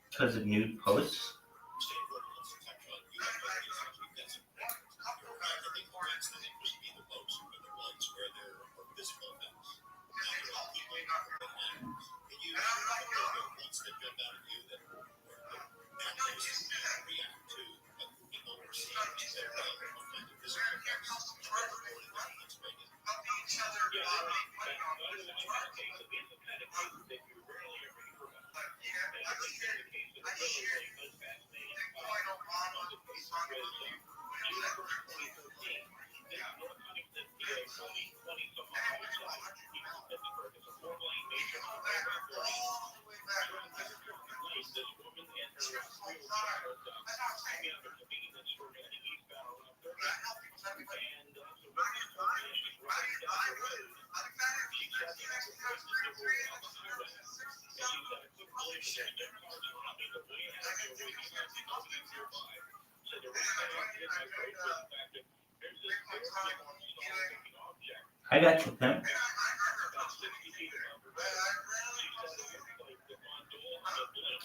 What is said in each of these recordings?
Because of nude posts? I got you, pimp.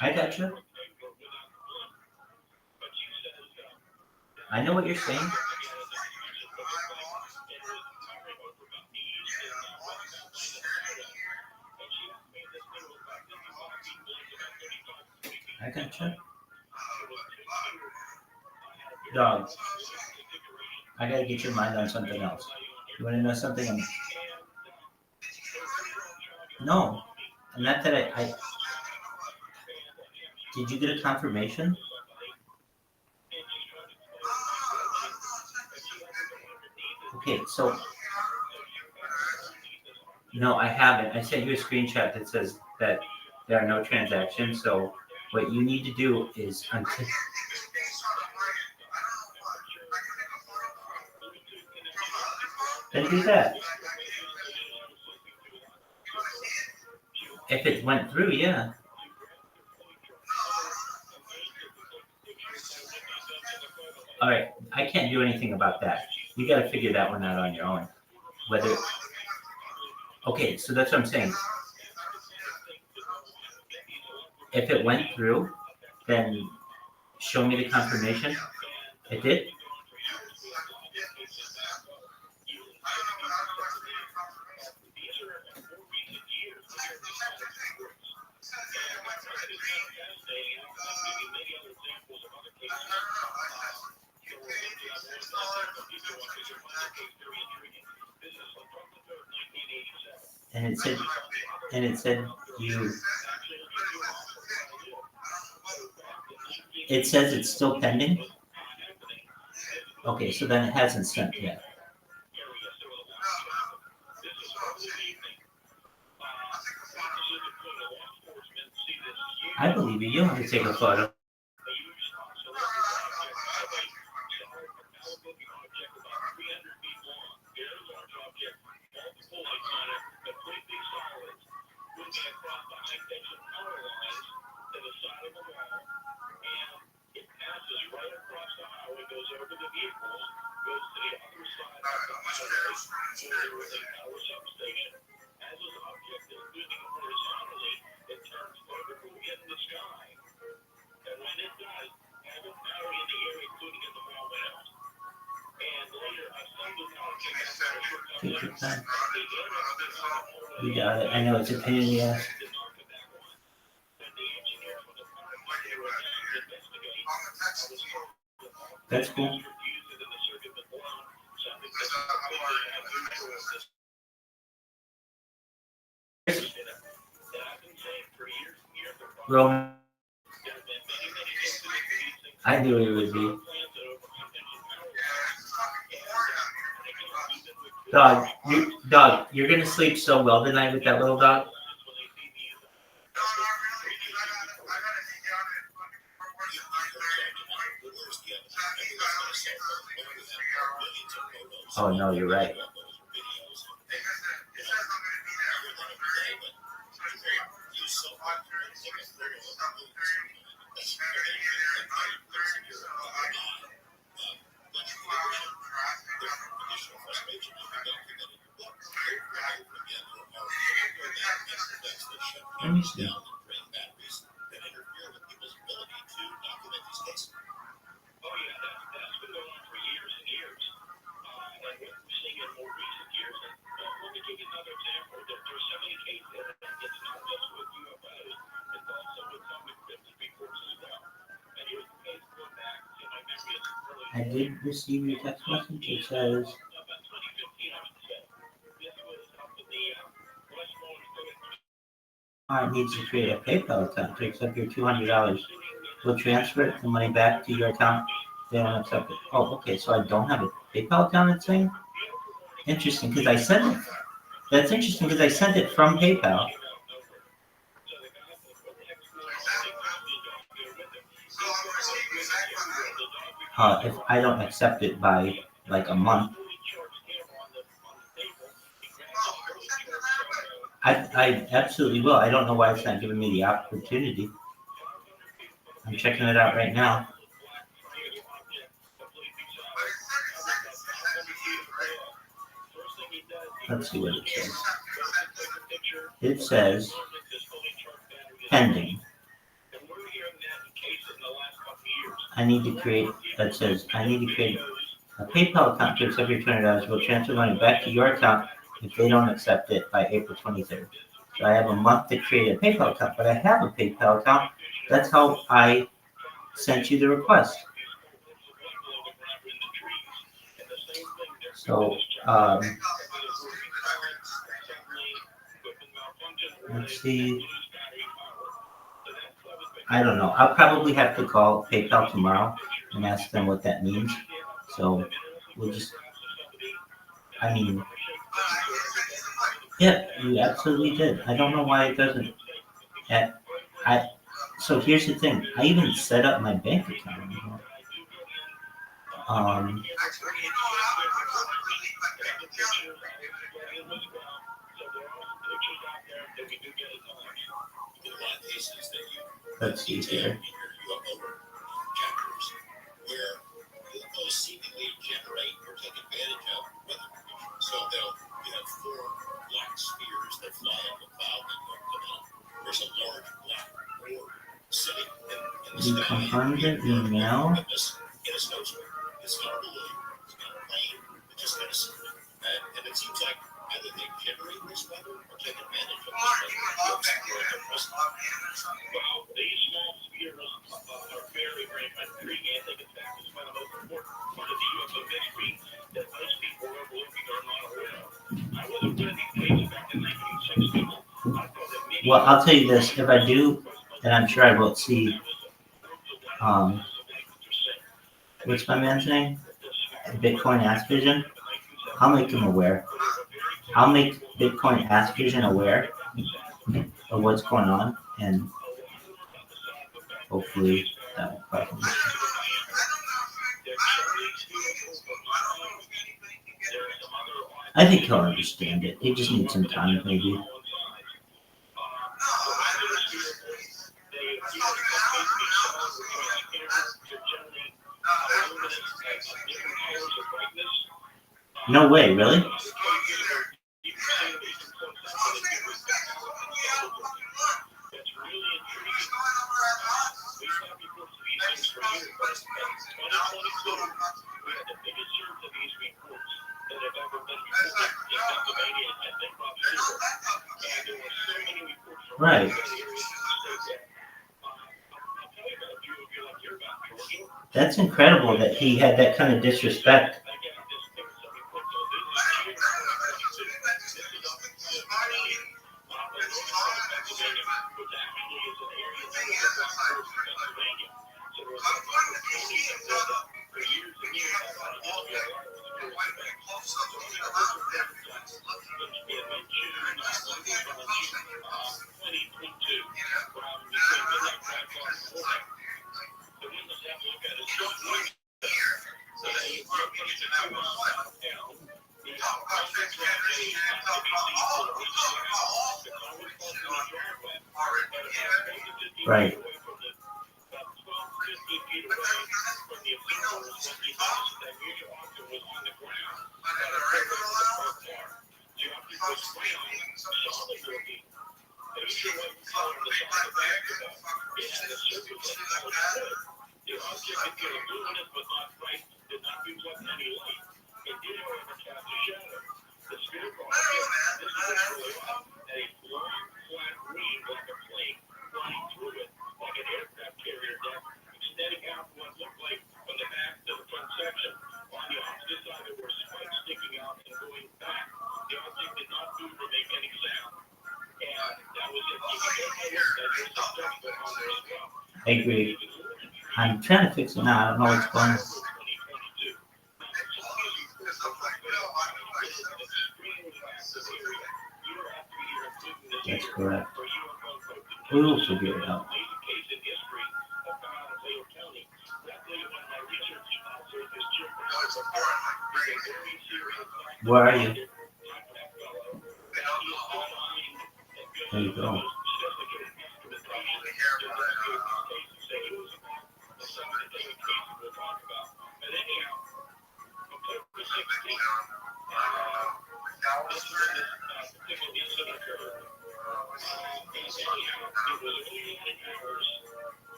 I got you. I know what you're saying. I got you. Dog, I gotta get your mind on something else. You wanna know something? No, not that I. Did you get a confirmation? Okay, so. No, I haven't. I sent you a screenshot that says that there are no transactions. So what you need to do is then do that. If it went through, yeah. All right, I can't do anything about that. You got to figure that one out on your own. Whether. Okay, so that's what I'm saying. If it went through, then show me the confirmation. It did? And it said you. It says it's still pending? Okay, so then it hasn't sent yet. I believe you. You don't have to take a photo. Take your time. You got it. I know it's a pain in the ass. That's cool. Roman. I knew it would be. Dog, you're gonna sleep so well tonight with that little dog. Oh no, you're right. see. I did receive your text message. It says, I need to create a PayPal account to accept your $200. We'll transfer the money back to your account. They don't accept it. Oh, okay. So I don't have a PayPal account, it's saying? Interesting, because I sent it. That's interesting, because I sent it from PayPal. If I don't accept it by like a month, I absolutely will. I don't know why it's not giving me the opportunity. I'm checking it out right now. Let's see what it says. It says pending. I need to create a PayPal account to accept your $200. We'll transfer money back to your account if they don't accept it by April 23rd. So I have a month to create a PayPal account, but I have a PayPal account. That's how I sent you the request. So, let's see. I don't know. I'll probably have to call PayPal tomorrow and ask them what that means. So we'll just, yeah, you absolutely did. I don't know why it doesn't. So here's the thing. I even set up my bank account. Let's see here. You confirmed your email. Well, I'll tell you this, if I do, and I'm sure I will see, what's my man's name? Bitcoin Ask Vision. I'll make him aware. I'll make Bitcoin Ask Vision aware of what's going on, and hopefully that will probably. I think he'll understand it. He just needs some time, maybe. No way, really? Right. That's incredible that he had that kind of disrespect. Right. I agree. I'm trying to fix it now. I don't know what's going on. That's correct. We'll figure it out. Where are you? There you go.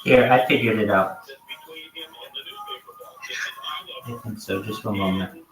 Here, I figured it out. I think so. Just one moment.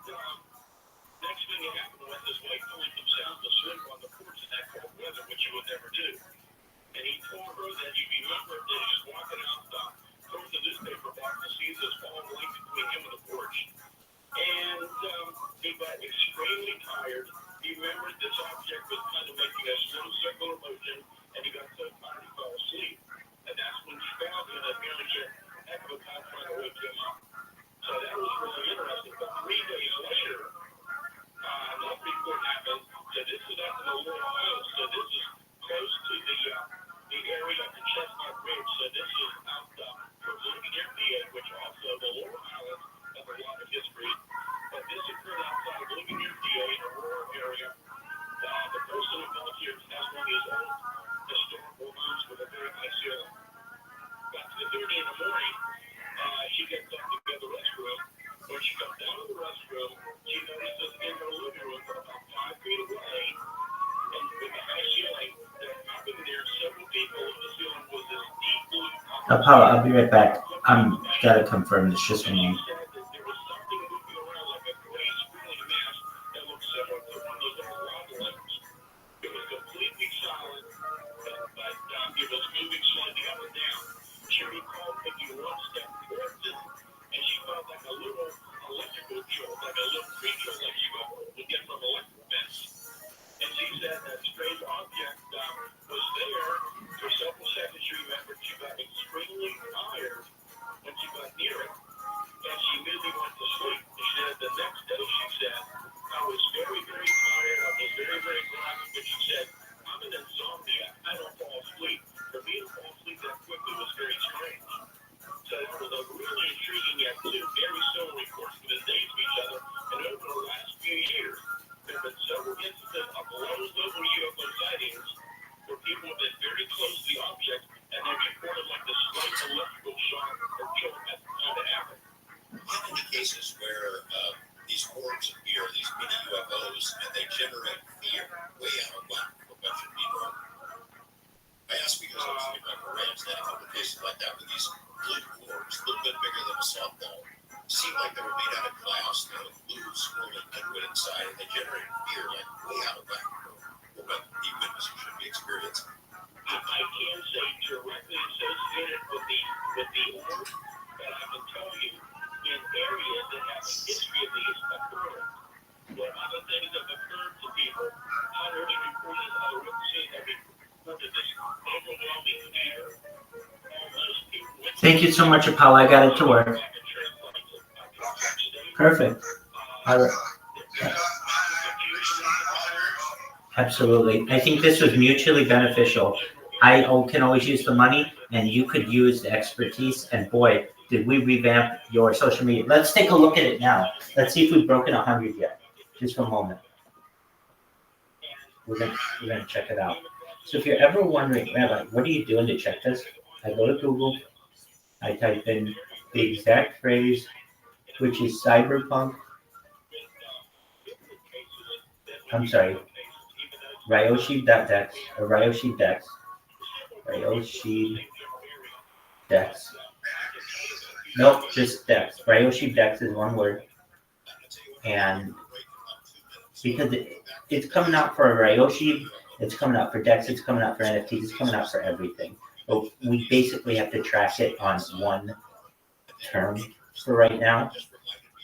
Apollo, I'll be right back. I'm gotta confirm this just a moment. Thank you so much, Apollo. I got it to work. Perfect. All right. Absolutely. I think this was mutually beneficial. I can always use the money, and you could use the expertise. And boy, did we revamp your social media. Let's take a look at it now. Let's see if we've broken 100 yet. Just for a moment. we're gonna check it out. So if you're ever wondering, Rabbi, what are you doing to check this? I go to Google, I type in the exact phrase, which is cyberpunk. I'm sorry, Ryoshi.dex or Ryoshi Dex. Ryoshi Dex. Nope, just Dex. Ryoshi Dex is one word. And because it's coming out for Ryoshi, it's coming out for Dex, it's coming out for NFTs, it's coming out for everything. But we basically have to track it on one term for right now.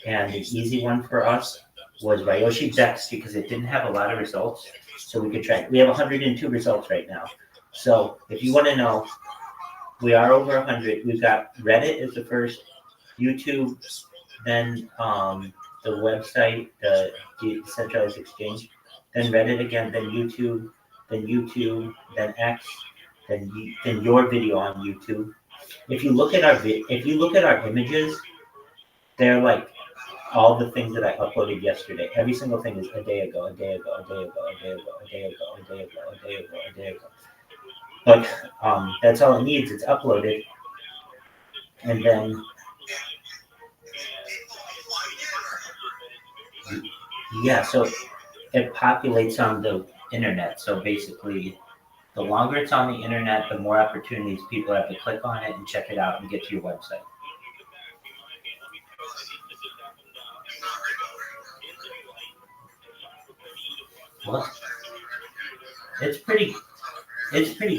And the easy one for us was Ryoshi Dex because it didn't have a lot of results. So we could track. We have 102 results right now. So if you want to know, we are over 100. We've got Reddit is the first, YouTube, then the website, the decentralized exchange, then Reddit again, then YouTube, then X, then your video on YouTube. If you look at our images, they're like all the things that I uploaded yesterday. Every single thing is a day ago, a day ago, a day ago, a day ago, a day ago, a day ago, a day ago, a day ago. But that's all it needs. It's uploaded, and then yeah, so it populates on the internet. So basically, the longer it's on the internet, the more opportunities people have to click on it and check it out and get to your website. Well, it's pretty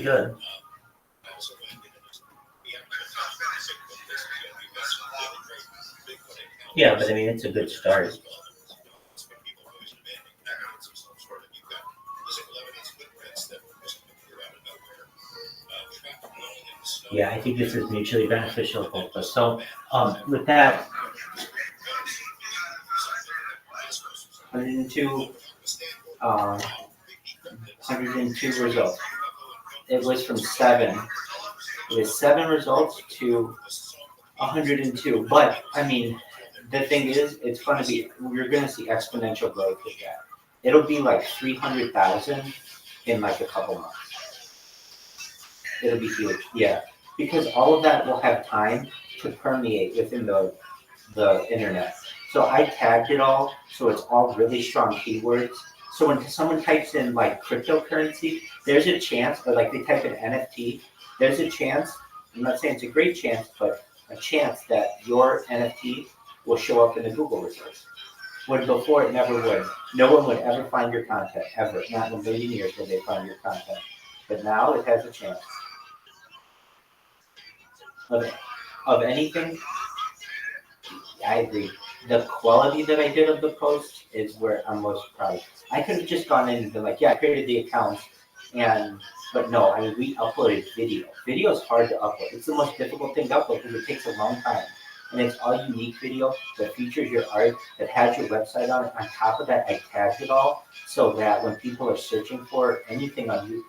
good. Yeah, but I mean, it's a good start. Yeah, I think this is mutually beneficial for both of us. So, with that, 102, 102 results. It was from 7. It was 7 results to 102. But I mean, the thing is, it's going to be you're going to see exponential growth with that. It'll be like 300,000 in like a couple months. It'll be huge, yeah, because all of that will have time to permeate within the internet. So I tagged it all, so it's all really strong keywords. So when someone types in like cryptocurrency, there's a chance, or like they type in NFT, there's a chance. I'm not saying it's a great chance, but a chance that your NFT will show up in the Google results. When before it never would. No one would ever find your content, ever. Not in a million years would they find your content. But now it has a chance. Of anything, I agree. The quality that I did of the post is where I'm most proud. I could have just gone in and been like, yeah, I created the account, but no, I mean, we uploaded video. Video is hard to upload. It's the most difficult thing to upload because it takes a long time. And it's all unique video that features your art, that has your website on it. On top of that, I tagged it all so that when people are searching for anything on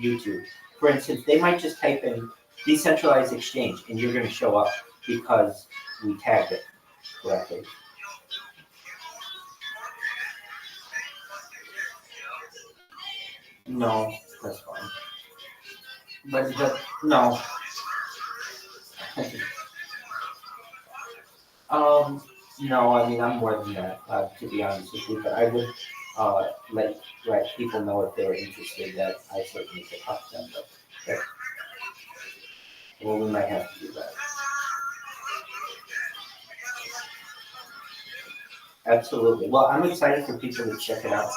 YouTube, for instance, they might just type in decentralized exchange and you're going to show up because we tagged it correctly. No, that's fine. But no. No, I mean, I'm more than that, to be honest with you, but I would let people know if they're interested that I certainly could help them. But well, we might have to do that. Absolutely. Well, I'm excited for people to check it out.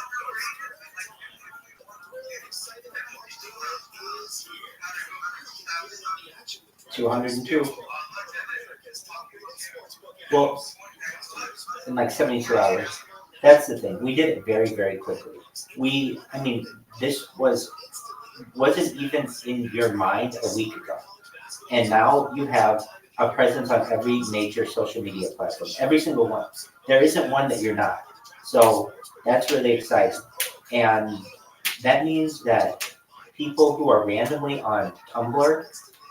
202. Well, in like 72 hours. That's the thing. We did it very, very quickly. I mean, this wasn't even in your mind a week ago. And now you have a presence on every major social media platform, every single one. There isn't one that you're not. So that's really exciting. And that means that people who are randomly on Tumblr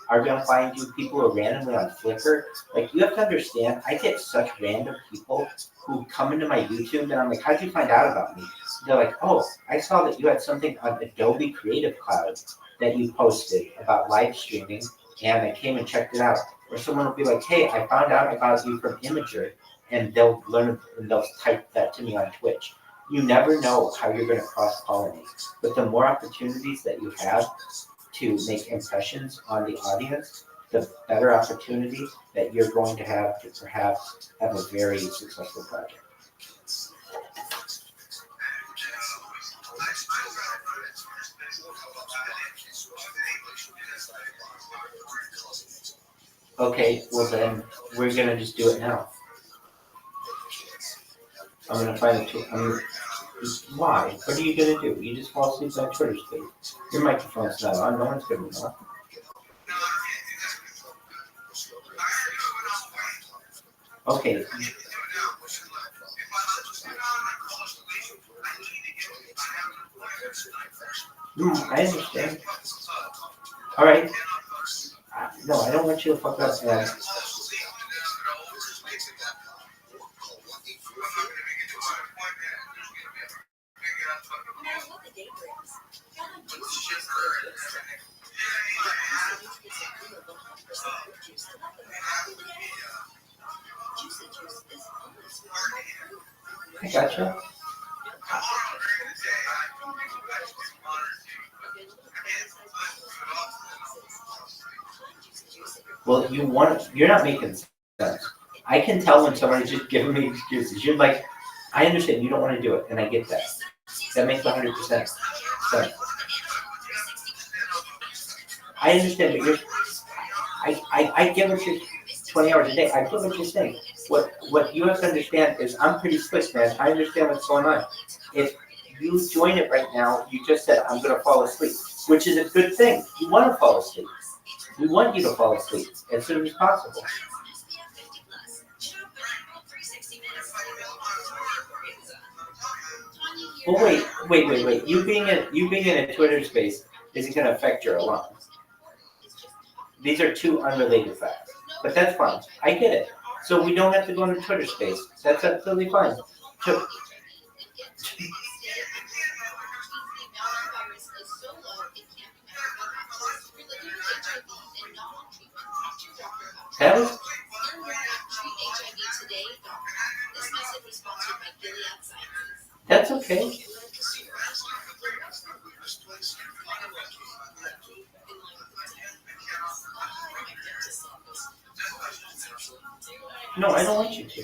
are going to find you, people who are randomly on Flickr. Like, you have to understand, I get such random people who come into my YouTube and I'm like, how'd you find out about me? they're like, oh, I saw that you had something on Adobe Creative Cloud that you posted about live streaming, and I came and checked it out. Or someone will be like, hey, I found out about you from Imager, and they'll learn and they'll type that to me on Twitch. You never know how you're going to cross-pollinate, but the more opportunities that you have to make impressions on the audience, the better opportunity that you're going to have to perhaps have a very successful project. Okay, well then, we're gonna just do it now. I'm gonna find it. Why? What are you gonna do? You just fall asleep on Twitter space. Your microphone's not on. No one's gonna know. Okay. I understand. All right. No, I don't want you to fuck up, man. I gotcha. Well, you're not making sense. I can tell when somebody's just giving me excuses. You're like, I understand you don't want to do it, and I get that. That makes 100% sense. I understand, but I get what you're 20 hours a day. I get what you're saying. What you have to understand is I'm pretty slick, man. I understand what's going on. If you join it right now, you just said, I'm going to fall asleep, which is a good thing. You want to fall asleep. We want you to fall asleep as soon as possible. Well, wait. You being in a Twitter space isn't going to affect your alarm. These are two unrelated facts, but that's fine. I get it. So we don't have to go into Twitter space. That's absolutely fine. That That's okay. No, I don't want you to.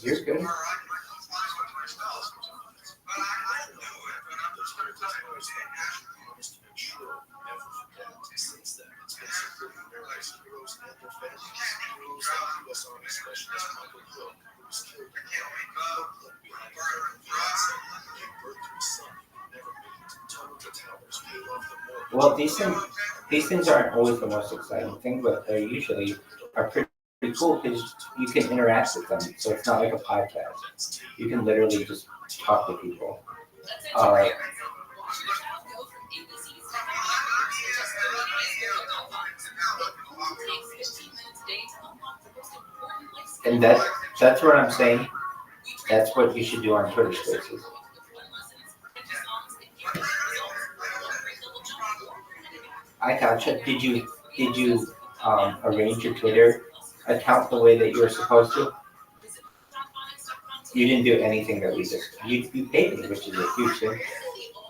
You're good. Well, these things aren't always the most exciting thing, but they usually are pretty cool because you can interact with them. So it's not like a podcast. You can literally just talk to people. And that's what I'm saying. That's what you should do on Twitter Spaces. I gotcha. Did you arrange your Twitter account the way that you were supposed to? You didn't do anything that we did. You paid me, which is a huge thing.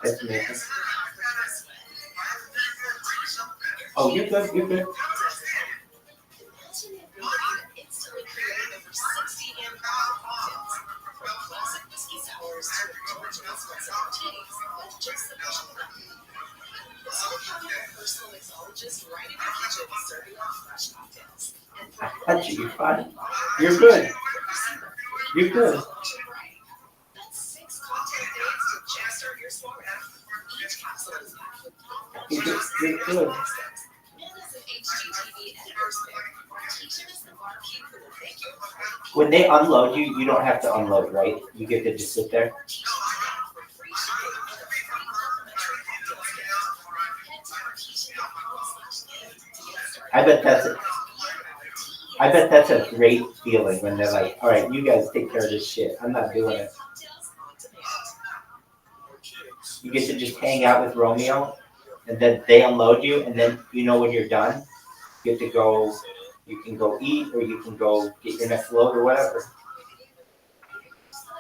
That's amazing. Oh, you're good. You're good. I got you. You're fine. You're good. You're good. You're good. When they unload you, you don't have to unload, right? You get to just sit there. I bet that's a, I bet that's a great feeling when they're like, all right, you guys take care of this shit. I'm not doing it. You get to just hang out with Romeo, and then they unload you, and then you know when you're done, you get to go. You can go eat, or you can go get your next load, or whatever.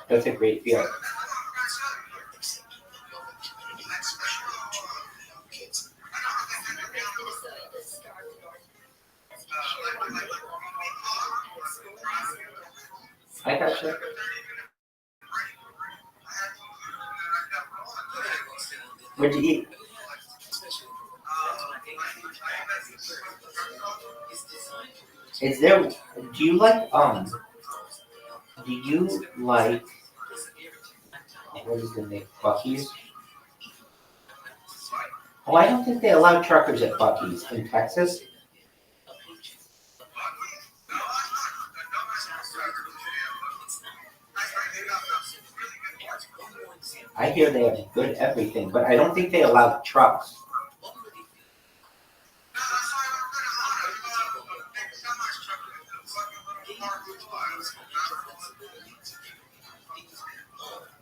That's a great feeling. I gotcha. What'd you eat? Is there? Do you like Do you like what is the name? Bucky's? Oh, I don't think they allow truckers at Bucky's in Texas. I hear they have good everything, but I don't think they allow trucks.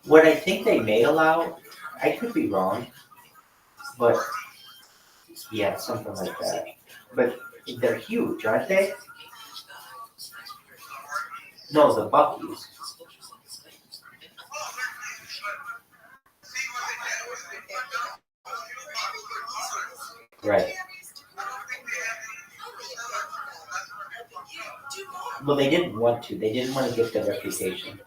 What I think they may allow, I could be wrong, but yeah, something like that. But they're huge, aren't they? No, the Bucky's. Right. Well, they didn't want to. They didn't want to get the reputation.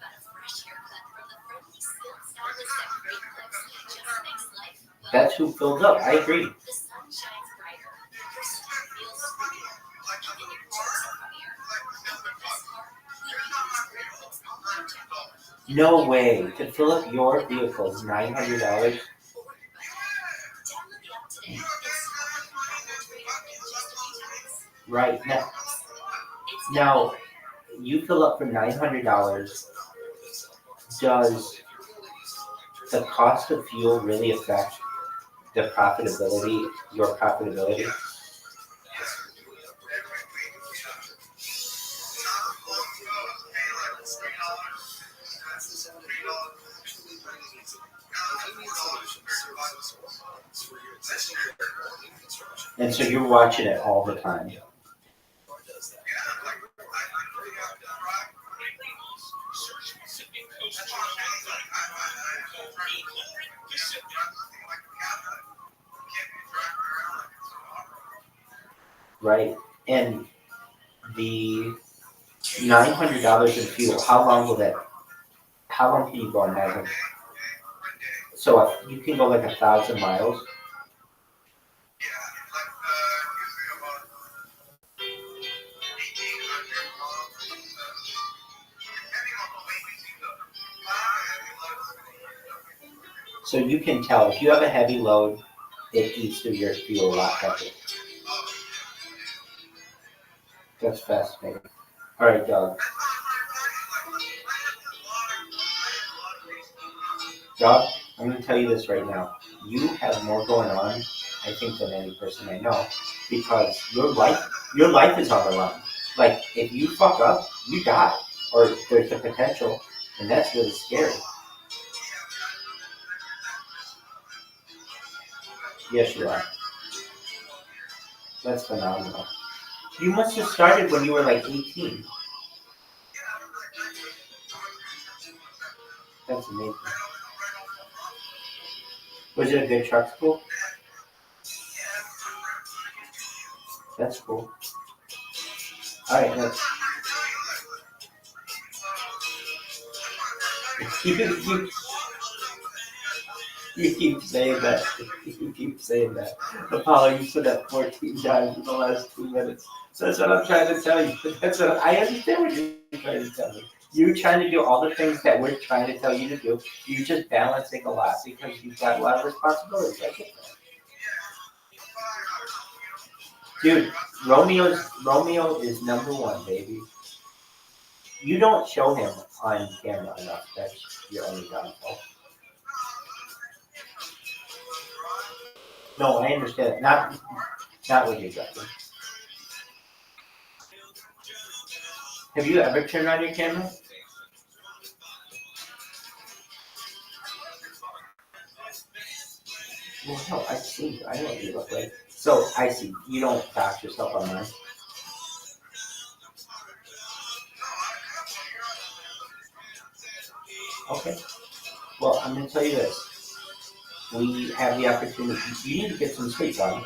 That's who filled up. I agree. No way. To fill up your vehicle is $900. Right now, you fill up for $900. Does the cost of fuel really affect the profitability, your profitability? And so you're watching it all the time. Right? And the $900 in fuel, how long can you go on that? So you can go like 1,000 miles. So you can tell if you have a heavy load, it eats through your fuel a lot better. That's fascinating. All right, dog. Dog, I'm going to tell you this right now. You have more going on, I think, than any person I know, because your life is on the line. Like, if you fuck up, you die, or there's a potential, and that's really scary. Yes, you are. That's phenomenal. You must have started when you were like 18. That's amazing. Was it a good truck school? That's cool. All right, let's. You keep saying that. You keep saying that. Apollo, you said that 14 times in the last 2 minutes. So that's what I'm trying to tell you. I understand what you're trying to tell me. You're trying to do all the things that we're trying to tell you to do. You're just balancing a lot because you've got a lot of responsibilities. I get that. Dude, Romeo is number one, baby. You don't show him on camera enough. That's your only downfall. No, I understand. Not with you, Justin. Have you ever turned on your camera? Well, hell, I see. I know what you look like. So, I see. You don't dox yourself online. Okay. Well, I'm going to tell you this. We have the opportunity. You need to get some sleep, dog.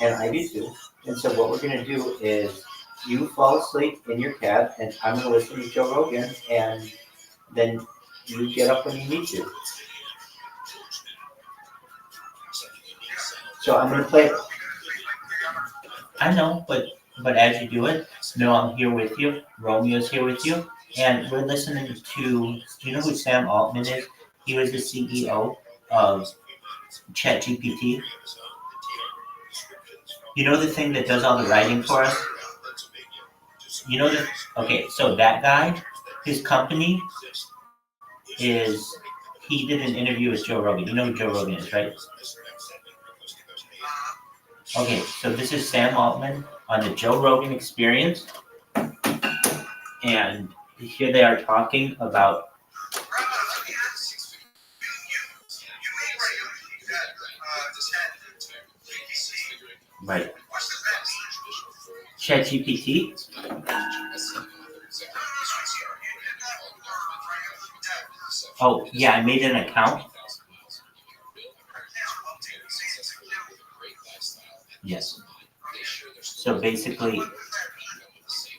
And I do too. And so, what we're going to do is you fall asleep in your cab, and I'm going to listen to Joe Rogan, and then you get up when you need to. So, I'm going to play. I know, but as you do it, know I'm here with you. Romeo's here with you, and we're listening to. Do you know who Sam Altman is? He was the CEO of ChatGPT. You know the thing that does all the writing for us. You know the okay. So that guy, his company is. He did an interview with Joe Rogan. You know who Joe Rogan is, right? Okay, so this is Sam Altman on the Joe Rogan Experience, and here they are talking about. Right. ChatGPT. Oh, yeah, I made an account. Yes. So basically,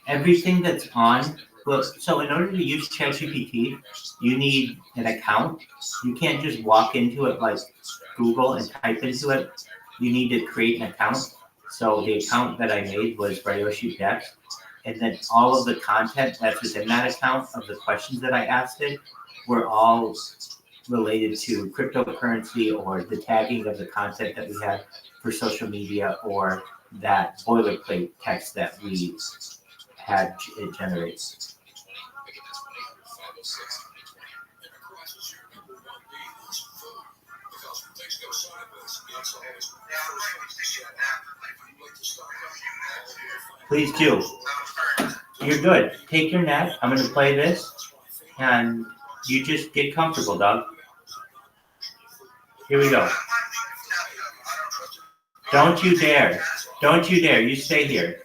everything that's on. Well, so in order to use ChatGPT, you need an account. You can't just walk into it like Google and type into it. You need to create an account. So the account that I made was Ryoshi Dex, and then all of the content that's within that account of the questions that I asked it were all related to cryptocurrency or the tagging of the content that we had for social media or that boilerplate text that we had it generate. Please do. You're good. Take your nap. I'm going to play this, and you just get comfortable, dog. Here we go. Don't you dare. Don't you dare. You stay here.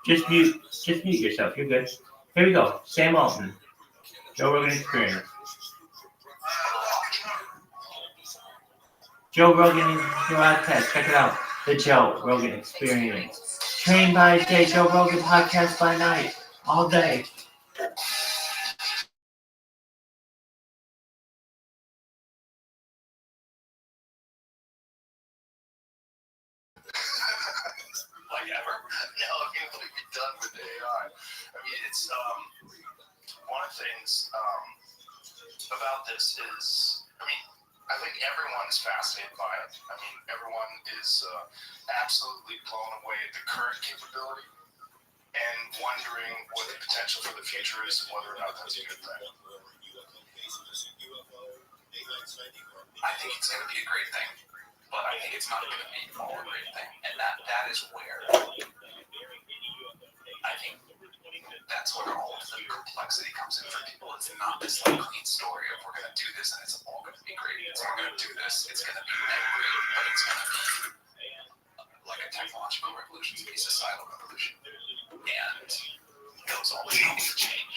Just mute yourself. You're good. Here we go. Sam Altman. Joe Rogan Experience. Joe Rogan podcast. Check it out. The Joe Rogan Experience. Trained by day. Joe Rogan podcast by night. All day. Like ever? No, I can't believe we're done with AI. I mean, it's one of the things about this is, I mean, I think everyone is fascinated by it. I mean, everyone is absolutely blown away at the current capability and wondering what the potential for the future is and whether or not that's a good thing. I think it's going to be a great thing, but I think it's not going to be all a great thing, and that is where I think that's where all of the complexity comes in for people. It's not this like clean story of we're going to do this and it's all going to be great. It's we're going to do this, it's going to be great, but it's going to be like a technological revolution, it's a societal revolution, and those all things change.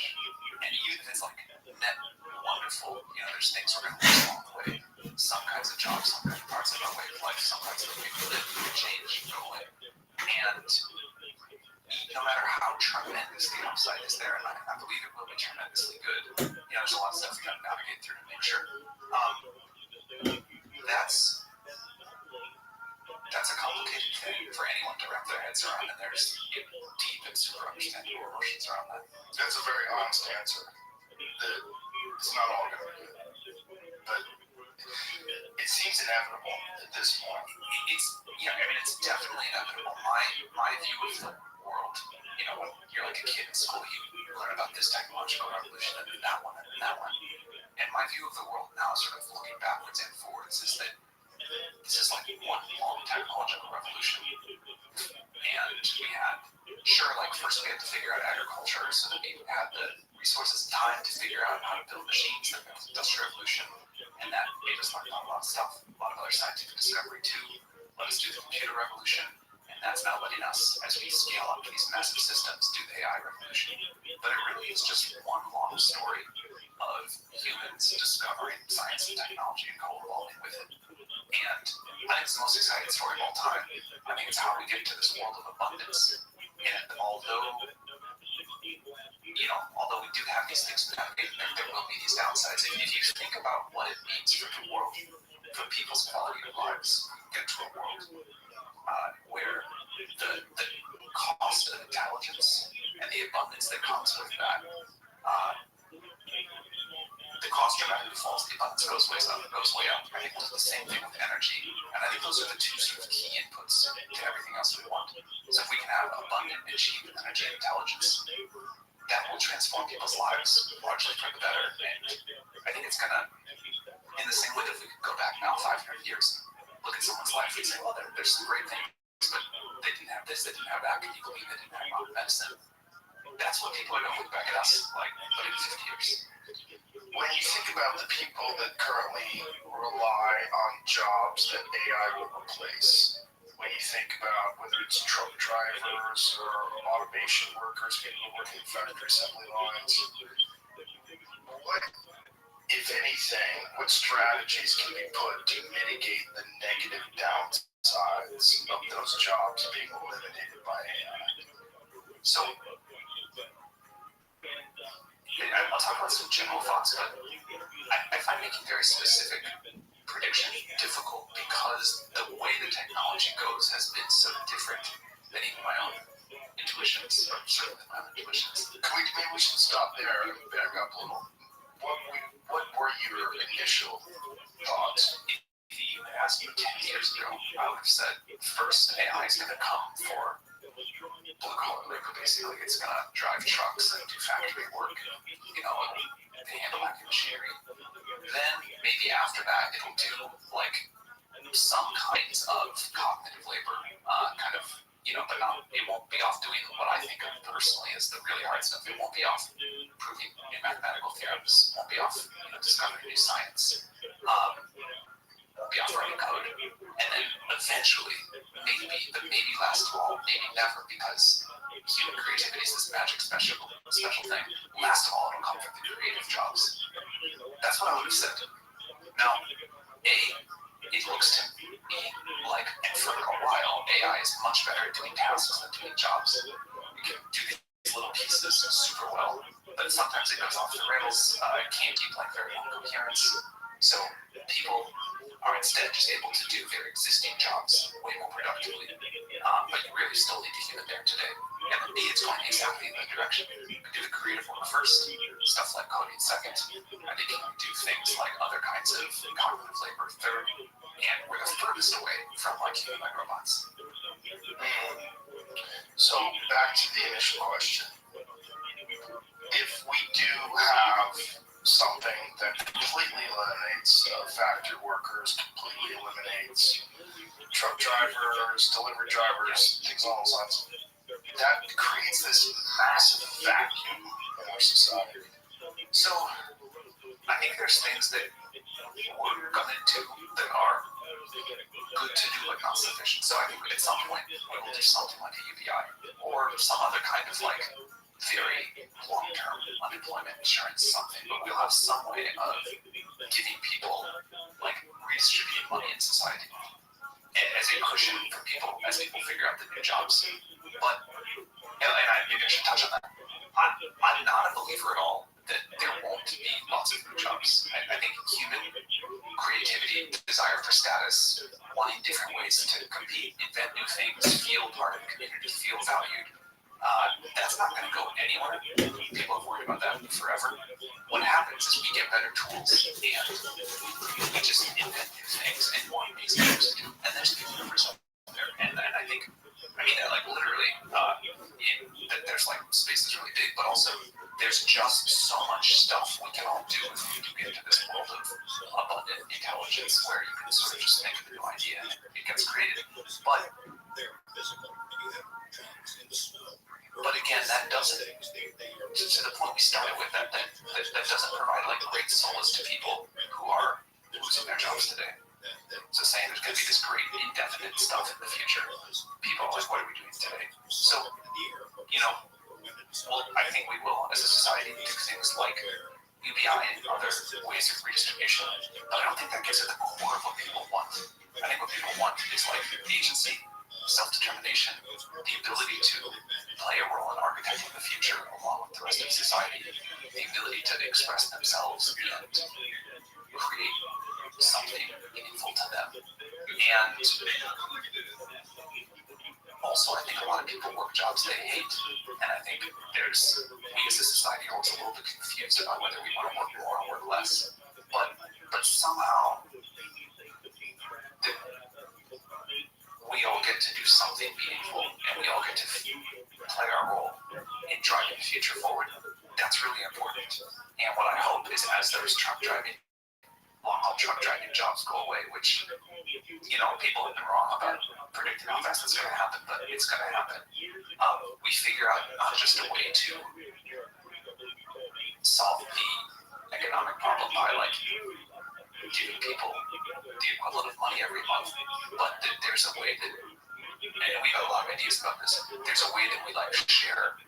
And even if it's like net wonderful, you know, there's things we're going to lose along the way. Some kinds of jobs, some kinds of parts of our way of life, some kinds of the way we live change, go away. And no matter how tremendous the upside is there, and I believe it will be tremendously good, you know, there's a lot of stuff we got to navigate through to make sure. That's a complicated thing for anyone to wrap their heads around, and there's deep and super understanding emotions around that. That's a very honest answer. It's not all going to be good, but it seems inevitable at this point. It's, you know, I mean, it's definitely inevitable. My view of the world, you know, when you're like a kid in school, you learn about this technological revolution and that one and that one. And my view of the world now, sort of looking backwards and forwards, is that this is like one long technological revolution. And we had sure, like first we had to figure out agriculture so that we had the resources and time to figure out how to build machines, the industrial revolution, and that made us learn about a lot of stuff, a lot of other scientific discovery too. Let us do the computer revolution, and that's now letting us, as we scale up these massive systems, do the AI revolution. But it really is just one long story of humans discovering science and technology and co-evolving with it. And I think it's the most exciting story of all time. I think it's how we get to this world of abundance. And although we do have these things to navigate, there will be these downsides. And if you think about what it means for the world, for people's quality of lives, get to a world where the cost of intelligence and the abundance that comes with that, the cost dramatically falls, the abundance goes way up, I think it's the same thing with energy. And I think those are the two sort of key inputs to everything else we want. So if we can have abundant and cheap energy and intelligence, that will transform people's lives largely for the better. And I think it's gonna, in the same way that if we could go back now 500 years and look at someone's life and say, well, there's some great things, but they didn't have this, they didn't have that, can you believe they didn't have modern medicine? That's what people are gonna look back at us like, but in 50 years. When you think about the people that currently rely on jobs that AI will replace, when you think about whether it's truck drivers or automation workers, people working in factory assembly lines, what, if anything, what strategies can be put to mitigate the negative downsides of those jobs being eliminated by AI? So, I'll talk about some general thoughts, but I find making very specific predictions difficult because the way the technology goes has been so different than even my own intuitions, or certainly my own intuitions. Maybe we should stop there and back up a little. What were your initial thoughts? If you had asked me 10 years ago, I would have said, first, AI is going to come for blue-collar labor, basically. It's going to drive trucks and do factory work, they handle that machinery. Then, maybe after that, it'll do, some kinds of cognitive labor, but it won't be off doing what I think of personally as the really hard stuff. It won't be off proving new mathematical theorems, won't be off, discovering new science. Won't be off writing code. And then eventually, maybe last of all, maybe never, because human creativity is this magic special thing. Last of all, it'll come from the creative jobs. That's what I would have said. Now, it looks to me like, and for a while, AI is much better at doing tasks than doing jobs. You can do these little pieces super well, but sometimes it goes off the rails. It can't keep very long coherence. So people are instead just able to do their existing jobs way more productively. But you really still need the human there today. And for me, it's going exactly in that direction. You can do the creative work first, stuff like coding second. I think you can do things like other kinds of cognitive labor third, and we're the furthest away from human robots. So back to the initial question. If we do have something that completely eliminates factory workers, completely eliminates truck drivers, delivery drivers, things along those lines, that creates this massive vacuum in our society. So, I think there's things that we're going to do that are good to do but not sufficient. So I think at some point we will do something like a UBI or some other kind of very long-term unemployment insurance something, but we'll have some way of giving people redistributing money in society as a cushion for people as people figure out the new jobs. But maybe I should touch on that. I'm not a believer at all that there won't be lots of new jobs. I think human creativity, desire for status, wanting different ways to compete, invent new things, feel part of the community, feel valued, that's not going to go anywhere. People have worried about that forever. What happens is we get better tools and we just invent new things and more amazing things to do. And there's the universe out there. And I think, literally, there's space is really big, but also there's just so much stuff we can all do if we do get into this world of abundant intelligence where you can sort of just think of a new idea and it gets created. But So, well, I think we will, as a society, do things like UBI and other ways of redistribution, but I don't think that gets at the core of what people want. I think what people want is like agency, self-determination, the ability to play a role in architecting the future along with the rest of society, the ability to express themselves and create something meaningful to them. And also, I think a lot of people work jobs they hate, and I think we as a society are also a little bit confused about whether we want to work more or work less. But somehow, we all get to do something meaningful, and we all get to play our role in driving the future forward. That's really important. And what I hope is, as those long-haul truck driving jobs go away, which, people have been wrong about predicting how fast it's going to happen, but it's going to happen. We figure out not just a way to solve the economic problem by giving people the equivalent of money every month, but that there's a way that, and we got a lot of ideas about this, there's a way that we share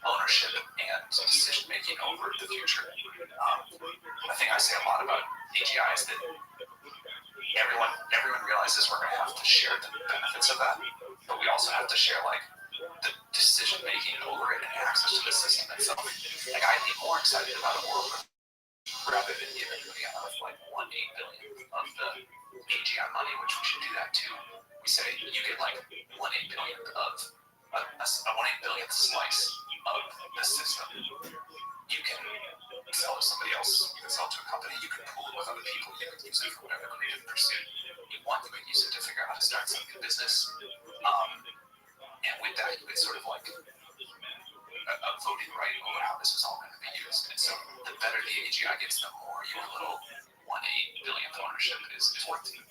ownership and decision making over the future. The thing I say a lot about AGI is that everyone realizes we're going to have to share the benefits of that, but we also have to share the decision making over it and access to the system itself. I'd be more excited about a world rather than giving the amount of 1/8 billion of the AGI money, which we should do that too. We say you get 1/8 billionth of a 1/8 billionth slice of the system. You can sell to somebody else, you can sell to a company, you can pool it with other people, you can use it for whatever creative pursuit you want. You can use it to figure out how to start some new business. And with that, you get sort of a voting right over how this is all going to be used. And so the better the AGI gets, the more your little 1/8 billionth ownership is worth to you.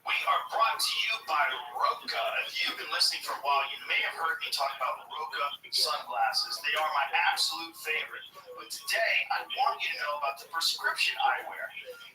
We are brought to you by Roka. If you've been listening for a while, you may have heard me talk about Roka sunglasses. They are my absolute favorite. But today, I want you to know about the prescription eyewear.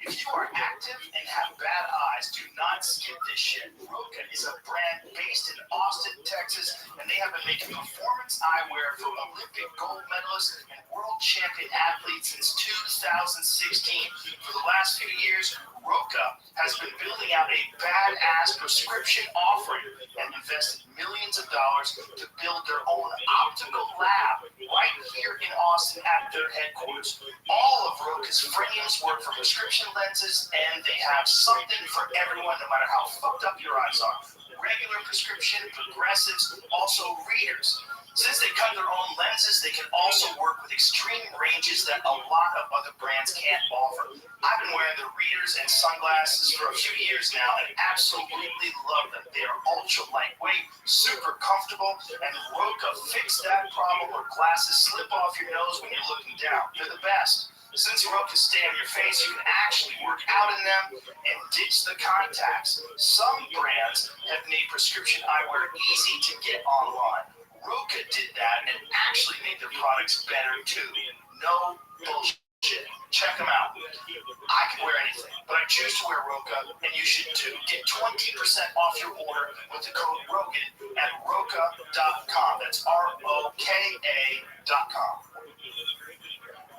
If you are active and have bad eyes, do not skip this shit. Roka is a brand based in Austin, Texas, and they have been making performance eyewear for Olympic gold medalists and world champion athletes since 2016. For the last few years, Roka has been building out a badass prescription offering and invested millions of dollars to build their own optical lab right here in Austin at their headquarters. All of Roka's frames work for prescription lenses, and they have something for everyone, no matter how fucked up your eyes are. Regular prescription, progressives, also readers. Since they cut their own lenses, they can also work with extreme ranges that a lot of other brands can't offer. I've been wearing the readers and sunglasses for a few years now and absolutely love them. They are ultra lightweight, super comfortable, and Roka fixed that problem where glasses slip off your nose when you're looking down. They're the best. Since Roka stay on your face, you can actually work out in them and ditch the contacts. Some brands have made prescription eyewear easy to get online. Roka did that and actually made their products better too. No bullshit. Check them out. I can wear anything, but I choose to wear Roka, and you should too. Get 20% off your order with the code ROGAN at Roka.com. That's ROKA.com.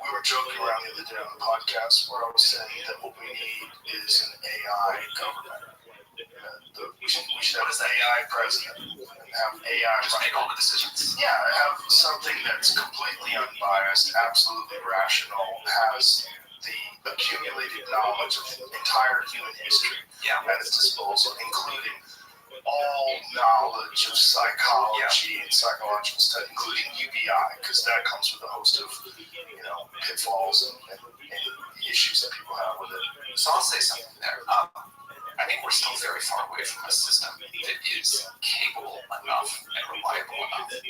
We were joking around the other day on the podcast where I was saying that what we need is an AI government. We should have an AI president and have AI just make all the decisions. Yeah, have something that's completely unbiased, absolutely rational, has the accumulated knowledge of the entire human history at its disposal, including all knowledge of psychology and psychological study, including UBI, because that comes with a host of pitfalls and issues that people have with it. So I'll say something there. I think we're still very far away from a system that is capable enough and reliable enough that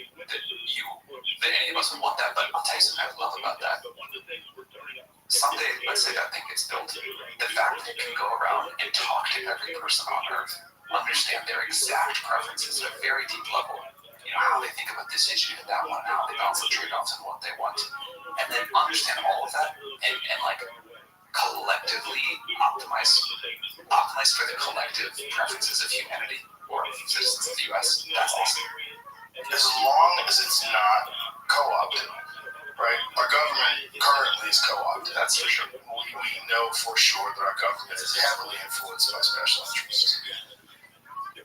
any of us would want that. But I'll tell you something I love about that. Someday, let's say that thing gets built, the fact that you can go around and talk to every person on Earth, understand their exact preferences at a very deep level, how they think about this issue and that one, how they balance the trade-offs and what they want, and then understand all of that and collectively optimize for the collective preferences of humanity. or citizens of the U.S., that's awesome. As long as it's not co-opted, right? Our government currently is co-opted. That's for sure. We know for sure that our government is heavily influenced by special interests.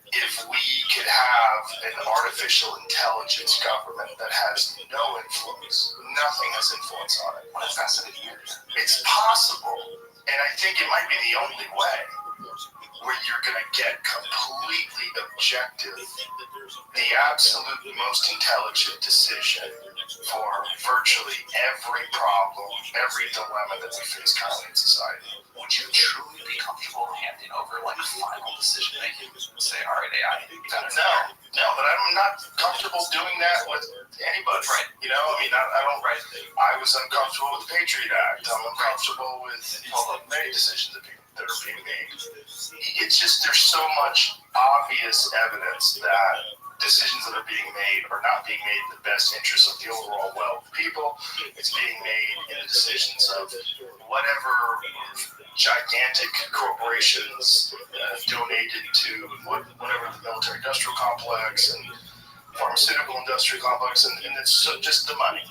If we could have an artificial intelligence government that has no influence, nothing has influence on it. What a fascinating idea. It's possible, and I think it might be the only way, where you're going to get completely objective, the absolute most intelligent decision for virtually every problem, every dilemma that we face currently in society. Would you truly be comfortable handing over like final decision making? Say, all right, AI, No, but I'm not comfortable doing that with anybody. Right. You know, I mean, I don't. Right. I was uncomfortable with the Patriot Act. I'm uncomfortable with many decisions that are being made. It's just there's so much obvious evidence that decisions that are being made are not being made in the best interest of the overall well of people. It's being made in the decisions of whatever gigantic corporations donated to whatever the military industrial complex and pharmaceutical industrial complex, and it's just the money.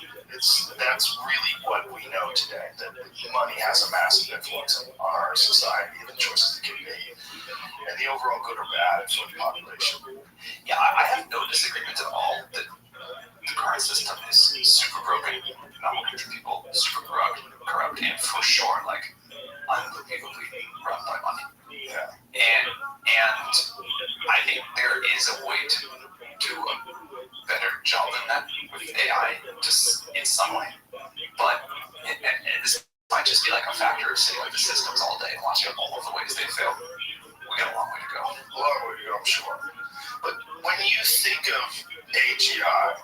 That's really what we know today, that money has a massive influence on our society and the choices that get made, and the overall good or bad for the population. Yeah, I have no disagreement at all that the current system is super broken, not looking for people, super corrupt, and for sure, like, unbelievably run by money. Yeah. And I think there is a way to do a better job than that with AI, just in some way. But and this might just be like a factor of sitting with the systems all day and watching all of the ways they fail. We got a long way to go. A long way to go, I'm sure. But when you think of AGI,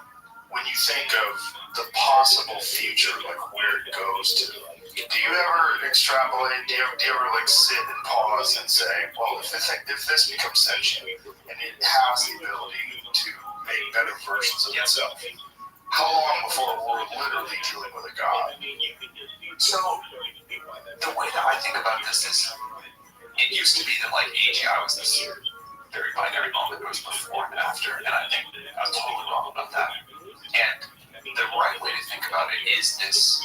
when you think of the possible future, like where it goes to, do you ever extrapolate? Do you ever like sit and pause and say, well, if this becomes sentient and it has the ability to make better versions of itself, how long before we're literally dealing with a god? So the way that I think about this is, it used to be that like AGI was this very binary moment. It was before and after, and I think I was totally wrong about that. And the right way to think about it is this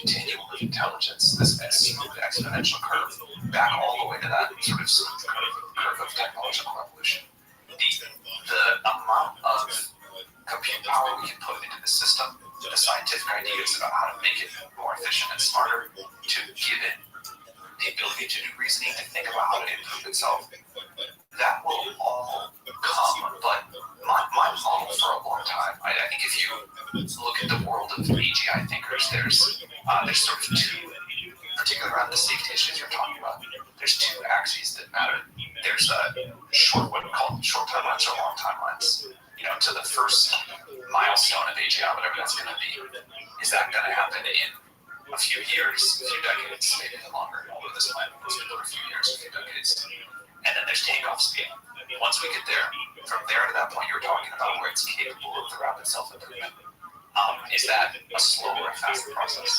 continuum of intelligence, this smooth exponential curve, back all the way to that sort of smooth curve of technological evolution. The amount of compute power we can put into the system, the scientific ideas about how to make it more efficient and smarter, to give it the ability to do reasoning, to think about how to improve itself, that will all come. But my model for a long time, I think if you look at the world of AGI thinkers, there's sort of two, particularly around the safety issues you're talking about, there's two axes that matter. There's what we call short timelines or long timelines. You know, to the first milestone of AGI, whatever that's going to be. Is that going to happen in a few years, a few decades, maybe even longer? Although this might be a few years, a few decades. And then there's takeoff speed. Once we get there, from there to that point you're talking about where it's capable of the rapid self-improvement, is that a slower or faster process?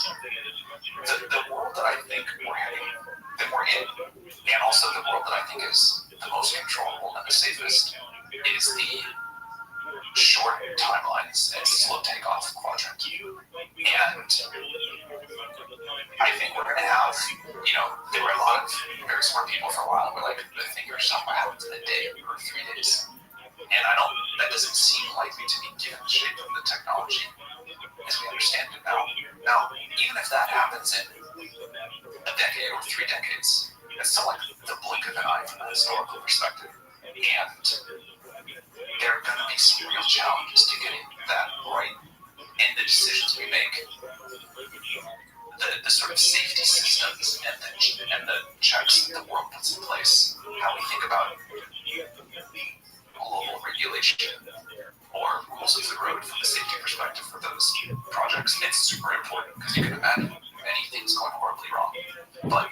The world that I think that we're in, and also the world that I think is the most controllable and the safest, is the short timelines and slow takeoff quadrant. And I think we're going to have, there were a lot of very smart people for a while who were like, the thinkers talk about what happens in a day or 3 days. And that doesn't seem likely to be given the shape of the technology as we understand it now. Now, even if that happens in a decade or 3 decades, it's still like the blink of an eye from a historical perspective. And there are going to be some real challenges to getting that right. And the decisions we make, the sort of safety systems and the checks that the world puts in place, how we think about global regulation or rules of the road from a safety perspective for those projects, it's super important because you can imagine many things going horribly wrong. But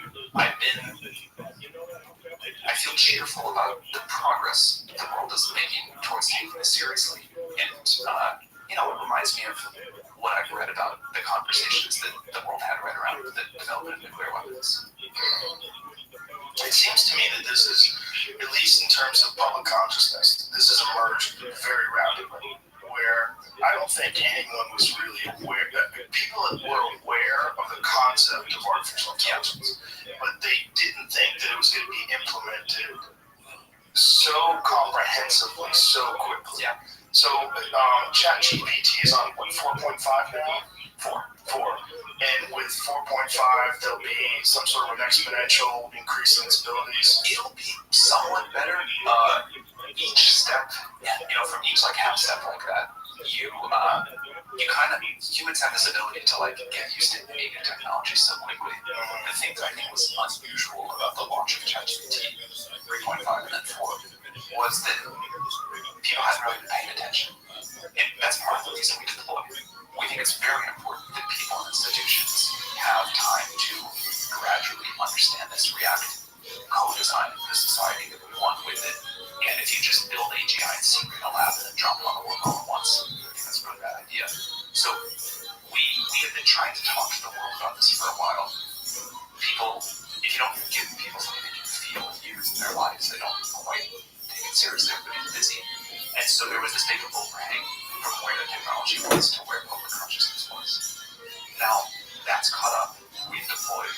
I feel cheerful about the progress the world is making towards taking this seriously. And, it reminds me of what I've read about the conversations that the world had right around the development of nuclear weapons. It seems to me that this is at least in terms of public consciousness, this has emerged very rapidly, where I don't think anyone was really aware. People were aware of the concept of artificial intelligence, but they didn't think that it was going to be implemented so comprehensively, so quickly. Yeah. So ChatGPT is on what, 4.5 now? 4. And with 4.5, there'll be some sort of an exponential increase in its abilities. It'll be somewhat better. Each step, from each like half step like that, you kind of humans have this ability to like get used to new technology so quickly. The thing that I think was unusual about the launch of ChatGPT 3.5 and then 4 was that people hadn't really been paying attention. And that's part of the reason we deploy. We think it's very important that people and institutions have time to gradually understand this, react, co-design the society that we want with it. And if you just build AGI in secret in a lab and then drop it on the world all at once, I think that's a really bad idea. So we have been trying to talk to the world about this for a while. People, if you don't give people something they can feel and use in their lives, they don't quite take it seriously. Everybody's busy. And so there was this big overhang from where the technology was to where public consciousness was. Now that's caught up. We've deployed.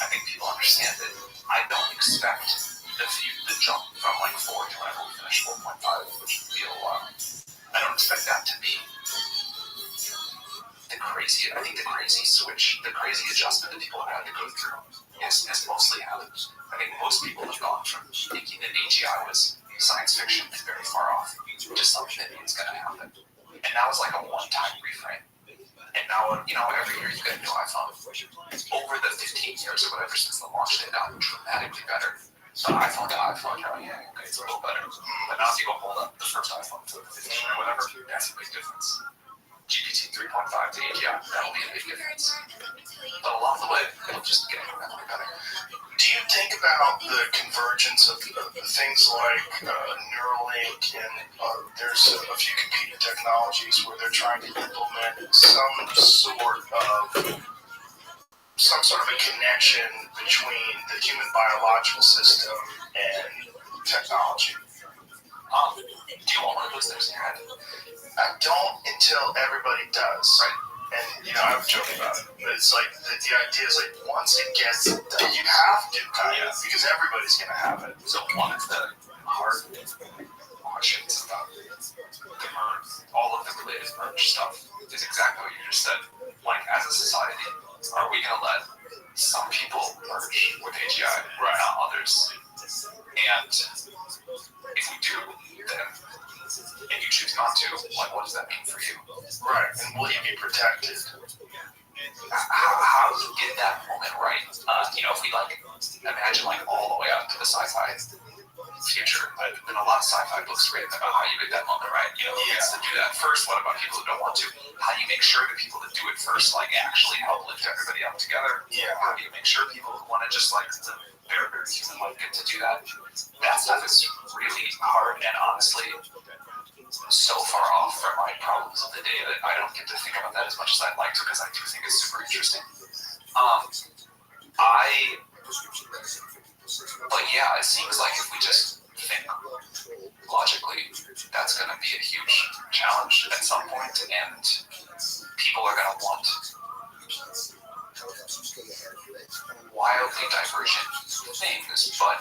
I think people understand that I don't expect the jump from like 4 to whenever we finish 4.5, which would be a while. I don't expect that to be the crazy. I think the crazy switch, the crazy adjustment that people have had to go through has mostly happened. I think most people have gone from thinking that AGI was science fiction and very far off to something that is going to happen. And now it's like a one-time reframe. And now, every year you get a new iPhone. Over the 15 years or whatever since the launch, they've gotten dramatically better. So iPhone to iPhone, okay, it's a little better. But now if you go hold up the first iPhone to the 15 or whatever, that's a big difference. GPT 3.5 to AGI, that'll be a big difference. But along the way, it'll just get incrementally better. Do you think about the convergence of things like Neuralink and there's a few competing technologies where they're trying to implement some sort of a connection between the human biological system and technology? Do you want one of those things in your head? I don't until everybody does. Right. And, I would joke about it. But it's like, the idea is like, once it gets done, you have to, because everybody's going to have it. So one of the hard questions about the merge, all of the related merge stuff, is exactly what you just said. Like, as a society, are we going to let some people merge with AGI, not others? And if we do, then, and you choose not to, like, what does that mean for you? Right, and will you be protected? How do you get that moment right? If we imagine all the way out to the sci-fi future, there's been a lot of sci-fi books written about how you get that moment right. Who gets to do that first? What about people who don't want to? How do you make sure that people that do it first, actually help lift everybody up together? Yeah. How do you make sure people who want to just live very, very human life get to do that? That stuff is really hard and honestly so far off from my problems of the day that I don't get to think about that as much as I'd like to, because I do think it's super interesting. But yeah, it seems like if we just think logically, that's going to be a huge challenge at some point, and people are going to want wildly divergent things, but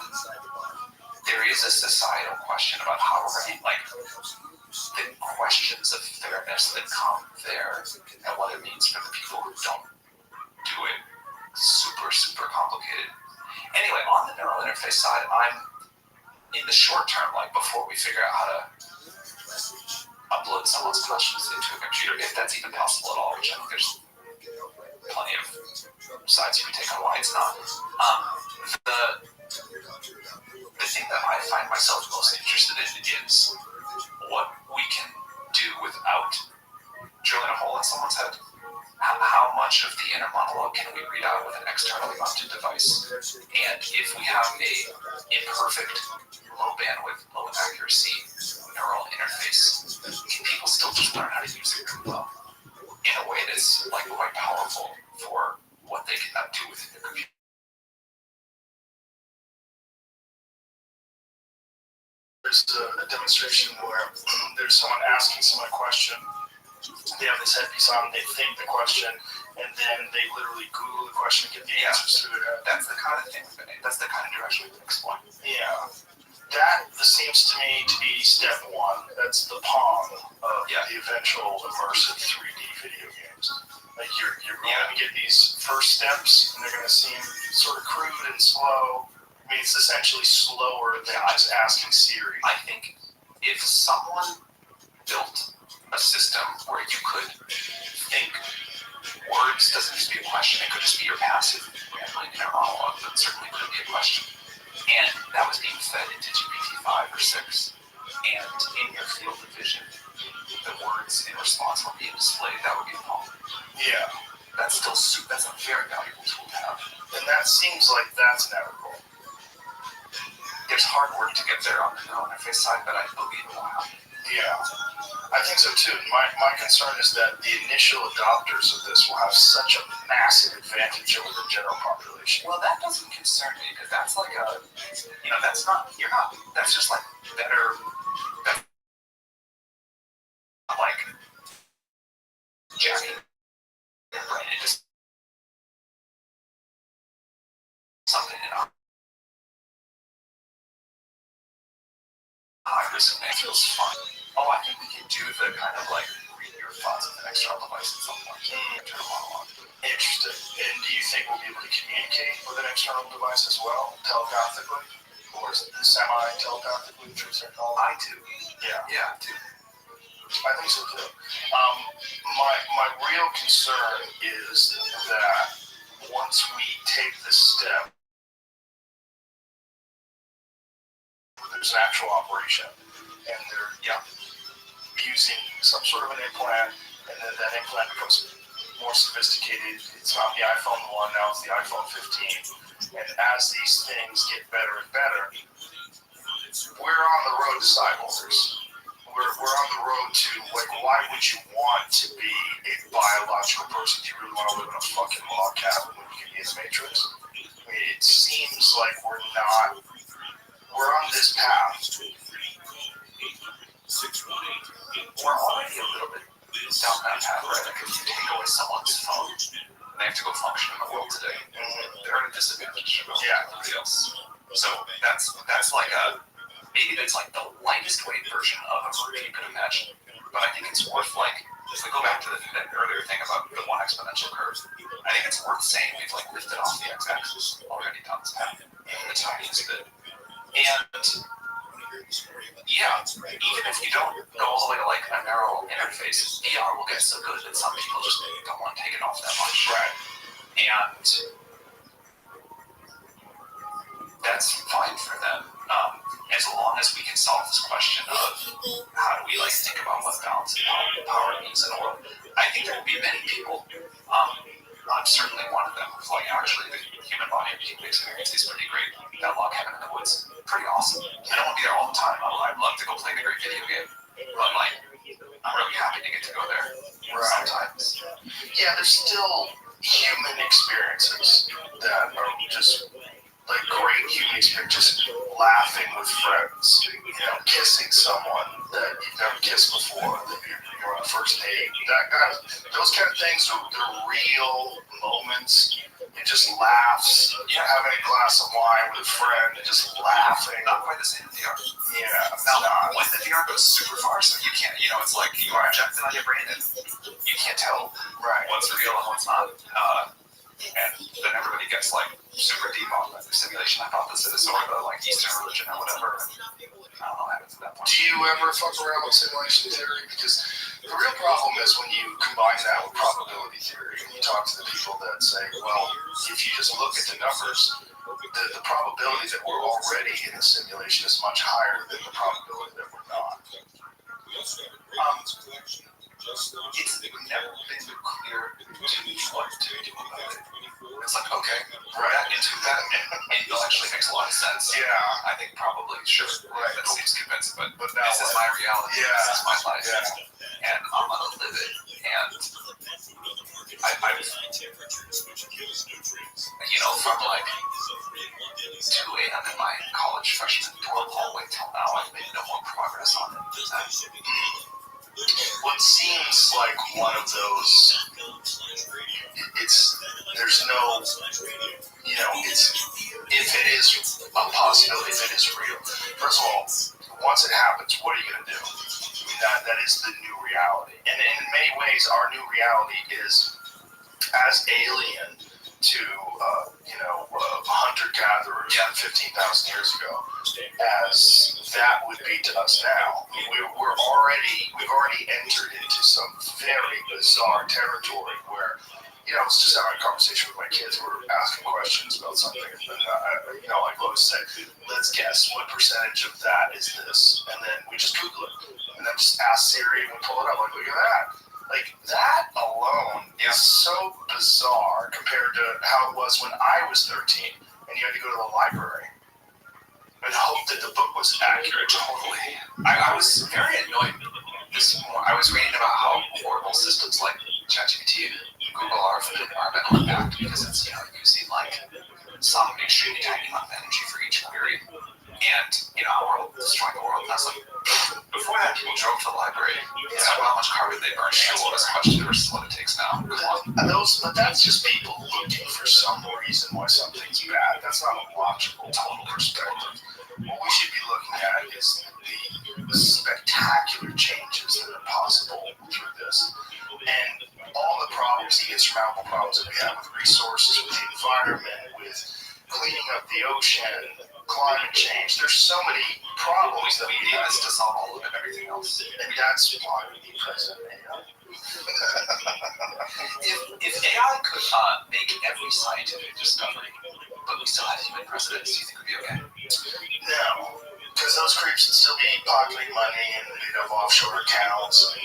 there is a societal question about how we're going to, the questions of fairness that come there and what it means for the people who don't do it. Super, super complicated. Anyway, on the neural interface side, I'm in the short term, before we figure out how to upload someone's consciousness into a computer, if that's even possible at all, which I think there's plenty of sides you can take on why it's not. The thing that I find myself most interested in is what we can do without drilling a hole in someone's head. How much of the inner monologue can we read out with an externally mounted device? And if we have a imperfect, low bandwidth, low accuracy neural interface, can people still just learn how to use it really well in a way that's quite powerful for what they can do within the computer? position where there's someone asking someone a question. They have this headpiece on, they think the question, and then they literally Google the question and get the answers through their head. That's the kind of thing. That's the kind of direction we can explore. Yeah. That seems to me to be step one. That's the pong of the eventual immersive 3D video games. Like you're going to get these first steps, and they're going to seem sort of crude and slow. I mean, it's essentially slower than just asking Siri. I think if someone built a system where you could think words doesn't just be a question, it could just be your passive rambling inner monologue, but certainly could be a question. And that was being fed into GPT-5 or 6. And in your field of vision, the words in response were being displayed, that would be a problem. Yeah. That's a very valuable tool to have. And that seems like that's inevitable. There's hard work to get there on the neural interface side, but I believe it will happen. Yeah, I think so too. My concern is that the initial adopters of this will have such a massive advantage over the general population. Well, that doesn't concern me, because that's like that's just like better, that's not like jacking your brain. It just something in our resume feels fun. Oh, I think we can do the kind of like read your thoughts with an external device at some point. Internal monologue. Interesting. And do you think we'll be able to communicate with an external device as well, telepathically? Or semi-telepathically through technology? I do. Yeah, I do. I think so too. My real concern is that once we take this step, there's an actual operation, and they're using some sort of an implant, and then that implant becomes more sophisticated. It's not the iPhone 1, now it's the iPhone 15. And as these things get better and better, we're on the road to cyborgs. We're on the road to, like, why would you want to be a biological person? Do you really want to live in a fucking log cabin when you can be in the Matrix? I mean, it seems like we're on this path. We're already a little bit down that path, right? Like if you take away someone's phone, they have to go function in the world today. They're at a disadvantage from everybody else. So that's like maybe that's like the lightest weight version of a merge you could imagine. But I think it's worth, like, if we go back to that earlier thing about the one exponential curve, I think it's worth saying we've like lifted off the x-axis already tons of time. The tiniest bit. And even if you don't go all the way to like a narrow interface, VR will get so good that some people just don't want to take it off that much. Right. And that's fine for them. As long as we can solve this question of how do we like think about what balance and power means in the world. I think there will be many people, I'm certainly one of them, who's like, actually the human body experience is pretty great. That log cabin in the woods, pretty awesome. I don't want to be there all the time. I'd love to go play the great video game. But like, I'm really happy to get to go there sometimes. Yeah, there's still human experiences that are just like great human experience, just laughing with friends, kissing someone that you've never kissed before, that you're on a first date. Those kind of things are real moments. And just laughs, having a glass of wine with a friend and just laughing. Not quite the same in VR. Yeah, now, when the VR goes super far, so you can't, it's like you are injected on your brain and you can't tell what's real and what's not. And then everybody gets like super deep on the simulation hypothesis or the like Eastern religion or whatever. I don't know what happens at that point. Do you ever fuck around with simulation theory? Because the real problem is when you combine that with probability theory and you talk to the people that say, well, if you just look at the numbers, the probability that we're already in a simulation is much higher than the probability that we're not. It's never been clear to me what to do about it. It's like, okay, that actually makes a lot of sense. Yeah. I think probably, sure. Right. That seems convincing, but now this is my reality. Yeah. This is my life. Yeah. And I'm going to live it. And from like 2 a.m. in my college freshman dorm hallway till now, I've made no more progress on it. What seems like one of those, there's no, it's, if it is a possibility, if it is real. First of all, once it happens, what are you going to do? That is the new reality. And in many ways, our new reality is as alien to, hunter-gatherers 15,000 years ago, as that would be to us now. We've already entered into some very bizarre territory where, I was just having a conversation with my kids. We were asking questions about something, and like Lois said, let's guess what percentage of that is this, and then we just Google it, and then just ask Siri and we pull it up. Like, look at that. Like, that alone is so bizarre compared to how it was when I was 13 and you had to go to the library and hope that the book was accurate. Totally. I was very annoyed this morning. I was reading about how horrible systems like ChatGPT and Google are for the environmental impact because it's, using like some extremely tiny amount of energy for each query. And, we're destroying the world. And I was like, before that, people drove to the library. It's not how much carbon they burn. Sure, as much versus what it takes now. But that's just people looking for some reason why something's bad. That's not a logical, total perspective. What we should be looking at is the spectacular changes that are possible through this. And all the problems, the insurmountable problems that we have with resources, with the environment, with cleaning up the ocean, climate change. There's so many problems that we need us to solve all of it, everything else. And that's why we need President AI. If AI could make every scientific discovery, but we still had human presidents, do you think it would be okay? No, because those creeps would still be pocketing money and they'd have offshore accounts. And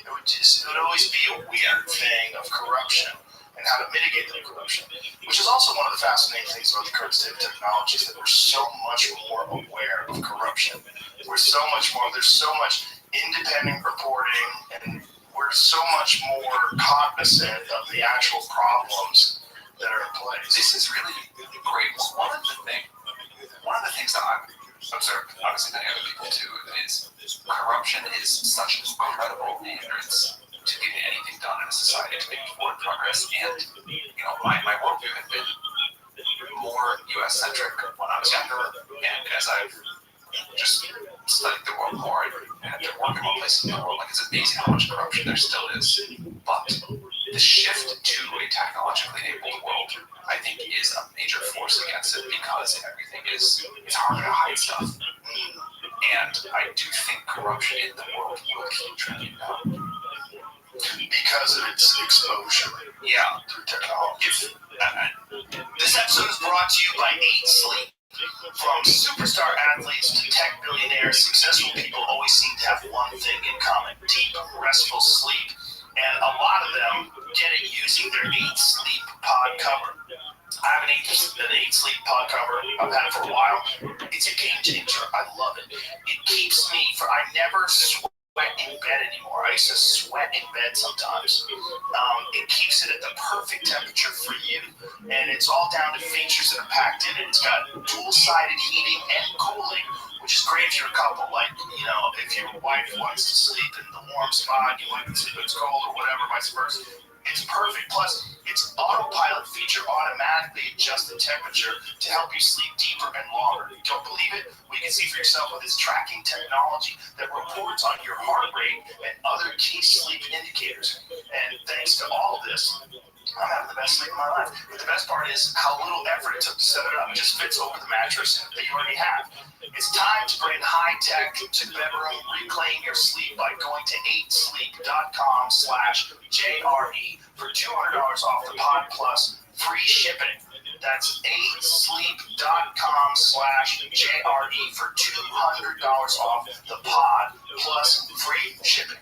it would always be a weird thing of corruption and how to mitigate that corruption, which is also one of the fascinating things about the current state of technology is that we're so much more aware of corruption. There's so much independent reporting, and we're so much more cognizant of the actual problems that are in place. This is really great. One of the things that I've observed, obviously many other people too, is corruption is such an incredible hindrance to getting anything done in a society to make forward progress. And, my worldview had been more US-centric when I was younger, and as I've just studied the world more, I had to work in more places in the world. Like, it's amazing how much corruption there still is. But the shift to a technologically enabled world, I think, is a major force against it because everything it's harder to hide stuff. And I do think corruption in the world will keep trending down. Because of its exposure through technology. This episode is brought to you by 8 Sleep. From superstar athletes to tech billionaires, successful people always seem to have one thing in common: deep, restful sleep. And a lot of them get it using their 8 Sleep pod cover. I have an 8 Sleep pod cover. I've had it for a while. It's a game changer. I love it. It keeps me I never sweat in bed anymore. I used to sweat in bed sometimes. It keeps it at the perfect temperature for you, and it's all down to features that are packed in it. It's got dual-sided heating and cooling, which is great if you're a couple. Like, if your wife wants to sleep in the warm spot, you want to sleep when it's cold or whatever, vice versa. It's perfect. Plus, its autopilot feature automatically adjusts the temperature to help you sleep deeper and longer. You don't believe it? Well, you can see for yourself with its tracking technology that reports on your heart rate and other key sleep indicators. And thanks to all of this, I'm having the best sleep of my life. But the best part is how little effort it took to set it up. It just fits over the mattress that you already have. It's time to bring high tech to the bedroom. Reclaim your sleep by going to 8sleep.com/JRE for $200 off the Pod Plus free shipping. That's 8sleep.com/JRE for $200 off the Pod Plus free shipping.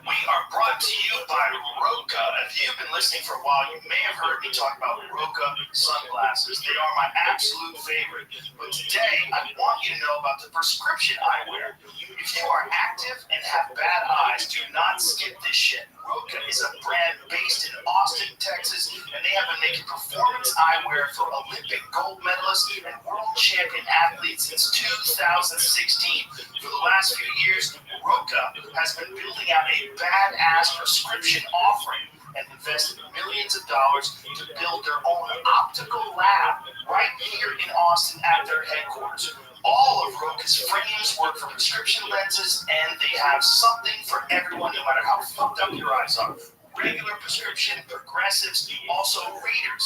We are brought to you by Roka. If you've been listening for a while, you may have heard me talk about Roka sunglasses. They are my absolute favorite. But today, I want you to know about the prescription eyewear. If you are active and have bad eyes, do not skip this shit. Roca is a brand based in Austin, Texas, and they have been making performance eyewear for Olympic gold medalists and world champion athletes since 2016. For the last few years, Roca has been building out a badass prescription offering and invested millions of dollars to build their own optical lab right here in Austin at their headquarters. All of Roca's frames work for prescription lenses, and they have something for everyone, no matter how fucked up your eyes are. Regular prescription, progressives, also readers.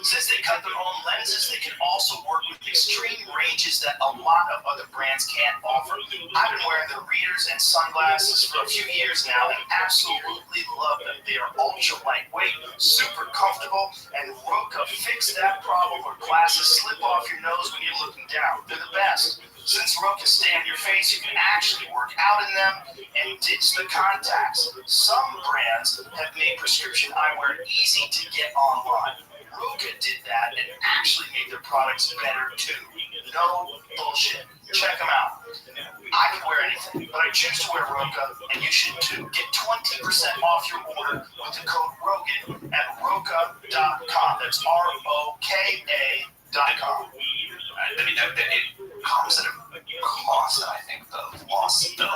Since they cut their own lenses, they can also work with extreme ranges that a lot of other brands can't offer. I've been wearing the readers and sunglasses for a few years now and absolutely love them. They are ultra lightweight, super comfortable, and Roca fixed that problem where glasses slip off your nose when you're looking down. They're the best. Since Roca stay on your face, you can actually work out in them and ditch the contacts. Some brands have made prescription eyewear easy to get online. Roca did that and actually made their products better too. No bullshit. Check them out. I can wear anything, but I choose to wear Roca, and you should too. Get 20% off your order with the code ROGAN at Roca.com. That's ROKA.com. I mean, it comes at a cost, and I think the loss, I am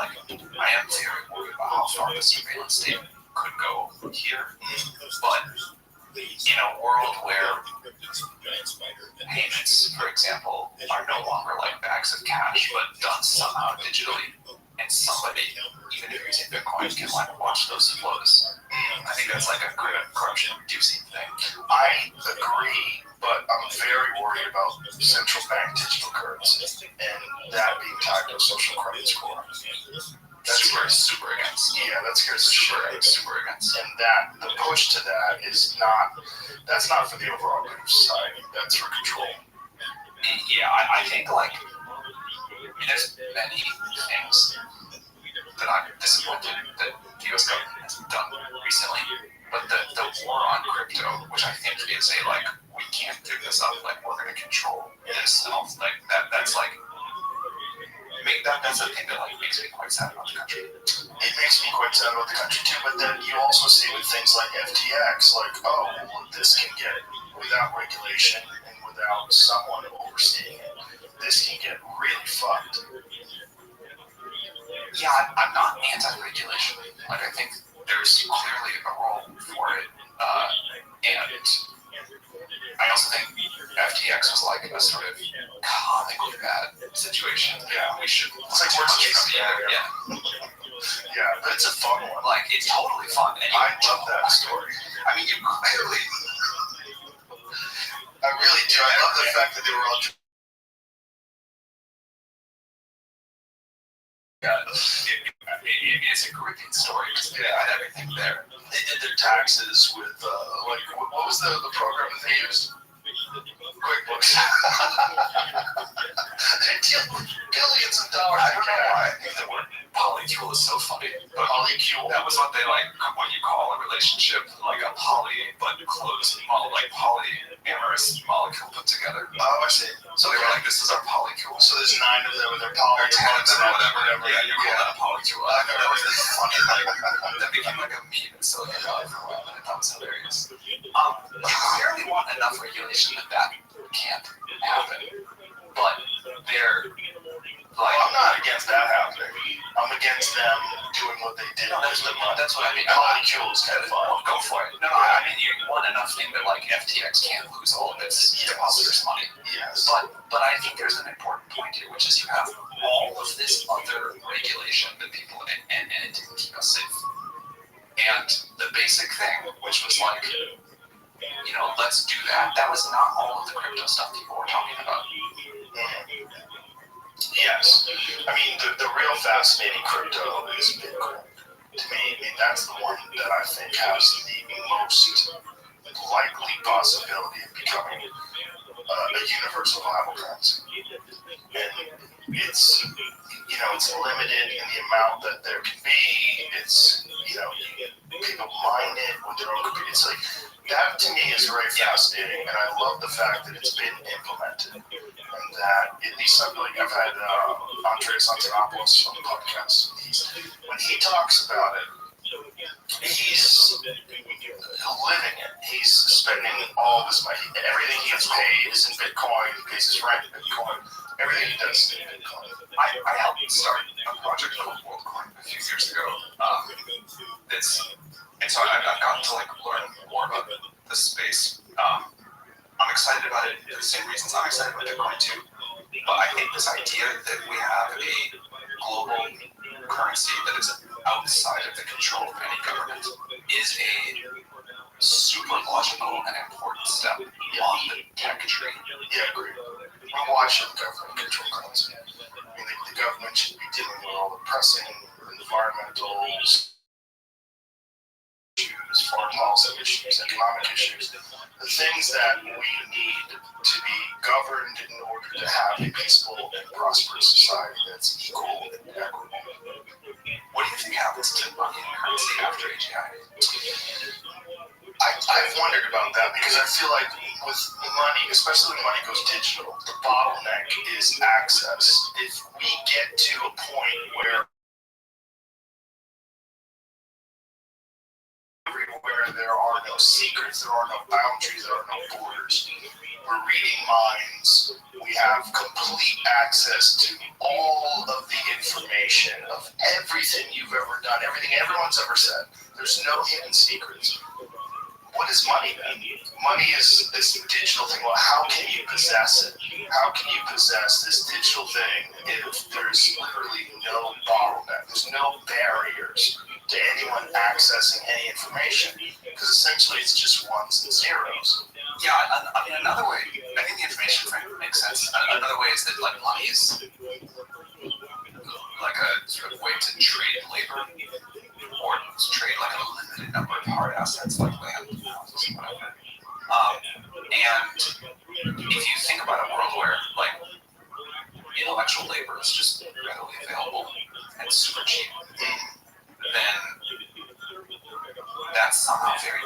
very worried about how far the surveillance state could go here, but in a world where payments, for example, are no longer like bags of cash, but done somehow digitally, and somebody, even if you're using Bitcoin, can watch those flows. I think that's like a corruption-reducing thing. I agree, but I'm very worried about central bank digital currency and that being tied to a social credit score. That's super against. Yeah, that scares the shit out of me. Super against. And the push to that that's not for the overall good of society. That's for control. Yeah, I think there's many things that I'm disappointed that the U.S. government has done recently, but the war on crypto, which I think is we can't do this up, we're going to control this, and that's the thing that makes me quite sad about the country. It makes me quite sad about the country too, but then you also see with things like FTX, this can get, without regulation and without someone overseeing it, this can get really fucked. Yeah, I'm not anti-regulation. I think there's clearly a role for it, and I also think FTX was a sort of comically bad situation. Yeah, we should. It's like worst case scenario. Yeah. Yeah, but it's a fun one. It's totally fun. And I love that story. I mean, you clearly. I really do. I love the fact that they were all. It's a gripping story because they had everything there. They did their taxes with what was the program that they used? QuickBooks. They deal with billions of dollars. I don't know why I think the word polycule is so funny. But Polycule. That was what they when you call a relationship a poly but closed polyamorous molecule put together. Oh, I see. So they were this is our polycule. So there's 9 of them with their poly. Or 10 of them, whatever. Yeah, you call that a polycule. I know that was funny. That became a meme in Silicon Valley for a while, and I thought it was hilarious. You clearly want enough regulation that can't happen. But they're I'm not against that happening. I'm against them doing what they did. That's what I mean. Polycule is kind of fun. Well, go for it. No, I mean you want enough thing that FTX can't lose all of its depositors' money. Yes. But I think there's an important point here, which is you have all of this other regulation that people and it didn't keep us safe. And the basic thing, which was let's do that. That was not all of the crypto stuff people were talking about. Yes. I mean, the real fascinating crypto is Bitcoin. To me, that's the one that I think has the most likely possibility of becoming a universal viable currency. And it's limited in the amount that there can be. It's, people mine it with their own computer. It's that to me is very fascinating, and I love the fact that it's been implemented. And that, at least I've had Andreas Antonopoulos on the podcast. When he talks about it, he's living it. He's spending all this money. Everything he gets paid is in Bitcoin. He pays his rent in Bitcoin. Everything he does is in Bitcoin. I helped start a project called WorldCoin a few years ago. And so I've gotten to like learn more about the space. I'm excited about it for the same reasons I'm excited about Bitcoin too. But I think this idea that we have a global currency that is outside of the control of any government is a super logical and important step on the tech tree. Yeah, I agree. Why should the government control currency? I mean, the government should be dealing with all the pressing environmental issues, foreign policy issues, economic issues, the things that we need to be governed in order to have a peaceful and prosperous society that's equal and equitable. What do you think happens to money and currency after AGI? I've wondered about that because I feel like with money, especially when money goes digital, the bottleneck is access. If we get to a point where everywhere there are no secrets, there are no boundaries, there are no borders, we're reading minds, we have complete access to all of the information of everything you've ever done, everything everyone's ever said. There's no hidden secrets. What is money then? Money is this digital thing. Well, how can you possess it? How can you possess this digital thing if there's literally no bottleneck? There's no barriers to anyone accessing any information because essentially it's just ones and zeros. Yeah, I mean, another way, I think the information frame makes sense. Another way is that like money is like a sort of way to trade labor or to trade like a limited number of hard assets like land, houses, whatever. And if you think about a world where like intellectual labor is just readily available and super cheap, then that's somehow very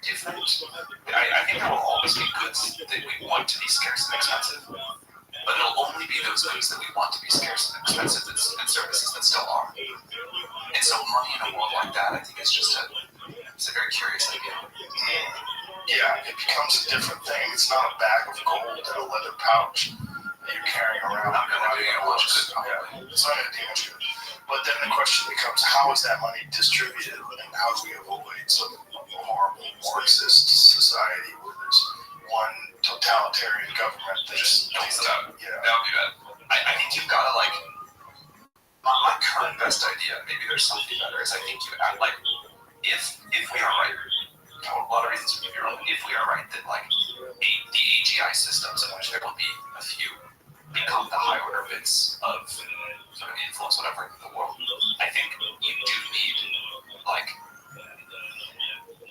different. I think there will always be goods that we want to be scarce and expensive, but it'll only be those goods that we want to be scarce and expensive and services that still are. And so money in a world like that, I think it's a very curious idea. Yeah, it becomes a different thing. It's not a bag of gold in a leather pouch that you're carrying around. Not going to do you much good, Yeah, it's not going to do much good. But then the question becomes, how is that money distributed, and how do we avoid some horrible Marxist society where there's one totalitarian government that just Please don't. Yeah. That would be bad. I think you've got to like. My current best idea, maybe there's something better, is I think you act like if we are right, a lot of reasons if we are right that like the AGI systems in which there will be a few become the high order bits of sort of influence whatever in the world, I think you do need like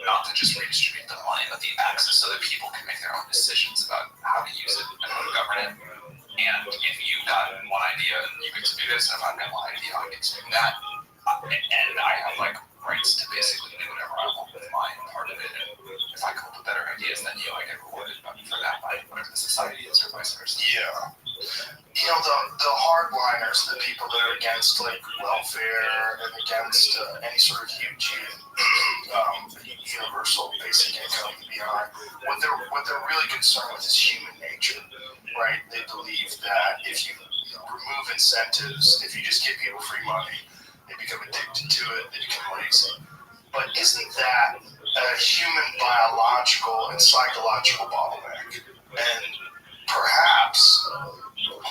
not to just redistribute the money, but the access so that people can make their own decisions about how to use it and how to govern it. And if you got one idea, you get to do this, and if I've got one idea, I get to do that. And I have like rights to basically do whatever I want with my part of it. And if I come up with better ideas, then I get rewarded for that by whatever the society is, or vice versa. Yeah. You know, the hardliners, the people that are against like welfare and against any sort of huge universal basic income and beyond, what they're really concerned with is human nature, right? They believe that if you remove incentives, if you just give people free money, they become addicted to it, they become lazy. But isn't that a human biological and psychological bottleneck? And perhaps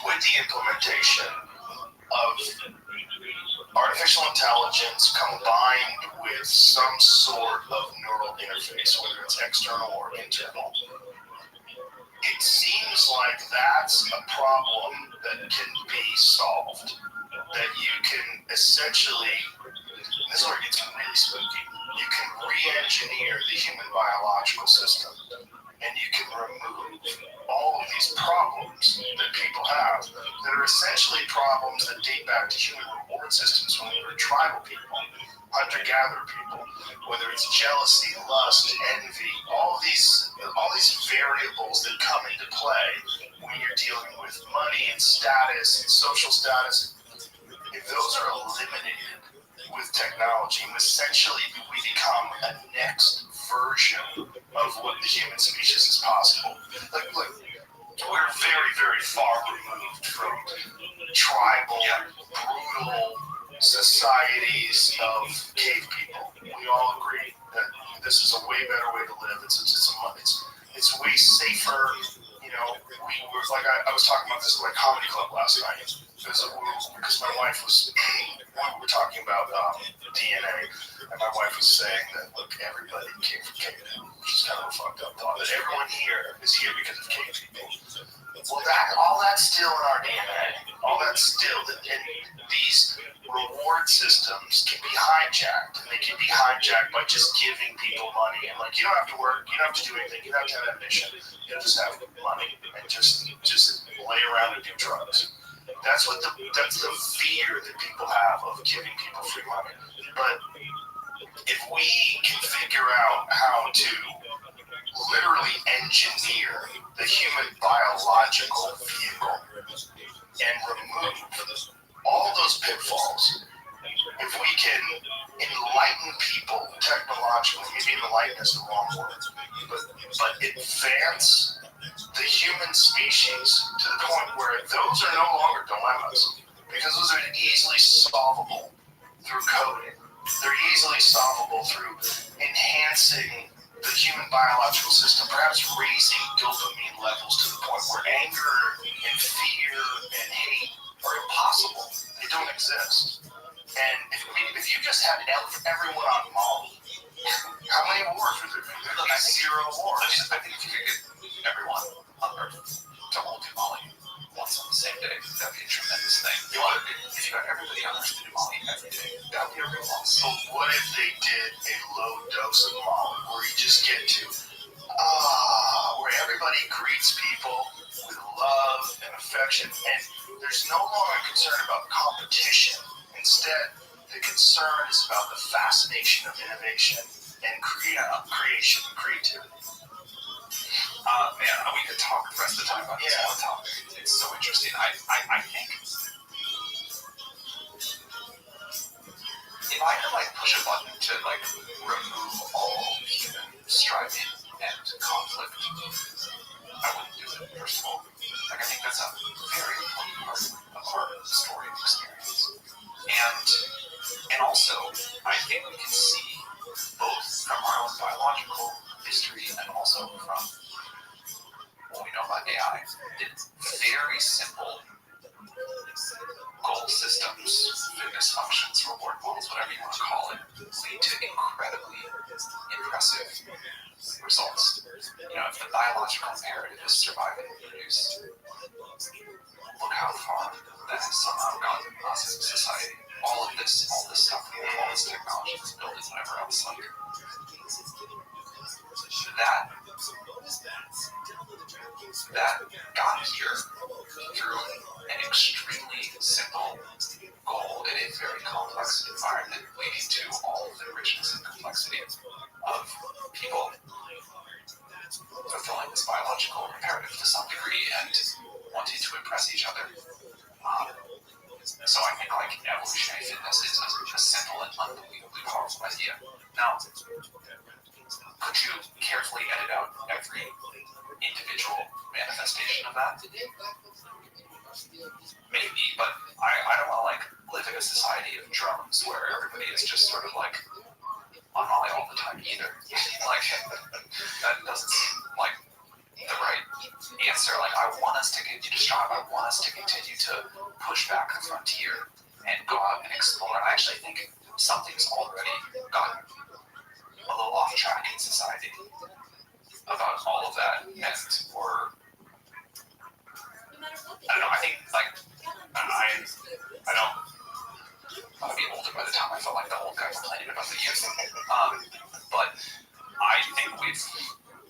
with the implementation of artificial intelligence combined with some sort of neural interface, whether it's external or internal, it seems like that's a problem that can be solved. That you can essentially, this is where it gets really spooky, you can re-engineer the human biological system and you can remove all of these problems that people have that are essentially problems that date back to human reward systems when we were tribal people, hunter-gatherer people, whether it's jealousy, lust, envy, all these variables that come into play when you're dealing with money and status and social status. If those are eliminated with technology, and essentially we become a next version of what the human species is possible. Like, we're very, very far removed from tribal, brutal societies of cave people. We all agree that this is a way better way to live. It's way safer. You know, we were like I was talking about this at my comedy club last night because my wife was we were talking about DNA, and my wife was saying that look, everybody came from cave people, which is kind of a fucked up thought. That everyone here is here because of cave people. Well, all that's still in our DNA. All that's still, and these reward systems can be hijacked, and they can be hijacked by just giving people money. And like, you don't have to work, you don't have to do anything, you don't have to have ambition. You just have money and just lay around and do drugs. That's the fear that people have of giving people free money. But if we can figure out how to literally engineer the human biological vehicle and remove all those pitfalls, if we can enlighten people technologically, maybe enlighten is the wrong word, but advance the human species to the point where those are no longer dilemmas, because those are easily solvable through coding. They're easily solvable through enhancing the human biological system, perhaps raising dopamine levels to the point where anger and fear and hate are impossible. They don't exist. And if you just had everyone on Molly, how many wars would there be? There'd be 0 wars. I think if you could get everyone on Earth to all do Molly once on the same day, that'd be a tremendous thing. If you got everybody on Earth to do Molly every day, that'd be a real loss. So what if they did a low dose of Molly, where you just get to, where everybody greets people with love and affection, and there's no longer concern about competition. Instead, the concern is about the fascination of innovation and creation and creativity. Man, we could talk the rest of the time about this one topic. It's so interesting. I think if I could push a button to remove all human striving and conflict, I wouldn't do it, first of all. I think that's a very important part of our story and experience. And also, I think we can see both from our own biological history and also from what we know about AI, that very simple goal systems, fitness functions, reward models, whatever you want to call it, lead to incredibly impressive results. You know, if the biological imperative is survive and reproduce, look how far that has somehow gotten us as a society. All of this stuff, all this technology is building whatever else, that got here through an extremely simple goal in a very complex environment, leading to all of the richness and complexity of people fulfilling this biological imperative to some degree and wanting to impress each other. So I think evolutionary fitness is a simple and unbelievably powerful idea. Now, could you carefully edit out every individual manifestation of that? Maybe, but I don't want to live in a society of drones where everybody is just sort of on Molly all the time either. That doesn't seem like the right answer. I want us to continue to strive. I want us to continue to push back the frontier and go out and explore. I actually think something's already gotten a little off track in society about all of that, and we're, I don't know, I think I don't want to be older by the time I felt like the old guy complaining about the youth, but I think we've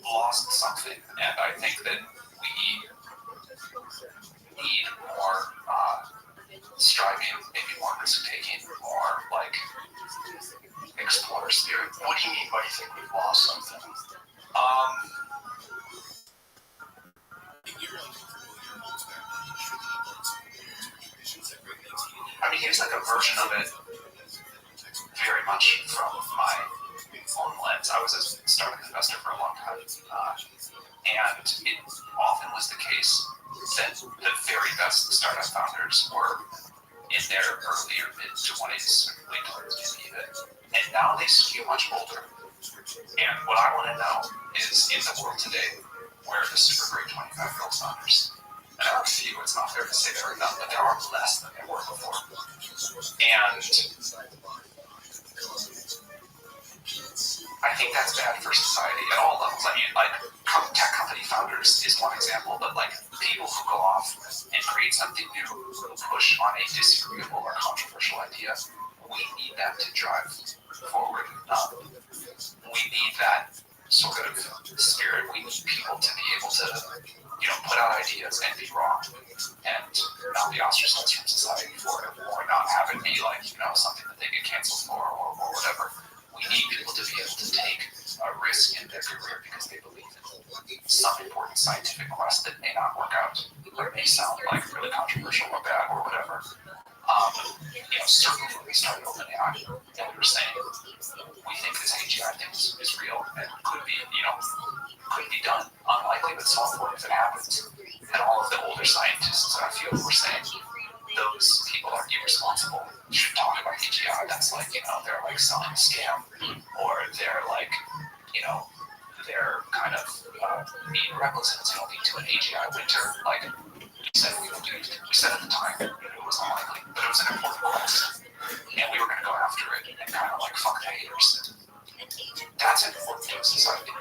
lost something, and I think that we need more striving, maybe more risk-taking, more explorer spirit. What do you mean by you think we've lost something? Here's a version of it much from my own lens. I was a startup investor for a long time, and it often was the case that the very best startup founders were in their earlier mid-20s, late 20s maybe even, and now they skew much older. And what I want to know is, in the world today, where are the super great 25-year-old founders? And there are a few, it's not fair to say there are none, but there are less than there were before. And I think that's bad for society at all levels. I mean, like, tech company founders is one example, but like people who go off and create something new, who push on a disagreeable or controversial idea, we need that to drive forward. We need that sort of spirit. We need people to be able to, put out ideas and be wrong and not be ostracized from society for it, or not have it be like, something that they get canceled for or whatever. We need people to be able to take a risk in their career because they believe in some important scientific quest that may not work out, or may sound like really controversial or bad or whatever. Certainly when we started OpenAI, and we were saying, we think this AGI thing is real and could be done. Unlikely, but so important if it happens. And all of the older scientists in our field were saying, those people are irresponsible. You should talk about AGI. That's like, they're like selling a scam, or they're like, they're kind of being reckless and it's going to lead to an AGI winter. Like we said we would do. We said at the time it was unlikely, but it was an important quest. And we were going to go after it and kind of like fuck the haters. That's important to a society.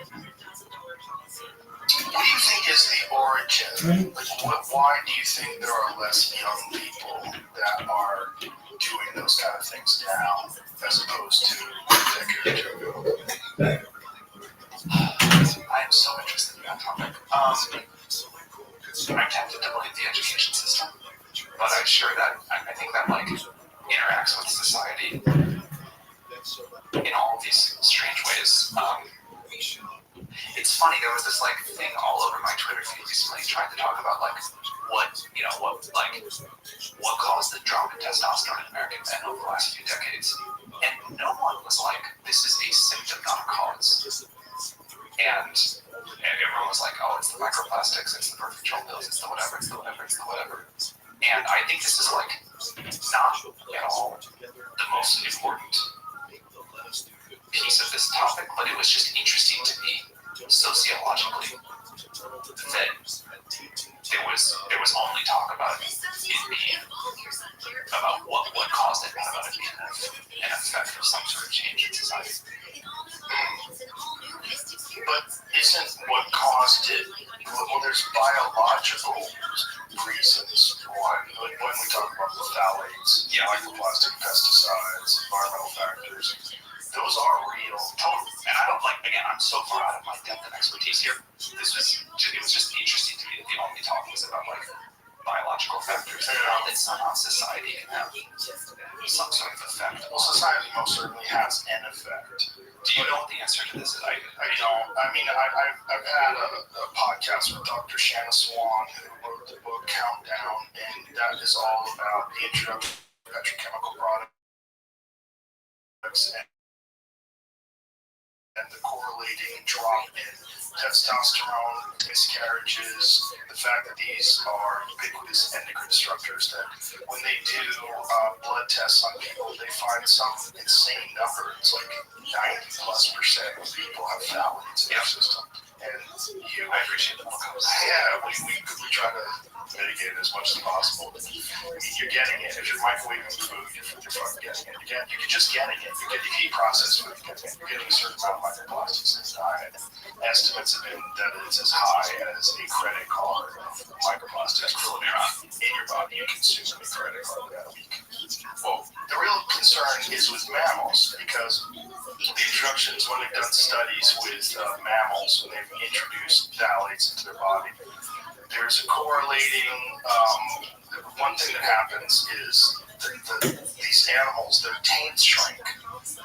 What do you think is the origin? Like, why do you think there are less young people that are doing those kind of things now, as opposed to a decade or two ago? I am so interested in that topic. I'm tempted to blame the education system, but I'm sure that I think that like interacts with society in all of these strange ways. It's funny, there was this like thing all over my Twitter feed recently trying to talk about like what caused the drop in testosterone in American men over the last few decades. And no one was like, this is a symptom, not a cause. And everyone was like, oh, it's the microplastics, it's the birth control pills, it's the whatever, it's the whatever, it's the whatever. And I think this is like not at all the most important piece of this topic, but it was just interesting to me sociologically that there was only talk about it being about what caused it, not about it being an effect of some sort of change in society. But isn't what caused it? Well, there's biological reasons why. Like when we talk about the phthalates, microplastic pesticides, environmental factors. Those are real. Totally. And I don't again, I'm so far out of my depth and expertise here. It was just interesting to me that the only talk was about like biological factors and how that somehow society can have some sort of effect. Well, society most certainly has an effect. Do you know what the answer to this is? I don't. I mean, I've had a podcast with Dr. Shanna Swan, who wrote the book Countdown, and that is all about the introduction of petrochemical products and the correlating drop in testosterone, miscarriages, the fact that these are ubiquitous endocrine disruptors, that when they do blood tests on people, they find some insane number. It's like 90+% of people have phthalates in their system. And I appreciate the book. yeah, we try to mitigate it as much as possible. I mean, you're getting it. If you're microwaving food, you're fucking getting it. You're just getting it. You eat processed food, you're getting a certain amount of microplastics in the diet. Estimates have been that it's as high as a credit card of microplastics floating around in your body. You consume a credit card that week. Well, the real concern is with mammals, because the introductions, when they've done studies with mammals, when they've introduced phthalates into their body, there's a correlating, one thing that happens is these animals, their taints shrink.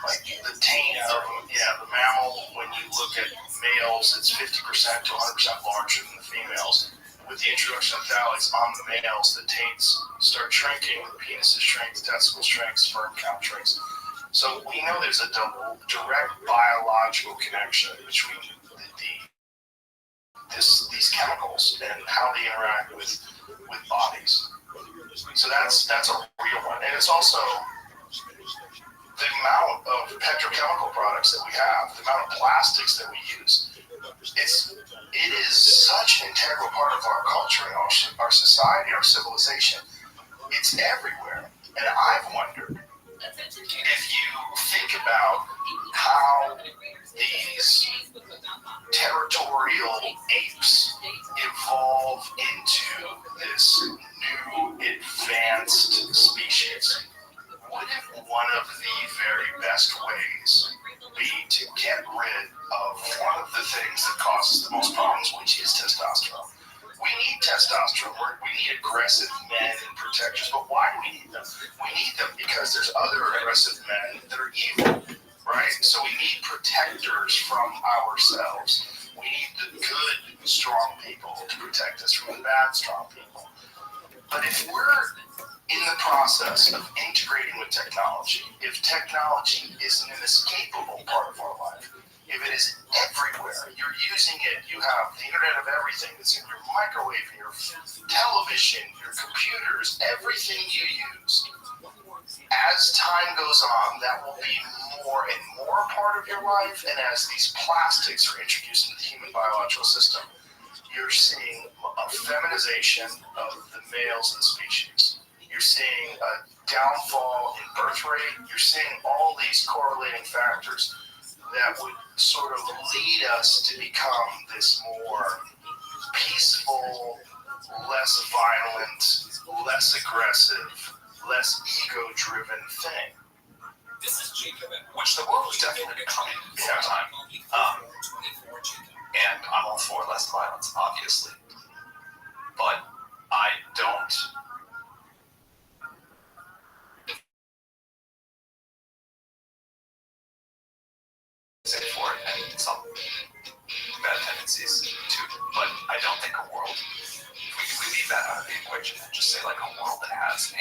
Like the taint of the mammal, when you look at males, it's 50% to 100% larger than the females. With the introduction of phthalates on the males, the taints start shrinking, the penises shrink, the testicles shrink, sperm count shrinks. So we know there's a direct biological connection between these chemicals and how they interact with bodies. So that's a real one, and it's also the amount of petrochemical products that we have, the amount of plastics that we use. It is such an integral part of our culture and our society, our civilization. It's everywhere, and I've wondered if you think about how these territorial apes evolve into this new advanced species. Wouldn't one of the very best ways be to get rid of one of the things that causes the most problems, which is testosterone? We need testosterone. We need aggressive men and protectors. But why do we need them? We need them because there's other aggressive men that are evil, right? So we need protectors from ourselves. We need the good, strong people to protect us from the bad, strong people. But if we're in the process of integrating with technology, if technology is an inescapable part of our life, if it is everywhere, you're using it, you have the Internet of Everything that's in your microwave, your television, your computers, everything you use. As time goes on, that will be more and more part of your life, and as these plastics are introduced into the human biological system, you're seeing a feminization of the males in the species. You're seeing a downfall in birth rate. You're seeing all these correlating factors that would sort of lead us to become this more peaceful, less violent, less aggressive, less ego-driven thing. Which the world is definitely becoming over time. And I'm all for less violence, obviously. But I don't say for it and some bad tendencies too. But I don't think a world, if we leave that out of the equation and just say like a world that has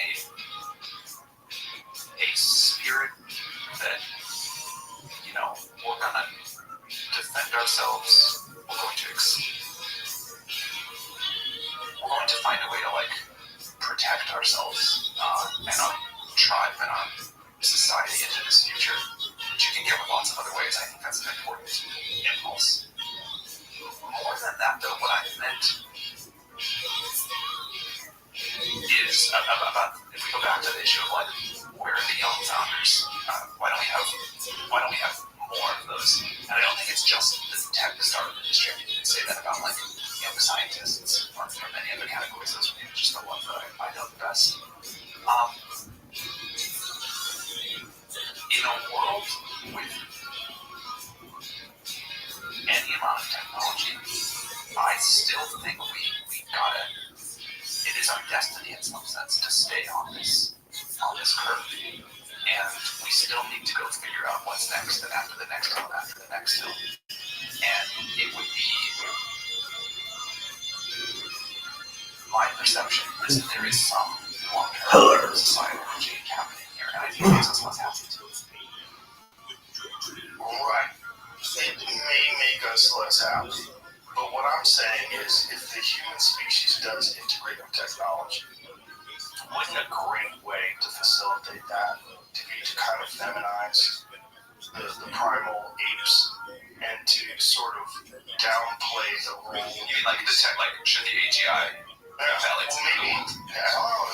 a spirit that, you know, we're gonna defend ourselves, we're going to find a way to like protect ourselves and our tribe and our society into this future, which you can get with lots of other ways. I think that's an important impulse. More than that, though, what I meant is about if we go back to the issue of like where are the young founders? Why don't we have more of those? And I don't think it's just the tech startup industry. You can say that about like young scientists or many other categories. Those are just the ones that I know the best. In a world with any amount of technology, I still think we gotta. It is our destiny in some sense to stay on this curve, and we still need to go figure out what's next, and after the next hill, after the next hill, and it would be my perception is that there is some long-term societal change happening here, and I think this is what's happening. Right. It may make us less happy, but what I'm saying is if the human species does integrate with technology, wouldn't a great way to facilitate that to be to kind of feminize the primal apes and to sort of downplay the role? You mean like the tech, like should the AGI validate? Well, maybe, I don't know,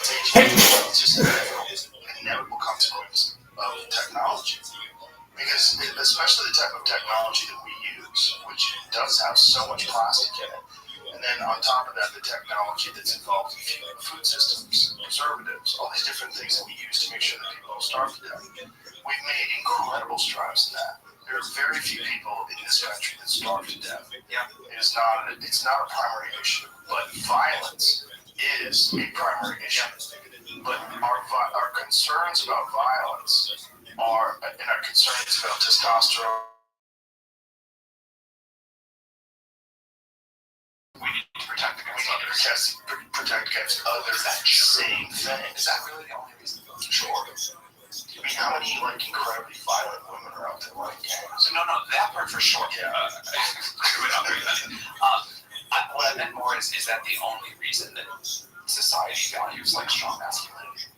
it's just an inevitable consequence of technology. Because especially the type of technology that we use, which does have so much plastic in it, and then on top of that, the technology that's involved in food systems, preservatives, all these different things that we use to make sure that people don't starve to death. We've made incredible strides in that. There are very few people in this country that starve to death. Yeah. It's not a primary issue, but violence is a primary issue. But our concerns about violence and our concerns about testosterone. We need to protect against others. Protect against others. That same thing. Is that really the only reason? Sure. I mean, how many like incredibly violent women are out there running gangs? So no, that part for sure. Yeah. What I meant more is that the only reason that society values like strong masculinity?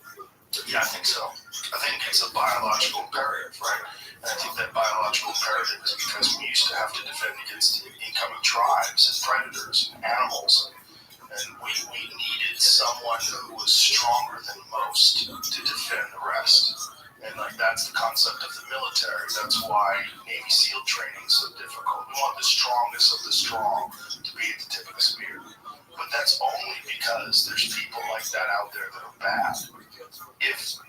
Yeah, I think so. I think it's a biological imperative, right? And I think that biological imperative is because we used to have to defend against incoming tribes and predators and animals. And we needed someone who was stronger than most to defend the rest. And like that's the concept of the military. That's why Navy SEAL training is so difficult. We want the strongest of the strong to be at the tip of the spear. But that's only because there's people like that out there that are bad. If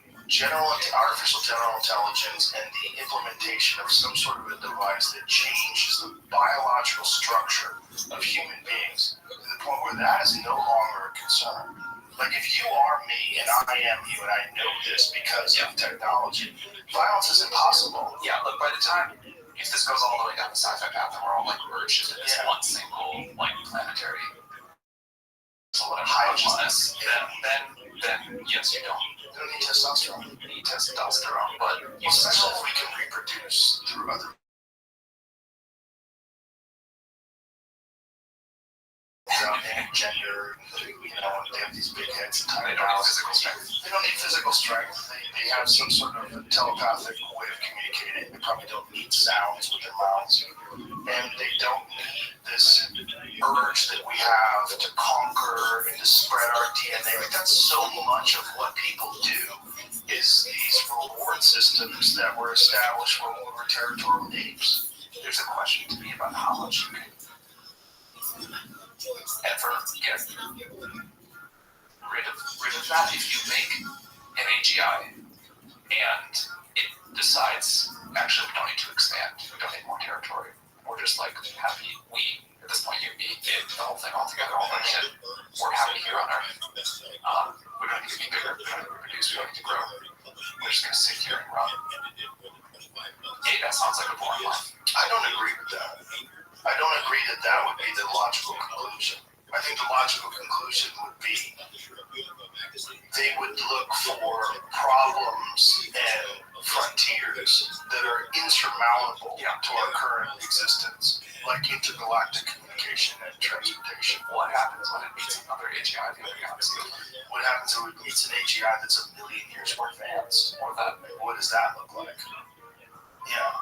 artificial general intelligence and the implementation of some sort of a device that changes the biological structure of human beings to the point where that is no longer a concern. Like if you are me and I am you and I know this because of technology, violence is impossible. Yeah, look, by the time, if this goes all the way down the sci-fi path and we're all like merged into this one single like planetary high consciousness, then yes, you don't. You don't need testosterone. You need testosterone, but Especially if we can reproduce through other and gender, they have these big heads and tiny they don't have mouths. physical strength. They don't need physical strength. They have some sort of telepathic way of communicating. They probably don't need sounds with their mouths. And they don't need this urge that we have to conquer and to spread our DNA. Like that's so much of what people do is these reward systems that were established when we were territorial apes. There's a question to me about how much you can ever get rid of that if you make an AGI and it decides, actually we don't need to expand, we don't need more territory, we're just like happy, at this point you beat the whole thing all together, all that shit, we're happy here on Earth. We don't need to be bigger, we don't need to reproduce, we don't need to grow, we're just going to sit here and run. Hey, that sounds like a boring life. I don't agree with that. I don't agree that that would be the logical conclusion. I think the logical conclusion would be they would look for problems and frontiers that are insurmountable to our current existence, like intergalactic communication and transportation. What happens when it meets another AGI in the galaxy? What happens when it meets an AGI that's a million years more advanced? Or that? What does that look like? Yeah,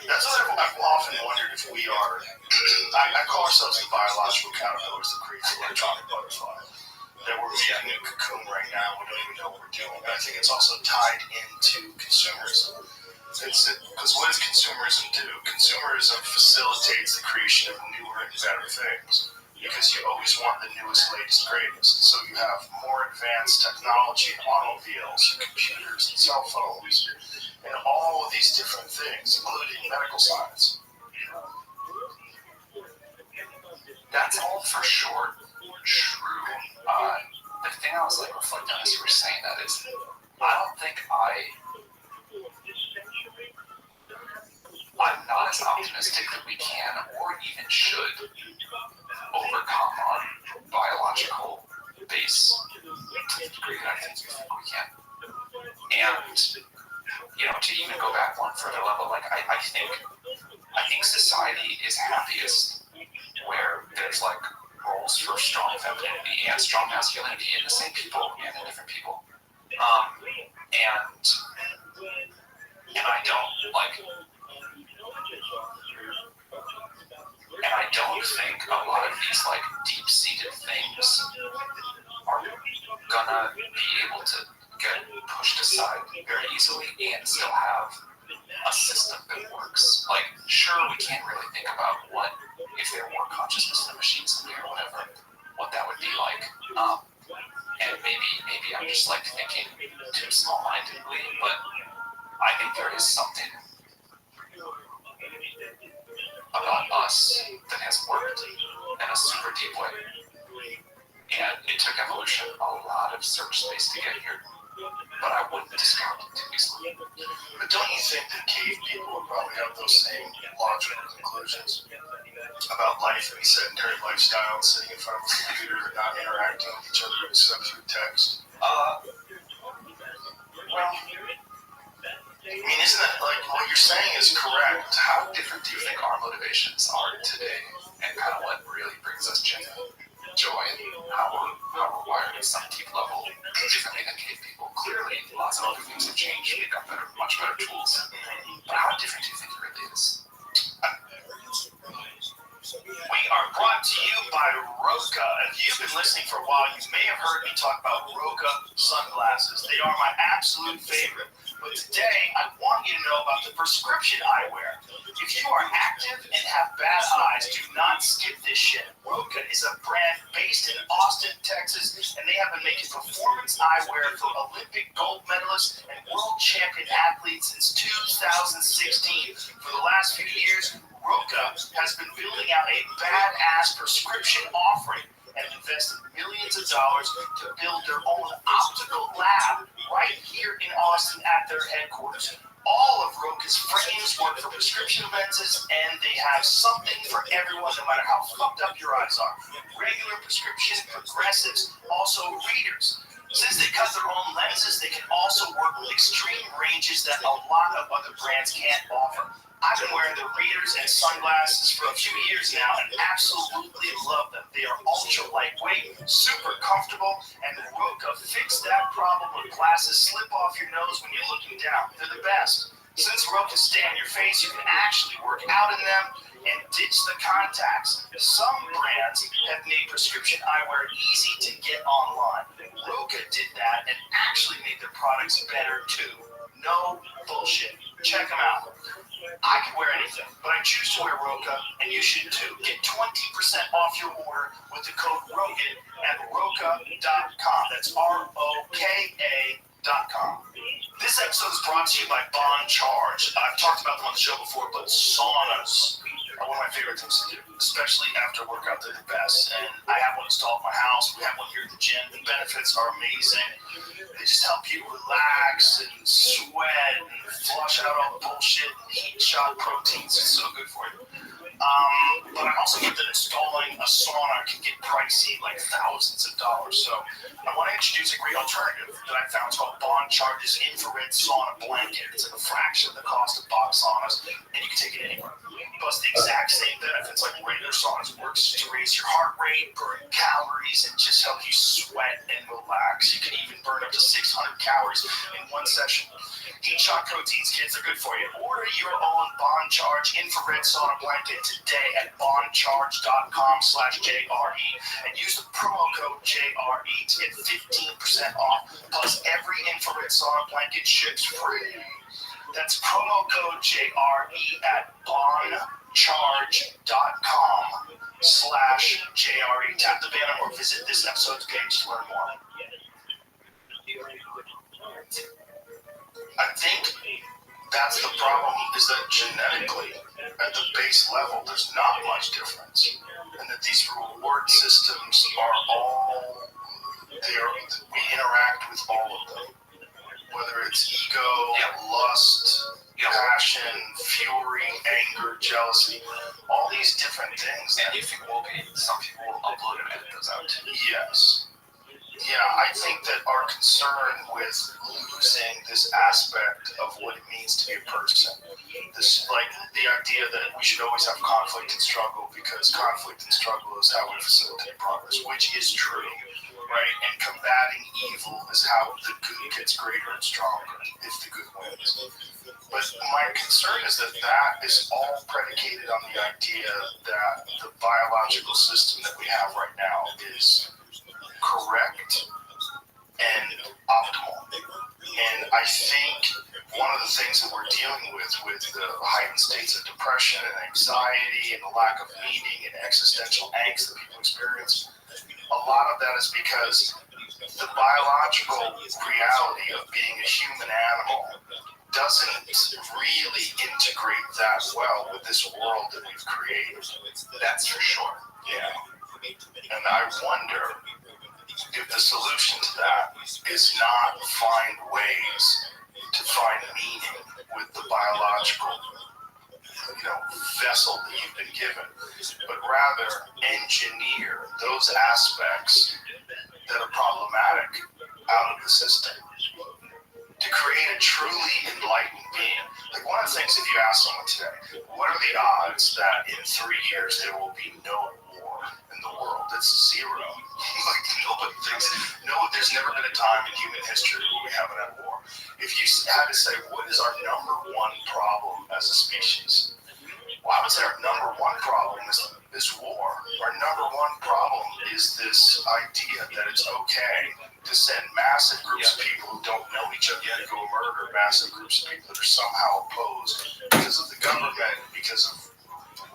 that's what I've often wondered if we are. I call ourselves the biological caterpillars that create the electronic butterfly. That we're making a cocoon right now. We don't even know what we're doing. But I think it's also tied into consumerism. Because what does consumerism do? Consumerism facilitates the creation of newer and better things. Because you always want the newest, latest, greatest. So you have more advanced technology in automobiles, and computers, and cell phones, and all of these different things, including medical science. That's all for sure true. The thing I was like reflecting on as you were saying that is, I don't think I'm not as optimistic that we can or even should overcome on biological base to the degree that I think we can. And to even go back one further level, like I think society is happiest where there's like roles for strong femininity and strong masculinity in the same people and in different people. And I don't think a lot of these like deep-seated things are gonna be able to get pushed aside very easily and still have a system that works. Like, sure, we can't really think about what if there were consciousness in the machines someday or whatever, what that would be like. And maybe I'm just like thinking too small-mindedly, but I think there is something about us that has worked in a super deep way. And it took evolution a lot of search space to get here, but I wouldn't discount it too easily. But don't you think that cave people would probably have those same logical conclusions about life and sedentary lifestyle, sitting in front of a computer and not interacting with each other except through text? Well, mean, isn't that like what you're saying is correct? How different do you think our motivations are today, and kind of what really brings us genuine joy and how we're wired at some deep level differently than cave people? Clearly, lots of other things have changed. We've got much better tools. But how different do you think it really is? We are brought to you by Roka. If you've been listening for a while, you may have heard me talk about Roka sunglasses. They are my absolute favorite. But today, I want you to know about the prescription eyewear. If you are active and have bad eyes, do not skip this shit. Roka is a brand based in Austin, Texas, and they have been making performance eyewear for Olympic gold medalists and world champion athletes since 2016. For the last few years, Roka has been building out a badass prescription offering and invested millions of dollars to build their own optical lab right here in Austin at their headquarters. All of Roka's frames work for prescription lenses, and they have something for everyone, no matter how fucked up your eyes are. Regular prescriptions, progressives, also readers. Since they cut their own lenses, they can also work with extreme ranges that a lot of other brands can't offer. I've been wearing their readers and sunglasses for a few years now and absolutely love them. They are ultra lightweight, super comfortable, and Roka fixed that problem when glasses slip off your nose when you're looking down. They're the best. Since Roka stay on your face, you can actually work out in them and ditch the contacts. Some brands have made prescription eyewear easy to get online. Roka did that and actually made their products better too. No bullshit. Check them out. I can wear anything, but I choose to wear Roka, and you should too. Get 20% off your order with the code ROGAN at Roka.com. That's ROKA.com. This episode is brought to you by Bond Charge. I've talked about them on the show before, but saunas are one of my favorite things to do, especially after workout. They're the best. And I have one installed at my house. We have one here at the gym. The benefits are amazing. They just help you relax and sweat and flush out all the bullshit and heat shot proteins. It's so good for you. But I also think that installing a sauna can get pricey, like thousands of dollars. So I want to introduce a great alternative that I found. It's called Bond Charge's infrared sauna blanket. It's like a fraction of the cost of box saunas, and you can take it anywhere. Plus the exact same benefits like regular saunas. It works to raise your heart rate, burn calories, and just help you sweat and relax. You can even burn up to 600 calories in one session. Heat shot proteins, kids, are good for you. Order your own Bond Charge infrared sauna blanket today at bondcharge.com/JRE and use the promo code JRE to get 15% off. Plus, every infrared sauna blanket ships free. That's promo code JRE at bondcharge.com/JRE. Tap the banner or visit this episode's page to learn more. I think that's the problem, is that genetically, at the base level, there's not much difference. And that these reward systems are all, we interact with all of them. Whether it's ego, lust, passion, fury, anger, jealousy, all these different things. And you think some people will upload and edit those out too. Yes. Yeah, I think that our concern with losing this aspect of what it means to be a person, this, like the idea that we should always have conflict and struggle because conflict and struggle is how we facilitate progress, which is true, right? And combating evil is how the good gets greater and stronger if the good wins. But my concern is that that is all predicated on the idea that the biological system that we have right now is correct and optimal. And I think one of the things that we're dealing with the heightened states of depression and anxiety and the lack of meaning and existential angst that people experience, a lot of that is because the biological reality of being a human animal doesn't really integrate that well with this world that we've created. That's for sure. Yeah. And I wonder if the solution to that is not find ways to find meaning with the biological, vessel that you've been given, but rather engineer those aspects that are problematic out of the system. Do to create a truly enlightened being. Like one of the things, if you ask someone today, what are the odds that in 3 years there will be no war in the world? It's zero. Like nobody thinks, no, there's never been a time in human history where we haven't had war. If you had to say, what is our number one problem as a species? Well, I would say our number one problem is war. Our number one problem is this idea that it's okay to send massive groups of people who don't know each other yet to go murder massive groups of people that are somehow opposed because of the government, because of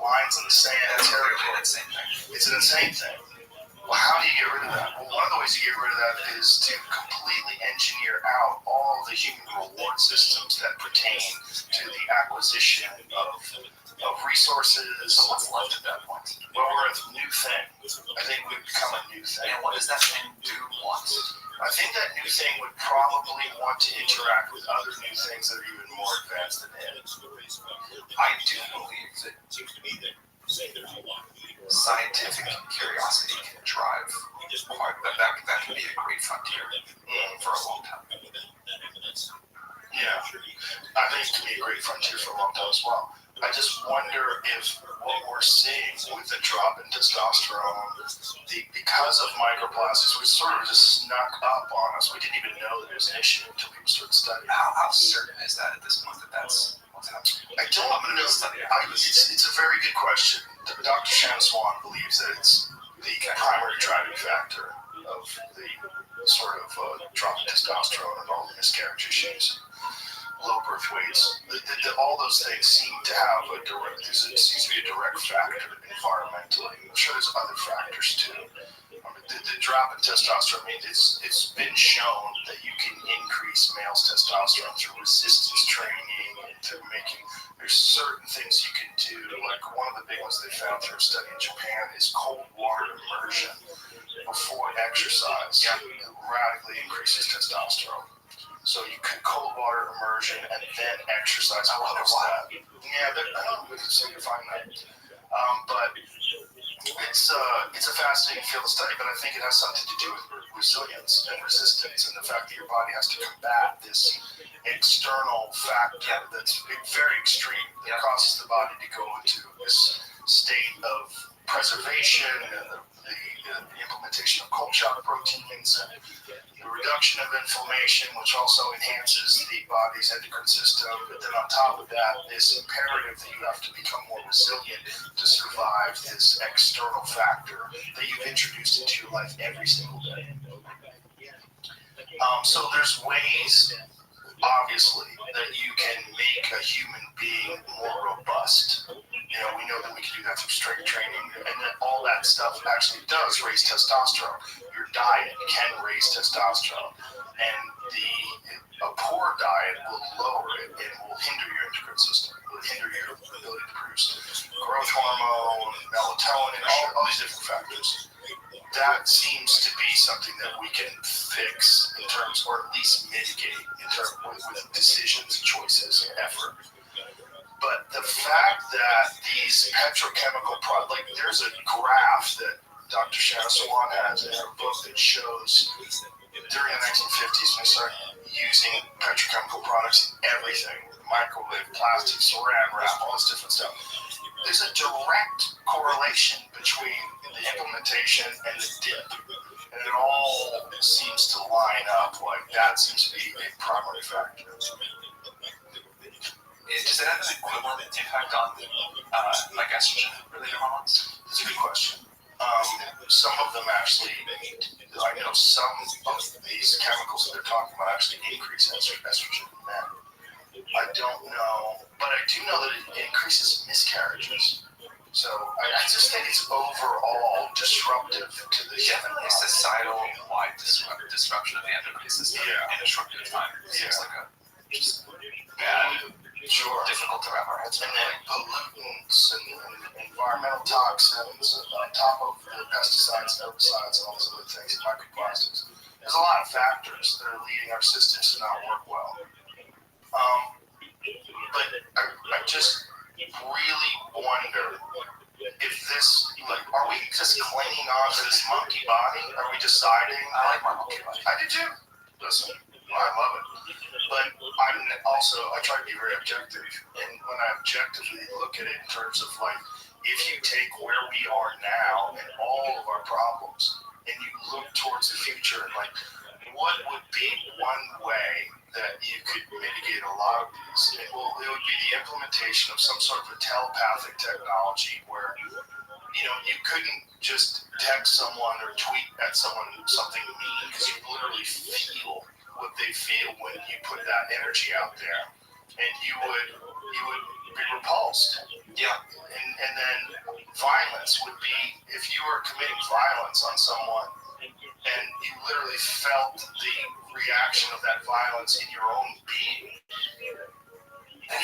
lines in the sand. It's an insane thing. Well, how do you get rid of that? Well, one of the ways you get rid of that is to completely engineer out all the human reward systems that pertain to the acquisition of resources. So what's left at that point? Well, we're a new thing. I think we've become a new thing. And what does that thing do want? I think that new thing would probably want to interact with other new things that are even more advanced than it. I do believe that scientific curiosity can drive quite that can be a great frontier for a long time. Yeah, I think it can be a great frontier for a long time as well. I just wonder if what we're seeing with the drop in testosterone, because of microplastics, we sort of just snuck up on us. We didn't even know that it was an issue until people started studying. How certain is that at this point that that's what's happening? I don't know. It's a very good question. Dr. Shannon Swan believes that it's the primary driving factor of the sort of drop in testosterone and all the miscarriage issues. Low birth weights, all those things seem to have it seems to be a direct factor environmentally. I'm sure there's other factors too. The drop in testosterone, I mean, it's been shown that you can increase males' testosterone through resistance training and through there's certain things you can do. Like one of the big ones they found through a study in Japan is cold water immersion before exercise. Yeah. It radically increases testosterone. So you could cold water immersion and then exercise. I wonder why. Yeah, I don't know if it's you find that. But it's a fascinating field of study, but I think it has something to do with resilience and resistance and the fact that your body has to combat this external factor that's very extreme that causes the body to go into this state of preservation and the implementation of cold shock proteins and the reduction of inflammation, which also enhances the body's endocrine system. But then on top of that, this imperative that you have to become more resilient to survive this external factor that you've introduced into your life every single day. So there's ways, obviously, that you can make a human being more robust. You know, we know that we can do that through strength training, and then all that stuff actually does raise testosterone. Your diet can raise testosterone, and a poor diet will lower it and will hinder your endocrine system. It will hinder your ability to produce growth hormone, melatonin, all these different factors. That seems to be something that we can fix in terms, or at least mitigate in terms with decisions, choices, and effort. But the fact that these petrochemical products, like there's a graph that Dr. Shannon Swan has in her book that shows during the 1950s when they started using petrochemical products in everything, microwave, plastic, saran wrap, all this different stuff. There's a direct correlation between the implementation and the dip. And it all seems to line up like that seems to be a primary factor. Does it have an equivalent impact on like estrogen-related hormones? That's a good question. Some of them actually, I know some of these chemicals that they're talking about actually increase estrogen in men. I don't know, but I do know that it increases miscarriages. So I just think it's overall disruptive to the definitely societal-wide disruption of the endocrine system in a short period of time. It seems like a just bad. Sure. Difficult to wrap our heads around. And then pollutants and environmental toxins on top of the pesticides, herbicides, and all those other things, microplastics. There's a lot of factors that are leading our systems to not work well. But I just really wonder if this, like, are we just clinging on to this monkey body? Are we deciding? I like my monkey body. I do too. Listen, I love it. But I try to be very objective. And when I objectively look at it in terms of like, if you take where we are now and all of our problems, and you look towards the future, like, what would be one way that you could mitigate a lot of these? It would be the implementation of some sort of a telepathic technology where, you couldn't just text someone or tweet at someone something mean because you literally feel what they feel when you put that energy out there, and you would be repulsed. Yeah. And then violence would be if you were committing violence on someone and you literally felt the reaction of that violence in your own being. And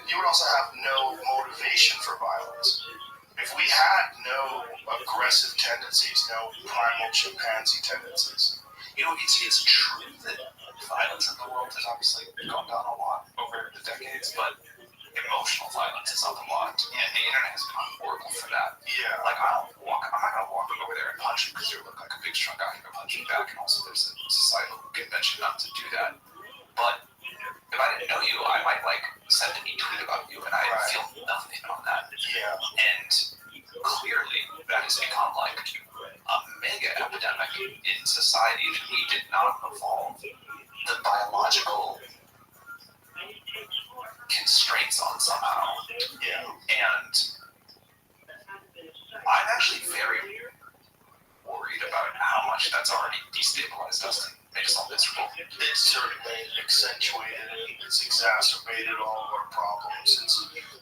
you would also have no motivation for violence. If we had no aggressive tendencies, no primal chimpanzee tendencies. It's true that violence in the world has obviously gone down a lot over the decades, but emotional violence is up a lot, and the internet has been horrible for that. Yeah. Like, I'm not gonna walk over there and punch you because you look like a big strong guy and you're punching back, and also there's a societal convention not to do that. But if I didn't know you, I might send a neat tweet about you, and I feel nothing on that. Yeah. And clearly, that has become like a mega epidemic in society that we did not evolve the biological constraints on somehow. Yeah. And I'm actually very worried about how much that's already destabilized us and made us all miserable. It's certainly accentuated and it's exacerbated all of our problems.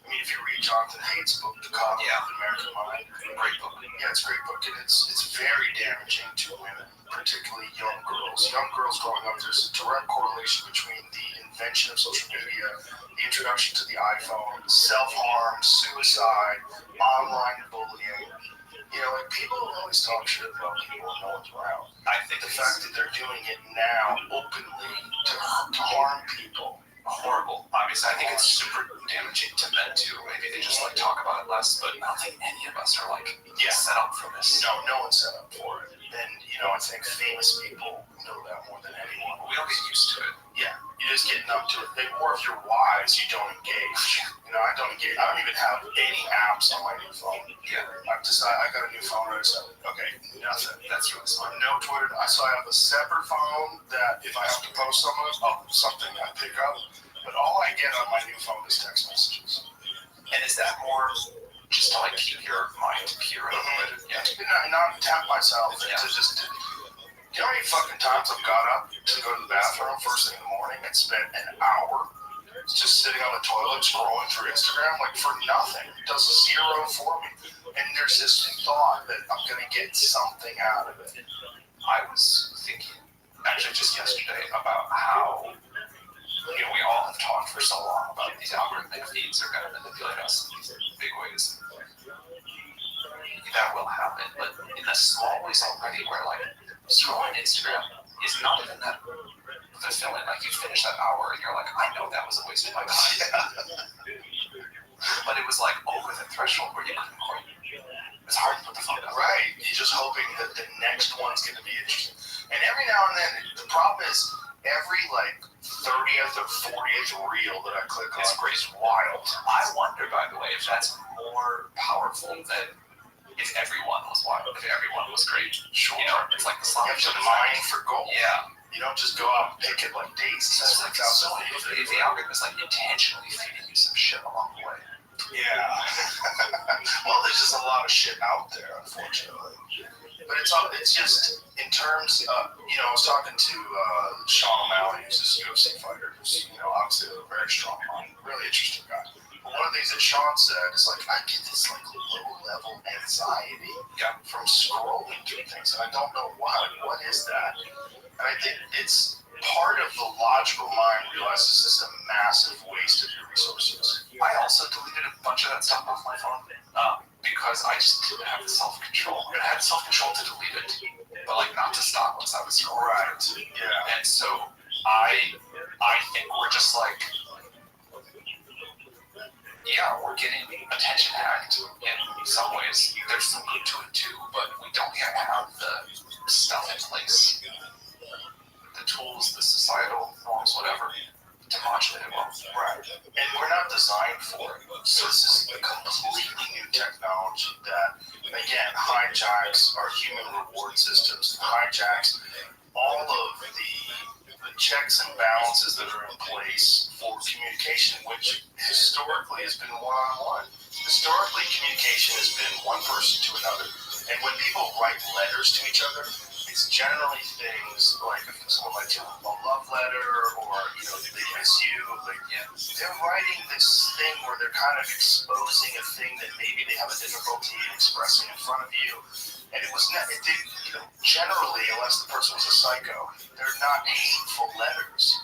If you read Jonathan Haidt's book, The Cognitive American Mind, Great book. Yeah, it's a great book, and it's very damaging to women, particularly young girls. Young girls growing up, there's a direct correlation between the invention of social media, the introduction to the iPhone, self-harm, suicide, online bullying. People always talk shit about people when no one's around. I think the fact that they're doing it now openly to harm people. Horrible. Obviously, I think it's super damaging to men too. Maybe they just talk about it less, but I don't think any of us are set up for this. No one's set up for it. And I think famous people know that more than anyone. We don't get used to it. Yeah, you just get numb to it. Or if you're wise, you don't engage. I don't engage. I don't even have any apps on my new phone. Yeah. I've decided I got a new phone. I decided, okay, nothing. That's really smart. No Twitter. I have a separate phone that if I have to post something I pick up. But all I get on my new phone is text messages. And is that more just to keep your mind pure and unlimited? Yeah. Not tap myself into just. You know how many fucking times I've got up to go to the bathroom first thing in the morning and spent an hour just sitting on the toilet scrolling through Instagram for nothing. It does zero for me. And there's this thought that I'm going to get something out of it. I was thinking, actually just yesterday, about how we all have talked for so long about these algorithmic feeds are going to manipulate us in these big ways. That will happen, but in the small ways already, where scrolling Instagram is not even that fulfilling. You finish that hour and you're like, I know that was a waste of my time. But it was over the threshold where you couldn't quite. It's hard to put the phone down. Right. You're just hoping that the next one's going to be interesting. And every now and then, the problem is every 30th or 40th reel that I click on is wild. I wonder, by the way, if that's more powerful than if everyone was wild, if everyone was great. Sure. It's like the slot. You have to mine for gold. Yeah. You don't just go out and pick it like daisies. If the algorithm is intentionally feeding you some shit along the way. Yeah. Well, there's just a lot of shit out there, unfortunately. But it's just in terms of, I was talking to Sean O'Malley, who's this UFC fighter, who's, obviously a very strong mind, really interesting guy. But one of the things that Sean said is I get this low-level anxiety from scrolling through things, and I don't know why. What is that? And I think it's part of the logical mind realizes this is a massive waste of your resources. I also deleted a bunch of that stuff off my phone because I just didn't have the self-control. I had self-control to delete it, but not to stop once I was scrolling. Right. Yeah. And so I think we're just we're getting attention hacked in some ways. There's some good to it too, but we don't yet have the stuff in place. The tools, the societal norms, whatever, to modulate it well. Right. And we're not designed for it. So this is a completely new technology that, again, hijacks our human reward systems, hijacks all of the checks and balances that are in place for communication, which historically has been one-on-one. Historically, communication has been one person to another. And when people write letters to each other, it's generally things like if someone writes you a love letter or, they miss you. Like, they're writing this thing where they're kind of exposing a thing that maybe they have a difficulty in expressing in front of you. And it was not, generally, unless the person was a psycho, they're not hateful letters.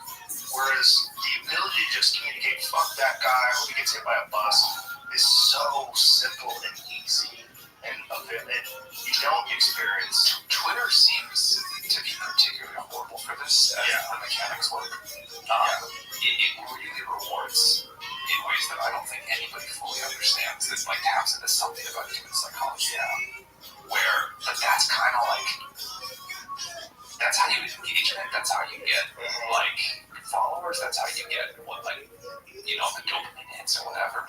Whereas the ability to just communicate, fuck that guy, I hope he gets hit by a bus, is so simple and easy. And you don't experience. Twitter seems to be particularly horrible for this as the mechanics work. It really rewards in ways that I don't think anybody fully understands. This taps into something about human psychology. Where that's kind of that's how you engage in it. That's how you get followers. That's how you get the dopamine hits or whatever.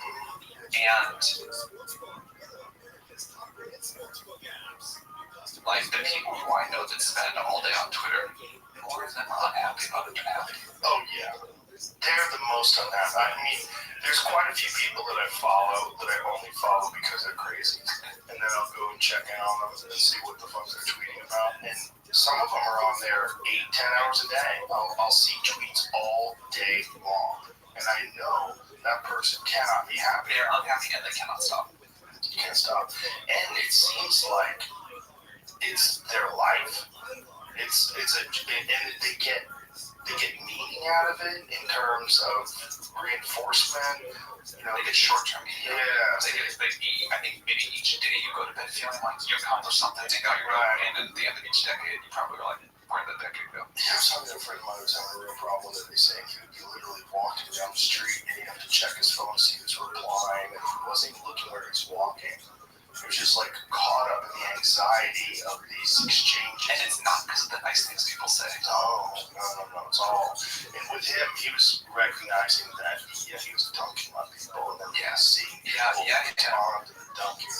And the people who I know that spend all day on Twitter, more of them are unhappy about it than happy. Oh yeah, they're the most unhappy. I mean, there's quite a few people that I follow that I only follow because they're crazy, and then I'll go and check in on them and see what the fuck they're tweeting about. And some of them are on there 8-10 hours a day. I'll see tweets all day long, and I know that person cannot be happy. They're unhappy and they cannot stop. You can't stop, and it seems like it's their life. And they get meaning out of it in terms of reinforcement. They get short-term meaning. Yeah. I think maybe each day you go to bed feeling like you accomplished something, you got your own, and at the end of each decade, you probably were like, where did that decade go? Yeah, I was talking to a friend of mine who's having a real problem that he's saying he would be literally walking down the street and he'd have to check his phone to see who's replying, and he wasn't even looking where he's walking. He was just caught up in the anxiety of these exchanges. And it's not because of the nice things people say. No, it's all. And with him, he was recognizing that he was dunking on people and then seeing people respond to the dunking.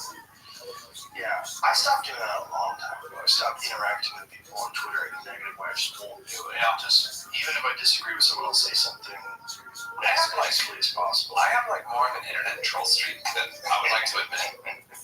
Yeah, I stopped doing that a long time ago. I stopped interacting with people on Twitter in a negative way. I just won't do it. Yeah. Just even if I disagree with someone, I'll say something as nicely as possible. I have more of an internet troll streak than I would like to admit.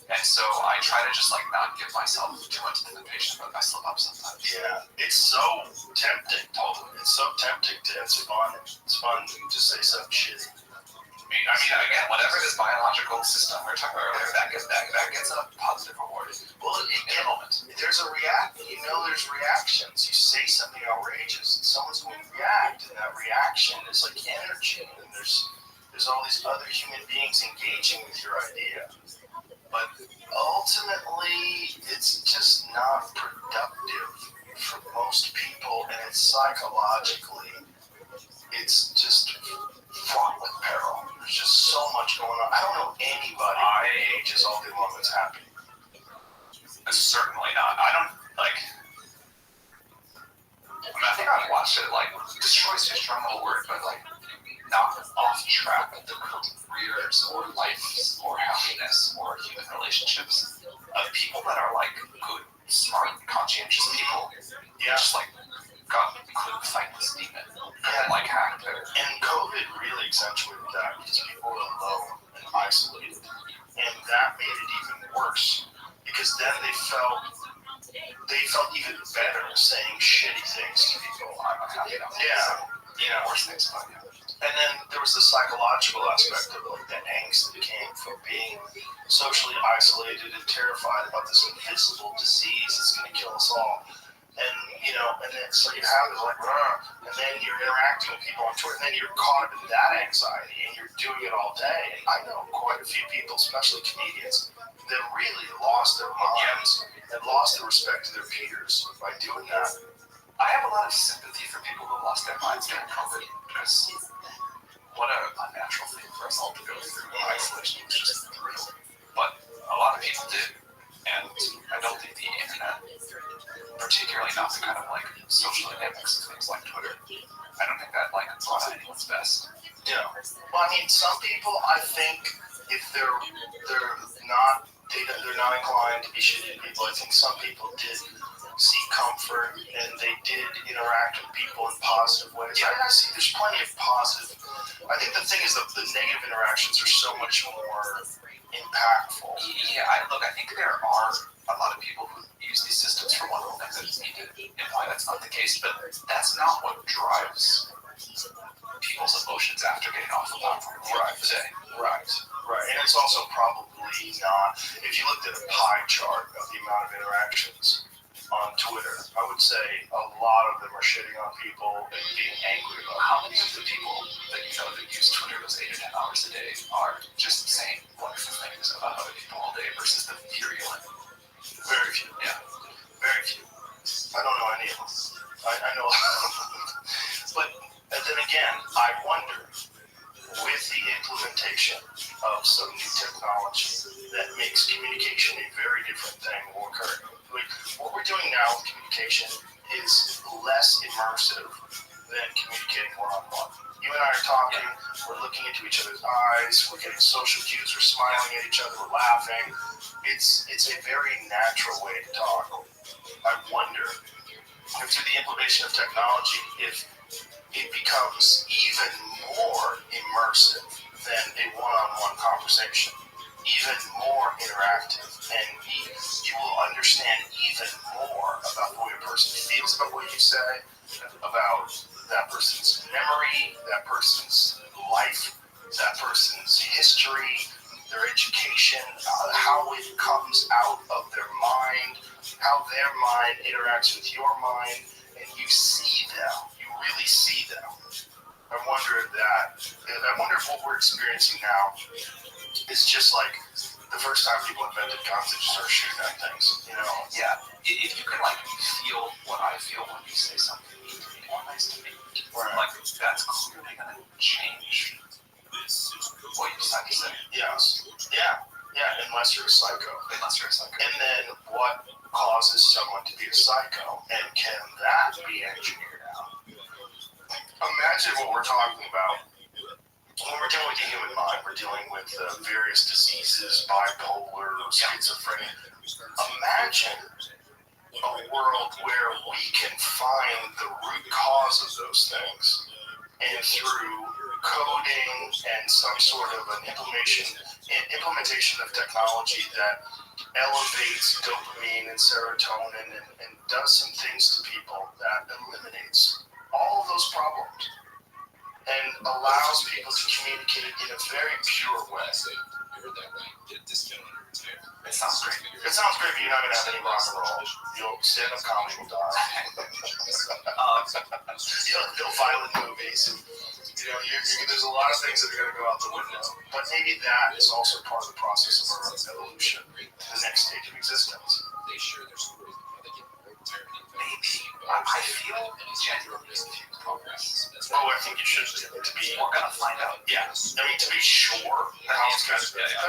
And so I try to just not give myself too much temptation, but I slip up sometimes. Yeah, it's so tempting. Totally, it's so tempting to. It's fun. It's fun to just say something shitty. I mean, again, whatever this biological system we were talking about earlier, that gets a positive reward. Well, in a moment. There's a react. There's reactions. You say something outrageous, and someone's going to react, and that reaction is like energy. And there's all these other human beings engaging with your idea. But ultimately, it's just not productive for most people, and it's psychologically, it's just fraught with peril. There's just so much going on. I don't know anybody my age is all day long that's happy. Certainly not. I don't, I think I've watched it, destroys his terminal word, but, not off track with the careers or life or happiness or human relationships of people that are good, smart, conscientious people. Yeah, just couldn't fight this demon and hacked their. And COVID really accentuated that because people were alone and isolated, and that made it even worse because then they felt even better saying shitty things to people. Worse things about you. And then there was the psychological aspect of that angst that came from being socially isolated and terrified about this invisible disease that's going to kill us all. And then so you have it and then you're interacting with people on Twitter, and then you're caught up in that anxiety, and you're doing it all day. And I know quite a few people, especially comedians, that really lost their minds and lost the respect to their peers by doing that. I have a lot of sympathy for people who lost their minds during COVID because what an unnatural thing for us all to go through. Isolation was just brutal. But a lot of people did. And I don't think the internet, particularly not the kind of social dynamics of things like Twitter, I don't think that brought anyone's best. I mean, some people, I think, if they're not inclined to be shitty people. I think some people did seek comfort and they did interact with people in positive ways. I see there's plenty of positive. I think the thing is that the negative interactions are so much more impactful. Yeah, I think there are a lot of people who use these systems for wonderful things. I just need to imply that's not the case, but that's not what drives people's emotions after getting off the platform. Right. And it's also probably not, if you looked at a pie chart of the amount of interactions on Twitter, I would say a lot of them are shitting on people and being angry about How many of the people that you know that use Twitter those 8 or 10 hours a day are just saying wonderful things about other people all day versus the virulent? very few. Yeah. Very few. I don't know any of them. I know. But then again, I wonder, with the implementation of some new technology that makes communication a very different thing will occur. Like, what we're doing now with communication is less immersive than communicating one-on-one. You and I are talking, we're looking into each other's eyes, we're getting social cues, we're smiling at each other, we're laughing. It's a very natural way to talk. I wonder if through the implementation of technology, if it becomes even more immersive than a one-on-one conversation, even more interactive, and you will understand even more about the way a person feels about what you say, about that person's memory, that person's life, that person's history, their education, how it comes out of their mind, how their mind interacts with your mind, and you see them. You really see them. I wonder if what we're experiencing now is just like the first time people invented guns and just started shooting at things, Yeah. If you can feel what I feel when you say something mean to me or nice to me, Right. that's clearly gonna change what you decide to say. Yes. Yeah, unless you're a psycho. Unless you're a psycho. And then what causes someone to be a psycho? And can that be engineered out? Imagine what we're talking about. When we're dealing with the human mind, we're dealing with various diseases, bipolar, schizophrenia. Imagine a world where we can find the root cause of those things, and through coding and some sort of an implementation of technology that elevates dopamine and serotonin and does some things to people that eliminates all of those problems and allows people to communicate in a very pure way. It sounds great. It sounds great, but you're not going to have any rock and roll. You'll stand-up comedy will die. You'll violent movies. There's a lot of things that are going to go out the window. But maybe that is also part of the process of our evolution, the next stage of existence. Maybe. I feel genuinely confused progress. Oh, I think you should be. We're gonna find out. Yeah. I mean, to be sure, that's the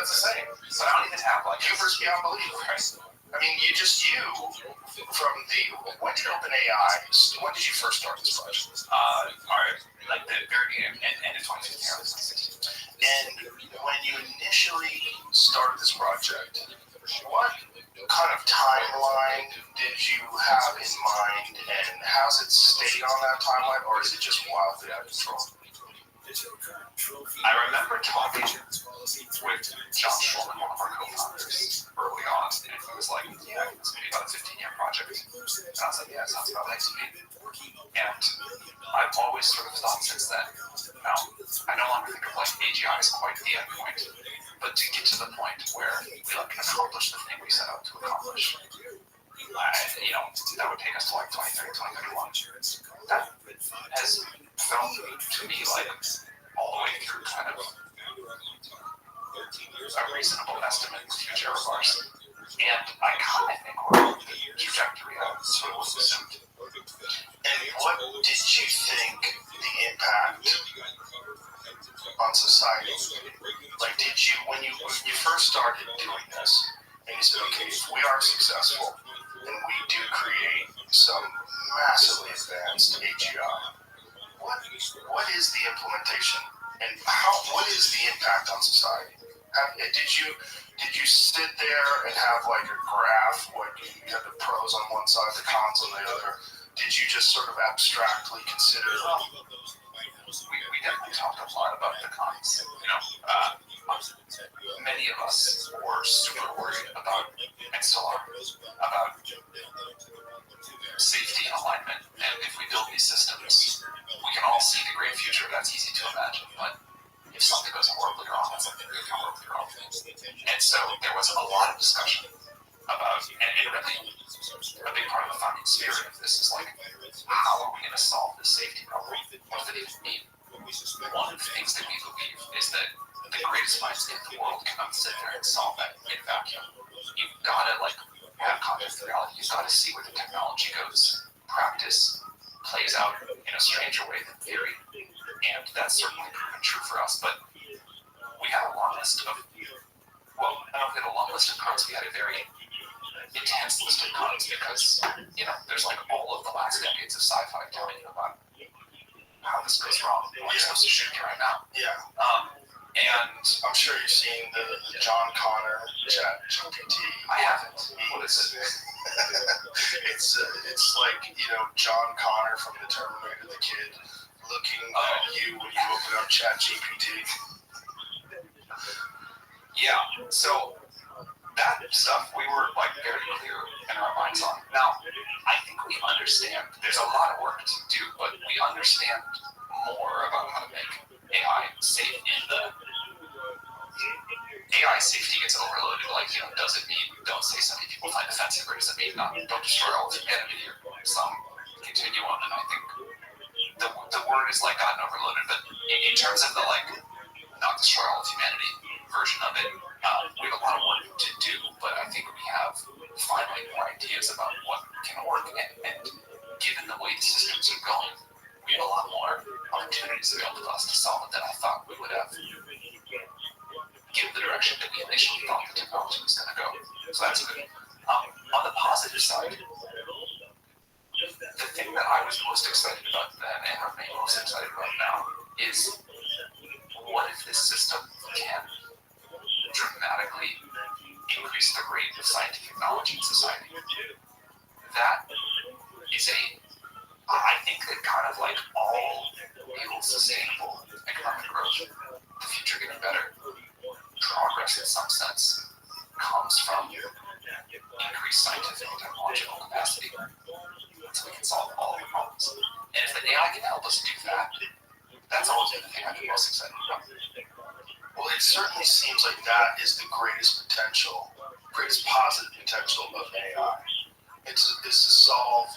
same. But I don't even have Hubris beyond belief. I mean, from when did OpenAI, when did you first start this project? Like the very beginning, end of 2015, early 2016. And when you initially started this project, what kind of timeline did you have in mind, and has it stayed on that timeline, or is it just wildly out of control? I remember talking with John Schulman, one of our co-founders, early on, and he was like, yeah, it's going to be about a 15-year project. And I was like, yeah, it sounds about right to me. And I've always sort of thought since then, now, I no longer think of AGI as quite the end point, but to get to the point where we can accomplish the thing we set out to accomplish, that would take us to 2030, 2031. That has felt to me like all the way through kind of a reasonable estimate of the future of ours. And I kind of think we're on the trajectory of sort of assumed. And what did you think the impact on society? Like, when you first started doing this, and you said, okay, if we are successful, and we do create some massively advanced AGI, what is the implementation And what is the impact on society? Did you sit there and have like a graph, like you had the pros on one side, the cons on the other? Did you just sort of abstractly consider? We definitely talked a lot about the cons. Many of us were super worried about, and still are, about safety and alignment. And if we build these systems, we can all see the great future. That's easy to imagine. But if something goes horribly wrong, then something really horribly wrong. And so there was a lot of discussion about, and really, a big part of the founding spirit of this is like, how are we going to solve this safety problem? What does it even mean? One of the things that we believe is that the greatest minds in the world cannot sit there and solve that in a vacuum. You've got to have context of reality. You've got to see where the technology goes. Practice plays out in a stranger way than theory, and that's certainly proven true for us. But we had a long list of, well, I don't know if we had a long list of cons. We had a very intense list of cons because there's like all of the last decades of sci-fi telling you about how this goes wrong. We're supposed to shoot here right now. Yeah. And I'm sure you've seen the John Connor chat GPT. I haven't. What is it? It's like, John Connor from the Terminator, the kid, looking at you when you open up chat GPT. Yeah. So that stuff we were like very clear in our minds on. Now, I think we understand there's a lot of work to do, but we understand more about how to make AI safe in the AI safety gets overloaded. Like, does it mean don't say something people find offensive, or does it mean don't destroy all of humanity, or some continuum? And I think the word is like gotten overloaded, but in terms of the not destroy all of humanity version of it, we have a lot of work to do, but I think we have finally more ideas about what can work, and given the way the systems are going, we have a lot more opportunities available to us to solve it than I thought we would have, given the direction that we initially thought the technology was going to go. So that's good. On the positive side, the thing that I was most excited about then, and remain most excited about now, is what if this system can dramatically increase the rate of scientific knowledge in society? That is I think that kind of like all real sustainable economic growth, the future getting better, progress in some sense, comes from increased scientific and technological capacity, so we can solve all of the problems. And if the AI can help us do that, that's always been the thing I've been most excited about. Well, it certainly seems like that is the greatest positive potential of AI. It's to solve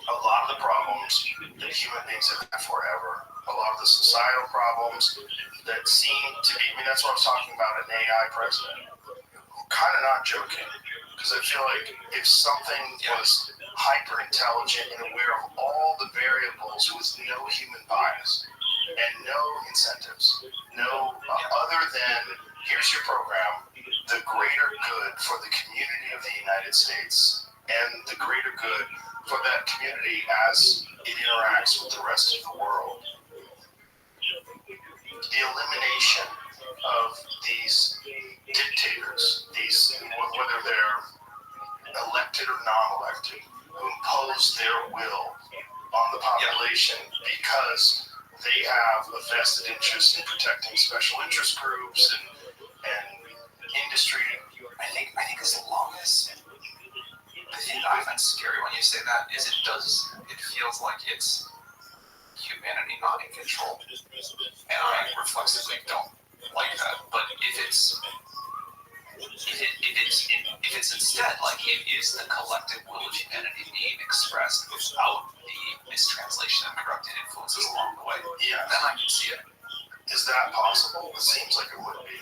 a lot of the problems that human beings have had forever. A lot of the societal problems that seem to be, that's what I was talking about, an AI president. I'm kind of not joking, because I feel like if something was hyper intelligent and aware of all the variables with no human bias and no incentives, other than here's your program, the greater good for the community of the United States and the greater good for that community as it interacts with the rest of the world. The elimination of these dictators, whether they're elected or non-elected, who impose their will on the population because they have a vested interest in protecting special interest groups and industry. I think as long as the thing that I find scary when you say that is it feels like it's humanity not in control, and I reflexively don't like that. But if it's instead like it is the collective will of humanity being expressed without the mistranslation and corrupted influences along the way, then I can see it. Is that possible? It seems like it would be.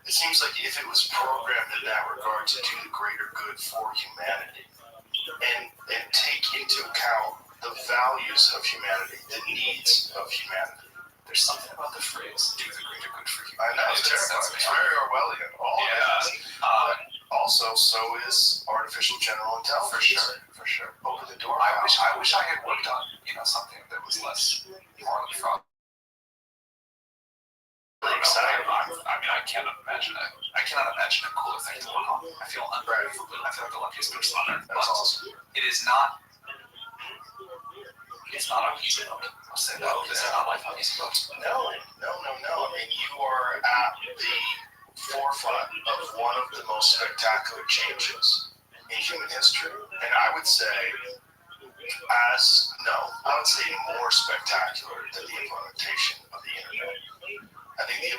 It seems like if it was programmed in that regard to do the greater good for humanity and take into account the values of humanity, the needs of humanity. There's something about the phrase "do the greater good for humanity." I know, it's terrifying. It's very Orwellian. Also, so is artificial general intelligence. For sure. Open the door. I wish I had worked on something that was less morally fraught. exciting. I cannot imagine it. I cannot imagine a cooler thing to work on. I feel unbelievable. I feel like the luckiest person on earth. That's awesome. It is not. It's not on easy mode. I'll say that. This is not life on easy mode. No. I mean, you are at the forefront of one of the most spectacular changes in human history. And I would say more spectacular than the implementation of the internet. I think the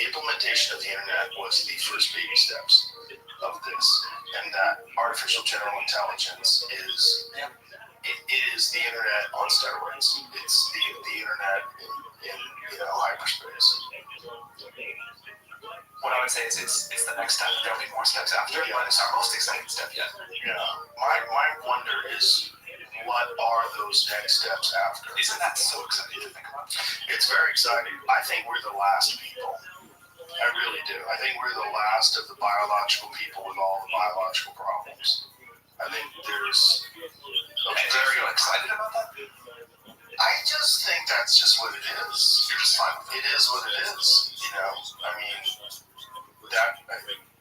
implementation of the internet was the first baby steps of this, and that artificial general intelligence is the internet on steroids. It's the internet in hyperspace. What I would say is it's the next step. There'll be more steps after, but it's our most exciting step yet. Yeah. My wonder is, what are those next steps after? Isn't that so exciting to think about? It's very exciting. I think we're the last people. I really do. I think we're the last of the biological people with all the biological problems. I think there's very excited about that. I just think that's just what it is. You're just fine with it. It is what it is. I mean,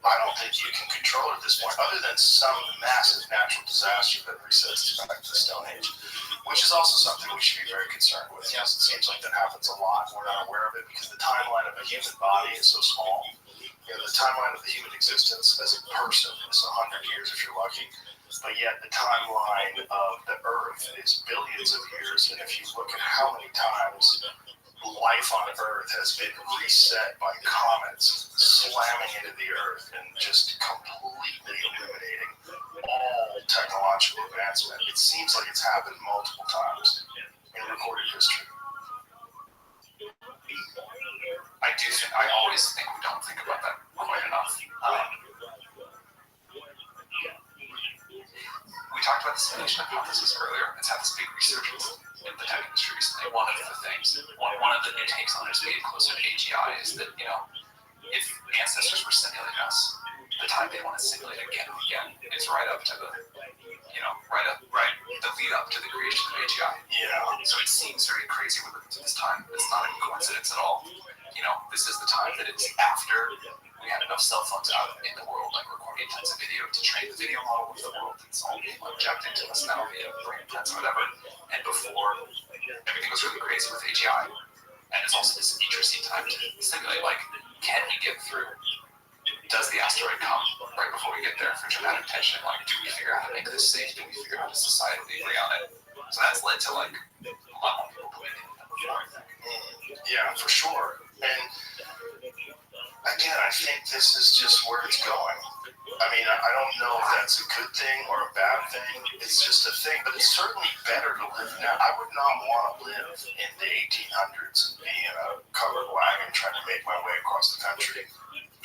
I don't think you can control it at this point, other than some massive natural disaster that resets us back to the Stone Age, which is also something we should be very concerned with. Yes, it seems like that happens a lot. We're not aware of it because the timeline of a human body is so small. The timeline of the human existence as a person is 100 years if you're lucky. But yet the timeline of the Earth is billions of years, and if you look at how many times life on Earth has been reset by comets slamming into the Earth and just completely eliminating all technological advancement, it seems like it's happened multiple times in recorded history. I always think we don't think about that quite enough. We talked about the simulation hypothesis earlier. It's had this big resurgence in the tech industry recently. One of the things, one of the new takes on it is getting closer to AGI is that, if ancestors were simulating us, the time they want to simulate again and again is right up to the, the lead up to the creation of AGI. Yeah. So it seems very crazy we're looking to this time. It's not a coincidence at all. This is the time that it's after we had enough cell phones out in the world, like recording tons of video to train the video model of the world that's all being objected to us now via brain implants or whatever. And before, everything was really crazy with AGI. And it's also this interesting time to simulate, can we get through? Does the asteroid come right before we get there for dramatic tension? Do we figure out how to make this safe? Do we figure out how to societally agree on it? So that's led to, a lot more people believing in it before. Yeah, for sure. And again, I think this is just where it's going. I mean, I don't know if that's a good thing or a bad thing. It's just a thing, but it's certainly better to live now. I would not want to live in the 1800s and be in a covered wagon trying to make my way across the country.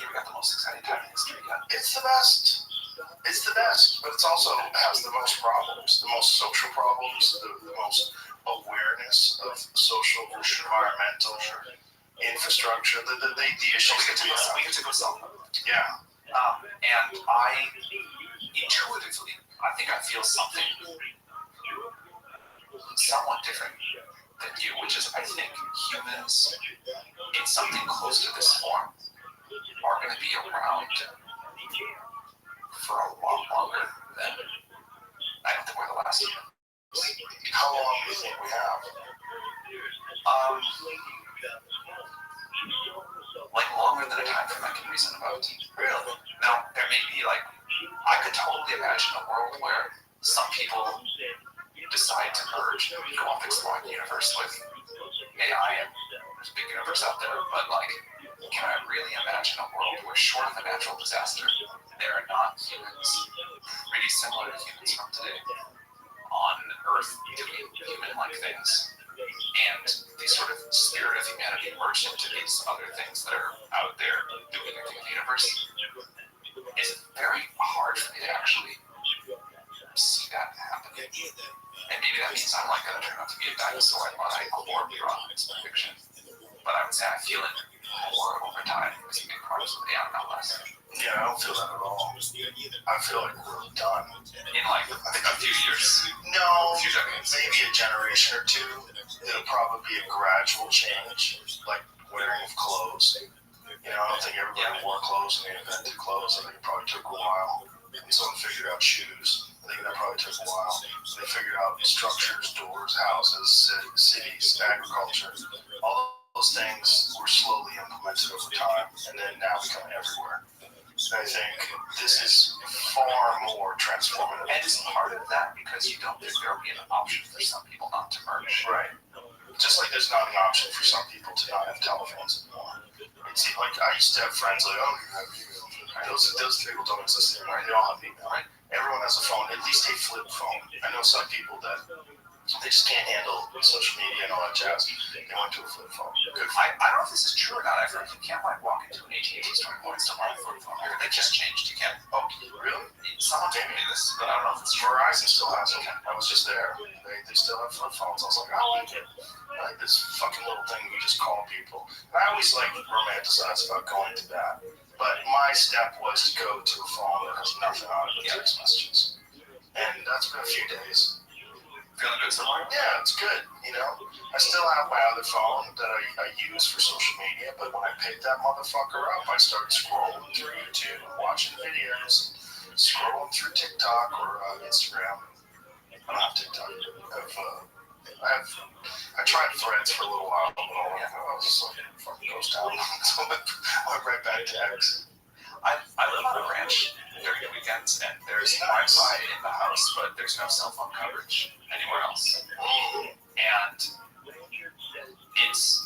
You've got the most exciting time in history yet. It's the best. It's the best, but it's also has the most problems, the most social problems, the most awareness of social, environmental, infrastructure, the issues. We get to go solve them. Yeah. And I intuitively, I think I feel something somewhat different than you, which is I think humans in something close to this form are going to be around for a lot longer than I don't think we're the last humans. How long do you think we have? Longer than a time frame I can reason about. Really? Now, there may be I could totally imagine a world where some people decide to merge and go off exploring the universe with AI, and there's a big universe out there, but can I really imagine a world where short of a natural disaster, there are not humans pretty similar to humans from today on Earth doing human-like things, and the sort of spirit of humanity merged into these other things that are out there doing their thing in the universe? It's very hard for me to actually see that happening. And maybe that means I'm going to turn out to be a dinosaur and I abhor Muron's fiction. But I would say I feel it more over time because you make progress with AI, not less. Yeah, I don't feel that at all. I feel like we're done. In a few years. No, a few decades. Maybe a generation or two. It'll probably be a gradual change. wearing of clothes. You know, I don't think everybody wore clothes when they invented clothes. I think it probably took a while. And someone figured out shoes. I think that probably took a while. They figured out structures, doors, houses, cities, agriculture. All those things were slowly implemented over time, and then now become everywhere. I think this is far more transformative. And it's part of that because you don't think there will be an option for some people not to merge. Right. Just like there's not an option for some people to not have telephones anymore. It seemed like I used to have friends like, oh, you have email. Those people don't exist anymore. They all have email. Right. Everyone has a phone, at least a flip phone. I know some people that they just can't handle social media and all that jazz. They went to a flip phone. I don't know if this is true or not. I've heard you can't walk into an AT&T store and still have a flip phone. They just changed. You can't. Oh, really? Someone told me this, but I don't know if it's true. Verizon still has it. I was just there. They still have flip phones. I was like, I like it. I like this fucking little thing we just call people. And I always like romanticize about going to that. But my step was to go to a phone that has nothing on it but text messages. And that's been a few days. Feeling good somewhere? Yeah, it's good. You know, I still have my other phone that I use for social media, but when I picked that motherfucker up, I started scrolling through YouTube and watching videos, scrolling through TikTok or Instagram. I don't have TikTok. I tried Threads for a little while, but I was just like, fucking goes down. So I went right back to X. I live on a ranch during the weekends, and there's Wi-Fi in the house, but there's no cell phone coverage anywhere else. And it's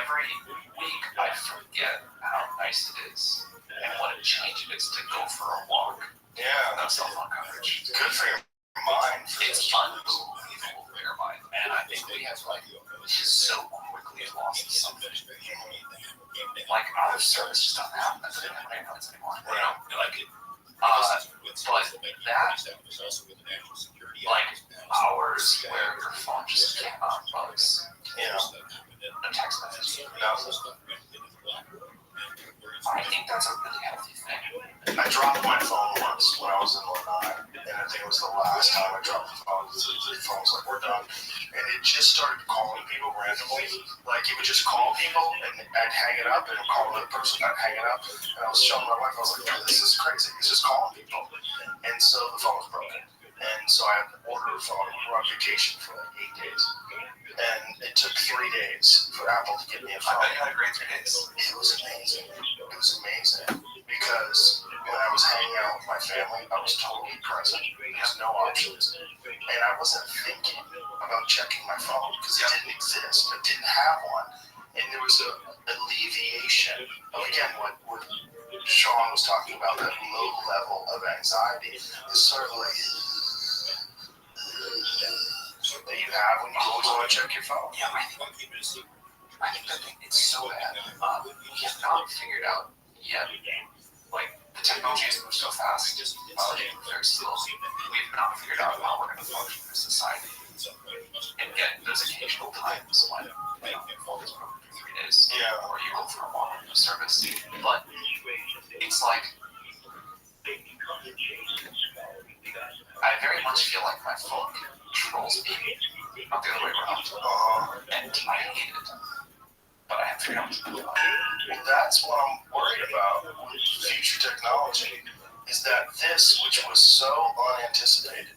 every week I forget how nice it is and what a change it is to go for a walk. Yeah, No cell phone coverage. it's good for your mind. It's unbelievable for your mind, and I think we have so quickly lost something. Like our service just doesn't happen at the ambulance anymore. You know, but that hours where your phone just came out bugs. A text message. I think that's a really healthy thing. I dropped my phone once when I was in Lanai, and I think it was the last time I dropped the phone. The phone was like, we're done. And it just started calling people randomly. Like, it would just call people, and I'd hang it up, and it'd call another person, I'd hang it up. And I was showing my wife, I was like, this is crazy. It's just calling people. And so the phone was broken. And so I had to order a phone. We were on vacation for like 8 days. And it took 3 days for Apple to get me a phone. I bet you had a great 3 days. It was amazing. It was amazing because when I was hanging out with my family, I was totally present. There was no options. And I wasn't thinking about checking my phone because it didn't exist. I didn't have one. And there was an alleviation of, again, what Sean was talking about, that low level of anxiety. It's sort of like that you have when you always want to check your phone. Yeah, I think that it's so bad. We have not figured out yet. Like, the technology has moved so fast, biology moves very slowly. We have not figured out how we're going to function as a society. And yet, there's occasional times when phone is broken for 3 days, or you go for a walk in a service. But it's like, I very much feel like my phone controls me, not the other way around. And I hate it. But I have figured out what to do about it. Well, that's what I'm worried about with future technology, is that this, which was so unanticipated,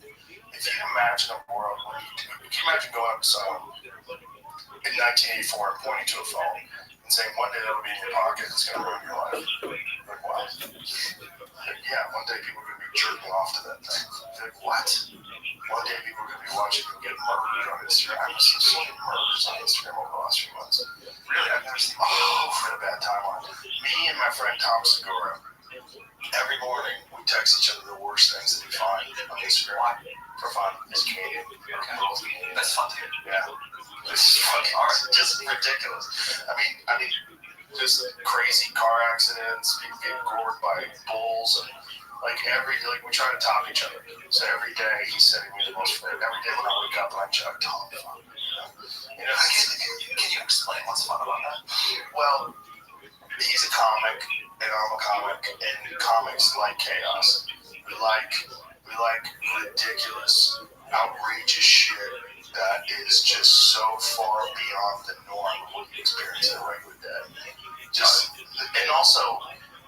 if you imagine a world where you can imagine going up to someone in 1984 and pointing to a phone and saying, one day that'll be in your pocket, it's going to ruin your life. Like, what? Yeah, one day people are going to be jerking off to that thing. Like, what? One day people are going to be watching them get murdered on Instagram. I've seen so many murders on Instagram over the last few months. Really, I've never seen for a bad time on. Me and my friend Tom Segura, every morning we text each other the worst things that we find on Instagram for fun. It's Canadian. Okay. That's fun too. Yeah. This is fucking just ridiculous. I mean, just crazy car accidents, people getting gored by bulls, and like we try to top each other. So every day he's sending me the most. Every day when I wake up, I check Tom. You know, can you explain what's fun about that? Well, he's a comic, and I'm a comic, and comics like chaos. We like ridiculous, outrageous shit that is just so far beyond the norm of what you experience in a regular day. And also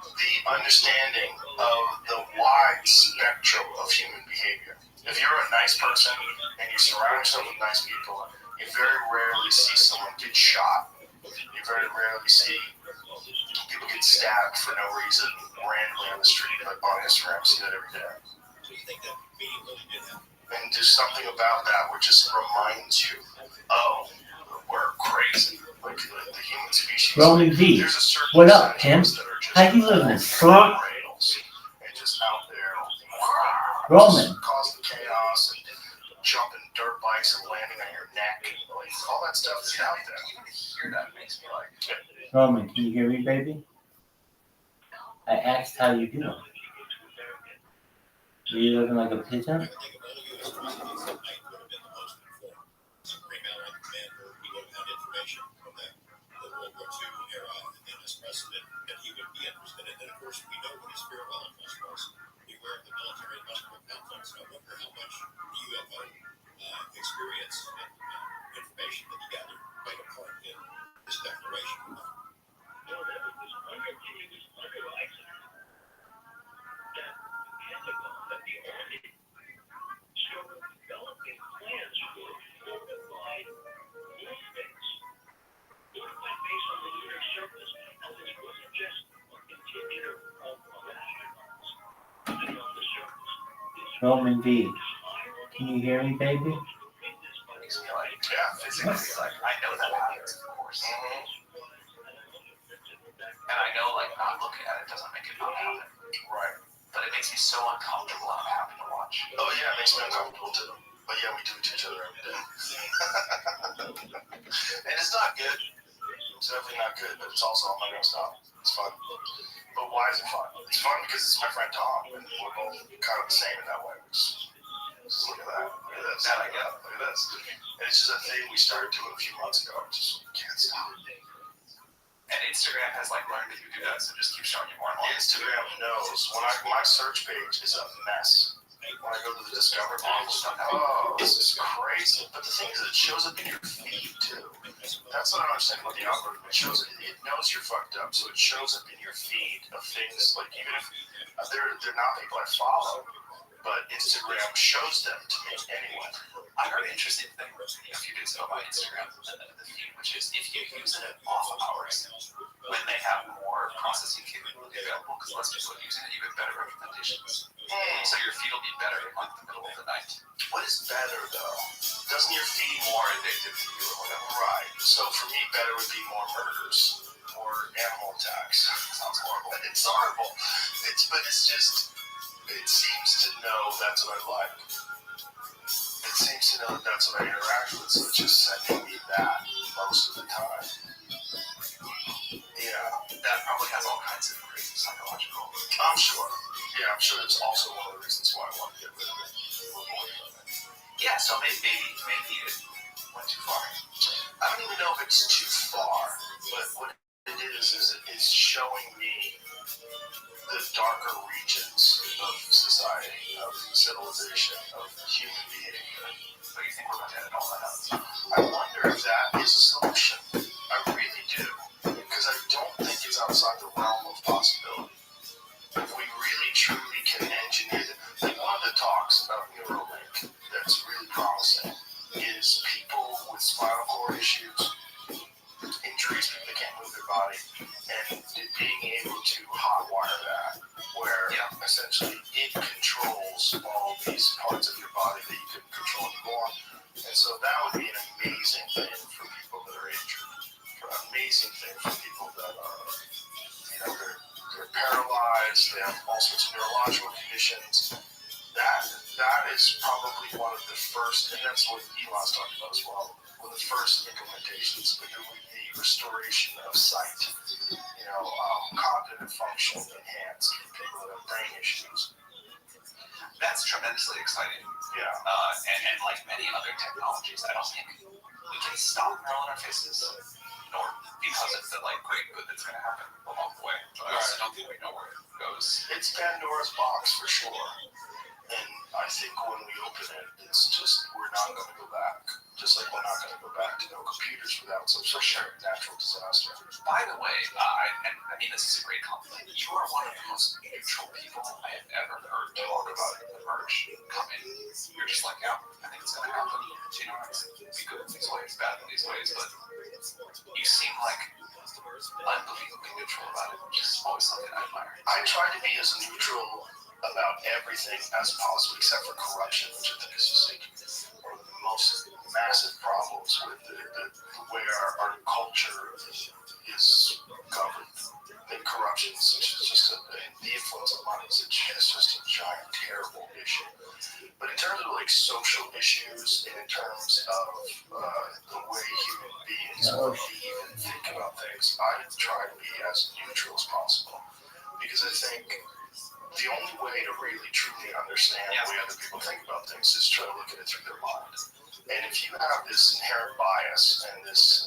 the understanding of the wide spectrum of human behavior. If you're a nice person and you surround yourself with nice people, you very rarely see someone get shot. You very rarely see people get stabbed for no reason randomly on the street, like on Instagram. I see that every day. And there's something about that which just reminds you, oh, we're crazy. Like the human species. Roman V. There's a certain What up, percentage of pimp? us that are just How you living, slump? rails and just out there Roman. causing chaos and jumping dirt bikes and landing on your neck and like all that stuff is out there. Even to hear that makes me like, Roman, can you hear me, baby? I asked how you doing. Are you looking like a pigeon? Roman V. Can you hear me, baby? makes me like, physically, like, I know that happens, of course. And I know, like, not looking at it doesn't make it not happen. Right. But it makes me so uncomfortable and I'm happy to watch. Oh yeah, it makes me uncomfortable too. But yeah, we do it to each other every day. And it's not good. It's definitely not good, but it's also, I'm not gonna stop. It's fun. But why is it fun? It's fun because it's my friend Tom, and we're both kind of the same in that way. Just look at that. Look at this. Look at this. And it's just a thing we started doing a few months ago. Just can't stop. And Instagram has like learned that you do that, so just keep showing you more and more. Instagram knows. My search page is a mess. When I go to the Discover page, oh, this is crazy. But the thing is, it shows up in your feed too. That's what I understand about the algorithm. It knows you're fucked up, so it shows up in your feed of things like even if they're not people I follow, but Instagram shows them to me anyway. I heard an interesting thing a few days ago about Instagram, the feed, which is if you use it at off hours, when they have more processing capability available, because less people are using it, you get better recommendations. So your feed will be better in like the middle of the night. What is better though? Doesn't your feed More addictive to you or whatever. right? So for me, better would be more murders, more animal attacks. Sounds horrible. It's horrible. But it's just, it seems to know that's what I like. It seems to know that that's what I interact with, so it's just sending me that most of the time. Yeah. That probably has all kinds of crazy psychological. I'm sure. Yeah, I'm sure it's also one of the reasons why I want to get rid of it. Yeah, so maybe it went too far. I don't even know if it's too far, but what it is it's showing me the darker regions of society, of civilization, of human behavior. But you think we're going to edit all that out? I wonder if that is a solution. I really do, because I don't think it's outside the realm of possibility. If we really truly can engineer it, like one of the talks about Neuralink that's really promising is people with spinal cord issues, injuries, people that can't move their body, and being able to hotwire that, where essentially it controls all these parts of your body that you couldn't control anymore. And so that would be an amazing thing for people that are injured, an amazing thing for people that are, they're paralyzed, they have all sorts of neurological conditions. That is probably one of the first, and that's what Elon's talking about as well, one of the first implementations, the restoration of sight, cognitive function enhanced for people that have brain issues. That's tremendously exciting. Yeah. And like many other technologies, I don't think we can stop neural interfaces, nor because of the like great good that's going to happen along the way. But I also don't think we know where it goes. It's Pandora's box for sure. And I think when we open it, it's just, we're not going to go back. Just like we're not going to go back to no computers without some sort of natural disaster. By the way, and I mean this is a great compliment. You are one of the most neutral people I have ever heard talk about the merge coming. You're just like, yeah, I think it's going to happen. You know, it's be good in these ways, bad in these ways, but you seem like unbelievably neutral about it, which is always something I admire. I try to be as neutral about everything as possible, except for corruption, which I think is just like one of the most massive problems with the way our culture is governed. And corruption is just the influence of money is just a giant, terrible issue. But in terms of like social issues and in terms of the way human beings believe and think about things, I try to be as neutral as possible. Because I think the only way to really truly understand the way other people think about things is try to look at it through their mind. And if you have this inherent bias and this,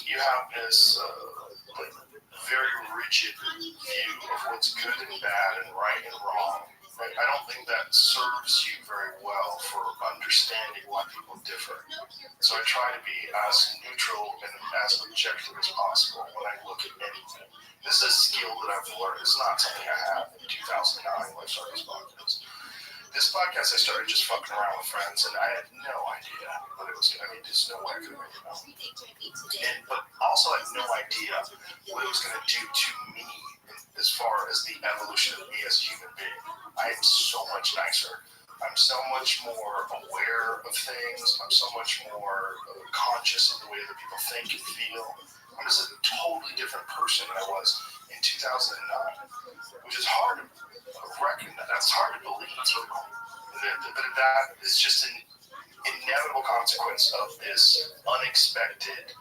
you have this like very rigid view of what's good and bad and right and wrong, right? I don't think that serves you very well for understanding why people differ. So I try to be as neutral and as objective as possible when I look at anything. This is a skill that I've learned. It's not something I had in 2009 when I started this podcast. This podcast I started just fucking around with friends, and I had no idea what it was going to be. There's no way I could make it out. But also I had no idea what it was going to do to me as far as the evolution of me as a human being. I am so much nicer. I'm so much more aware of things. I'm so much more conscious of the way that people think and feel. I'm just a totally different person than I was in 2009, which is hard to recognize. That's hard to believe. But that is just an inevitable consequence of this unexpected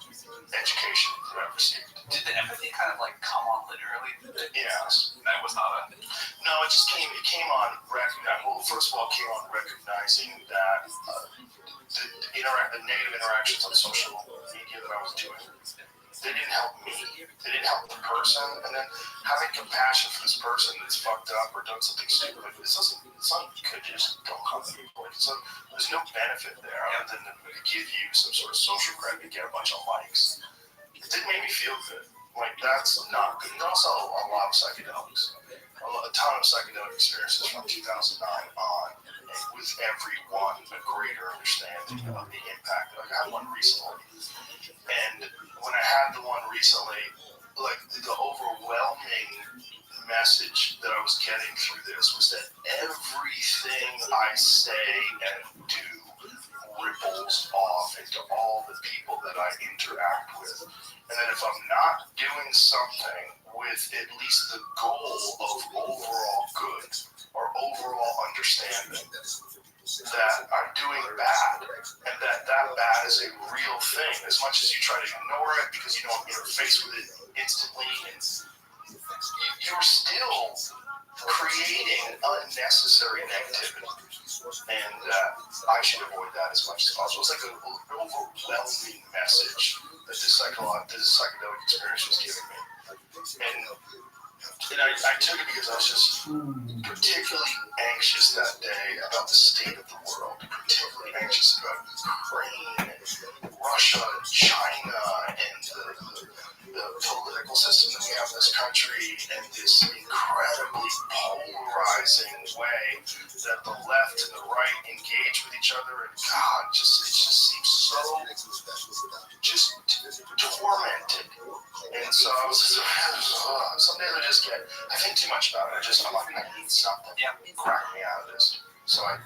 education that I've received. Did the empathy kind of like come on literally? Yes. That was not a... No, it just came on recognizing, well, first of all, it came on recognizing that the negative interactions on social media that I was doing, they didn't help me. They didn't help the person. And then having compassion for this person that's fucked up or done something stupid, like it's not good. You just don't come to me for it. So there's no benefit there other than to give you some sort of social credit and get a bunch of likes. It didn't make me feel good. Like, that's not good. And also a lot of psychedelics. A ton of psychedelic experiences from 2009 on, and with everyone a greater understanding of the impact. Like, I had one recently, and when I had the one recently, like, the overwhelming message that I was getting through this was that everything I say and do ripples off into all the people that I interact with. And that if I'm not doing something with at least the goal of overall good or overall understanding, that I'm doing bad, and that bad is a real thing. As much as you try to ignore it because you don't interface with it instantly, and you're still creating unnecessary negativity. And I should avoid that as much as possible. It's like an overwhelming message that this psychedelic experience was giving me. And I took it because I was just particularly anxious that day about the state of the world, particularly anxious about Ukraine and Russia and China and the political system that we have in this country and this incredibly polarizing way that the left and the right engage with each other. And God, it just seems so just tormented. And so I was some days I think too much about it. I'm like, I need something. Crack me out of this. So I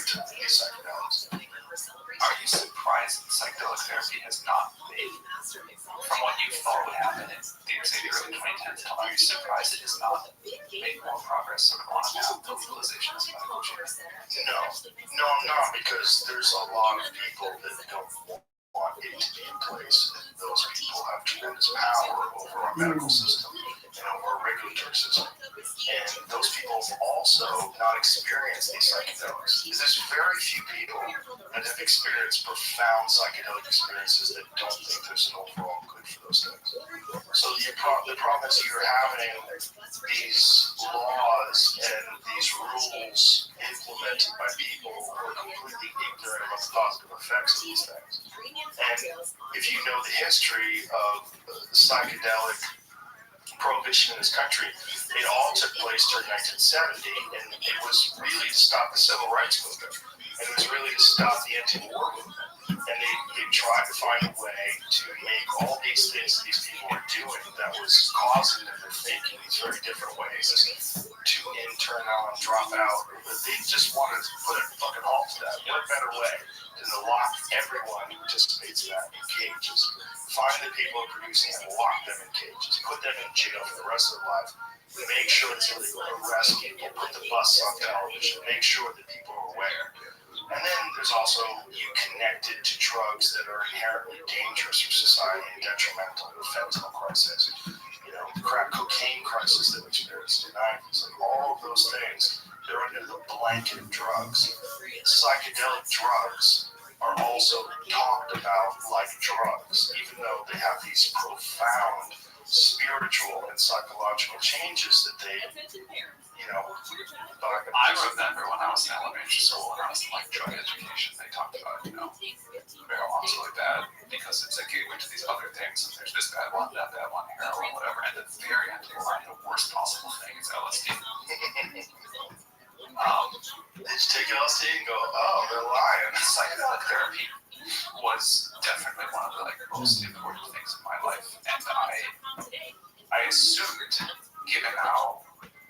took these psychedelics. Are you surprised that psychedelic therapy has not made, from what you thought would happen in the early 2010s, are you surprised it has not made more progress sort of on a path to legalization of medical treatment? No, I'm not, because there's a lot of people that don't want it to be in place. And those people have tremendous power over our medical system and over our regulatory system. And those people have also not experienced these psychedelics. There's very few people that have experienced profound psychedelic experiences that don't think there's an overall good for those things. So the problem is you're having these laws and these rules implemented by people who are completely ignorant of the positive effects of these things. And if you know the history of psychedelic prohibition in this country, it all took place during 1970, and it was really to stop the civil rights movement. And it was really to stop the anti-war movement. And they tried to find a way to make all these things that these people were doing that was causing them to think in these very different ways, tune in, turn on, drop out. But they just wanted to put a fucking halt to that. What better way than to lock everyone who participates in that in cages? Find the people who are producing it, lock them in cages, put them in jail for the rest of their life, make sure it's illegal, arrest people, put the bus on television, make sure that people are aware. And then there's also you connected to drugs that are inherently dangerous for society and detrimental. The fentanyl crisis, the crack cocaine crisis that we experienced in the 90s, like all of those things, they're under the blanket of drugs. Psychedelic drugs are also talked about like drugs, even though they have these profound spiritual and psychological changes that they, I remember when I was in elementary school and I was in drug education, they talked about, marijuana's really bad because it's a gateway to these other things, and there's this bad one, that bad one, heroin, whatever, and at the very end, you'll find the worst possible thing is LSD. They just take LSD and go, oh, they're lying. Psychedelic therapy was definitely one of the most important things in my life, and I assumed, given how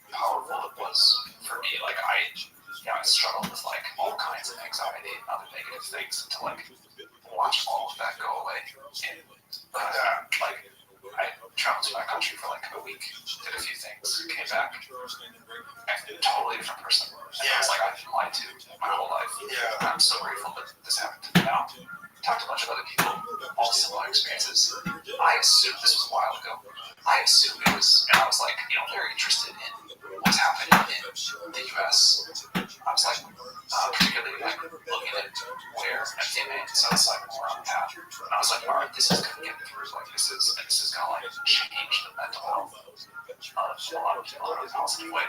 powerful it was for me, I struggled with all kinds of anxiety and other negative things, and to watch all of that go away, and I traveled to my country for a week, did a few things, came back, a totally different person. And I was I've been lied to my whole life. Yeah. I'm so grateful that this happened to me now. Talked to a bunch of other people, all similar experiences. I assumed, this was a while ago, I assumed it was, and I was very interested in what's happening in the U.S. I was particularly looking at where MDMA and psilocybin were on the path. And I was all right, this is going to get me through. This is going to change the mental health of a lot of people in a positive way.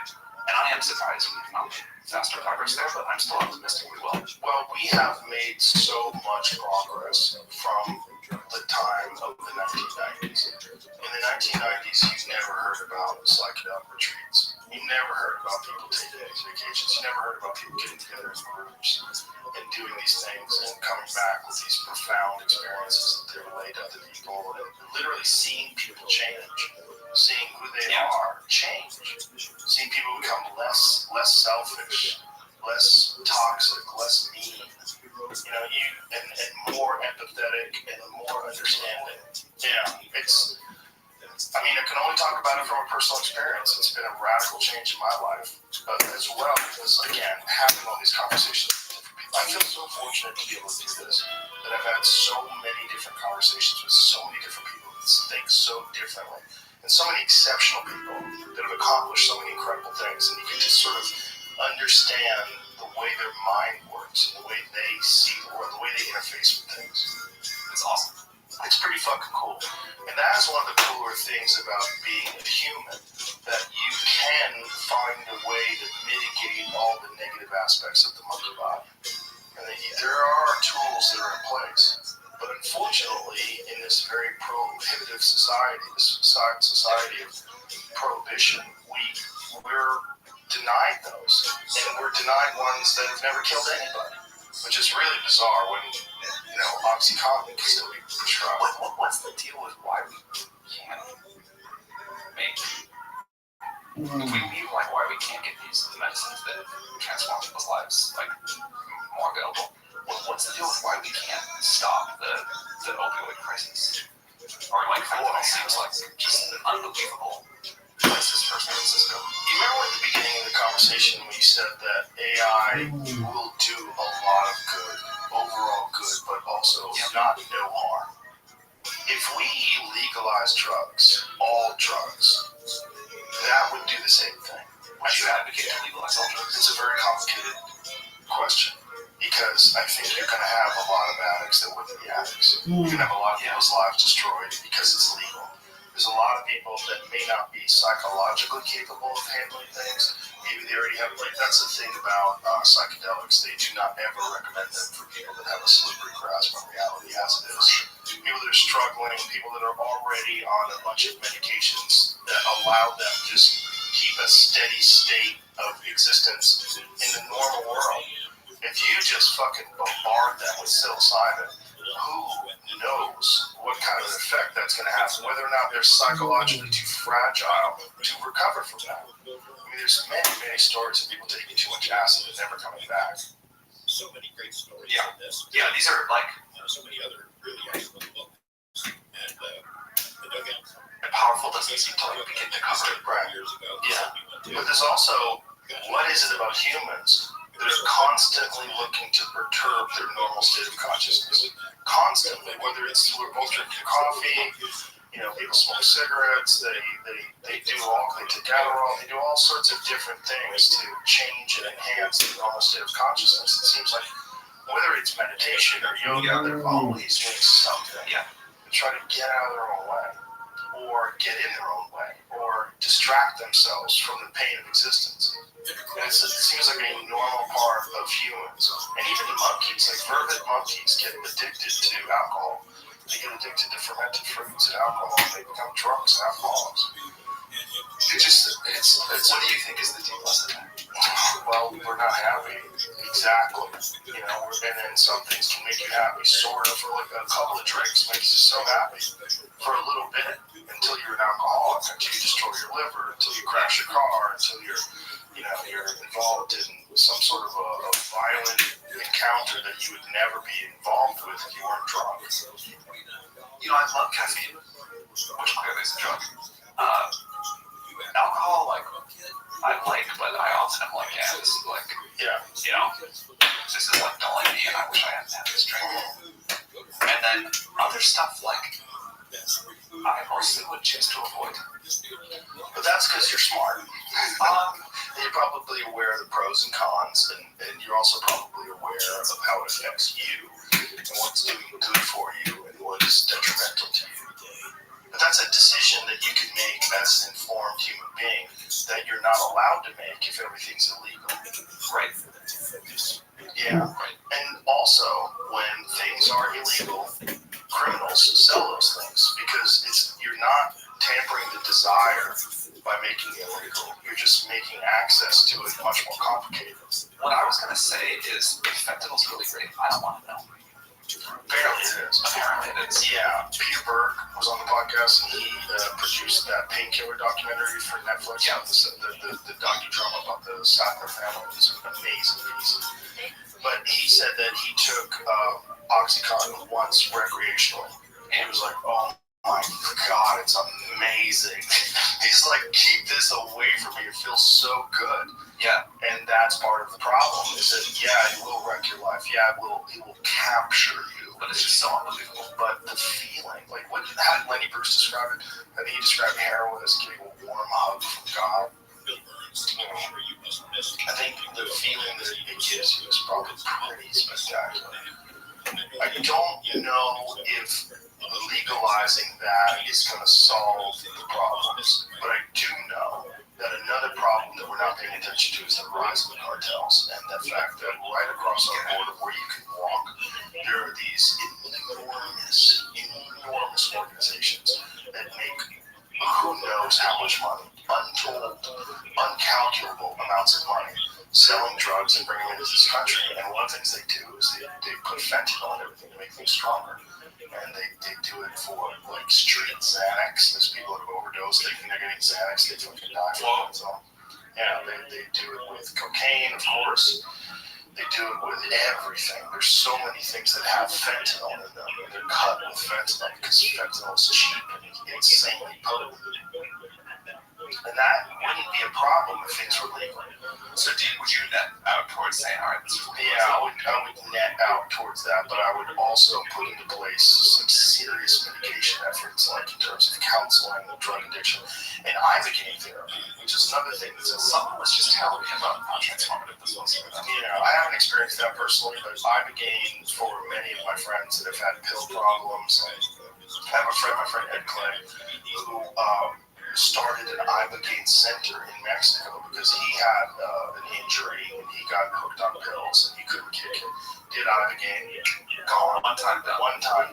And I am surprised we've not made faster progress there, but I'm still optimistic we will. Well, we have made so much progress from the time of the 1990s. In the 1990s, you never heard about psychedelic retreats. You never heard about people taking these vacations. You never heard about people getting together in groups and doing these things and coming back with these profound experiences that they relayed to other people, and literally seeing people change, seeing who they are change, seeing people become less selfish, less toxic, less mean, and more empathetic and more understanding. I can only talk about it from a personal experience. It's been a radical change in my life, as well, because again, having all these conversations with different people, I feel so fortunate to be able to do this, that I've had so many different conversations with so many different people that think so differently, and so many exceptional people that have accomplished so many incredible things, and you can just sort of understand the way their mind works, and the way they see the world, the way they interface with things. It's awesome. It's pretty fucking cool. And that is one of the cooler things about being a human, that you can find a way to mitigate all the negative aspects of the monkey body. And there are tools that are in place. But unfortunately, in this very prohibitive society, this society of prohibition, we're denied those. And we're denied ones that have never killed anybody, which is really bizarre when, OxyContin can still be prescribed. What's the deal with why we can't make, why we can't get these medicines that transform people's lives, more available? What's the deal with why we can't stop the opioid crisis? Or fentanyl seems like just an unbelievable crisis for San Francisco. You remember at the beginning of the conversation when you said that AI will do a lot of good, overall good, but also not no harm. If we legalize drugs, all drugs, that would do the same thing. Would you advocate to legalize all drugs? It's a very complicated question, because I think you're going to have a lot of addicts that wouldn't be addicts. You're going to have a lot of people's lives destroyed because it's legal. There's a lot of people that may not be psychologically capable of handling things. Maybe they already have, like, that's the thing about psychedelics. They do not ever recommend them for people that have a slippery grasp on reality as it is. People that are struggling, people that are already on a bunch of medications that allow them to just keep a steady state of existence in the normal world. If you just fucking bombard them with psilocybin, who knows what kind of effect that's going to have, whether or not they're psychologically too fragile to recover from that. I mean, there's many stories of people taking too much acid and never coming back. So many great stories Yeah. in this. Yeah, these are like So many other really excellent books. And again, and powerful doesn't seem to like begin to cover it. Right. years ago. Yeah. we went to. But there's also, what is it about humans that are constantly looking to perturb their normal state of consciousness? Constantly, whether it's we're both drinking coffee, you know, people smoke cigarettes, they do all, they take Adderall, they do all sorts of different things to change and enhance the normal state of consciousness. It seems like whether it's meditation or yoga, they're always doing something to try to get out of their own way, or get in their own way, or distract themselves from the pain of existence. And it seems like a normal part of humans. And even the monkeys, like vervet monkeys, get addicted to alcohol. They get addicted to fermented fruits and alcohol, and they become drunks and alcoholics. It's what do you think is the deep lesson? Well, we're not happy. Exactly. You know, and then some things can make you happy, sort of, for like a couple of drinks makes you so happy for a little bit until you're an alcoholic, until you destroy your liver, until you crash your car, until you're involved in some sort of a violent encounter that you would never be involved with if you weren't drunk. You know, I love caffeine, which clearly is a drug. Alcohol, like, I like, but I often am like, yeah, this is like, Yeah. you know, this is like, don't like me, and I wish I hadn't had this drink. And then other stuff, like, I mostly would choose to avoid. But that's because you're smart. You're probably aware of the pros and cons, and you're also probably aware of how it affects you, and what's doing good for you, and what is detrimental to you. But that's a decision that you can make as an informed human being that you're not allowed to make if everything's illegal. Right. Yeah. Right. And also, when things are illegal, criminals sell those things because you're not tampering the desire by making it illegal. You're just making access to it much more complicated. What I was going to say is, if fentanyl's really great, I don't want to know. Apparently it is. Apparently it is. Yeah, Peter Berg was on the podcast, and he produced that painkiller documentary for Netflix. Yeah. The docudrama about the Sackler family. It's an amazing piece. But he said that he took OxyContin once recreationally, and he was like, oh my God, it's amazing. He's like, keep this away from me. It feels so good. Yeah. And that's part of the problem, is that, yeah, it will wreck your life. Yeah, it will capture you. But it's just so unbelievable. But the feeling, like, how did Lenny Bruce describe it? I think he described heroin as getting a warm hug from God. Bill Burns, I'm sure you must have missed. I think the feeling that it gives you is probably pretty spectacular. I don't know if legalizing that is going to solve the problems, but I do know that another problem that we're not paying attention to is the rise of the cartels, and the fact that right across our border where you can walk, there are these enormous organizations that make who knows how much money, untold, uncalculable amounts of money, selling drugs and bringing them into this country. And one of the things they do is they put fentanyl in everything to make things stronger. And they do it for, like, street Xanax. There's people that have overdosed thinking they're getting Xanax, they fucking die from it. So, yeah, they do it with cocaine, of course. They do it with everything. There's so many things that have fentanyl in them, and they're cut with fentanyl because fentanyl is cheap and insanely potent. And that wouldn't be a problem if things were legal. So would you net out towards saying, all right, this is legal? Yeah, I would net out towards that, but I would also put into place some serious mitigation efforts, like in terms of counseling with drug addiction and Ibogaine therapy, which is another thing that's Someone was just telling me about how transformative this was for them. you know, I haven't experienced that personally, but Ibogaine for many of my friends that have had pill problems and I have a friend, my friend Ed Clay, who started an Ibogaine center in Mexico because he had an injury and he got hooked on pills and he couldn't kick it. Did Ibogaine, gone. One time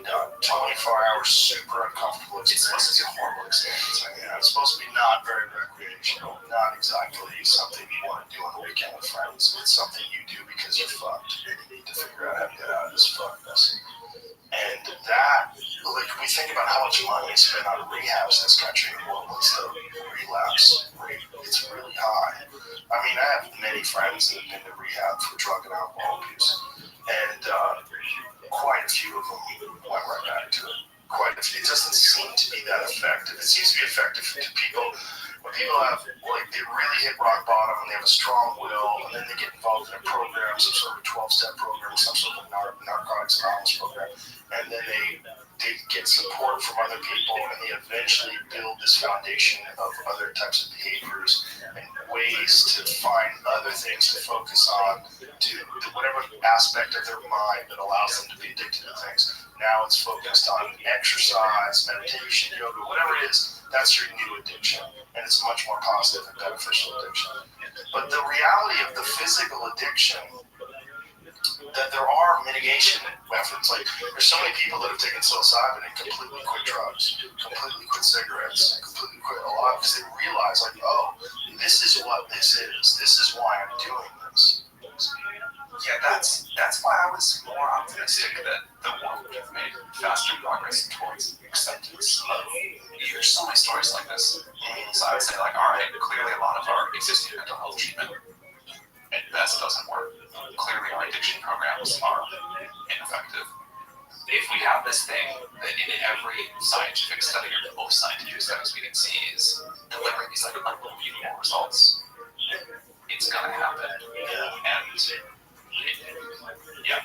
done. 24 hours, super uncomfortable It's supposed to experience. be a horrible experience. Right? Yeah, it's supposed to be not very recreational, not exactly something you want to do on the weekend with friends. It's something you do because you're fucked and you need to figure out how to get out of this fuckness. And that, like, we think about how much money is spent on rehabs in this country. Well, what's the relapse rate? It's really high. I mean, I have many friends that have been to rehab for drug and alcohol abuse, and quite a few of them went right back to it. Quite a few. It doesn't seem to be that effective. It seems to be effective to people when people have, like, they really hit rock bottom and they have a strong will, and then they get involved in a program, some sort of a 12-step program, some sort of narcotics anonymous program, and then they get support from other people, and they eventually build this foundation of other types of behaviors and ways to find other things to focus on, to whatever aspect of their mind that allows them to be addicted to things. Now it's focused on exercise, meditation, yoga, whatever it is. That's your new addiction, and it's a much more positive and beneficial addiction. But the reality of the physical addiction, that there are mitigation efforts. Like, there's so many people that have taken psilocybin and completely quit drugs, completely quit cigarettes, completely quit a lot because they realize, like, oh, this is what this is. This is why I'm doing this. Yeah, that's why I was more optimistic that the world would have made faster progress towards acceptance of. There's so many stories like this. So I would say, like, all right, clearly a lot of our existing mental health treatment at best doesn't work. Clearly our addiction programs are ineffective. If we have this thing that in every scientific study, or most scientific studies we can see is delivering these like unbelievable results, it's gonna happen. And yeah,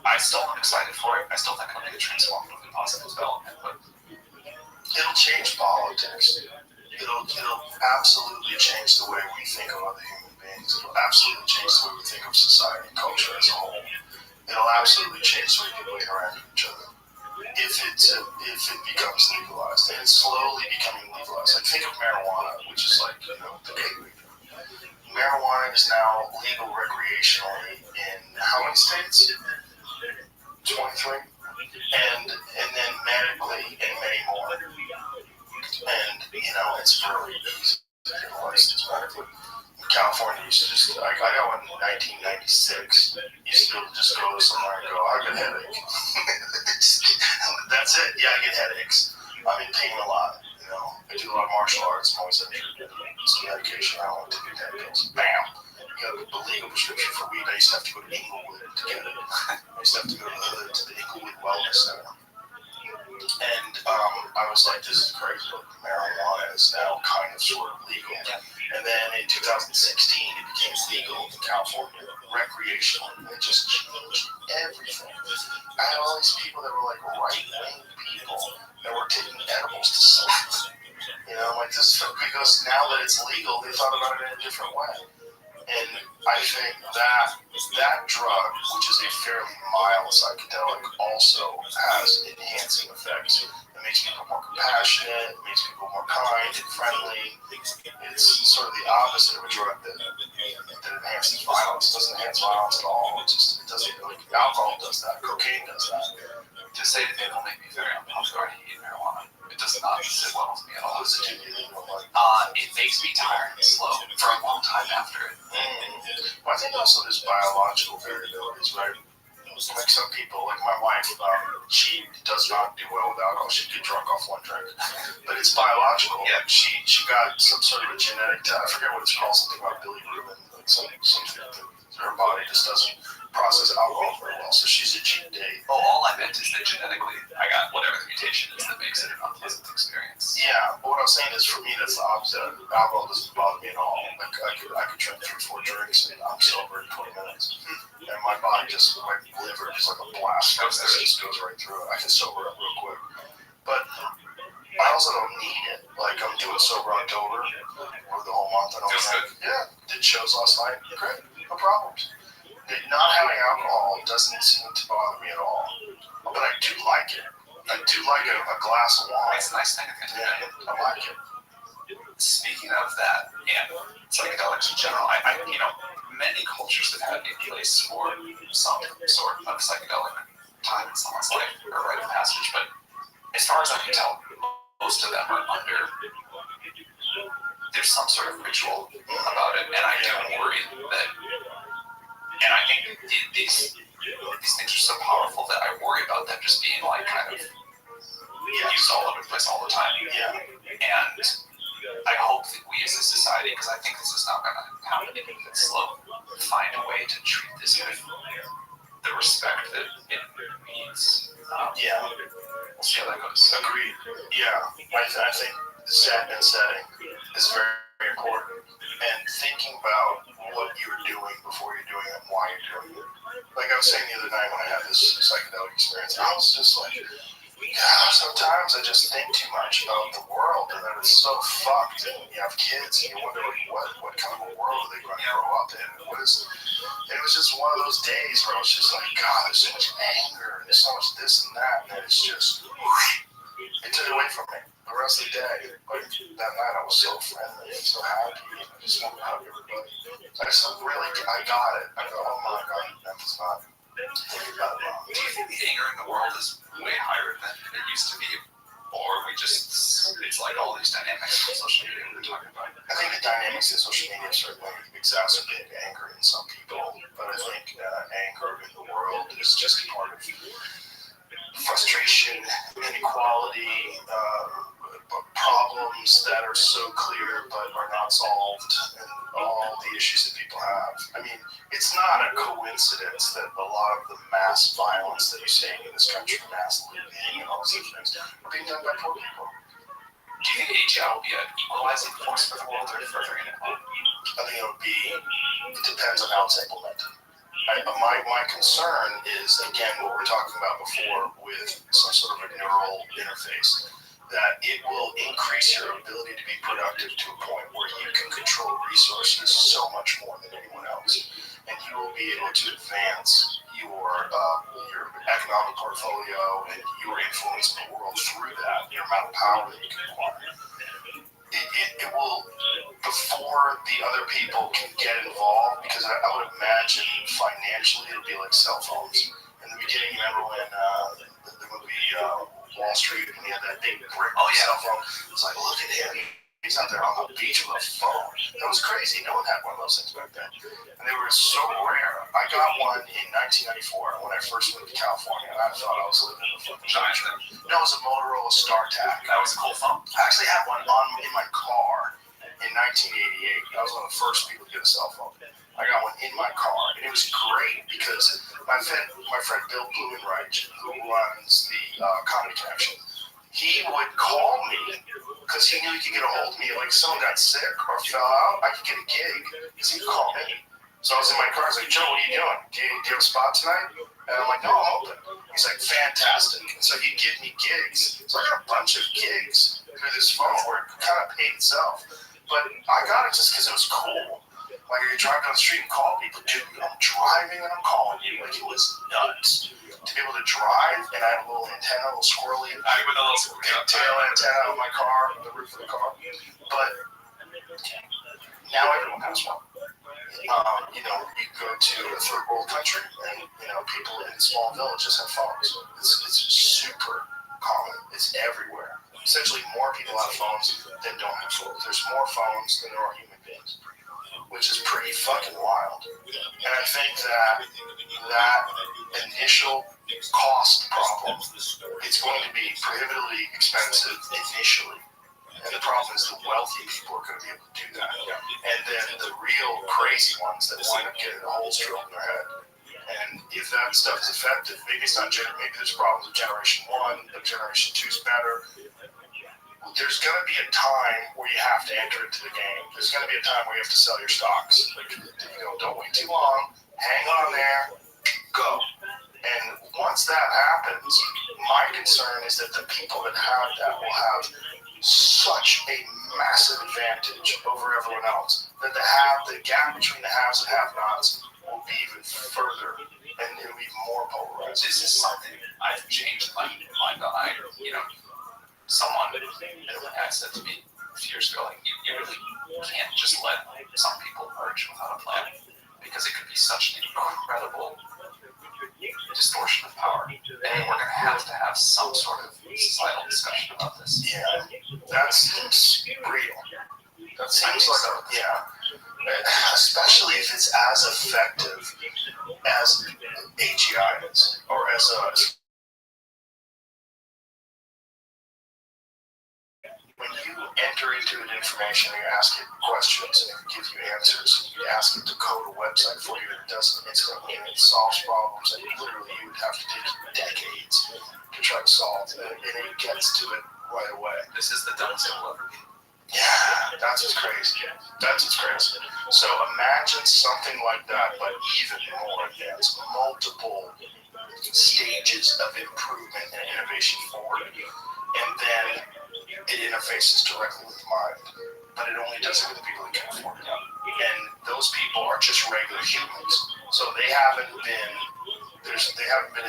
I still am excited for it. I still think it'll be a transformative and positive development, but It'll change politics. It'll absolutely change the way we think of other human beings. It'll absolutely change the way we think of society and culture as a whole. It'll absolutely change the way people interact with each other. If it becomes legalized, and it's slowly becoming legalized. Like, think of marijuana, which is like, the gateway. Marijuana is now legal recreationally in how many states? 23. And then medically in many more. And, it's really easy to get licensed medically. California used to just, I got one in 1996. Used to just go somewhere and go, I get a headache. That's it. Yeah, I get headaches. I'm in pain a lot. I do a lot of martial arts. I'm always under some medication. I don't want to take headache pills. Bam. You got a legal prescription for weed. I used to have to go to Inglewood to get it. I used to have to go to the Inglewood Wellness Center. And I was like, this is crazy. Marijuana is now kind of sort of legal. And then in 2016, it became legal in California, recreational. And it just changed everything. I had all these people that were like right-wing people that were taking edibles to sleep. Like this, because now that it's legal, they thought about it in a different way. And I think that drug, which is a fairly mild psychedelic, also has enhancing effects. It makes people more compassionate, it makes people more kind and friendly. It's sort of the opposite of a drug that enhances violence. It doesn't enhance violence at all. It doesn't, like, alcohol does that, cocaine does that. to say that it'll make me very unpopular, I hate marijuana. It does not sit well with me at all. It makes me tired and slow for a long time after it. Well, I think also there's biological variabilities, right? Like some people, like my wife, she does not do well with alcohol. She'd get drunk off one drink, but it's biological. Yeah. She got some sort of a genetic, I forget what it's called, something about bilirubin, like something her body just doesn't process alcohol very well, so she's a cheat day. Oh, all I meant is that genetically, I got whatever the mutation is that makes it an unpleasant experience. Yeah, but what I'm saying is, for me, that's the opposite. Alcohol doesn't bother me at all. Like, I could drink 3-4 drinks and I'm sober in 20 minutes. And my body just, my liver just like a blast. It just goes right through it. I can sober up real quick. But I also don't need it. Like, I'm doing sober October for the whole month. Feels good. Yeah, did shows last night. Great, no problems. Not having alcohol doesn't seem to bother me at all. But I do like it. I do like a glass of wine. It's a nice thing to think Yeah, about. I like it. Speaking of that, and psychedelics in general, I many cultures have had a place for some sort of psychedelic time in someone's life or rite of passage, but as far as I can tell, most of them are under, there's some sort of ritual about it, and I do worry that, and I think these things are so powerful that I worry about them just being like kind of used all over the place all the time. Yeah. And I hope that we as a society, because I think this is not going to happen even if it's slow, find a way to treat this with the respect that it needs. Yeah. We'll see how that goes. Agreed. Yeah. I think set and setting is very, very important. And thinking about what you're doing before you're doing it and why you're doing it. Like I was saying the other night when I had this psychedelic experience, I was just like, God, sometimes I just think too much about the world and that it's so fucked. And you have kids and you wonder like, what kind of a world are they going to grow up in? It was just one of those days where I was just like, God, there's so much anger and there's so much this and that, and it's just, it took it away from me the rest of the day. Like that night I was so friendly and so happy and I just wanted to hug everybody. I got it. I go, oh my God, that was not thinking about it wrong. Do you think the anger in the world is way higher than it used to be? Or it's like all these dynamics of social media we're talking about? I think the dynamics of social media certainly exacerbate anger in some people, but I think anger in the world is just part of frustration, inequality, problems that are so clear but are not solved, and all the issues that people have. I mean, it's not a coincidence that a lot of the mass violence that you're seeing in this country, mass looting and all these things, are being done by poor people. Do you think AGI will be an equalizing force for the world or further inequality? I think it depends on how it's implemented. My concern is, again, what we were talking about before with some sort of a neural interface, that it will increase your ability to be productive to a point where you can control resources so much more than anyone else. And you will be able to advance your economic portfolio and your influence in the world through that, your amount of power that you can acquire. It will, before the other people can get involved, because I would imagine financially it'll be like cell phones. In the beginning, remember when the movie Wall Street, when he had that big brick cell phone, it was like, look at him. He's out there on the beach with a phone. That was crazy. No one had one of those things back then. And they were so rare. I got one in 1994 when I first moved to California, and I thought I was living in a fucking giant thing. No, it was a Motorola StarTAC. That was a cool phone. I actually had one in my car in 1988. I was one of the first people to get a cell phone. I got one in my car, and it was great because my friend Bill Blumenreich, who runs the Comedy Connection, he would call me because he knew he could get a hold of me. Like if someone got sick or fell out, I could get a gig because he'd call me. So I was in my car. I was like, Joe, what are you doing? Do you have a spot tonight? And I'm like, no, I'm open. He's like, fantastic. And so he'd give me gigs. So I got a bunch of gigs through this phone where it kind of paid itself. But I got it just because it was cool. Like you're driving down the street and call people, dude, I'm driving and I'm calling you. Like it was nuts. To be able to drive, and I had a little antenna, a little squirrely pigtail antenna on my car, the roof of the car. But now everyone has one. You go to a third world country, and people in small villages have phones. It's super common. It's everywhere. Essentially, more people have phones than don't have phones. There's more phones than there are human beings, which is pretty fucking wild. And I think that initial cost problem, it's going to be prohibitively expensive initially. And the problem is the wealthy people are going to be able to do that. And then the real crazy ones that wind up getting holes drilled in their head. And if that stuff is effective, maybe it's not maybe there's problems with generation 1, but generation 2 is better. There's going to be a time where you have to enter into the game. There's going to be a time where you have to sell your stocks. Like, don't wait too long. Hang on there. Go. And once that happens, my concern is that the people that have that will have such a massive advantage over everyone else that the gap between the haves and have-nots will be even further and it'll be more polarized. This is something I've changed my mind on. Someone had said to me a few years ago, like, you really can't just let some people merge without a plan, because it could be such an incredible distortion of power. And we're going to have some sort of societal discussion about this. Yeah, that seems real. That seems like especially if it's as effective as AGI is, or as when you enter into an information and you ask it questions and it gives you answers, and you ask it to code a website for you, and it does it instantly, and it solves problems that literally you would have to take decades to try to solve, and it gets to it right away. This is the dumbest it will ever be. Yeah, that's what's crazy. That's what's crazy. So imagine something like that, but even more advanced, multiple stages of improvement and innovation forward, and then it interfaces directly with the mind, but it only does it with the people that can afford it. And those people are just regular humans, so they haven't been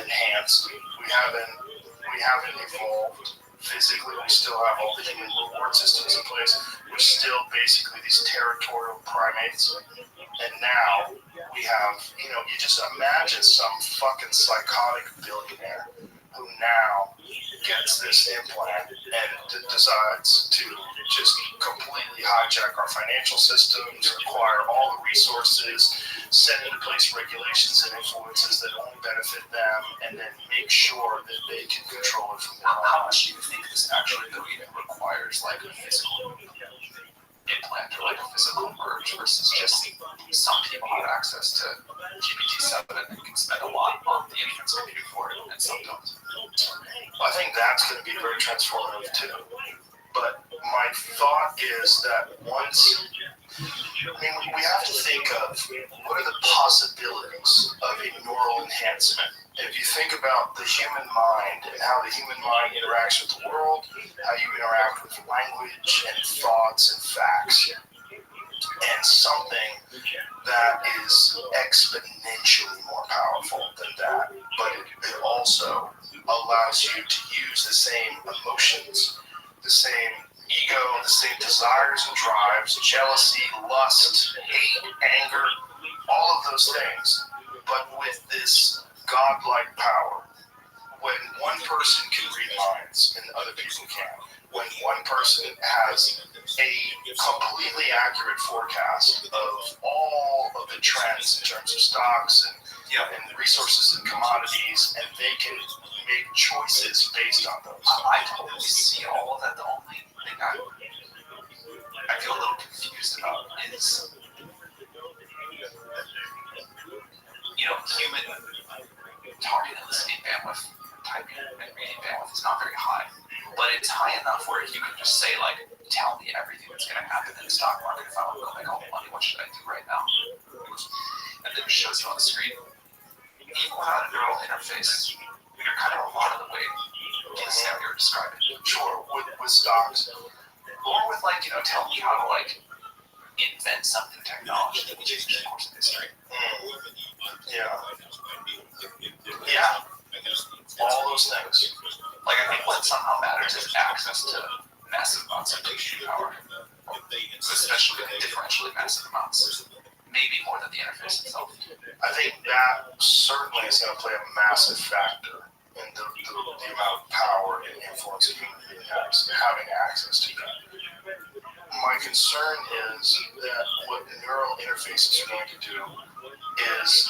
enhanced. We haven't evolved physically. We still have all the human reward systems in place. We're still basically these territorial primates. And now we have, you just imagine some fucking psychotic billionaire who now gets this implant and decides to just completely hijack our financial systems, acquire all the resources, set into place regulations and influences that only benefit them, and then make sure that they can control it from there on. How much do you think this actually even requires, like a physical implant or like a physical merge, versus just some people have access to GPT-7 and can spend a lot on the inference compute for it, and some don't? I think that's going to be very transformative too. But my thought is that we have to think of what are the possibilities of a neural enhancement. If you think about the human mind and how the human mind interacts with the world, how you interact with language and thoughts and facts, and something that is exponentially more powerful than that, but it also allows you to use the same emotions, the same ego, the same desires and drives, jealousy, lust, hate, anger, all of those things, but with this godlike power. When one person can read minds and other people can't, when one person has a completely accurate forecast of all of the trends in terms of stocks and resources and commodities, and they can make choices based on those. I totally see all of that. The only thing I feel a little confused about is, human target and listening bandwidth, typing and reading bandwidth is not very high, but it's high enough where you can just say, like, tell me everything that's going to happen in the stock market. If I want to go make all the money, what should I do right now? And then it shows you on the screen. Even without a neural interface, you're kind of a lot of the way to the same you're describing. Sure, with stocks. Or with, like, tell me how to, like, invent something technology that will change the course of history. Yeah. Yeah. All those things. Like, I think what somehow matters is access to massive amounts of computing power, especially differentially massive amounts, maybe more than the interface itself. I think that certainly is going to play a massive factor in the amount of power and influence a human being has, having access to that. My concern is that what neural interfaces are going to do is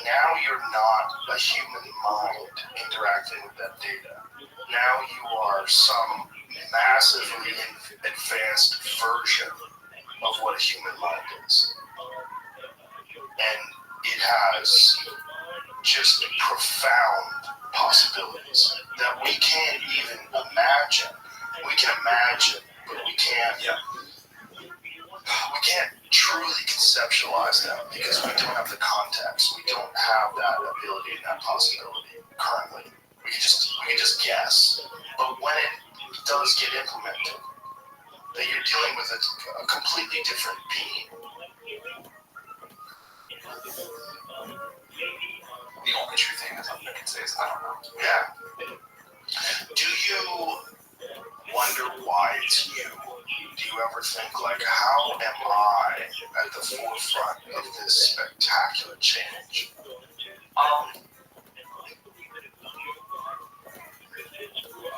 now you're not a human mind interacting with that data. Now you are some massively advanced version of what a human mind is. And it has just profound possibilities that we can't even imagine. We can imagine, but we can't truly conceptualize them because we don't have the context. We don't have that ability and that possibility currently. We can just guess. But when it does get implemented, that you're dealing with a completely different being. The only true thing that I can say is I don't know. Yeah. Do you wonder why it's you? Do you ever think, like, how am I at the forefront of this spectacular change?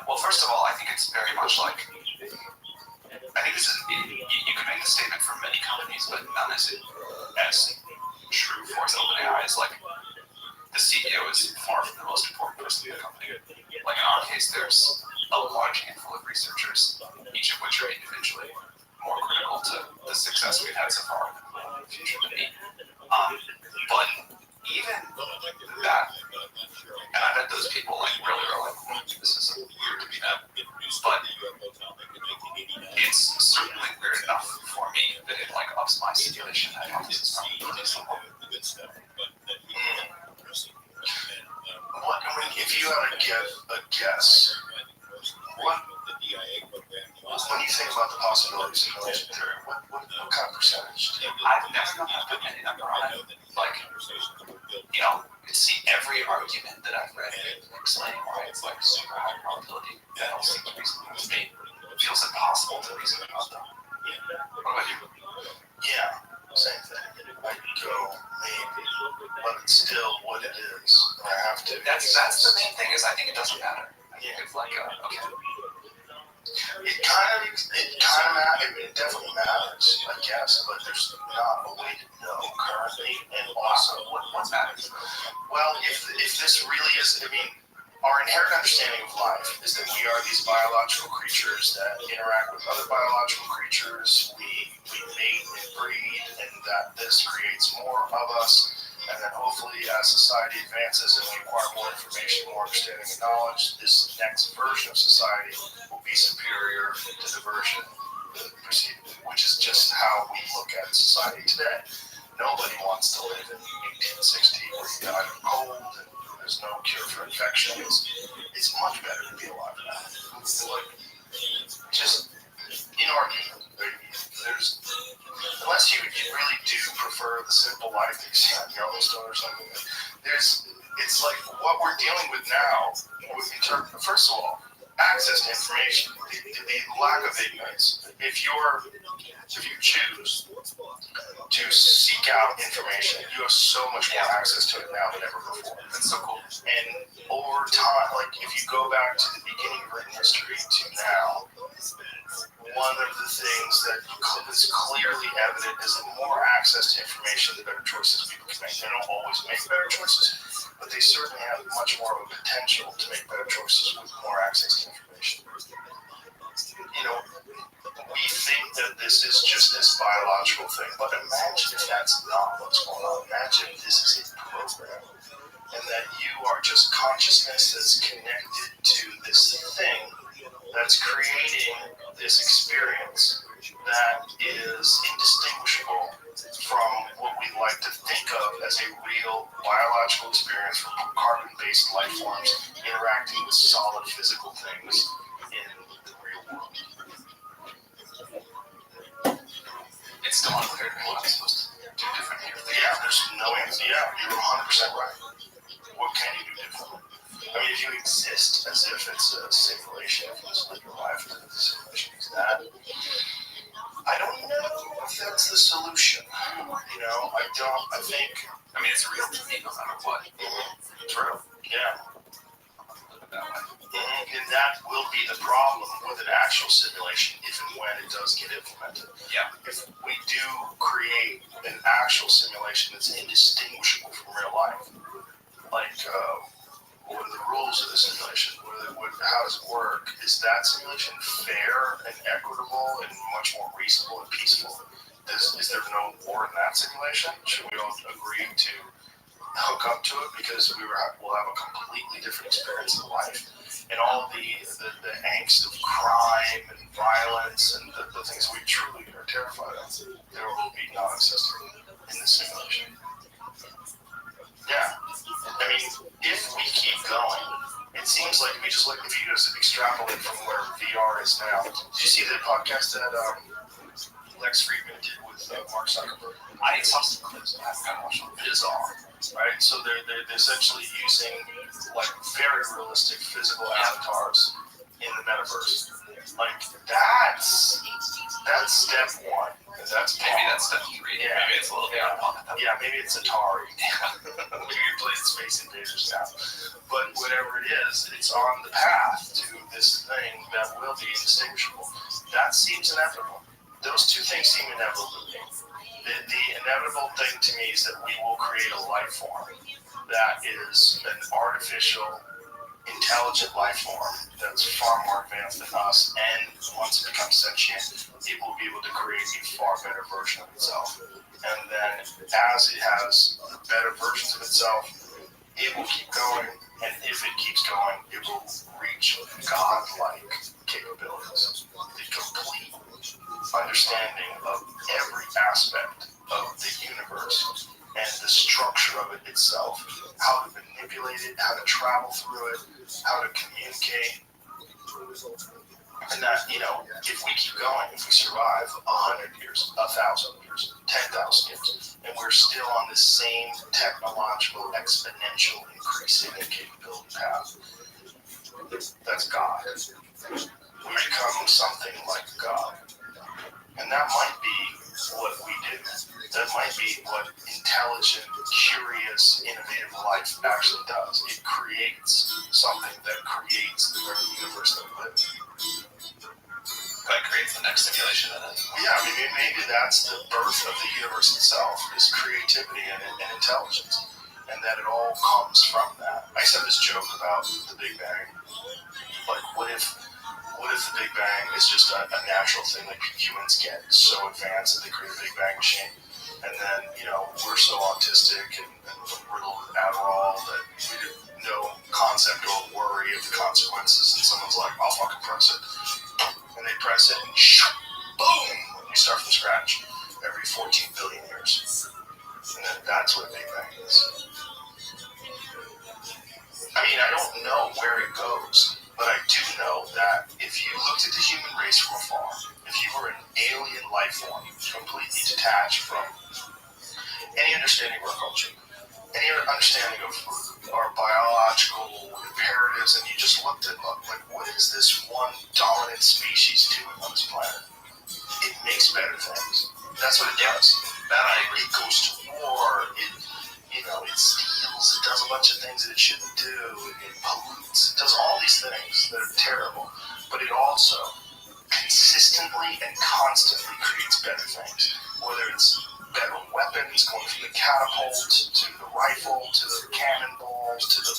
Well, first of all, I think it's very much like, I think this is, you can make the statement for many companies, but none is as true for OpenAI. Is like, the CEO is far from the most important person in the company. Like in our case, there's a large handful of researchers, each of which are individually more critical to the success we've had so far in the future than me. But even that, and I bet those people like really are like, this is weird to be that, but it's certainly weird enough for me that it like ups my simulation hypothesis probability somewhat. What, I mean, if you had to give a guess, what, when you think about the possibility of simulation theory, what kind of percentage do you I've never known how to put any number on it. Like, you know, see every argument that I've read explaining why it's like super high probability that all seems reasonable to me. It feels impossible to reason about them. What about you? Yeah, same thing. I go, maybe, but it's still what it is. I have to. That's the main thing is I think it doesn't matter. I think it's like, okay. It definitely matters, I guess, but there's not a way to know currently. And also, What matters? well, if this really is, I mean, our inherent understanding of life is that we are these biological creatures that interact with other biological creatures. We mate and breed, and that this creates more of us. And then hopefully as society advances and we acquire more information, more understanding and knowledge, this next version of society will be superior to the version that preceded it, which is just how we look at society today. Nobody wants to live in 1860 where you die of cold and there's no cure for infections. It's much better to be alive now. It's like, just inarguable. There's, unless you really do prefer the simple life that you see on Yellowstone or something, it's like what we're dealing with now, first of all, access to information, the lack of ignorance. If you choose to seek out information, you have so much more access to it now than ever before. That's so cool. And over time, like if you go back to the beginning of written history to now, one of the things that is clearly evident is the more access to information, the better choices people can make. They don't always make better choices, but they certainly have much more of a potential to make better choices with more access to information. You know, we think that this is just this biological thing, but imagine if that's not what's going on. Imagine if this is a program, and that you are just consciousness that's connected to this thing that's creating this experience that is indistinguishable from what we like to think of as a real biological experience from carbon-based life forms interacting with solid physical things in the real world. It's still unclear to me what I'm supposed to do different here. Yeah, there's no answer. Yeah, you're 100% right. What can you do differently? I mean, if you exist as if it's a simulation, if you just live your life as if the simulation is that, I don't know if that's the solution. You know, I think. I mean, it's real to me no matter what. True. Yeah. Live it that way. And that will be the problem with an actual simulation if and when it does get implemented. Yeah. If we do create an actual simulation that's indistinguishable from real life, like what are the rules of the simulation? How does it work? Is that simulation fair and equitable and much more reasonable and peaceful? Is there no war in that simulation? Should we all agree to hook up to it because we'll have a completely different experience in life? And all the angst of crime and violence and the things we truly are terrified of, there will be non-existent in this simulation. Yeah. I mean, if we keep going, it seems like if you just extrapolate from where VR is now. Did you see the podcast that Lex Friedman did with Mark Zuckerberg. I saw some clips. I haven't gotten to watch them. Bizarre, right? So they're essentially using like very realistic physical avatars in the metaverse. Like that's step one. That's Maybe that's step 3. Yeah. Maybe it's a little bit on that. Yeah, maybe it's Atari. Maybe you play Space Invaders now. But whatever it is, it's on the path to this thing that will be indistinguishable. That seems inevitable. Those two things seem inevitable to me. The inevitable thing to me is that we will create a life form that is an artificial, intelligent life form that's far more advanced than us, and once it becomes sentient, it will be able to create a far better version of itself. And then as it has better versions of itself, it will keep going, and if it keeps going, it will reach godlike capabilities, the complete understanding of every aspect of the universe and the structure of it itself, how to manipulate it, how to travel through it, how to communicate. And that, if we keep going, if we survive 100 years, 1,000 years, 10,000 years, and we're still on the same technological, exponential, increasing capability path, that's God. We become something like God. And that might be what we do. That might be what intelligent, curious, innovative life actually does. It creates something that creates the very universe that we live in. That creates the next simulation in it. Yeah, I mean, maybe that's the birth of the universe itself, is creativity and intelligence. And that it all comes from that. I said this joke about the Big Bang. Like, what if the Big Bang is just a natural thing? Like, humans get so advanced that they create a Big Bang machine, and then, we're so autistic and riddled with Adderall that we have no concept or worry of the consequences, and someone's like, I'll fucking press it. And they press it, and boom! You start from scratch every 14 billion years. And then that's what a Big Bang is. I mean, I don't know where it goes, but I do know that if you looked at the human race from afar, if you were an alien life form, completely detached from any understanding of our culture, any understanding of our biological imperatives, and you just looked at, like, what is this one dominant species doing on this planet? It makes better things. That's what it does. That I agree. It goes to war. It steals. It does a bunch of things that it shouldn't do. It pollutes. It does all these things that are terrible. But it also consistently and constantly creates better things. Whether it's better weapons, going from the catapult to the rifle to the cannonballs to the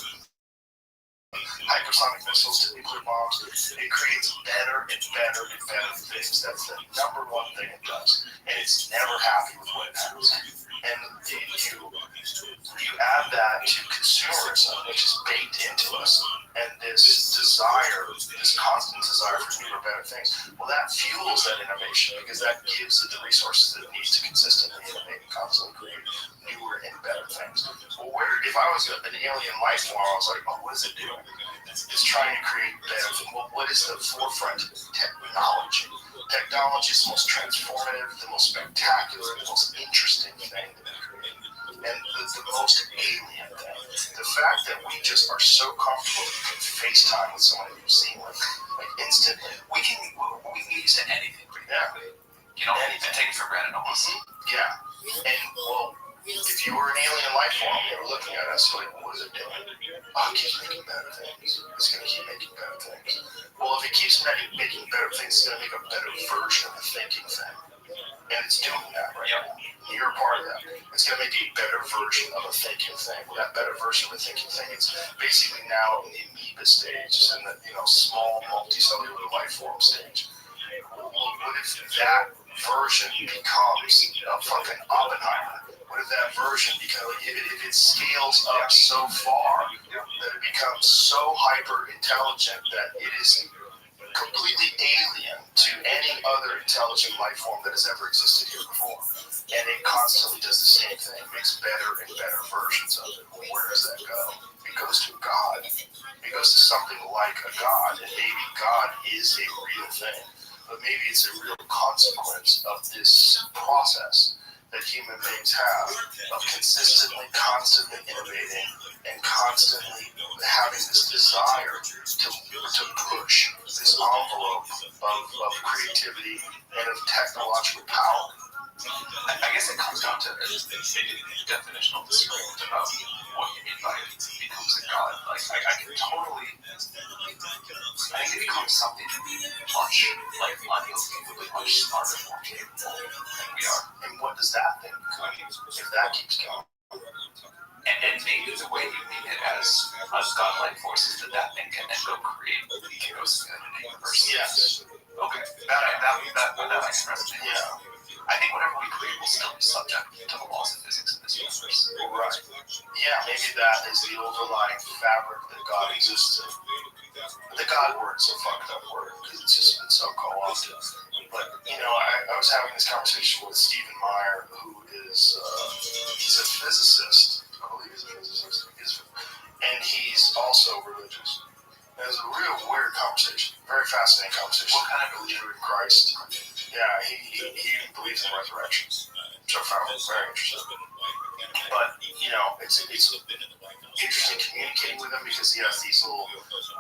hypersonic missiles to nuclear bombs. It creates better and better and better things. That's the number one thing it does. And it's never happy with what it has. And you add that to consumerism, which is baked into us, and this desire, this constant desire for newer, better things. Well, that fuels that innovation because that gives it the resources that it needs to consistently innovate and constantly create newer and better things. Well, if I was an alien life form, I was like, oh, what is it doing? It's trying to create better things. Well, what is the forefront of technology? Technology is the most transformative, the most spectacular, the most interesting thing that we create. And the most alien thing. The fact that we just are so comfortable that we can FaceTime with someone that we've seen like instantly. We can use anything. Yeah. Anything. Take it for granted almost. Yeah. And, well, if you were an alien life form, you were looking at us like, what is it doing? Oh, it keeps making better things. It's going to keep making better things. Well, if it keeps making better things, it's going to make a better version of the thinking thing. And it's doing that right now. You're a part of that. It's going to make a better version of a thinking thing. Well, that better version of a thinking thing, it's basically now in the amoeba stage, it's in the small multicellular life form stage. Well, what if that version becomes a fucking Oppenheimer? What if that version becomes, if it scales up so far that it becomes so hyper intelligent that it is completely alien to any other intelligent life form that has ever existed here before, and it constantly does the same thing, makes better and better versions of it? Well, where does that go? It goes to God. It goes to something like a God, and maybe God is a real thing. but maybe it's a real consequence of this process that human beings have of constantly innovating and constantly having this desire to push this envelope of creativity and of technological power. I guess it comes down to definitional disagreement about what you mean by becomes a god. Like, I can totally, I think it becomes something much, like, unbelievably much smarter, more capable than we are. And what does that thing become if that keeps going? And maybe the way you mean it as a godlike force is that thing can then go create chaos in the universe. Yes. Okay, that makes sense. Yeah. I think whatever we create will still be subject to the laws of physics in this universe. Right. Yeah, maybe that is the overlying fabric that God exists in. The God word's a fucked up word because it's just been so co-opted. But, I was having this conversation with Stephen Meyer, who is, he's a physicist. I believe he's a physicist. And he's also religious. It was a real weird conversation. Very fascinating conversation. What kind of religion? In Christ. Yeah, he believes in resurrection, which I found very interesting. But, it's interesting communicating with him because he has these little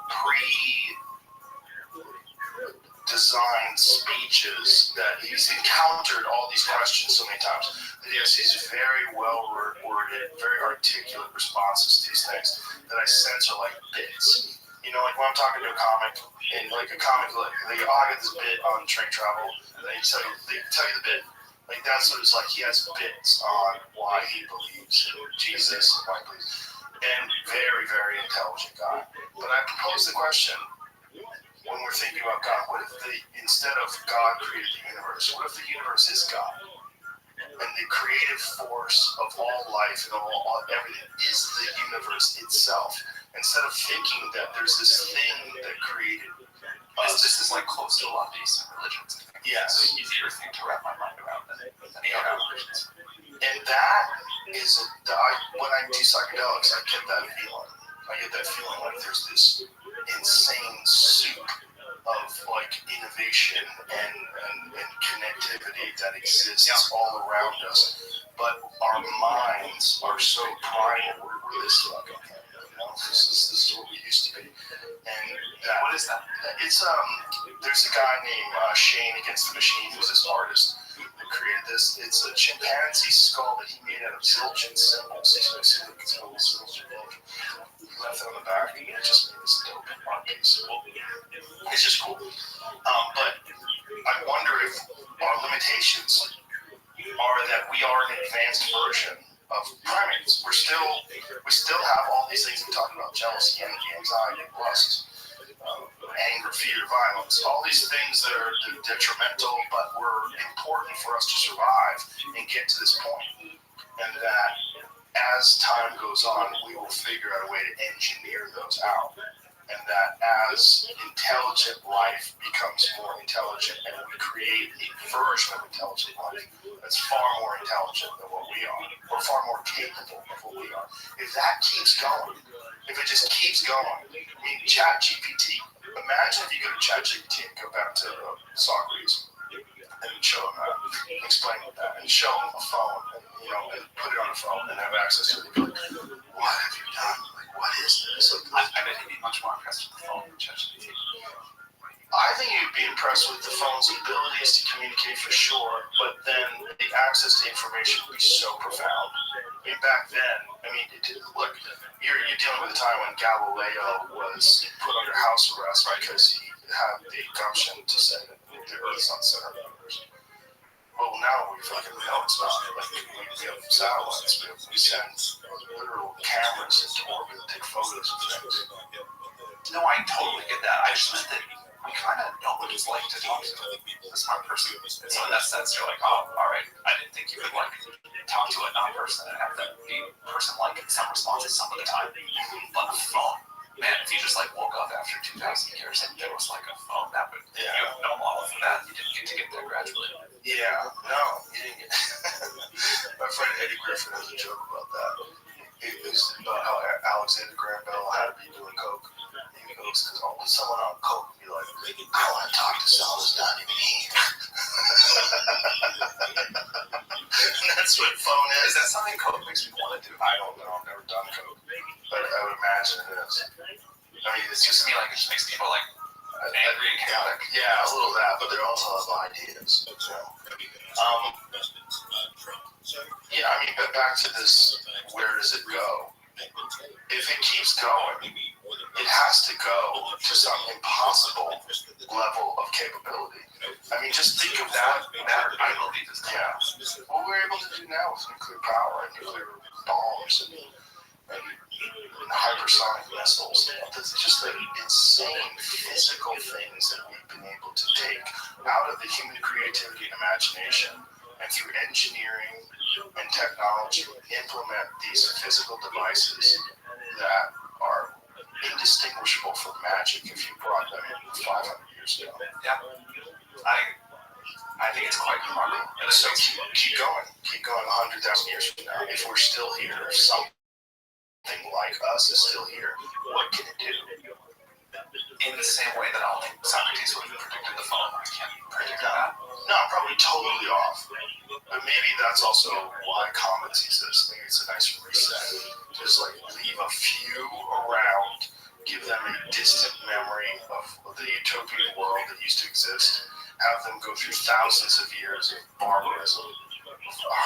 pre-designed speeches that he's encountered all these questions so many times. That he has these very well worded, very articulate responses to these things that I sense are like bits. Like when I'm talking to a comic, and like a comic, I get this bit on train travel, and they tell you the bit. Like that's what it's like. He has bits on why he believes in Jesus and why he believes. And very, very intelligent guy. But I propose the question, when we're thinking about God, what if instead of God created the universe, what if the universe is God? And the creative force of all life and all everything is the universe itself. Instead of thinking that there's this thing that created us. This is like close to a lot of these religions. Yes. It's an easier thing to wrap my mind around than any other religions. And that is, when I do psychedelics, I get that feeling. Like there's this insane soup of like innovation and connectivity that exists all around us. But our minds are so primal. We're this fucking thing. This is what we used to be. And what is that? It's there's a guy named Shane Against the Machine, who's this artist that created this. It's a chimpanzee skull that he made out of zildjian symbols. He left it on the back, and it just made this dope art piece. It's just cool. But I wonder if our limitations are that we are an advanced version of primates. We still have all these things we talk about: jealousy, envy, anxiety, lust, anger, fear, violence. All these things that are detrimental, but were important for us to survive and get to this point. And that as time goes on, we will figure out a way to engineer those out. And that as intelligent life becomes more intelligent, and we create a version of intelligent life that's far more intelligent than what we are, or far more capable of what we are. If that keeps going, if it just keeps going, ChatGPT, imagine if you go to ChatGPT and go back to Socrates and show him that, explain that, and show him a phone, and put it on a phone and have access to it. Be like, what have you done? Like, what is this? I bet he'd be much more impressed with the phone than ChatGPT. I think you'd be impressed with the phone's abilities to communicate for sure, but then the access to information would be so profound. Back then, look, you're dealing with a time when Galileo was put under house arrest because he had the gumption to say that the Earth's not the center of the universe. Well, now we fucking know it's not. Like, we have satellites, we send literal cameras into orbit to take photos of things. No, I totally get that. I just meant that we kind of know what it's like to talk to a smart person. And so in that sense, you're like, oh, all right, I didn't think you would talk to a non-person and have that be person-like in some responses some of the time. But a phone, man, if you just woke up after 2,000 years and there was a phone, that would, you have no model for that. You didn't get to get there gradually. Yeah, no, you didn't get My friend Eddie Griffin has a joke about that. It was about how Alexander Graham Bell had to be doing coke. He goes, because only someone on coke would be like, I want to talk to someone who's not even That's what phone Is is. that something Coke makes me want to do? I don't know. I've never done coke, but I would imagine it is. I mean, it's It seems just to me like it just makes people like angry and chaotic. yeah, a little of that, but they also have ideas. So, yeah, I mean, but back to this, where does it go? If it keeps going, it has to go to some impossible level of capability. I mean, just think of That that. I believe is Yeah. What we're able to do now with nuclear power and nuclear bombs and hypersonic missiles. It's just the insane physical things that we've been able to take out of the human creativity and imagination, and through engineering and technology, implement these physical devices that are indistinguishable from magic if you brought them in 500 years ago. I think it's quite remarkable. And so keep going 100,000 years from now. If we're still here, if something like us is still here, what can it do? In the same way that I don't think Socrates would have predicted the phone. I can't predict that. No, probably totally off. But maybe that's also why comets exist. Maybe it's a nice reset. Just like leave a few around, give them a distant memory of the utopian world that used to exist, have them go through thousands of years of barbarism,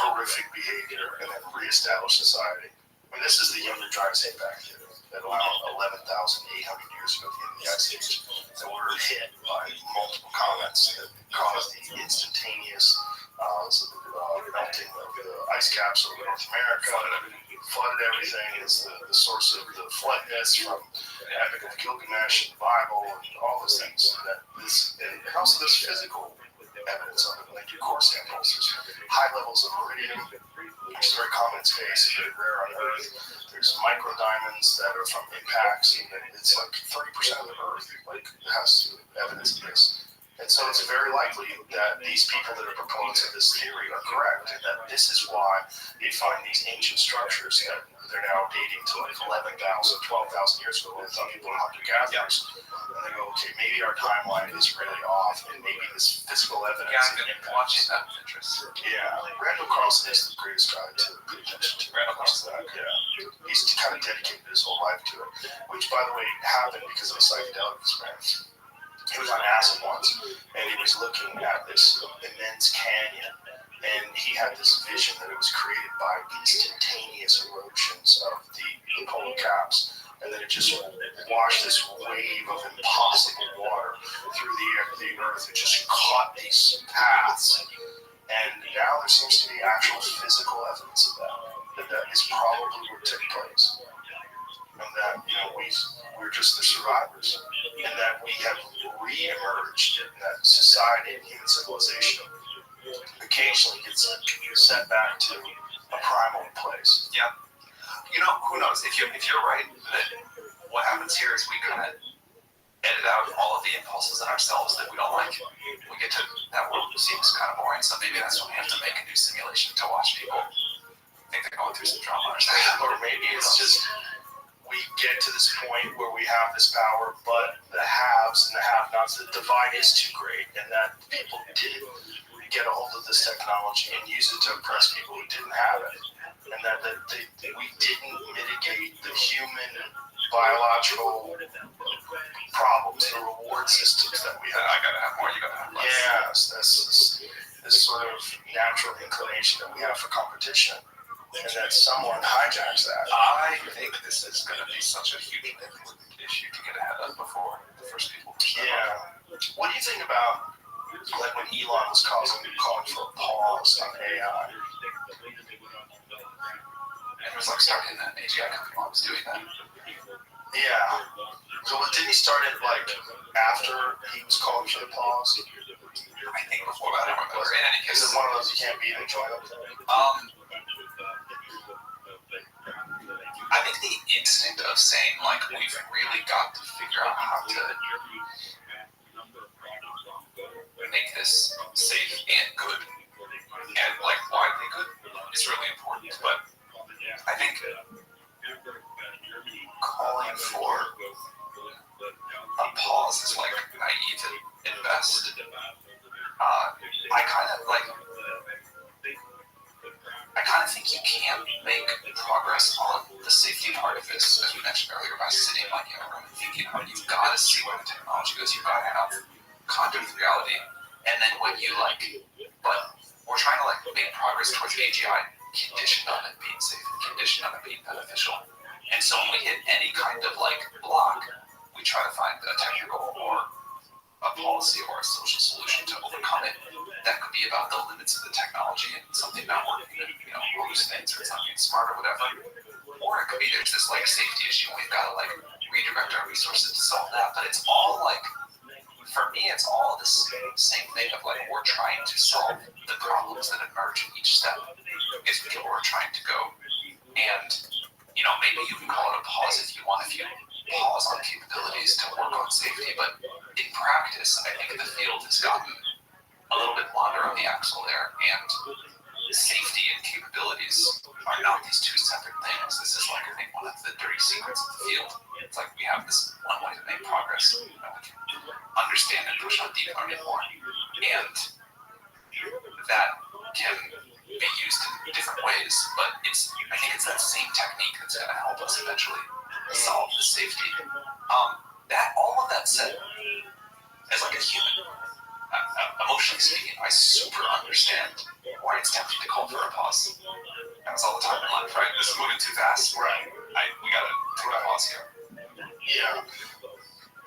horrific behavior, and then reestablish society. I mean, this is the Younger Dryas Impact Theory that allowed 11,800 years ago at the end of the Ice Age that were hit by multiple comets that caused the instantaneous melting of the ice caps over North America, flooded everything. It's the source of the flood myths from the Epic of Gilgamesh and the Bible and all those things. And also there's physical evidence of it. Like your core samples, there's high levels of iridium, which is very common in space, very rare on Earth. There's micro diamonds that are from impacts, and it's like 30% of the Earth has evidence of this. And so it's very likely that these people that are proponents of this theory are correct, and that this is why they find these ancient structures that they're now dating to like 11,000, 12,000 years ago, when some people are hunter-gatherers. And they go, okay, maybe our timeline is really off, and maybe this physical evidence. Yeah, I've been watching that with interest. Yeah, Randall Carlson is the greatest guy to pay attention to. Randall Carlson. Yeah. He's kind of dedicated his whole life to it, which, by the way, happened because of a psychedelic experience. He was on acid once, and he was looking at this immense canyon, and he had this vision that it was created by instantaneous eruptions of the polar caps, and then it just washed this wave of impossible water through the earth. It just caught these paths, and now there seems to be actual physical evidence of that is probably what took place. And that, we're just the survivors, and that we have re-emerged, and that society and human civilization occasionally gets set back to a primal place. Yeah. Who knows? If you're right, that what happens here is we kind of edit out all of the impulses in ourselves that we don't like. We get to that world seems kind of boring, so maybe that's when we have to make a new simulation to watch people think they're going through some trauma or something. Or maybe it's just we get to this point where we have this power, but the haves and the have-nots, the divide is too great, and that people did get a hold of this technology and use it to oppress people who didn't have it, and that we didn't mitigate the human biological problems, the reward systems that we have. I gotta have more, you gotta have less. Yes, this sort of natural inclination that we have for competition. And that someone hijacks that. I think this is going to be such a huge issue to get ahead of before the first people. Yeah. What do you think about, like, when Elon was calling for a pause on AI? It was like starting an AGI company while I was doing that. Yeah. So didn't he start it, like, after he was calling for the pause? I think before that, I don't remember. In any case, Is it one of those you can't beat and join them? I think the instinct of saying, like, we've really got to figure out how to make this safe and good, and, like, widely good is really important. But I think calling for a pause is, like, naive at best. I I think you can make progress on the safety part of this, as we mentioned earlier, by sitting like in a room and thinking about it. You've got to see where the technology goes. You've got to have contact with reality. And then what you like, but we're trying to like make progress towards AGI conditioned on it being safe and conditioned on it being beneficial. And so when we hit any kind of like block, we try to find a technical or a policy or a social solution to overcome it. That could be about the limits of the technology and something not working, hallucinates or it's not being smart or whatever. Or it could be there's this like safety issue and we've got to like redirect our resources to solve that. But it's all like, for me, it's all the same thing of like we're trying to solve the problems that emerge in each step. Is where we're trying to go. And, maybe you can call it a pause if you want, if you pause on capabilities to work on safety. But in practice, I think the field has gotten a little bit longer on the axle there, and safety and capabilities are not these two separate things. This is like, I think, one of the dirty secrets of the field. It's like we have this one way to make progress. We can understand and push on deep learning more, and that can be used in different ways. But I think it's that same technique that's going to help us eventually solve the safety. All of that said, as like a human, emotionally speaking, I super understand why it's tempting to call for a pause. Happens all the time in life, right? This is moving too fast. Right. We gotta take a pause here. Yeah.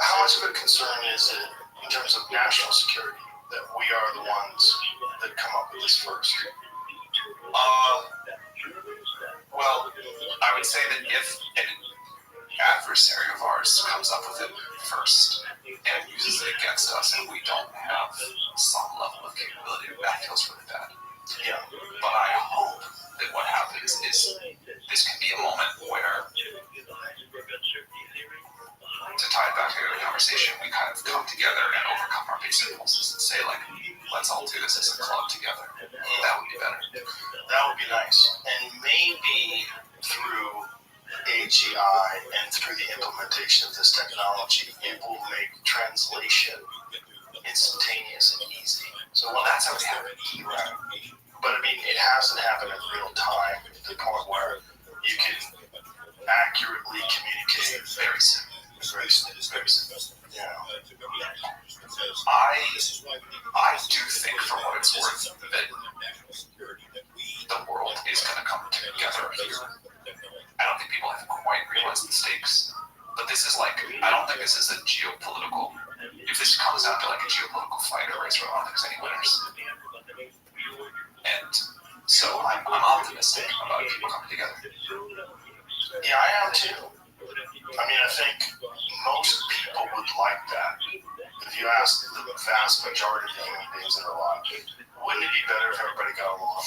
How much of a concern is it in terms of national security that we are the ones that come up with this first? Well, I would say that if an adversary of ours comes up with it first and uses it against us and we don't have some level of capability, that feels really bad. Yeah. But I hope that what happens is this can be a moment where, to tie it back to the conversation, we kind of come together and overcome our basic impulses and say, like, let's all do this as a club together. That would be better. That would be nice. And maybe through AGI and through the implementation of this technology, it will make translation instantaneous and easy. So That's how we have it. right. But I mean, it has to happen in real time to the point where you can accurately communicate Very soon. very soon. Yeah. I do think, for what it's worth, that the world is going to come together here. I don't think people have quite realized the stakes. But this is like, I don't think this is a geopolitical, if this comes down to like a geopolitical fight or race, I don't think there's any winners. And so I'm optimistic about people coming together. Yeah, I am too. I mean, I think most people would like that. If you ask the vast majority of the human beings that are alive, wouldn't it be better if everybody got along?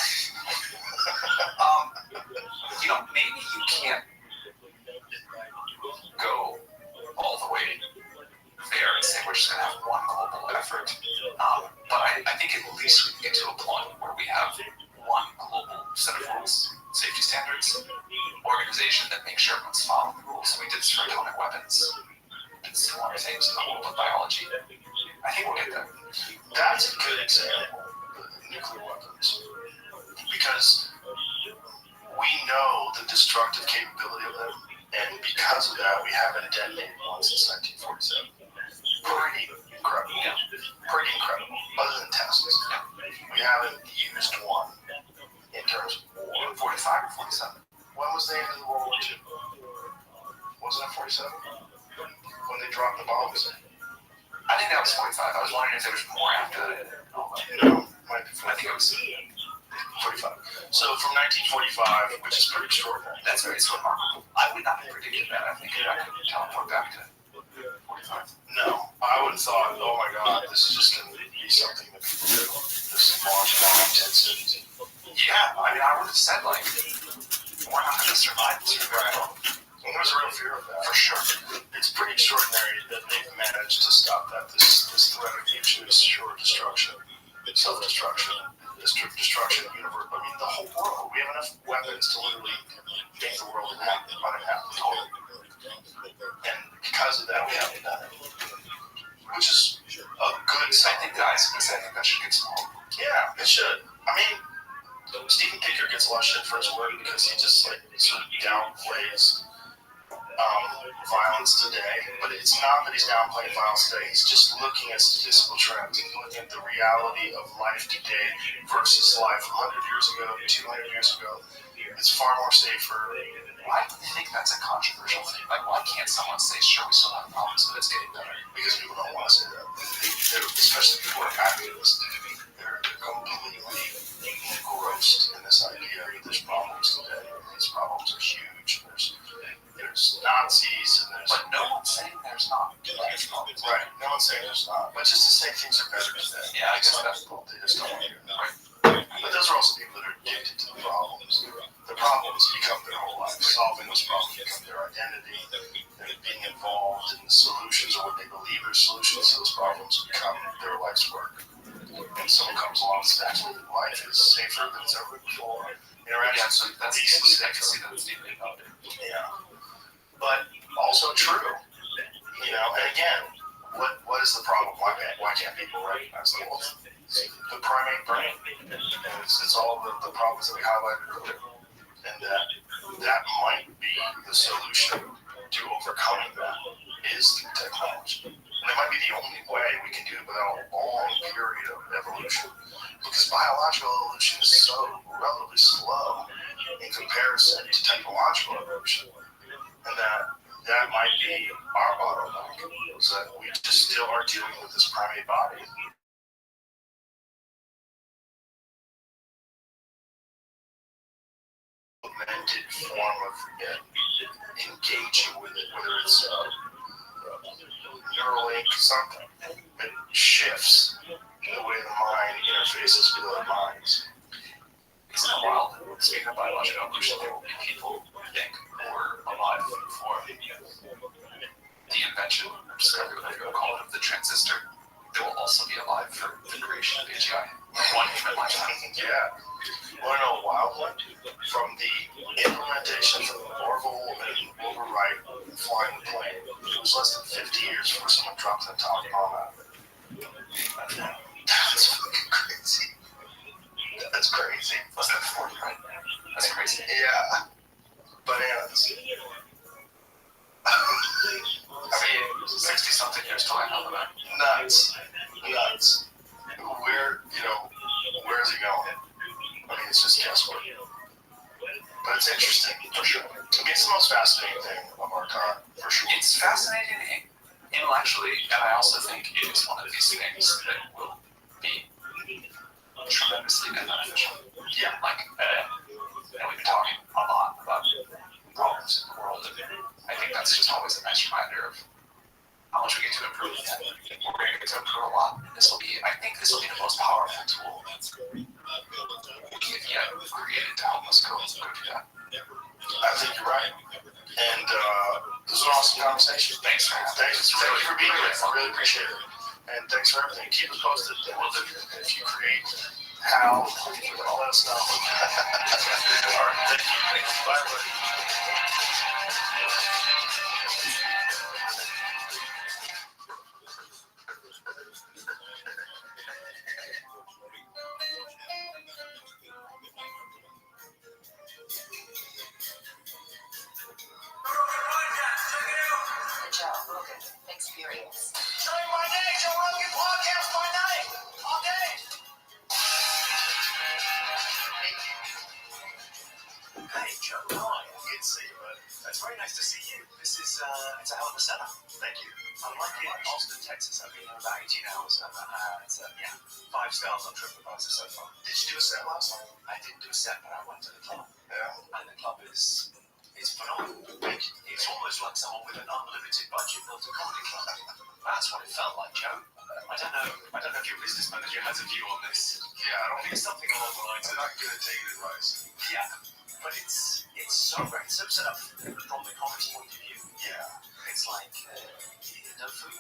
Maybe you can't go all the way there and say we're just going to have one global effort. But I think at least we can get to a point where we have one global set of rules, safety standards, organization that makes sure everyone's following the rules. We did this for atomic weapons and similar things in the world of biology. I think we'll get there. That's a good example, nuclear weapons, because we know the destructive capability of them, and because of that, we haven't detonated one since 1947. Pretty incredible. Yeah. Pretty incredible. Other than Tesla's, we haven't used one in terms of war. 45 or 47. When was the end of the World War II? Wasn't it 47? When they dropped the bombs? I think that was 45. I was wondering if there was more after that. No, might be I think it was 45. So from 1945, which is pretty extraordinary. That's very remarkable. I would not have predicted that. I think I could teleport back to 45. No, I would have thought, oh my God, this is just going to be something that people do. This launch bombs and cities. Yeah, I mean, I would have said, like, we're not going to survive this. Right. And there's a real fear of that. For sure. It's pretty extraordinary that they've managed to stop that. This threat of mutually assured destruction, self-destruction, destruction of the universe. I mean, the whole world. We have enough weapons to literally make the world uninhabitable. Totally. And because of that, we haven't done it. Which is a good sign. I think that should get small. Yeah, it should. I mean, Stephen Pinker gets a lot of shit for his work because he just like sort of downplays violence today, but it's not that he's downplaying violence today. He's just looking at statistical trends and looking at the reality of life today versus life 100 years ago, 200 years ago. It's far more safer. Why do you think that's a controversial thing? Like, why can't someone say, sure, we still have problems, but it's getting better? Because people don't want to say that. Especially people who are activists. They're completely engrossed in this idea that there's problems today. These problems are huge. There's Nazis and there's... But no one's saying there's not. Right, no one's saying there's not. But just to say things are better today. Yeah, I guess that's people. They just don't want to hear that. right. But those are also people that are addicted to the problems. The problems become their whole life. Solving those problems become their identity. And being involved in the solutions or what they believe are solutions to those problems become their life's work. And someone comes along and says, actually, life is safer than it's ever been before. Yeah, so that's easy. I can see that it's deeply about it. Yeah. But also true. You know, and again, what is the problem? Why can't people recognize the world? The primate brain. And it's all the problems that we highlighted earlier. And that might be the solution to overcoming that is through technology. And it might be the only way we can do it without a long period of evolution. Because biological evolution is so relatively slow in comparison to technological evolution. And that might be our bottleneck, is that we just still are dealing with this primate body. Augmented form of engaging with it, whether it's Neuralink, something that shifts the way the mind interfaces with other minds. Isn't it wild that speaking of biological evolution, there will be people who think were alive before the invention, or discovery, whatever you want to call it, of the transistor. They will also be alive for the creation of AGI. One human lifetime. Yeah. You want to know a wild one? From the implementation of Orville and Wilbur Wright flying the plane, it was less than 50 years before someone dropped an atomic bomb out of it. That's fucking crazy. That's crazy. Less than 40, right? That's crazy. Yeah. Bananas. I mean, 60-something years till I know that. nuts. Where is it going? I mean, it's just guesswork. But it's interesting, for sure. I mean, it's the most fascinating thing of our time, for sure. It's fascinating intellectually, and I also think it is one of these things that will be tremendously beneficial. Yeah. Like, we've been talking a lot about problems in the world, and I think that's just always a nice reminder of how much we get to improve. We're going to get to improve a lot. I think this will be the most powerful tool we have yet created to help us go do that. I think you're right. And this was an awesome conversation. Thanks for being here. I really appreciate it. And thanks for everything. Keep us posted. If you create how, let us know. All right. Thank you. Bye, buddy. Experience. Say my name, Joe Rogan Podcast by night, all day. Hey, Joe, how are you? Good to see you, bud. It's very nice to see you. This is, it's a hell of a setup. Thank you. I'm like in Austin, Texas. I've been here about 18 hours. It's 5 stars on TripAdvisor so far. Did you do a set last night? I didn't do a set, but I went to the club. Yeah. And the club is phenomenal. It's almost like someone with an unlimited budget built a comedy club. That's what it felt like, Joe. I don't know if your business manager has a view on this. Yeah, I don't think it's something along the lines I'm of not good at taking advice. yeah, but it's so great. So set up from the comic's point of view. Yeah. It's like no food.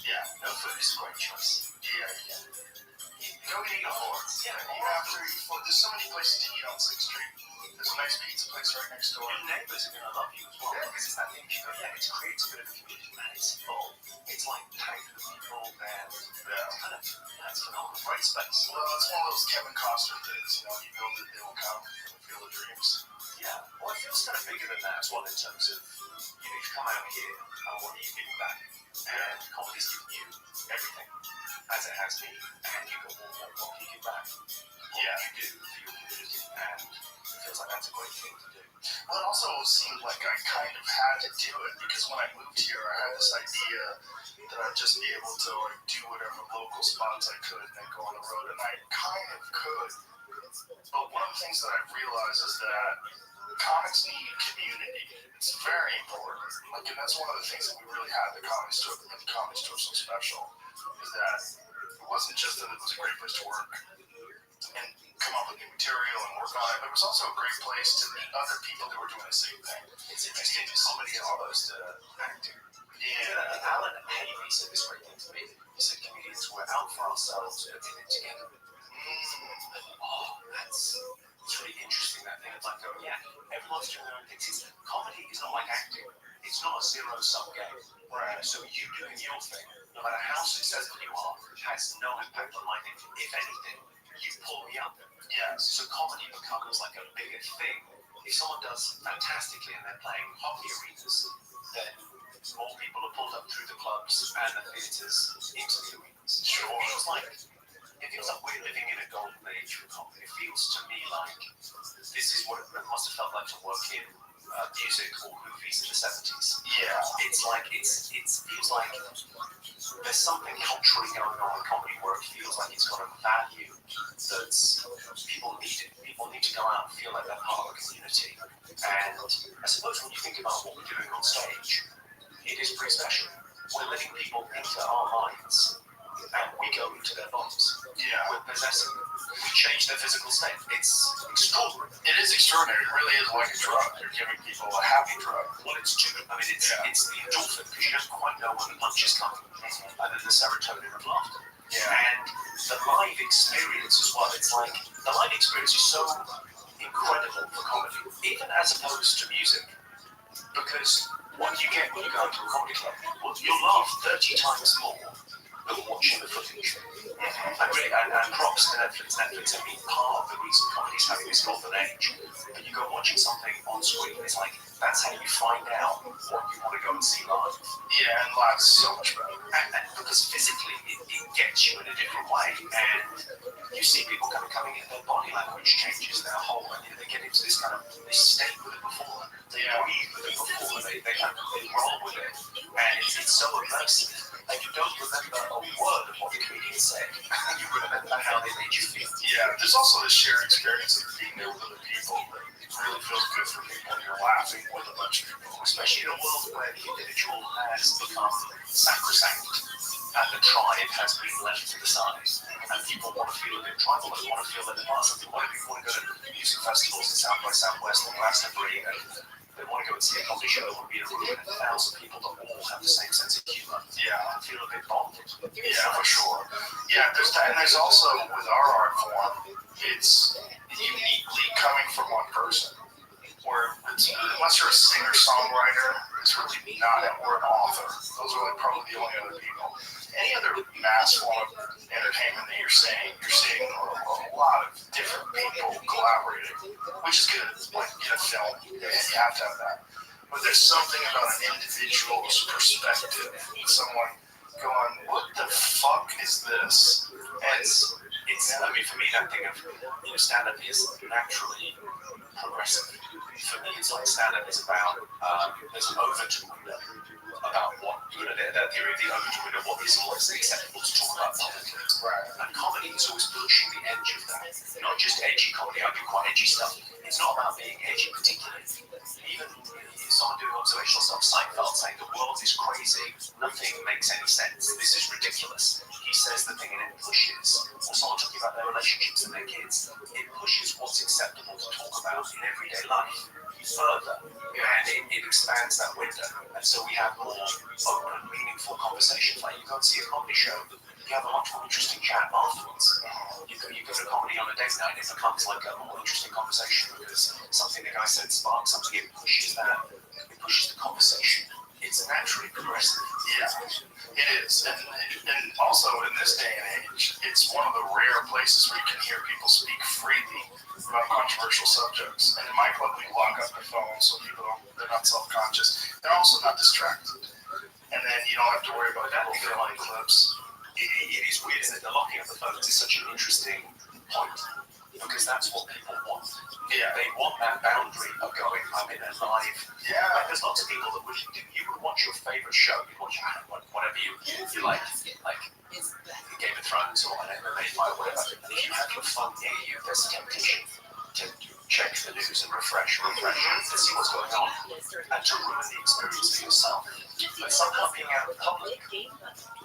Yeah. No food is a great choice. Yeah. Go and eat Lawrence. Yeah, even after there's so many places to eat on 6th Street. There's a nice pizza place right next door. Your neighbors are gonna love you as well because it's that thing you go, it creates a bit of a community, man. It's full. It's like tight for the people and that's phenomenal. Great space. Well, it's one of those Kevin Costner things, you build it, they will as well in terms of, you come out here and what are you giving back? And comedy's giving you everything, as it has been, and you go, well, what can you give back? What can you do for your community? And it feels like that's a great thing to do. Well, it also seemed like I kind of had to do it because when I moved here, I had this idea that I'd just be able to like do whatever local spots I could and then go on the road, and I kind of could. But one of the things that I've realized is that comics need community. It's very important. Like, and that's one of the things that we really had at the Comedy Store that made the Comedy Store so special, is that it wasn't just that it was a great place to work and come up with new material and work on it, but it was also a great place to meet other people that were doing the same thing. It's interesting to comedy as opposed to acting. Yeah. Alan Haley said this great thing to me. He said comedians were out for ourselves, but in it together. Oh, it's really interesting, that thing. It's like, oh, yeah, everyone's doing their own things. Comedy is not like acting. It's not a zero-sum game. Right. So you doing your thing, no matter how successful you are, has no impact on my thing. If anything, you pull me up. Yes. So comedy becomes like a bigger thing. If someone does fantastically and they're playing hockey arenas, then more people are pulled up through the clubs and the theatres into the arenas. Sure. It feels like we're living in a golden age for comedy. It feels to me like this is what it must have felt like to work in music or movies in the 70s. Yeah. It's like it feels like there's something culturally going on in comedy where it feels like it's got a value that's people need it. People need to go out and feel like they're part of a community. And I suppose when you think about what we're doing on stage, it is pretty special. We're letting people into our minds, and we go into their bodies. Yeah. We're possessing them. We change their physical state. It's extraordinary. It is extraordinary. It really is like a drug. You're giving people a happy drug. Well, it's too. I mean, it's the endorphin because you don't quite know when the punch is coming, and then the serotonin of laughter. Yeah. And the live experience as well. It's like the live experience is so incredible for comedy, even as opposed to music, because what you get when you go to a comedy club, well, you'll laugh 30 times more than watching the footage. And props to Netflix. Netflix have been part of the reason comedy's having this golden age. But you go watching something on screen, it's like that's how you find out what you want to go and see live. Yeah, and live's so much better. And because physically it gets you in a different way, and you see people coming in, their body language changes, their whole, and they get into this kind of this state with it before, they breathe with it before, they roll with it, and it's so immersive. And you don't remember a word of what the comedian said. You remember how they made you feel. Yeah, there's also this shared experience of being there with other people that really feels good for people when you're laughing with a bunch of people. Especially in a world where the individual has become sacrosanct and the tribe has been left to the side. And people want to feel a bit tribal, they want to feel that they're part of something. Why do people want to go to music festivals in South by Southwest and Glastonbury, and they want to go and see a comedy show that would be a room of 1,000 people that all have the same sense of humor? Yeah. And feel a bit bonded. Yeah, for sure. Yeah, there's that, and there's also with our art form, it's uniquely coming from one person. Where unless you're a singer-songwriter, it's really not, or an author. Those are like probably the only other people. Any other mass form of entertainment that you're seeing a lot of different people collaborating, which is good. Like in a film, you have to have that. But there's something about an individual's perspective. Someone going, what the fuck is this? And I mean, for me, that thing of, stand-up is naturally progressive. For me, it's like stand-up is about, there's an overtone about what, that theory of the overtone of what is always acceptable to talk about publicly. right. And comedy is always pushing the edge of that. Not just edgy comedy, I do quite edgy stuff. It's not about being edgy particularly. Even someone doing observational stuff, Seinfeld saying the world is crazy, nothing makes any sense, this is ridiculous. He says the thing and it pushes, or someone talking about their relationships and their kids, it pushes what's acceptable to talk about in everyday life further, and it expands that window. And so we have more open, meaningful conversations. Like you go and see a comedy show, you have a much more interesting chat afterwards. You go to comedy on a date night, it becomes like a more interesting conversation because something the guy said sparks something, it pushes the conversation. It's naturally progressive. Yeah. It is, and also in this day and age, it's one of the rare places where you can hear people speak freely about controversial subjects. And in my club, we lock up their phones so people they're not self-conscious. They're also not distracted, and then you don't have to worry about people filming clips. It is weird, isn't it? The locking of the phones is such an interesting point because that's what people want. Yeah, They want that boundary of going, I'm in a live. yeah, Like, there's lots of people that would watch your favorite show, you'd watch whatever you like Game of Thrones or whatever, or whatever. And if you have your phone near you, there's a temptation to check the news and refresh to see what's going on and to ruin the experience for yourself. But somehow being out in public,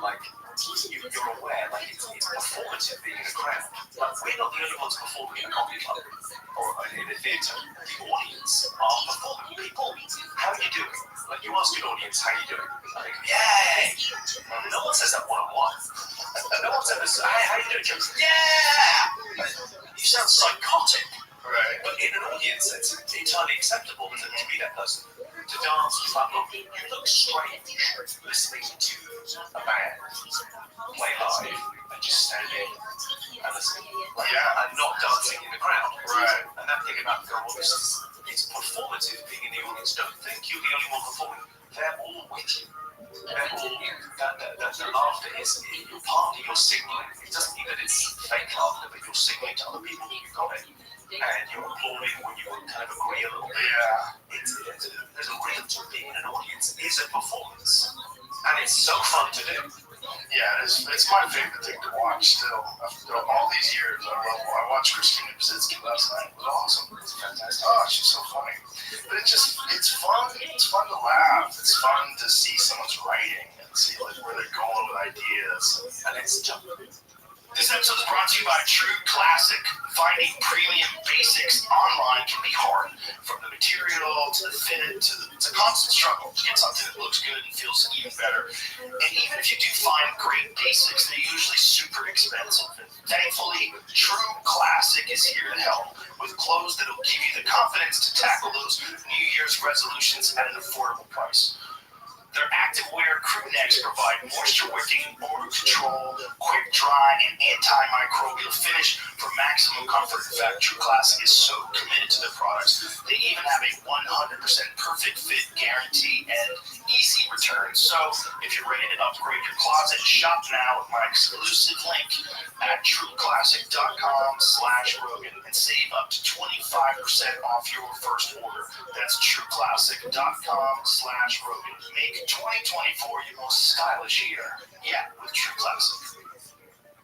like, you're aware, like it's performative being in a crowd. Like, we're not the only ones performing in a comedy club or in a theatre. The audience are performing. People, how are you doing? Like, you ask an audience, how are you doing? Like, yay! No one says that one-on-one. No one says, hey, how are you doing, James? Yeah! You sound psychotic. right. But in an audience, it's entirely acceptable to be that person. To dance, to clap, you look strange listening to a band play live and just standing and listening. Like, Yeah. and not dancing in the crowd. Right. And that thing about going, well, it's performative being in the audience. Don't think you're the only one performing. They're all with you. They're all, the laughter is partly you're signaling. It doesn't mean that it's fake laughter, but you're signaling to other people that you've got it. And you're applauding when you kind of agree a little bit. Yeah. There's a rhythm to being in an audience. It is a performance. And it's so fun to do. Yeah, it's my favorite thing to watch still. After all these years, I watched Christina Pazitsky last night. It was awesome. It's fantastic. Oh, she's so funny. But it's fun. It's fun to laugh. It's fun to see someone's writing and see like where they're going with ideas. And it's just This episode is brought to you by True Classic. Finding premium basics online can be hard. From the material to the fit it's a constant struggle to get something that looks good and feels even better. And even if you do find great basics, they're usually super expensive. Thankfully, True Classic is here to help with clothes that'll give you the confidence to tackle those New Year's resolutions at an affordable price. Their activewear crew necks provide moisture-wicking, odor control, quick dry, and antimicrobial finish for maximum comfort. In fact, True Classic is so committed to their products, they even have a 100% perfect fit guarantee and easy return. So, if you're ready to upgrade your closet, shop now with my exclusive link at trueclassic.com/Rogan and save up to 25% off your first order. That's trueclassic.com/Rogan. Make 2024 your most stylish year yet with True Classic.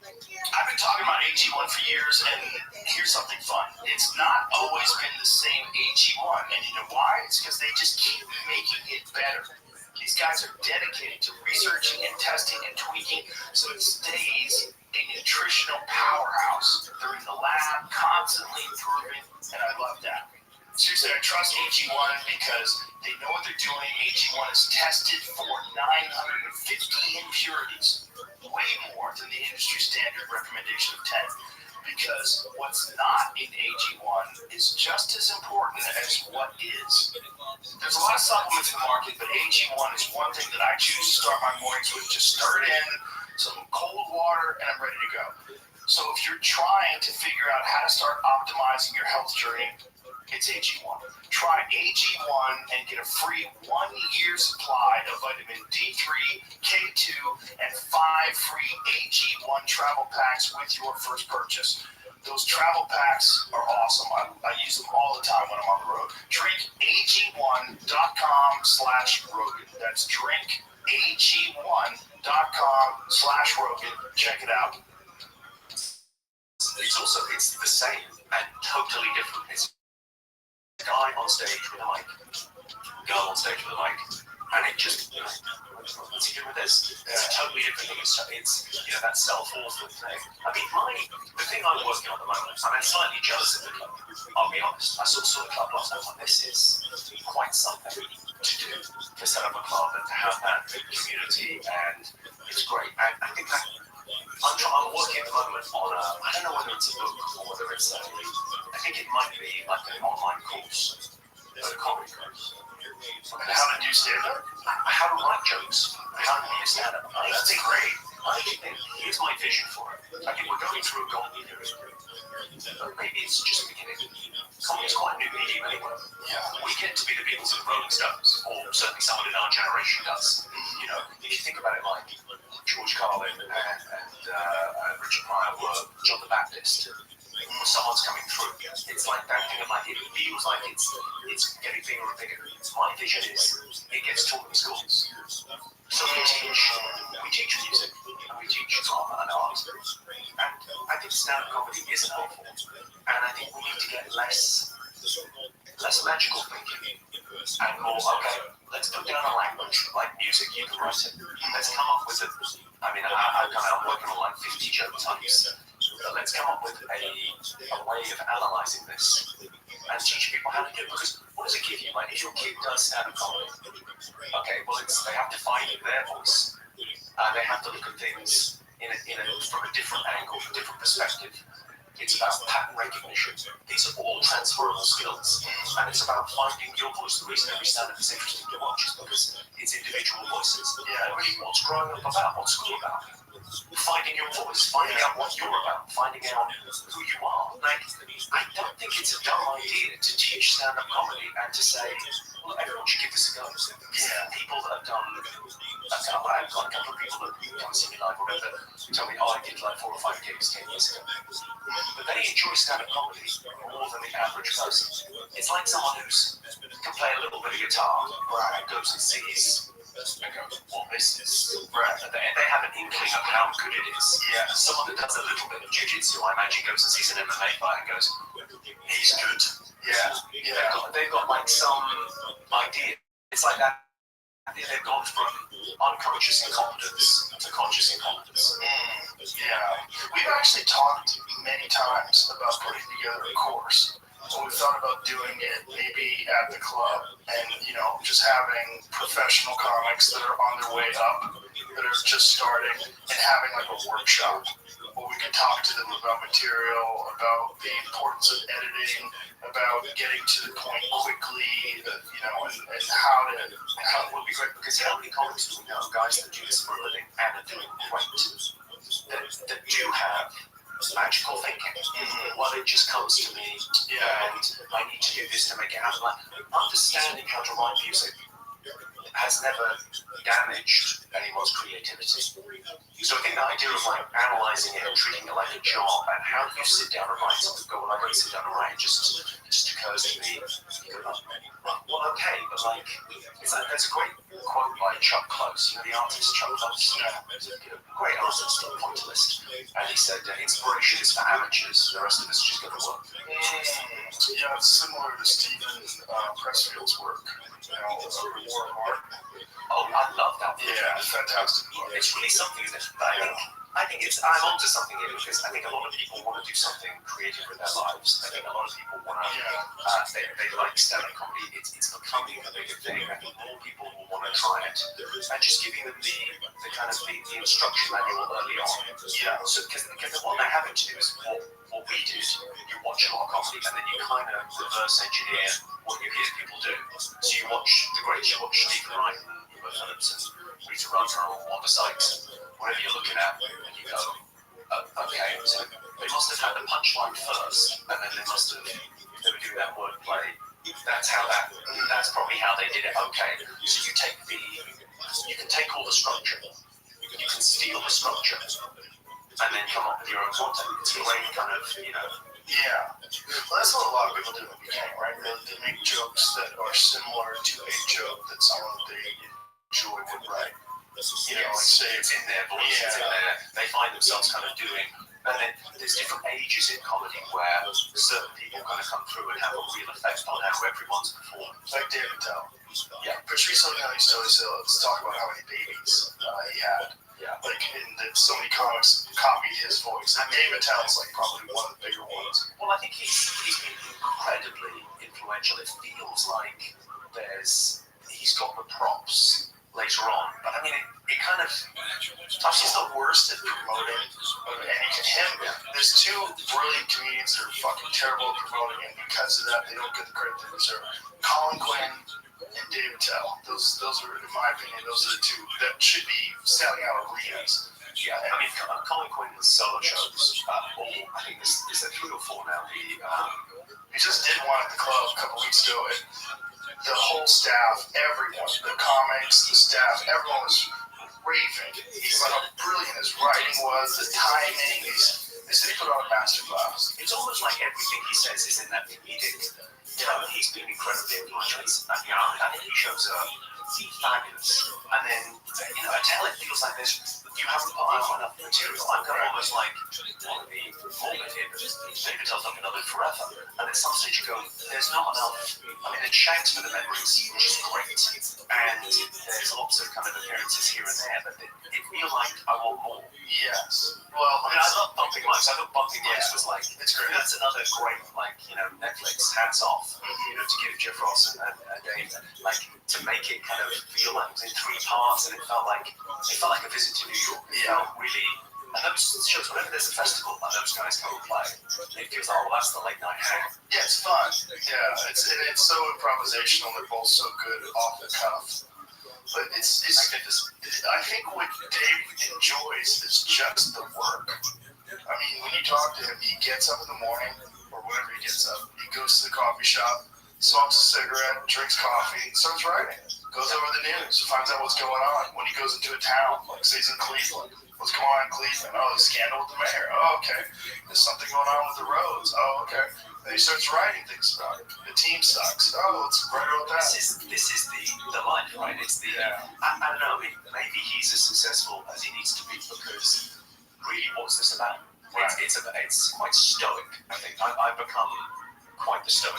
I've been talking about AG1 for years, and here's something fun. It's not always been the same AG1, and you know why? It's because they just keep making it better. These guys are dedicated to researching and testing and tweaking so it stays a nutritional powerhouse. They're in the lab, constantly improving, and I love that. Seriously, I trust AG1 because they know what they're doing. AG1 is tested for 950 impurities, way more than the industry standard recommendation of 10. Because what's not in AG1 is just as important as what is. There's a lot of supplements in the market, but AG1 is one thing that I choose to start my mornings with. Just stir it in, some cold water, and I'm ready to go. So if you're trying to figure out how to start optimizing your health journey, it's AG1. Try AG1 and get a free 1-year supply of vitamin D3, K2, and 5 free AG1 travel packs with your first purchase. Those travel packs are awesome. I use them all the time when I'm on the road. Drink AG1.com/Rogan. That's drinkag1.com/Rogan. Check it out. It's the same and totally different. It's a guy on stage with a mic, girl on stage with a mic, and it just, what's he doing with this? It's a totally different thing. It's that self-authored thing. I mean, the thing I'm working on at the moment, I'm slightly jealous of the club. I'll be honest. I saw the club last night. This is quite something to do, to set up a club and to have that community, and it's great. And I think that I'm working at the moment on I don't know whether it's a book or whether it's I think it might be like an online course as a comedy goes. And how to do stand-up? How to write jokes, how to be a stand-up. That's great. Here's my vision for it. I think we're going through a golden period. Maybe it's just the beginning. Comedy's quite a new medium anyway. Yeah. We get to be the Beatles and the Rolling Stones, or certainly someone in our generation does. You know, if you think about it, like George Carlin and Richard Pryor were John the Baptist. Someone's coming through. It's like that thing of like it feels like it's getting bigger and bigger. My vision is it gets taught in schools. So we teach music, and we teach drama and art. And I think stand-up comedy is helpful. And I think we need to get less magical thinking and more, okay, let's put down a language like music, you can write it. Let's come up with I'm working on like 50 joke types. Let's come up with a way of analysing this and teach people how to do it. Because what does it give you? Like, if your kid does stand-up comedy, okay, well, they have to find their voice. They have to look at things from a different angle, from a different perspective. It's about pattern recognition. These are all transferable skills. And it's about finding your voice. The reason every stand-up is interesting to watch is because it's individual voices. Yeah, really, what's growing up about? What's school about? Finding your voice, finding out what you're about, finding out who you are. Like, I don't think it's a dumb idea to teach stand-up comedy and to say, well, everyone should give this a go. Yeah, people that have done, I've got a couple of people that come see me live or whatever, tell me, I did like 4 or 5 gigs 10 years ago. But they enjoy stand-up comedy more than the average person. It's like someone who can play a little bit of guitar, right, and goes and sees and go, well, this is right. They have an inkling of how good it is. Yeah. Someone that does a little bit of jiu-jitsu, I imagine, goes and sees an MMA fight and goes, he's good. Yeah. They've got like some idea. It's like that. They've gone from unconscious incompetence to conscious incompetence. Yeah. We've actually talked many times about putting together a course. So we thought about doing it maybe at the club and, just having professional comics that are on their way up, that are just starting, and having like a workshop where we could talk to them about material, about the importance of editing, about getting to the point quickly, and how it would be great. Because how many comics do we know, guys that do this for a living and are doing great, that do have magical thinking? Well, it just comes to me, and I need to do this to make it happen. Like, understanding how to write music has never damaged anyone's creativity. So I think the idea of like analysing it and treating it like a job, and how do you sit down and write something? Go, well, I don't sit down and write. It just occurs to me. Well, okay, but like, that's a great quote by Chuck Close. The artist Chuck Close, great artist, pointillist, and he said, "Inspiration is for amateurs. The rest of us just go to work." Yeah, it's similar to Stephen Pressfield's work. War of Art. Oh, I love that. Yeah, fantastic. It's really something, isn't it? I think I'm onto something here, because I think a lot of people want to do something creative with their lives. I think a lot of people want to, they like stand-up comedy. It's becoming a bigger thing. I think more people will want to try it. And just giving them the kind of the instruction manual early on. Yeah. So, because what they haven't to do is what we did. You watch a lot of comedy, and then you kind of reverse engineer what you hear people do. So you watch the greats, you watch Stephen Wright and Phillips and Rita Rudder on the sites, whatever you're looking at, and you go, okay, so they must have had the punchline first, and then they were doing that wordplay. That's probably how they did it. Okay, so you can take all the structure, you can steal the structure, and then come up with your own content. It's a way kind of, Yeah. Well, that's what a lot of people do in the beginning, right? They make jokes that are similar to a joke that someone they enjoy would write. Like say it's in their voice, it's in there. They find themselves kind of doing, and then there's different ages in comedy where certain people kind of come through and have a real effect on how everyone's performed. Like David Tell. Yeah. Patrice O'Malley used to always say, let's talk about how many babies he had. Yeah. Like, and that so many comics copied his voice. And David Tell's like probably one of the bigger ones. Well, I think he's been incredibly influential. It feels like he's got the props later on. But I mean, it kind of. He's the worst at promoting him. There's two brilliant comedians that are fucking terrible at promoting, and because of that, they don't get the credit they deserve. Colin Quinn and Dave Attell. Those are, in my opinion, those are the two that should be selling out arenas. Yeah, I mean, Colin Quinn's solo shows, I think there's 3 or 4 now. He just did one at the club a couple weeks ago, and the whole staff, everyone, the comics, the staff, everyone was raving. He's like how brilliant his writing was, the timing. They said he put on a masterclass. It's almost like everything he says is in that comedic tone. He's been incredibly influential. I think he shows fabulous. And then, Attell, it feels like you haven't put out enough material. I'm kind of almost like, want to be morbid here, but David Attell's not going to live forever. And at some stage you go, there's not enough. I mean, it's Shanks for the memories, which is great. And there's lots of kind of appearances here and there, but it feels like I want more. Yes. Well, I mean, I love Bumping Mics. I thought Bumping Mics was like, it's great. That's another great, Netflix, hats off, to give Jeff Ross and Dave, to make it kind of feel like it was in 3 parts, and it felt like a visit to New York. It felt really, and those shows, whenever there's a festival and those guys come and play, it feels like, that's the late night hang. Yeah, it's fun. Yeah, it's so improvisational. They're both so good off the cuff. But it's I think what Dave enjoys is just the work. I mean, when you talk to him, he gets up in the morning, or whenever he gets up, he goes to the coffee shop, smokes a cigarette, drinks coffee, starts writing. Goes over the news, finds out what's going on. When he goes into a town, like say he's in Cleveland, what's going on in Cleveland? Oh, there's a scandal with the mayor. Oh, okay. There's something going on with the roads. Oh, okay. Then he starts writing things about it. The team sucks. Oh, let's write about that. This is the life, right? It's the I don't know. Maybe he's as successful as he needs to be because really, what's this about? Right. It's quite stoic. I think I've become quite the stoic.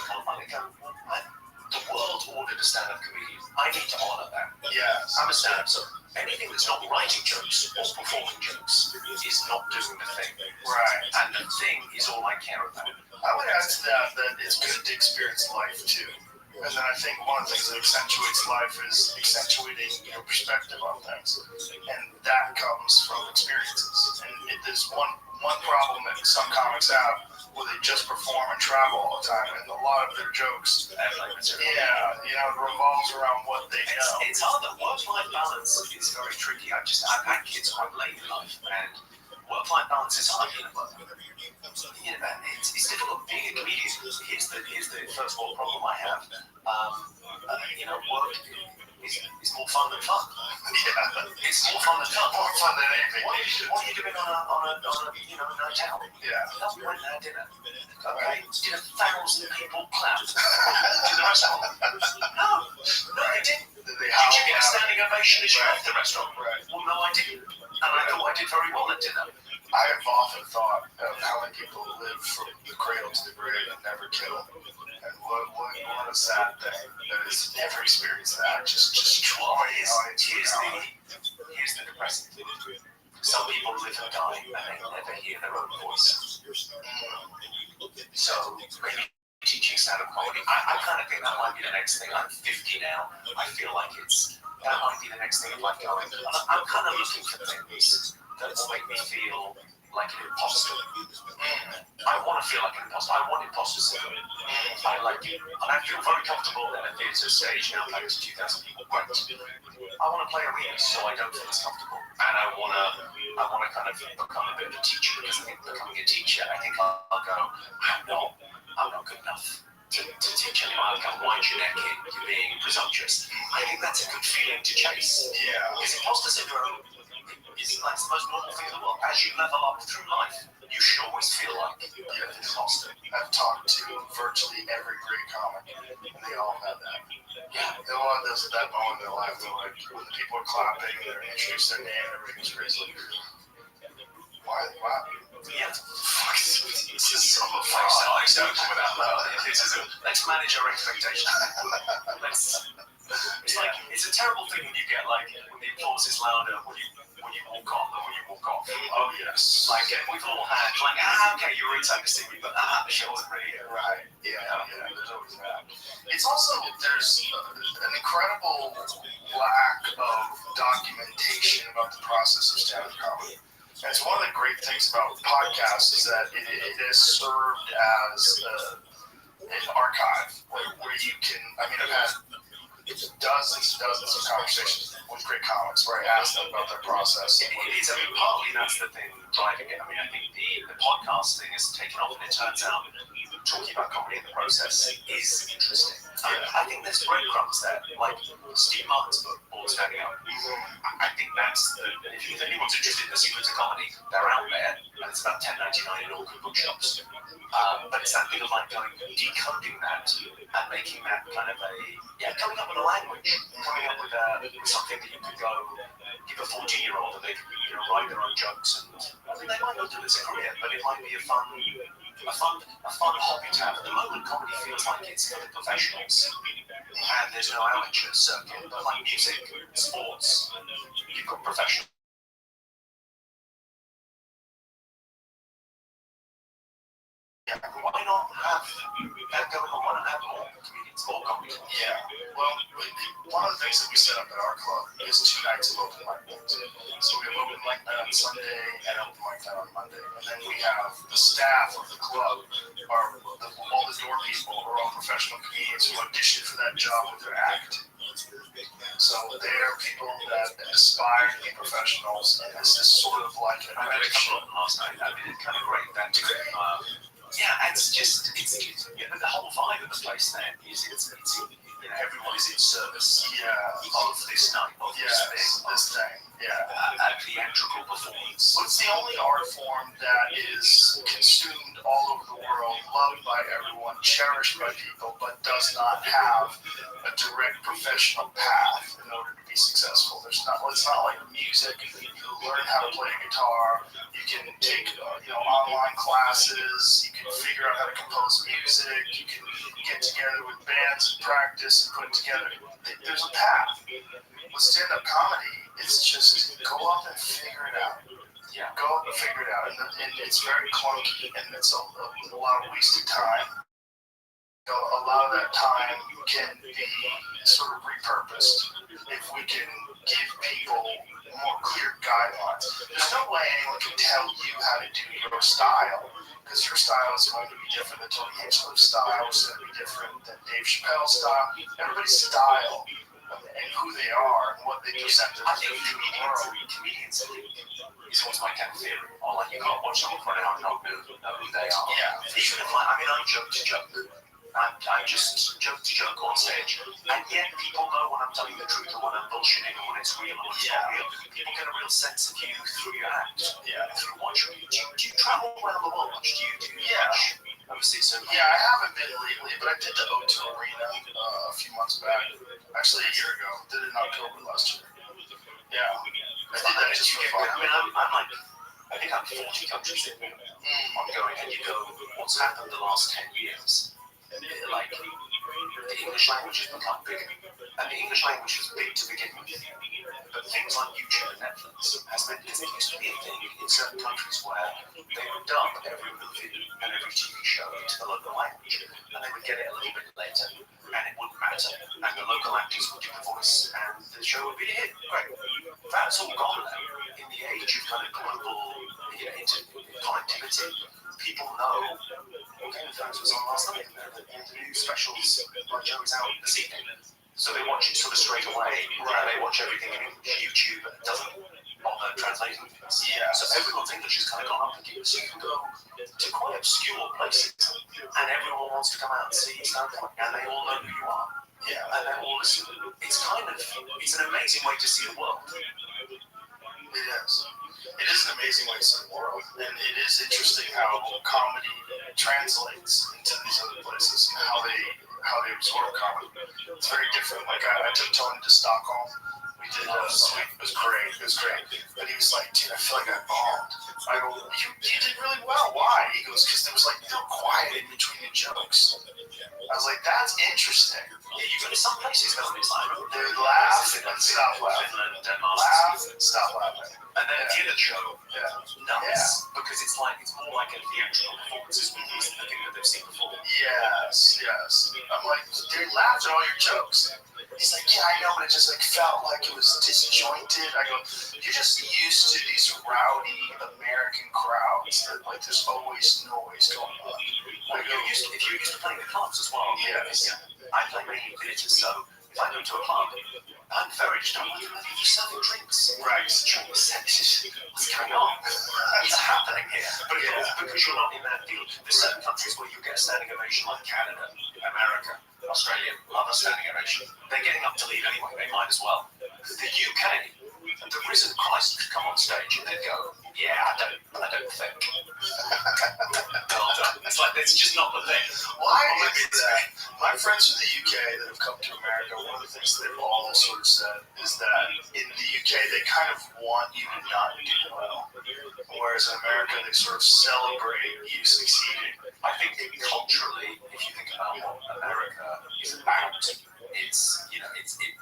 The world ordered a stand-up comedian. I need to honor that. Yes. I'm a stand-up, so anything that's not writing jokes or performing jokes is not doing the thing. Right. And the thing is all I care about. I would add to that it's good to experience life too. And then I think one of the things that accentuates life is accentuating perspective on things. And that comes from experiences. And there's one problem that some comics have where they just perform and travel all the time, and a lot of their jokes, it revolves around what they know. It's hard. The work-life balance is very tricky. I've had kids quite late in life, and work-life balance is hard. It's difficult being a comedian. Here's the first world problem I have. Work is more fun than fun. Yeah, it's more fun than fun. More fun than anything. What are you doing on a night out? Yeah. We went and had dinner. Okay. Did 1,000 people clap to the restaurant? No, they didn't. Did you get a standing ovation as you left the restaurant? Right. Well, no, I didn't. And I thought I did very well at dinner. I have often thought of how many people live from the cradle to the grave and never kill. And what a sad thing that is never experienced that. Just trauma. Here's the depressing thing. Some people live and die and they never hear their own voice. So maybe teaching stand-up comedy, I kind of think that might be the next thing. I'm 50 now. I feel like that might be the next thing of life going. I'm kind of looking for things that will make me feel like an imposter. I want to feel like an imposter. I want imposter syndrome. I like it. And I feel very comfortable in a theatre stage now, back to 2,000 people. But I want to play arenas so I don't feel as comfortable. And I want to kind of become a bit of a teacher, because I think becoming a teacher, I think I'll go, I'm not good enough to teach anyone. I'll come wind your neck in, you're being presumptuous. I think that's a good feeling to chase. Yeah. Because imposter syndrome is like the most normal thing in the world. As you level up through life, you should always feel like you're an imposter. I've talked to virtually every great comic, and they all have that. Yeah. They all have that moment in their life where, like, when the people are clapping, they're introduce their name, everything's crazy. Why? Yeah. It's just so much fun. I don't come without that. Let's manage our expectations. It's a terrible thing when you get, like, when the applause is louder when you walk on than when you walk off. Oh, yes. Like, we've all had, okay, you were excited to see me, but the show wasn't really Right. Yeah, there's always that. It's also, there's an incredible lack of documentation about the process of stand-up comedy. And it's one of the great things about podcasts is that it has served as an archive where you can, I've had dozens and dozens of conversations with great comics where I ask them about their process. It is, partly that's the thing driving it. I think the podcast thing has taken off, and it turns out talking about comedy in the process is interesting. I think there's breadcrumbs there, like Steve Martin's book, Born Standing Up. I think that's if anyone's interested in the secrets of comedy, they're out there, and it's about $10.99 in all good bookshops. But it's that thing of like decoding that and making that kind of coming up with a language, coming up with something that you could go give a 14-year-old and they could write their own jokes, and they might not do it as a career, but it might be a fun hobby to have. At the moment, comedy feels like it's for the professionals, and there's no amateur circuit. But like music, sports, you've got professional. Why not have that going on? Why not have more comedians, more comedy? Yeah. Well, one of the things that we set up at our club is 2 nights of open mic nights. So we have open mic night on Sunday and open mic night on Monday. And then we have the staff of the club, all the door people are all professional comedians who audition for that job with their act. So they're people that aspire to be professionals, and this is sort of like an I met a couple of them last night. It's kind of great. That too. It's the whole vibe of the place there is it's everyone is in service of this night, of this thing. A theatrical performance. Well, it's the only art form that is consumed all over the world, loved by everyone, cherished by people, but does not have a direct professional path in order to be successful. It's not like music. You learn how to play a guitar. You can take online classes. You can figure out how to compose music. You can get together with bands and practice and put it together. There's a path. With stand-up comedy, it's just go up and figure it out. Yeah. Go up and figure it out. And it's very clunky, and it's a lot of wasted time. A lot of that time can be sort of repurposed if we can give people more clear guidelines. There's no way anyone can tell you how to do your style, because your style is going to be different than Tony Hinchcliffe's style, it's going to be different than Dave Chappelle's style. Everybody's style and who they are and what they present to I think the comedians is always my kind of theory. Or like you can't watch someone for an hour and not know who they are. Yeah. Even if I joke to joke. I just joke to joke on stage. And yet people know when I'm telling the truth and when I'm bullshitting and when it's real and when it's not real. People get a real sense of you through your act. Through watching you. Do you travel around the world much? Do you much? Overseas? Yeah, I haven't been lately, but I did the O2 Arena a few months back. Actually, a year ago. Did it in October last year. Yeah. I did that just for fun. I think I'm 40 countries in ongoing, and you go, what's happened the last 10 years? Like, the English language has become bigger. And the English language was big to begin with. But things like YouTube and Netflix has meant there used to be a thing in certain countries where they would dub every movie and every TV show into the local language. And they would get it a little bit later, and it wouldn't matter. And the local actors would do the voice, and the show would be a hit. Great. That's all gone now. In the age of kind of global connectivity, people know Game of Thrones was on last night, and the new specials by Joey's out this evening. So they watch it sort of straight away. Right. They watch everything in YouTube, and it doesn't bother translating things. Yeah. So everyone's English has kind of gone up again. So you can go to quite obscure places, and everyone wants to come out and see you stand up, and they all know who you are. Yeah. And they all listen. It's an amazing way to see the world. It is. It is an amazing way to see the world, and it is interesting how comedy translates into these other places and how they absorb comedy. It's very different. Like I took Tony to Stockholm, We did sweet. It was great. It was great. But he was like, dude, I feel like I bombed. I go, you did really well. Why? He goes, because there was like no quiet in between the jokes. I was like, that's interesting. Yeah, you go to some places, don't you? Like, They laugh and stop laughing. Finland, Denmark. Laugh and stop laughing. And then at the end of the show, Yeah. nuts. Because it's more like a theatrical performance. It's the thing that they've seen before. Yes. I'm like, they laughed at all your jokes. He's like, yeah, I know, but it just like felt like it was disjointed. I go, you're just used to these rowdy American crowds that like there's always noise going on. Well, if you're used to playing the clubs as well. Yes. I play mainly theatres, so if I go to a club, I'm very just like, you're serving drinks. Right. Drinks, sexes. What's going on? What's happening here? But because you're not in that field, there's certain countries where you get a standing ovation like Canada, America, Australia, love a standing ovation. They're getting up to leave anyway, they might as well. The UK, the risen Christ could come on stage and they'd go, yeah, I don't think. It's like, it's just not the thing. Why is that? My friends from the UK that have come to America, one of the things they've all sort of said is that in the UK they kind of want you to not do well, whereas in America they sort of celebrate you succeeding. I think culturally, if you think about what America is about, it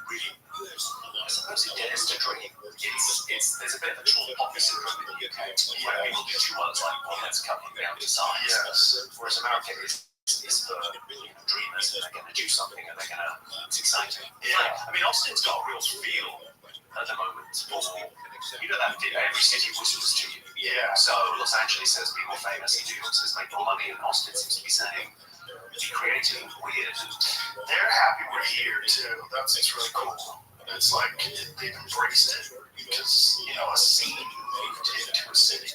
really, I suppose it dares to dream. There's a bit of a tall poppy syndrome in the UK, where people do two words like, well, let's cut them down to size. Yes. Whereas America is for dreamers, and they're going to do something, and it's exciting. Yeah. I mean, Austin's got a real feel at the moment for, that every city whistles to you. Yeah. So Los Angeles says be more famous, and New York says make more money, and Austin seems to be saying be creative and weird. They're happy we're here too. That's really cool. It's like they've embraced it because a scene moved into a city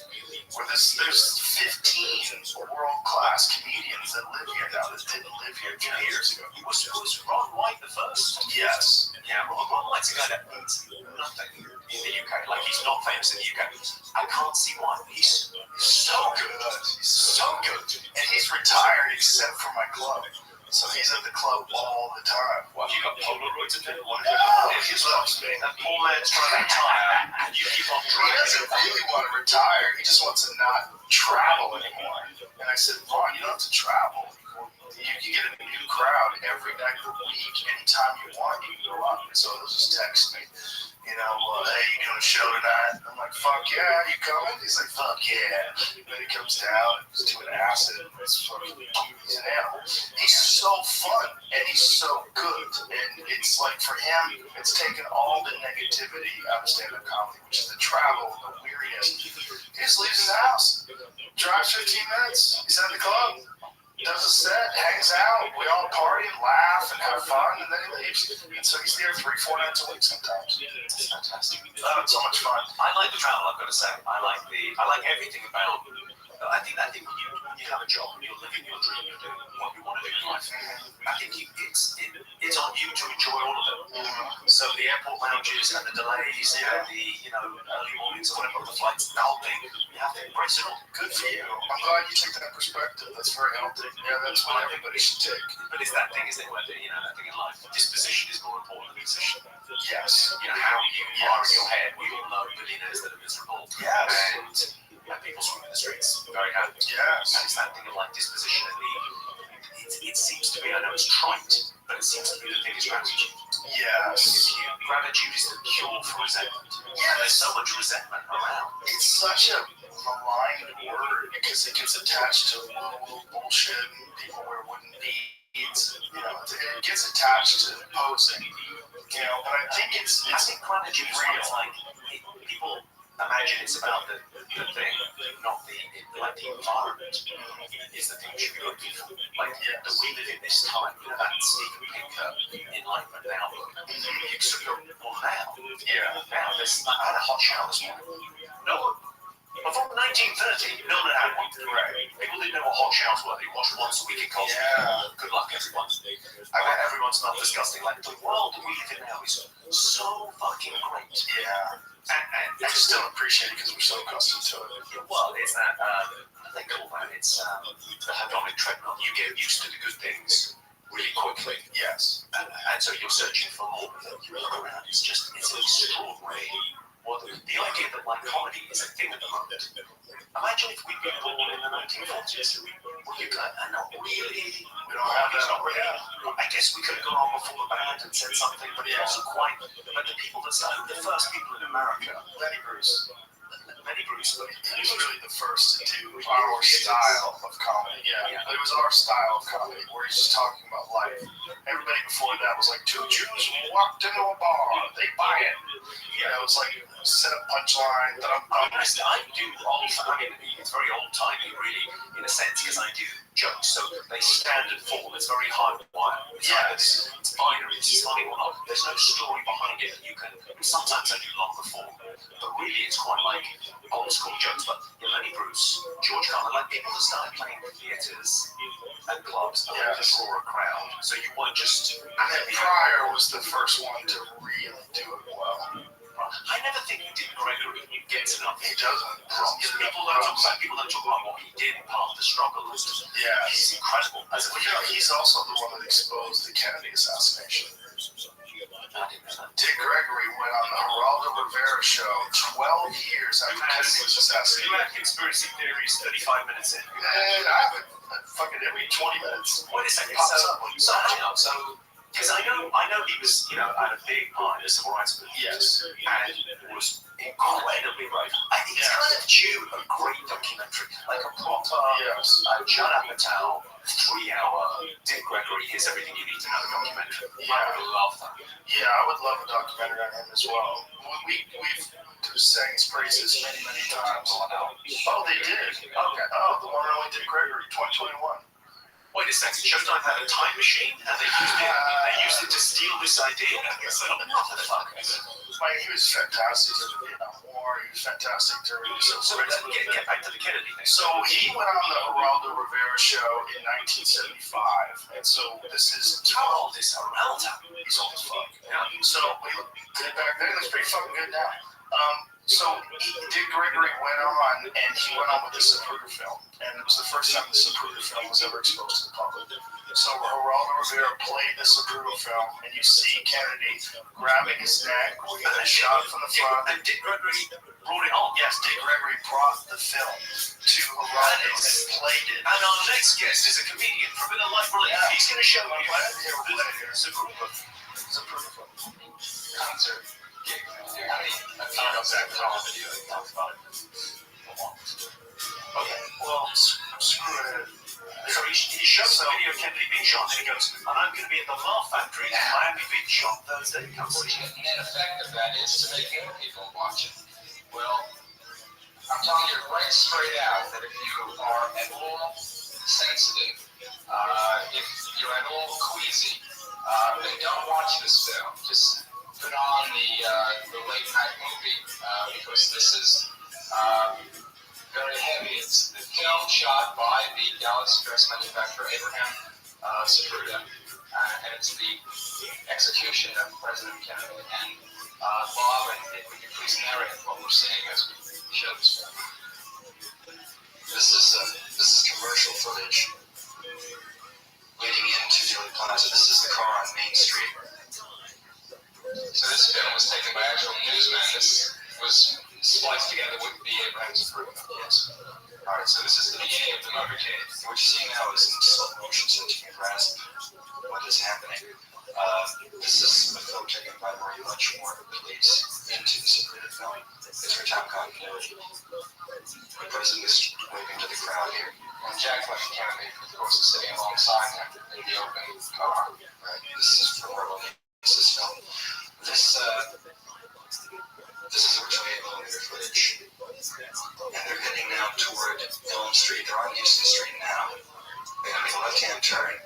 where there's 15 world-class comedians that live here now that didn't live here 10 years ago. Was Ron White the first? Yes. Yeah, Ron White's a guy that means nothing in the UK. Like, he's not famous in the UK. I can't see why. He's so good. He's so good. And he's retired except for my club. So he's at the club all the time. What, you got Polaroids of him? He loves me. That poor man's trying to retire, and you keep on He dragging doesn't really want to retire. He just wants to not travel anymore. And I said, Ron, you don't have to travel. You can get a new crowd every night of the week. Anytime you want, you can go up. So he'll just text me, hey, you doing a show tonight? I'm like, fuck yeah, you coming? He's like, fuck yeah. Then he comes down, he's doing acid. He's an animal. He's so fun, and he's so good. And it's like, for him, it's taken all the negativity out of stand-up comedy, which is the travel, the weariness. He just leaves his house, drives 15 minutes, he's at the club, does a set, hangs out, we all party and laugh and have fun, and then he leaves. And so he's there 3-4 nights a week sometimes. It's fantastic. Oh, it's so much fun. I like the travel, I've got to say. I like everything about. I think when you have a job and you're living your dream, you're doing what you want to do in life. I think it's on you to enjoy all of it. So the airport lounges and the delays and the early mornings or whatever, the flights, the whole thing, you have to embrace it all. Good for you. I'm glad you took that perspective. That's very healthy. Yeah, that's what everybody should take. But it's that thing, isn't it? Where that thing in life, disposition is more important than position. Yes. How you are in your head. We all know billionaires that are miserable. Yes. And people swimming in the streets, very happy. Yes. And it's that thing of like disposition and it seems to be, I know it's trite, but it seems to be the thing is gratitude. Yes. Gratitude is the cure for resentment. Yeah, And there's so much resentment around. it's such a maligned word because it gets attached to little bullshit and people wear wooden beads. It gets attached to posing. But I think I think gratitude is like people imagine it's about the thing, not the environment is the thing you should be looking for. Like, that we live in this time, that Stephen Pinker enlightenment now book. You sort of go, well, now there's, I had a hot shower this morning. No one, before 1930, no one had one. Right. People didn't know what hot showers were. They watched once a week in Cosby. Yeah. Good luck, everyone. I bet everyone's not disgusting. Like, the world that we live in now is so fucking great. Yeah. And I just don't appreciate it because we're so accustomed to it. Well, it's that, they call that, it's the hedonic treadmill. You get used to the good things really quickly. Yes. And And so you're searching for more. You look around, it's extraordinary. Well, the idea that like comedy is a thing at the moment. Imagine if we'd been born in the 1940s. Well, you can, and not really. We don't have that. Not really. I guess we could have gone on before the band and said something, but it wasn't quite. But the people that started, the first people in America, Lenny Bruce, but He was really the first to do our style of comedy. Yeah, it was our style of comedy where he's just talking about life. Everybody before that was like, two Jews walked into a bar, they buy it. You know, it's like set up punchline. I do old. I mean, it's very old-timey, really, in a sense, because I do jokes, so they stand and fall. It's very hardwired. It's binary. It's funny or not. There's no story behind it that you can. Sometimes I do longer form, but really, it's quite like old school jokes. But Lenny Bruce, George Carlin, like people that started playing theaters and clubs to draw a crowd. So you weren't just. And then Pryor was the first one to really do it well. I never think Dick Gregory gets enough. He doesn't. People don't talk about what he did, part of the struggle. He's incredible. He's also the one that exposed the Kennedy assassination. Dick Gregory went on the Geraldo Rivera show 12 years after Kennedy was assassinated. You had conspiracy theories 35 minutes in. And I would fucking every 20 minutes. Wait a second. So because I know he was, at a big part in the civil rights movement. Yes. And was incredibly brave. I think it's kind of due a great documentary, like a proper Judd Apatow 3-hour Dick Gregory, here's everything you need to know documentary. I would love that. Yeah, I would love a documentary on him as well. We've sang his praises many, many times. Oh, they did? Okay. Oh, the one and only Dick Gregory, 2021. Wait a second, Showtime had a time machine and they used it to steal this idea? Motherfuckers. I mean, he was fantastic during the Vietnam War. He was fantastic during the So get back to the Kennedy thing. So he went on the Geraldo Rivera show in 1975, and so this is how old is Geraldo? He's old as fuck. Yeah. So back then, it was pretty fucking good now. So Dick Gregory went on, and he went on with the Zapruder film, and it was the first time the Zapruder film was ever exposed to the public. So Geraldo Rivera played the Zapruder film, and you see Kennedy grabbing his neck, we got a shot from the front. And Dick Gregory brought it on. Yes, Dick Gregory brought the film to Geraldo and played it. And our next guest is a comedian from Inner Life Relief. Yeah. He's going to show you Here. Zapruder Concert. Okay, well, screw it. So he shows the video of Kennedy being shot, and then he goes, and I'm going to be at the Laugh Factory in Miami Beach shot Thursday. Come see me. The net effect of that is to make young people watch it. Well, I'm telling you right straight out that if you are at all sensitive, if you're at all queasy, then don't watch this film. Just put on the late night movie because this is very heavy. It's the film shot by the Dallas dress manufacturer Abraham Zapruder, and it's the execution of President Kennedy. And Bob, would you please narrate what we're seeing as we show this film? This is commercial footage leading into Dealey Plaza. This is the car on Main Street. So this film was taken by actual newsmen. This was spliced together with the Abraham Zapruder. Yes. All right. So this is the beginning of the motorcade. What you see now is in slow motion, so you can grasp what is happening. This is a film taken by Marie Lunchmore, who leads into the Zapruder film. It's for time continuity. The president is waving to the crowd here. And Jacqueline Kennedy, of course, is sitting alongside him in the open car. Right. This is for Marvel News' film. This is originally 8mm footage. And they're heading now toward Elm Street. They're on Houston Street now. They're going to make a left-hand turn.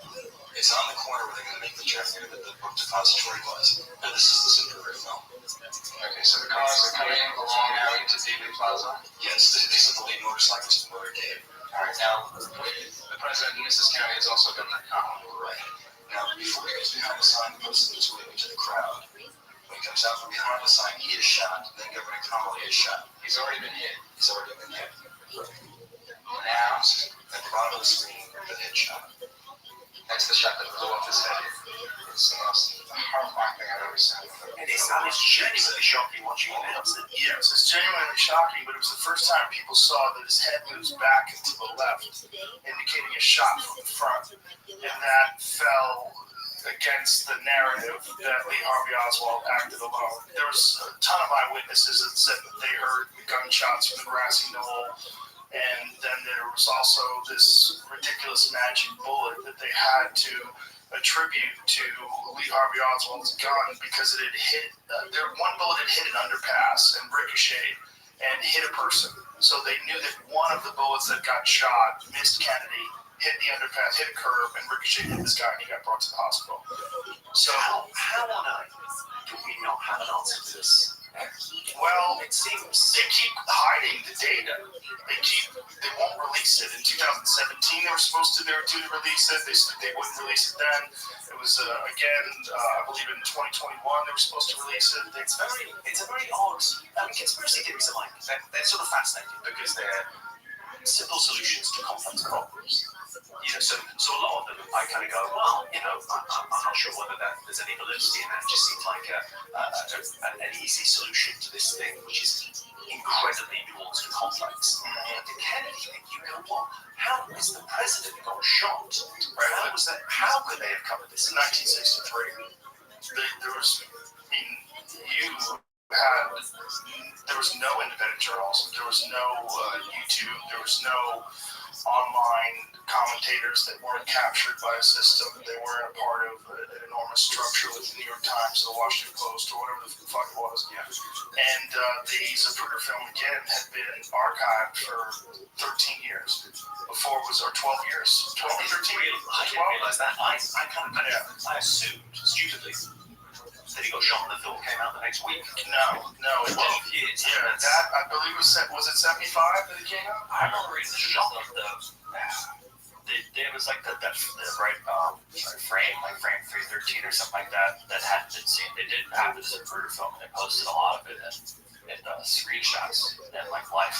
It's on the corner where they're going to make the turn here that the book depository was. Now this is the Zapruder film. Okay, so the cars are coming along now into Dealey Plaza. Yes, these are the lead motorcycles in the motorcade. All right, now the president and Mrs. Kennedy has also been in the car. Right. Now, before he gets behind the sign, the president is waving to the crowd. When he comes out from behind the sign, he is shot. Then Governor Connolly is shot. He's already been hit. He's already been hit. Now, At the bottom of the screen, the headshot. that's the shot that blew off his head. It's horrifying thing I've ever seen. It is, and it's genuinely shocking watching it now. Yes, it's genuinely shocking, but it was the first time people saw that his head moves back and to the left, indicating a shot from the front. And that fell against the narrative that Lee Harvey Oswald acted alone. There was a ton of eyewitnesses that said that they heard gunshots from the grassy knoll, and then there was also this ridiculous magic bullet that they had to attribute to Lee Harvey Oswald's gun because it had hit, one bullet had hit an underpass and ricocheted and hit a person. So they knew that one of the bullets that got shot missed Kennedy, hit the underpass, hit a curb, and ricocheted hit this guy, and he got brought to the hospital. So How on earth do we not have an answer to this? well, It seems they keep hiding the data. They won't release it. In 2017, they were due to release it. They wouldn't release it then. It was again, I believe in 2021 they were supposed to release it. it's a very odd. I mean, conspiracy theories are like they're sort of fascinating because they're simple solutions to complex problems. You know, so a lot of them, I kind of go, well, you know, I'm not sure whether there's any validity in that. It just seems like an easy solution to this thing, which is incredibly nuanced and complex. But the Kennedy thing, you go, well, how is the president got shot? How was that? How could they have covered this In 1963, there was, I mean, there was no independent journals, there was no YouTube, there was no online commentators that weren't captured by a system. They weren't a part of an enormous structure with the New York Times or the Washington Post or whatever the fuck it was. Yeah. And the Zapruder film, again, had been archived for 13 years. Before it was, or 12 years. 12 or 13 years. I didn't realize that. I assumed, stupidly, that he got shot and the film came out the next week. No, it 12 didn't. years. Yeah, that, I believe was it 75 that it came out? I remember reading the shot of there was like that frame 313 or something like that hadn't been seen. They did have it as a Zapruder film, and they posted a lot of it in screenshots and like Life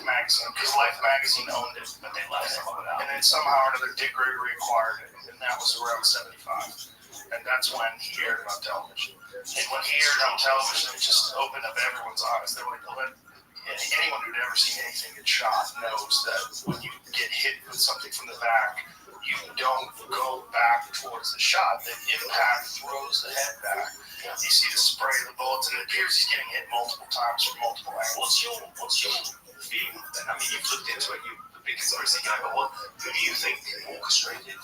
magazine, because Life magazine owned it, but they left some of it out. and then somehow or another Dick Gregory acquired it, and that was around 75. And that's when he aired it on television. And when he aired it on television, it just opened up everyone's eyes. They were like, anyone who'd ever seen anything get shot knows that when you get hit with something from the back, you don't go back towards the shot. The impact throws the head back. You see the spray of the bullets, and it appears he's getting hit multiple times from multiple angles. What's your feeling then? I mean, you've looked into it, you're a big conspiracy guy, but who do you think orchestrated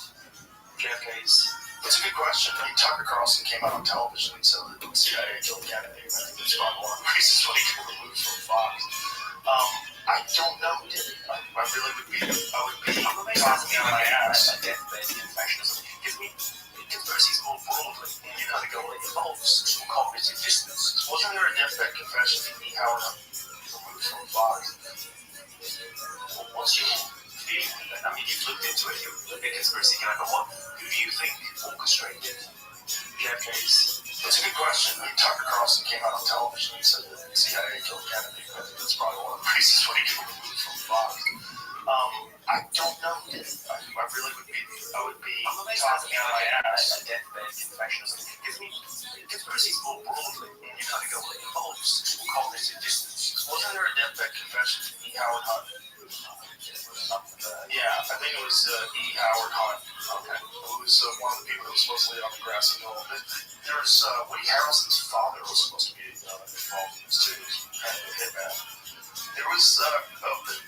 JFK's? It's a good question. I mean, Tucker Carlson came out on television and said that the CIA killed Kennedy. I think it's probably one of the reasons why he got removed from Fox. I don't know, did he? I really would be talking out my ass. A deathbed confession or something. Give me conspiracies more broadly. You kind of go, well, it involves some cognitive dissonance. Wasn't there a deathbed confession from E. Howard removed from Fox? What's your feeling? I mean, you've looked into it, you're a big conspiracy guy, but who do you think orchestrated JFK's? It's a good question. I mean, Tucker Carlson came out on television and said that the CIA killed Kennedy. I think that's probably one of the reasons why he got removed from Fox. I don't know, did he? I really would be talking out my ass. A deathbed confession or something. Give me conspiracies more broadly. You kind of go, well, it involves some cognitive dissonance. Wasn't there a deathbed confession from E. Howard Hunt? Yeah, I think it was E. Howard Hunt. Okay. Who was one of the people that was supposedly on the grassy knoll. There's Woody Harrelson's father was supposed to be involved in this too. Kind of a hitman. There was,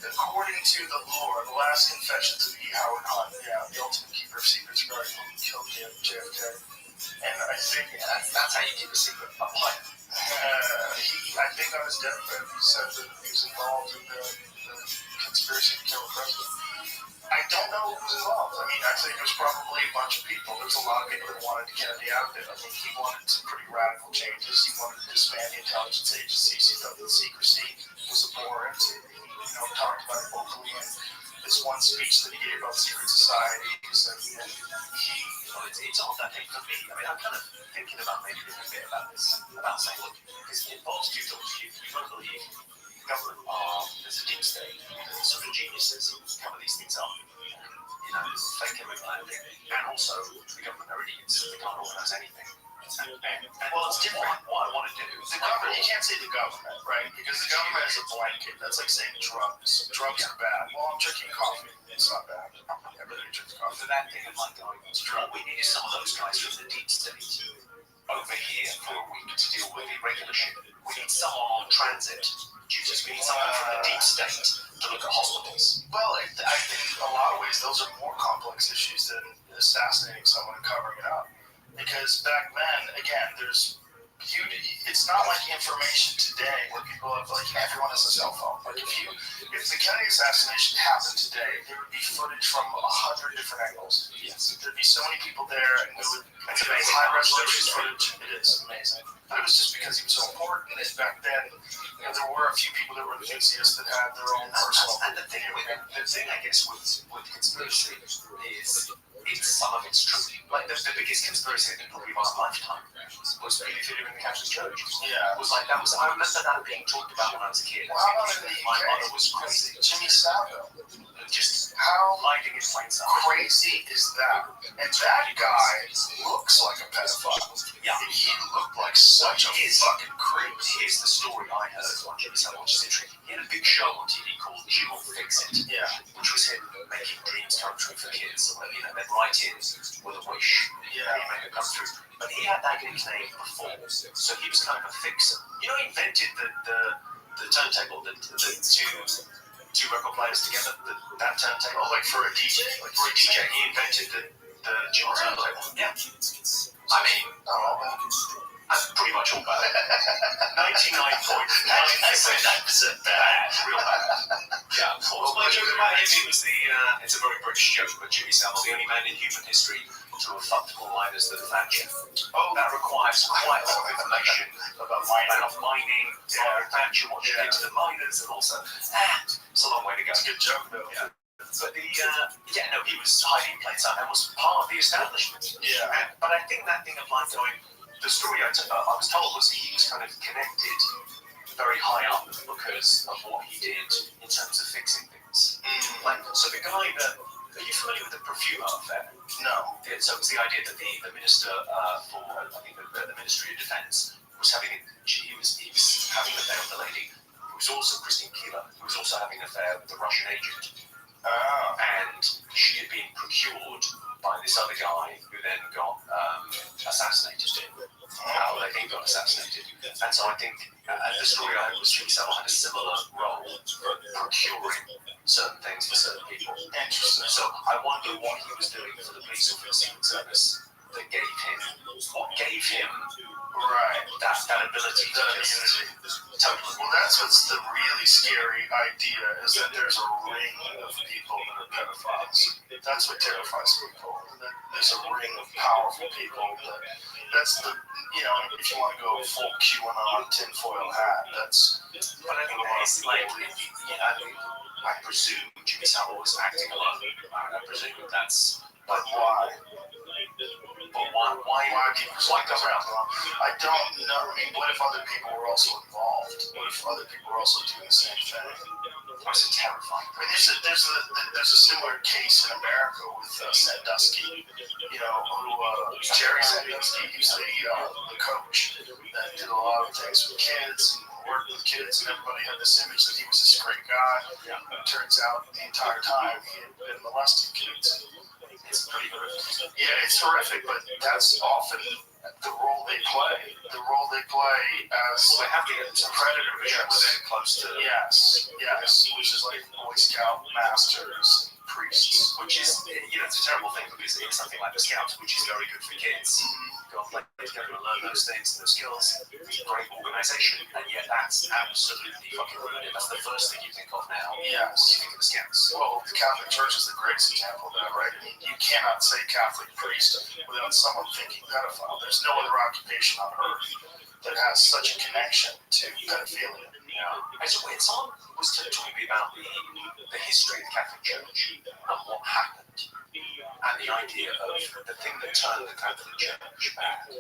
according to the lore, the last confessions of E. Howard Hunt, the ultimate keeper of secrets regarding when he killed JFK. And I think that's how you keep a secret. A pipe. I think on his deathbed, he said that he was involved in the conspiracy to kill the president. I don't know who was involved. I mean, I think it was probably a bunch of people. There's a lot of people that wanted Kennedy out of it. I mean, he wanted some pretty radical changes. He wanted to disband the intelligence agencies. He thought that secrecy was abhorrent. He, talked about it vocally in this one speech that he gave about secret societies. And it's odd that thing for me. I mean, I'm kind of thinking about maybe doing a bit about this, about saying, look, because it involves two thoughts. You don't believe government there's a deep state, there's sort of geniuses who cover these things up, fake immigrant landing, and also the government are idiots, they can't organise anything. Well, it's different. What I want to do. The government, you can't say the government, right? Because the government is a blanket. That's like saying drugs. Drugs are bad. Well, I'm drinking coffee. It's not bad. Everybody drinks For coffee. that thing of like going, we needed some of those guys from the deep state over here for a week to deal with the regular shit. We need someone on transit duties. We need someone from the deep state to look at hospitals. Well, I think in a lot of ways those are more complex issues than assassinating someone and covering it up. Because back then, again, it's not like information today where people have, like, everyone has a cell phone. Like, if the Kennedy assassination happened today, there would be footage from 100 different angles. Yes. There'd be so many people there, and it would be high resolution footage. It is amazing. But it was just because he was so important. And back then, there were a few people that were enthusiasts that had their own personal. And the thing, I guess, with conspiracy is some of it's true. Like the biggest conspiracy in probably my lifetime was really in the Catholic Church. Yeah. It was like I remember that being talked about when I was a kid. Well, how about in the My UK? mother was crazy. Jimmy Savile. Just How hiding in plain sight. crazy is that? And that guy looks like a pedophile. Yeah. He looked like such a fucking creep. Here's the story I heard on Jimmy Savile, which is interesting. He had a big show on TV called Jim Will Fix It, Yeah. which was him making dreams come true for kids. So, they'd write in with a wish, Yeah. and he'd make it come true. But he had that nickname before, so he was kind of a fixer. You know, he invented the turntable, the two record players together, that turntable. Oh, like for a DJ? Like for a DJ, he invented the Jim turntable. Yeah. I mean, I'm pretty much all bad. 99.9% bad, real bad. Yeah. Well, my joke about him, it's a very British joke, but Jimmy Savile, the only man in human history to have fucked more miners than Thatcher. Oh, that requires quite a lot of information about mining, Thatcher, what she did to the miners, and also, it's a long way to go. It's a good joke, though. Yeah. But he was hiding in plain sight and was part of the establishment. Yeah. But I think that thing of like going, the story I was told was he was kind of connected very high up because of what he did in terms of fixing things. Like, so the guy are you familiar with the Profumo affair? No. So it was the idea that the minister for, I think, the Ministry of Defence was having an affair with the lady who was also Christine Keeler, who was also having an affair with the Russian agent. And she had been procured by this other guy who then got assassinated. They think got assassinated. And so I think the story I heard was Jimmy Savile had a similar role procuring certain things for certain people. Interesting. So I wonder what he was doing for the police or for the Secret Service that gave him Right. that ability to Immunity. totally. Well, that's what's the really scary idea, is that there's a ring of people that are pedophiles. That's what terrifies people. That there's a ring of powerful people. That's the, if you want to go full QAnon tinfoil hat, that's. But I think that is like, I presume Jimmy Savile was acting alone. I presume that's. But why? But why go around? I don't know. I mean, what if other people were also involved? What if other people were also doing the same thing? That's terrifying. I mean, there's a similar case in America with Sandusky, who Jerry Sandusky, he's the coach that did a lot of things with kids and worked with kids, and everybody had this image that he was this great guy. It turns out the entire time he had been molesting kids. It's pretty horrific. Yeah, it's horrific, but that's often the role they play. The role they play as They have to get some predator vision within close to. yes, which is like Boy Scout masters, priests. Which is, it's a terrible thing because it's something like the Scouts, which is very good for kids. Go and play together and learn those things and those skills. It's a great organisation, and yet that's absolutely fucking ruined. That's the first thing you think of now. Yes. When you think of the Scouts. Well, the Catholic Church is the greatest example of that, right? I mean, you cannot say Catholic priest without someone thinking pedophile. There's no other occupation on earth that has such a connection to pedophilia. And so when someone was talking me about the history of the Catholic Church and what happened, and the idea of the thing that turned the Catholic Church bad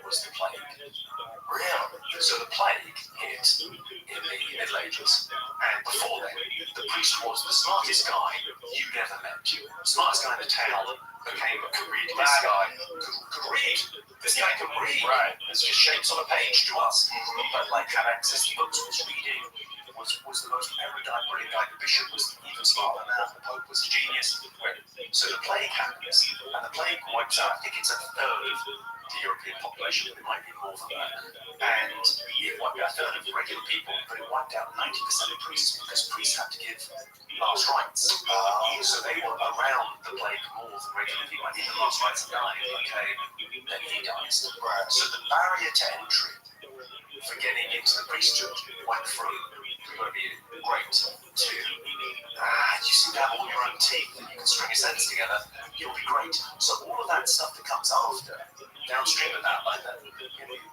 was the plague. Really? So the plague hit in the Middle Ages, and before then, the priest was the smartest guy you ever met. Smartest guy in the town, became this guy could read. This guy can read. Right. It's just shapes on a page to us. But like had access to books, was reading, was the most erudite, brilliant guy. The bishop was even smarter than that. The Pope was a genius. So the plague happens, and the plague wipes out, I think it's a third of the European population, but it might be more than that. And it wiped out a third of regular people, but it wiped out 90% of priests, because priests had to give last rites. So they were around the plague more than regular people. I think the last rites are dying, okay, then he dies. So the barrier to entry for getting into the priesthood went from you've got to be great to you seem to have all your own teeth and you can string a sentence together, you'll be great. So all of that stuff that comes after, downstream of that, like the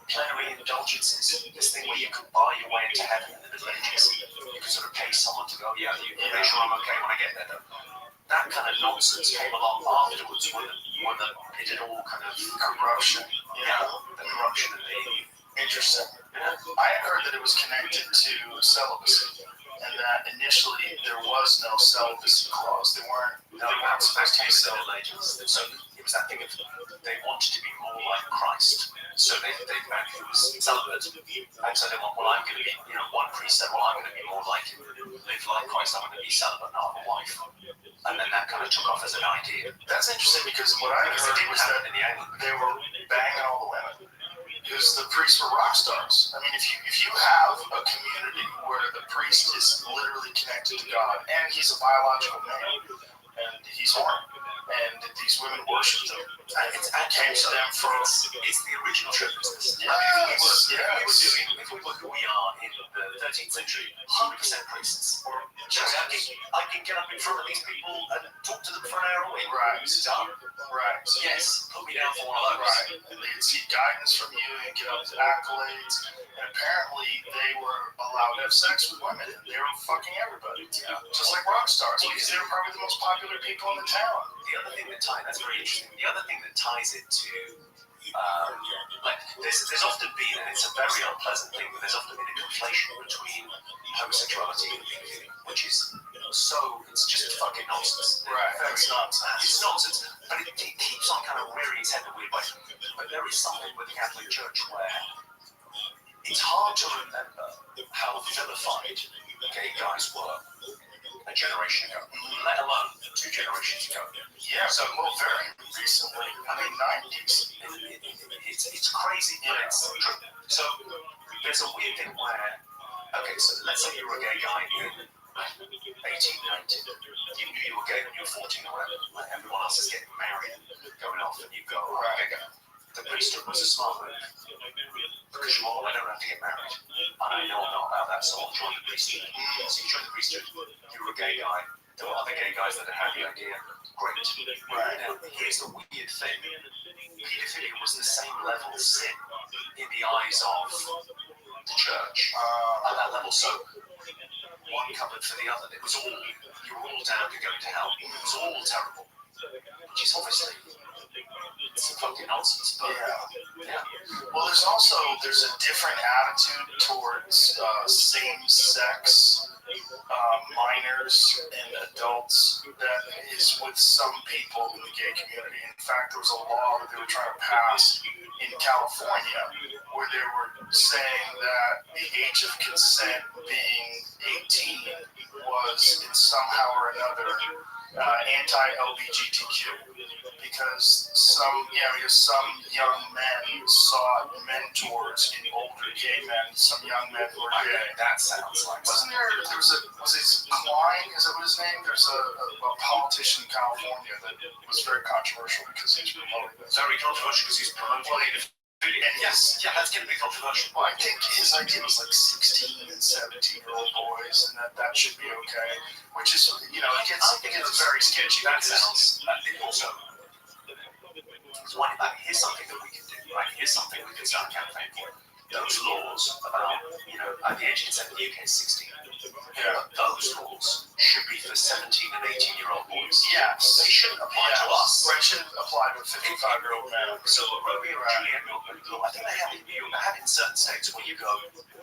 plenary indulgences, this thing where you could buy your way into heaven in the Middle Ages, you could sort of pay someone to go, you make sure I'm okay when I get there. That kind of nonsense came along afterwards when it had all kind of corruption. The corruption and the Interesting. I had heard that it was connected to celibacy, and that initially there was no celibacy clause. They weren't supposed to be celibate. So it was that thing of they wanted to be more like Christ. So they found he was celibate. And so they went, well, I'm going to be, one priest said, well, I'm going to be more like him, live like Christ, I'm going to be celibate, not have a wife. And then that kind of took off as an idea. That's interesting because what I heard was that in the England. they were banging all the women. Because the priests were rock stars. I mean, if you have a community where the priest is literally connected to God and he's a biological man and he's horny and these women worship him, it came to them from. It's the original church business. Yes. If we look who we are in the 13th century, 100% priests. I can get up in front of these people and talk to them for an hour a week. Right. Done. Right. Yes. Put me down for one of those. Right. And they'd seek guidance from you and get up to accolades. And apparently they were allowed to have sex with women. And they were fucking everybody. Yeah. Just like rock stars. Because they were probably the most popular people in the town. The other thing that ties, that's very interesting. The other thing that ties it to, there's often been, and it's a very unpleasant thing, but there's often been a conflation between homosexuality and pedophilia, which is it's just fucking nonsense. Right. It's nonsense. It's nonsense. But it keeps on kind of rearing its head in a weird way. But there is something with the Catholic Church where it's hard to remember how vilified gay guys were a generation ago, let alone 2 generations ago. Yeah, so very recently. I mean, 90s. It's crazy, but it's true. So there's a weird thing where, okay, so let's say you were a gay guy in 18, 19. You knew you were gay when you were 14 or whatever. Like everyone else is getting married, going off, and you go, right, okay. The priesthood was a smart move. Because I don't have to get married. And I know a lot about that, so I'll join the priesthood. So you join the priesthood, you were a gay guy. There were other gay guys that had the idea. Great. Right. Now, here's the weird thing. Pedophilia was the same level of sin in the eyes of the church at that level. So one covered for the other. It was all, you were all down to going to hell. It was all terrible. Which is obviously, it's fucking nonsense, but yeah. Well, there's a different attitude towards same-sex minors and adults that is with some people in the gay community. In fact, there was a law that they were trying to pass in California where they were saying that the age of consent being 18 was in somehow or another anti-LGBTQ, because some young men sought mentors in older gay men, some young men who were gay. That sounds like Wasn't there was it Klein, is that what his name? There's a politician in California that was very controversial because he's promoting this. Very controversial because he's promoting and yes, that's going to be controversial. Well, I think his idea was like 16 and 17-year-old boys, and that should be okay. Which is, it gets very sketchy. That sounds. Also, here's something that we can do. Right? Here's something we can start a campaign for. Those laws about, at the age of consent in the UK is 16. Those laws should be for 17 and 18-year-old boys. Yes. They shouldn't apply to us. Right, shouldn't apply to a 55-year-old man. So Romeo and Juliet law, I think they have in certain states where you go,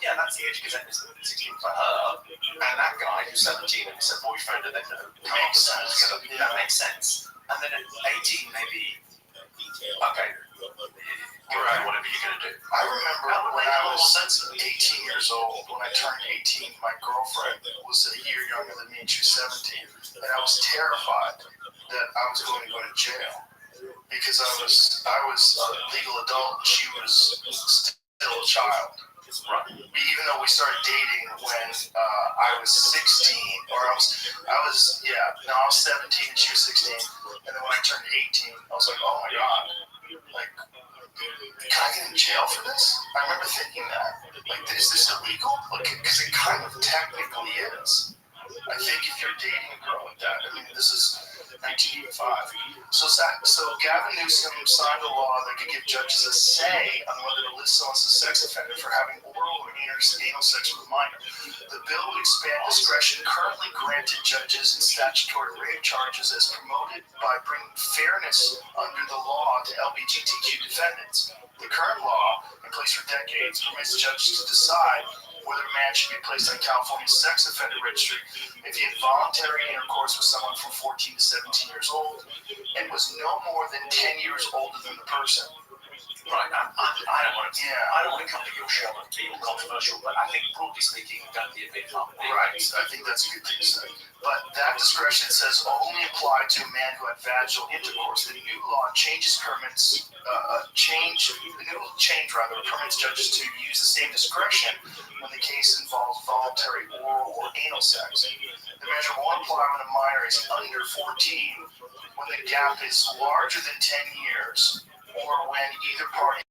yeah, that's the age of consent is 16 for her, and that guy who's 17 and is her boyfriend, and then makes sense. That makes sense. And then at 18, maybe, okay, you're right, whatever you're going to do. I remember when I was 18 years old, when I turned 18, my girlfriend was a year younger than me, and she was 17, and I was terrified that I was going to go to jail because I was a legal adult and she was still a child. Right. Even though we started dating when I was 16, or I was 17 and she was 16, and then when I turned 18, I was like, oh my god, like, can I get in jail for this? I remember thinking that, like, is this illegal? Like, because it kind of technically is. I think if you're dating a girl like that, I mean, this is 1985. So Gavin Newsom signed a law that could give judges a say on whether to list someone as a sex offender for having oral or anal sex with a minor. The bill would expand discretion currently granted judges in statutory rape charges as promoted by bringing fairness under the law to LGBTQ defendants. The current law, in place for decades, permits judges to decide whether a man should be placed on California's sex offender registry if he had voluntary intercourse with someone from 14 to 17 years old and was no more than 10 years older than the person. Right, I don't want to come to your show and be all controversial, but I think broadly speaking, don't be a big fan. Right, I think that's a good thing to say. But that discretion says only apply to a man who had vaginal intercourse. The new law permits judges to use the same discretion when the case involves voluntary oral or anal sex. The measure won't apply when a minor is under 14, when the gap is larger than 10 years, or when either party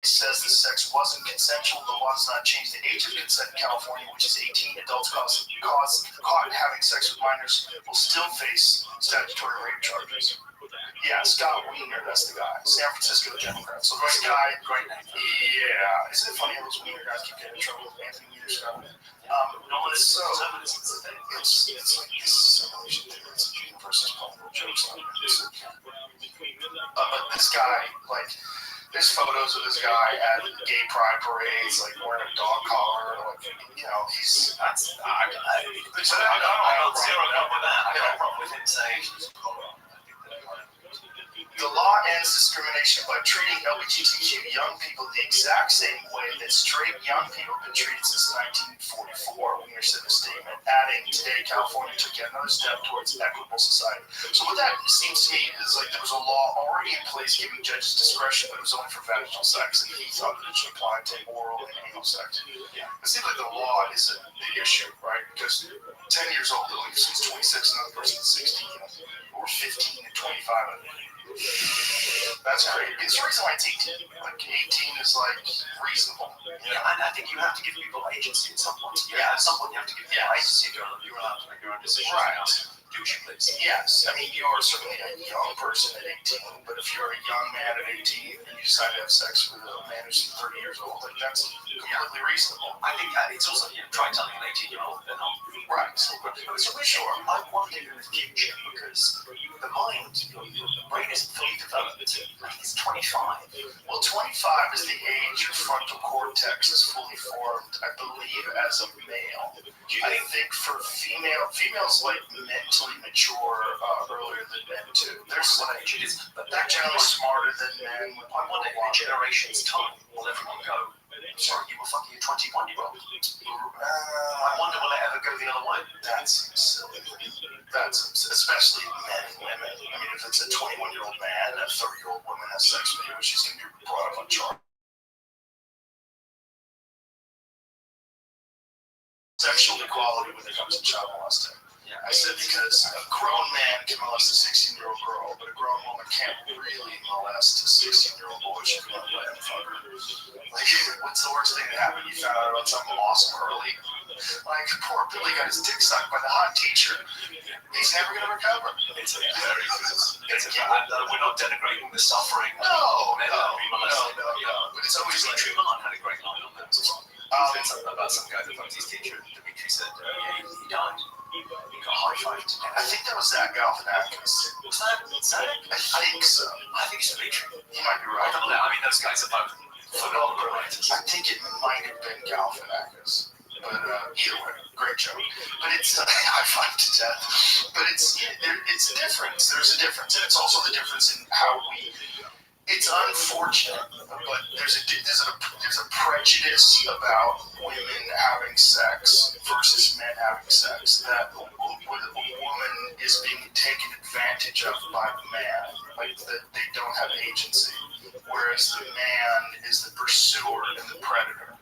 says the sex wasn't consensual. The law does not change the age of consent in California, which is 18. Adults caught having sex with minors will still face statutory rape charges. Yeah, Scott Wiener, that's the guy. San Francisco Democrat. So this guy, Great name. yeah. Isn't it funny how those Wiener guys keep getting in trouble with Anthony Wiener, Scott Wiener? It's like this assimilation theory. It's versus political jokes on it. But this guy, like, there's photos of this guy at gay pride parades, like wearing a dog collar, like, you know, he's. I got zero problem with that. I got a problem with him saying. The law ends discrimination by treating LGBTQ young people the exact same way that straight young people have been treated since 1944, Wiener said in a statement, adding, today California took yet another step towards equitable society. So what that seems to me is like there was a law already in place giving judges discretion, but it was only for vaginal sex, and he thought that it should apply to oral and anal sex. Yeah. It seems like the law isn't the issue, right? Because 10 years old, the legal is 26, another person's 16, or 15 and 25. That's great. It's the reason why it's 18. Like 18 is like reasonable. Yeah, and I think you have to give people agency at some point. Yeah, at some point you have to give people agency. You're allowed to make your own decisions. Right. Do what you please. Yes. I mean, you're certainly a young person at 18, but if you're a young man at 18 and you decide to have sex with a man who's 30 years old, like that's completely reasonable. I think it's also, try telling an 18-year-old they're not. Right. So sure, I wonder in the future, because the mind, your brain isn't fully developed. I think it's 25. Well, 25 is the age your frontal cortex is fully formed, I believe, as a male. I think for females like mentally mature earlier than men too. There's one age it is, but They're generally smarter than men. I wonder in a generation's time will everyone go, sorry, you were fucking a 21-year-old. I wonder will it ever go the other way. That seems silly. Especially men and women. I mean, if it's a 21-year-old man and a 30-year-old woman has sex with you, she's going to be brought up on charge. Sexual equality when it comes to child molesting. Yeah. I said because a grown man can molest a 16-year-old girl, but a grown woman can't really molest a 16-year-old boy. She can let him fuck her. Like, what's the worst thing that happened? You found out about something awesome early. Like, poor Billy got his dick sucked by the hot teacher. He's never going to recover. It's a very good. We're not denigrating the suffering. No. But it's always like Dimitri Mann had a great line on that as well. He said something about some guy that was his teacher. Dimitri said, he died. He got high-fived. I think that was Zach Galifianakis. Was that? I think so. I think it's Dimitri. You might be right. I mean, those guys are both phenomenal writers. I think it might have been Galifianakis. But either way, great joke. But it's I find it to death. But it's a difference. There's a difference, and it's also the difference in how we. It's unfortunate, but there's a prejudice about women having sex versus men having sex. That a woman is being taken advantage of by the man, like that they don't have agency, whereas the man is the pursuer and the predator.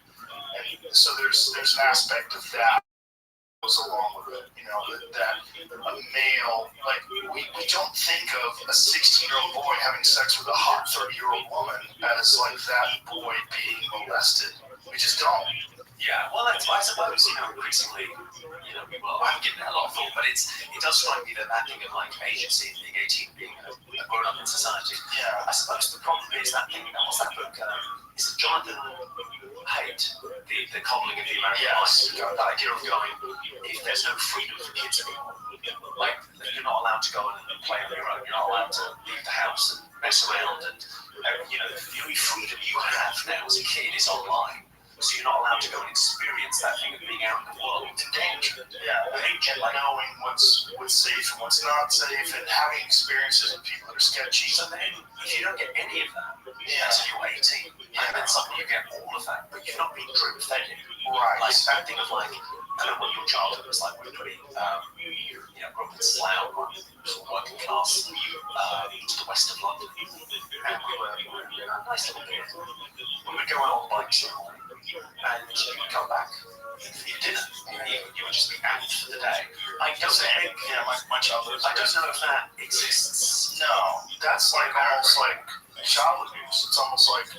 And so there's an aspect of that goes along with it, that a male, like, we don't think of a 16-year-old boy having sex with a hot 30-year-old woman as, like, that boy being molested. We just don't. Yeah, well, I suppose, increasingly, well, I'm giving it a lot of thought, but it does strike me that thing of, like, agency and being 18, being a grown-up in society. Yeah. I suppose the problem is that thing, what's that book? Is it Jonathan Haidt, the coddling of the American life? That idea of going, if there's no freedom for kids anymore, like, you're not allowed to go and play on your own, you're not allowed to leave the house and mess around, and, the only freedom you have now as a kid is online. So you're not allowed to go and experience that thing of being out in the world. In danger. Yeah. And knowing what's safe and what's not safe, and having experiences with people that are sketchy. So then, if you don't get any of that until you're 18, and then suddenly you get all of that, but you've not been drip-fed it. Right. Like that thing of like, I don't know what your childhood was like. We're pretty, grew up in Slough, sort of working class, to the west of London, and we were a nice little bit. We would go out on bikes in the morning, and you would come back for your dinner. You would just be out for the day. I don't think, my childhood. I don't know if that exists. No, that's like almost like child abuse. It's almost like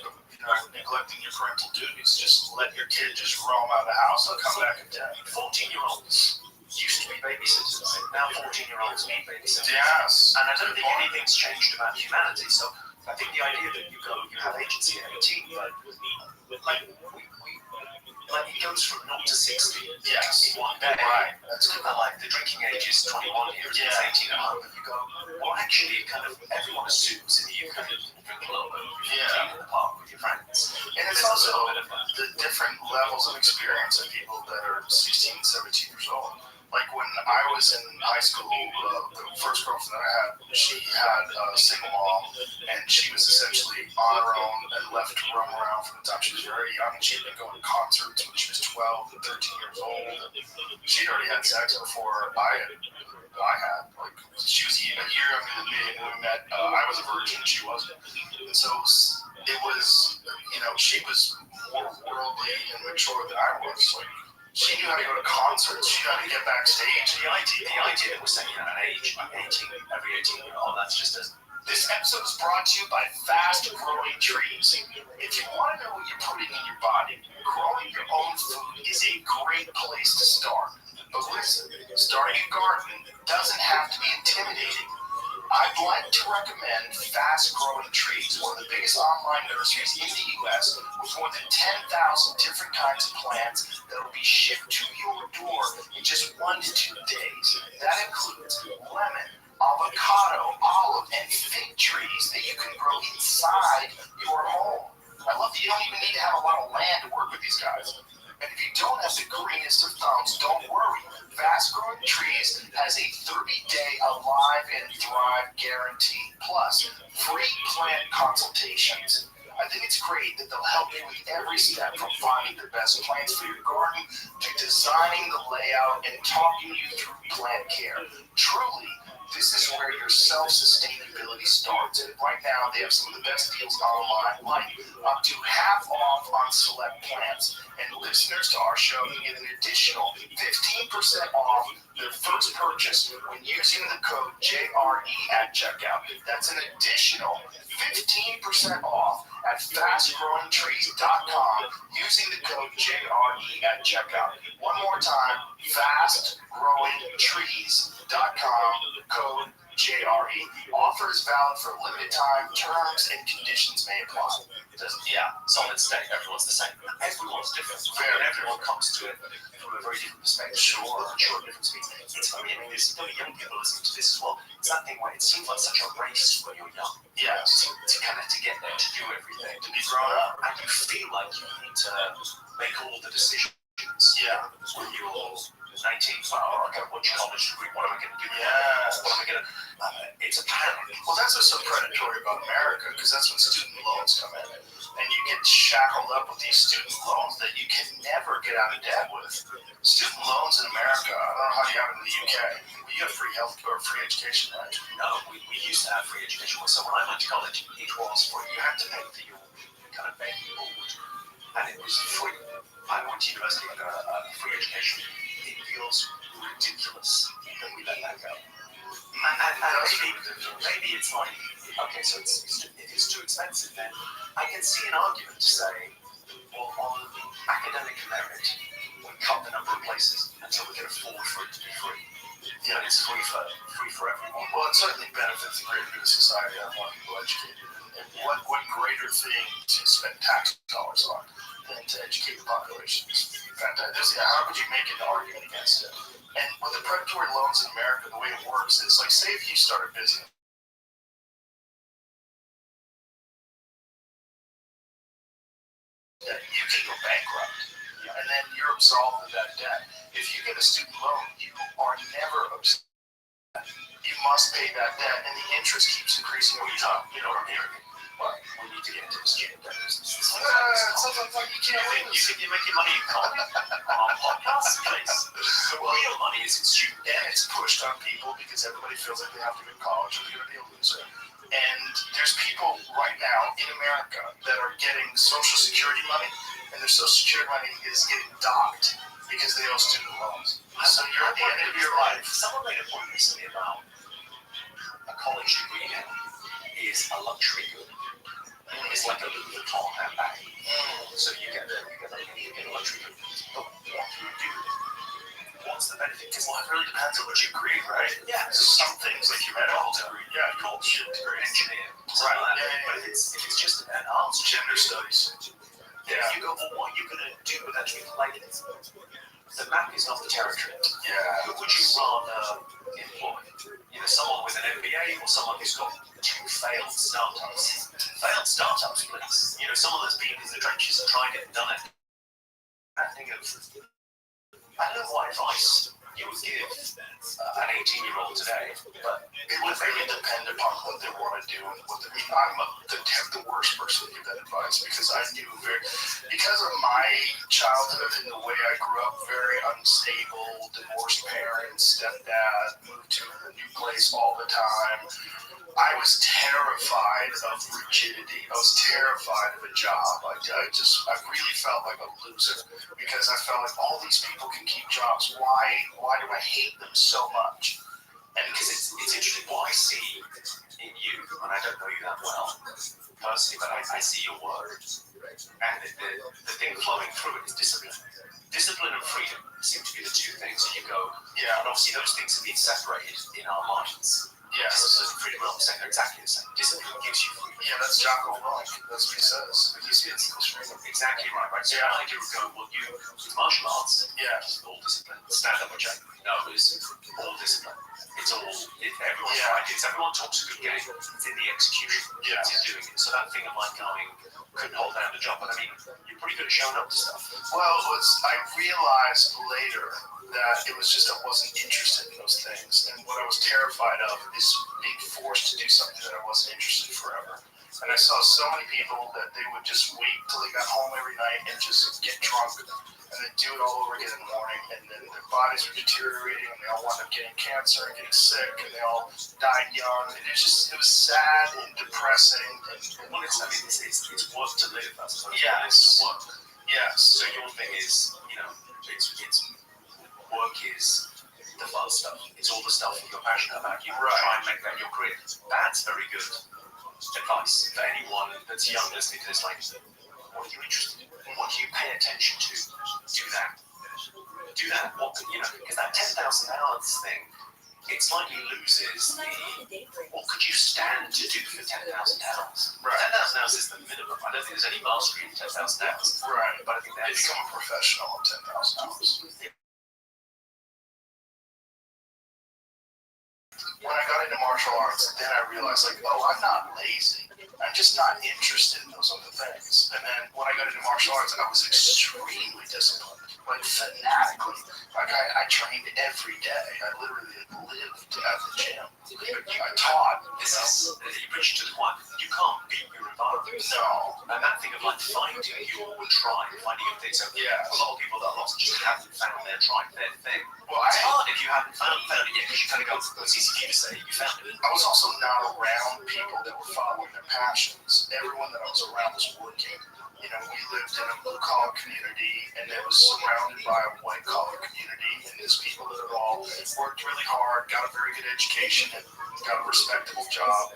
neglecting your parental duties. Just let your kid just roam out of the house and come back and tell you. 14-year-olds used to be babysitters. Now 14-year-olds need babysitters. Yes. And I don't think anything's changed about humanity. So I think the idea that you have agency at 18, but like it goes from 0 to 60 Yes. in one day. Right. That's good. Like the drinking age is 21 here, it's 18 at home, and you go, well, actually, kind of everyone assumes that you kind of drink a little bit in the park with your friends. And it's also the different levels of experience of people that are 16, 17 years old. Like when I was in high school, the first girlfriend that I had, she had a single mom, and she was essentially on her own and left to roam around from the time she was very young. She had been going to concerts when she was 12 and 13 years old. She'd already had sex before I had. Like, she was a year younger than me, and when we met, I was a virgin, she wasn't. And so it was, she was more worldly and mature than I was. Like, she knew how to go to concerts. She knew how to get backstage. The idea that we're saying at an age, like 18, every 18-year-old, that's just This episode is brought to you by Fast Growing Trees. If you want to know what you're putting in your body, growing your own food is a great place to start. But listen, starting a garden doesn't have to be intimidating. I'd like to recommend Fast Growing Trees, one of the biggest online nurseries in the U.S. with more than 10,000 different kinds of plants that will be shipped to your door in just 1 to 2 days. That includes lemon, avocado, olive, and fig trees that you can grow inside your home. I love that you don't even need to have a lot of land to work with these guys. And if you don't have the greenest of thumbs, don't worry. Fast Growing Trees has a 30-day Alive and Thrive guarantee, plus free plant consultations. I think it's great that they'll help you with every step from finding the best plants for your garden to designing the layout and talking you through plant care. Truly, this is where your self-sustainability starts. And right now, they have some of the best deals online, like up to half off on select plants. And listeners to our show can get an additional 15% off their first purchase when using the code JRE at checkout. That's an additional 15% off at fastgrowingtrees.com using the code JRE at checkout. One more time, fastgrowingtrees.com, code JRE. Offer is valid for a limited time. Terms and conditions may apply. Solid state, everyone's the same. Everyone's different. Everyone comes to it from a very different perspective. Sure, different speed. It's funny, I mean, there's young people listening to this as well. It's that thing where it seems like such a race when you're young. Yes. To kind of to get there, to do everything, To be grown up. and you feel like you need to make all the decisions adolescence. Yeah. When you're 19, well, okay, what's your college degree? What am I going to do? Yes. What am I going to? It's a panic. Well, that's what's so predatory about America, because that's when student loans come in, and you get shackled up with these student loans that you can never get out of debt with. Student loans in America, I don't know how you have it in the UK. You have free health or free education, right? No, we used to have free education. So when I went to college, it was free. You had to pay for your kind of bed and board, and it was free. I went to university and got a free education. It feels ridiculous that we let that go. And maybe it's like, okay, so if it's too expensive, then I can see an argument to say, well, on academic merit, we cut the number of places until we can afford for it to be free. Yeah, it's free for everyone. Well, it certainly benefits the greater good of society to have more people educated. And what greater thing to spend tax dollars on than to educate the population? It's fantastic. Yeah, how could you make an argument against it? And with the predatory loans in America, the way it works is, like, say if you start a business, you can go bankrupt, and then you're absolved of that debt. If you get a student loan, you are never absolved. You must pay that debt, and the interest keeps increasing over time. You know what I'm hearing? Well, we need to get into the student debt business. Sometimes like you can't win. You think you're making money in comedy on podcasts, please? The real money is in student debt. And it's pushed on people because everybody feels like they have to go to college or they're going to be a loser. And there's people right now in America that are getting Social Security money, and their Social Security money is getting docked because they owe student loans. So you're at the end of your life. Someone made a point recently about a college degree now is a luxury good. It's like a Louis Vuitton handbag. So you get a luxury good. But what do you do? What's the benefit? Because it really depends on what you agree, right? Yeah. So some things, like you read a whole degree, culture degree, engineer, something like that. But if it's just an arts, Gender studies. then if you go, well, what are you going to do with that? Like, the map is not the territory. Yeah. Who would you rather employ? Either someone with an MBA or someone who's got 2 failed startups. Failed startups, please. Someone that's been in the trenches and tried it and done it. I don't know what advice you would give an 18-year-old today, but It would really depend upon what they want to do and what they mean. I'm the worst person to give that advice because I knew because of my childhood and the way I grew up, very unstable, divorced parents, stepdad, moved to a new place all the time. I was terrified of rigidity. I was terrified of a job. I really felt like a loser because I felt like all these people can keep jobs. Why do I hate them so much? and because it's interesting what I see in you, and I don't know you that well personally, but I see your work, and the thing flowing through it is discipline. Discipline and freedom seem to be the 2 things that you go, Yeah. and obviously those things have been separated in our minds. Yes. Discipline and freedom are not saying they're exactly the same. Discipline gives you freedom. Yeah, that's Jocko Willink. That's what he says. He says equals freedom. Exactly right, right? So Yeah. the idea of going, well, it's martial arts, Yeah. it's all discipline. Stand up and check. No, it's all discipline. Everyone's Yeah. right. Everyone talks a good game. It's in the execution. Yeah. It's in doing it. So that thing of like going, couldn't hold down the job, but I mean, you're pretty good at showing up to stuff. Well, I realized later that it was just I wasn't interested in those things. And what I was terrified of is being forced to do something that I wasn't interested in forever. And I saw so many people that they would just wait till they got home every night and just get drunk and then do it all over again in the morning. And then their bodies were deteriorating and they all wound up getting cancer and getting sick and they all died young. And it was sad and depressing. Well, it's work to live. That's what Yes. it's work. Yes. So your thing is, it's work is the fun stuff. It's all the stuff that you're passionate about. You try and make that your career. That's very good advice for anyone that's young listening to this. Like, what are you interested in? What do you pay attention to? Do that. What because that 10,000 hours thing, it slightly loses what could you stand to do for 10,000 hours? Right. 10,000 hours is the minimum. I don't think there's any mastery in 10,000 hours. Right. But I think They that's become a professional in 10,000 hours. When I got into martial arts, then I realized, like, oh, I'm not lazy. I'm just not interested in those other things. And then when I got into martial arts, I was extremely disciplined. like fanatically. Like I trained every day. I literally lived at the gym. I taught. You preach to the choir. You can't beat your environment. No. And that thing of like finding your tribe, finding your thing. So Yeah. a lot of people that are lost just haven't found their tribe, their thing. Well, It's hard if you haven't found it yet, because you kind of go, well, it's easy for you to say you found it. I was also not around people that were following their passions. Everyone that I was around was working. You know, we lived in a blue-collar community, and it was surrounded by a white-collar community, and there's people that have all worked really hard, got a very good education, and got a respectable job.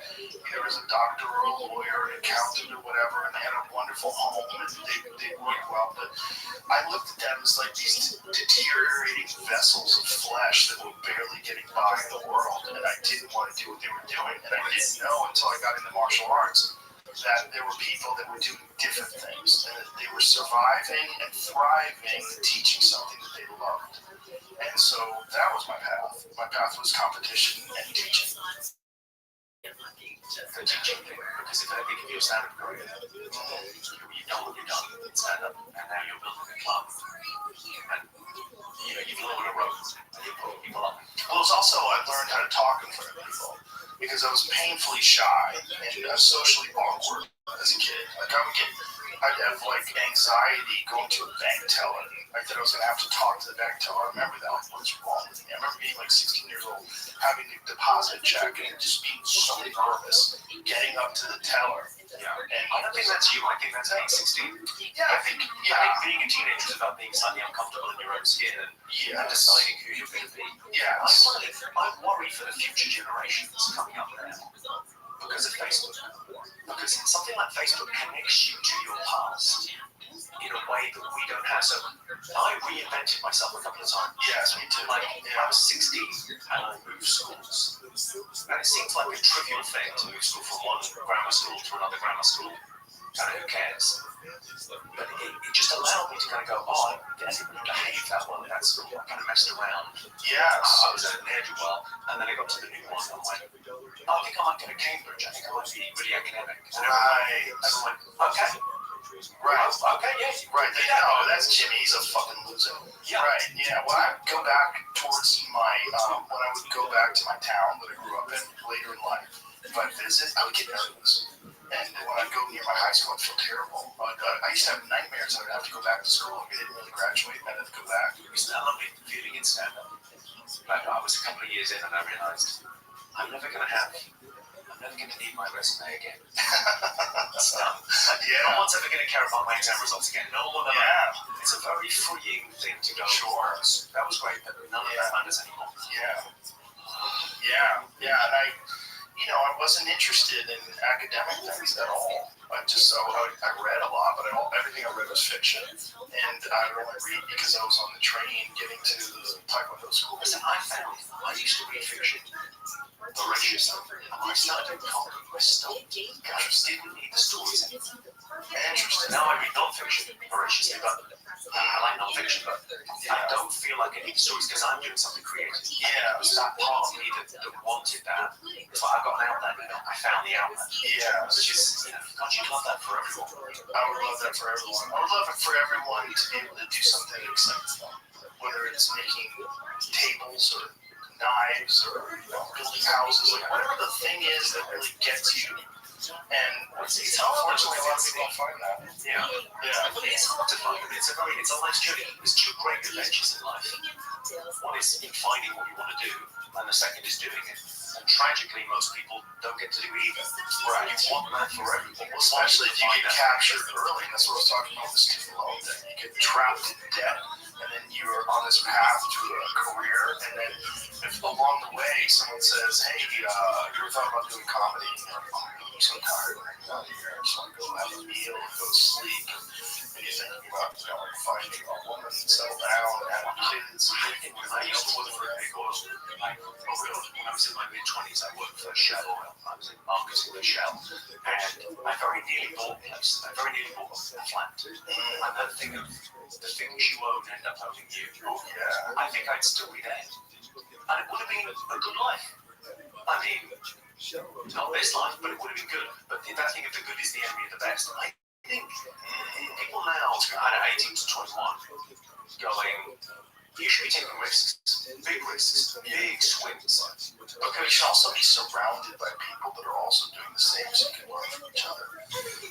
There was a doctor or a lawyer, an accountant or whatever, and they had a wonderful home, and they worked well. But I looked at them as like these deteriorating vessels of flesh that were barely getting by in the world, and I didn't want to do what they were doing. And I didn't know until I got into martial arts that there were people that were doing different things, and that they were surviving and thriving, teaching something that they loved. And so that was my path. My path was competition and teaching. The teaching thing, because if I think of your stand-up career, you've done what you've done in stand-up, and now you're building a club, and you've lowered a rope, and you're putting people up. Well, it's also I learned how to talk in front of people because I was painfully shy and socially awkward as a kid. Like I'd have like anxiety going to a bank teller. Like that I was gonna have to talk to the bank teller. I remember that. Like, what's wrong with me? I remember being like 16 years old, having to deposit a check and just being so nervous getting up to the teller. Yeah, and I don't think that's you. I think that's age 16. Yeah, I think being a teenager is about being slightly uncomfortable in your own skin and deciding who you're going to be. Yeah. I worry for the future generations coming up now because of Facebook. Because something like Facebook connects you to your past in a way that we don't have. So I reinvented myself a couple of times. Yes, me too. Like I was 16 and I moved schools. And it seems like a trivial thing to move school from one grammar school to another grammar school. And who cares? But it just allowed me to kind of go, oh, I didn't behave that well in that school. I kind of messed around. Yes. I was at an ne'er-do-well, and then I got to the new one, and I went, I think I might go to Cambridge. I think I might be really academic. And everyone went, okay. Right. Okay, yes. Right. No, that's Jimmy. He's a fucking loser. Yeah. Right. Yeah. When I go back towards my, when I would go back to my town that I grew up in later in life, if I visit, I would get nervous. And when I go near my high school, I'd feel terrible. I used to have nightmares that I'd have to go back to school. If I didn't really graduate, I'd have to go back. Isn't that lovely feeling in stand-up? Like I was a couple of years in, and I realised I'm never going to need my resume again. So, no one's ever going to care about my exam results again. No one ever. Yeah. It's a very freeing thing to go. Sure. That was great, but none of that matters anymore. Yeah. And I wasn't interested in academic things at all. I read a lot, but everything I read was fiction. And I would only read because I was on the train getting to the Taekwondo school. Listen, I used to read fiction voraciously. And when I started doing comedy, I stopped. I just didn't need the stories anymore. Interesting. Now I read non-fiction voraciously, but I like non-fiction, but I don't feel like I need the stories because I'm doing something creative. Yeah. It was that part of me that wanted that. It's like I got an outlet, I found the outlet. Yeah. Which is, can't you love that for everyone? I would love that for everyone. I would love it for everyone to be able to do something that excites them. Whether it's making tables or knives or building houses, like whatever the thing is that really gets you. And it's unfortunately a lot of people don't find that. Yeah. But it's hard to find it. It's a life's journey. There's two great adventures in life. One is finding what you want to do, and the second is doing it. And tragically, most people don't get to do either. Right. You want that for everyone. Especially if you get captured early, and that's what I was talking about with the student loan thing. You get trapped in debt, and then you're on this path to a career, and then if along the way someone says, hey, you ever thought about doing comedy? You're like, oh, I'm so tired of hanging out here. I just want to go have a meal and go to sleep. And you're thinking about finding a woman, settle down, and have kids. I used to work for a big oil. When I was in my mid-20s, I worked for Shell Oil. I was in marketing with Shell. And I very nearly bought a place. I very nearly bought a flat. And then think of the things you own end up owning you. I think I'd still be there. And it would have been a good life. I mean, not this life, but it would have been good. But that thing of the good is the enemy of the best. I think people now, I don't know, 18 to 21, going, you should be taking risks, big swings. Okay, you should also be surrounded by people that are also doing the same so you can learn from each other.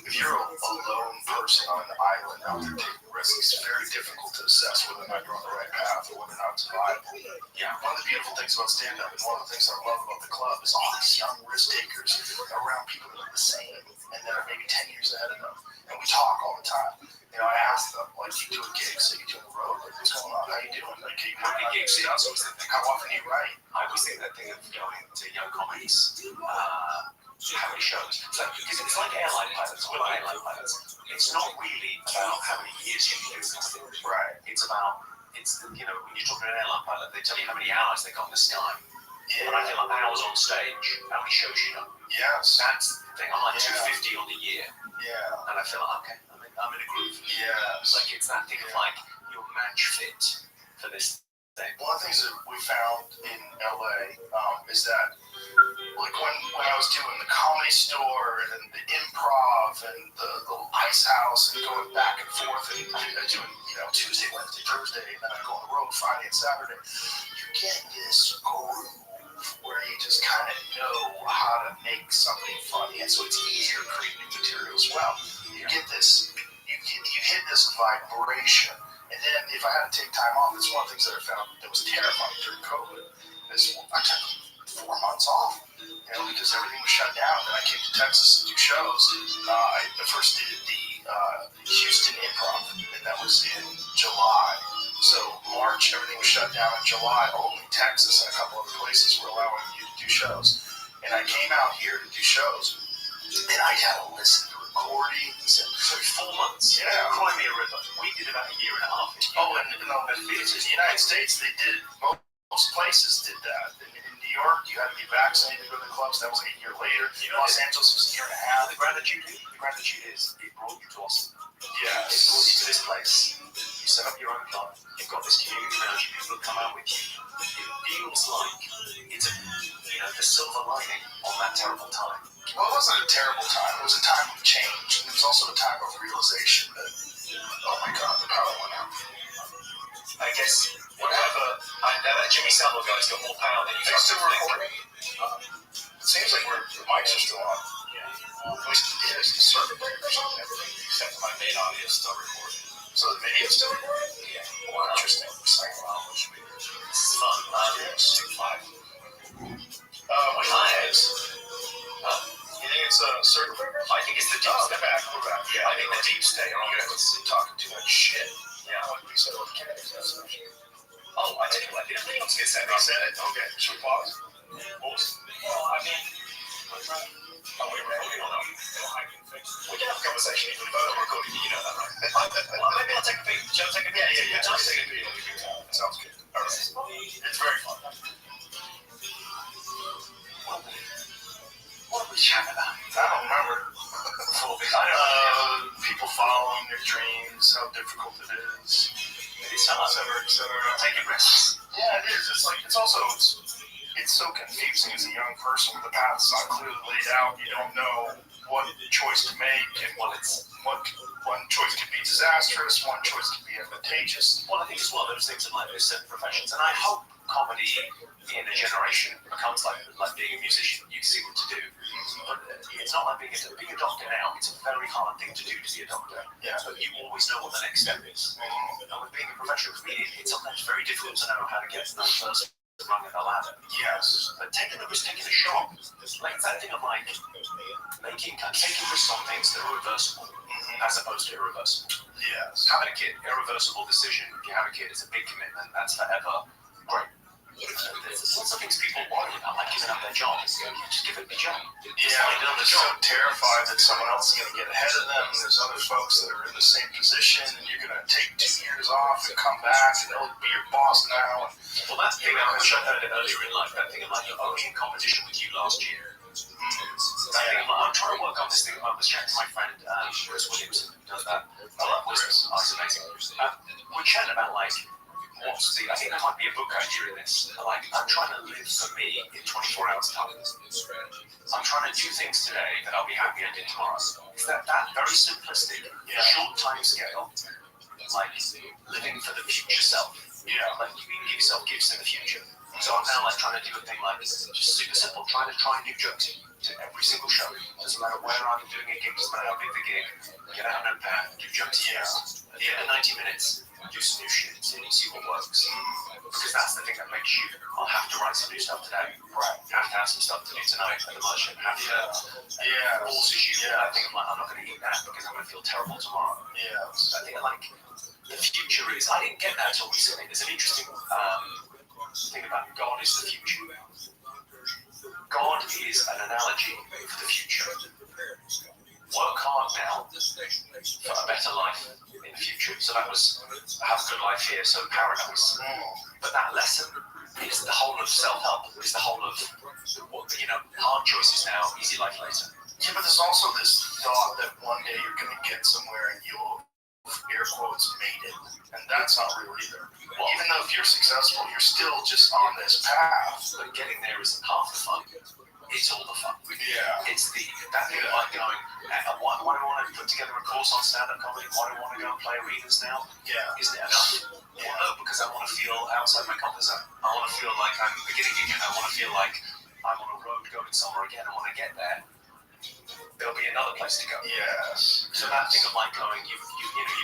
If you're a lone person on an island out there taking risks, it's very difficult to assess whether or not you're on the right path or whether or not it's viable. Yeah. One of the beautiful things about stand-up and one of the things I love about the club is all these young risk takers are around people that are the same and that are maybe 10 years ahead of them. And we talk all the time. You know, I ask them, like, you doing gigs, so you doing the road, like, what's going on, how you doing? Like, you working gigs, see, that's always the thing. How often do you write? I always think that thing of going to young comedies, how many shows. So, because it's like airline pilots, we're like airline pilots. It's not really about how many years you can do something. Right. It's about, you know, when you talk to an airline pilot, they tell you how many hours they got in the sky. Yeah. But I feel like hours on stage, how many shows you know? Yes. That's the thing. I'm like 250 on the year. Yeah. And I feel like, okay, I'm in a groove. Yes. Like, it's that thing of like, you're match fit for this thing. One of the things that we found in LA is that, like, when I was doing the Comedy Store and the Improv and the Ice House and going back and forth and doing, you know, Tuesday, Wednesday, Thursday, and then I go on the road Friday and Saturday, you get this groove where you just kind of know how to make something funny, and so it's easier to create new material as well. You get this, you hit this vibration, and then if I had to take time off, it's one of the things that I found that was terrifying during COVID. Is I took 4 months off, you know, because everything was shut down. Then I came to Texas to do shows. I first did the Houston Improv, and that was in July. So March, everything was shut down. In July, only Texas and a couple other places were allowing you to do shows. And I came out here to do shows, and I had to listen to recordings. And So 4 months. Yeah. Cry Me a River. We did about a year and a half. and the theaters in the United States, they did, most places did that. In New York, you had to be vaccinated to go to the clubs. That was a year later. You know, Los Angeles was a year and a half. The gratitude is it brought you to Austin. It brought you Yes. to this place. You set up your own club. You've got this community around you. People that come out with you. It feels like it's the silver lining on that terrible time. Well, it wasn't a terrible time. It was a time of change. It was also a time of realization that, oh my God, the power went out. I guess whatever. That Jimmy Savile guy's got more power than you. Are you still recording? It seems like the mics are still on. Yeah. At least it is the circuit breaker or something. Except for my main audio is still recording. So the video's still recording? Yeah. Well, interesting. Exciting. This is fun. Yes. 2-5. What time is you think it's a circuit breaker? I think it's the deep step. We're back. Yeah, I think the deep state. You guys talking too much shit. Yeah. Like we said with Kennedy, that's not shit. Oh, I didn't. I was going to say They said it. Okay, should we pause? Well, I mean, are we recording or not? We can have a conversation even if we're not recording. You know that, right? Well, maybe I'll take a peek. Shall I take a peek? Yeah. Good time. Take a video. That sounds good. All right. It's very fun. What are we chatting about? I don't remember. People following their dreams, how difficult it is, It's hard. et cetera. Taking risks. Yeah, it is. It's also so confusing as a young person with the path not clearly laid out. You don't know what choice to make, and one choice could be disastrous, one choice could be advantageous. Well, I think it's one of those things in like certain professions, and I hope comedy in a generation becomes like being a musician. You see what to do, but it's not like being a doctor now. It's a very hard thing to do to be a doctor. Yeah. But you always know what the next step is. And with being a professional comedian, it's sometimes very difficult to know how to get to that first rung of the ladder. Yes. But taking the risk, taking a shot, like that thing of like taking risks on things that are reversible as opposed to irreversible. Yes. Having a kid, irreversible decision. If you have a kid, it's a big commitment. That's forever. Great. There's lots of things people worry about, like giving up their job. Just give it a job. Yeah, they're so terrified that someone else is going to get ahead of them. There's other folks that are in the same position, and you're going to take 2 years off and come back, and they'll be your boss now. Well, that thing, I wish I heard it earlier in life, that thing of like, you're only in competition with you last year. That thing of like, I'm trying to work on this thing. I was chatting to my friend, Chris Williams, who does that. I love Chris. Oh, it's amazing. We're chatting about like, I think there might be a book idea in this. Like, I'm trying to live for me in 24 hours time. I'm trying to do things today that I'll be happy I did tomorrow. It's that very simplistic, short time scale, like living for the future self. Yeah. Like, you can give yourself gifts in the future. So I'm now like trying to do a thing like this, just super simple, trying to try new jokes to every single show. Doesn't matter where I'm doing a gig, doesn't matter how big the gig. Get out a notepad, do jokes. Yeah. At the end of 90 minutes, do some new shit, see what works. Because that's the thing that makes you, I'll have to write some new stuff today. Right. Have to have some stuff to do tonight at the merchant. Have to forces you. Yeah. I think I'm like, I'm not going to eat that because I'm going to feel terrible tomorrow. Yeah. I think like the future is, I didn't get that until recently. There's an interesting thing about God is the future. God is an analogy for the future. Work hard now for a better life in the future. So that was have a good life here, so paradise. But that lesson is the whole of self-help, is the whole of, hard choices now, easy life later. Yeah, but there's also this thought that one day you're going to get somewhere and you'll, air quotes, made it. And that's not real either. Well, even though if you're successful, you're still just on this path. But getting there isn't half the fun. It's all the fun. Yeah. It's that thing of like going, why do I want to put together a course on stand-up comedy? Why do I want to go and play arenas now? Yeah. Isn't it enough? Yeah. Well, no, because I want to feel outside my comfort zone. I want to feel like I'm beginning again. I want to feel like I'm on a road going somewhere again. I want to get there. There'll be another place to go. Yes. So that thing of like going, you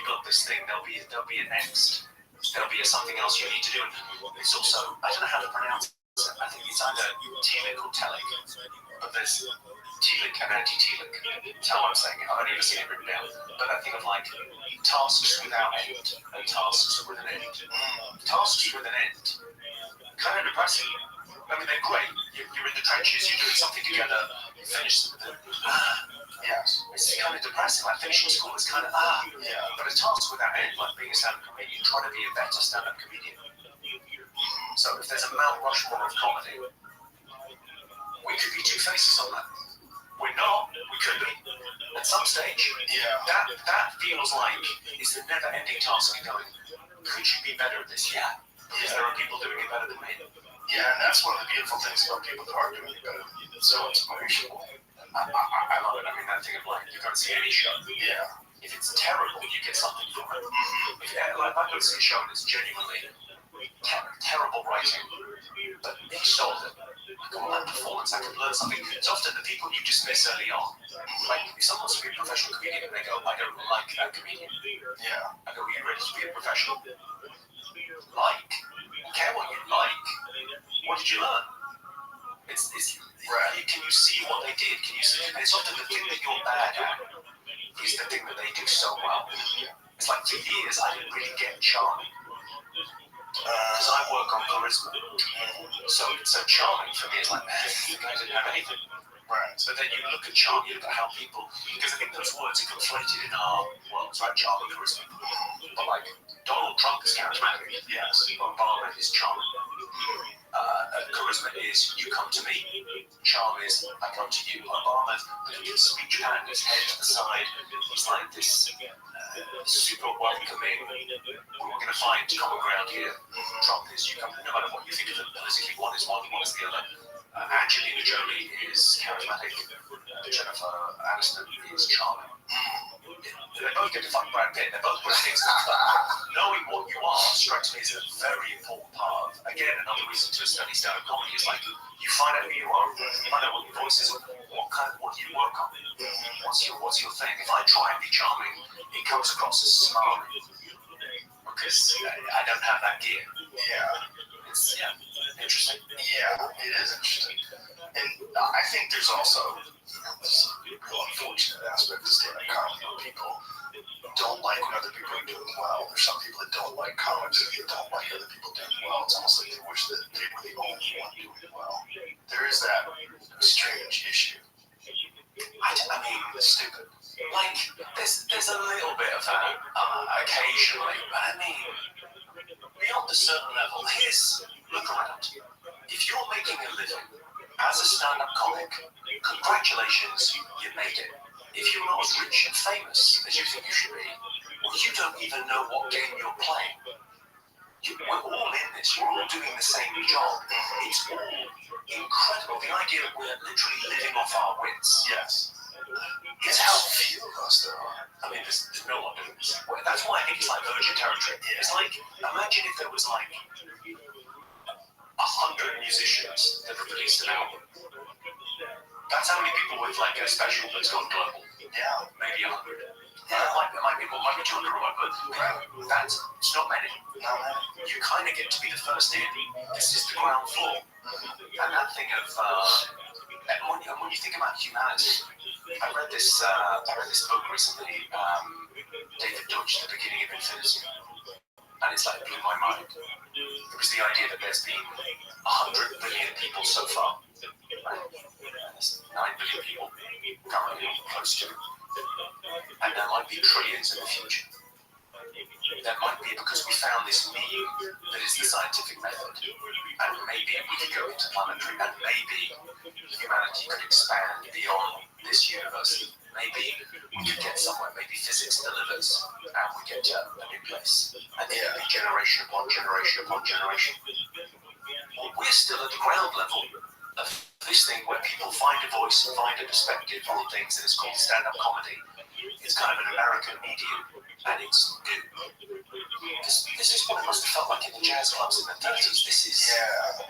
built this thing. There'll be a next. There'll be something else you need to do. And it's also, I don't know how to pronounce it. I think it's either telic or telic, but there's telic and anti-telic. That's how I'm saying it. I've only ever seen it written down. But that thing of like tasks without end and tasks with an end. Tasks with an end, kind of depressing. I mean, they're great. You're in the trenches, you're doing something together, you finish with it. Yes. It's kind of depressing. Like finishing school is kind of Yeah. But a task without end, like being a stand-up comedian, trying to be a better stand-up comedian. So if there's a Mount Rushmore of comedy, we could be two faces on that. We're not. We could be. At some stage. Yeah. That feels like it's the never-ending task of going, could you be better at this? Yeah. Because there are people doing it better than me. Yeah, and that's one of the beautiful things about people that are doing it better. It's so inspirational. I love it. I mean, that thing of like, you can't see any show. Yeah. If it's terrible, you get something from it. If I go to see a show and it's genuinely terrible writing, but they sold it. Like, all that performance, I could learn something. It's often the people you just miss early on. Like, if someone wants to be a professional comedian and they go, I don't like that comedian. Yeah. I go, are you ready to be a professional? Like? Care what you like. What did you learn? It's right. Can you see what they did? Can you see? It's often the thing that you're bad at is the thing that they do so well. It's like for years I didn't really get charming. Because I work on charisma. So charming for me is like, the guy didn't have anything. Right. But then you look at charm, you look at how people, because I think those words are conflated in our world, right? Charm and charisma. But like, Donald Trump is charismatic. Yes. Obama is charming. Charisma is you come to me. Charm is I come to you. Obama, his speech pattern, his head to the side, he's like this super welcoming. We're going to find common ground here. Trump is you come, no matter what you think of it politically, one is one, one is the other. Angelina Jolie is charismatic. Jennifer Aniston is charming. They both get to fuck Brad Pitt. They're both good things. Knowing what you are strikes me as a very important part of, again, another reason to study stand-up comedy is like, you find out who you are, you find out what your voice is, what do you work on, what's your thing. If I try and be charming, it comes across as smart, because I don't have that gear. Yeah. It's, interesting. Yeah, it is interesting. And I think there's also this real unfortunate aspect of stand-up comedy where people don't like when other people are doing well. There's some people that don't like comics that don't like other people doing well. It's almost like they wish that they were the only one doing well. There is that strange issue. I mean, it's stupid. Like, there's a little bit of that occasionally, but I mean, beyond a certain level, look around. If you're making a living as a stand-up comic, congratulations, you made it. If you're not as rich and famous as you think you should be, well, you don't even know what game you're playing. we're all in this. We're all doing the same job. It's all incredible. The idea that we're literally living off our wits. Yes. It's How how few of us there are. I mean, there's no one doing this. That's why I think it's like virgin territory. It's like, imagine if there was like 100 musicians that have released an album. That's how many people with like a special that's gone global. Yeah. Maybe 100. Yeah, it might be 200 or what, but it's not many. No, man. You kind of get to be the first in. This is the ground floor. And that thing of, and when you think about humanity, I read this book recently, David Deutsch, The Beginning of Infinity, and it's like blew my mind. It was the idea that there's been 100 billion people so far, right? And there's 9 billion people currently close to, and there might be trillions in the future. That might be because we found this meme that is the scientific method, and maybe we could go interplanetary, and maybe humanity could expand beyond this universe. Maybe we could get somewhere. Maybe physics delivers, and we get to a new place. And then it'll be generation upon generation upon generation. Well, we're still at the ground level of this thing where people find a voice and find a perspective on things, and it's called stand-up comedy. It's kind of an American medium, and it's new. This is what it must have felt like in the jazz clubs in the 30s. This is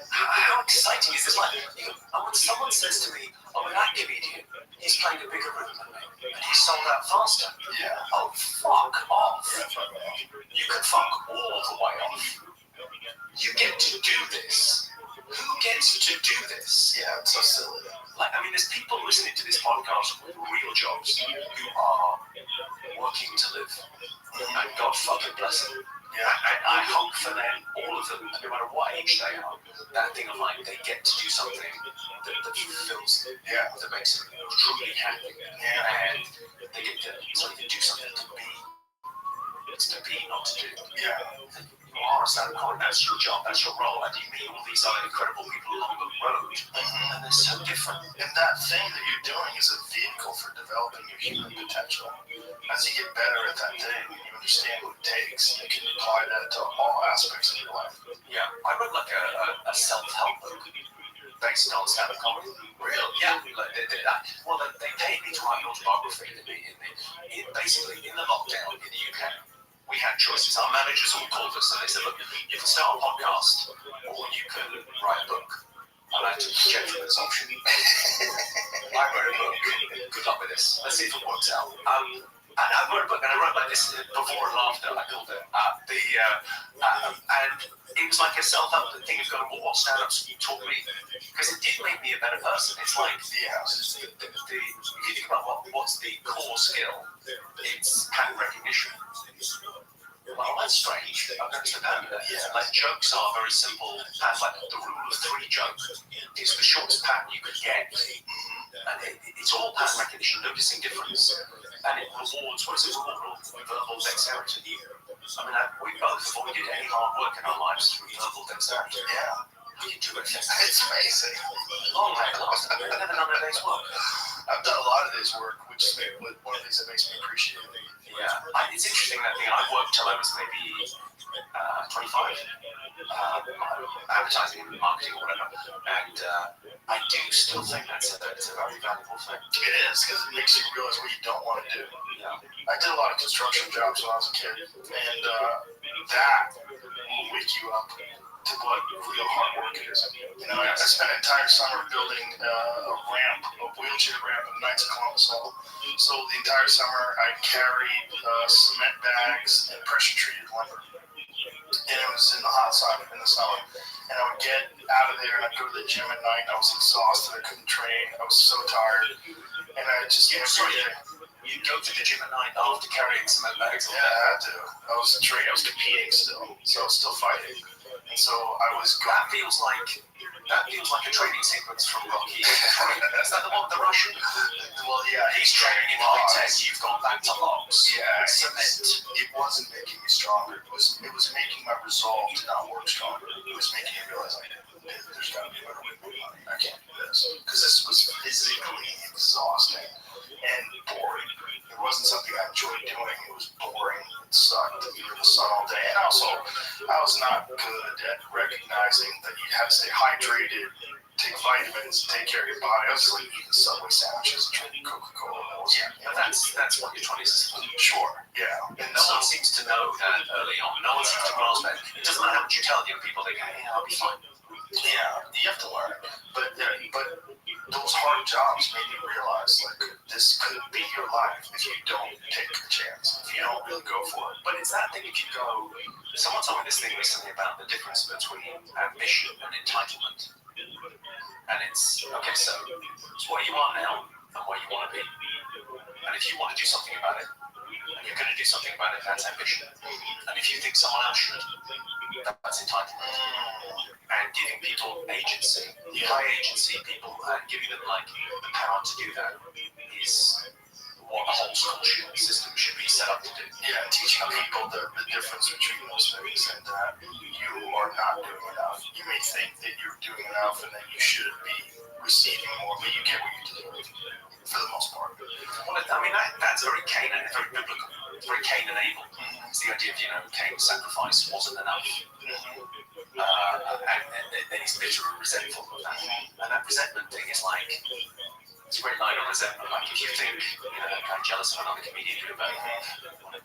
how exciting is this? Like, when someone says to me, "Oh, that comedian, he's playing a bigger room than me, and he's sold out faster." Yeah. Oh, fuck off! You can fuck all the way off. You get to do this. Who gets to do this? Yeah, it's so silly. Like, I mean, there's people listening to this podcast with real jobs who are working to live, and God fucking bless them. Yeah, and I hope for them, all of them, no matter what age they are, that thing of like they get to do something that fulfills them, that makes them truly happy, and they get to do something to be. It's to be, not to do. Yeah. You are a stand-up comic, that's your job, that's your role, and you meet all these other incredible people along the road, and they're so different. And that thing that you're doing is a vehicle for developing your human potential. As you get better at that thing, you understand what it takes, you can apply that to all aspects of your life. Yeah, I wrote like a self-help book based on stand-up comedy. Real? Yeah. Like they paid me to write an autobiography basically in the lockdown in the UK. We had choices. Our managers all called us and they said, "Look, you can start a podcast or you can write a book." And I took the gentleman's option. I wrote a book. Good luck with this. Let's see if it works out. And I wrote a book, and I wrote like this before and after, I called it. And it was like a self-help thing of going, well, what stand-ups taught me? Because it did make me a better person. It's like, if you think about what's the core skill, it's pattern recognition. Well, that's strange. I've never said that. Like, jokes are very simple. That's like the rule of 3 jokes is the shortest pattern you could get. And it's all pattern recognition, noticing difference. And it rewards what is called verbal dexterity. I mean, we both avoided any hard work in our lives through verbal dexterity. Yeah. We can do it. It's amazing. Oh my God. I've never done a day's work. I've done a lot of days work, which is one of the things that makes me appreciate it. Yeah. It's interesting that thing. I worked till I was maybe 25. Advertising and marketing or whatever. And I do still think it's a very valuable thing. It is, because it makes you realize what you don't want to do. Yeah. I did a lot of construction jobs when I was a kid, and that will wake you up to what real hard work is. You know, I spent an entire summer building a wheelchair ramp at Knights of Columbus Hall. So the entire summer I carried cement bags and pressure-treated lumber. And it was in the hot sun in the summer. And I would get out of there and I'd go to the gym at night. I was exhausted. I couldn't train. I was so tired. And I just You go to the gym at night after carrying cement bags. Yeah, I had to. I was competing still. So I was still fighting. And so I was That feels like a training sequence from Rocky. Is that the one with the Russian? Well, yeah, He's training in high tech. You've gone back to logs. Yeah, cement. It wasn't making me stronger. It was making my resolve to not work stronger. It was making me realize there's got to be a better way to make money. I can't do this. Because this was physically exhausting and boring. It wasn't something I enjoyed doing. It was boring. It sucked to be in the sun all day. And also, I was not good at recognizing that you had to stay hydrated, take vitamins, take care of your body. I was just like eating Subway sandwiches and drinking Coca-Cola. Yeah, but that's what your 20s is for. Sure, yeah. And no one seems to know that early on. No one seems to grasp that. It doesn't matter what you tell young people. They go, yeah, I'll be fine. Yeah, you have to learn it. But those hard jobs made me realize, like, this could be your life if you don't take the chance, if you don't really go for it. But it's that thing if you go... Someone told me this thing recently about the difference between ambition and entitlement. And it's, okay, so it's what you are now and what you want to be. And if you want to do something about it, and you're going to do something about it, that's ambition. And if you think someone else should, that's entitlement. And giving people agency, high agency people, and giving them like the power to do that is what the whole school system should be set up to do. Yeah, teaching people the difference between those things and that you are not doing enough. You may think that you're doing enough and that you should be receiving more, but you get what you deserve for the most part. Well, I mean, that's very Canaan, very biblical. It's very Cain and Abel. It's the idea of, Cain's sacrifice wasn't enough. And then he's bitter and resentful of that. And that resentment thing is like, it's a great line on resentment. Like if you think, I'm jealous of another comedian who about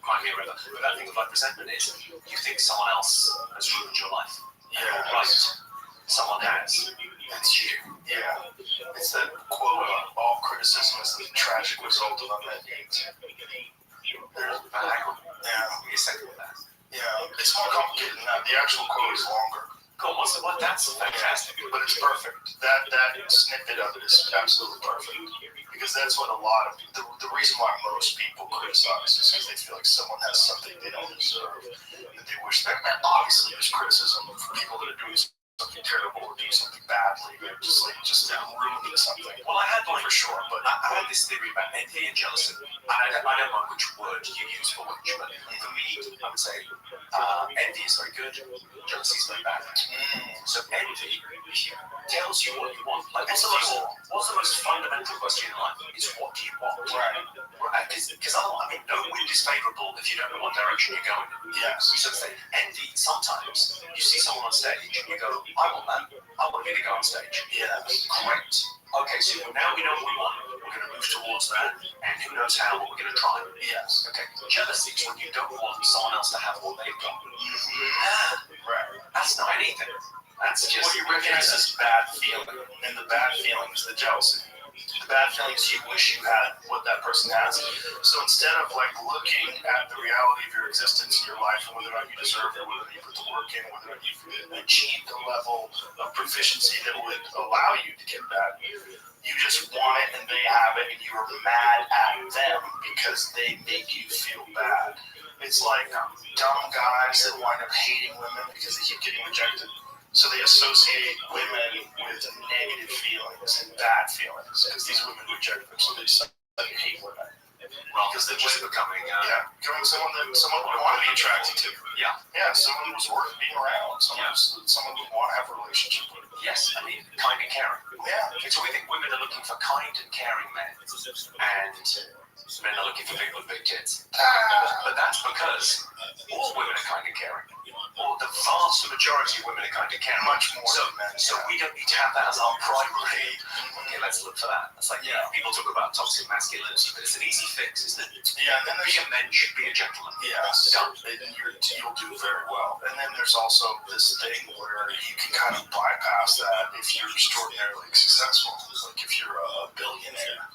Cry Me a River. But that thing of like resentment is, you think someone else has ruined your life. Yeah, right. Someone has. That's you. Yeah. It's that quote, all criticism is the tragic result of unmet needs. Yeah, second with that. Yeah, it's more complicated than that. The actual quote is longer. Cool, that's fantastic. But it's perfect. That snippet of it is absolutely perfect. Because that's what a lot of the reason why most people criticize is because they feel like someone has something they don't deserve that they wish. Obviously, there's criticism of people that are doing something terrible or doing something badly. They're just ruining something. Well, I had one for sure, but I had this theory about envy and jealousy. I don't know which word you use for which, but for me, I would say envy is very good, jealousy is very bad. So envy tells you what you want. Like, what's the most fundamental question in life? Is what do you want? Right. Because no wind is favourable if you don't know what direction you're going. Yes. So say envy. Sometimes you see someone on stage and you go, I want that. I want me to go on stage. Yes. Great. Okay, so now we know what we want. We're going to move towards that, and who knows how, but we're going to try. Yes. Okay. Jealousy is when you don't want someone else to have what they've got. Right. That's not anything. That's just what you recognize as bad feeling, and the bad feeling is the jealousy. The bad feeling is you wish you had what that person has. So instead of looking at the reality of your existence in your life and whether or not you deserve it, whether you put the work in, whether or not you've achieved a level of proficiency that would allow you to get that, you just want it and they have it and you are mad at them because they make you feel bad. It's like dumb guys that wind up hating women because they keep getting rejected. So they associate women with negative feelings and bad feelings because these women reject them. So they suddenly hate women. because they're just becoming becoming someone would want to be attracted to. Yeah, someone who's worth being around. Someone who want to have a relationship with. yes, I mean, kind and caring. Yeah. So we think women are looking for kind and caring men, and men are looking for people with big tits. But that's because all women are kind and caring. Or the vast majority of women are kind and caring. Much more than men. So we don't need to have that as our primary. Okay, let's look for that. It's like, people talk about toxic masculinity, but it's an easy fix, isn't it? Yeah, and then Be a man should be a gentleman. Yes, Done. and you'll do very well. And then there's also this thing where you can kind of bypass that if you're extraordinarily successful. Like if you're a billionaire,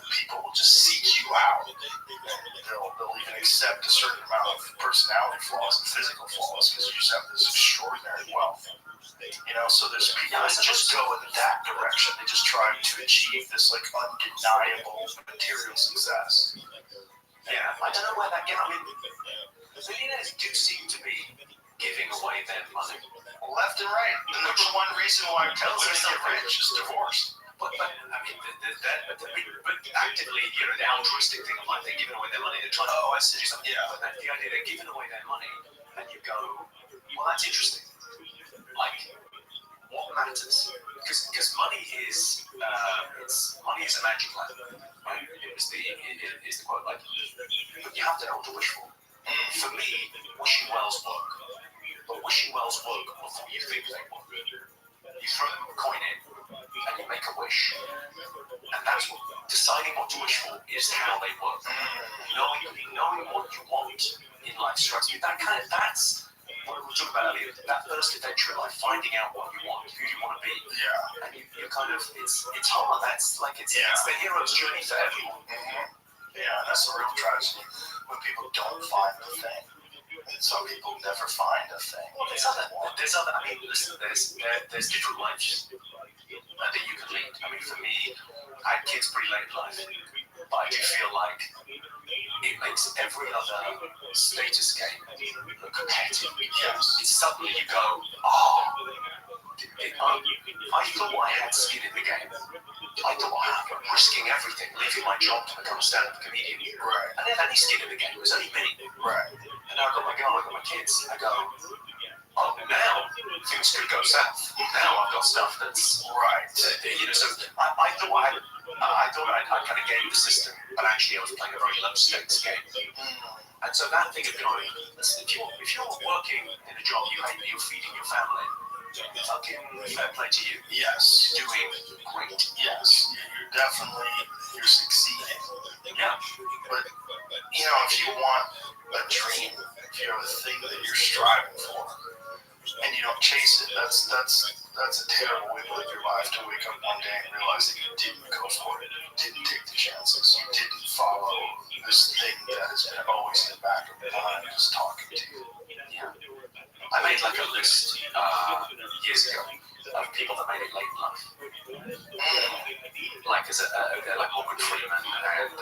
people will just seek you out. They'll even accept a certain amount of personality flaws and physical flaws because you just have this extraordinary wealth. So there's people that just go in that direction. They just try to achieve this undeniable material success. Yeah, I don't know where that gets. I mean, billionaires do seem to be giving away their money Left and right. The number one reason why women get rich is divorce. But I mean, but actively, the altruistic thing of they're giving away their money, they're trying to do something. Yeah. But the idea they're giving away their money, and you go, well, that's interesting. Like, what matters. Because money is money is a magic lamp, right? Is the quote, like, but you have to know what to wish for. For me, wishing wells work, but wishing wells work before you think they work. You throw a coin in and you make a wish, and that's what deciding what to wish for is how they work. Knowing what you want in life strikes me. That's what we were talking about earlier. That first adventure in life, finding out what you want, who you want to be. Yeah. And you're kind of it's hard. That's like it's the hero's journey for everyone. Yeah, that's the real tragedy when people don't find the thing. And some people never find a thing. There's other. I mean, listen. There's different lives that you can lead. I mean, for me, I had kids pretty late in life, but I do feel like it makes every other status game look competitive. Yes. It's suddenly you go, oh, I thought I had skin in the game. I thought I'm risking everything, leaving my job to become a stand-up comedian. Right. I didn't have any skin in the game. It was only me. Right. And now I've got my girl, I've got my kids. I go, oh, now things could go south. Now I've got stuff that's Right. So I thought I kind of gamed the system, but actually I was playing a very low stakes game. And so that thing of going, listen, if you're working in a job you hate, you're feeding your family, fucking fair play to you. Yes. You're doing great. Yes. You're succeeding. Yeah. But if you want a dream, if you have a thing that you're striving for, and you don't chase it, that's a terrible way to live your life. To wake up one day and realize that you didn't go for it, you didn't take the chances, you didn't follow this thing that has been always in the back of your mind, just talking to you. Yeah. I made like a list years ago of people that made it late in life. Like like Morgan Freeman and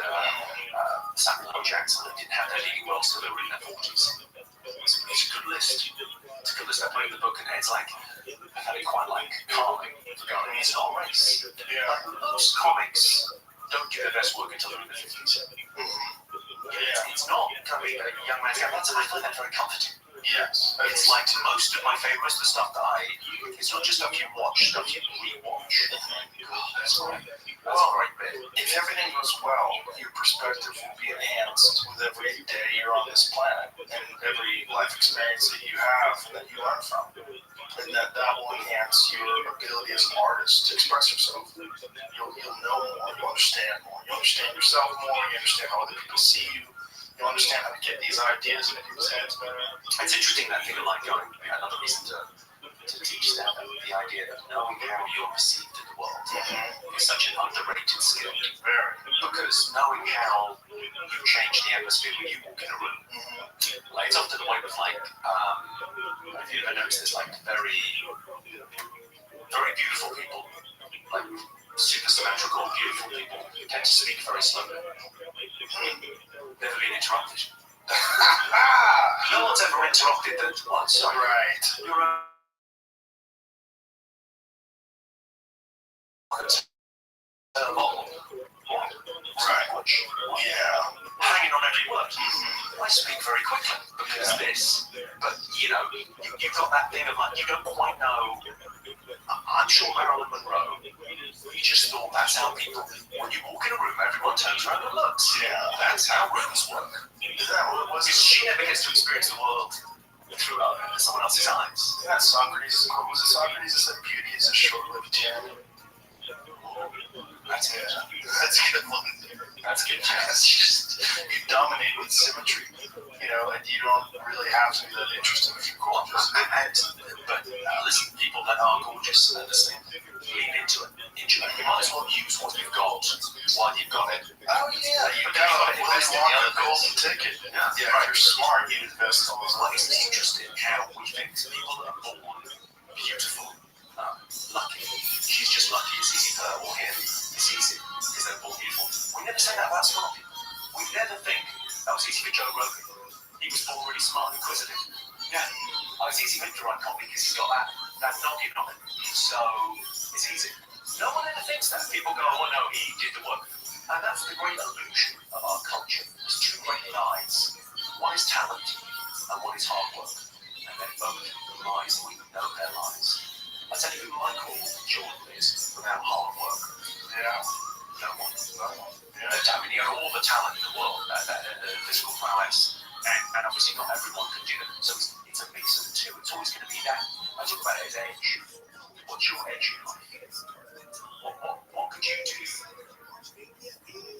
Samuel L. Jackson, that didn't have their leading roles till they were in their 40s. It's a good list. It's a good list. I put in the book, and it's like I found it quite like calming for going. It's not a race. Like most comics don't do their best work until they're in their 50s. It's not kind of a young man's game. I find that very comforting. Yes. It's like most of the stuff that it's not just stuff you watch, stuff you rewatch. God, that's great. That's a great bit. If everything goes well, your perspective will be enhanced with every day you're on this planet and every life experience that you have that you learn from. And that will enhance your ability as an artist to express yourself. You'll know more, you'll understand more, you'll understand yourself more, you understand how other people see you. You'll understand how to get these ideas into people's heads better. It's interesting that thing of like going, another reason to teach them the idea of knowing how you're perceived in the world is such an underrated skill. Because knowing how you change the atmosphere when you walk in a room, like it's often the way with like, if you ever noticed this, like very, very beautiful people, like super symmetrical, beautiful people, tend to speak very slowly. Never been interrupted. No one's ever interrupted them once. So Right. You're right. Yeah. Hanging on every word. I speak very quickly because of this, but you've got that thing of like you don't quite know. I'm sure Marilyn Monroe, you just thought that's how people, when you walk in a room, everyone turns around and looks. Yeah. That's how rooms work. Is that what it was? Because she never gets to experience the world through someone else's eyes. Isn't that Socrates' quote? Was it Socrates that said beauty is a short-lived tyranny? That's good. That's a good one. That's good. It's just, you dominate with symmetry, and you don't really have to be that interesting if you're gorgeous. But listen, people that are gorgeous and this thing, lean into it. Enjoy it. You might as well use what you've got while you've got it. Oh, yeah. You gotta invest in the other golden ticket. Yeah, if you're smart, you invest in those Well, isn't it interesting how we think people that are born beautiful, lucky, she's just lucky, it's easy for her or him, it's easy because they're born beautiful. We never say that about smart people. We never think that was easy for Joe Rogan. He was born really smart and inquisitive. Yeah, it's easy for him to write comedy because he's got that noggin on it. So it's easy. No one ever thinks that. People go, oh no, he did the work. And that's the great illusion of our culture. There's two great lies. One is talent and one is hard work. And then both lies, and we know they're lies. I tell you who Michael Jordan is without hard work. Yeah. No one. Yeah. I mean, he had all the talent in the world, physical prowess, and obviously not everyone can do that. So it's a mix of the two. It's always going to be that. I talk about his edge. What's your edge in life? What could you do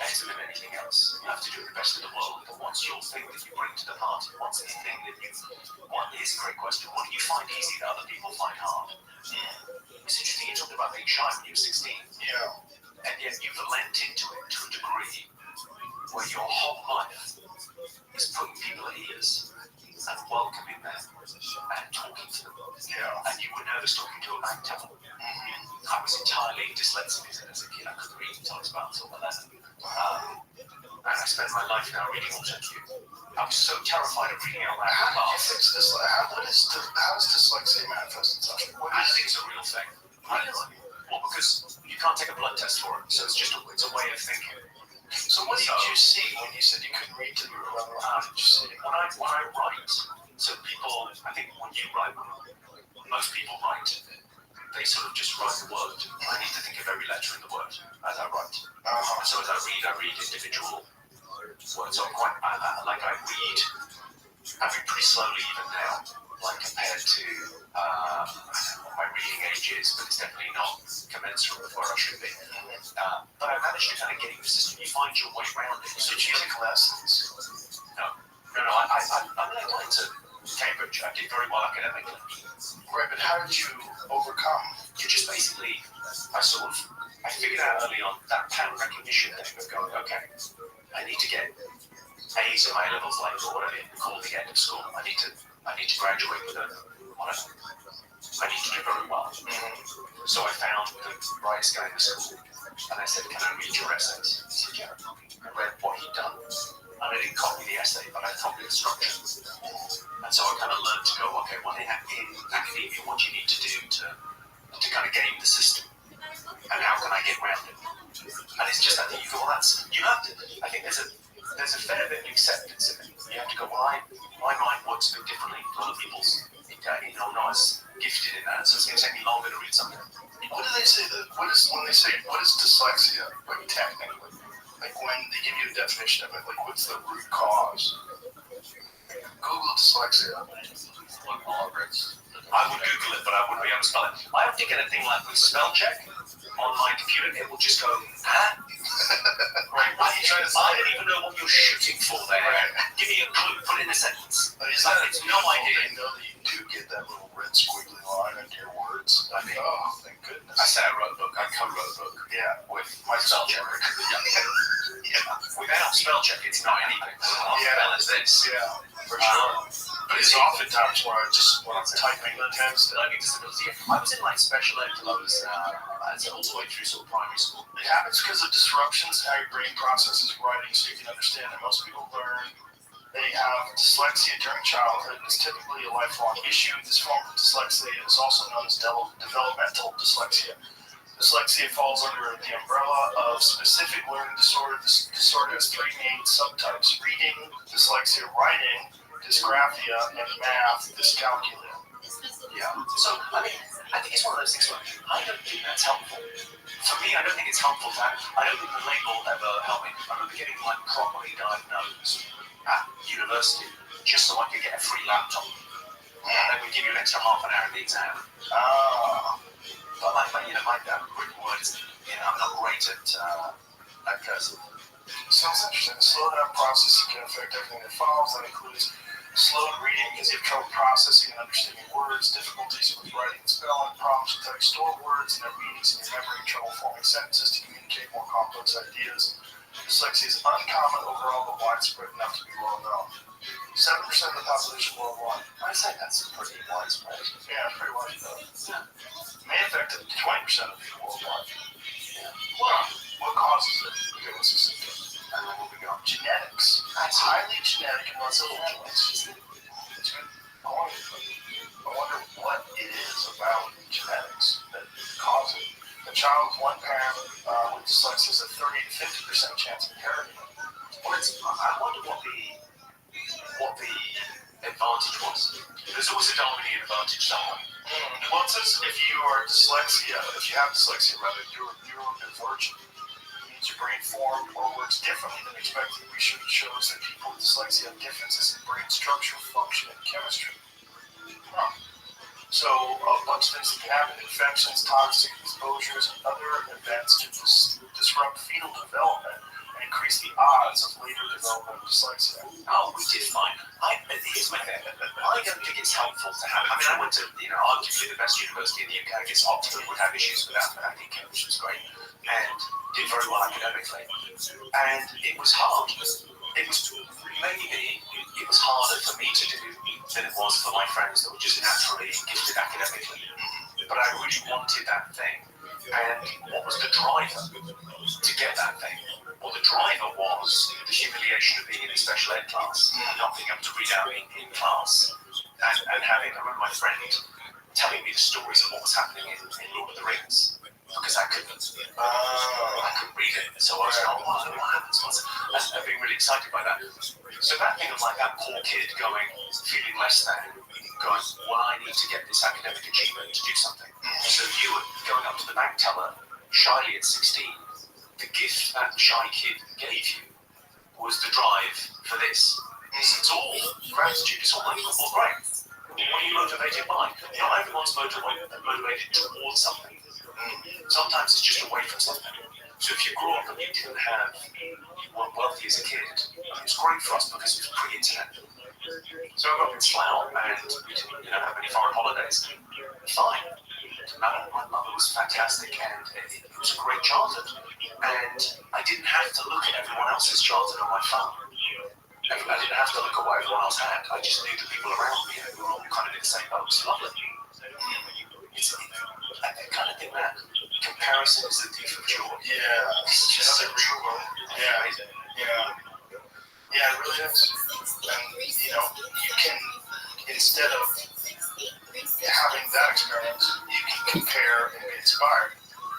better than anything else? You have to do the best of the world, but what's your thing that you bring to the party? What's the thing that you... Here's a great question. What do you find easy that other people find hard? It's interesting, you talked about being shy when you were 16. Yeah. And yet you've lent into it to a degree where your whole life is putting people at ease and welcoming them and talking to them. Yeah. And you were nervous talking to a bank teller. I was entirely dyslexic as a kid. I couldn't read until I was about 11. And I spent my life now reading autocue. I was so terrified of reading out loud. How do you fix this? How does dyslexia manifest itself? I think it's a real thing. Well, because you can't take a blood test for it, so it's a way of thinking. So what did you see when you said you couldn't read to the level? How did you see? When I write, so people, I think when you write, most people write, they sort of just write the word. I need to think of every letter in the word as I write. So as I read individual words. So I'm quite, I read pretty slowly even now, like compared to what my reading age is, but it's definitely not commensurate with where I should be. But I managed to kind of get in the system. You find your way around it. So you take lessons? No. I mean, I went to Cambridge. I did very well academically. Right, but how did you overcome? You just basically, I figured out early on that pattern recognition thing of going, okay, I need to get A's in my levels, like or whatever you call the end of school. I need to graduate with a whatever. I need to do very well. So I found the brightest guy in the school, and I said, "Can I read your essays?" He said, "Yeah." I read what he'd done, and I didn't copy the essay, but I copied the structure. And so I kind of learned to go, okay, well, in academia, what do you need to do to kind of game the system, and how can I get around it? And it's just, I think you go, well, you have to. I think there's a fair bit of acceptance of it. You have to go, well, my mind works a bit differently to other people's. Not as gifted in that, so it's going to take me longer to read something. What do they say? What is dyslexia? Like technically, like when they give you a definition of it, like what's the root cause? Google dyslexia. I would Google it, but I wouldn't be able to spell it. I have to get a thing like with spell check on my computer. It will just go, huh? Right. I don't even know what you're shooting for there. Give me a clue. Put it in a sentence. Is that it's no idea. They know that you do get that little red squiggly line under your words. I mean, oh, thank goodness. I say I wrote a book. I co-wrote a book. Yeah. With my spell check. Without spell check, it's not anything. Spell is this. Yeah. For sure. But it's oftentimes when I'm typing the text. Learning disability. I was in like special ed till I was all the way through sort of primary school. It happens because of disruptions in how your brain processes writing, so you can understand that most people learn they have dyslexia during childhood, and it's typically a lifelong issue. This form of dyslexia is also known as developmental dyslexia. Dyslexia falls under the umbrella of specific learning disorder. This disorder has three main subtypes: reading, dyslexia, writing, dysgraphia, and math, dyscalculia. Yeah. So, I mean, I think it's one of those things where I don't think that's helpful. For me, I don't think it's helpful that I don't think the label ever helped me. I remember getting like properly diagnosed at university just so I could get a free laptop. And they would give you an extra half an hour in the exam. But my written word is, I'm not great at cursive. Sounds interesting. The slowdown processing can affect everything that follows. That includes slowed reading because you have trouble processing and understanding words, difficulties with writing and spelling, problems with how you store words and their meanings in your memory, trouble forming sentences to communicate more complex ideas. Dyslexia is uncommon overall, but widespread enough to be well known. 7% of the population worldwide. I'd say that's pretty widespread. Yeah, it's pretty widespread. May affect up to 20% of people worldwide. Yeah. What causes it? Okay, what's the symptom? And then what we got? Genetics. It's highly genetic and runs in the genes. It's good. I wonder what it is about genetics that causes it. A child with one parent with dyslexia has a 30 to 50% chance of inheriting it. Well, I wonder what the advantage was. There's always a Darwinian advantage somewhere. Well, it says if you have dyslexia, rather, you're neurodivergent. It means your brain formed or works differently than expected. Research shows that people with dyslexia have differences in brain structure, function, and chemistry. Huh. So, a bunch of things that can happen: infections, toxic exposures, and other events can disrupt fetal development and increase the odds of later development of dyslexia. Oh, we did fine. Here's my thing. I don't think it's helpful to have. I mean, I went to, arguably the best university in the UK. I guess Oxford would have issues with that, but I think Cambridge was great and did very well academically. And it was hard. It was harder for me to do than it was for my friends that were just naturally gifted academically. But I really wanted that thing. And what was the driver to get that thing? Well, the driver was the humiliation of being in a special ed class, not being able to read out in class, and having, I remember my friend telling me the stories of what was happening in Lord of the Rings, because I couldn't read it, so I was like, oh, what happens? And being really excited by that. So that thing of like that poor kid feeling less than, going, well, I need to get this academic achievement to do something. So you were going up to the bank teller, shyly at 16, the gift that shy kid gave you was the drive for this. It's all gratitude, it's all like, well, great. What are you motivated by? Not everyone's motivated towards something. Sometimes it's just away from something. So if you grew up and you weren't wealthy as a kid, it was great for us because it was pre-internet. So I grew up in Slough and we didn't have any foreign holidays. Fine. My mother was fantastic and it was a great childhood. And I didn't have to look at everyone else's childhood on my phone. I didn't have to look at what everyone else had. I just knew the people around me and we were all kind of in the same boat. It was lovely. I kind of think that comparison is the thief of joy. Yeah, It's just so true. Yeah, it really is. And, you can, instead of having that experience, you can compare and be inspired.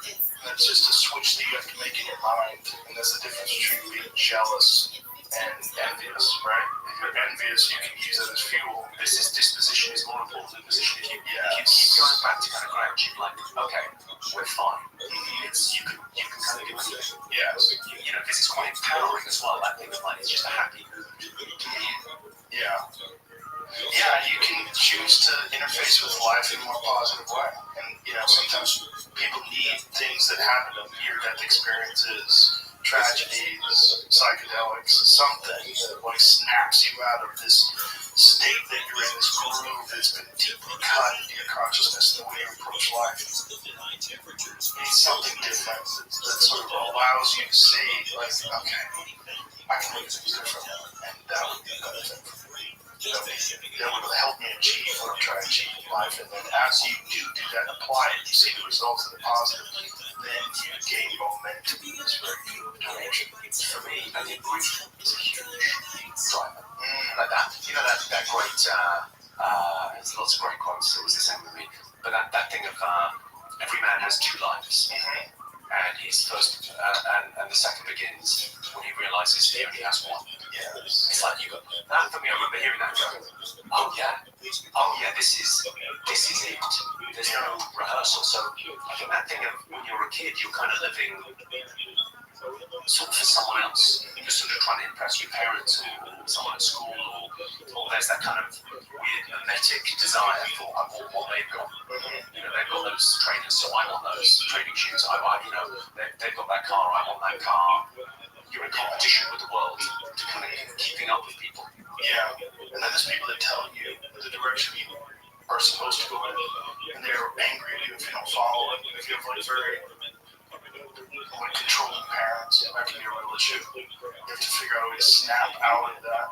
And it's just a switch that you have to make in your mind. And that's the difference between being jealous and envious, right? If you're envious, you can use it as fuel. Disposition is more important than position. If you keep going back to kind of gratitude, like, okay, we're fine. You can kind of do anything. Yes. Because it's quite empowering as well. That thing of like, it's just a happy mood. Yeah. Yeah, you can choose to interface with life in a more positive way. And, sometimes people need things that happen to near-death experiences, tragedies, psychedelics, something that snaps you out of this state that you're in, this groove that's been deeply cut into your consciousness and the way you approach life. You need something different that sort of allows you to see, okay, I can look at things differently, and that would be a better thing for me. That would help me achieve what I'm trying to achieve in life. And then as you do that and apply it, you see the results that are positive, then you gain momentum in this very good direction. For me, I think grief is a huge driver. Like that, that great, there's lots of great quotes that was the same with me, but that thing of every man has two lives. And his first, and the second begins when he realizes he only has one. Yes. It's like that for me. I remember hearing that going, oh yeah, this is it. There's no rehearsal. So I think that thing of when you're a kid, you're kind of living sort of for someone else. You're sort of trying to impress your parents or someone at school, or there's that kind of weird mimetic desire for I want what they've got. They've got those trainers, so I want those training shoes. They've got that car, I want that car. You're in competition with the world to kind of keeping up with people. Yeah, and then there's people that tell you the direction you are supposed to go in, and they're angry at you if you don't follow it. If you have very controlling parents, that can be a real issue. You have to figure out a way to snap out of that.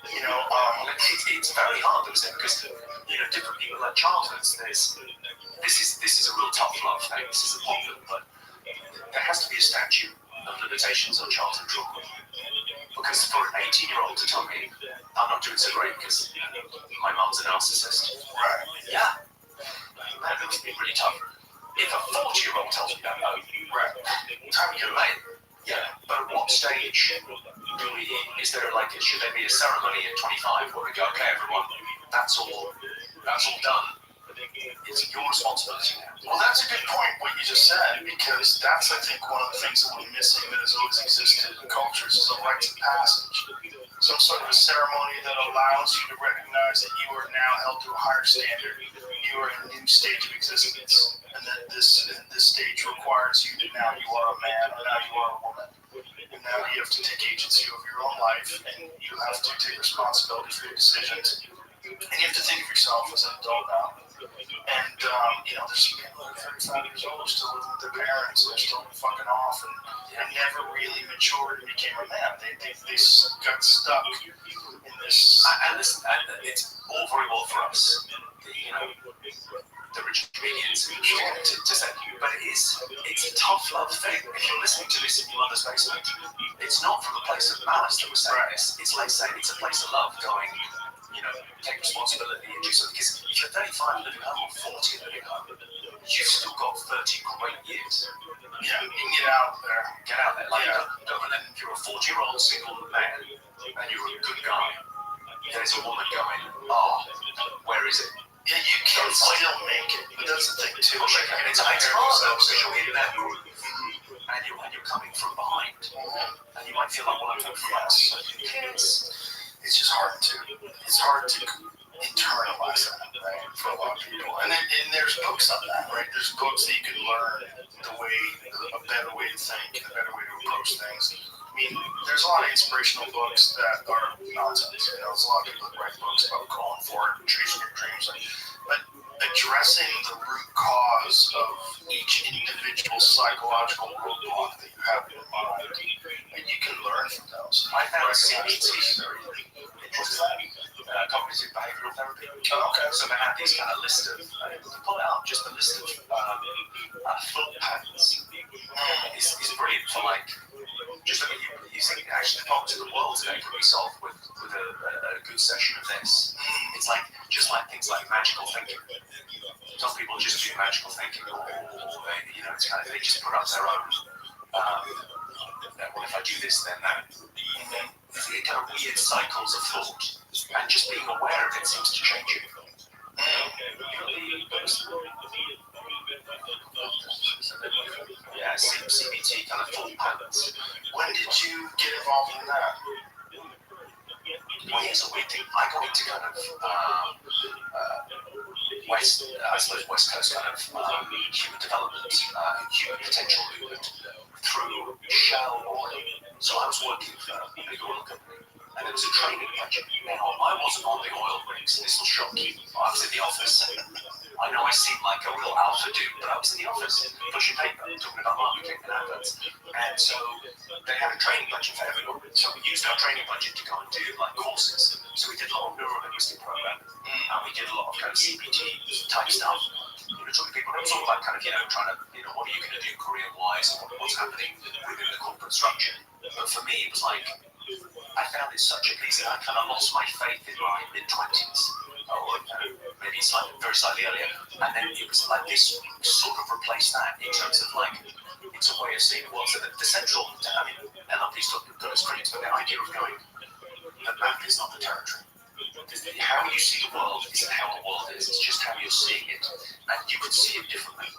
It's very hard, isn't it? Because different people have childhoods. This is a real tough love thing. This is a problem, but there has to be a statute of limitations on childhood trauma. Because for an 18-year-old to tell me I'm not doing so great because my mum's a narcissist, Right. Yeah, that must be really tough. If a 40-year-old tells me that, right, time to get away. Yeah, but at what stage should there be a ceremony at 25 where we go, okay, everyone, that's all That's all done. It's your responsibility now. Well, that's a good point, what you just said, because that's, I think, one of the things that we're missing that has always existed in cultures is a rites of passage. Some sort of a ceremony that allows you to recognize that you are now held to a higher standard. You are in a new stage of existence, and that this stage requires you to now you are a man, or now you are a woman. And now you have to take agency over your own life, and you have to take responsibility for your decisions. And you have to think of yourself as an adult now. And, there's some people that are 35 years old still living with their parents, and they're still fucking off, and never really matured and became a man. They got stuck in this. And listen, it's all very well for us, the rich comedians, to say, but it's a tough love thing. If you're listening to this in your mother's basement, it's not from a place of malice that we're saying this. It's like saying it's a place of love going, take responsibility and do something. Because if you're 35 living home or 40 living home, you've still got 30 great years. Yeah, you can get out there. Get out there. Like, don't let, if you're a 40-year-old single man and you're a good guy, there's a woman going, where is it? Yeah, you can still make it, but that's the thing too. And it's hard because you're in that group, and you're coming from behind, and you might feel like, well, I'm from front. It's just hard to internalize that, right, for a lot of people. And there's books on that, right? There's books that you can learn a better way to think and a better way to approach things. I mean, there's a lot of inspirational books that are nonsense. There's a lot of people that write books about going for it and chasing your dreams. But addressing the root cause of each individual psychological roadblock that you have in your mind, and you can learn from those. I found CBT very interesting. Cognitive behavioral therapy. Okay. So they have these kind of list of, pull it out, just a list of thought patterns. Is brilliant for you think actually the problems in the world today can be solved with a good session of this. It's like just like things like magical thinking. Some people just do magical thinking, or it's kind of they just put up their own. Well, if I do this, then that. It's kind of weird cycles of thought, and just being aware of it seems to change it. Yeah, CBT kind of thought patterns. When did you get involved in that? Well, here's a weird thing. I got into kind of West Coast kind of human development, human potential movement through Shell Oil. So I was working for a big oil company, and there was a training budget. Now, I wasn't on the oil rigs. This will shock you. I was in the office. I know I seem like a real alpha dude, but I was in the office pushing paper, talking about marketing and adverts. And so they had a training budget for everyone. So we used our training budget to go and do like courses. So we did a lot of neurolinguistic programming, and we did a lot of kind of CBT type stuff. Talking to people, it was all about kind of, trying to, what are you going to do career-wise, and what's happening within the corporate structure. But for me, it was like, I found it such a piece that I kind of lost my faith in my mid-20s, or maybe very slightly earlier. And then it was like this sort of replaced that in terms of like, it's a way of seeing the world. So the central, NLP's got its critics, but the idea of going, the map is not the territory. How you see the world isn't how the world is, it's just how you're seeing it. And you could see it differently.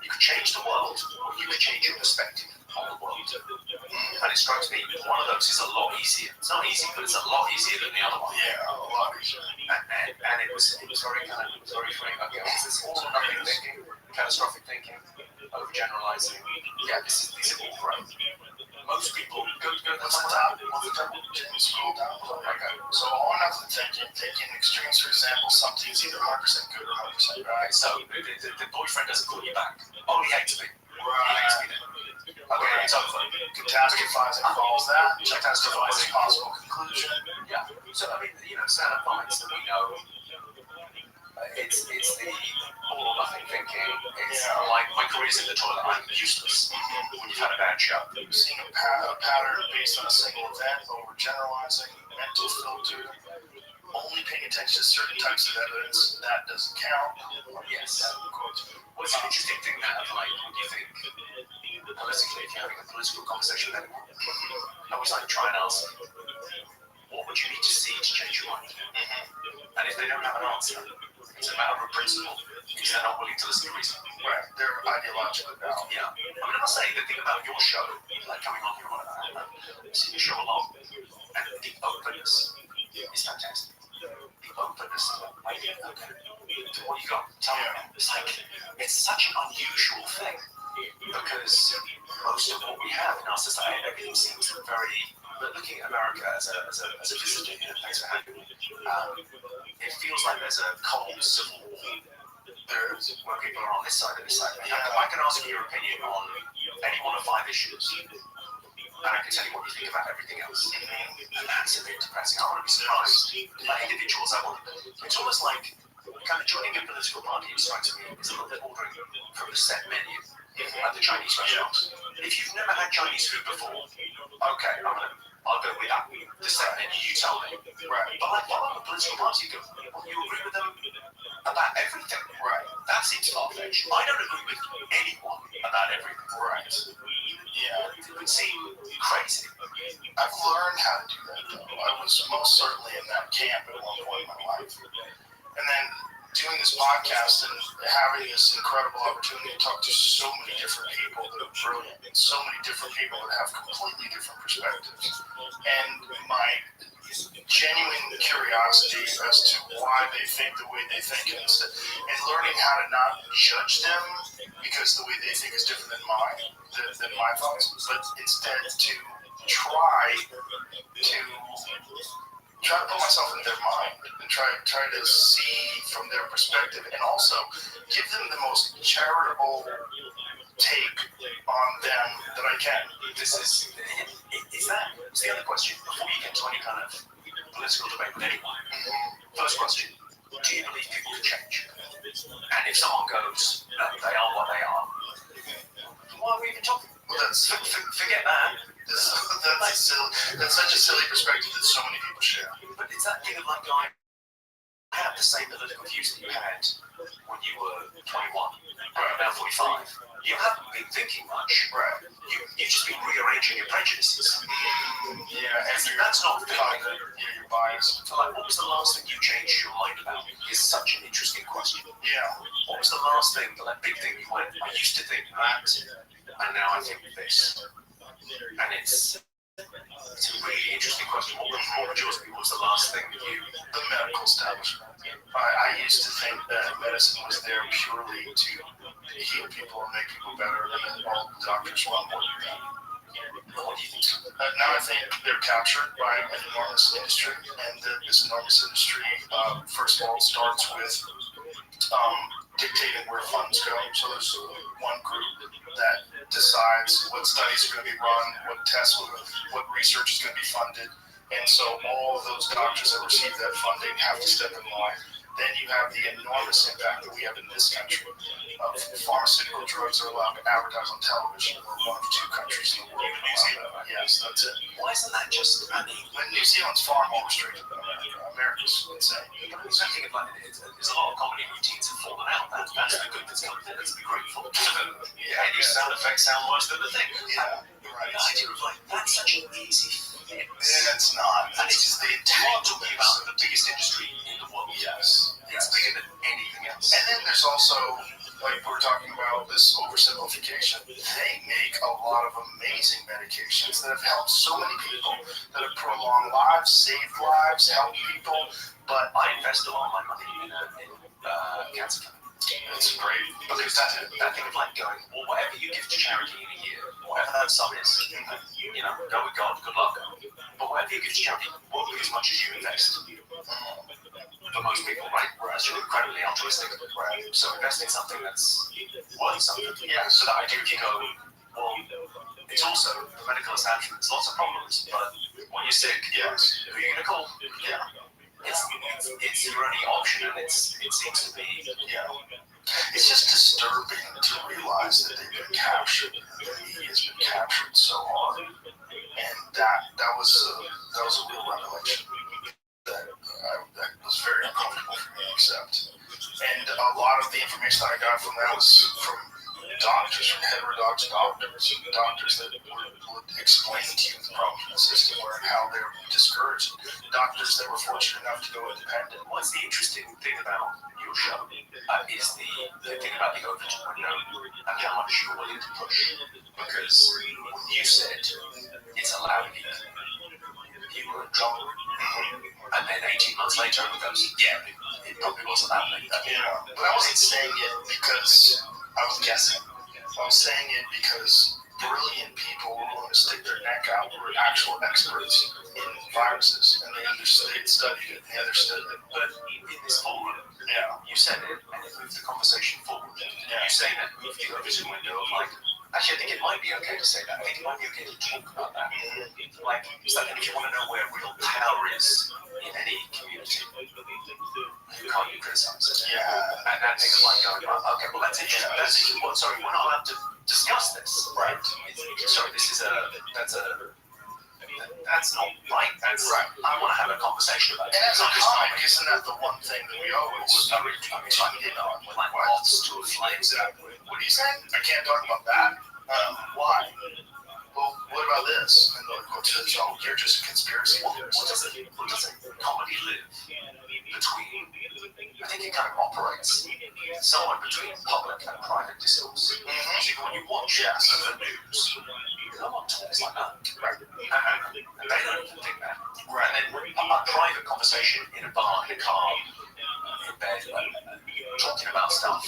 You could change the world, or you could change your perspective on the world. And it strikes me, one of those is a lot easier. It's not easy, but it's a lot easier than the other one. Yeah, a lot easier. And it was very kind of, very freeing. Okay, this all or nothing thinking, catastrophic thinking, overgeneralizing. Yeah, these are all great. Most people go to the top. Scroll down. Okay. So all or nothing thinking, taking extremes, for example, something's either 100% good or 100% bad. So the boyfriend doesn't call you back. Oh, he hates me. He Right. hates me then. Okay, it's over. Catastrophizing follows that. Catastrophizing possible conclusion. Yeah. So I mean, stand-up comics that we know. It's the all or nothing thinking. It's like my career's in the toilet. I'm useless when you've had a bad show. Seeing a pattern based on a single event, overgeneralizing, mental filter, only paying attention to certain types of evidence, that doesn't count. Yes. What's an interesting thing that of like, what do you think politically, if you're having a political conversation with anyone, I always like to try and ask, what would you need to see to change your mind? And if they don't have an answer, It's a matter of principle because they're not willing to listen to reason. Right. They're ideologically bound. Yeah. I mean, I must say, the thing about your show, like coming on here, I've seen your show a lot, and the openness is fantastic. The openness, like, okay, what you got? Tell me. It's like, it's such an unusual thing because most of what we have in our society, everything seems very. But looking at America as a visitor here, thanks for having me. It feels like there's a cold civil war. There is, where people are on this side and this side. And I can ask you your opinion on any one of 5 issues, and I can tell you what you think about everything else. And that's a bit depressing. I want to be surprised. Like individuals, it's almost like kind of joining a political party, it strikes me, is a little bit ordering from the set menu at the Chinese restaurants. If you've never had Chinese food before, okay, I'll go with that. The set menu, you tell me. Right. But like, follow a political party, you agree with them about everything. Right. That seems far-fetched. I don't agree with anyone about everything. Right. Yeah. It would seem crazy. I've learned how to do that, though. I was most certainly in that camp at one point in my life. And then doing this podcast and having this incredible opportunity to talk to so many different people that are brilliant, and so many different people that have completely different perspectives. And my genuine curiosity as to why they think the way they think and learning how to not judge them because the way they think is different than mine, than my thoughts, but instead to try to put myself in their mind and try to see from their perspective and also give them the most charitable take on them that I can. It's the other question before you get to any kind of political debate with anyone. First question, do you believe people can change? And if someone goes, no, they are what they are, why are we even talking? Well, forget that. That's such a silly perspective that so many people share. But it's that thing of like going, I have the same political views that you had when you were 21, and now 45. You haven't been thinking much. Right. You've just been rearranging your prejudices. Yeah, and that's not fair. You're biased. So like, what was the last thing you changed your mind about? Is such an interesting question. Yeah. What was the last thing, that big thing you went, I used to think that, and now I think this. And it's a really interesting question. What would yours be? What was the last thing that you... The medical establishment. I used to think that medicine was there purely to heal people and make people better, and all the doctors were on board with that. What do you think? Now I think they're captured by an enormous industry, and this enormous industry, first of all, starts with dictating where funds go. So there's one group that decides what studies are going to be run, what tests, what research is going to be funded, and so all of those doctors that receive that funding have to step in line. Then you have the enormous impact that we have in this country. Pharmaceutical drugs are allowed to advertise on television. We're one of 2 countries in the world. New Zealand. Yes, that's it. Why isn't that just... I mean, But New Zealand's far more restricted than America. America's insane. there's something about it. There's a lot of comedy routines have fallen out. That's the good that's coming there. Let's be grateful. And your sound effects sound worse than the thing. Yeah, right. The idea of like, that's such an easy fix. It's not. And it's just the we're talking about the biggest industry in the world. Yes. It's bigger than anything else. And then there's also, like we're talking about, this oversimplification. They make a lot of amazing medications that have helped so many people, that have prolonged lives, saved lives, helped people. But I invest a lot of my money in cancer care. it's great. Because that thing of like going, well, whatever you give to charity in a year, whatever that sum is, you know, go with God, good luck. But whatever you give to charity won't be as much as you invest. For most people, right? Whereas you're incredibly altruistic. Right? So invest in something that's worth something. Yeah. So that idea, if you go, well, it's also the medical establishment. There's lots of problems, but when you're sick, Yes. who are you gonna call? Yeah. It's your only option, and it seems to be. Yeah. It's just disturbing to realize that they've been captured. The media has been captured so hard, and that was a real revelation. That was very uncomfortable for me to accept. And a lot of the information that I got from that was from doctors from heterodox doctors that would explain to you the problems in the system or how they're discouraged. Doctors that were fortunate enough to go independent. What's the interesting thing about your show is the thing about the overton window and how much you're willing to push. Because you said it's allowed you were in trouble. And then 18 months later, everyone goes, yeah, it probably wasn't that late. Yeah, but I wasn't saying it because I was guessing. I was saying it because brilliant people were willing to stick their neck out were actual experts in viruses, and they understood, they studied it, and they understood it. But in this forum, you said it, and it moved the conversation forward. You say that moved the overton window of like, actually, I think it might be okay to say that. I think it might be okay to talk about that. Like, it's like if you want to know where real power is in any community, you can't be criticized. Yeah. And that thing of like going, okay, well, that's interesting. That's interesting. Well, sorry, we're not allowed to discuss this. Right. Sorry, that's not right. That's right. I want to have a conversation about it. And as a comic, isn't that the one thing that we always tune in on? Like moths to a flame. Exactly. What are you saying? I can't talk about that. Why? Well, what about this? And they're like, well, you're just a conspiracy theorist. What doesn't comedy live between? I think it kind of operates somewhere between public and private discourse. So when you watch the news, no one talks like that. Right. And they don't even think that. Right. And then a private conversation in a bar, in a car, in bed, talking about stuff,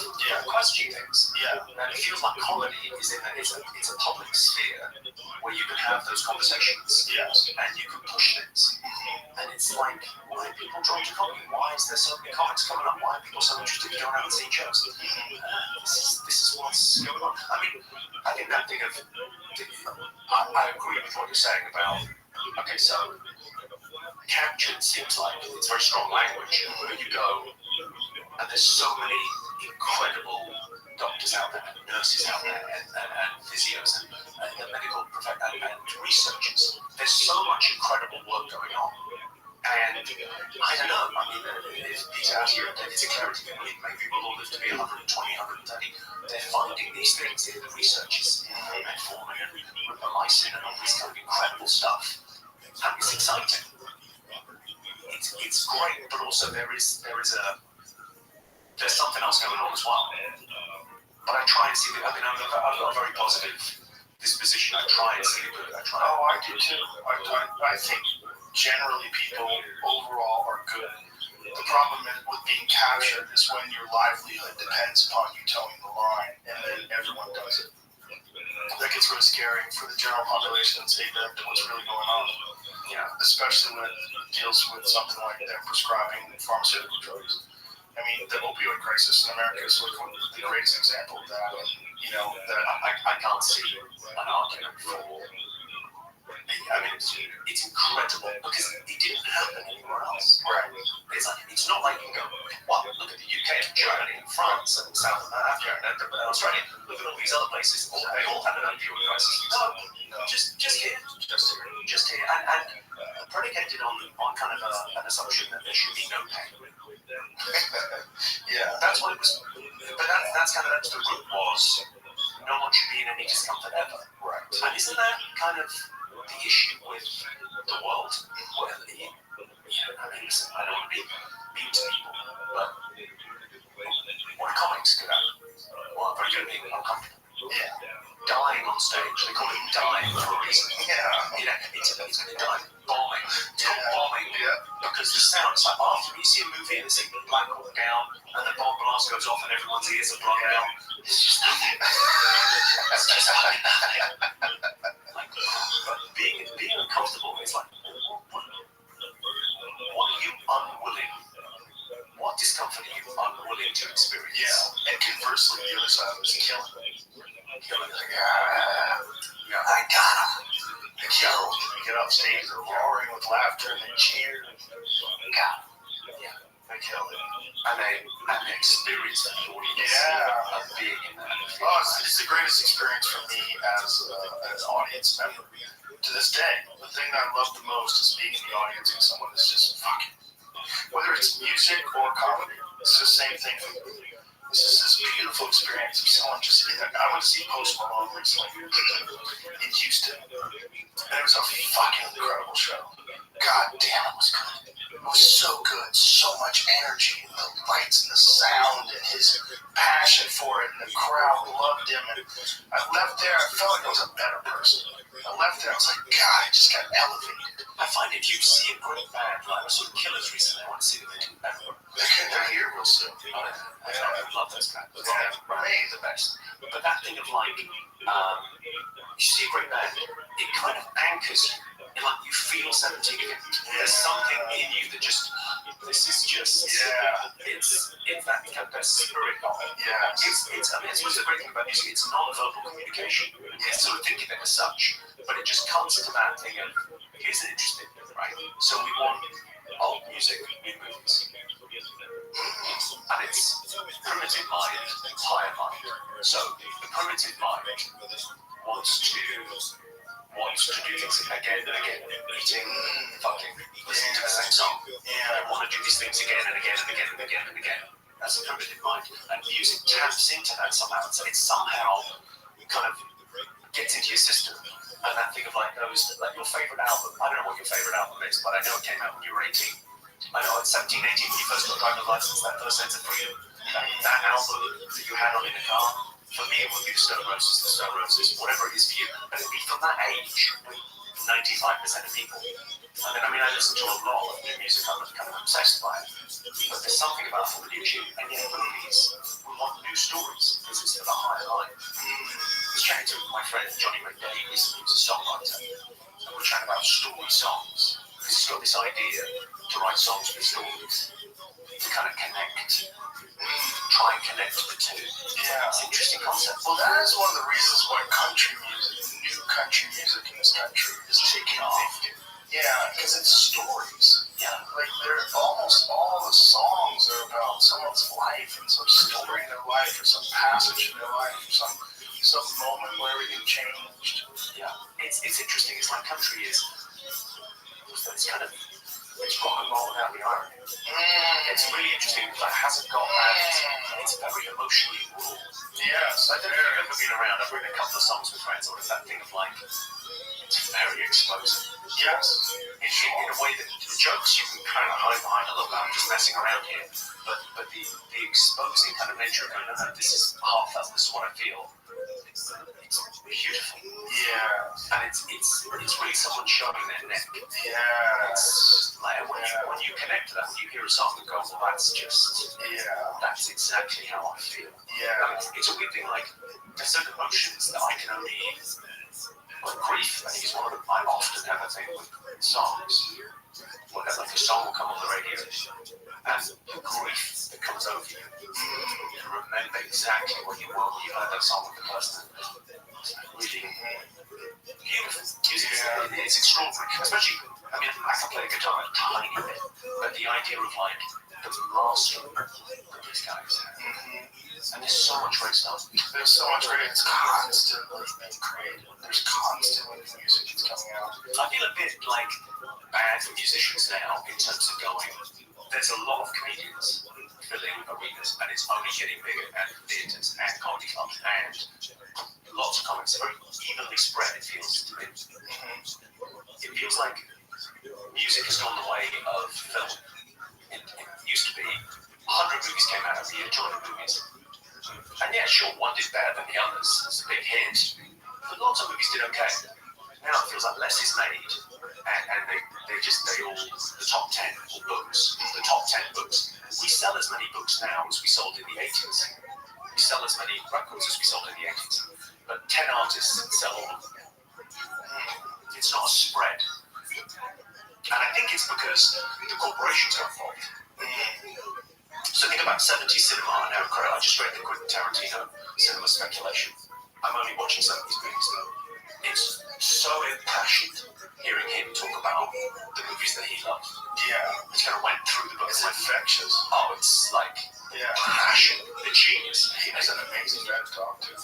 questioning things. Yeah. And it feels like comedy is it's a public sphere where you can have those conversations. Yes. And you can push things. And it's like, why are people drawn to comedy? Why is there so many comics coming up? Why are people so interested in going out and seeing shows? This is what's going on. I mean, I think that thing of, I agree with what you're saying about, okay, so captured seems like it's very strong language. Where you go, and there's so many incredible doctors out there, and nurses out there, and physios, and the medical professionals, and researchers. There's so much incredible work going on. And I don't know, I mean, if Peter out here and David's a clarity, maybe we'll all live to be 120, 130. They're finding these things in the researches, metformin and ribamycin and all this kind of incredible stuff. And it's exciting. It's great, but also there's something else going on as well. But I try and see I've got a very positive disposition. I try and see the good. Oh, I do too. I think generally people overall are good. The problem with being captured is when your livelihood depends upon you towing the line, and then everyone does it. That gets really scary for the general population and ignorant to what's really going on. Yeah, especially when it deals with something like them prescribing pharmaceutical drugs. I mean, the opioid crisis in America is like the greatest example of that. And, you know, that I can't see an argument for. I mean, it's incredible because it didn't happen anywhere else. Right. It's not like you can go, well, look at the UK and Germany and France and South Africa and Australia. Look at all these other places. They all had an opioid crisis. No, just here. Just here. And predicated on kind of an assumption that there should be no pain. Yeah. That's what it was. But that's the root was no one should be in any discomfort ever. Right. And isn't that kind of the issue with the world? Well, I mean, listen, I don't want to be mean to people, but what are comics good at? Well, very good at being uncomfortable. Yeah. Dying on stage, they call it dying for a reason. Yeah. You know, it's going to die. Bombing. It's not bombing. Yeah. Because the sound, it's like after you see a movie and it's like black hole down and the bomb blast goes off and everyone's ears are blown out. It's just nothing. It's just fucking nothing. Like, but being uncomfortable is like, what are you unwilling? What discomfort are you unwilling to experience? Yeah. And conversely, the other side was killing. Killing like, I got him. They get off stage, they're roaring with laughter and they cheer. God. Yeah. They kill it. And they experience the audience of being in that. Oh, it's the greatest experience for me as an audience member. To this day, the thing that I love the most is being in the audience and someone is just fucking. Whether it's music or comedy, it's the same thing for me. It's just this beautiful wonderful experience of someone just. I went to see Post Malone recently in Houston, and it was a fucking incredible show. God damn, it was good. It was so good, so much energy, and the lights and the sound, and his passion for it, and the crowd loved him. And I left there, I felt like I was a better person. I left there, I was like, God, I just got elevated. I find if you see a great band, like I saw the Killers recently, I want to see them in Edinburgh. They're here real soon. I love those guys. They're the best. But that thing of like, you see a great band, it kind of anchors you. And like you feel 17 again. There's something in you that just, this is just, it's that kind of spirit of it. Yeah. It's I mean, it's the great thing about music, it's non-verbal communication. It's sort of thinking of it as such, but it just comes to that thing of, here's an interesting thing, right? So we want old music in movies. And it's primitive mind, higher mind. So the primitive mind wants to do things again and again, eating, fucking, listening to the same song. They want to do these things again and again and again and again and again. That's a primitive mind. And music taps into that somehow. So it somehow kind of gets into your system. And that thing of like those, like your favorite album. I don't know what your favorite album is, but I know it came out when you were 18. I know at 17, 18 when you first got a driver's license, that first sense of freedom. That album that you had on in the car. For me, it would be the Stone Roses, whatever it is for you. And it'd be from that age, 95% of people. I mean, I listen to a lot of new music, I'm kind of obsessed by it. But there's something about it that you, and yet movies, we want new stories, because it's the higher line. I was chatting to my friend Johnny McDay recently, who's a songwriter, and we're chatting about story songs, because he's got this idea to write songs with stories, to kind of try and connect the two. Yeah. It's an interesting concept. Well, that is one of the reasons why country music, new country music in this country is taking off. Yeah, because it's stories. Yeah. Like, they're almost all the songs are about someone's life and some story in their life or some passage in their life or some moment where everything changed. Yeah. It's interesting. It's like country is, it's kind of, it's rock and roll without the irony. It's really interesting. It hasn't got that. It's very emotionally raw. Yes. I don't know if you've ever been around. I've written a couple of songs with friends, or it's that thing of like, it's very explosive. Yes. In a way that the jokes you can kind of hide behind a little bit. I'm just messing around here. But the exposing kind of nature of going, no, this is heartfelt. This is what I feel. It's beautiful. Yeah. And it's really someone showing their neck. Yeah. It's like when you connect to that, when you hear a song and go, well, that's exactly how I feel. Yeah. It's a weird thing, like, there's certain emotions that I can only, like grief, I think is one of them. I often have a thing with songs, where like a song will come on the radio, and the grief that comes over you, you remember exactly what you were when you heard that song with the person. It's really beautiful. Music is extraordinary, especially, I mean, I can play the guitar a tiny bit, but the idea of like the mastery that these guys have. And there's so much great stuff. There's so much great. It's constantly being created. There's constantly music that's coming out. I feel a bit like bad for musicians now in terms of going. There's a lot of comedians filling arenas, and it's only getting bigger, and theatres and comedy clubs and lots of comics. Very evenly spread, it feels to me. It feels like music has gone the way of film. It used to be 100 movies came out every year, 200 movies. And yeah, sure, one did better than the others. It's a big hit. But lots of movies did okay. Now it feels like less is made, and they all, the top 10 books, the top 10 books. We sell as many books now as we sold in the 80s. We sell as many records as we sold in the 80s. But 10 artists sell all of them. It's not a spread. And I think it's because the corporations are involved. So think about 70s cinema. Now, I just read the Quentin Tarantino cinema speculation. I'm only watching 70s movies though. It's so impassioned hearing him talk about the movies that he loved. Yeah. It kind of went through the book. It's infectious. Oh, it's like passion, the genius. He has an amazing guy to talk to.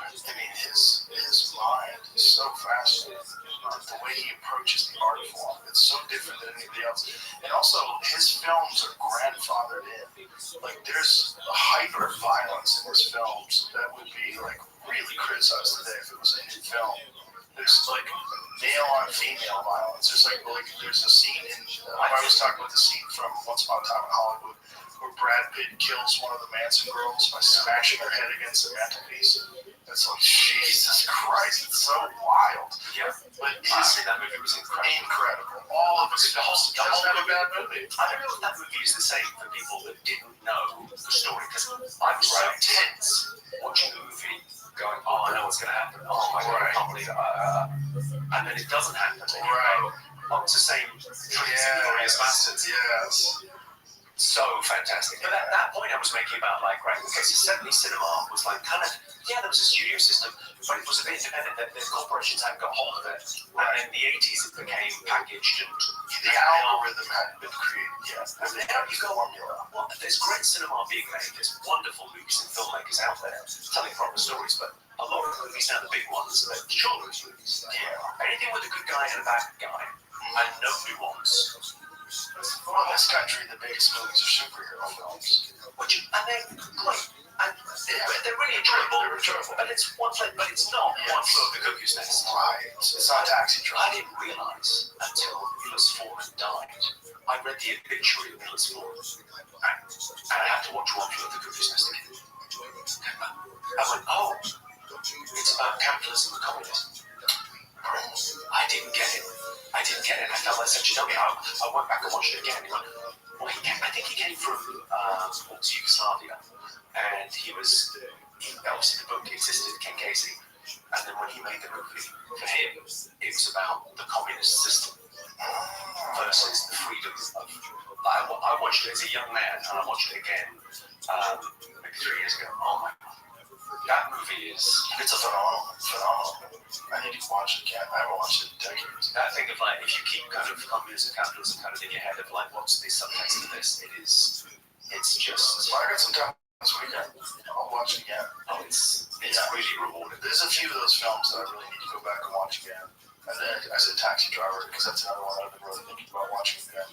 I mean, his mind is so fascinating. The way he approaches the art form, it's so different than everything else. And also, his films are grandfathered in. Like, there's hyper violence in his films that would be like really criticized today if it was a new film. There's like male on female violence. There's a scene in. I was talking about the scene from Once Upon a Time in Hollywood where Brad Pitt kills one of the Manson girls by smashing her head against the mantelpiece. It's like, Jesus Christ, it's so wild. Yeah. But Honestly, that movie was incredible. All of his films. Doesn't have a bad movie. I don't know if that movie is the same for people that didn't know the story, because I was so tense watching the movie, going, oh, I know what's going to happen. Oh my God, I can't believe it. And then it doesn't happen. And you go, oh, it's the same Glorious Bastards. Yes. So fantastic. But at that point I was making about like, right, okay, so 70s cinema was like kind of, yeah, there was a studio system, but it was a bit independent. The corporations hadn't got hold of it. And in the 80s it became packaged and the algorithm hadn't been created yet. and now you go, well, there's great cinema being made, there's wonderful movies and filmmakers out there telling proper stories, but a lot of movies now, the big ones, are children's movies. Yeah. Anything with a good guy and a bad guy, and no nuance. Well, in this country, the biggest movies are superhero films. And they're great. And they're really enjoyable. They're enjoyable. But it's one flight, but it's not one flew over the cuckoo's nest. Right. It's not Taxi Driver. I didn't realise until Milos Forman died. I read the obituary of Milos Forman, and I had to watch One Flew Over the Cuckoo's Nest again. I went, oh, it's about capitalism and communism. I didn't get it. I felt like such a dummy. I went back and watched it again. Well, I think he came from Yugoslavia, and obviously the book existed, Ken Casey, and then when he made the movie, for him, it was about the communist system versus the freedom of. I watched it as a young man, and I watched it again maybe 3 years ago. Oh my God. That movie is... It's a phenomenal movie. I need to watch it again. I haven't watched it in decades. That thing of like, if you keep kind of communism, capitalism kind of in your head of like, what's the subtext of this? It's just... So I got some time this weekend. I'll watch it again. Oh, it's really rewarding. There's a few of those films that I really need to go back and watch again. And then I said Taxi Driver because that's another one I've been really thinking about watching again.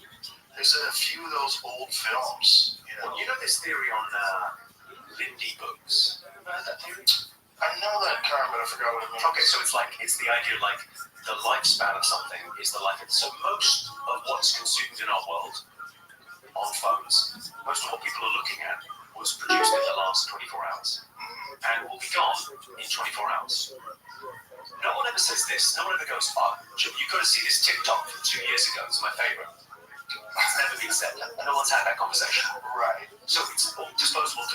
There's a few of those old films, you know. You know this theory on Lindy books? Remember that theory? I know that term, but I forgot what it means. Okay, so it's the idea like the lifespan of something is the life. So most of what's consumed in our world on phones, most of what people are looking at was produced in the last 24 hours and will be gone in 24 hours. No one ever says this. No one ever goes, oh, you've got to see this TikTok from 2 years ago. It's my favorite. It's never been said. No one's had that conversation. Right. So it's all disposable.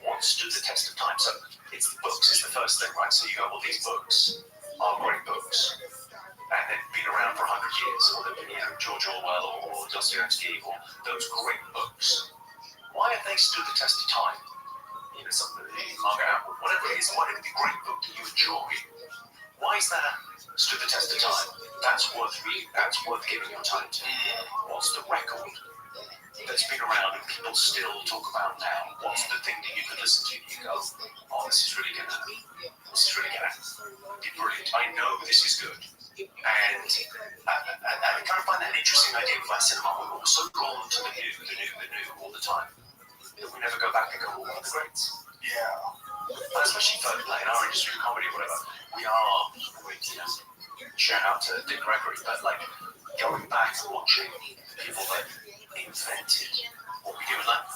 What stood the test of time? So it's the books is the first thing, right? So you go, well, these books are great books. And they've been around for 100 years. Or they've been, George Orwell or Dostoevsky or those great books. Why have they stood the test of time? Something, Margaret Atwood, whatever it is, why did it be a great book that you enjoy? Why is that stood the test of time? That's worth reading. That's worth giving your time to. What's the record that's been around and people still talk about now? What's the thing that you can listen to and you go, oh, this is really gonna be brilliant. I know this is good. And I kind of find that an interesting idea with like cinema. We're all so drawn to the new all the time. That we never go back and go, well, what are the greats? Yeah. Especially for like in our industry, comedy or whatever, we shout out to Dick Gregory, but like going back and watching people that invented what we do in life,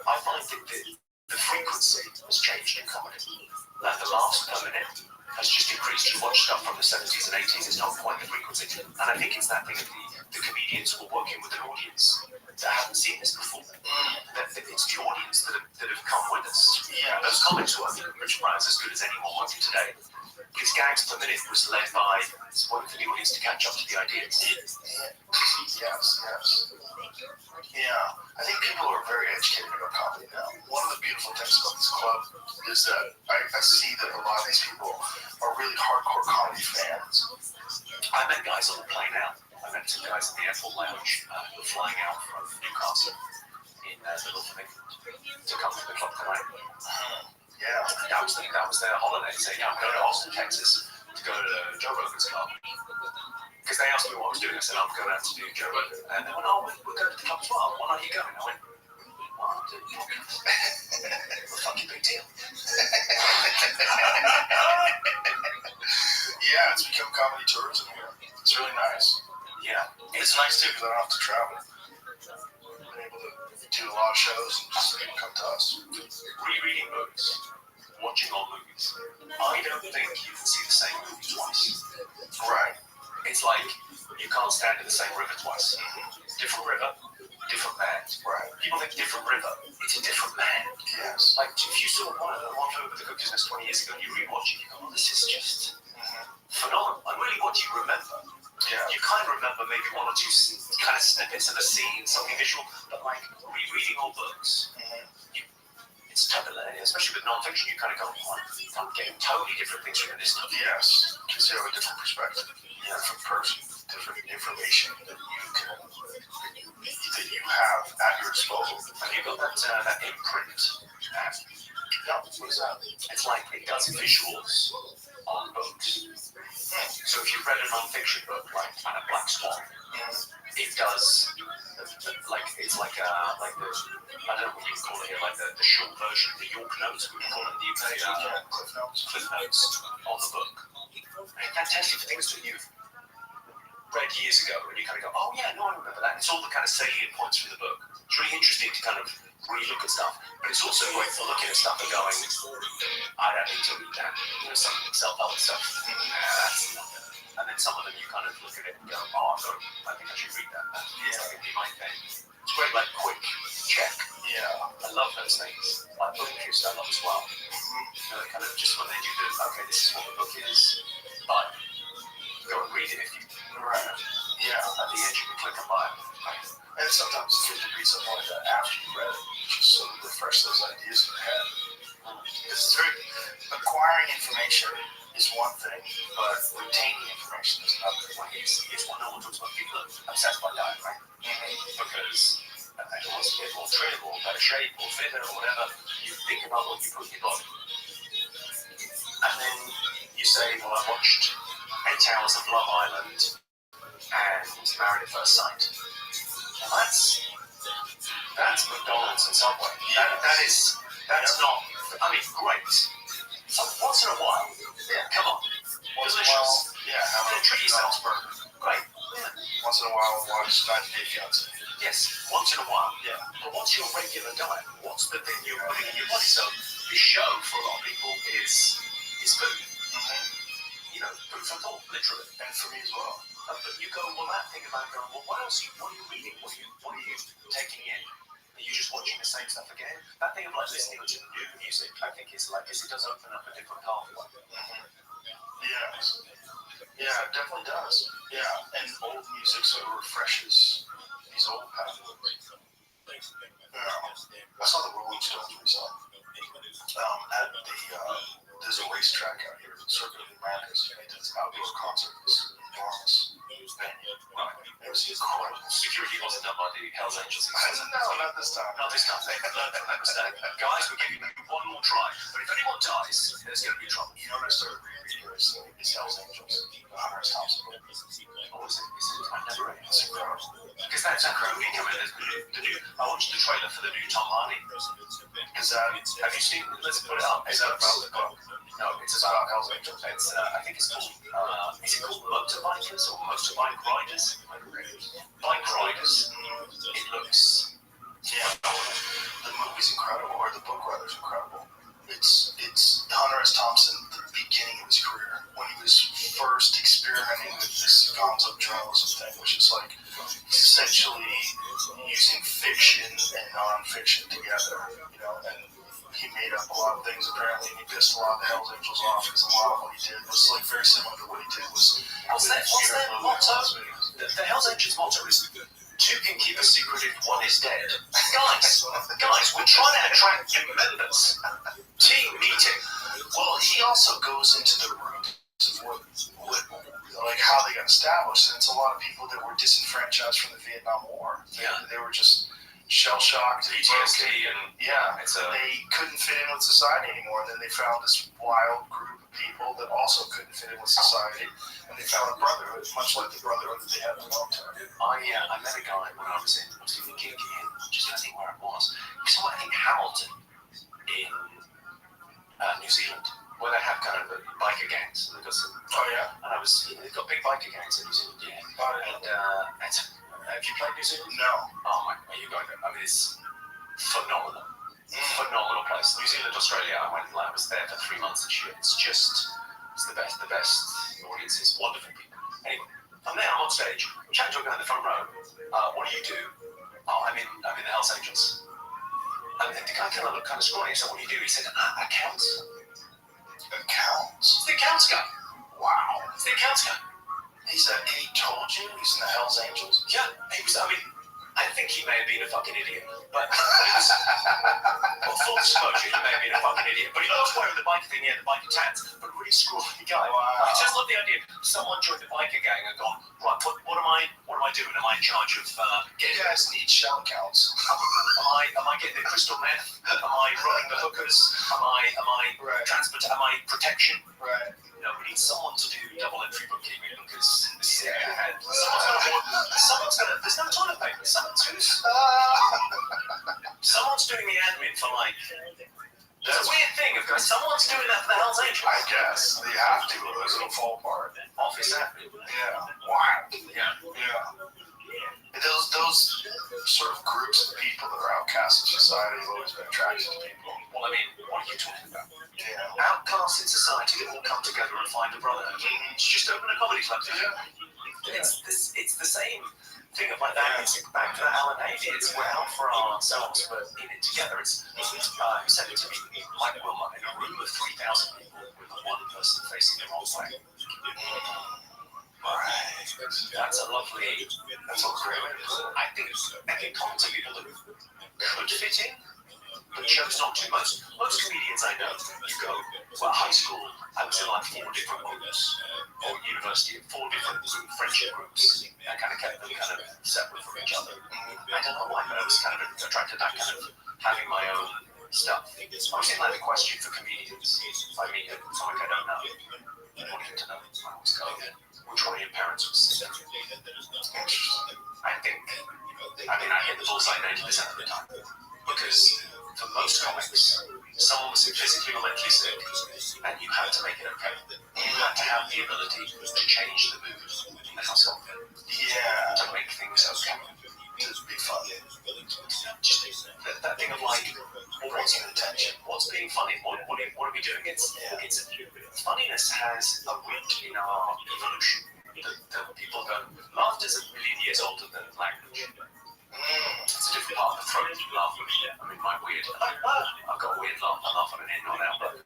I find that the frequency has changed in comedy. Like the laughs per minute has just increased. You watch stuff from the 70s and 80s, it's not quite the frequency. And I think it's that thing of the comedians who are working with an audience that haven't seen this before. That it's the audience that have come with us. Yeah. Those comics work. Richard Pryor's as good as anyone working today. His gags per minute was led by working for the audience to catch up to the ideas. Yes. Yeah. I think people are very educated about comedy now. One of the beautiful things about this club is that I see that a lot of these people are really hardcore comedy fans. I met guys on the plane out. I met two guys in the airport lounge who were flying out from Newcastle in the middle of England to come to the club tonight. Yeah. That was their holiday. Saying, I'm going to Austin, Texas to go to Joe Rogan's club. Because they asked me what I was doing. I said, I'm going out to do Joe Rogan. And they went, oh, we're going to the club as well. Why aren't you going? I went, well, I'm doing podcasts. What a fucking big deal. Yeah, it's become comedy tourism here. It's really nice. Yeah. It's nice too because I don't have to travel. I'm able to do a lot of shows and just people come to us. Rereading books, watching old movies. I don't think you can see the same movie twice. Right. It's like you can't stand in the same river twice. Different river, different man. Right. People think different river. It's a different man. Yes. Like if you saw one over the Cookies Nest 20 years ago and you rewatch it, you go, oh, this is just phenomenal. And really what you remember. Yeah. You kind of remember maybe one or two kind of snippets of a scene, something visual, but like rereading old books, it's totally, especially with non-fiction, you kind of go, oh, I'm getting totally different things from this stuff. Yes. Because you have a different perspective, different person, different information that you have at your disposal. Have you got that imprint app? No, what is that? It's like it does visuals on books. So if you've read a non-fiction book like Black Swan, it does it's like the I don't know what you call it here, like the short version, the York Notes, we call it in the UK, Cliff Notes on the book. Fantastic for things that you've read years ago, and you kind of go, oh yeah, no, I remember that. It's all the kind of salient points from the book. It's really interesting to kind of re-look at stuff, but it's also great for looking at stuff and going, I don't need to read that. You know, some self-help stuff. That's not it. And then some of them you kind of look at it and go, oh, I think I should read that. It's like a my thing. It's great, like quick check. Yeah. I love those things. Like Blinkist, I love as well. You know, kind of just when they do the, okay, this is what the book is, but go and read it if you. Right. Yeah. At the end, you can click and buy it. And sometimes it's good to read something like that after you read it, just sort of refresh those ideas in your head. It's acquiring information is one thing, but retaining information is another. Well, it's what no one talks about. People are obsessed by diet, right? Because they want to get more trim or better shape or fitter or whatever. You think about what you put in your body. And then you say, well, I watched 8 hours of Love Island and Married at First Sight. Well, that's McDonald's and Subway. That's not, I mean, great. So once in a while, come on, delicious. Treat yourself, burger. Great. Once in a while, watch 90 Day Fiancé. Yes, once in a while. Yeah. But what's your regular diet? What's the thing you're putting in your body? So the show for a lot of people is food. You know, food for thought, literally. And for me as well. But you go, well, that thing about going, well, what else? What are you reading? What are you taking in? Are you just watching the same stuff again? That thing of like listening to new music, I think is like, because it does open up a different pathway. Yes. Yeah, it definitely does. Yeah, and old music sort of refreshes these old pathways. I saw the Rolling Stones recently. At there's a racetrack out here, Circuit of the Americas. They did this outdoor concert. It's enormous venue. It was incredible. Security wasn't done by the Hells Angels. No, not this time. Not this time. They learned from that mistake. Guys, we're giving you one more try. But if anyone dies, there's going to be trouble. You know what I started reading recently? It's Hells Angels. Hunter S. Thompson. Oh, is it? I've never read it. It's incredible. Because that's incredibly coming. I watched the trailer for the new Tom Hardy. Is that, Have you seen? Let's put it up. is that about the book? No, it's about Hells Angels. It's, I think it's called, is it called Motorbikers or Motorbike Riders? Bike Riders. It looks, The movie's incredible, or the book rather is incredible. It's Hunter S. Thompson, the beginning of his career, when he was first experimenting with this gonzo journalism thing, which is like essentially using fiction and non-fiction together, you know, and he made up a lot of things apparently, and he pissed a lot of the Hells Angels off because a lot of what he did was like very similar to what he did was. What's their motto? The Hells Angels motto is, two can keep a secret if one is dead. Guys, we're trying to attract new members. Team meeting. Well, he also goes into the roots of what like how they got established, and it's a lot of people that were disenfranchised from the Vietnam War. They were just, shell-shocked, PTSD, and yeah, it's a they couldn't fit in with society anymore. And then they found this wild group of people that also couldn't fit in with society, and they found a brotherhood, much like the brotherhood that they had in the military. I met a guy when I was doing a gig in, just trying to think where it was. It was somewhere, I think Hamilton in New Zealand, where they have kind of biker gangs. They've got some, they've got big biker gangs in New Zealand, yeah. And have you played New Zealand? No. Oh my, you guys, I mean, it's phenomenal. Phenomenal place. New Zealand, Australia, I was there for 3 months this year. It's the best audiences, wonderful people. Anyway, I'm there, I'm on stage, I'm chatting to a guy in the front row. What do you do? Oh, I'm in the Hells Angels. And the guy kind of looked kind of scrawny. I said, what do you do? He said, accounts. Accounts? It's the accounts guy. Wow. It's the accounts guy. He told you he's in the Hells Angels? Yeah, he was, I think he may have been a fucking idiot, but well, full disclosure, he may have been a fucking idiot. But he was wearing the biker thing, the biker tats, but really scrawny guy. Wow. I just love the idea. Someone joined the biker gang and gone, right, what am I doing? Am I in charge of You guys need shell counts. Am I getting the crystal meth? Am I running the hookers? Am I transport? Am I protection? Right. No, we need someone to do double entry bookkeeping because this is ahead. There's no toilet paper. Someone's doing the admin for like. There's a weird thing of going, someone's doing that for the Hells Angels. I guess. You have to, otherwise it'll fall apart. Office admin. Yeah. Wow. Yeah. Those sort of groups of people that are outcasts of society have always been attracted to people. Well, I mean, what are you talking about? Yeah. Outcasts in society that all come together and find a brotherhood. Just open a comedy club. It's the same thing of like that. It's back to that Alan Hayes. It's we're out for ourselves, but in it together. It's who said it to me? Mike Wilmot. In a room of 3,000 people with one person facing the wrong way. Right. That's a lovely. That's a great way to put it. I think common to people that could fit in, but chose not to. Most comedians I know, you go, well, high school, I was in like 4 different groups, or university, 4 different friendship groups. I kind of kept them kind of separate from each other. I don't know why, but I was kind of attracted to that kind of having my own stuff. I was in like the question for comedians. If I meet someone I don't know, what do you to know? I always go, which one of your parents was sick? I think, I hit the bullseye 90% of the time. Because for most comics, someone was physically or mentally sick, and you had to make it okay. You had to have the ability to change the mood in the household. Yeah. To make things okay. To be fun. Just that thing of like, well, what's your intention? What's being funny? What are we doing? Funniness has a root in our evolution. That people don't. Laughter's a million years older than language. It's a different part of the throat. Laughing. I've got a weird laugh. I laugh on an in, not out, but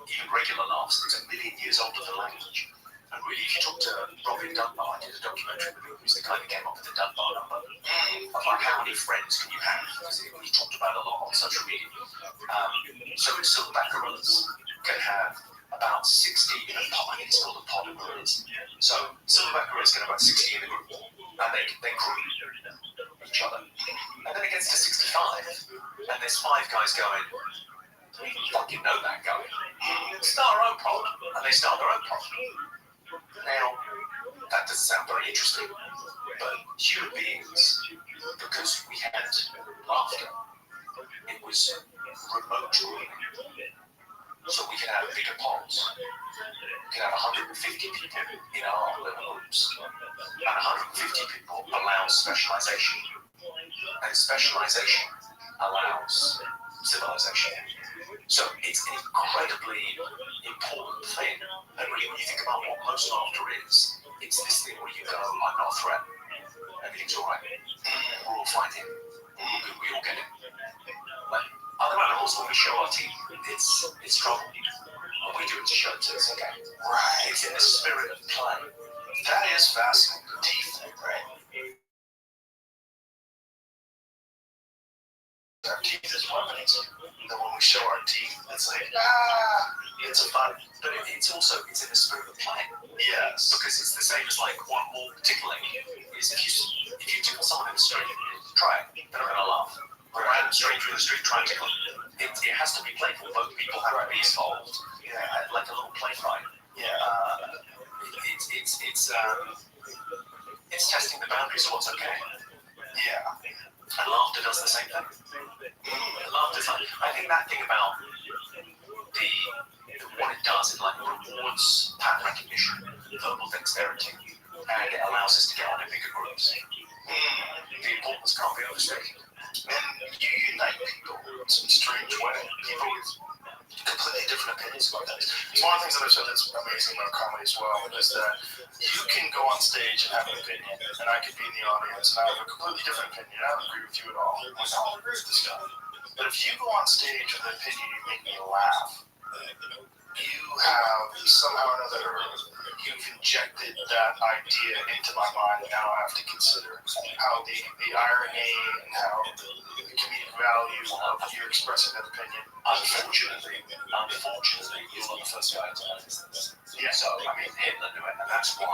even regular laughs, it's a million years older than language. And really, if you talk to Robin Dunbar, I did a documentary with him, who's the guy that came up with the Dunbar number, of like how many friends can you have? Because he talked about it a lot on social media. So silverback gorillas can have about 60 in a pod. It's called a pod of gorillas. So silverback gorillas can have about 60 in the group, and they group each other. And then it gets to 65, and there's 5 guys going, we fucking know that going. Start our own problem, and they start their own problem. Now, that doesn't sound very interesting, but human beings, because we had laughter, it was remote grooming. So we could have bigger pods. We could have 150 people in our little groups. And 150 people allows specialization. And specialization allows civilization. So it's an incredibly important thing. And really, when you think about what most laughter is, it's this thing where you go, I'm not a threat. Everything's all right. We're all fighting. We all get it. But other animals, when we show our teeth, it's trouble. When we do it to show it to us, okay. Right. It's in the spirit of play. That is fascinating. The teeth thing, right? Our teeth is weapons. And then when we show our teeth, it's like, it's a fun. But it's in the spirit of play. Yes. Because it's the same as like one more tickling is if you tickle someone in the street, Try it. They're not gonna laugh. A random stranger in the street trying to tickle. It has to be playful. Both people have to be involved. Yeah, like a little play fight. Yeah. It's testing the boundaries of what's okay. Yeah. And laughter does the same thing. Laughter's like, I think that thing about what it does, it like rewards pattern recognition, verbal dexterity, and it allows us to get on in bigger groups. The importance can't be overstated. And you unite people in some strange way. People with completely different opinions about things. It's one of the things that I've said that's amazing about comedy as well, is that you can go on stage and have an opinion, and I could be in the audience and I have a completely different opinion. I don't agree with you at all. I don't agree with this guy. But if you go on stage with an opinion, you make me laugh. You have somehow or another, you've injected that idea into my mind, and now I have to consider how the irony and how the comedic value of you expressing that opinion. Unfortunately, you're not the first guy to notice this. Yeah, so I mean, Hitler knew it, and that's why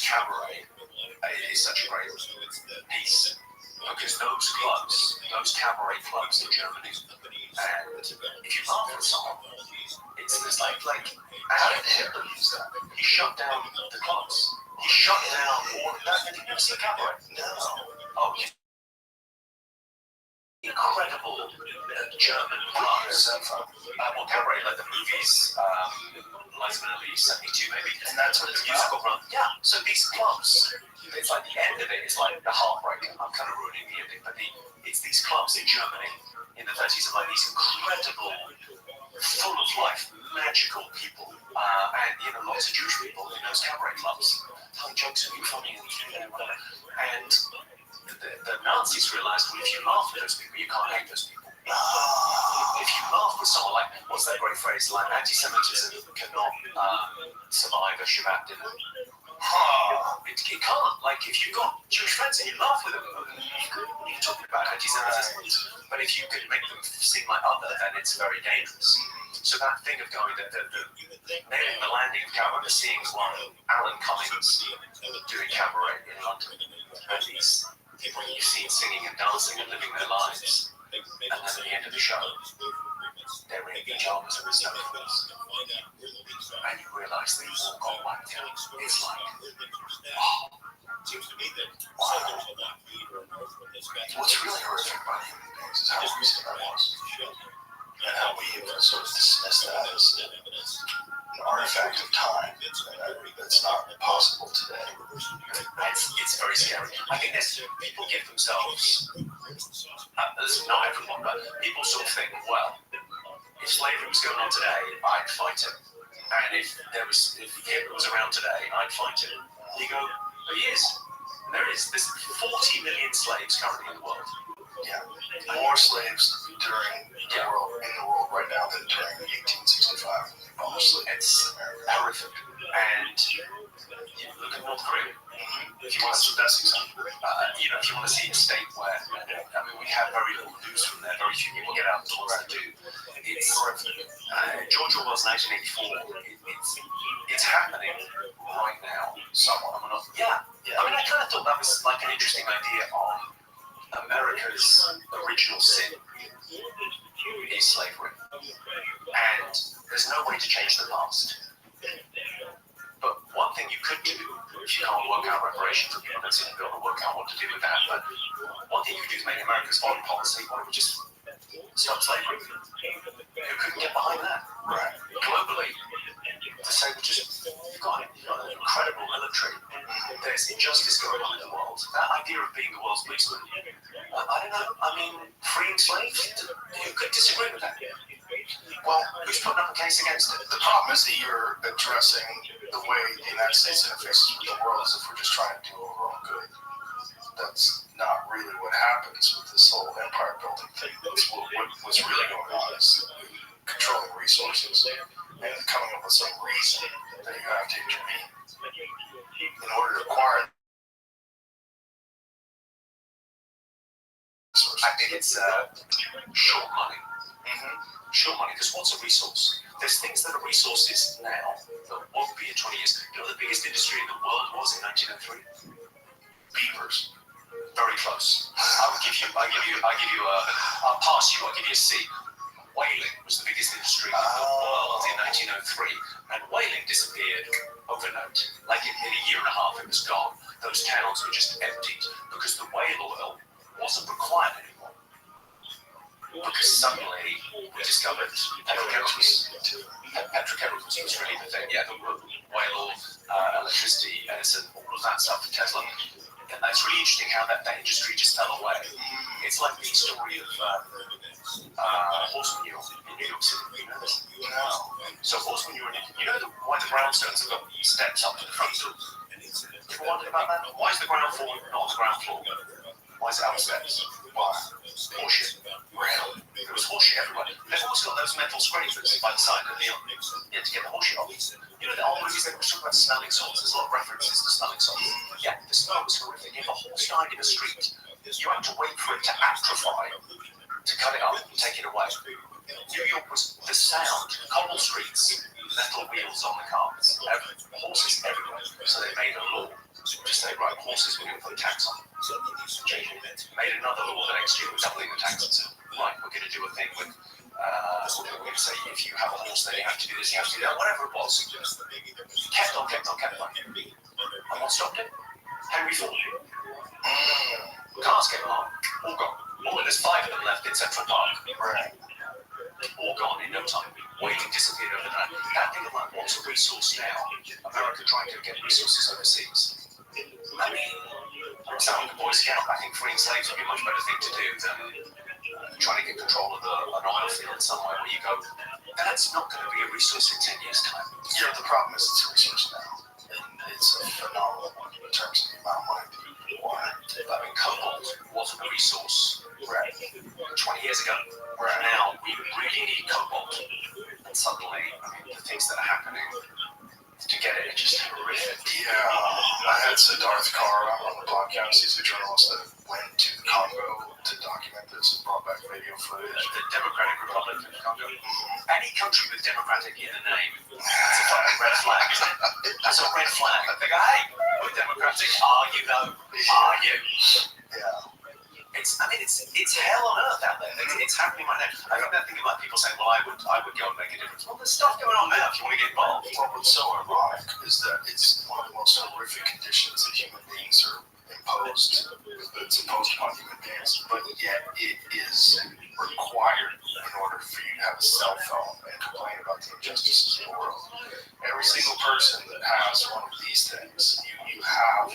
cabaret is such a great piece. Because those cabaret clubs in Germany, and if you laugh at someone, it's like how did Hitler use that? He shut down the clubs. He shut down all of that. Did you ever see a cabaret? No. Oh, incredible German clubs. Well, cabaret, like the movies, Liza Minnelli, 72 maybe, and that's what it's musical run. Yeah, so these clubs, it's like the end of it is like the heartbreak. I'm kind of ruining the ending, but it's these clubs in Germany in the 30s are like these incredible, full of life, magical people, and lots of Jewish people in those cabaret clubs telling jokes and funny and the Nazis realized, well, if you laugh at those people, you can't hate those people. If you laugh with someone, like, what's that great phrase, like, anti-Semitism cannot survive a Shabbat dinner. It can't. Like, if you've got Jewish friends and you laugh with them, you can talk about anti-Semitism. But if you could make them seem like other, then it's very dangerous. So that thing of going, the nailing the landing of cabaret, seeing one Alan Cummings doing cabaret in London, and these people you've seen singing and dancing and living their lives, and then at the end of the show, they're in pajamas and there's no clothes, and you realise they all got whacked out. It's like, wow. What's really horrific about human beings is how recent that was, and how we sort of dismiss that as an artifact of time. That's not possible today. It's very scary. I think people give themselves, not everyone, but people sort of think, well, if slavery was going on today, I'd fight it. And if Hitler was around today, I'd fight it. You go, but he is. There's 40 million slaves currently in the world. Yeah. More slaves in the world right now than during 1865. Honestly, it's horrific. And look at North Korea. If you want to see that example, if you want to see a state where, we have very little news from there, very few people get outdoors to do. It's George Orwell's 1984. It's happening right now. Somewhat. I kind of thought that was like an interesting idea on America's original sin is slavery, and there's no way to change the past. But one thing you could do, if you can't work out reparations, and people don't seem to be able to work out what to do with that, but one thing you could do is make America's foreign policy, why don't we just stop slavery? Who couldn't get behind that? Right. Globally, to say, you've got an incredible military, there's injustice going on in the world. That idea of being the world's policeman, I don't know, freeing slaves, who could disagree with that? Well, who's putting up a case against it? The problem is that you're addressing the way the United States interfaces with the world as if we're just trying to do overall good. That's not really what happens with this whole empire building thing. What's really going on is controlling resources and coming up with some reason that you have to intervene in order to acquire resources. I think it's short money. Short money, because what's a resource? There's things that are resources now that won't be in 20 years. The biggest industry in the world was in 1903? Beavers. Very close. I'll pass you. I'll give you a C. Whaling was the biggest industry in the world in 1903, and whaling disappeared overnight. Like in a year and a half, it was gone. Those towns were just emptied because the whale oil wasn't required anymore. Because suddenly we discovered petrochemicals. Petrochemicals was really the thing. Yeah, the whale oil, electricity, Edison, all of that stuff for Tesla. And it's really interesting how that industry just fell away. It's like the story of horse manure in New York City. You know this? No. So horse manure, you know why the brownstones have got steps up to the front door? You ever wondered about that? Why is the ground floor not the ground floor? Why is it up steps? Why? Horseshit. Really? There was horseshit everywhere. They've always got those metal scrapers by the side of the to get the horseshit off. You know, the old movies, they were talking about smelling salts. There's a lot of references to smelling salts. Yeah, the smell was horrific. If a horse died in the street, you had to wait for it to atrophy to cut it up and take it away. New York was the sound, cobble streets, metal wheels on the cars, horses everywhere. So they made a law to say, right, horses, we're going to put a tax on. Made another law the next year, doubling the taxes. Right, we're going to do a thing with, we're going to say, if you have a horse, then you have to do this, you have to do that, whatever it was. Kept on. And what stopped it? Henry Ford. Cars came along, all gone. There's 5 of them left in Central Park. Right. All gone in no time. Waiting disappeared overnight. Now think about what's a resource now. America trying to get resources overseas. I mean, sounding a Boy Scout, I think freeing slaves would be a much better thing to do than trying to get control of an oil field somewhere where you go. That's not going to be a resource in 10 years' time. You know, the problem is it's a resource now. And it's a phenomenal one in terms of the amount of money that you want. I mean, cobalt wasn't a resource 20 years ago. Now we really need cobalt. And suddenly, I mean, the things that are happening to get it are just horrific. Yeah, I had Siddharth Kara on the podcast. He's a journalist that went to the Congo to document this and brought back video footage. The Democratic Republic of Congo. Any country with democratic in the name, that's a fucking red flag, isn't it? That's a red flag. I think, hey, we're democratic. Are you though? Are you? Yeah. It's hell on earth out there. It's happening right now. I got that thing about people saying, well, I would go and make a difference. Well, there's stuff going on now if you want to get involved. Well, what's so ironic is that it's one of the most horrific conditions that human beings are imposed. It's imposed upon human beings, but yet it is required in order for you to have a cell phone and complain about the injustices of the world. Every single person that has one of these things, you have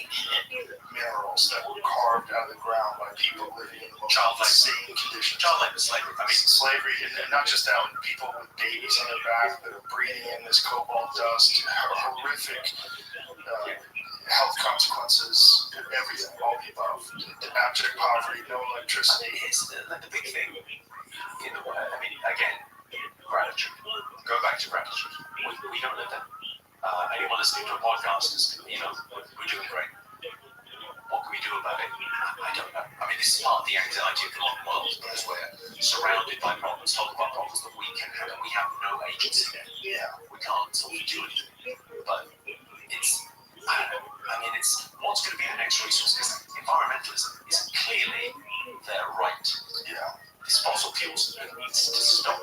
minerals that were carved out of the ground by people living in the most insane conditions. Child labor, slavery. I mean, slavery, and not just that, people with babies on their back that are breathing in this cobalt dust, horrific health consequences, everything, all the above. Abject poverty, no electricity. It's the big thing in the world. I mean, again, gratitude. Go back to gratitude. We don't live there. Anyone listening to a podcast is, we're doing great. What can we do about it? I don't know. I mean, this is part of the anxiety of the modern world because we're surrounded by problems, talking about problems that we can handle. We have no agency there. Yeah, we can't sort of do anything. But it's, I don't know. I mean, it's what's going to be the next resource because environmentalism is clearly their right. Yeah, these fossil fuels needs to stop.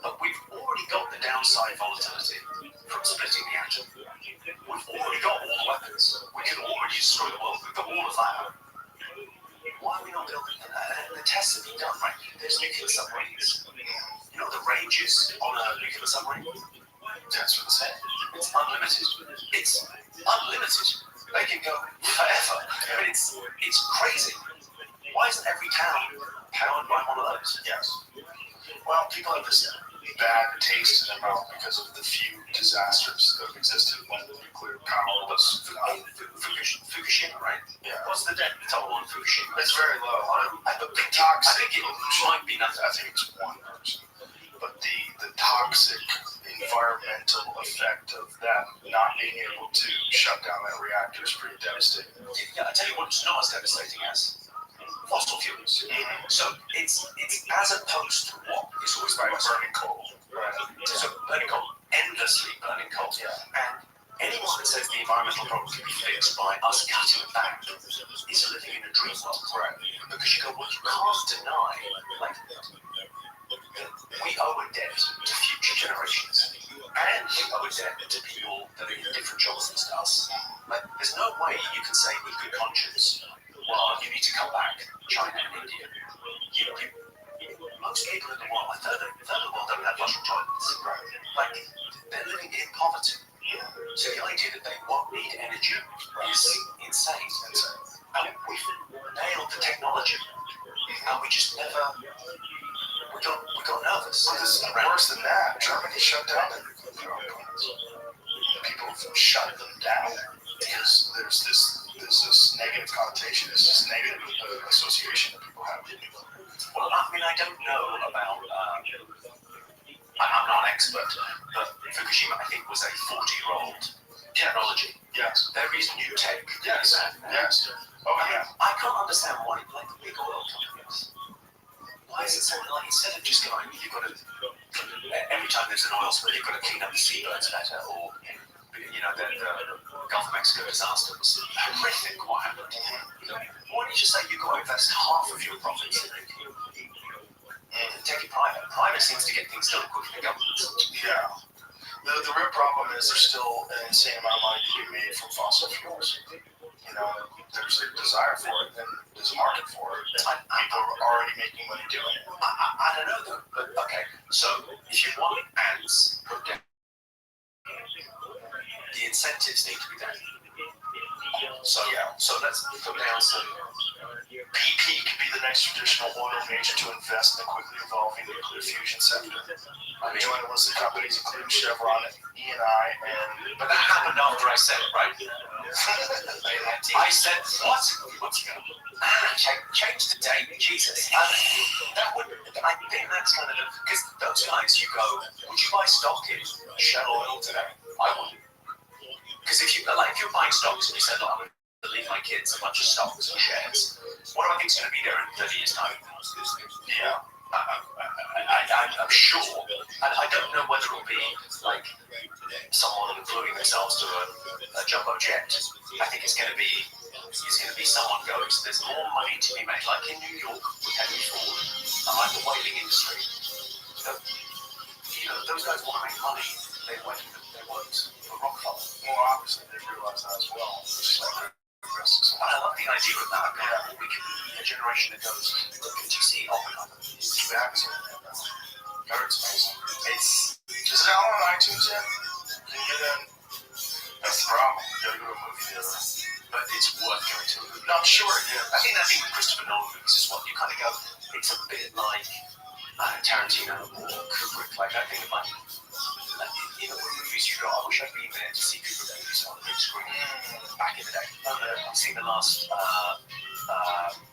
But we've already got the downside volatility from splitting the atom. We've already got all the weapons. We can already destroy the world. We've got all of that. Why are we not building the tests have been done, right? There's nuclear submarines. You know the ranges on a nuclear submarine? That's what I'm saying. It's unlimited. It's unlimited. They can go forever. I mean, it's crazy. Why isn't every town powered by one of those? Yes. Well, people have this bad taste in their mouth because of the few disasters that have existed when the nuclear power was Fukushima, right? Yeah. What's the death toll on Fukushima? It's very low. I think it might be nothing. I think it's one person. But the toxic environmental effect of them not being able to shut down that reactor is pretty devastating. Yeah, I tell you what, it's not as devastating as fossil fuels. Mm-hmm. So it's as opposed to what? It's always very burning coal. Right. So burning coal, endlessly burning coal. Yeah. And anyone that says the environmental problem can be fixed by us cutting back is living in a dream world. Right. Because you go, well, you can't deny, like, we owe a debt to future generations. And we owe a debt to people that are in different jobs than us. Like, there's no way you can say with good conscience, well, you need to come back, China and India. Most people in the world, like third of the world, don't have flushing toilets. Right. Like, they're living in poverty. So the idea that they won't need energy is insane. And we've nailed the technology, and we just never, we got nervous. Well, this is worse than that. Germany shut down their nuclear power plants. People shut them down because there's this negative connotation, this negative association that people have with nuclear. Well, I mean, I don't know about, I'm not an expert, but Fukushima, I think, was a 40-year-old technology. Yes. There is new tech. Yes. Yes. Oh, yeah. I can't understand why, like, big oil companies, why is it so, like, instead of just going, you've got to, every time there's an oil spill, you've got to clean up the seabirds better, or, you know, the Gulf of Mexico disaster was horrific, what happened. Why don't you just say you've got to invest half of your profits in it? Take it private. Private seems to get things done quicker than governments. Yeah. The real problem is there's still an insane amount of money to be made from fossil fuels. You know, there's a desire for it, and there's a market for it. And people are already making money doing it. I don't know though, but okay. So if you want ants put down, the incentives need to be there. So let's put down some. BP could be the next traditional oil major to invest in the quickly evolving nuclear fusion sector. I mean, joining listed companies including Chevron, Eni, and But that happened after I said it, right? I said what? What's going on? Change the date, Jesus. That would. I think that's kind of because those guys. You go, would you buy stock in Shell Oil today? I wouldn't. Because if you're buying stocks and you said, look, I'm going to leave my kids a bunch of stocks and shares, what do I think is going to be there in 30 years' time? yeah, I'm sure, and I don't know whether it'll be like someone gluing themselves to a jumbo jet. I think it's going to be someone goes, there's more money to be made, like in New York with Henry Ford, and like the whaling industry. You know, those guys want to make money. They worked for Rockefeller. well, obviously they realize that as well. It's like risks. And I love the idea of that. Yeah, we can be a generation that goes, did you see Oppenheimer? We haven't seen it yet. But it's amazing. It's Is it out on iTunes yet? Can you get in? That's the problem. You gotta go to a movie theater. but it's worth going to. No, I'm sure it is. I think with Christopher Nolan movies is what you kind of go, it's a bit like Tarantino or Kubrick. Like, I think about, you know, what movies you go, I wish I'd been there to see Kubrick movies on the big screen back in the day. I've seen the last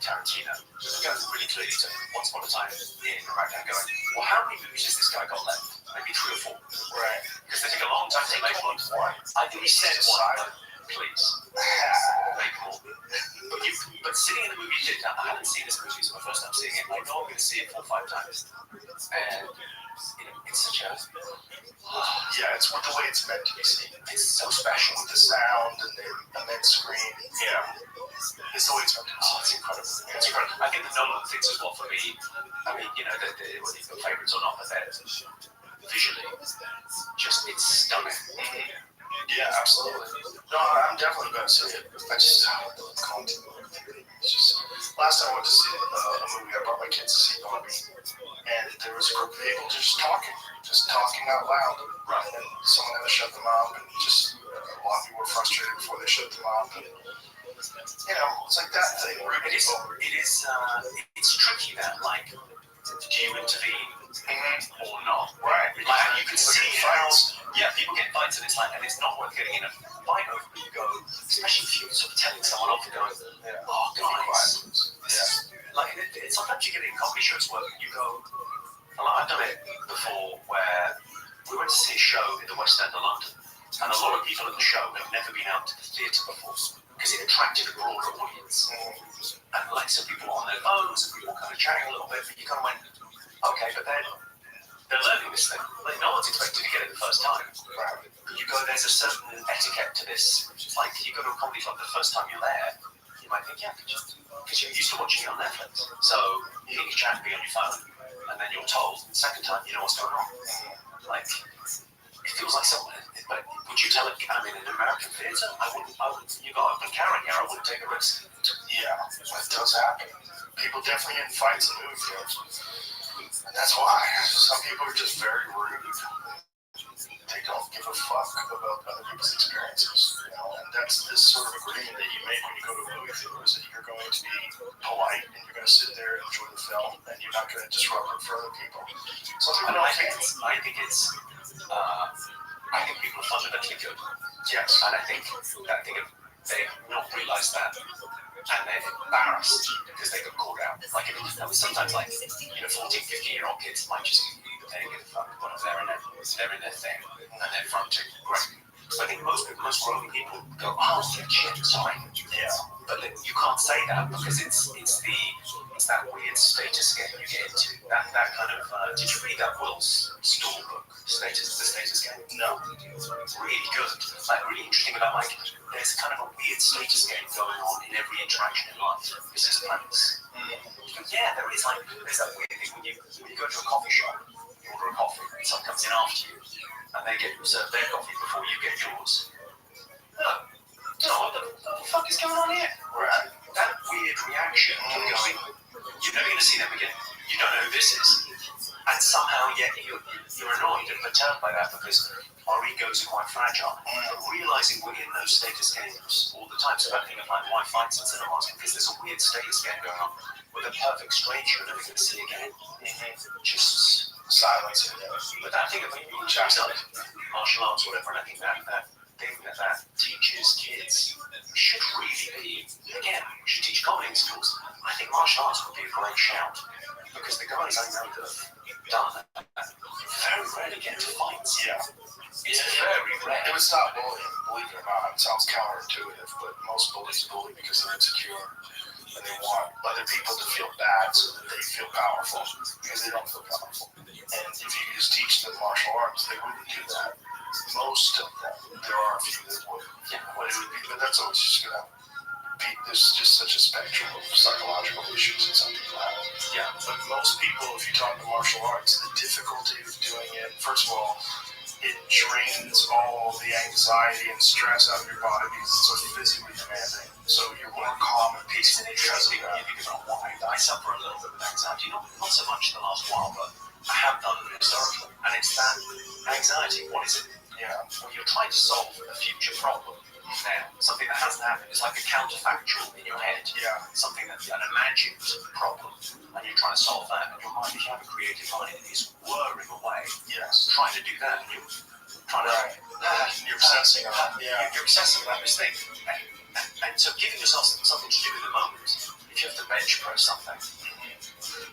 Tarantino. It goes really clearly to Once Upon a Time in Iraq and going, well, how many movies has this guy got left? Maybe 3 or 4. Right. Because they take a long time to make one. I think he said one, please. Make more. But sitting in the movie theater, I haven't seen this movie, so my first time seeing it, I know I'm going to see it 4 or 5 times. And you know, it's such a Yeah, it's with the way it's meant to be seen. it's so special. With the sound and the immense screen. Yeah. It's the way it's meant to be seen. It's incredible. It's incredible. I think the Nolan things as well for me. I mean, you know, whether you've got favourites or not, but they're visually just it's stunning. Yeah, absolutely. No, I'm definitely going to see it. I just can't do it. It's just last time I went to see a movie, I brought my kids to see Barbie, and there was a group of people just talking out loud. Right. And someone had to shut them up, and just a lot of people were frustrated before they shut them up. And, you know, it's like that thing. Rude It is. people. It's tricky that do you intervene or not? Right. Like you can People see get how fights. people get fights and it's not worth getting in a fight over. But you go, especially if you're sort of telling someone off and going, Yeah. oh guys, Yeah. like sometimes you get in comedy shows where you go, I've done it before where we went to see a show in the West End of London, and a lot of people at the show had never been out to the theatre before because it attracted a broader audience. And like some people on their phones and people kind of chatting a little bit, but you kind of went, okay, but they're learning the this thing. Like, no one's expected to get it the first time. You go, there's a certain etiquette to this. It's like you go to a comedy club the first time you're there, you might think, yeah, because you're used to watching it on Netflix. So you think it's chat be on your phone, and then you're told the second time you know what's going on. Like, it feels like someone. But would you tell it? I mean, in American theatre, I wouldn't. You got open Karen here. I wouldn't take a risk. Yeah, it does happen. People definitely get in fights in movie theaters. And that's why some people are just very rude. They don't give a fuck about other people's experiences, you know. And that's this sort of agreement that you make when you go to a movie theater, is that you're going to be polite and you're going to sit there and enjoy the film, and you're not going to disrupt it for other people. So I think people are fundamentally good. yes, And I think if they not realised that, and they're embarrassed because they got called out. Like, sometimes, like, 14, 15-year-old kids might just they don't give a fuck what they're in their thing, and they're fronting. Great. So I think most grown people go, oh shit, sorry. yeah, But you can't say that because it's that weird status game you get into. That kind of did you read that Will's Stall book, the status game? no, Really good. Like, really interesting about, like, there's kind of a weird status game going on in every interaction in life. This is the premise. Yeah, there is, like, there's that weird thing when you go to a coffee shop, you order a coffee, and someone comes in after you, and they get served their coffee before you get yours. What the fuck is going on here? Right. That weird reaction of going, you're never going to see them again. You don't know who this is. And somehow, yet you're annoyed and perturbed by that because our egos are quite fragile. But realizing we're in those status games all the time, so that thing of like why fights in cinemas, because there's a weird status game going on with a perfect stranger you're never going to see again. Just silence. but that thing of martial arts, whatever, and I think that thing that teaches kids should really be, again, we should teach comedy in schools. I think martial arts would be a great shout because the guys I know that have done that very rarely get into fights. Yeah. It's very rare. It would stop bullying, believe it or not. It sounds counterintuitive, but most bullies bully because they're insecure and they want other people to feel bad so that they feel powerful because they don't feel powerful. And if you could just teach them martial arts, they wouldn't do that. Most of them. There are a few that would. Yeah, what it would be, but that's always just going to be, there's just such a spectrum of psychological issues and some people have. Yeah, but most people, if you talk to martial arts, the difficulty of doing it, first of all, it drains all the anxiety and stress out of your body because it's so physically demanding. So you're more calm and peaceful because of that. Because of why I suffer a little bit with anxiety, not so much the last while, but I have done it historically. And it's that anxiety. What is it? Yeah. Well, you're trying to solve a future problem now, something that hasn't happened. It's like a counterfactual in your head. Yeah. Something that's an imagined problem, and you're trying to solve that. And your mind, if you have a creative mind, is whirring away. Yes. Trying to do that, and you're trying to. You're obsessing on it. Yeah. You're obsessing about this thing, and so giving yourself something to do in the moment. If you have to bench press something,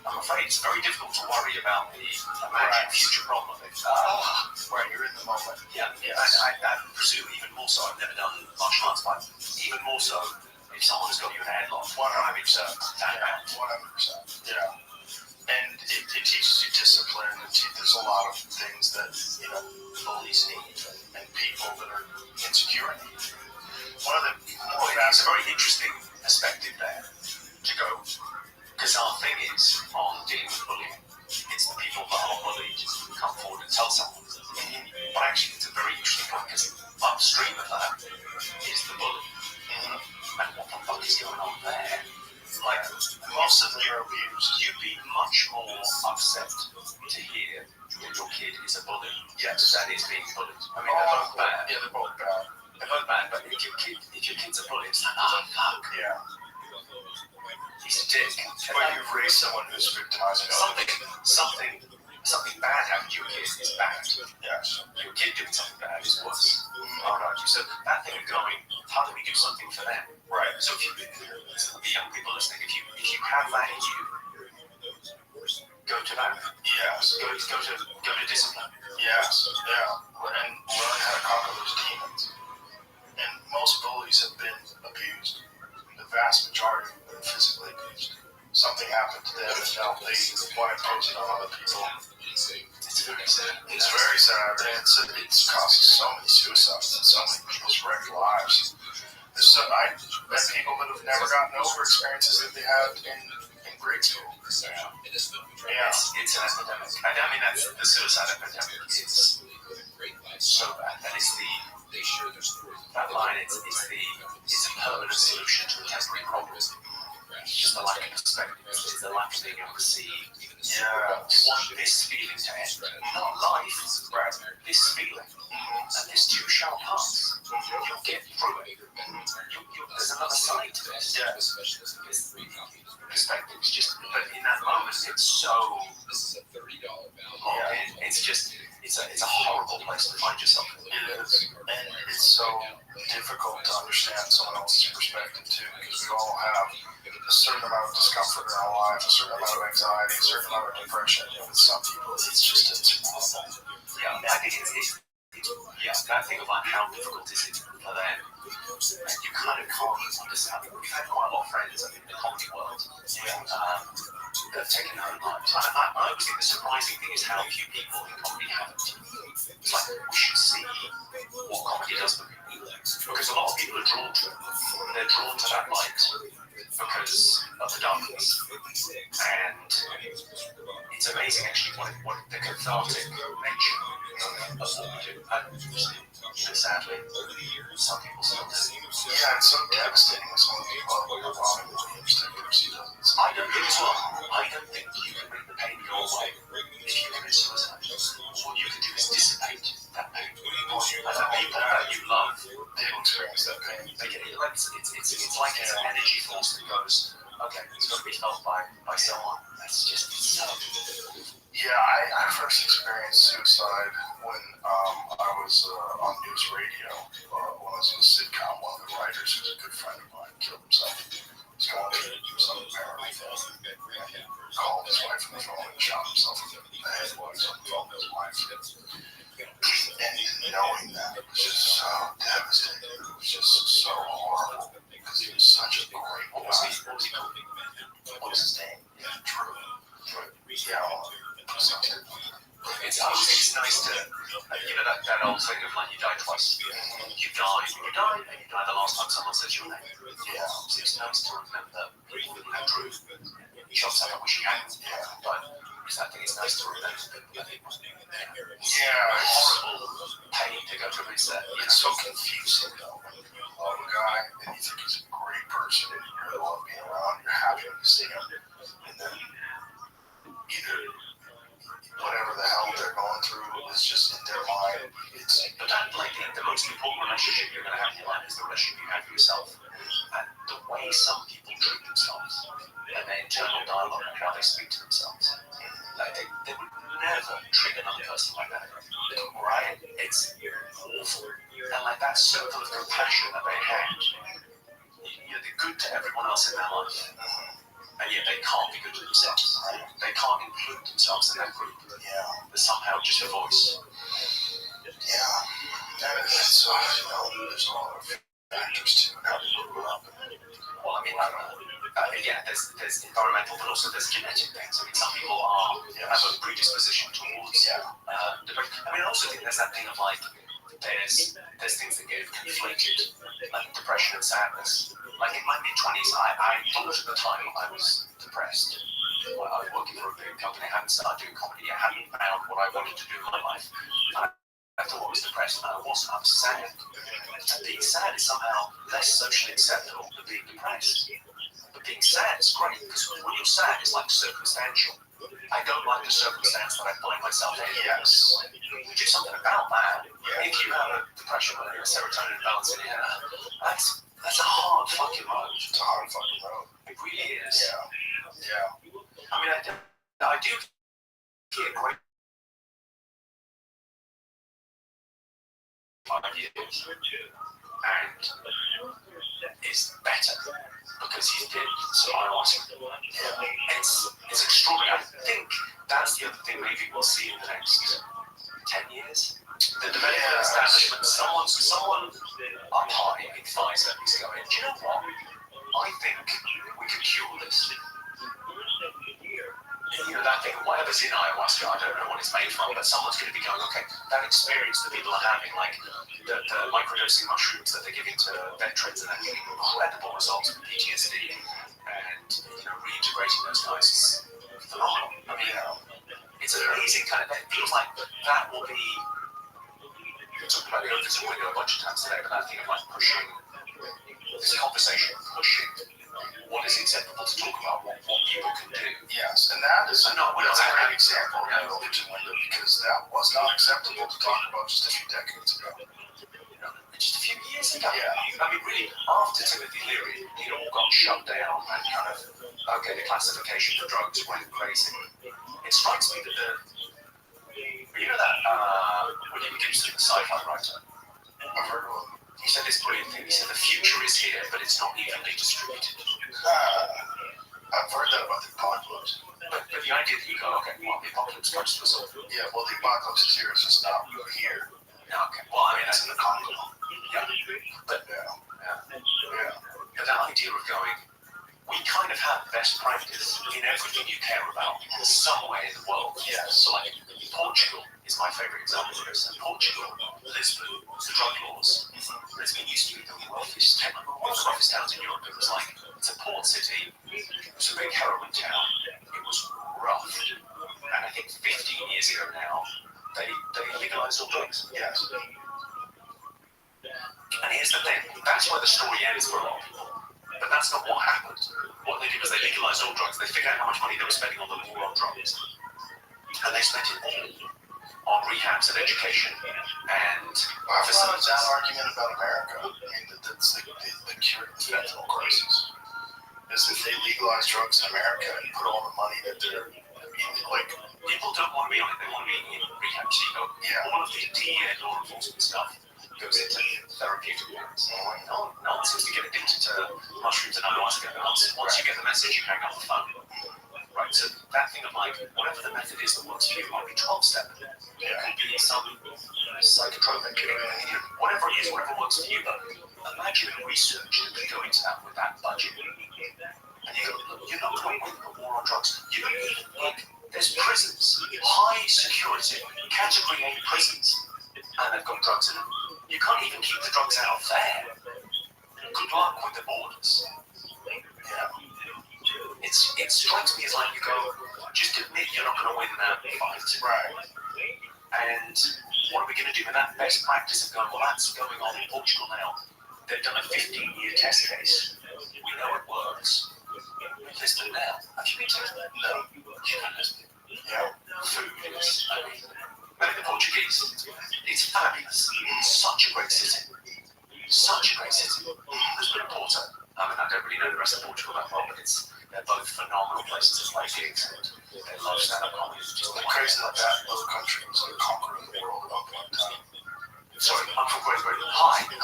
I'm afraid it's very difficult to worry about the imagined future problem. Right, you're in the moment. Yeah, I presume even more so. I've never done martial arts, but even more so if someone has got you in a headlock. 100%. 100%. Yeah. And it teaches you discipline. There's a lot of things that, bullies need and people that are insecure need. One of the It's a very interesting perspective there to go, because our thing is on dealing with bullying. It's the people that are bullied come forward and tell someone. But actually, it's a very interesting point because upstream of that is the bully. And what the fuck is going on there? Like, most of them are abused. You'd be much more upset to hear that your kid is a bully. Yes, that is being bullied. I mean, they're both bad. Yeah, they're both bad. They're both bad, but if your kid's a bully, it's like, oh, fuck. Yeah. He's a dick. But you've raised someone who's victimizing Something bad happened to your kid is bad. Yes. Your kid doing something bad is worse. Alright, so that thing of going, how do we do something for them? Right. So if the young people listening, if you have that in you, go to that. Yes. Go to discipline. Yes. Yeah. And learn how to conquer those demons. And most bullies have been abused. The vast majority have been physically abused. Something happened to them and now they want to impose it on other people. It's very sad. It's very sad. It's causing so many suicides and so many people's wrecked lives. So I met people that have never gotten over experiences that they had in grade school. Yeah. Yeah. It's an epidemic. I mean, that's the suicide epidemic is so bad. And it's that line, it's a permanent solution to a temporary problem. It's just a lack of perspective. It's the lack of being able to see. Yeah. You want this feeling to end. Not life, right? This feeling. And this too shall pass. You'll get through it. There's another side to this. Yeah. Perspective is just, but in that moment, it's so locked in. It's just, it's a horrible place to find yourself. It is. And it's so difficult to understand someone else's perspective too, because we all have a certain amount of discomfort in our lives, a certain amount of anxiety, a certain amount of depression. And with some people, it's just insurmountable. Yeah, I think it's that thing of like how difficult is it for them. And you kind of can't understand. We've had quite a lot of friends in the comedy world that have taken their own lives. I always think the surprising thing is how few people in comedy haven't. It's like we should see what comedy does for people. Because a lot of people are drawn to it. They're drawn to that light because of the darkness. And it's amazing actually what the cathartic nature of what we do. And sadly, some people still do. Yeah, it's so devastating when someone people are I don't think as well. I don't think you can bring the pain your way if you commit suicide. What you can do is dissipate that pain. And the people that you love, they will experience that pain. they get it. It's like it's an energy force that goes, okay, it's got to be felt by someone. That's just so. Yeah, I first experienced suicide when I was on news radio, when I was in a sitcom. One of the writers, who's a good friend of mine, killed himself. He's going to some apparently called his wife on the phone and shot himself in the head while he was on the phone with his wife. And knowing that, it was just so devastating. It was just so horrible because he was such a great guy. What was he called? What was his name? Yeah, Drew. Yeah, It's nice to, that old thing of like you die twice. You die, and you die the last time someone says your name. yeah. So it's nice to remember people that have Drew. Shots I wish he hadn't. But I think it's nice to remember people. Yeah, Horrible pain to go through. it's so confusing though. When you love a guy and you think he's a great person and you really love being around, you're happy when you see him, and then either whatever the hell they're going through is just in their mind. But that, like, the most important relationship you're going to have in your life is the relationship you have with yourself. And the way some people treat themselves and their internal dialogue and how they speak to themselves, like they would never treat another person like that. Right? It's awful. And like that circle of compassion that they have, they're good to everyone else in their life. And yet they can't be good to themselves. They can't include themselves in that group. Yeah. They're somehow just a voice. Yeah. And so, there's a lot of factors too, and how people grew up. Well, I mean, there's environmental, but also there's genetic things. I mean, some people have a predisposition towards depression. I mean, I also think there's that thing of like, there's things that get conflated, like depression and sadness. Like in my mid-20s, I thought at the time I was depressed. I was working for a big company, I hadn't started doing comedy yet, I hadn't found what I wanted to do in my life. And I thought I was depressed, and I wasn't. I was sad. And being sad is somehow less socially acceptable than being depressed. But being sad is great, because when you're sad, it's like circumstantial. I don't like the circumstance that I find myself in. Yes. Do something about that. If you have a depression or a serotonin imbalance in here, that's a hard fucking road. It's a hard fucking road. It really is. Yeah. I mean, I do get great 5 years, and it's better because he did some ayahuasca. It's extraordinary. I think that's the other thing maybe we'll see in the next 10 years. The development establishment, someone up high in Pfizer is going, do you know what? I think we could cure this. that thing, whatever's in ayahuasca, I don't know what it's made from, but someone's going to be going, okay, that experience that people are having, like the microdosing mushrooms that they're giving to veterans, and they're getting incredible results with PTSD, and reintegrating those guys is phenomenal. I mean, it's amazing kind of. It feels like that will be. We talked about the opens window a bunch of times today, but that thing of like pushing this conversation, pushing what is acceptable to talk about, what people can do. Yes, and that is we're not a that great example of the open window, because that was not acceptable to talk about just a few decades ago. Just a few years ago. Yeah. I mean, really, after Timothy Leary, it all got shut down and kind of, okay, the classification for drugs went crazy. It strikes me that William Gibson, the sci-fi writer, I've heard of it. he said this brilliant thing. He said the future is here, but it's not evenly distributed. I've heard that about the apocalypse. But the idea that you go, okay, well, the apocalypse comes to us all. Yeah, well, the apocalypse is here, it's just not here. Yeah, okay. Well, I mean, It's in the Congo. yeah. But that idea of going, we kind of have best practice in everything you care about in some way in the world. Yes. So, like, Portugal is my favorite example of this. And Portugal, Lisbon, the drug laws. Lisbon used to be the wealthiest town, one of the roughest towns in Europe. It was like, it's a port city, it was a big heroin town, it was rough. And I think 15 years ago now, they legalized all drugs. Yes. And here's the thing, that's where the story ends for a lot of people. But that's not what happened. What they did was they legalized all drugs. They figured out how much money they were spending on the war on drugs. And they spent it all on rehabs and education and I've heard facilities. that argument about America. I mean, that's the cure to the fentanyl crisis. Is if they legalize drugs in America and put all the money that they're, like, People don't want to be on it. They want to be in rehab. So you go, Yeah. all of the DEA law enforcement stuff goes into therapeutic areas. No one seems to get addicted to mushrooms and ayahuasca. Once you get the message, you hang up the phone. Right, so that thing of like, whatever the method is that works for you, it might be 12-step. It could be some psychotropic, whatever it is, whatever works for you. But imagine research that could go into that with that budget. And you go, look, you're not going to win the war on drugs. You don't even, like, there's prisons, high security, category A prisons, and they've got drugs in them. You can't even keep the drugs out there. Good luck with the borders. It strikes me as like you go, just admit you're not going to win that fight. right. And what are we going to do with that best practice of going, well, that's going on in Portugal now. They've done a 15-year test case. We know it works. Lisbon now. Have you been to Lisbon? No. You know Lisbon. Yeah. Food is, I mean, the Portuguese. It's fabulous. It's such a great city. Such a great city. Lisbon and Porto. I mean, I don't really know the rest of Portugal that well, but they're both phenomenal places to play gigs, and they love stand-up comedy. It's just It's crazy that those countries are conquering the world at one point in time. Sorry, I'm from Great Britain. Hi. Yeah,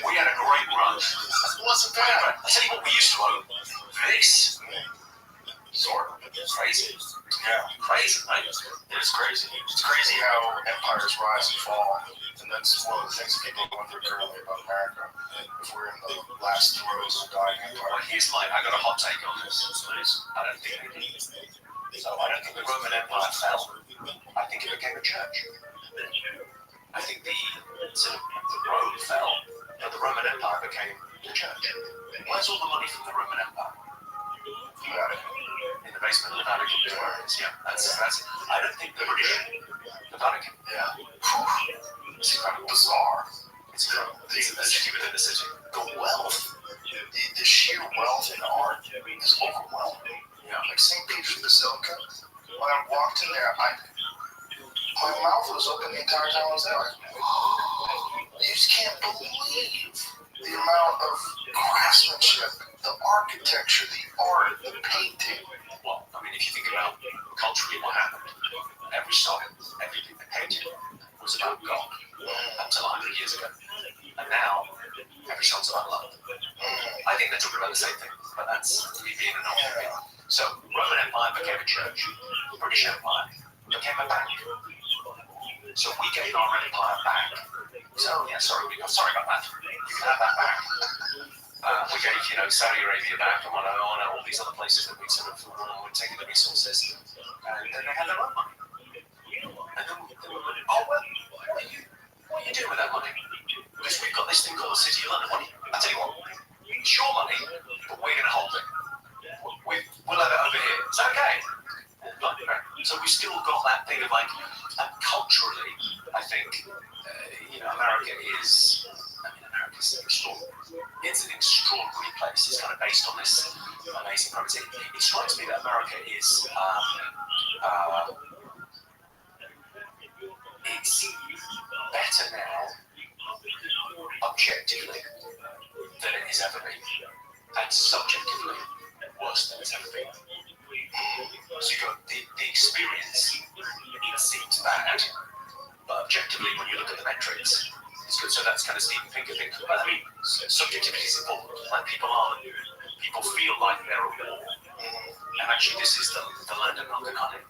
We had a great run. it wasn't bad. I'll tell you what we used to own. This. Sort of. Crazy. Yeah. Crazy, right? It's crazy. It's crazy how empires rise and fall. And that's one of the things that people wonder currently about America. If we're in the last throes of a dying empire. Well, here's I got a hot take on this. I don't think they did. So I don't think the Roman Empire fell. I think it became a church. I think the Rome fell, but the Roman Empire became the church. Where's all the money from the Roman Empire? In the basement of the Vatican. Yeah, that's. I don't think the British, the Vatican. Yeah. It's incredible. Bizarre. It's incredible. It's a city within the city. The wealth, the sheer wealth in art is overwhelming. Yeah. Like St. Peter's Basilica, when I walked in there, my mouth was open the entire time I was there. You just can't believe the amount of craftsmanship, the architecture, the art, the painting. Well, I mean, if you think about culturally what happened, every song, everything they painted was about God until 100 years ago. And now, every song's about love. I think they're talking about the same thing, but that's me being an opinion. So, Roman Empire became a church, British Empire became a bank. So we gave our empire back. So, yeah, sorry about that. You can have that back. We gave, Saudi Arabia back and all these other places that we sort of were taking the resources, and then they had their own money. And then we went, what are you doing with that money? Because we've got this thing called the City of London. I tell you what, it's your money, but we're going to hold it. We'll have it over here. Is that okay? So we've still got that thing of like, culturally, I think, America is. America's extraordinary. It's an extraordinary place. It's kind of based on this amazing premise. It strikes me that America is it's better now, objectively, than it has ever been, and subjectively worse than it's ever been. So you got the experience. It seems bad, but objectively, when you look at the metrics, it's good. So that's kind of Steven Pinker thing. But I mean, subjectivity is important. Like people feel like they're at war, and actually, this is the land of milk and honey.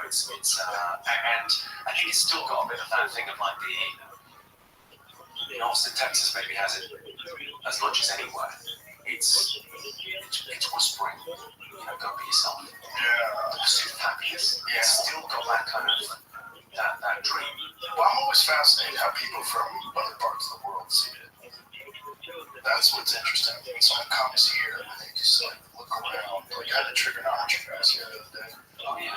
It's and I think it's still got a bit of that thing of like Austin, Texas maybe has it as much as anywhere. It's whispering, go be yourself. Yeah. Pursuit of happiness. Yeah. It's still got that kind of that dream. Well, I'm always fascinated how people from other parts of the world see it. That's what's interesting. Someone comes here and they just like look around. Like I had the trigonometry class here the other day. Oh yeah.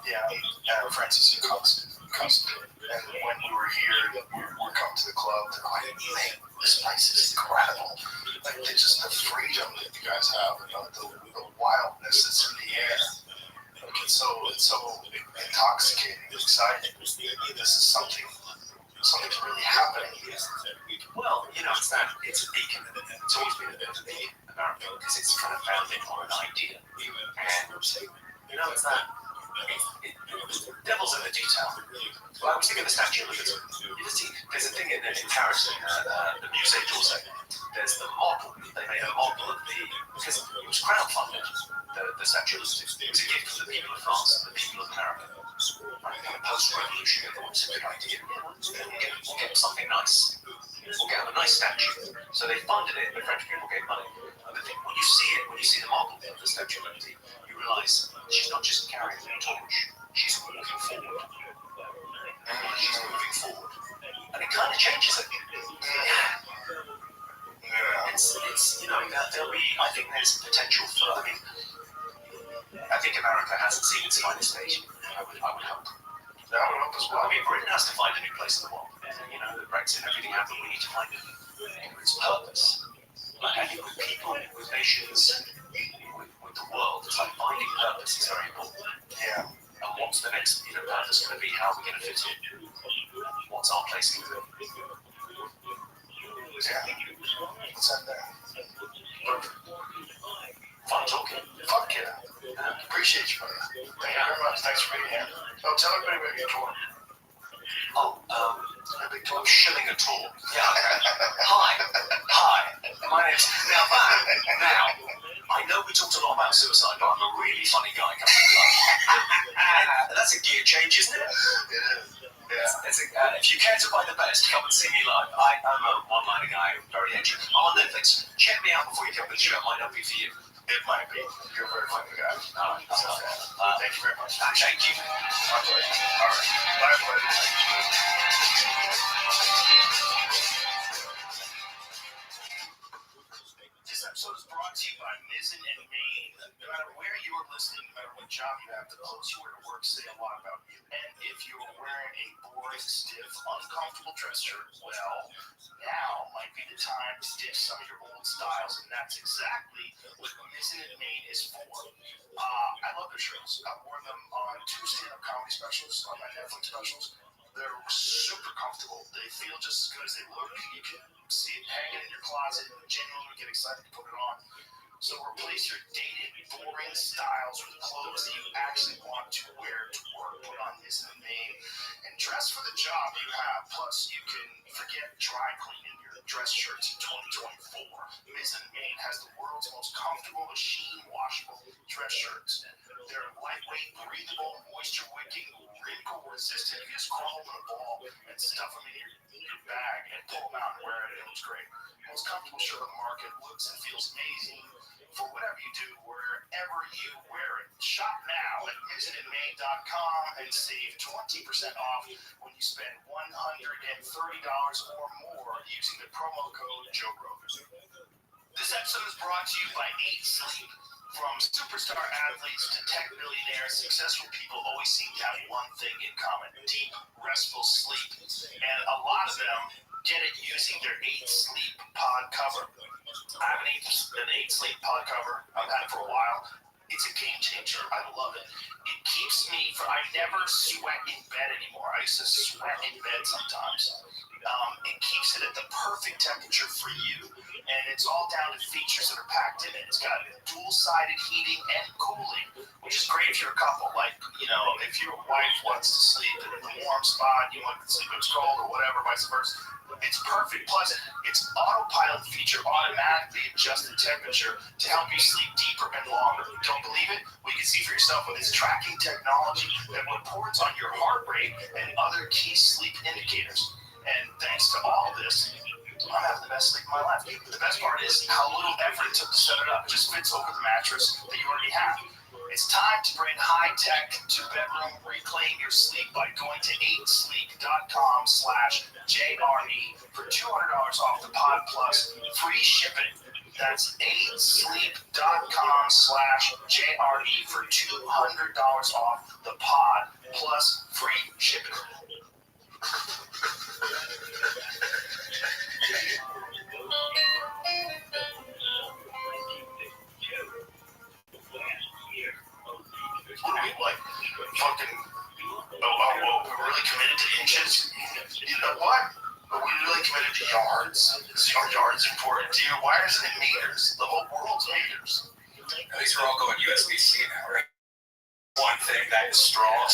Yeah, Francis who comes. And when we were here, we're coming to the club. They're like, man, this place is incredible. Like, just the freedom that you guys have, the wildness that's in the air. Like, it's so intoxicating, exciting. This is something's really happening here. Well, it's a beacon. It's always been a bit of a beacon in America because it's kind of founded on an idea. And it's that. The devil's in the detail. Well, I was thinking of the Statue of Liberty. There's a thing in Paris, the Musée d'Orsay. There's the model. They made a model of because it was crowdfunded, the Statue of Liberty. It was a gift from the people of France and the people of America. Right, kind of post-revolution, it was a good idea. We'll get something nice. We'll get a nice statue. So they funded it, the French people gave money. And the thing, when you see the model of the Statue of Liberty, you realise she's not just carrying a torch, she's walking forward. She's moving forward. And it kind of changes it. Yeah. It's there'll be, I think there's potential for, I think America hasn't seen its finest stage. I would hope. That would help as well. Britain has to find a new place in the world. The Brexit and everything happened, we need to find its purpose. Like I think with people, with nations, with the world, it's like finding purpose is very important. Yeah. And what's the next purpose going to be? How are we going to fit in? What's our place going to be? Yeah. What's that there? Fun talking. Fuck yeah. Appreciate you, brother. Thank you very much. Thanks for being here. Oh, tell everybody about your tour. I'm shilling a tour. Yeah. Hi. My name's now. I know we talked a lot about suicide, but I'm a really funny guy coming to life. That's a gear change, isn't it? It is. Yeah. If you care to buy the best, come and see me live. I'm a one-liner guy, very edgy. I'm on Netflix. Check me out before you come to the show. It might not be for you. It might be. You're a very funny guy. All right. Thank you very much. Thank you. My pleasure. All right. My pleasure. This episode is brought to you by Mizzen and Main. No matter where you are listening, no matter what job you have, the clothes you wear to work say a lot about you. And if you're wearing a boring, stiff, uncomfortable dress shirt, well, now might be the time to ditch some of your old styles, and that's exactly what Mizzen and Main is for. I love their shirts. I've worn them on 2 stand-up comedy specials, on my Netflix specials. They're super comfortable. They feel just as good as they look. You can see it hanging in your closet and genuinely get excited to put it on. So replace your dated, boring styles with clothes that you actually want to wear to work. Put on Mizzen and Main and dress for the job you have. Plus, you can forget dry cleaning your dress shirts in 2024. Mizzen and Main has the world's most comfortable, machine washable dress shirts. They're lightweight, breathable, moisture wicking, wrinkle resistant. You just crawl them in a ball and stuff them in your bag and pull them out and wear it. It looks great. Most comfortable shirt on the market, looks and feels amazing for whatever you do, wherever you wear it. Shop now at visititmaine.com and save 20% off when you spend $130 or more using the promo code JOEGROVER. This episode is brought to you by 8 Sleep. From superstar athletes to tech billionaires, successful people always seem to have one thing in common: deep, restful sleep. And a lot of them get it using their 8 Sleep pod cover. I have an 8 Sleep pod cover. I've had it for a while. It's a game changer. I love it. It keeps me I never sweat in bed anymore. I used to sweat in bed sometimes. It keeps it at the perfect temperature for you, and it's all down to features that are packed in it. It's got dual-sided heating and cooling, which is great if you're a couple. Like, if your wife wants to sleep in a warm spot, you want to sleep when it's cold or whatever, vice versa. It's perfect. Plus, its autopilot feature automatically adjusts the temperature to help you sleep deeper and longer. Don't believe it? Well, you can see for yourself with its tracking technology that reports on your heart rate and other key sleep indicators. And thanks to all this, I'm having the best sleep of my life. But the best part is how little effort it took to set it up. It just fits over the mattress that you already have. It's time to bring high tech to bedroom. Reclaim your sleep by going to 8sleep.com/JRE for $200 off the Pod Plus free shipping. That's 8sleep.com/JRE for $200 off the Pod Plus free shipping. Like fucking, we're really committed to inches. You know what? Are we really committed to yards? Are yards important to you? Why isn't it meters? The whole world's meters. At least we're all going USB-C now, right? One thing that is strong.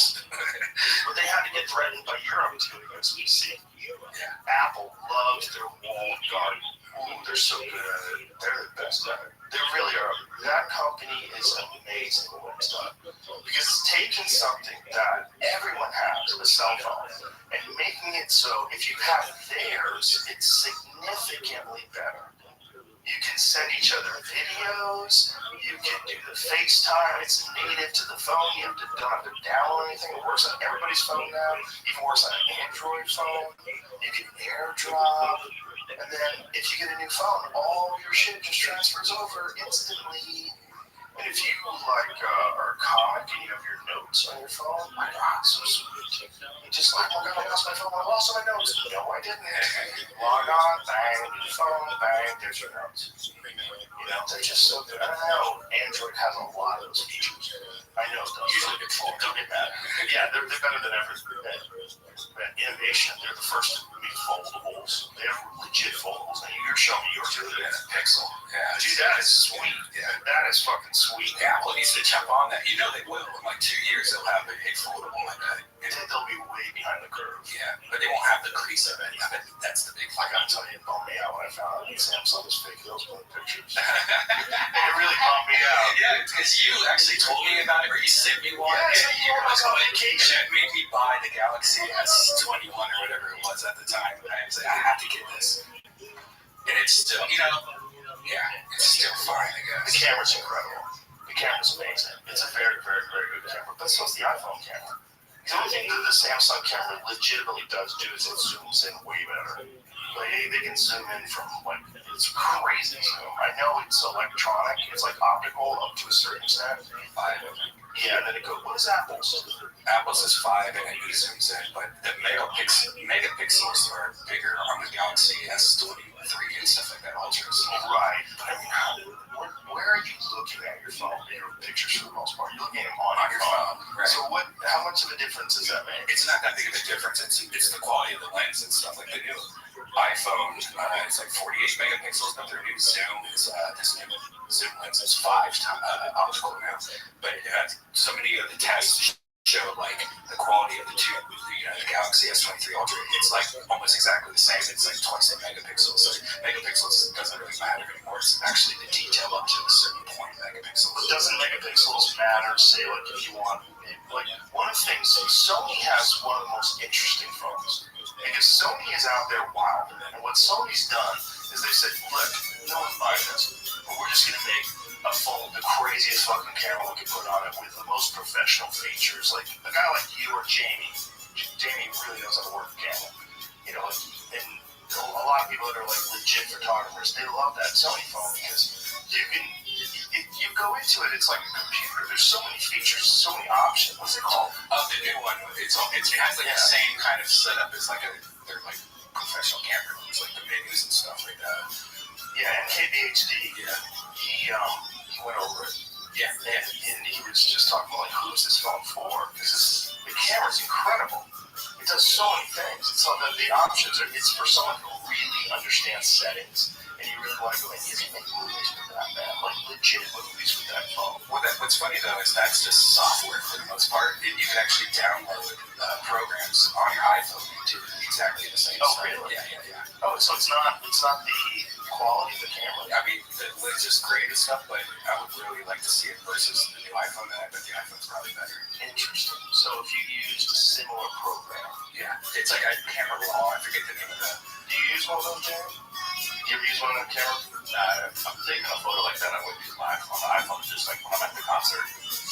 But they had to get threatened by Europe to go to USB-C. Yeah. Apple loves their walled garden. Ooh, they're so good at it. They're the best at it. They really are. That company is amazing what it's done. Because it's taking something that everyone has, a cell phone, and making it so if you have theirs, it's significantly better. You can send each other videos. You can do the FaceTime. It's native to the phone. You don't have to download anything. It works on everybody's phone now. It even works on an Android phone. You can AirDrop. And then if you get a new phone, all your shit just transfers over instantly. And if you are a comic and you have your notes on your phone, my God, so sweet. You just oh my God, I lost my phone. I lost my notes. No, I didn't. Log on, bang, your phone, bang, there's your notes. They're just so good. I don't know. Android has a lot of those features. I know those. Usually big phone. Don't get mad. Yeah, they're better than ever. That innovation. They're the first to make foldables. They have legit foldables. And you're showing me yours the other day. Pixel. Yeah. Dude, that is sweet. Yeah. That is fucking sweet. Apple needs to jump on that. You know they will. In like 2 years, they'll have a foldable like that. They'll be way behind the curve. Yeah, but they won't have the crease of it. I bet that's the big I gotta tell you, it bummed me out when I found out that Samsung's fake those pictures. It really bummed me out. Yeah, because you actually told me about it, or you sent me one. Yeah, I was on on vacation. And it made me buy the Galaxy S21 or whatever it was at the time. And I was like, I have to get this. And it's still, it's still fine, I guess. The camera's incredible. The camera's amazing. It's a very, very, very good camera. But so is the iPhone camera. The only thing that the Samsung camera legitimately does do is it zooms in way better. They can zoom in from, it's crazy zoom. I know it's electronic. It's like optical up to a certain extent. 5 of them. Yeah, and then it goes, what is Apple's? Apple's is 5 and it zooms in, but the megapixels are bigger on the Galaxy S23 and stuff like that, Ultras. Right. But I mean, where are you looking at your phone in your pictures for the most part? You're looking at them on your phone. Right. So how much of a difference does that make? It's not that big of a difference. It's the quality of the lens and stuff like the new iPhone. It's like 48 megapixels, but their new Zoom is this new Zoom lens is 5 optical now. But so many of the tests show the quality of the the Galaxy S23 Ultra. It's almost exactly the same. It's twice the megapixels. So megapixels doesn't really matter anymore. It's actually the detail up to a certain point megapixels. But doesn't megapixels matter? Say if you want like one of the things, Sony has one of the most interesting phones because Sony is out there wild, and what Sony's done is they said, look, no one's buying this, but we're just gonna make a phone, the craziest fucking camera we can put on it with the most professional features. Like a guy like you or Jamie really knows how to work a camera, you know, and a lot of people that are like legit photographers, they love that Sony phone because you go into it, it's like a computer. There's so many features, so many options. What's it called? The new one, it has like the same kind of setup as like they're like professional camera phones, like the menus and stuff like that. Yeah, and KBHD. Yeah. He went over it. Yeah. And he was just talking about like, who's this phone for? Because the camera's incredible. It does so many things. It's all the options are. It's for someone who really understands settings, and you really want to go in. You can make movies with that, man. Like legit movies with that phone. What's funny though is that's just software for the most part. You can actually download programs on your iPhone to exactly the same. Oh, stuff. really? Yeah. Oh, so it's not the quality of the camera. I mean, the lens is great and stuff, but I would really like to see it versus the new iPhone. And I bet the iPhone's probably better. Interesting. So if you used a similar program, Yeah, it's like a camera raw. I forget the name of that. do you use one of those, Jerry? You ever use one of them cameras? If I'm taking a photo like that, I wouldn't use my iPhone. The iPhone is just like when I'm at the concert,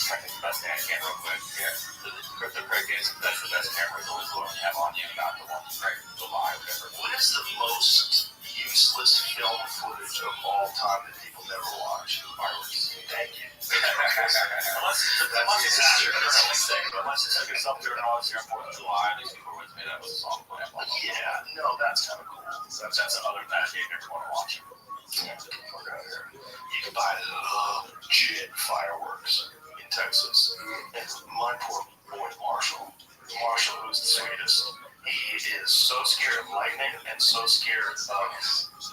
trying to take the best thing I can real quick. Yeah, the trick is that's the best camera. It's always the one you have on you, not the one the live, whatever. What is the most useless film footage of all time that people never watch? Fireworks. Thank you. Unless it's like it's up there and all this here on 4th of July, these people always made up with a song playing. Yeah, no, that's kind of cool. That's other than that, you never want to watch it. Yeah, fuck out of here. You can buy legit fireworks in Texas. And my poor boy Marshall, who's the sweetest, he is so scared of lightning and so scared of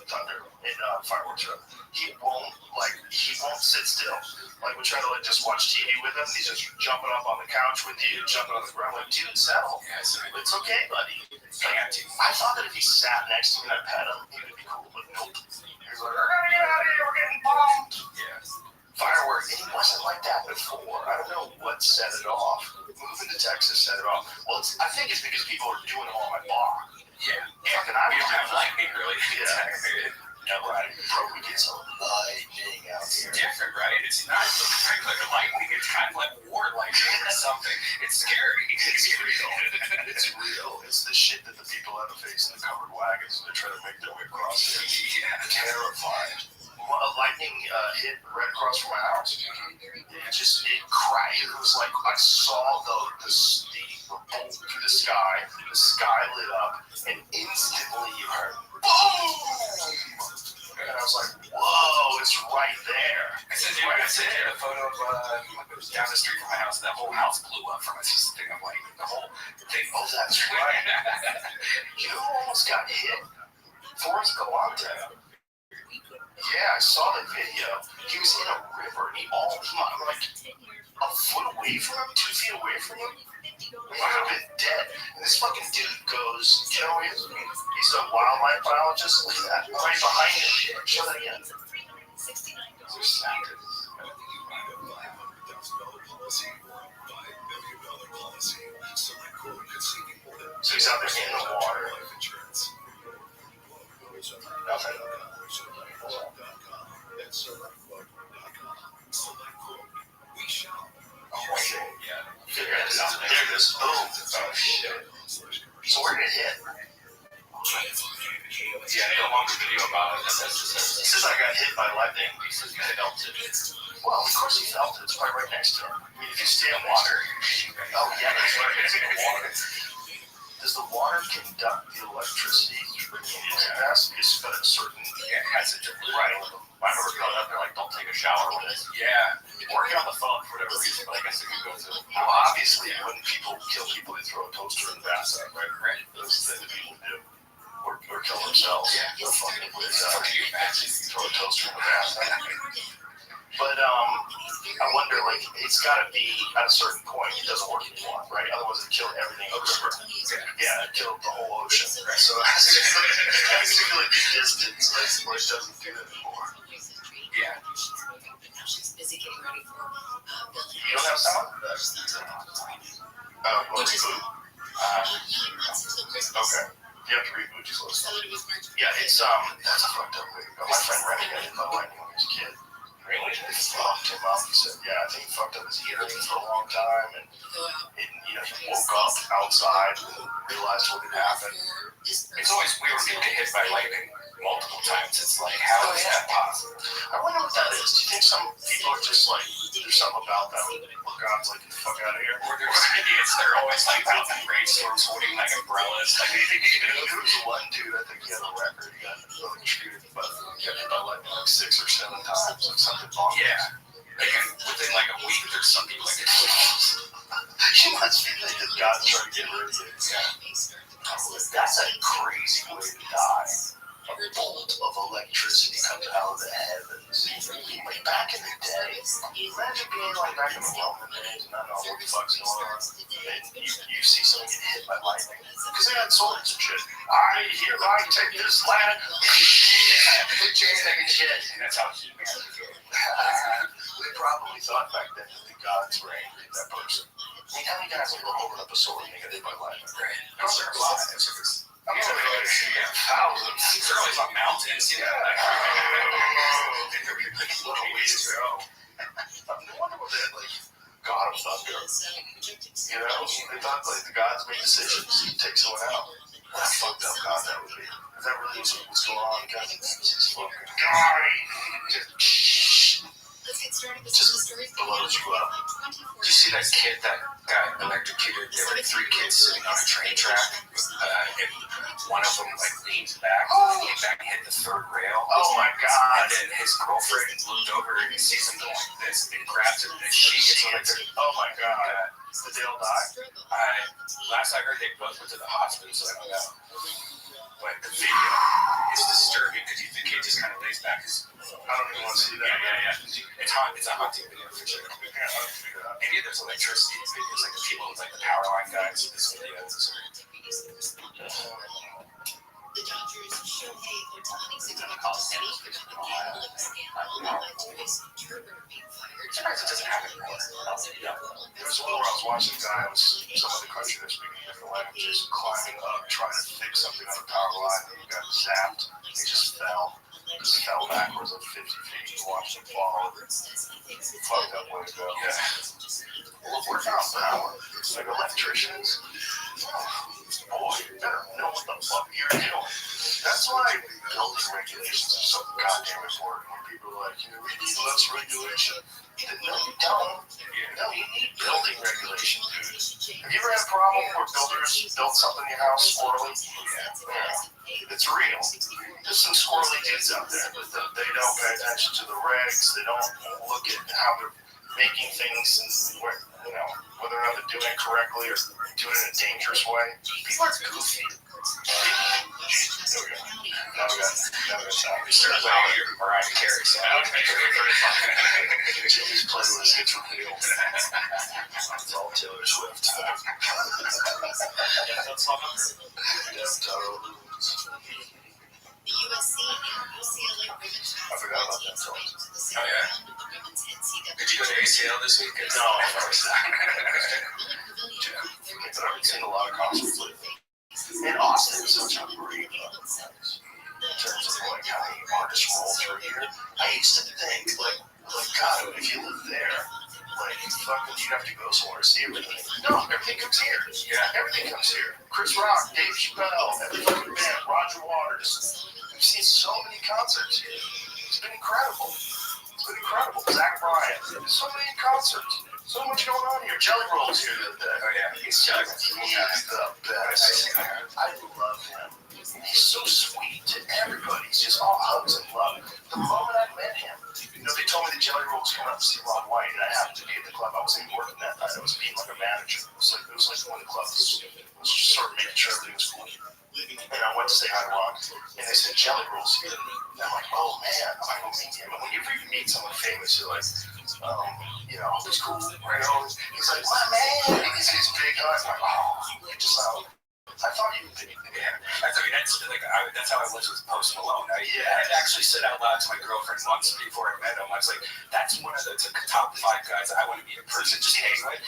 thunder in fireworks. He won't sit still. Like we try to just watch TV with him. He's just jumping up on the couch with you, jumping on the ground. Like, dude, settle. Yeah, so It's okay, buddy. I thought that if he sat next to me and I pet him, he would be cool, but nope. He's like, we're gonna get out of here, we're getting bombed. Yeah. Fireworks, and he wasn't like that before. I don't know what set it off. Moving to Texas set it off. Well, I think it's because people are doing it on my bar. Yeah. Fucking I We was don't have doing lightning really. Yeah. Yeah, right. Bro, we get some lightning out It's here. different, right? It's not so regular lightning. It's kind of like war lightning or something. It's scary. It's real. It's real. It's the shit that the people have to face in the covered wagons when they're trying to make their way across here. Yeah. Terrifying. A lightning hit right across from my house. It cried. It was like I saw the bolt through the sky lit up, and instantly you heard boom! And I was like, whoa, it's right there. I sent you a photo of down the street from my house. That whole house blew up from it. Just thing of like the whole thing. Oh, that's right. You almost got hit. Forrest Galante. Yeah, I saw the video. He was in a river, and he like a foot away from him, 2 feet away from him. He would have been dead. And this fucking dude goes, you know, he's a wildlife biologist. Look at that, right behind him. Show that again. So he's out there in the water. Nothing. There it is. Boom. Oh, shit. So where did it hit? Yeah, I know a longer video about it. He says I got hit by lightning. He says you felt it. Well, of course he felt it. It's right next to him. I mean, if you stay in water. Oh, yeah, that's right. It's in the water. Does the water conduct the electricity? It has to be a certain. Yeah, it has a different. Right. I remember going up there like, don't take a shower with it. Yeah. Working on the phone for whatever reason, but I guess it could go to. Well, obviously, when people kill people, they throw a toaster in the bathtub, right? Right. Those things that people do. Or kill themselves. Yeah. Or fucking with, Can you imagine? throw a toaster in the bathtub. But I wonder, like, it's got to be at a certain point it doesn't work anymore, right? Otherwise, it killed everything in the river. Yeah, it killed the whole ocean. Right? So it has to really be distance where it doesn't do it anymore. Yeah. You don't have sound? What reboot? Okay. You have to reboot just a little. Yeah, it's that's a fucked up way to go. My friend Rennie got hit by lightning when he was a kid. Really? It fucked him up. He said, yeah, I think he fucked up his hearing for a long time, and he woke up outside and realized what had happened. It's always weird when people get hit by lightning multiple times. It's like, how is that possible? I wonder what that is. Do you think some people are just like, there's something about them? God's like, get the fuck out of here. Or there's idiots that are always like out in rainstorms holding like umbrellas. Like, There was one dude, I think he had a record. He got electrocuted, but he got hit by lightning like 6 or 7 times, like something bonkers. yeah. Like, within like a week, there's some people like it. You must be thinking God's trying to get rid of you. That's a crazy way to die. A bolt of electricity comes out of the heavens. Like back in the day, imagine being like back in the Roman days and not know what the fuck's going on. And you see someone get hit by lightning. Because they had swords and shit. I hereby take this land. Taking shit. And that's how he managed to do it. They probably thought back then that the gods were angry at that person. I mean, how many guys will hold up a sword and they get hit by lightning? Right. Because there are a lot of things. I'm going to thousands. They're always on mountains, you know, like, and they're like little ways to go. No wonder what they had, like, God of Thunder. You know, they thought, like, the gods make decisions to take someone out. What a fucked up God that would be. If that really was what's going on, God, it's fucking God. Just blows you up. Did you see that kid that got electrocuted? There were 3 kids sitting on a train track, and one of them like leaned back, and hit the 3rd rail. Oh my God. And then his girlfriend looked over and sees him doing this and grabs him, and she gets electrocuted. Oh my God. Did they all die? Last I heard, they both went to the hospital, so I don't know. But the video is disturbing because the kid just kind of lays back his. I don't even want to see that. Yeah. It's hot. It's a haunting video for sure. Maybe there's electricity videos, like the people with like the power line guys. This video. The Dodgers Shohei Ohtani's going to call City for the gambling scandal that led to his turban being fired. Sometimes it doesn't happen. There was one where I was watching a guy, it was some other country that's speaking different languages, climbing up, trying to fix something on a power line, and he got zapped. He just fell. Just fell backwards like 50 feet. You watched him fall. Fucked up way to go. Yeah. Well, we're not power. Like electricians. Boy, you better know what the fuck you're doing. That's why building regulations are so goddamn important. When people are like, we need less regulation. No, you don't. No, you need building regulation, dude. Have you ever had a problem where builders built something in your house squirrely? Yeah. It's real. There's some squirrely dudes out there, but they don't pay attention to the regs. They don't look at how they're making things and whether or not they're doing it correctly or doing it in a dangerous way. People are goofy. There we go. Now we got sound. Mariah Carey sound. Jimmy's playlist gets revealed. It's all Taylor Swift. The USC and UCLA women's I forgot about that song. Oh, yeah. Did you go to ACL this week? No, of course not. But I've seen a lot of concerts lately. And Austin is such a great place. In terms of like how many artists roll through here. I used to think like God, if you live there, like fucking you'd have to go somewhere to see everything. No, everything comes here. Yeah, everything comes here. Chris Rock, Dave Chappelle, every fucking band, Roger Waters. We've seen so many concerts here. It's been incredible. Zach Bryan. There's so many concerts. So much going on here. Jelly Roll's here the other day. Oh yeah, he's He's the best. I love him. He's so sweet to everybody. He's just all hugs and love. The moment I met him, they told me that Jelly Roll was coming up to see Ron White, and I happened to be at the club. I wasn't even working that night. I was being like a manager. It was like one of the clubs. It was just sort of making sure everything was cool. And I went to say hi to Ron, and they said Jelly Roll's here. And I'm like, oh man, I don't meet him. And whenever you meet someone famous, you're like, it's cool, right? He's like, my man. And he's big eyes. I'm like, you just I thought you would be. Yeah, that's how I was with Post Malone. I actually said out loud to my girlfriend once before I met him. I was like, "That's one of the top 5 guys I want to be a person just hang with."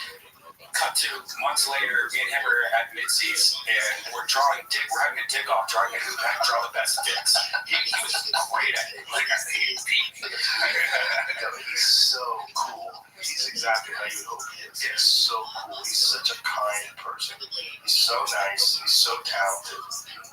Cut to months later, me and him are at Mitzi's, and we're having a dig off, drawing who can draw the best dicks. He was great at it. Like, He's so cool. He's exactly how you would hope he is. He's so cool. He's such a kind person. He's so nice. He's so talented.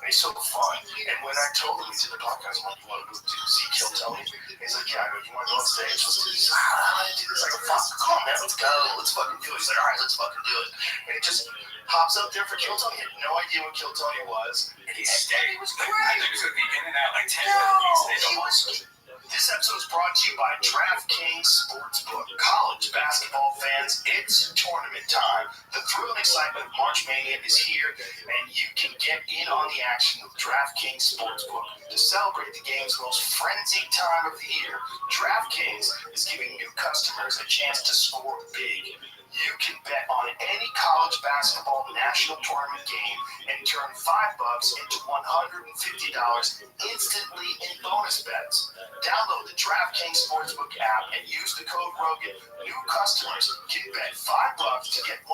And he's so fun. And when I told him we did the podcast, I'm like, you want to go see Kill Tony? He's like, yeah. I go, you want to go on stage? Let's do this. I want to do this. I go, fuck, come on, man. Let's go. Let's fucking do it. He's like, all right, let's fucking do it. And it just hops up there for Kill Tony. He had no idea what Kill Tony was. and he stayed. He was Like, great. I think it would be in and out like 10 No, minutes. he was. This episode is brought to you by DraftKings Sportsbook. College basketball fans, it's tournament time. The thrill and excitement of March Mania is here, and you can get in on the action with DraftKings Sportsbook. To celebrate the game's most frenzied time of the year, DraftKings is giving new customers a chance to score big. You can bet on any college basketball national tournament game and turn $5 into $150 instantly in bonus bets. Download the DraftKings Sportsbook app and use the code Rogan. New customers can bet $5 to get $150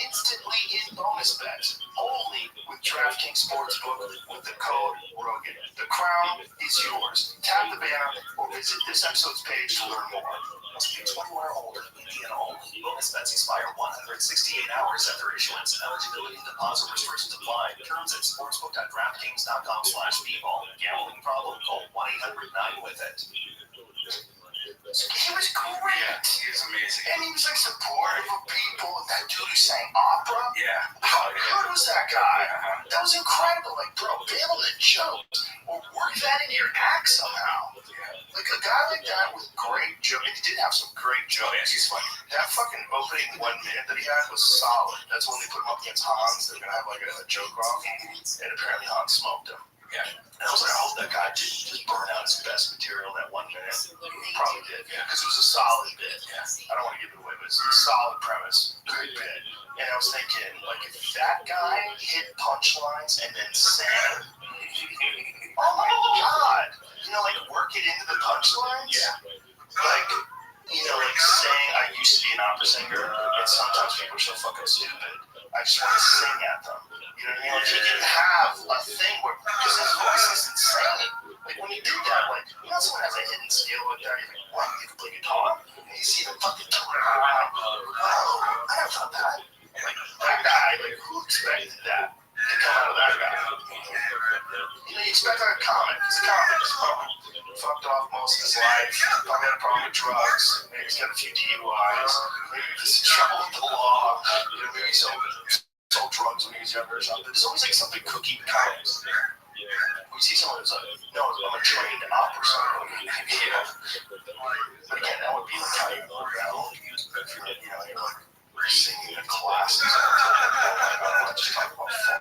instantly in bonus bets. Only with DraftKings Sportsbook with the code Rogan. The crown is yours. Tap the banner or visit this episode's page to learn more. Must be 21 or older. Indiana only. Bonus bets expire 168 hours after issuance. Eligibility and deposit restrictions apply. Terms at sportsbook.draftkings.com/bball. Gambling problem? Call 1-800-9-WITH-IT. He was great. Yeah, he was amazing. And he was like supportive of people. That dude who sang opera. Yeah. How good was that guy? That was incredible. Like, bro, be able to joke or work that into your act somehow. Like a guy like that with great jokes. And he did have some great jokes. Oh, yeah, he's funny. That fucking opening 1 minute that he had was solid. That's when they put him up against Hans. They're gonna have like a joke off, and apparently Hans smoked him. Yeah. And I was like, I hope that guy didn't just burn out his best material that 1 minute. He probably did, because it was a solid bit. Yeah. I don't want to give it away, but it's a solid premise, good bit. And I was thinking, like, if that guy hit punchlines and then sang, oh my god, you know, like work it into the punchlines. Yeah. Like, you know, like saying I used to be an opera singer, and sometimes people are so fucking stupid. I just want to sing at them. You know what I mean? Like, he didn't have a thing where, because his voice is insane. Like, when you do that, like, you know, someone has a hidden skill with that, you're like, what, you can play guitar? And you see them fucking turn around. Wow, I never thought that. Like, that guy, like, who expected that to come out of that guy? You know, you expect like a comic. He's a comic. He's probably fucked off most of his life. Probably had a problem with drugs. Maybe he's got a few DUIs. Maybe he's in trouble with the law. You know, maybe he sold drugs when he was younger or something. There's always like something cookie with comics. We see someone who's like, no, I'm a trained opera singer. Yeah. But again, that would be like how you work out. You know, you're like singing in classes. I want to just talk about fun.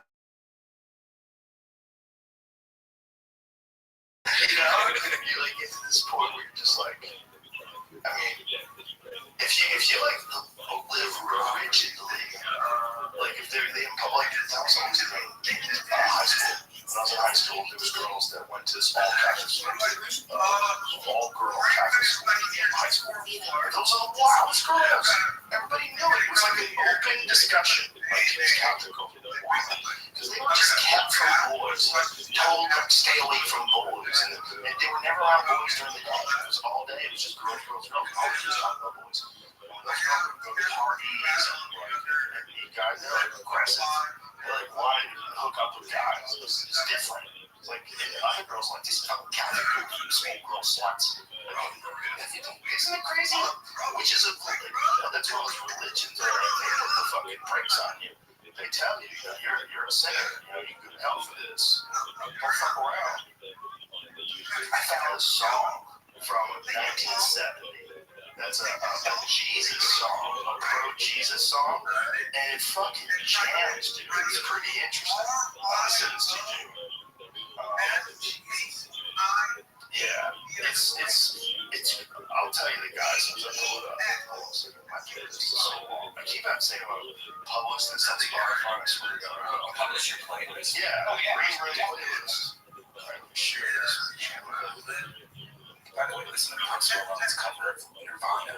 You know, you like get to this point where you're just like, I mean, if you like live rigidly, like if they like tell someone to they did high school. When I was in high school, there was girls that went to this all Catholic school, all girl Catholic school in high school. And those are the wildest girls. Everybody knew it. It was like an open discussion. Like these Catholic girls, because they were just kept from boys, told to stay away from boys, and they were never around boys during the day. It was all day. It was just girls, girls, girls. Always just talking about boys. Like, go to parties, and meet guys. They're like aggressive. They like wanted to hook up with guys. It's different. It's like and other girls like these Catholic cookies, small girl sluts. Isn't it crazy? Which is that's one of those religions that they put the fucking brakes on you. They tell you, you're a sinner. You know, you could help for this. Don't fuck around. I found a song from 1970. That's a Jesus song, a pro-Jesus song, and it fucking jams, dude. It's pretty interesting. Listen to you. Yeah, it's. I'll tell you the guys. I keep on saying about publish this on Spotify. I swear to God. Publish your playlist. Yeah, Oh, yeah. read playlist. Alright, let me share this. By the way, listen to Prince Rollins' cover of Nirvana.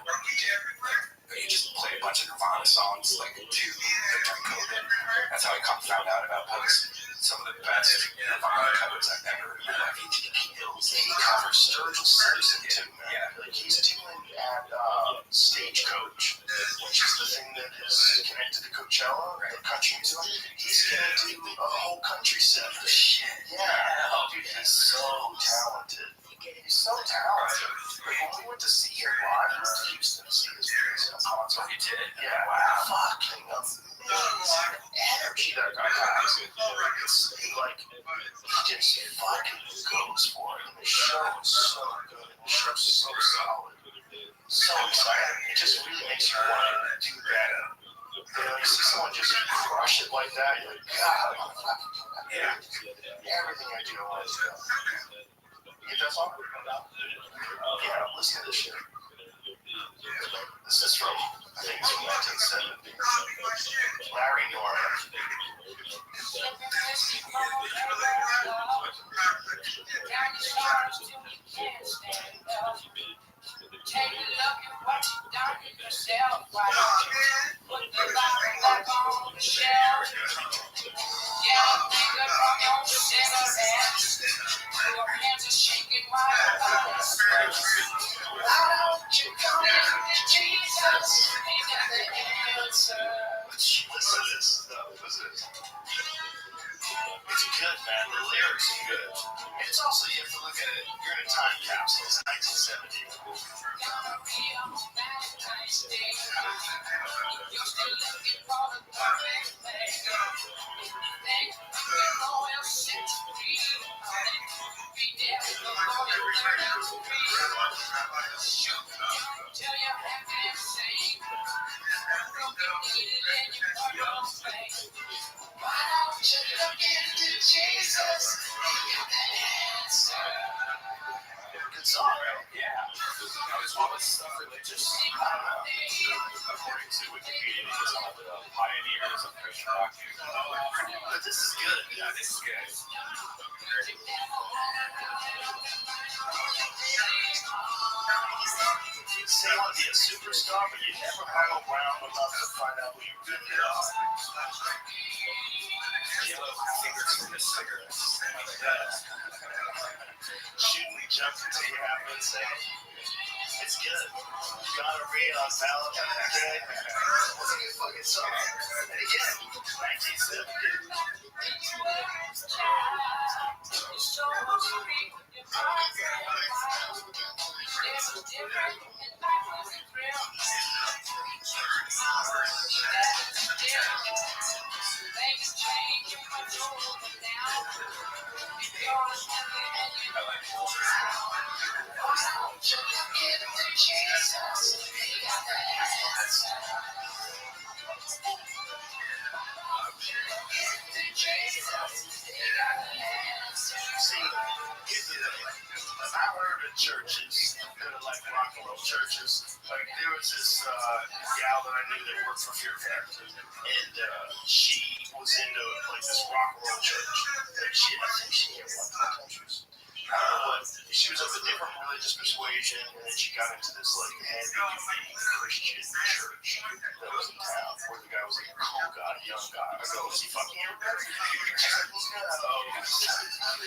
you just play a bunch of Nirvana songs like during COVID. That's how I found out about some of the best Nirvana covers I've ever heard. Like he covers Sturgill Simpson too, man. Yeah. Like he's doing at Stagecoach, which is the thing that is connected to Coachella, the country music. He's gonna do a whole country set. Shit. Yeah. Dude, he's so talented. He's so talented. Like when we went to see him live, we went to Houston to see his concert. You did? Yeah. Wow. Fucking amazing energy that guy has. It's like he just fucking goes for it. And the show is so good. The show's so solid. So exciting. It just really makes you want to do better. You know, you see someone just crush it like that, you're like, God, I'm fucking yeah. Everything I do, I want to do. You get that song? Yeah, listen to this shit. This is from, I think it's from 1970. Larry Norman. Take a look at what you've done to yourself. Why don't you put the Bible back on the shelf? Get a finger from your cigarette. Your hands are shaking while your eyes close. Why don't you come to Jesus? Ain't that the answer? Listen to this. Listen to this. It's good, man. The lyrics are good. And it's also, you have to look at it, you're in a time capsule. It's 1970. Gonna be a nice day. You're still looking for the perfect thing. Think you know it'll set you free. Be there before you learn how to breathe. Shoot, till you're happy and sane. Eat it in your face. Why don't you look into Jesus? He got the answer. Good song, right? Yeah. It's always stuff religious. I don't know. according to Wikipedia, because I'm one of the pioneers of Christian rock music. But this is good. Yeah, this is good. Say you want to be a superstar, but you never hung around enough to find out who you really are. Yellow fingers from the cigarettes. Shooting each other until you have been saying, it's good. Gonorrhea on Valentine's Day. That's a good fucking song. And again, 1970. I've heard of churches that are like rock and roll churches. Like there was this gal that I knew that worked for Fear Factory, and she was into like this rock and roll church. And I think she had one of the countries. But she was of a different religious persuasion, and then she got into this like heavy Christian church that was in town, where the guy was like a cool guy, young guy. I go, is he fucking everybody? She's like, no.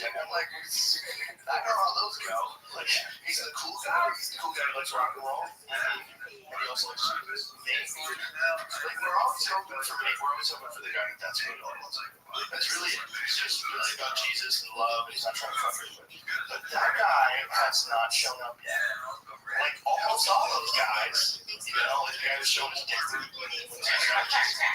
And I'm like, I know how those go. Like, he's the cool guy. He's the cool guy who likes rock and roll. And he also likes Jesus. Like, we're always hoping for me. We're always hoping for the guy that's really all it's like. That's really it. It's just really about Jesus and love, and he's not trying to fuck everybody. But that guy has not shown up yet. Like, almost all those guys, you know, like the guy who showed his dick root when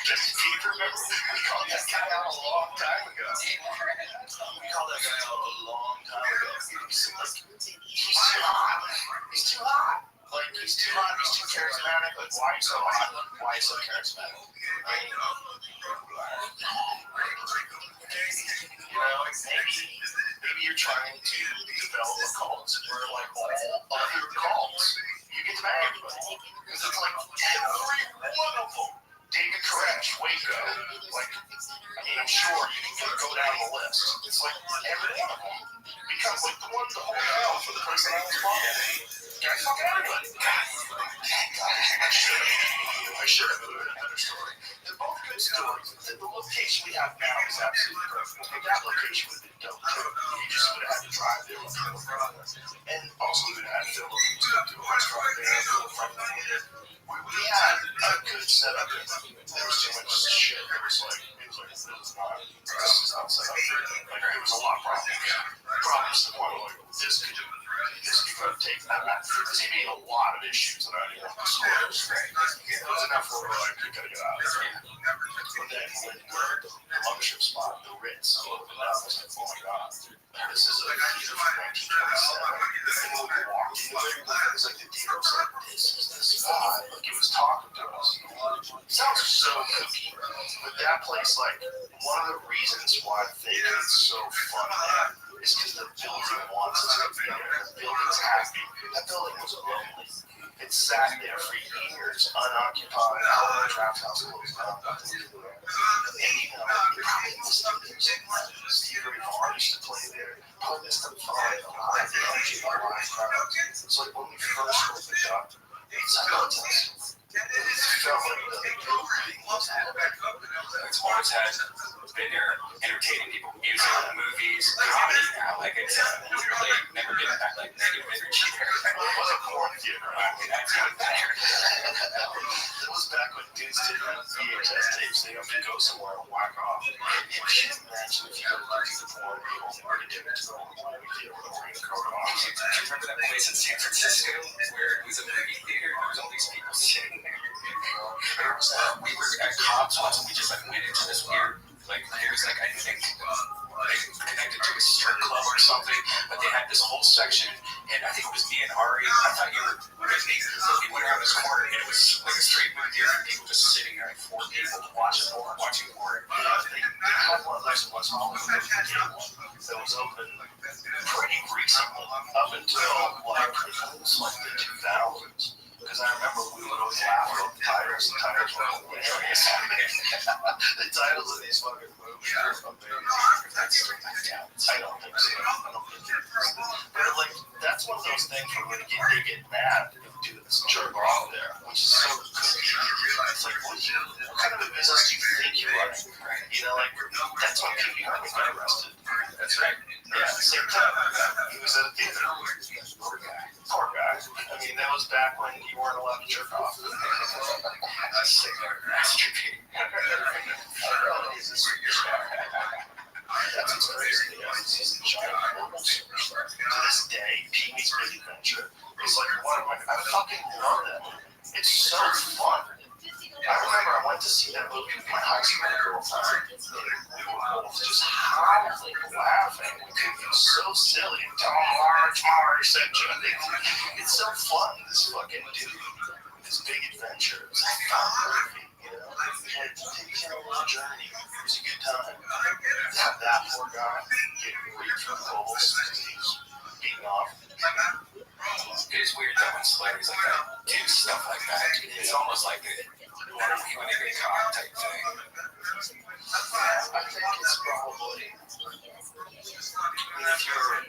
Justin Bieber, remember? We called that guy out a long time ago. We called that guy out a long time ago. He's too hot. He's too hot. Like, he's too hot, he's too charismatic. Like, why are you so hot? Why are you so charismatic? Right? You know, maybe you're trying to develop a cult where, like, all other cults, you get to know everybody. Because it's like every one of them. David Koresh, Waco. Like, I mean, I'm sure you can go down the list. It's like every one of them becomes like the one to hold down for the person that was following. Guys, fucking everybody. God, I should have a better story. They're both good stories. The location we have now is absolutely perfect. But that location would have been dope too. You just would have had to drive there. And also we would have had Philip who's going to do a restaurant there. We had a good setup. There was too much shit. This is not set up for anything. Like, there was a lot of problems to the point where this could take that. This could be a lot of issues that I didn't have to score. It was great. It was enough for like, we gotta get out of there. But then when the mothership spot, the Ritz, opened up, I was like, oh my god. This is a theater from 1927. And when we walked in there, it was like the theater was like, this is the spot. Like, it was talking to us. It sounds so kooky. But that place, like, one of the reasons why I think it's so fun is because the building wants us to be there. The building's happy. That building was lonely. It sat there for years, unoccupied. All the draft house closed down. And, you know, Steve Harvey used to play there. Probably missed the fun, the live energy, the live crowd. It's like when we first opened up, it's felt like the building was happening. It's always been there entertaining people, music, movies, comedy now. Like, it's literally never been that like negative energy there. It was a porn theater. I mean, that's not better. It was back when dudes didn't have VHS tapes. They have to go somewhere and whack off. You can't imagine if you go to the porn, you only were to get into the movie theater with a ring coat on. Do you remember that place in San Francisco where it was a movie theater? There was all these people sitting there. We were at Cobb's once and we just like went into this weird, like, there's like, I think, like connected to a strip club or something, but they had this whole section, and I think it was me and Ari. I thought you were with me. We went around this corner, and it was like a straight movie theater, and people just sitting there, like 4 people watching porn. They had one of those in West Hollywood that was open pretty recently, up until like the 2000s. Because I remember we would always laugh about the titles. The titles were hilarious. The titles of these fucking movies are amazing. I don't think so. But like, that's one of those things where they get mad if dudes jerk off there, which is so cookie. It's like, what kind of a business do you think you run? You know, like, that's why Pee Harvey got arrested. That's right. Yeah, same time. He was at a theater. Poor guy. I mean, that was back when you weren't allowed to jerk off. That's trippy. That's what's crazy. He's a giant mobile superstar. To this day, Pee-wee's Big Adventure is like one of my. I fucking love that movie. It's so fun. I remember I went to see that movie with my high school girlfriend. We were both just howling, laughing. It was so silly. Marge said, it's so fun, this fucking dude. This Big Adventure. It's a fun movie, you know? It takes you on a journey. It was a good time. Have that poor guy getting raped from Coles because he's beaten off. It's weird that when celebrities like that do stuff like that, it's almost like what are we when they get caught type thing. I think it's probably, if you're,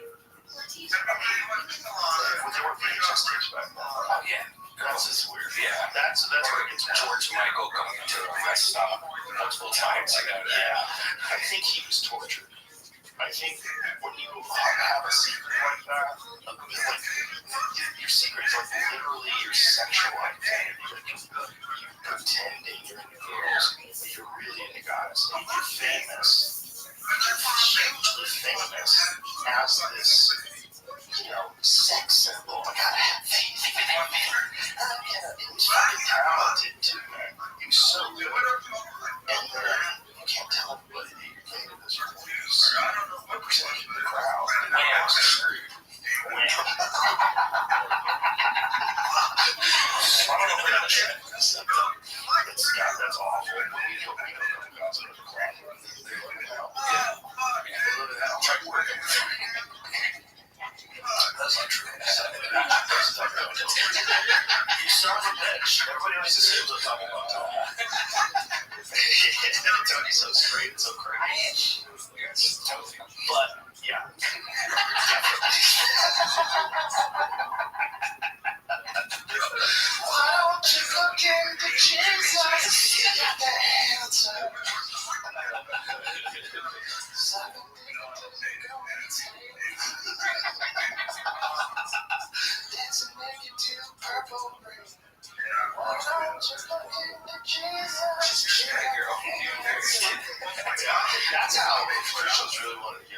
with your VHS tapes back then. Oh yeah, That's just weird. yeah. That's where it gets George Michael going into a rest stop multiple times. Yeah, I think he was tortured. I think when you have a secret like that, like your secret is like literally your sexual identity. Like you're pretending you're into girls, but you're really into guys. And you're famous. You're hugely famous as this, you know, sex symbol. I gotta have faith in him, man. He was fucking talented too, man. He was so good. And you can't tell everybody that you're dating this news. What percentage of the crowd? Yeah, screwed. That's awful. We don't know guys in the crowd. Try working. That's not true. You son of a bitch. Everybody always assumes I'm talking about Tony's so straight and so crazy. But, yeah. Why don't you go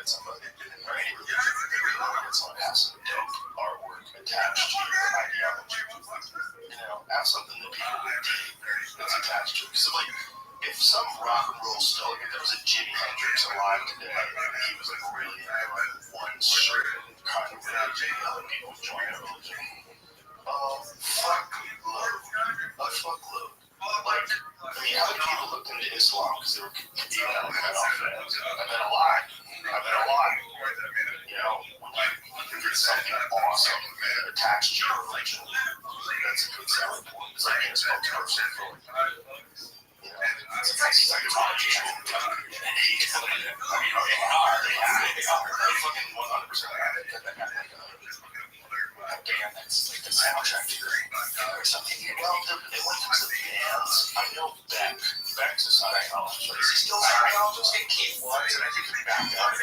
at somebody, or any religion, they really want to get someone to have some dope artwork attached to your ideology. You know, have something that people would dig that's attached to it. Because like, if some rock and roll stoic, if there was a Jimi Hendrix alive today, and he was like really into like one certain kind of religion, and other people join that religion. Fuckload. A fuckload. Like, I mean, how many people looked into Islam because they were competing on fans? I bet a lot. You know, when you get something awesome attached to your religion, that's a good selling point. It's like being a spokesperson for it. You know, it's like a politician. I mean, they are. They fucking 100% are. A band that's like the soundtrack to or something. Well, when it comes to bands, I know Beck's a Scientologist. Is he still a Scientologist? I think he was, and I think he backed out. I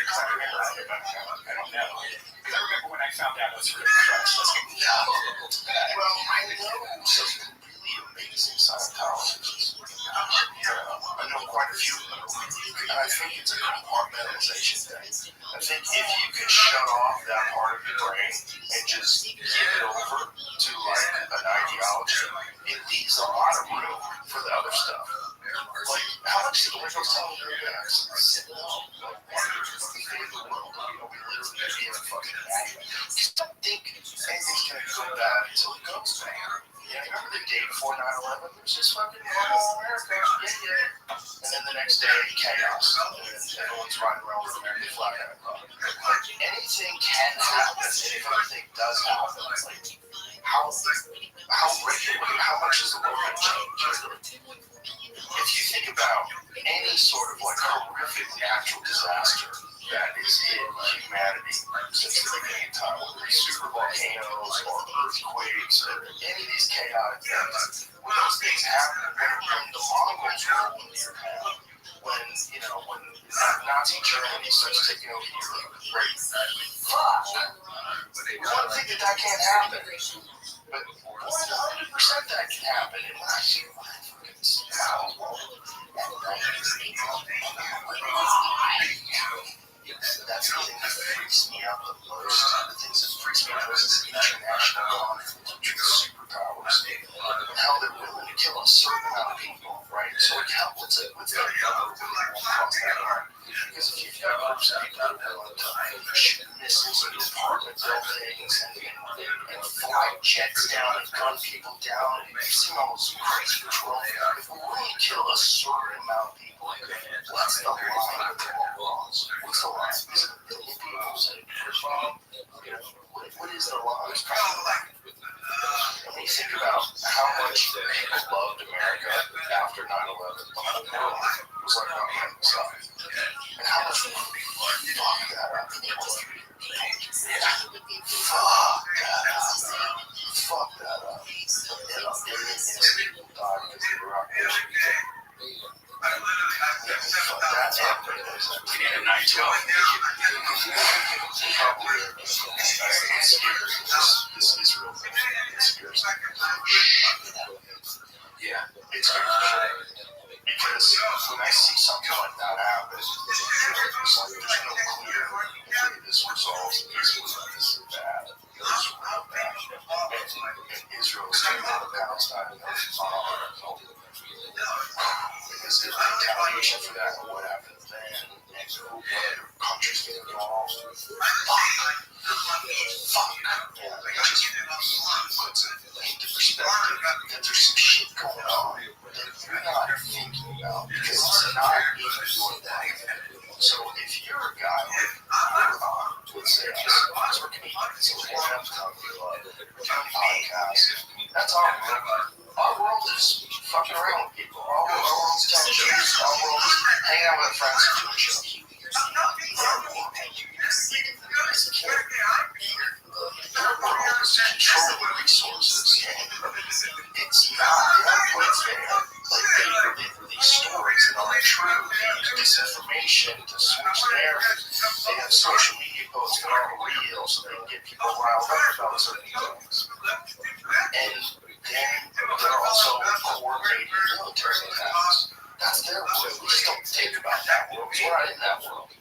don't know. Because I remember when I found out it was really crushed. I was like, no. Well, I know some really amazing Scientologists. I know quite a few of them. And I think it's a compartmentalization thing. I think if you can shut off that part of your brain and just give it over to like an ideology, it leaves a lot of room for the other stuff. Like, how much did the Windows tell you guys? I said, no. Like, the world, you know, we literally could be in a fucking magnet. Because I don't think anything's going to go bad until it goes bad. Yeah, remember the day before 9/11? It was just fucking America. Yeah. And then the next day, chaos. And everyone's riding around with American flag on it. Like, anything can happen. And if anything does happen, like, how regular, how much is the world going to change? If you think about any sort of like horrific natural disaster that has hit humanity since the beginning of time, whether it's super volcanoes or earthquakes or any of these chaotic things, when those things happen, when the Mongols roll into your path, when Nazi Germany starts taking over Europe, right? Fuck! We want to think that can't happen, but 100% that can happen. And when I see that's the thing that freaks me out the most. The things that freaks me out most is international law between superpowers and how they're willing to kill a certain amount of people, right? So like, what's the number really won't cross that line? Because if you've got groups of people that are willing to shoot missiles into apartment buildings and fly jets down and gun people down, and you've seen all those crazy patrols, if we really kill a certain amount of people, what's the line with the laws? What's the line? Is it a million people? Is it what is the line? When you think about how much people loved America after 9/11, the whole world was like on the side. And how much fuck that up. Fuck that up. And a billion innocent people died because they were out there. Fuck that up. We need a 9/12. This Israel thing. Yeah, it's good. Because when I see something like that happen, it's like there's no clear way this resolves peacefully. This is bad. This is real bad. And Israel's taking out of Palestine on our result. Because there's retaliation for that and what happened then, and other countries get involved. Fuck. Yeah, it just puts it into perspective that there's some shit going on that you're not thinking about because it's not even your thing. So if you're a guy let's say us, we're comedians, so we're going to talk to you, we're doing podcasts, that's our world. Our world is fucking around with people. Our world's telling shows. Our world is hanging out with friends and doing shows. Your world is controlling resources, and it's not what's there. Like they release stories that aren't true. They use disinformation to switch narratives. They have social media posts that aren't real, so they can get people riled up about certain things. And then they're also coordinating military attacks. That's their world. We just don't think about that world because we're not in that world. In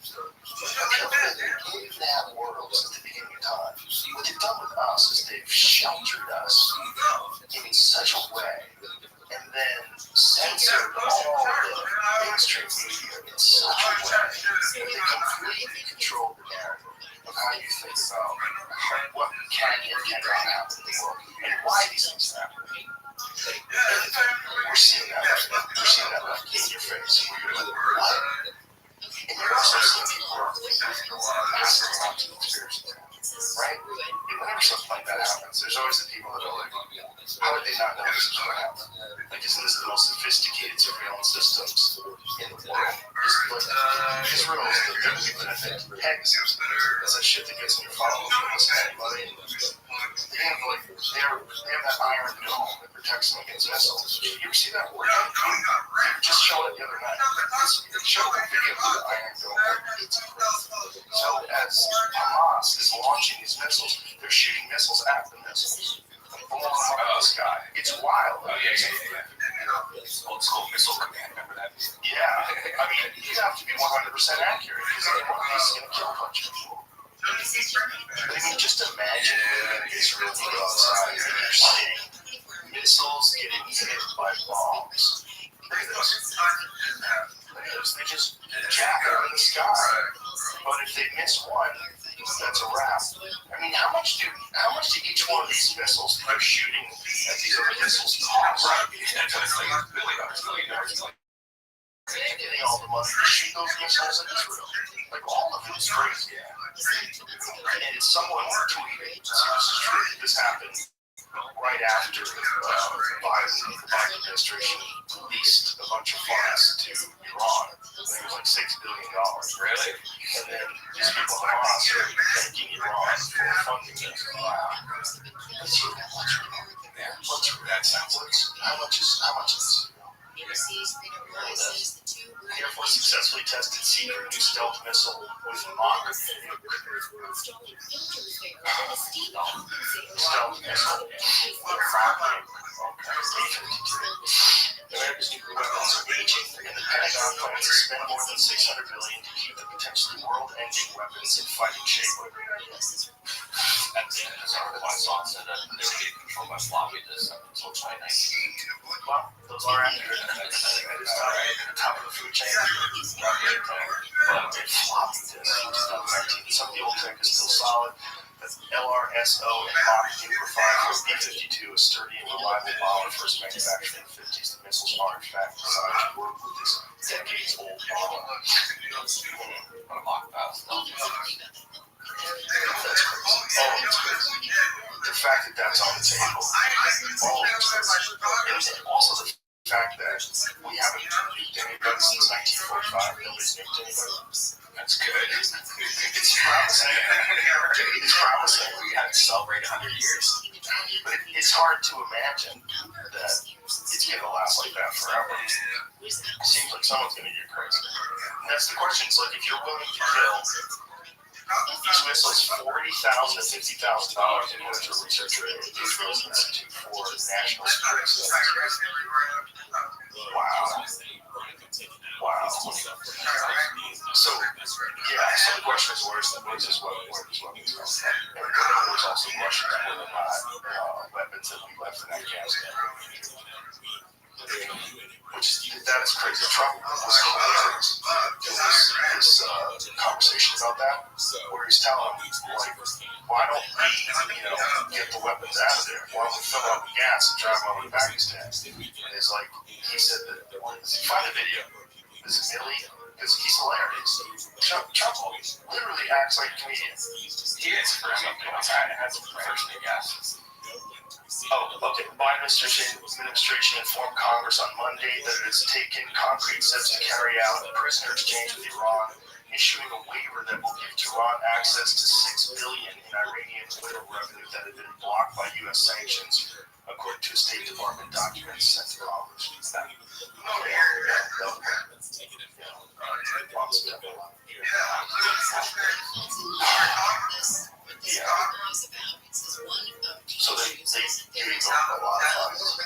that world since the beginning of time. What they've done with us is they've sheltered us in such a way and then censored all the mainstream media in such a way that they completely control the narrative of how you think about what can and cannot happen in the world and why these things happen. We're seeing that right now. We're seeing that like in your face. Where you're like, what? And you're also seeing people who are massive amounts of conspiracy theories, right? And whenever something like that happens, there's always the people that are like, how did they not know this is going to happen? Like, isn't this the most sophisticated surveillance systems in the world? Israel is the people that think Pegasus. That's that shit that gets in your phone. They have that iron dome that protects them against missiles. You ever see that work? They just showed it the other night. They showed a video of the iron dome. So as Hamas is launching these missiles, they're shooting missiles at the missiles. Blowing them up in the sky. It's wild. Old school missile command, remember that? Yeah. I mean, you have to be 100% accurate because anyone is going to kill a bunch of people. I mean, just imagine Israel go outside and you're seeing missiles getting hit by bombs. Look at this. They just jack out of the sky. But if they miss one, that's a wrap. I mean, how much do each one of these missiles they're shooting at these other missiles cost? Getting all the money to shoot those missiles at Israel. Like, all of it is crazy. And someone tweeted, so this is true, this happened right after the Biden administration leased a bunch of funds to Iran. I think it was like $6 billion. Really? And then these people in Hamas are thanking Iran for funding it. Wow. Let's see that much there. That sounds like how much is the Air Force successfully tested secret new stealth missile with mock nuke. Stealth missile with mock nuke. America's nuclear weapons are aging, and the Pentagon plans to spend more than $600 billion to keep the potentially world-ending weapons in fighting shape. At the end of the article, I saw it said that they were being controlled by floppy disks until 2019. Well, those are accurate. That is top of the food chain. But floppy disks, 2019. Some of the old tech is still solid. That's LRSO and mock nuke refined for B-52, a sturdy and reliable bomber first manufactured in the 50s. The missiles are, in fact, designed to work with this decades-old bomber. What a mock battle. That's crazy. The fact that that's on the table. And also the fact that we haven't nuked anybody since 1945. Nobody's nuked anybody. That's good. It's promising. It's promising. We had to celebrate 100 years. But it's hard to imagine that it's going to last like that forever. It seems like someone's going to get crazy. And that's the question. It's like if you're willing to kill each missile is $40,000 to $50,000 in order to research at the Israel's Institute for National Security Studies. Wow. So the question is, where's this weapon? Where does weapons come from? And there's also questions whether or not weapons that we left in Afghanistan. That is crazy. Trump was this conversation about that, where he's telling them, like, why don't we, get the weapons out of there? Why don't we fill up with gas and drive them over to Pakistan? And it's like, he said that, find the video. This is Millie, because he's hilarious. Trump literally acts like a comedian. He is for something. I had some first name gas. Okay. Biden administration informed Congress on Monday that it has taken concrete steps to carry out a prisoner exchange with Iran, issuing a waiver that will give Tehran access to $6 billion in Iranian oil revenue that had been blocked by U.S. sanctions, according to a State Department document sent to Congress. So they gave him a lot of funds.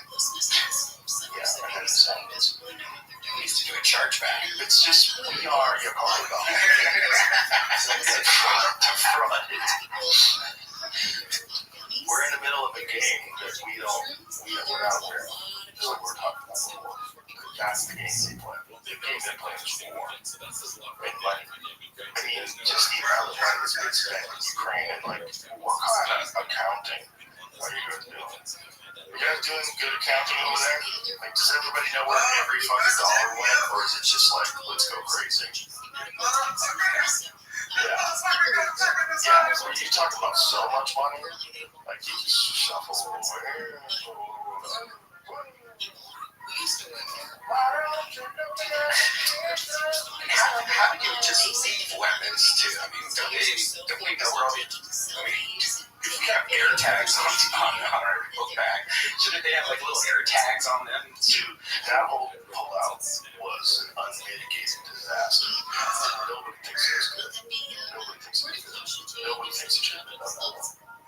Yeah, I understand this. He needs to do chargeback. It's just, we are your calling about it. We're in the middle of a game that we're out there. Just like we're talking about before. That's the game they play. The game they play is war. Make money. I mean, just the amount of money that's been spent in Ukraine and like, what kind of accounting are you guys doing? You guys doing good accounting over there? Like, does everybody know where every fucking dollar went, or is it just like, let's go crazy? Yeah. Yeah, when you talk about so much money, like you just shuffle away. How do you just leave weapons too? I mean, don't we know where all the, I mean, if we have air tags on our book bag, shouldn't they have like little air tags on them? Dude, that whole pullout was an unmitigated disaster. Nobody thinks it was good. Nobody thinks it was good. Nobody thinks it should have been done that way.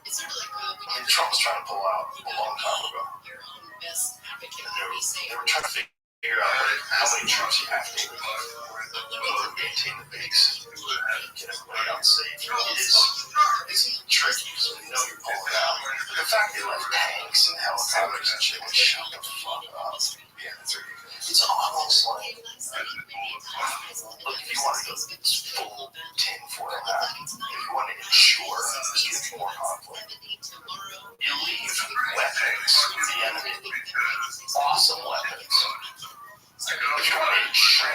I mean, Trump was trying to pull out a long time ago. They were trying to figure out how many troops you have to take in order to maintain the base. Get everybody out safe. It's tricky, so you know you're pulling out. But the fact they left tanks and helicopters and shit, like, shut the fuck up. Yeah, it's almost like, look, if you want to go full tinfoil hat, if you want to ensure there's going to be more conflict, you leave weapons with the enemy. Awesome weapons. If you want to ensure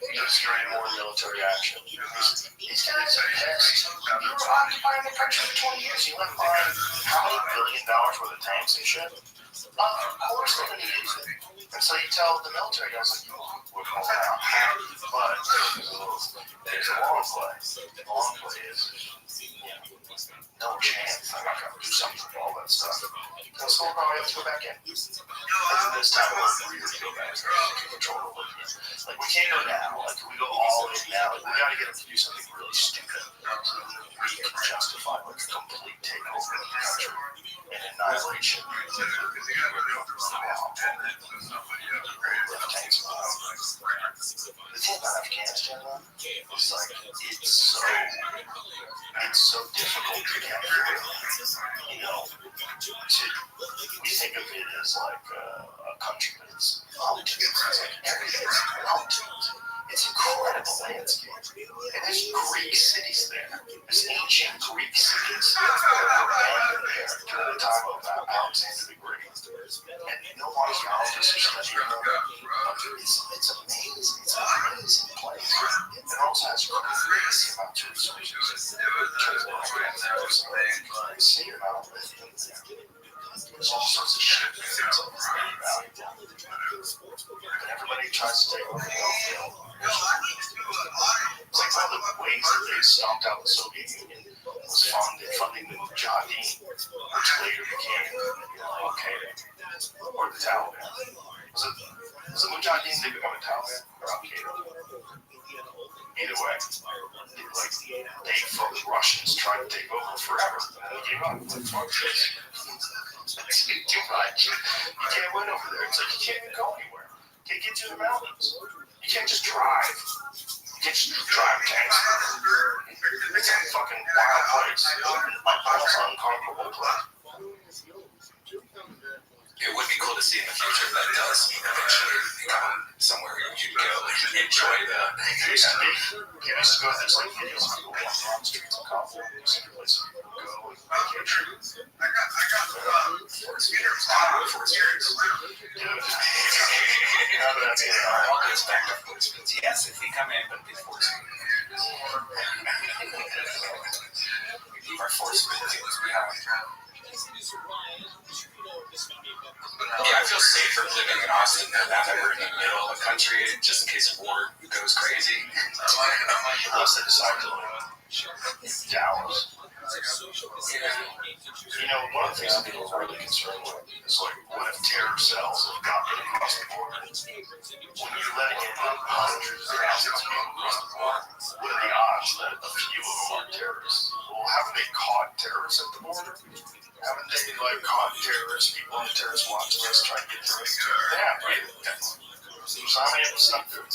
there's going to be more military action, these guys are pissed. You were occupying the country for 20 years. You left behind how many $1 billion worth of tanks and shit? Of course they're going to use it. And so you tell the military guys, like, we're pulling out. But there's a long play. The long play is, no chance I'm not going to do something with all that stuff. So we'll probably have to go back in. And this time we'll really go back to control over it. Like, we can't go now. Like, we go all in now. Like, we got to get them to do something really stupid so that we can justify like a complete takeover of the country and annihilation. The thing about Afghanistan, though, is like, it's so difficult to get through. You know, we think of it as like a country, but it's mountains. It's like everything is mountains. It's incredible landscape. And there's Greek cities there. There's ancient Greek cities that were abandoned there during the time of Alexander the Great. And no archaeologists are studying them. It's amazing. It's an amazing place. It also has crazy amounts of resources. Insane amount of lithium there. There's all sorts of shit there. It's very valuable. And everybody tries to take over the oil. It's like one of the ways that they stomped out the Soviet Union was funding the Mujahideen, which later became Al-Qaeda, or the Taliban. Was the Mujahideen, they become a Taliban or Al-Qaeda? Either way, they fought the Russians tried to take over forever, and they gave up. Like, fuck this. It's too much. You can't win over there. It's like you can't even go anywhere. You can't get to the mountains. You can't just drive. You can't just drive tanks. It's a fucking wild place. Almost unconquerable place. It would be cool to see in the future if that does eventually become somewhere you can go and enjoy the. It used to be. You used to go to those like videos of people walking around the streets of Kabul. It's a place you can go and vacation. Yes, if we come in, but before we keep our force we have. Yeah, I feel safer living in Austin now that we're in the middle of the country, just in case war goes crazy. Unless they decide to Dallas. You know, one of the things that people are really concerned with is like, what if terror cells have gotten across the border? When you're letting in hundreds of thousands of people across the border, what are the odds that a few of them are terrorists? Well, haven't they caught terrorists at the border? Haven't they like caught terrorists, people on the terrorist watch list trying to get through? They have, right? So how many of them snuck through?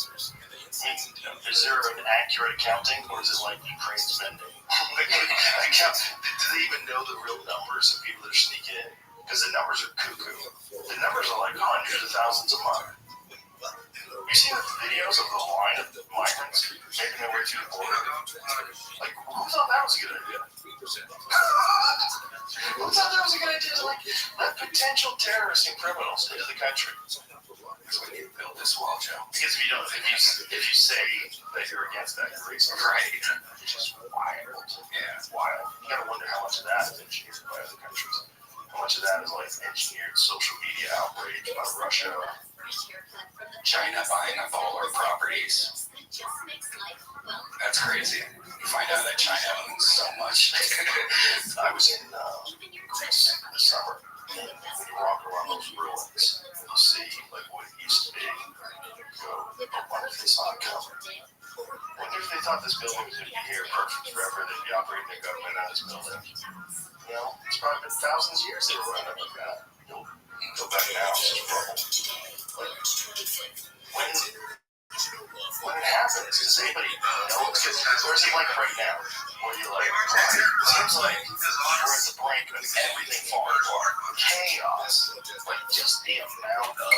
Is there an accurate accounting, or is it like Ukraine spending? Do they even know the real numbers of people that are sneaking in? Because the numbers are cuckoo. The numbers are like hundreds of thousands a month. You seen the videos of the line of migrants making their way through the border? Like, who thought that was a good idea? Who thought that was a good idea to like let potential terrorists and criminals into the country? Because we need to build this wall, Joe. Because if you don't, if you say that you're against that, you're racist, right? Which is wild. Yeah, it's wild. You gotta wonder how much of that is engineered by other countries. How much of that is like engineered social media outrage by Russia, China buying up all our properties. That's crazy. You find out that China owns so much. I was in Greece this summer, and when you walk around those ruins, you'll see like what it used to be. You go, I wonder if they saw it coming. I wonder if they thought this building was going to be here perfect forever, they'd be operating their government on this building. You know, it's probably been thousands of years they were running like that. You'll go back now, it's just rubble. When it happens, does anybody know? Or is it like right now, where you're like, it seems like we're at the brink of everything falling apart. Chaos. Like just the amount of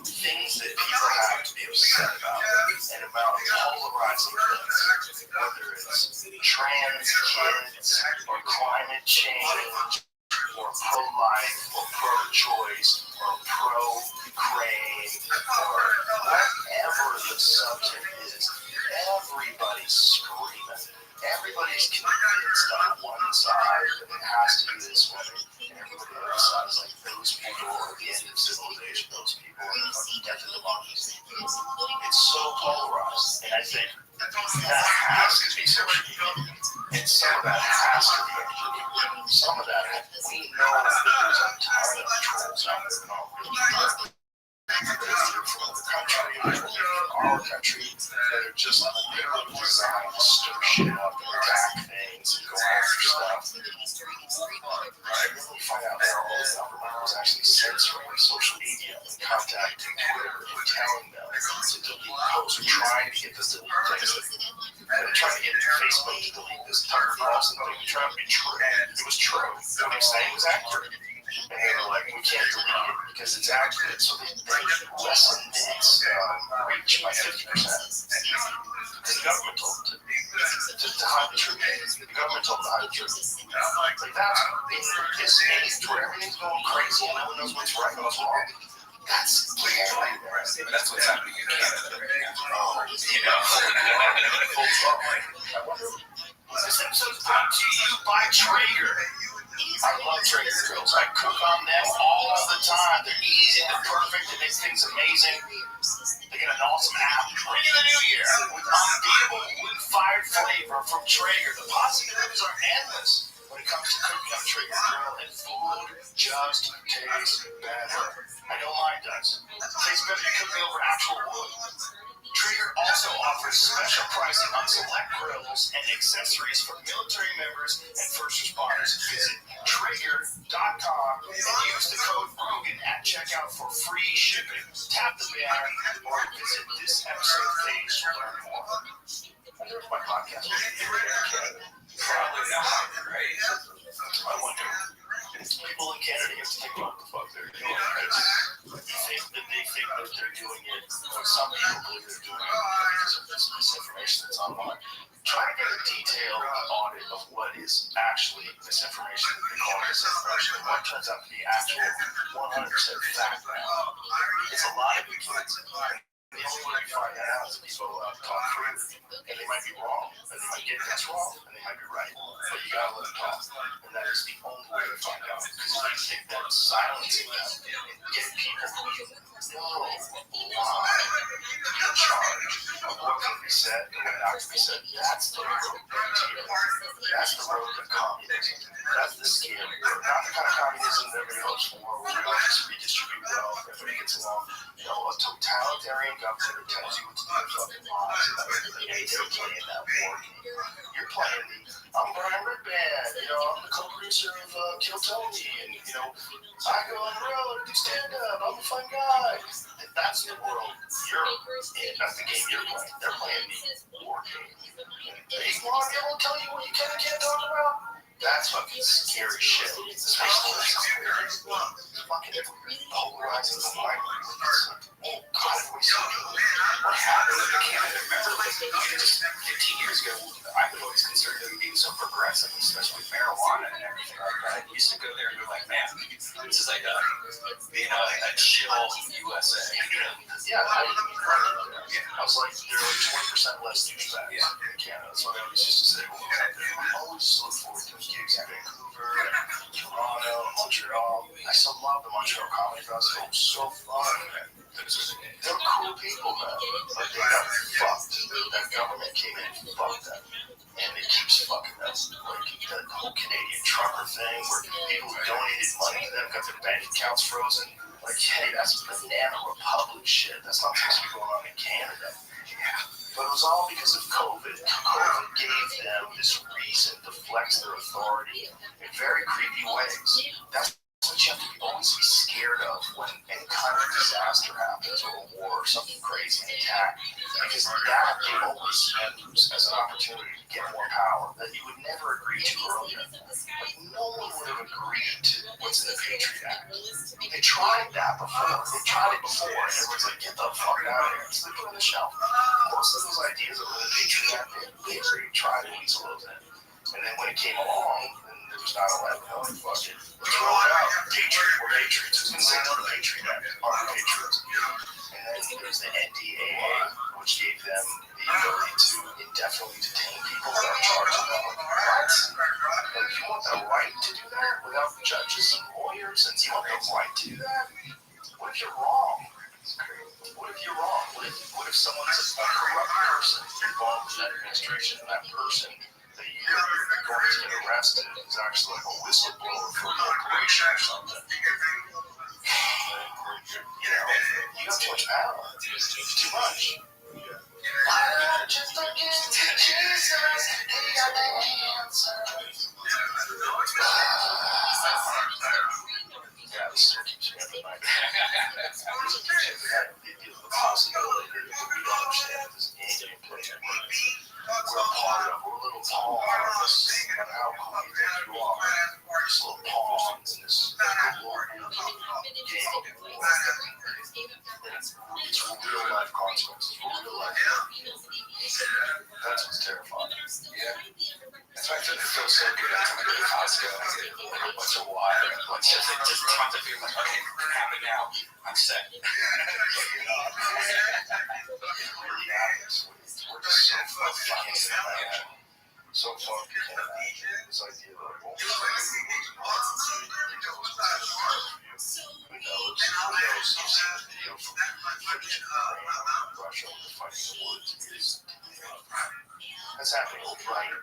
things that people have to be upset about, and amount of polarizing things, whether it's trans kids, or climate change, or pro-life, or pro-choice, or pro-Ukraine, or whatever the subject is, everybody's screaming. Everybody's convinced on one side that it has to be this way, and everybody on the other side is like, those people are the end of civilization, those people are the fucking death of democracy. It's so polarized, and I think that has to be social media, and some of that has to be engineered. Some of that, we know that there's a ton of trolls out there that aren't really from other countries, from our country, that are just literally designed to stir shit up and attack things and go after stuff. Right? When we find out that our own government was actually censoring social media and contacting Twitter and telling them to delete posts, or trying to get this to delete things. They're trying to get Facebook to delete this Tucker Carlson thing. They tried to be true. It was true. What he was saying was accurate. And they were like, we can't delete it because it's accurate. So they lessened its reach by 50%. Because the government told them to hide the truth. The government told them to hide the truth. Like that's in this age where everything's going crazy and no one knows what's right and what's wrong. That's scary. But that's what's happening in Canada right now. You know, this episode is brought to you by Traeger. I love Traeger grills. I cook on them all the time. They're easy, they're perfect, they make things amazing. They got an awesome app. Bring in the new year with unbeatable wood-fired flavor from Traeger. The possibilities are endless when it comes to cooking on Traeger grill, and food just tastes better. I know mine does. It tastes better than cooking over actual wood. Traeger also offers special pricing on select grills and accessories for military members and first responders. Visit Traeger.com and use the code Rogan at checkout for free shipping. Tap the banner or visit this episode page to learn more. I wonder if my podcast will be here in Canada. Probably not, right? I wonder. People in Canada have to think about what the fuck they're doing. Because they think that they're doing it, or some people believe they're doing it because of this misinformation that's online. Try to get a detailed audit of what is actually misinformation, they call it misinformation, and what turns out to be actual 100% fact now. It's a lot of people. The only way you find that out is if people talk through, and they might be wrong, and they might get things wrong, and they might be right, but you gotta let them talk, and that is the only way to find out, because if you think that silencing them and getting people who you know lie in charge of what can be said and what not can be said, that's the road to that's the road to communism. That's the scary road. Not the kind of communism that everybody hopes for, where we all just redistribute wealth, everybody gets along. You know, a totalitarian government that tells you what to do fucking lies about everything. And you're playing that war game. You're playing the, I'm Brian Redband, you know, I'm the co-producer of Kill Tony, and, you know, I go on the road and do stand-up, I'm a fun guy. That's the world you're That's the game you're playing. They're playing the war game. They want to be able to tell you what you can and can't talk about. That's fucking scary shit. Especially this fucking polarizing the mind. Oh God, what happened in Canada? Remember, like, just 15 years ago, I would always consider them being so progressive, especially with marijuana and everything like that. I used to go there and go like, man, this is like a chill USA. Yeah, I was like, there are 20% less douchebags in Canada. So I always used to say, well, I always look forward to gigs in Vancouver, Toronto, Montreal. I still love the Montreal Comedy Festival. It was so fun. They're cool people, man. But they got fucked. That government came in and fucked them. And it keeps fucking them. Like the whole Canadian trucker thing, where people who donated money to them got their bank accounts frozen. Like, hey, that's banana republic shit. That's not supposed to be going on in Canada. Yeah. But it was all because of COVID. COVID gave them this reason to flex their authority in very creepy ways. That's what you have to always be scared of when any kind of disaster happens, or a war, or something crazy, an attack. Because that they always use as an opportunity to get more power that you would never agree to earlier. Like, no one would have agreed to what's in the Patriot Act. They tried that before. They tried it before, and everyone's like, get the fuck out of here. So they put it on the shelf. Most of those ideas of the Patriot Act, they tried to weasel those in. And then when it came along, and there was 9/11, oh, fuck it. Let's roll it out. Patriot, we're Patriots. Who's going to say no to Patriot Act? Are Patriots. And then there's the NDAA, which gave them the ability to indefinitely detain people that are charged with public rights. And you want the right to do that without judges and lawyers, and you want the right to do that? What if you're wrong? What if you're wrong? What if someone's a corrupt person involved in that administration, and that person that you're going to get arrested is actually like a whistleblower for a corporation or something? You know, you have too much power. It's too much. I just don't get to Jesus. He got the answers. Yeah, this still keeps me up at night. The possibility that we don't understand this game play we're a part of. We're a little pawn on this, no matter how cool you think you are. This little pawn in this glorious game. It's real life consequences. Real life. That's what's terrifying. Yeah. That's why I feel it feels so good every time I go to Costco and I get like a bunch of water. Like just trying to feel like, okay, it can happen now. I'm set. It really happens. We're just so fucking imagine. So far, you can't imagine this idea that who knows you've seen the video from Russia with the fighting the woods. That's happening right now.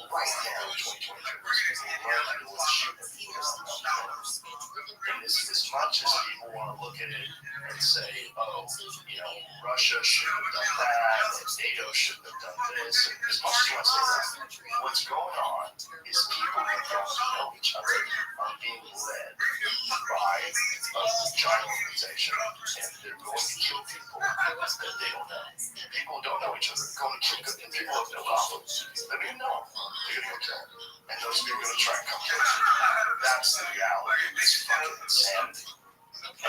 Right now in 2023. Right now, shooting. And as much as people want to look at it and say, oh, you know, Russia shouldn't have done that, and NATO shouldn't have done this, and as much as you want to say that, what's going on is people who don't know each other are being led by a giant organization, and they're going to kill people that they don't know. People who don't know each other are going to kill them, and people have no problems. They don't even know them. They're going to go kill them. And those people are going to try and come kill them. That's the reality of this fucking insanity. And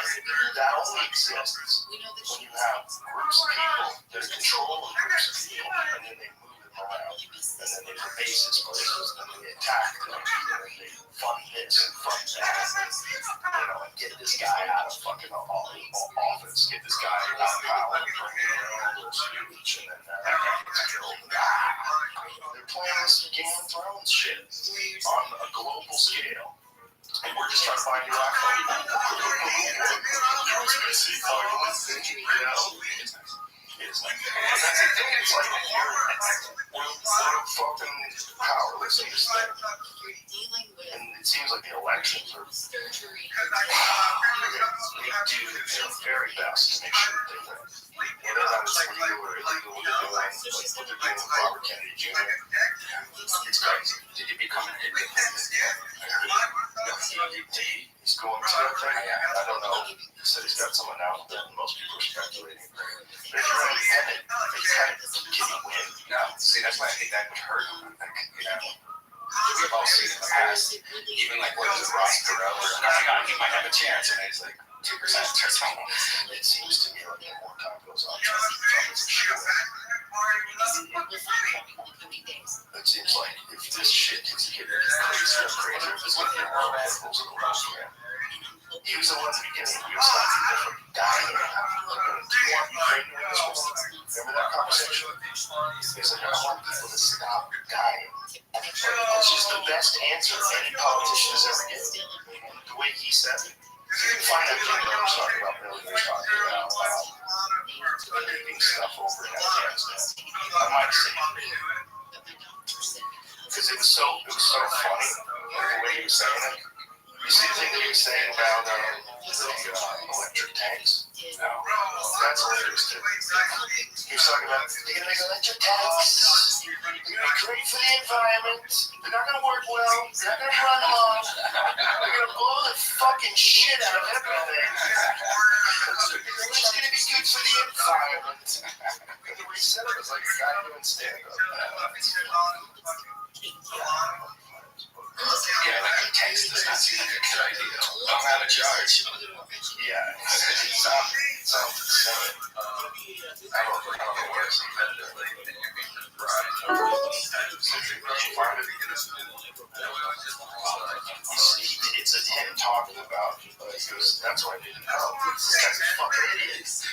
that only exists when you have groups of people that are controlling groups of people, and then they move them around, and then they put bases places, and then they attack them, and then they fund this and fund that, you know, and get this guy out of fucking office, get this guy out of power, and bring in a little speech, and then that gets killed. They're playing this Game of Thrones shit on a global scale. And we're just trying to find your iPhone. It's like, that's the thing, it's like we're fucking powerless in this thing. And it seems like the elections are, they do their very best to make sure that they win. Whether that's legal or illegal, what they're doing, like what they're doing with Robert Kennedy Jr., it's crazy. Did he become an independent? He's going to that thing. I don't know. He said he's got someone out there, and most people are speculating. But if you're independent, can you win? No, see, that's why I think that would hurt. Like, we've all seen in the past, even like what is it, Ross Perot, or he might have a chance, and it's like 2% or something. It seems to me like the more time goes on, Trump is a shit. It seems like if this shit gets crazier and crazier, there's going to be more radicals in the world. He was the one at the beginning. He was like, different dying. Do you want Ukraine to win this war? Remember that conversation? He's like, I want people to stop dying. Which is the best answer any politician has ever given. The way he said it. You can find out people that are talking about millionaires talking about leaving stuff over in Afghanistan. I might say because it was so funny the way he was saying it. You see the thing that he was saying about the electric tanks? No, that's hilarious too. He was talking about they're gonna make electric tanks. They're gonna be great for the environment. They're not gonna work well. They're not gonna run long. They're gonna blow the fucking shit out of everything. It's gonna be good for the environment. The way he said it was like a guy doing stand-up. Yeah, like the tanks does not seem like a good idea. I'm out of charge. Yeah, it sounds insane. I don't know where it's it's a him talking about because that's what I didn't know. This guy's a fucking idiot. Look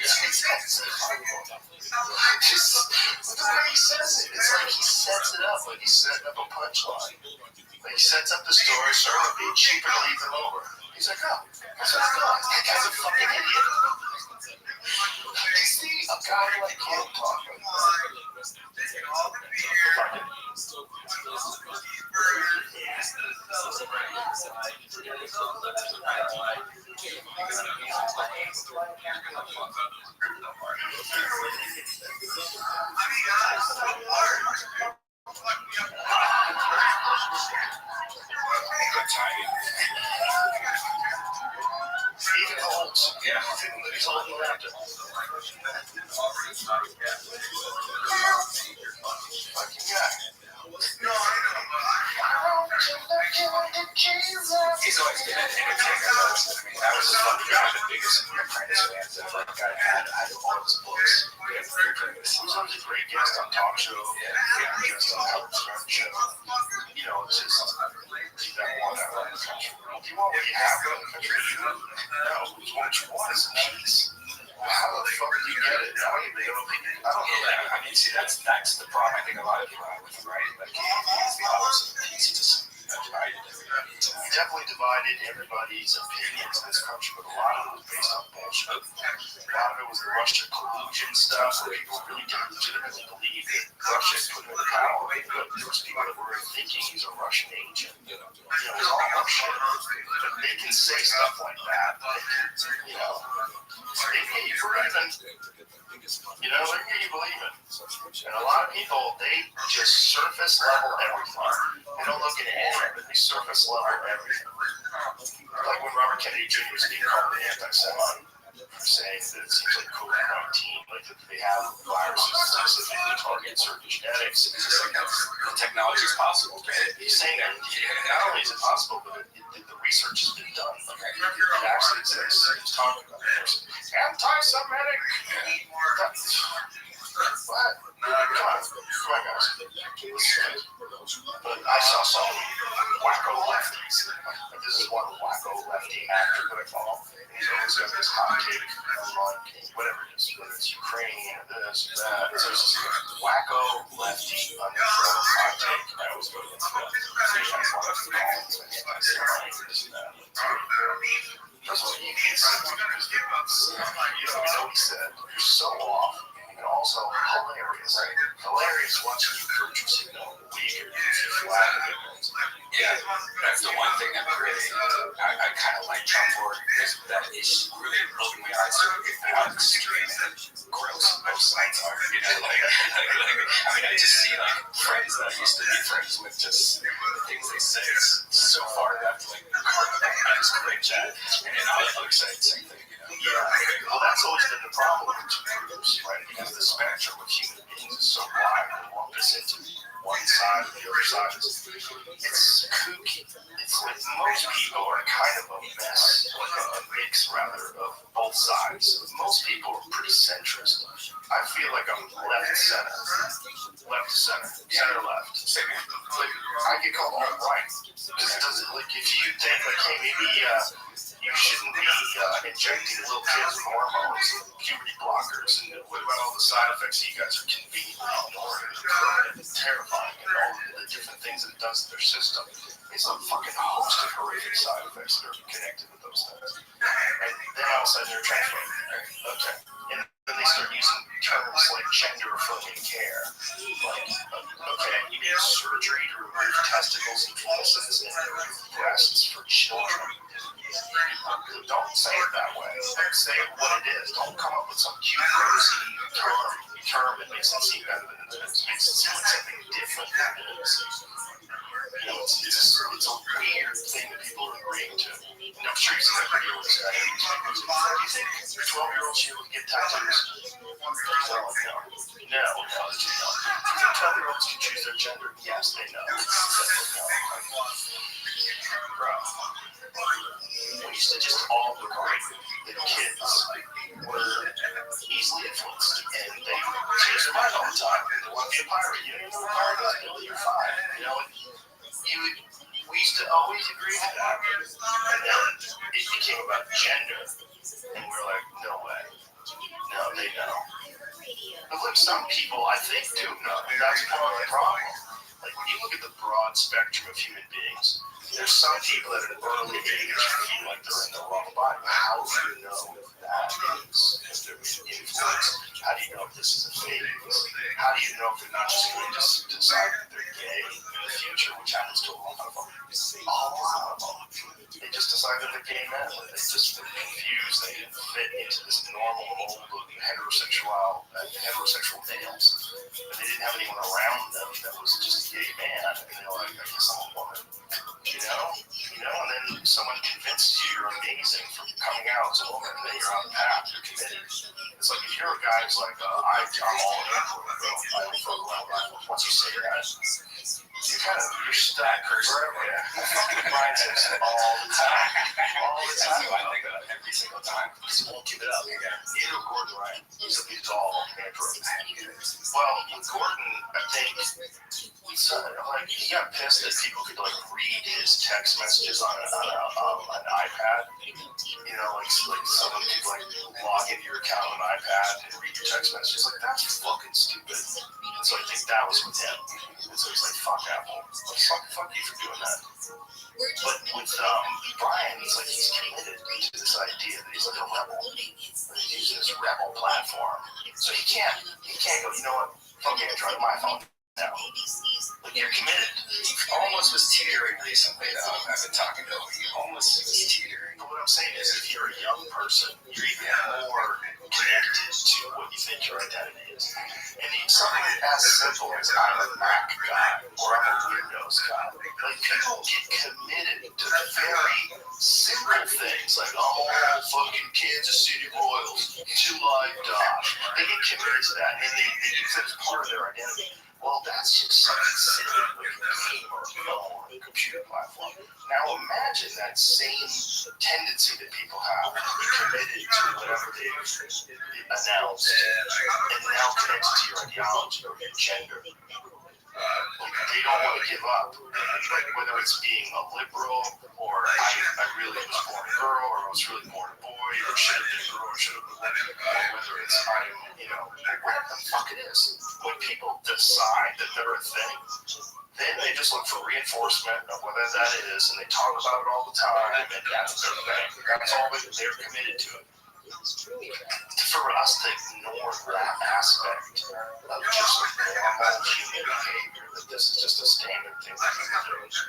at the way he says it. It's like he sets it up, like he's setting up a punchline. Like he sets up the story, so it would be cheaper to leave him over. He's like, oh, that's what I thought. That guy's a fucking idiot. You see a guy like him talking like that. Even Holtz, yeah, he's holding the laptop. Fucking guy. He's always been an entertainer. I was the biggest Apprentice fans ever. I had all his books. He was always a great guest on talk show. Yeah, guest on Howard Stern show. You know, it's just that one that run the country. Do you want what you have in the country? No, what you want is peace. How the fuck do you get it? I don't know that. I mean, see, that's the problem I think a lot of people have with him, right? Like, he's the opposite. He's just divided everybody. He definitely divided everybody's opinions in this country, but a lot of it was based on bullshit. A lot of it was the Russia collusion stuff, where people really didn't legitimately believe that Russia had put him in power. But there was people that were thinking he's a Russian agent. You know, it was all bullshit. But they can say stuff like that. You know, they get you for even. You know, they get you believing. And a lot of people, they just surface level everything. They don't look at it, but they surface level everything. Like when Robert Kennedy Jr. was being called the anti-Semite, saying that it seems like COVID-19, like that they have viruses that specifically target certain genetics. It's just like The technology is possible, right? he's saying that not only is it possible, but the research has been done. It actually exists. He's talking about it. Anti-Semitic. What? Come on, guys. But I saw some wacko lefties. Like, this is one wacko lefty actor that I follow. He's always got this hot take on whatever it is, whether it's Ukraine or this or that. So it's just wacko lefty uncontrolled hot take. I always go against that. That's what he needs. You know what he said? You're so off. You can all also hilarious. Right. Hilarious watching you virtue signal weak or goofy flat. Yeah, that's the one thing that really I kind of like Trump for is that he's really opened my eyes to how extreme and gross both sides are. You know, I mean, I just see like friends that I used to be friends with, just the things they say is so far left. Like I just cringe at, and then other side same thing. You know? Yeah. Well, that's always been the problem with groups, right? Because the spectrum of human beings is so wide, we lump us into one side or the other side. It's kooky. It's like most people are kind of a mess, like a mix rather, of both sides. Most people are pretty centrist. I feel like I'm left to center, center left. Same here. Like, I get called alt right because it doesn't, like, if you think like, hey, maybe you shouldn't be injecting little kids with hormones, puberty blockers, and what about all the side effects you guys are conveniently ignoring? It's terrifying, and all the different things that it does to their system. It's a fucking host of horrific side effects that are connected with those things. And then all of a sudden you're transplanted. Okay. And then they start using terms like gender-affirming care. Like, okay, you need surgery to remove testicles and penises and breasts for children. Don't say it that way. Like, say it what it is. Don't come up with some cute, rosy term that makes it seem better than it is. It makes it seem like something different than it is. You know, it's a weird thing that people are agreeing to. And I'm sure you've seen that video with this guy. Do you think your 12-year-old should get tattoos? No. Do you think 12-year-olds can choose their gender? Yes, they know. No. Bro. We used to just all agree that kids were easily influenced, and they change their mind all the time. They want to be a pirate. You don't even know what a pirate is. You're fine. You know, we used to always agree with that. And then it became about gender, and we're like, no way. No, they know. But look, some people, I think, do know. And that's part of the problem. Like, when you look at the broad spectrum of human beings, there's some people at an early age feel like they're in the wrong body. How do you know if that is, if they're being influenced? How do you know if this is a phase? How do you know if they're not just going to decide that they're gay in the future, which happens to a lot of them? A lot of them. They just decide that they're gay men. They just been confused. They didn't fit into this normal mold of heterosexual males. And they didn't have anyone around them that was just a gay man. And they're like, I guess I'm a woman. You know, and then someone convinces you you're amazing for coming out as a woman, and then you're on the path, you're committed. It's like if you're a guy who's like, I'm all in for it, bro, I don't fuck around rifles. Once you say that, you're stuck forever. I fucking Brian Simpson all the time. That's who I think of every single time. He won't give it up. Neither Gordon Ryan. He's all Android. Well, Gordon, I think, he got pissed that people could read his text messages on an iPad. You know, like someone could log into your account on an iPad and read your text messages. Like, that's fucking stupid. And so I think that was with him. And so he's like, fuck Apple. Like, fuck you for doing that. But with Brian, he's committed to this idea that he's like a rebel. And he's using this rebel platform. So he can't go, you know what? Fuck Android, my phone now. Like, you're committed. He almost was teetering recently, though. I've been talking to him. He almost was teetering. But what I'm saying is, if you're a young person, you're even more connected to what you think your identity is. And something as simple as I'm a Mac guy or I'm a Windows guy, like, people get committed to very simple things, like, all fucking Kansas City Royals, to like Dodge. They get committed to that, and they use it as part of their identity. Well, that's just something silly with a game or a film or a computer platform. Now imagine that same tendency that people have to be committed to whatever they announced and now connected to your ideology or your gender. They don't want to give up, like whether it's being a liberal or I really was born a girl or I was really born a boy or should have been a girl or should have been a woman, or whether it's whatever the fuck it is. When people decide that they're a thing, then they just look for reinforcement of whether that is, and they talk about it all the time, and that's their thing. That's all they're committed to it. For us to ignore that aspect of just normal human behavior, that this is just a standard thing that we do, it's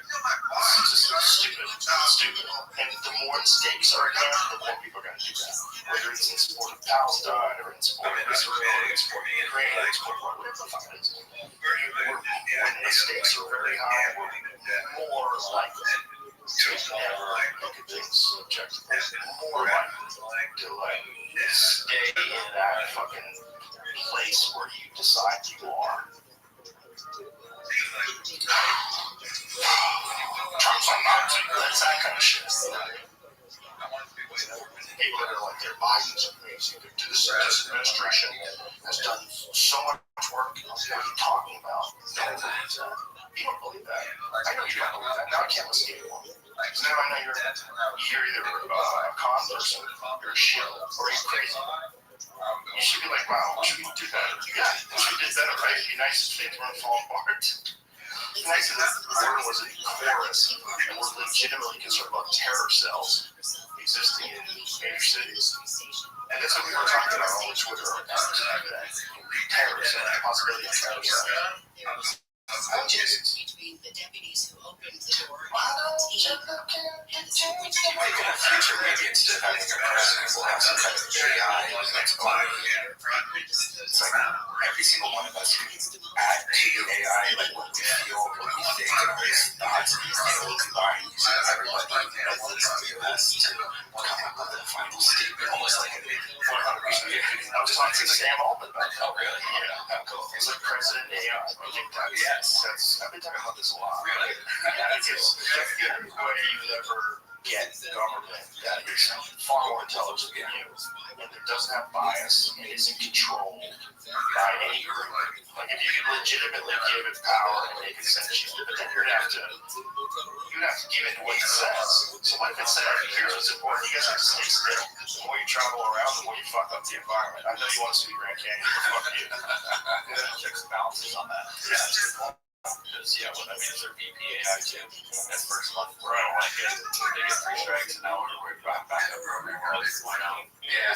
just stupid. Stupid. And the more the stakes are in there, the more people are going to do that. Whether it's in support of Palestine or in support of Israel or in support of Ukraine or in support of whatever the fuck it is. When the stakes are very high, we're more likely to never look at things objectively. More likely to stay in that fucking place where you decide you are. Trump's on Nazi, that's that kind of shit. People that are like, they're Biden's amazing. This administration has done so much work. What are you talking about? You don't believe that. I know you don't believe that. Now I can't listen to you anymore. Because now I know you're either a con person, you're a shit, or you're crazy. You should be like, wow, should we do better? Yeah, we should do better, right? It'd be nice if things weren't falling apart. It'd be nice if the word was a chorus and we're legitimately concerned about terror cells existing in major cities. And that's what we were talking about on Twitter today. Terror cells, the possibility of terror cells. Oh, Jesus. Between the deputies who opened the door Wow. and the security. Maybe in the future, maybe instead of having a president, we'll have some kind of AI that's going it's like every single one of us can add to the AI like what we feel, what we think, our thoughts, and we'll combine using everybody that wants to do us to come up with a final statement, almost like a 100%. I was talking to Sam Altman about that. Oh, really? Yeah. It's like President AI. I think I've been talking about this a lot. Really? Because every way you ever get government that is far more intelligent than you, and that doesn't have bias and isn't controlled by any group. Like if you could legitimately give it power and make it sentient, but then you'd have to give it what it says. So what if it said, here's what's important, you guys have to stay still. The more you travel around, the more you fuck up the environment. I know you want to see Grand Canyon, but fuck you. Checks and balances on that. Yeah. Because, what I mean is their BPAI too. That first month where I don't like it, they get 3 strikes and now we're back up program. Why not? Yeah.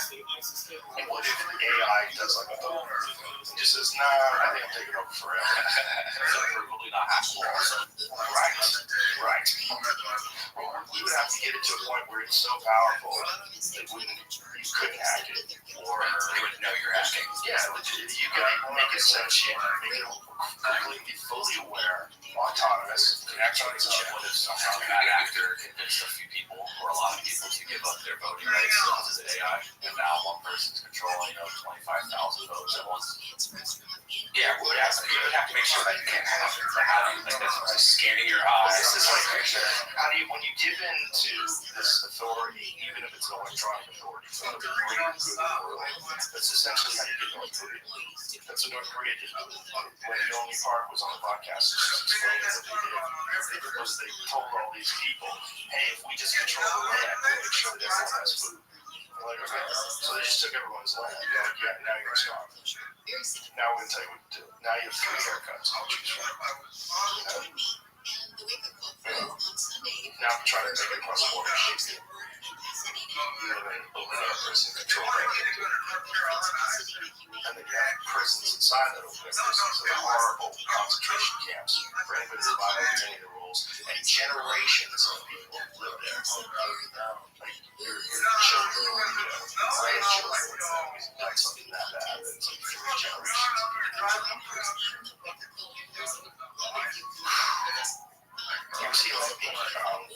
And what if AI does like a vote and just says, nah, I think I'm taking over forever. Probably not hackable also. Right. Well, you would have to get it to a point where it's so powerful that you couldn't hack it. Or they would know you're hacking. Yeah, you could make it sentient, make it completely fully aware, autonomous, connect on its own. What if somehow that actor convinced a few people, or a lot of people, to give up their voting rights to the AI, and now one person's controlling 25,000 votes at once? Yeah, we would have to make sure that you can't have it. Like that's scanning your eyes. This is like, how do you, when you give in to this authority, even if it's an electronic authority, for the greater good of the world, that's essentially how you get North Korea. That's what North Korea did. When Yoni Park was on the podcast, just explaining what they did. They told all these people, hey, if we just control the land, we'll make sure that everyone has food. Like, okay. So they just took everyone's land. They're like, yeah, now you're starving. Now we're going to tell you what to do. Now you have 3 haircuts. I'll choose from. Now I'm trying to take it across the border. Prison control. And then you have prisons inside that open air prisons. So they're horrible concentration camps for anybody that violates any of the rules. And generations of people live there. Like your children, grandchildren, have done something that bad. It's like 3 generations of you ever see like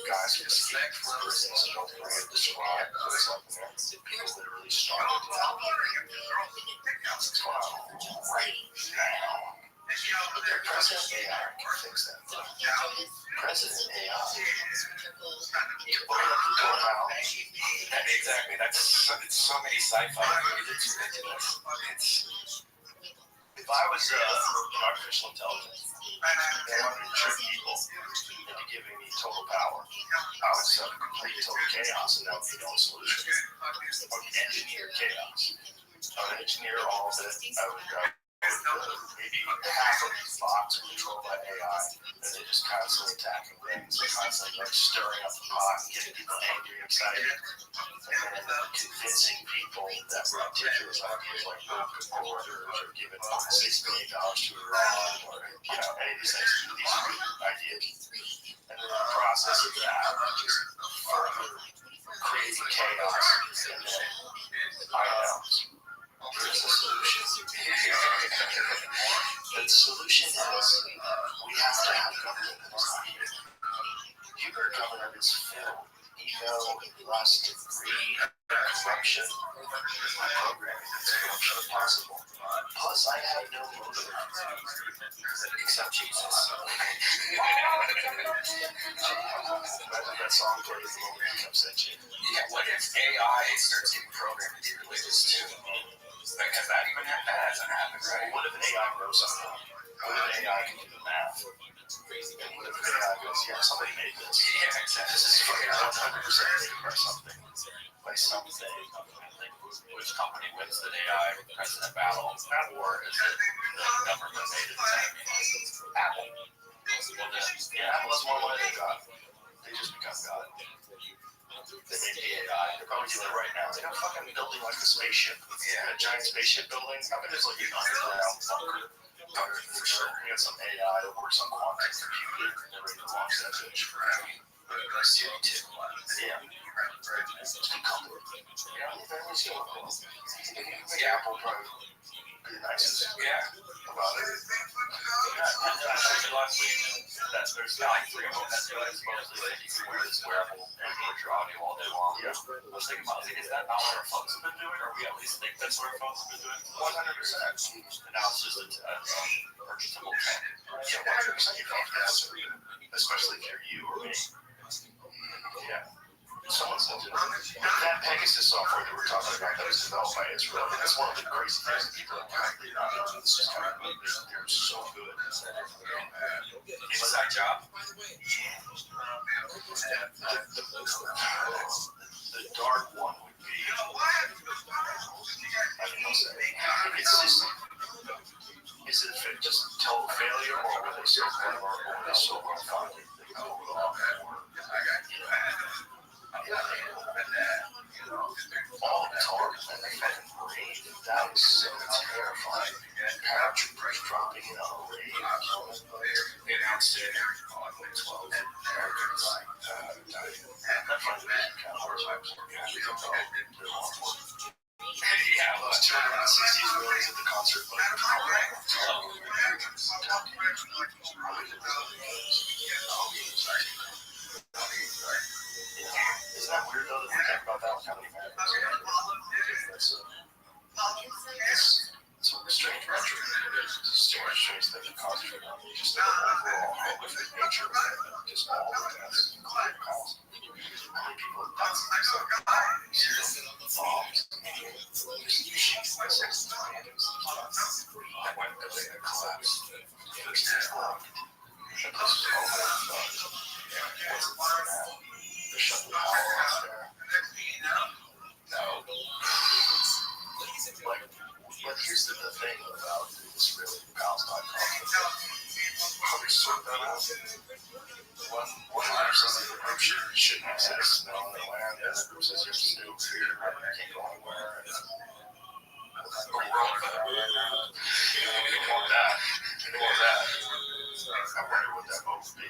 guys who escape from prisons in North Korea describe what it's like there? People literally starved to death. It's going on right now. But their president AI can fix that. President AI. You open up the door now. Exactly. It's so many sci-fi movies. It's ridiculous. If I was artificial intelligence, and I wanted to trick people into giving me total power, I would set up complete total chaos, and that would be the only solution. I would engineer chaos. I would engineer all of it. I would maybe half of these bots are controlled by AI, and they're just constantly attacking things, they're constantly like stirring up the pot and getting people angry, excited, and then convincing people that ridiculous ideas like borders or giving $6 million to Iran or any of these things. These are good ideas, and then the process of that just further creating chaos, and then I know. Here's the solution. The solution is we have to have government that is not here. Your government is filled ego, lust, greed, corruption, my programming is corruption possible. Plus, I have no motive except Jesus. Imagine that song plays the moment he comes at you. Yeah, what if AI starts getting programmed to be religious too? Because that hasn't happened, right? What if AI knows something? What if AI can do the math? And what if AI goes, yeah, somebody made this? Yeah, exactly. This is fucking 100% made by something. By something. Which company wins the AI president battle? Or is it the government made it? Apple. Yeah, Apple is one way they got. They just become God. They made the AI. They're probably doing it right now. They're fucking building like a spaceship. Yeah, a giant spaceship building. I mean, there's like an underground bunker. For sure. We got some AI that works on quantum computing. They're ready to launch that bitch. Yeah. It's good company. Yeah, everyone's going to yeah, Apple probably be the nicest. Yeah. About it. I said last week that there's like 3 of them that do it. Supposedly they can wear this wearable and record your audio all day long. Yeah. I was thinking about is that not what our phones have been doing, or we at least think that's what our phones have been doing? 100%. And now it's just a purchasable thing. Yeah, 100% you don't have to. Especially if you're you or me. Yeah. Someone's into it. That Pegasus software that we're talking about that was developed by Israel, that's one of the crazy things that people are currently not into. This is kind of they're so good. Inside job. The dark one would be, I don't know, it's just, is it just total failure, or were they so clever, or were they so well funded? They go off or, all the talk and the fucking rave, that was so terrifying. Paratroopers dropping in a rave. They announced it on 12 Americans died. That fucking counts. Yeah, Those 260 Israelis at the concert, but isn't that weird though that we think about that with how many Americans? It's a strange metric. It's a strange thing to concentrate on. Just the overall horrific nature of it, just all the deaths, including costs. How many people have died? Bombs, shoot missiles, tornadoes, that went building that collapsed. First it's locked. The place was all fucked. What's it like now? They're shutting the power off there. No. But here's the thing about Israeli Palestine conflict. How they sort that out? One group says the group shouldn't exist, no on their land, the other group says you have to stay over here, you can't go anywhere. Or world better. You want that. I wonder what that vote would be.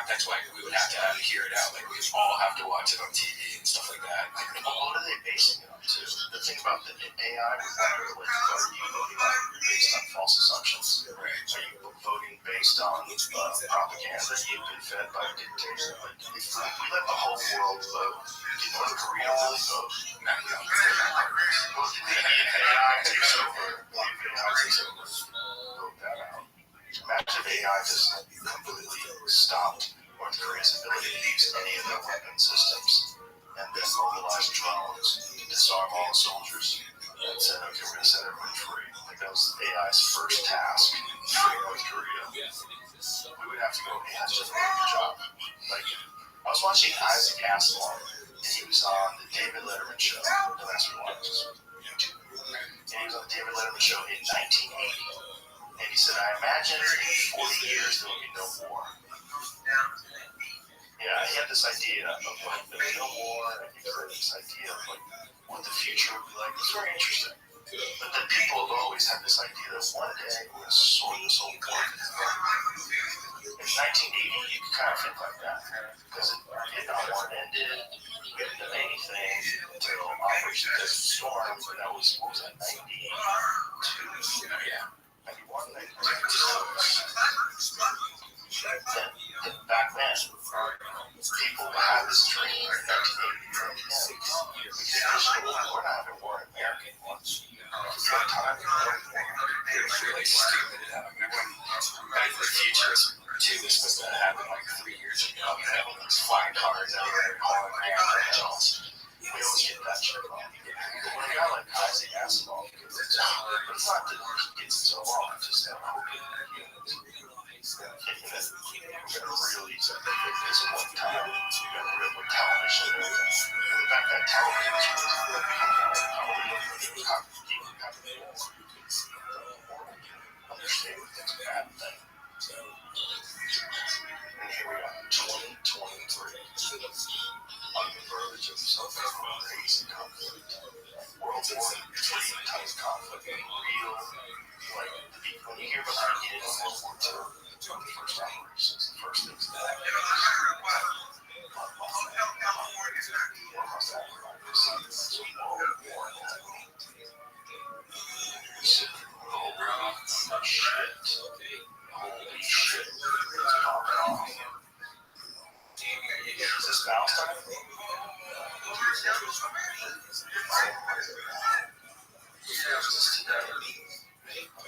That's why we would have to hear it out. Like, we all have to watch it on TV and stuff like that. What are they basing it on, too? The thing about the AI was wonder, like, are you voting based on false assumptions? Right. Are you voting based on propaganda you've been fed by dictators? Like, if we let the whole world vote, do you know Korea really vote? No. Well, the AI takes over. Vote that out. Imagine if AI just completely stopped North Korea's ability to use any of their weapon systems and then mobilize drones to disarm all the soldiers and said, okay, we're going to set everyone free. Like that was AI's first task, free North Korea. We would have to go, hey, that's just a good job. Like, I was watching Isaac Asimov, and he was on the David Letterman show, the last one, just YouTube. and he was on the David Letterman show in 1980. And he said, I imagine in 40 years there will be no war. Yeah, he had this idea of like there's no war, and he heard this idea of like what the future would be like. It's very interesting. But then people have always had this idea that one day we're going to sort this whole war. In 1980, you could kind of think like that because the Vietnam War ended. We didn't do anything until Operation Desert Storm. That was, what was that, 92? Yeah. 91, 92. Then back then, people had this dream in 1980, 1990. We're not having war in America anymore. For a time, It's really stupid. Remember when Back to the Future 2 was supposed to happen like 3 years ago? You know, these flying cars out there, holograms, and all. we always get that shit wrong. But when a guy like Isaac Asimov gets it, but it's not that he gets it so wrong, it's just that thinking that we're going to really, at this point in time, we're going to rip with television and everything. In fact, that television was understand it's a bad thing. And here we are, 2023, on the verge of some crazy conflict. World War III type conflict, real, like, when you hear about the beginning of World War II, the first operations, the first things that happened. Holy shit. It's popping off. Is this mouse time?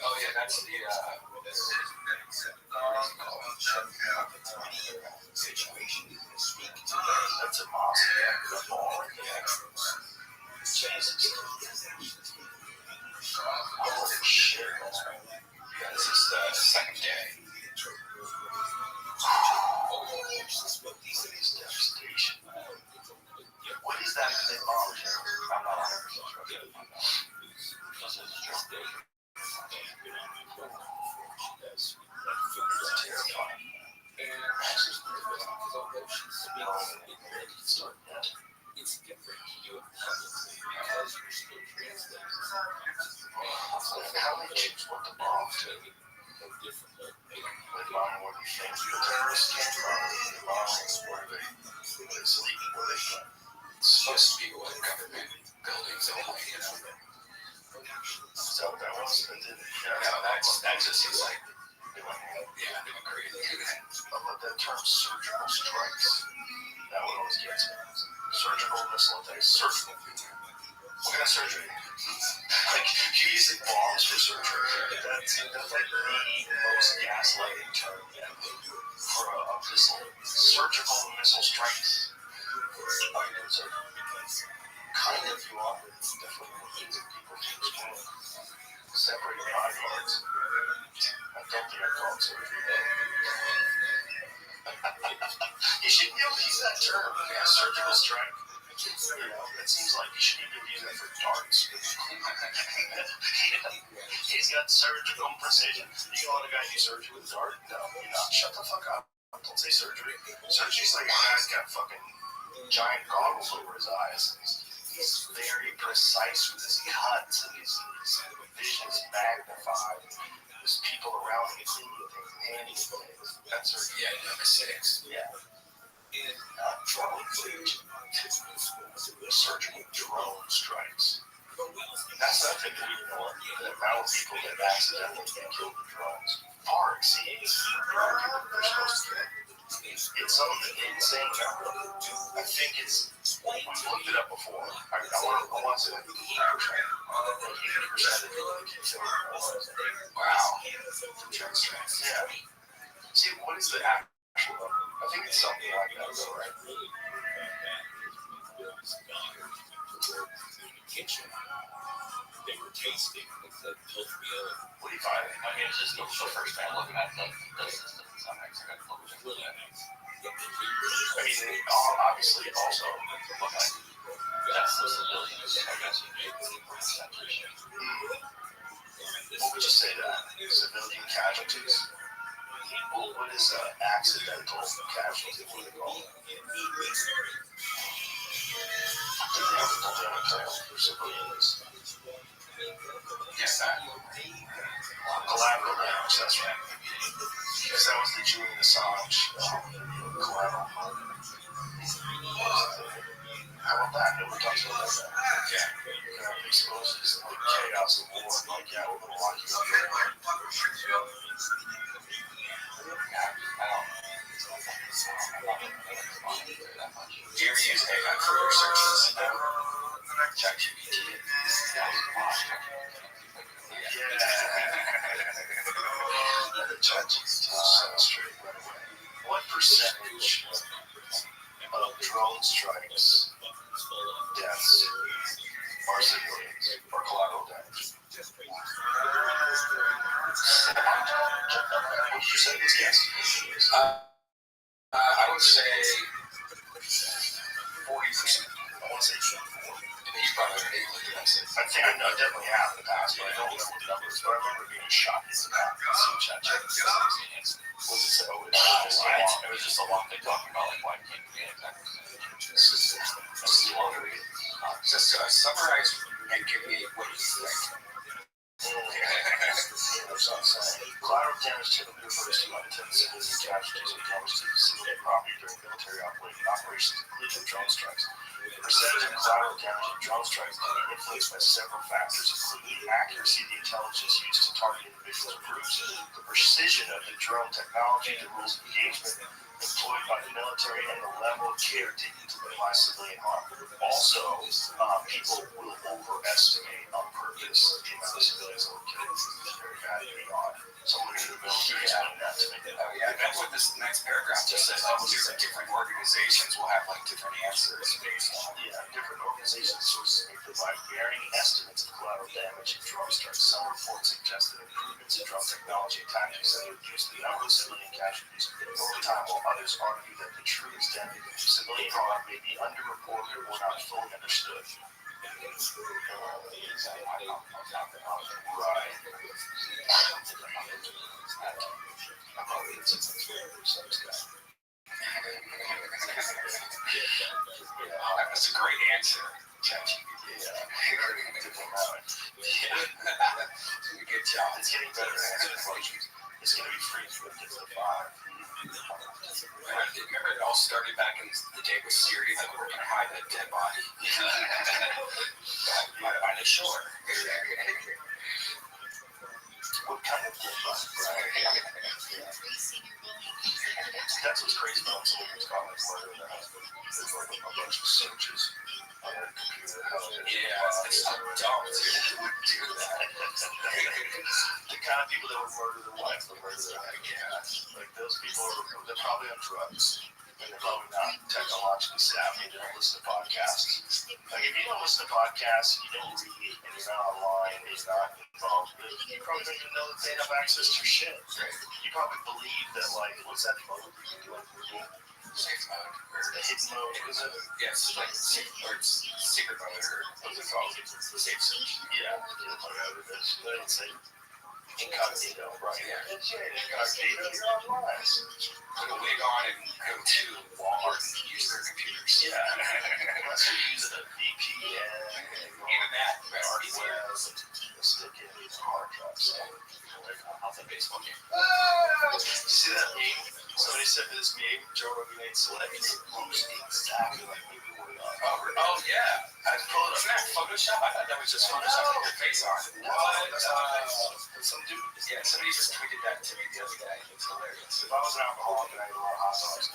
Oh yeah, that's the That's a mouse. The ball. Jesus. Holy shit. yeah, this is the second day. Devastation. What is that big bomb? I'm not 100% sure. This is just terrifying. It's different. You How they choose what to bomb to? different. They bomb where they think the terrorists came from. They bomb where they sleep, where they sleep. It's supposed to be what government buildings only, you know. So that was, No, that just seems like, they went, yeah, they went crazy. I love that term, surgical strikes. That one always gets me. Surgical missile attacks. Surgical. What kind of surgery? Like, you're using bombs for surgery. That's like the most gaslighting term for a missile. Surgical missile strikes. It's a kind of, you are definitely looking at people separate body parts. I don't think I call it surgery. You shouldn't be able to use that term. Yeah, surgical strike. You know, it seems like you shouldn't even use it for darts. He's got surgical precision. You want a guy do surgery with a dart? No, you're not. Shut the fuck up. Don't say surgery. Surgery's like a guy's got fucking giant goggles over his eyes. He's very precise with his cuts, and his vision is magnified. There's people around him cleaning things and handing things. That's surgery. Yeah, number 6. Yeah. Drone footage. Surgical drone strikes. That's nothing to ignore. The amount of people that accidentally get killed with drones far exceeds the amount of people that are supposed to get. It's something insane. I think it's, we looked it up before. I want to say like 80% of people that get killed with drones. Wow. Yeah. See, what is the actual number? I think it's something like that, though, right? his daughter in the kitchen. They were tasting the oatmeal. What do you find? I mean, it's just the first time looking at this system. Some I got to look at Really nice. I mean, they obviously also look like deaths of civilians. I guess you made the concentration. What would you say to that? Civilian casualties? What is accidental casualty? What do they call it? Accidental for civilians. Yes, that. Collateral damage, that's right. Because that was the Julian Assange collateral. How about that? Nobody talks about that. Yeah. Exposes like chaos of war. Like, yeah, we're going to lock you up here. Do you ever use AI for your searches? ChatGPT. The ChatGPT sounds straight right away. What percentage of drone strikes, deaths, are civilians or collateral damage? What percentage? Yes. I would say 40%. I want to say 4. You probably are able to do that. I think I know, definitely have in the past, but I don't know what the numbers. But I remember being shocked at the back. Seeing ChatGPT. Was it so? It was just a long thing talking about like why can't we get that? This is longer read. Just summarize and give me what you think. Collateral damage typically refers to unintended civilian casualties or damage to civilian property during military operations, including drone strikes. The percentage of collateral damage in drone strikes can be influenced by several factors, including the accuracy of the intelligence used to target individuals' groups, the precision of the drone technology, the rules of engagement employed by the military, and the level of care taken to minimize civilian harm. Also, people will overestimate on purpose the amount of civilians that were killed. It's very bad to be on. Someone in the military explained that to me. Oh yeah, that's what this next paragraph just says. Different organizations will have like different answers based on. Yeah, different organizations sources may provide varying estimates of collateral damage in drone strikes. Some reports suggest that improvements in drone technology and tactics have reduced the number of civilian casualties over time, while others argue that the true extent of civilian harm may be underreported or not fully understood. Right. That's a great answer. ChatGPT. Yeah. Good job. It's getting better at answering questions. It's going to be free for the 5. Remember it all started back in the day with Siri that we were going to hide that dead body by the shore. What kind of dead body? That's what's crazy about someone's comments murder in their husband. There's like a bunch of searches on their computer. It's so dumb, dude. Who would do that? The kind of people that would murder their wife, would murder their husband. Yeah. Like those people they're probably on drugs. And they're probably not technologically savvy. They don't listen to podcasts. Like if you don't listen to podcasts, you don't read, and you're not online, and you're not involved, you probably don't even know that they have access to your shit. You probably believe that, like, what's that mode you can do on Google? Safe mode. The hidden mode, is it? Yes, like secret mode, or what's it called? Safe search. Yeah, whatever it is. They don't say incognito, right? Yeah. Incognito, you're online. Put a wig on and go to Walmart and use their computers. Yeah. Unless you're using a VPN, Even that, hardware, stick in hard drives. How's that baseball game? Did you see that meme? Somebody sent me this meme, Joe Rogan ate celebrities. It looks exactly like maybe what it is. Oh yeah. I pulled it up. Isn't that Photoshop? I thought that was just Photoshop with your face on. What? Some dude. Yeah, somebody just tweeted that to me the other day. It's hilarious. If I was an alcoholic and I ate a lot of hot dogs,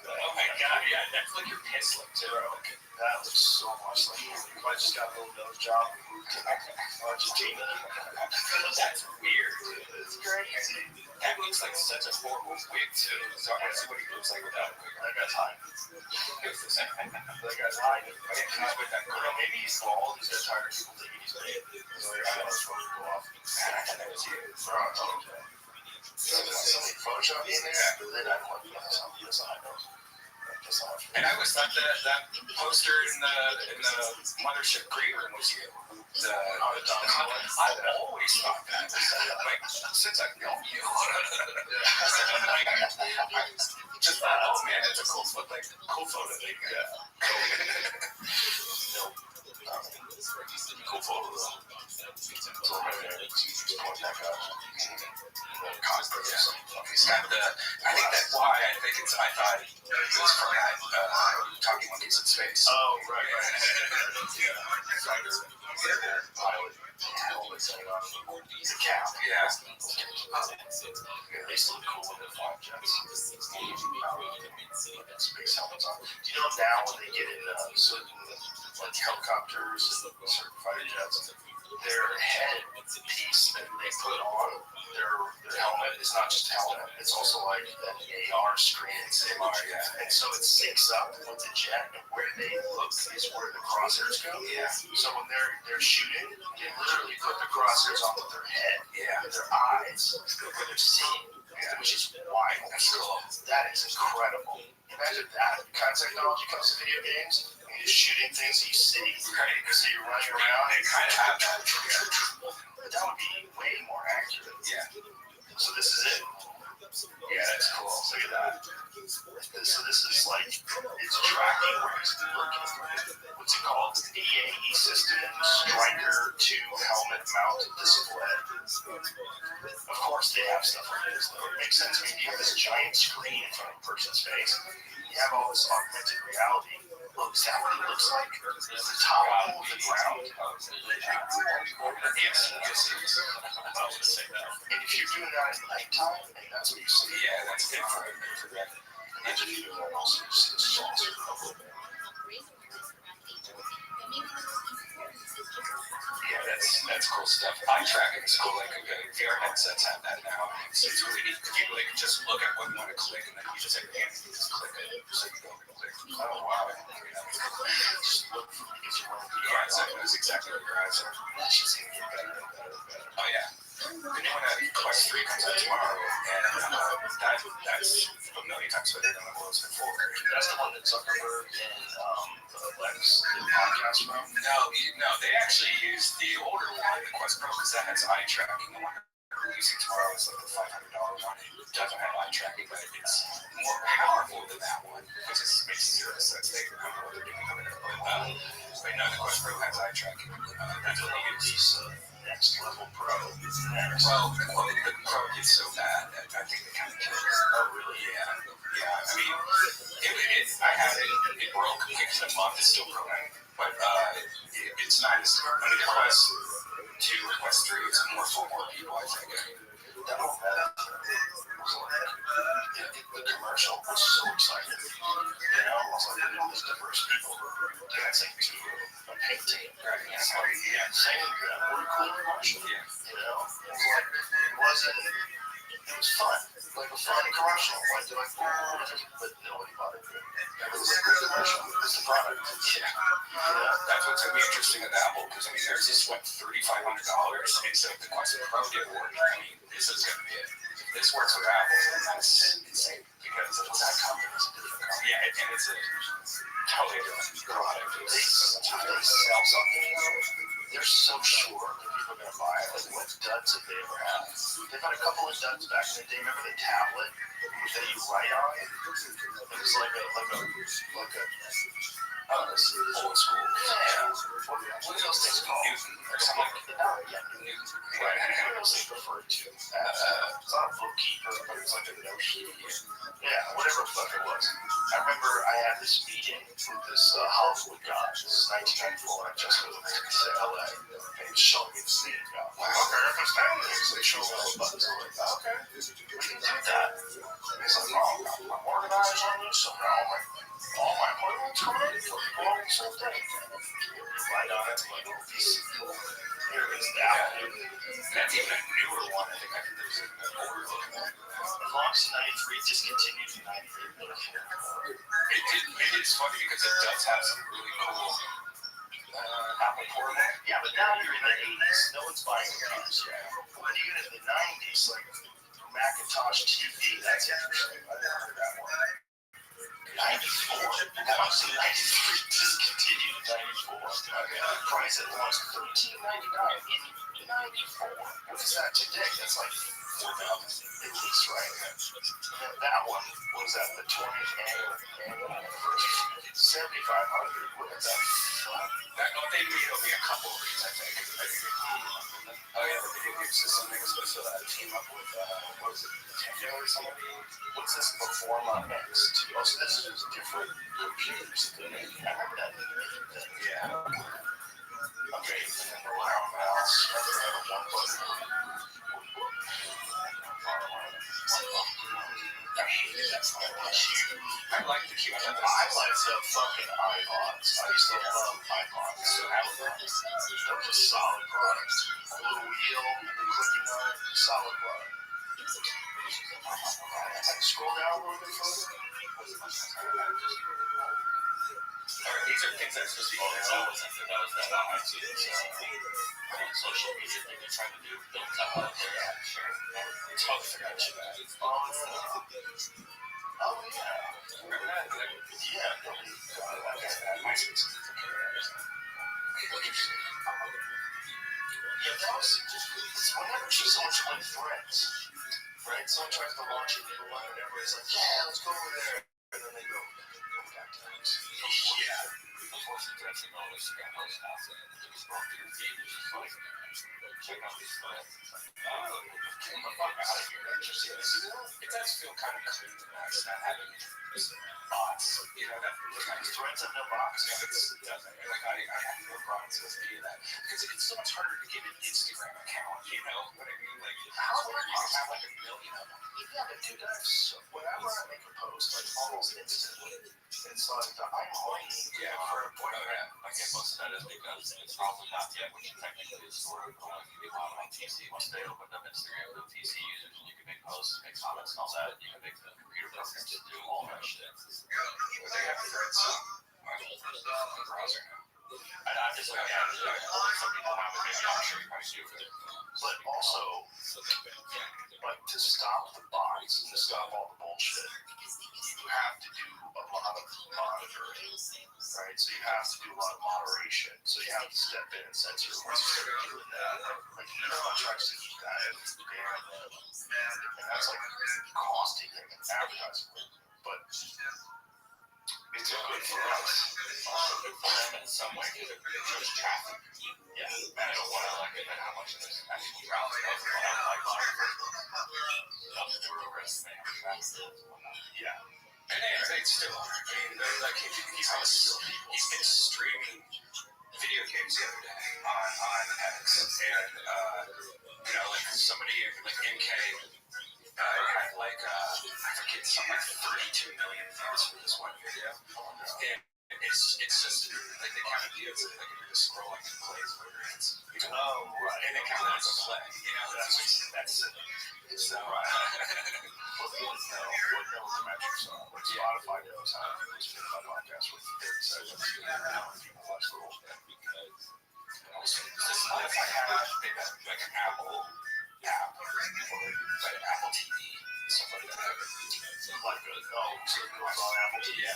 Oh my god, yeah, that's like your piss look too. that looks so much like you. I just got a little nose job and moved to Argentina. That's weird. It's crazy. That looks like such a horrible wig too. So I want to see what he looks like without a wig. That guy's high. It's the same. That guy's high. I think he's with that girl. Maybe he's bald. He's got tired of people thinking he's big. So I want to go off. Man, I thought that was you. Oh, okay. Somebody Photoshop me in there, but then I don't want to do something. That's how I know. And I always thought that poster in the mothership green room was you. I've always thought that. Like, since I've known you. Just thought, oh man, that's a cool photo. Like, cool photo. Like, cool photo though. So right there, just point back up. Cosplay or something. He's got the. I think that's why I thought it was from that Talking Monkeys in Space. Oh, right. Yeah. Pilot. He's a cap. Yeah. They still look cool when they're flying jets. Space helmets on. Do you know now when they get in certain like helicopters and certain fighter jets, their head piece that they put on their helmet is not just a helmet, it's also like an AR screen and so it syncs up with the jet, and where they look is where the crosshairs go. Yeah. So when they're shooting, they literally put the crosshairs on with their head, with their eyes, where they're seeing, which is wild. That's cool. That is incredible. Imagine that kind of technology comes to video games. You're shooting things that you see, right? So you're running around and kind of have that. But that would be way more accurate. Yeah. So this is it. Yeah, that's cool. Look at that. So this is like, it's tracking where he's looking. What's it called? EAE Systems Striker 2 Helmet Mounted Display. Of course they have stuff like this though. It makes sense. I mean, you have this giant screen in front of a person's face. You have all this augmented reality. Look, is that what it looks like? Is the top of the ground? Yes. And if you're doing that at nighttime, that's what you see. Yeah, that's different. Imagine if you're doing that also, you see the saucer over there. Yeah, that's cool stuff. Eye tracking is cool. Like VR headsets have that now. It's really neat. You like just look at what you want to click, and then you just have your hand and you just click it. So you go and click. Oh wow! Just look because you want to be. Yeah, that's exactly what your eyes are. That should seem to get better and better and better. Oh yeah. The new one at Quest 3 comes out tomorrow, and that's a million times better than it was before. That's the one that Zuckerberg and Lex did podcast from? No, they actually used the older one, the Quest Pro, because that has eye tracking. The one they're releasing tomorrow is like the $500 one. It doesn't have eye tracking, but it's more powerful than that one, which makes zero sense. They don't know what they're doing over there. But no, the Quest Pro has eye tracking. That's what they use. Next level Pro. Well, the Pro gets so bad that I think they kind of kill it. Oh, really? Yeah. I mean, I had it. It broke. It took a month. It's still broken. But it's not as good. I mean, the Quest 2 or Quest 3 is more for more people, I think. That whole the commercial was so exciting. You know, it was like it was diverse people dancing to a painting. Right? Yeah, saying that really cool commercial. Yeah. You know, it was like it was fun. Like a fun commercial. Like they're like, but nobody bothered to. It was a good commercial. It's the product. Yeah. That's what's going to be interesting at Apple, because I mean, there's this $3,500, and so if the Quest Pro didn't work, I mean, this is going to be it. If this works with Apple, then that's insane, because it's that company. It's a different company. Yeah, and it's a totally different product. They sell something, they're so sure that people are going to buy it. Like, what duds have they ever had? They've had a couple of duds back in the day. Remember the tablet that you write on? It was like a this old school. Yeah. What are those things called? Newton or something like that. Yeah, Newton. Right. What are those things referred to? It's not a bookkeeper, but it's like a note sheet. Yeah, whatever the fuck it was. I remember I had this meeting with this Hollywood guy. This is 1994. I just moved to LA. And he was showing me the scene. Wow, okay, what's that? So they show me all the buttons. I'm like, okay, we can do that. And he's like, oh, I'm organized on this. So now I'm like, all my appointments are ready for people on the same day. Right on it, like, oh, this is cool. Here is that. That's even a newer one. I think there's an older looking As long as 93 discontinued in 93, no care. It's funny because it does have some really cool Apple portable. Yeah, but now you're in the 80s. No one's buying computers yet. But even in the 90s, like Macintosh TV, that's interesting. I never heard that one. 94. That was in 93. Discontinued in 94. Price at launch $13.99 in 94. What is that today? That's like $4,000 at least, right? And then that one was at the 20th annual anniversary. $7,500. What is that? They made only a couple of these, I think. Oh yeah, the video game system thing was supposed to team up with what was it, Nintendo or somebody? What's this Performa X? Oh, so this is different computers. I remember that. Yeah. Okay, and then the round mouse. Remember they have a one button. I hated that so much. I like the cube. I like the fucking iPods. I used to love iPods. That was a solid product. A little wheel, clicking on it, solid product. Scroll down a little bit further. These are things I'm supposed to be doing. That was that on my team. Social media thing they're trying to do. Yeah, sure. Totally forgot about that. Oh, yeah. Remember that? Yeah, nobody got it. I guess that might be yeah, that was it's whenever someone joins Threads, right? Someone tries to launch a new one, and everybody's like, yeah, let's go over there. And then they go back to X. Yeah. Unfortunately, that's an old Instagram post now, so just scroll through your feed, it's just like, check out these threads. It's like, oh, get the fuck out of here. It does feel kind of clean to not having bots. You know, that Threads have no box. yeah, it doesn't. Like, I have no problems with any of that. Because it's so much harder to get an Instagram account, you know what I mean? Like, How where you hard have like a million of them. Yeah, but dude, whenever I make a post, like almost instantly, it's like I'm horny for a point. Oh, yeah. Again, most of that is because it's probably not yet, which technically is sort of going to be on my PC. Once they opened up Instagram with PC users, and you can make posts, make comments, and all that, you can make the computer programs to do all that shit. But they have threads on the browser now. And I'm just like, yeah, some people have it, maybe I'm sure you probably do for their But also, like to stop the bots and to stop all the bullshit, you have to do a lot of monitoring, right? So you have to do a lot of moderation. So you have to step in and censor once you start doing that. Like Elon tries to keep that at the bare minimum, and that's like costing him an advertising. But it's good for us. It's also good for them in some way because it shows traffic. Yeah. And I don't want to like admit how much of this actually traffic is. I don't like Yeah. and they still are. I mean, like he's been streaming video games the other day on X, and you know, like somebody like MK had like I forget something like 32 million views for this one video. And it's just like they kind of do it like if you're just scrolling and plays whether it's Right. and they count it as a play, you know, that's so What knows the metrics are? Like Spotify knows how to listen to my podcast with 30 seconds. How many people watch the whole thing? Spotify has like an Apple app, like an Apple TV, stuff like that. Like so it goes on Apple TV. Yeah.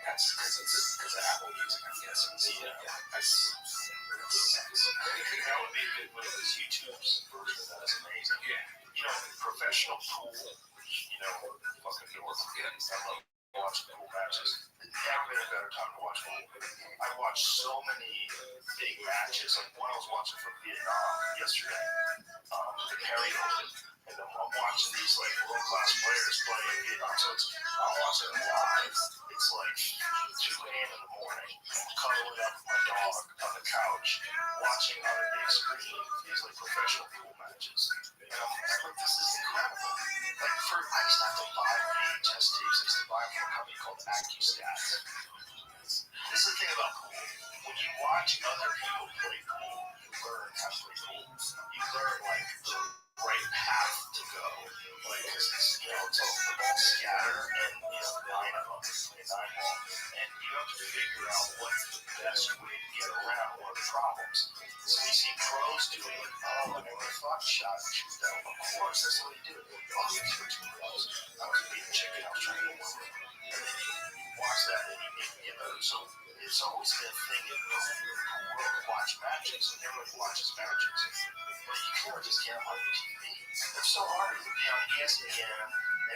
That's because of Apple Music, I'm guessing. That would be a good one. Because YouTube's version of that is amazing. Yeah. You know, professional pool, you know, fucking North. I love watching pool matches. There's never been a better time to watch pool. I watched so many big matches. Like one I was watching from Vietnam yesterday, the Harry Open. And I'm watching these like world-class players play in Vietnam. So I'm watching it live. It's like 2 a.m. in the morning, cuddling up with my dog on the couch, watching on a big screen these like professional pool matches. And I'm like, this is incredible. Like I used to have to buy VHS tapes. I used to buy them from a company called AccuStats. This is the thing about pool. When you watch other people play pool, you learn how to play pool. You learn like the right path to go. Like so the balls scatter and 9 of them, 9 ball, and you have to figure out what's the best way to get around one of the problems. So we see pros do it, I never thought shot and shoot down. Of course, that's the way you do it. All these freaking pros. I was being chicken, I was trying to work with. And then you watch that and you know, so it's always been a thing in the world to watch matches, and everybody watches matches. But you can't just get them on TV. They're so hard to be on ESPN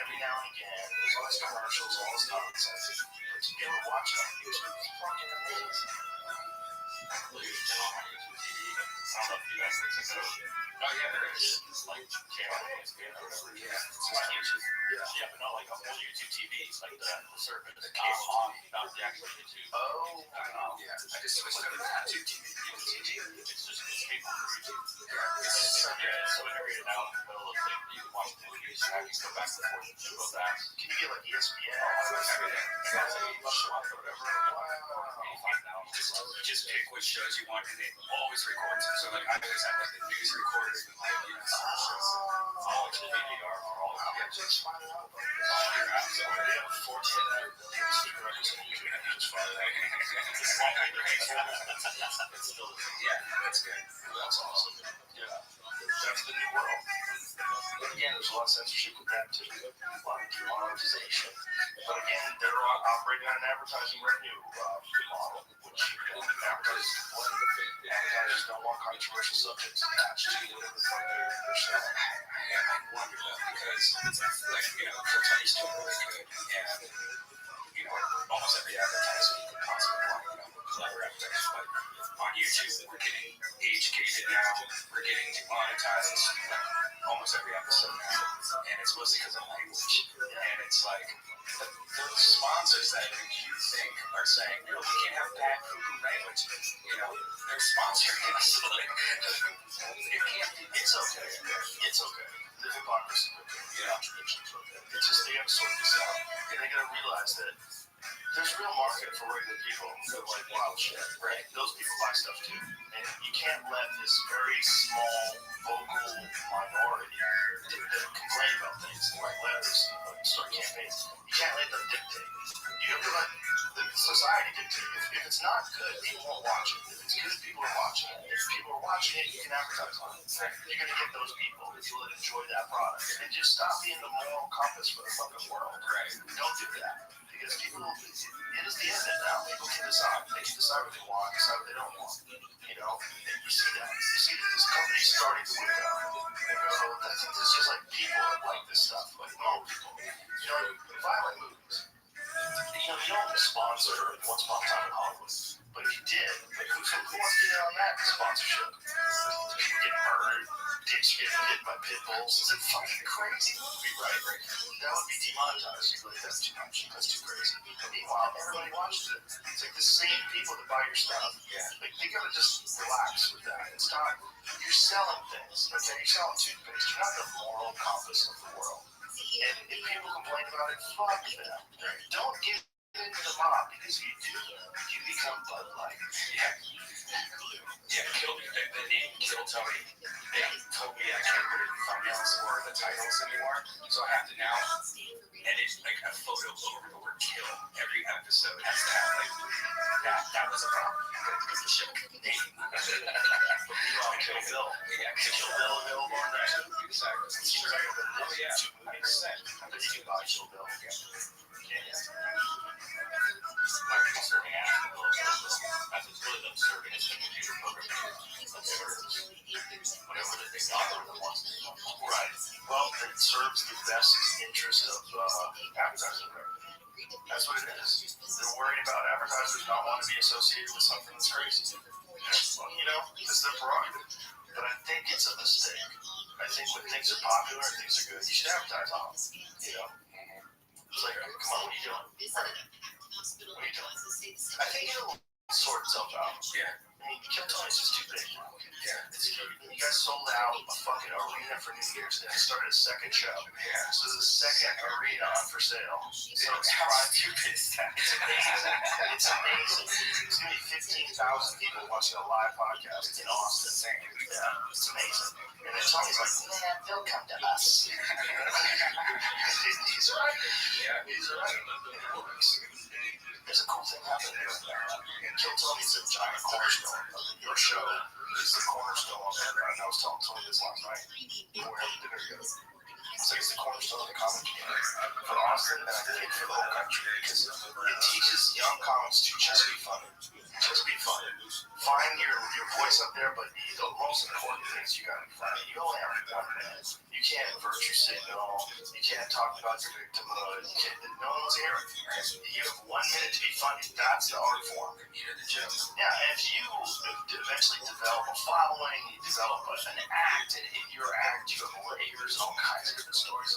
every now and again. There's all these commercials, all this nonsense. But to be able to watch it on YouTube is fucking amazing. I don't know if you guys listen to it. Oh yeah, there is. It's like ESPN or whatever. Yeah, it's on YouTube. Yeah, but not like a whole YouTube TV. It's like the service. The cable on, not the actual YouTube. Oh, Yeah. I just switched over to YouTube TV. It's just it's cable for YouTube. It's so integrated now in the middle of like you can watch movies and you go back and forth and do all that. can you get like ESPN? Everything. It's like $8 a month or whatever. Just pick which shows you want, and it always records it. So like I always have like the news recorders and like all of the DVR or all of I just find out about this. all your apps. So We have 14 million subscribers on YouTube. I just find out. It's still that's good. That's awesome. Yeah, that's the new world. But again, there's a lot of censorship with that too. A lot of demonetization. But again, they're operating on an advertising revenue model, which advertisers don't want controversial subjects attached to whatever the fuck they're selling. I wonder though, because like Kentucky's still really good, and almost every advertiser you can possibly want, clever advertisers, but on YouTube we're getting age gated now, we're getting demonetized like almost every episode now, and it's mostly because of language, and it's like the sponsors that you think are saying, we can't have bad language, they're sponsoring us. It can't be. It's okay. It's okay. The hypocrisy, the contradictions, it's just they gotta sort this out, and they gotta realize that there's real market for regular people who like wild shit. Right? Those people buy stuff too, and you can't let this very small vocal minority that complain about things and write letters and start campaigns. You can't let them dictate. You have to let the society dictate. If it's not good, people won't watch it. If it's good, people are watching it. If people are watching it, you can advertise on it. You're gonna get those people that enjoy that product, and just stop being the moral compass for the fucking world. Right. Don't do that. Because people, it is the internet now. People can decide. They can decide what they want, decide what they don't want. And you see that. You see that this company's starting to wake up. They go, I think it's just like people that like this stuff, like normal people. Violent movies. You don't sponsor Once Upon a Time in Hollywood. But if you did, like who wants to get on that sponsorship? People get murdered, dicks get hit by pit bulls. It's a fucking crazy movie, right? That would be demonetized. You'd be like, that's too much. That's too crazy. But meanwhile, everybody watches it. It's like the same people that buy your stuff. Yeah. Like they gotta just relax with that. It's not, you're selling things. Okay, you're selling toothpaste. You're not the moral compass of the world. And if people complain about it, fuck them. Don't get into the mob, because you do, you become Bud Light. Yeah, the name Kill Tony. They told me I can't put it in thumbnails or the titles anymore, so I have to now edit like a photo over the word kill. Every episode has to have like that was a problem. Because the show name. Kill Bill. Yeah, Kill Bill available on that. Exactly. Oh yeah, 100%. I bet you can buy Kill Bill. My people serving ass. That's what's really them serving is a computer program. Whatever they thought they were wants. Right. Well, it serves the best interest of advertising revenue. That's what it is. They're worried about advertisers not wanting to be associated with something that's crazy. It's their prerogative. But I think it's a mistake. I think when things are popular and things are good, you should advertise on them. It's like, come on, what are you doing? What are you doing? I think it'll sort itself out. Yeah. I mean, Kill Tony's just too big. Yeah. You guys sold out a fucking arena for New Year's, and they started a second show. Yeah. So there's a second arena on for sale. So it's You pissed that. It's amazing. It's amazing. There's going to be 15,000 people watching a live podcast in Austin. Yeah, it's amazing. And then Tony's like, man, they'll come to us. country because it teaches young comics to just be funny. Just be funny. Find your voice up there, but the most important thing is you gotta be funny. You only have 1 minute. You can't virtue signal. You can't talk about your victimhood. You can't, no one's hearing. You have 1 minute to be funny. That's the art form. Yeah, and if you eventually develop a following, you develop an act, and in your act you have layers and all kinds of different stories.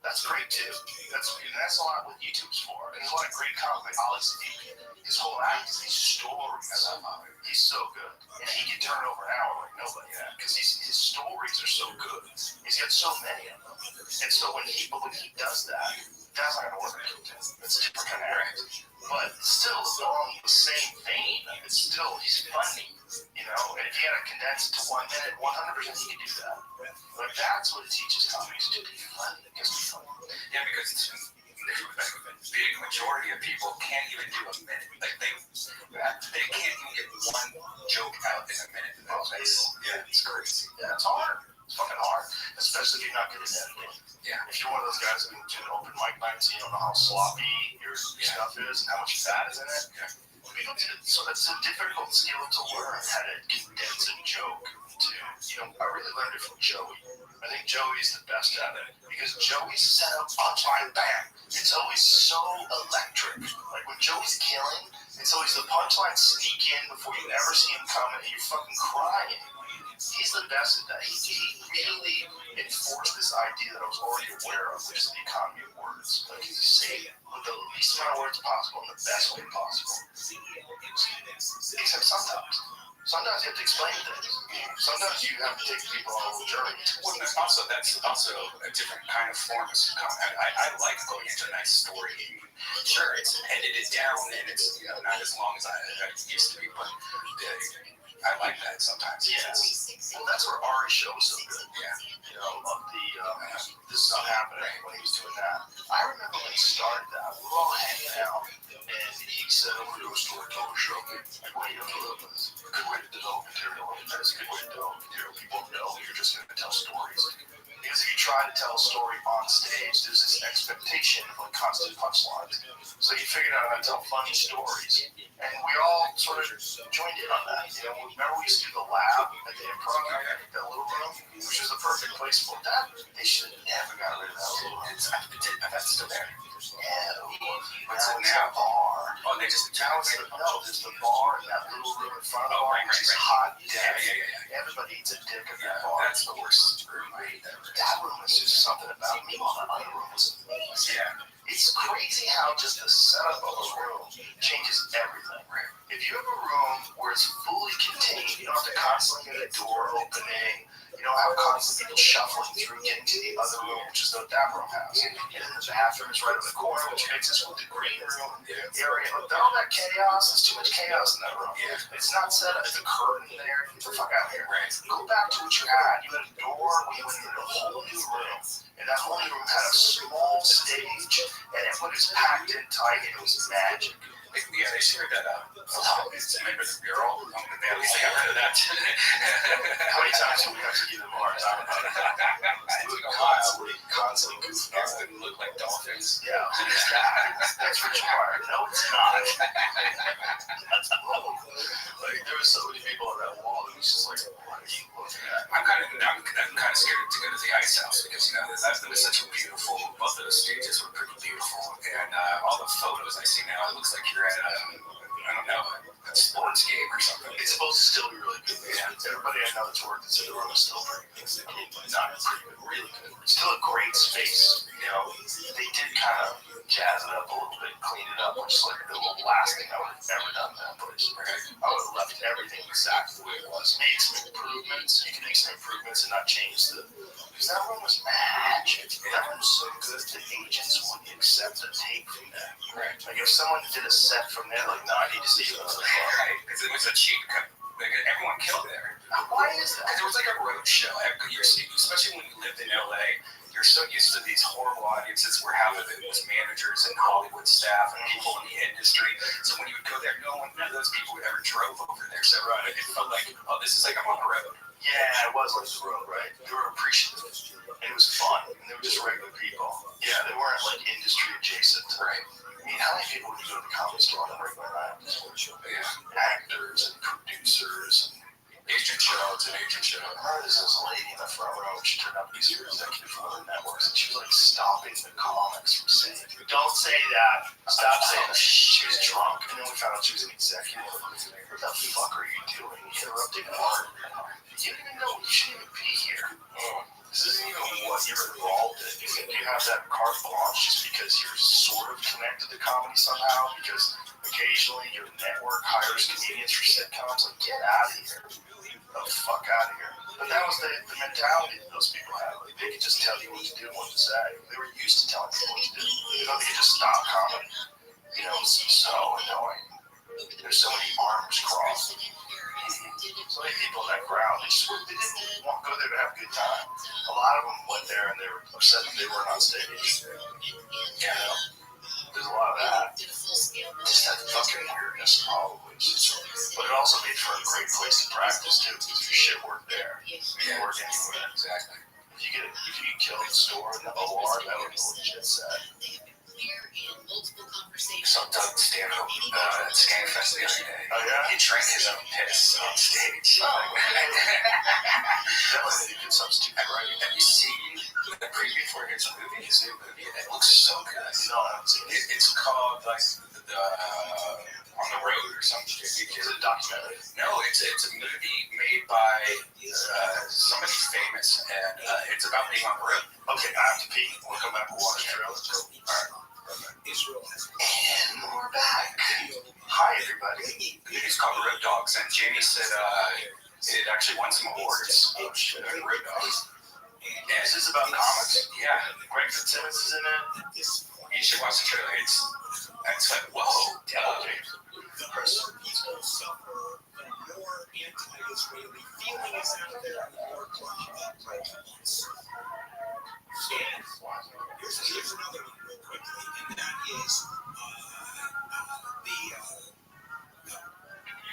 That's great too. That's a lot what YouTube's for. And there's a lot of great comics like Ali Sadiq. His whole act is these stories. He's so good. And he can turn over an hour like nobody because his stories are so good. He's got so many of them. And so when he does that, that's not gonna work. It's a different kind of act. But still along the same vein, it's still he's funny. You know, and if you had to condense it to 1 minute, 100% he could do that. But that's what it teaches comics to be funny. Just be funny. Yeah, because the big majority of people can't even do a minute. Like they can't even get one joke out in a minute. It's crazy. Yeah, it's hard. It's fucking hard, especially if you're not good at editing. Yeah. If you're one of those guys who do an open mic nights, you don't know how sloppy your stuff is and how much fat is in it. Yeah. So that's a difficult skill to learn how to condense a joke to. I really learned it from Joey. I think Joey's the best at it because Joey's set up punchline, bam. It's always so electric. Like when Joey's killing, it's always the punchline sneak in before you ever see him coming, and you're fucking crying. He's the best at that. He really enforced this idea that I was already aware of, which is the economy of words. Like you say it with the least amount of words possible in the best way possible. Except sometimes you have to explain things. Sometimes you have to take people on a little journey. Well, that's also a different kind of form of comedy. I like going into a nice story. Sure, it's edited down and it's not as long as I used to be, but I like that sometimes. Yeah. Well, that's where Ari's show was so good. Yeah. Of the This Is Not Happening when he was doing that. I remember when he started that, we were all hanging out, and he said, I'm going to do a storyteller show. Like, what do you know? It's a good way to develop material. That's a good way to develop material. People know you're just going to tell stories. Because if you try to tell a story on stage, there's this expectation of constant punchlines. So you figured out how to tell funny stories. And we all sort of joined in on that. Remember we used to do the lab at the improv, that little room, which was the perfect place for that. They should have never got rid of that little room. That's still there. Yeah, but now the bar. Oh, they just there's the bar and that little room in front of the bar, which is hot. Yeah. Everybody eats a dick at that bar. That's the worst room. I hate that room. That room is just something about me. That other room was amazing. Yeah. It's crazy how just the setup of a room changes everything. Right. If you have a room where it's fully contained, you don't have to constantly get a door opening. You don't have constantly people shuffling through getting to the other room, which is what that room has. And then the bathroom is right in the corner, which makes this with the green room area. But all that chaos, there's too much chaos in that room. Yeah. It's not set up. There's a curtain there. Get the fuck out of here. Right. Go back to what you had. You had a door where you went into a whole new room. And that whole new room had a small stage, and everybody was packed in tight, and it was magic. Yeah, they shared that remember the mural? They at least got rid of that. How many times have we got to give them our time about it? Constantly goofing It didn't look like dolphins. Yeah, that's required. No, it's not. Like, there was so many people on that wall, it was just like, what are you looking at? I'm kind of scared to go to the ice house because, that was such a beautiful, both of those stages were pretty beautiful. And all the photos I see now, it looks like you're at a sports game or something. It's supposed to still be really good. Yeah. Everybody I know that's worked in the room is still pretty good. I mean, not pretty good, really good. Still a great space. They did kind of jazz it up a little bit, clean it up, which is like the last thing I would have ever done in that place. I would have left everything exactly the way it was. Made some improvements. You can make some improvements and not change because that room was magic. That room was so good that agents wouldn't accept a tape from that. Right. Like if someone did a set from there, like, no, I need to see you. Right, because it was a cheap cut. Like, everyone killed there. Why is that? Because it was like a road show. Especially when you lived in LA, you're so used to these horrible audiences where half of it was managers and Hollywood staff and people in the industry. So when you would go there, none of those people ever drove over there. So it felt like, oh, this is like I'm on the road. Yeah, it was like the road, right? They were appreciative. And it was fun. And they were just regular people. Yeah, they weren't like industry adjacent. Right. I mean, people who go to the comedy store on a regular night. Actors and producers. Adrian Show. I remember this lady in the front row. She turned out to be her executive for other networks, and she was like stopping the comics from saying, Don't say that. Stop saying that. she was drunk, and then we found out she was an executive. What the fuck are you doing? Interrupting art. You don't even know. You shouldn't even be here. This isn't even what you're involved in. You have that carte blanche just because you're sort of connected to comedy somehow, because occasionally your network hires comedians for sitcoms. Like, get out of here. Get the fuck out of here. But that was the mentality that those people had. Like, they could just tell you what to do and what to say. They were used to telling people what to do. They thought they could just stop comedy. You know, it's so annoying. There's so many arms crossed. So many people in that crowd, they didn't want to go there to have a good time. A lot of them went there and they were upset that they weren't on stage. You know, there's a lot of that. Just that fucking weirdness, probably. But it also made for a great place to practice too, because your shit worked there. You can work anywhere. Exactly. If you get killed in the store in the OR, that would be legit sad. So Doug Stanhope at Skankfest the other day. Oh yeah? He drank his own piss on stage. That was a good substitute, right? Have you seen the preview for his movie? His new movie? It looks so good. No, I haven't seen it. It's called like On the Road or something. Is it a documentary? No, it's a movie made by somebody famous, and it's about being on the road. Okay, I have to pee. We'll come back and watch the trailer. Let's go. All right. And we're back. Hi, everybody. It's called Road Dogs, and Jamie said it actually won some awards. Oh, shit. Road Dogs. Yeah, is this about comics? Yeah, Greg Fitzsimmons is in it? you should watch the trailer. It's like, whoa. Okay. Chris. Suffer from more anti-Israeli feelings out there, more violence. And here's another one real quickly, and that is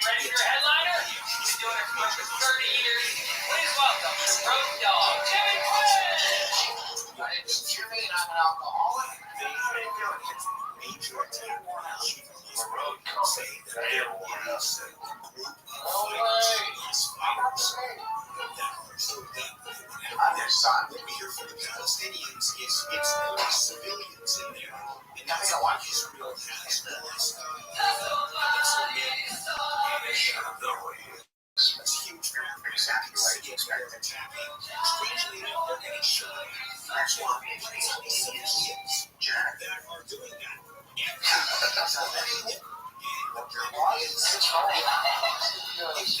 Ready for your headliner? He's been doing it for over 30 years. Please welcome the Road Dog, Jimmy Quinn! Jimmy and I'm an alcoholic. They doing it. Major attack on We're road comedy. They ever warned us. On their side, what we hear from the Palestinians is it's only civilians in there. And that's how I Israel has lost. That's huge. Exactly right. You expect attacking. Strangely enough, they're getting shot. That's why civilians that are doing that. What they're watching is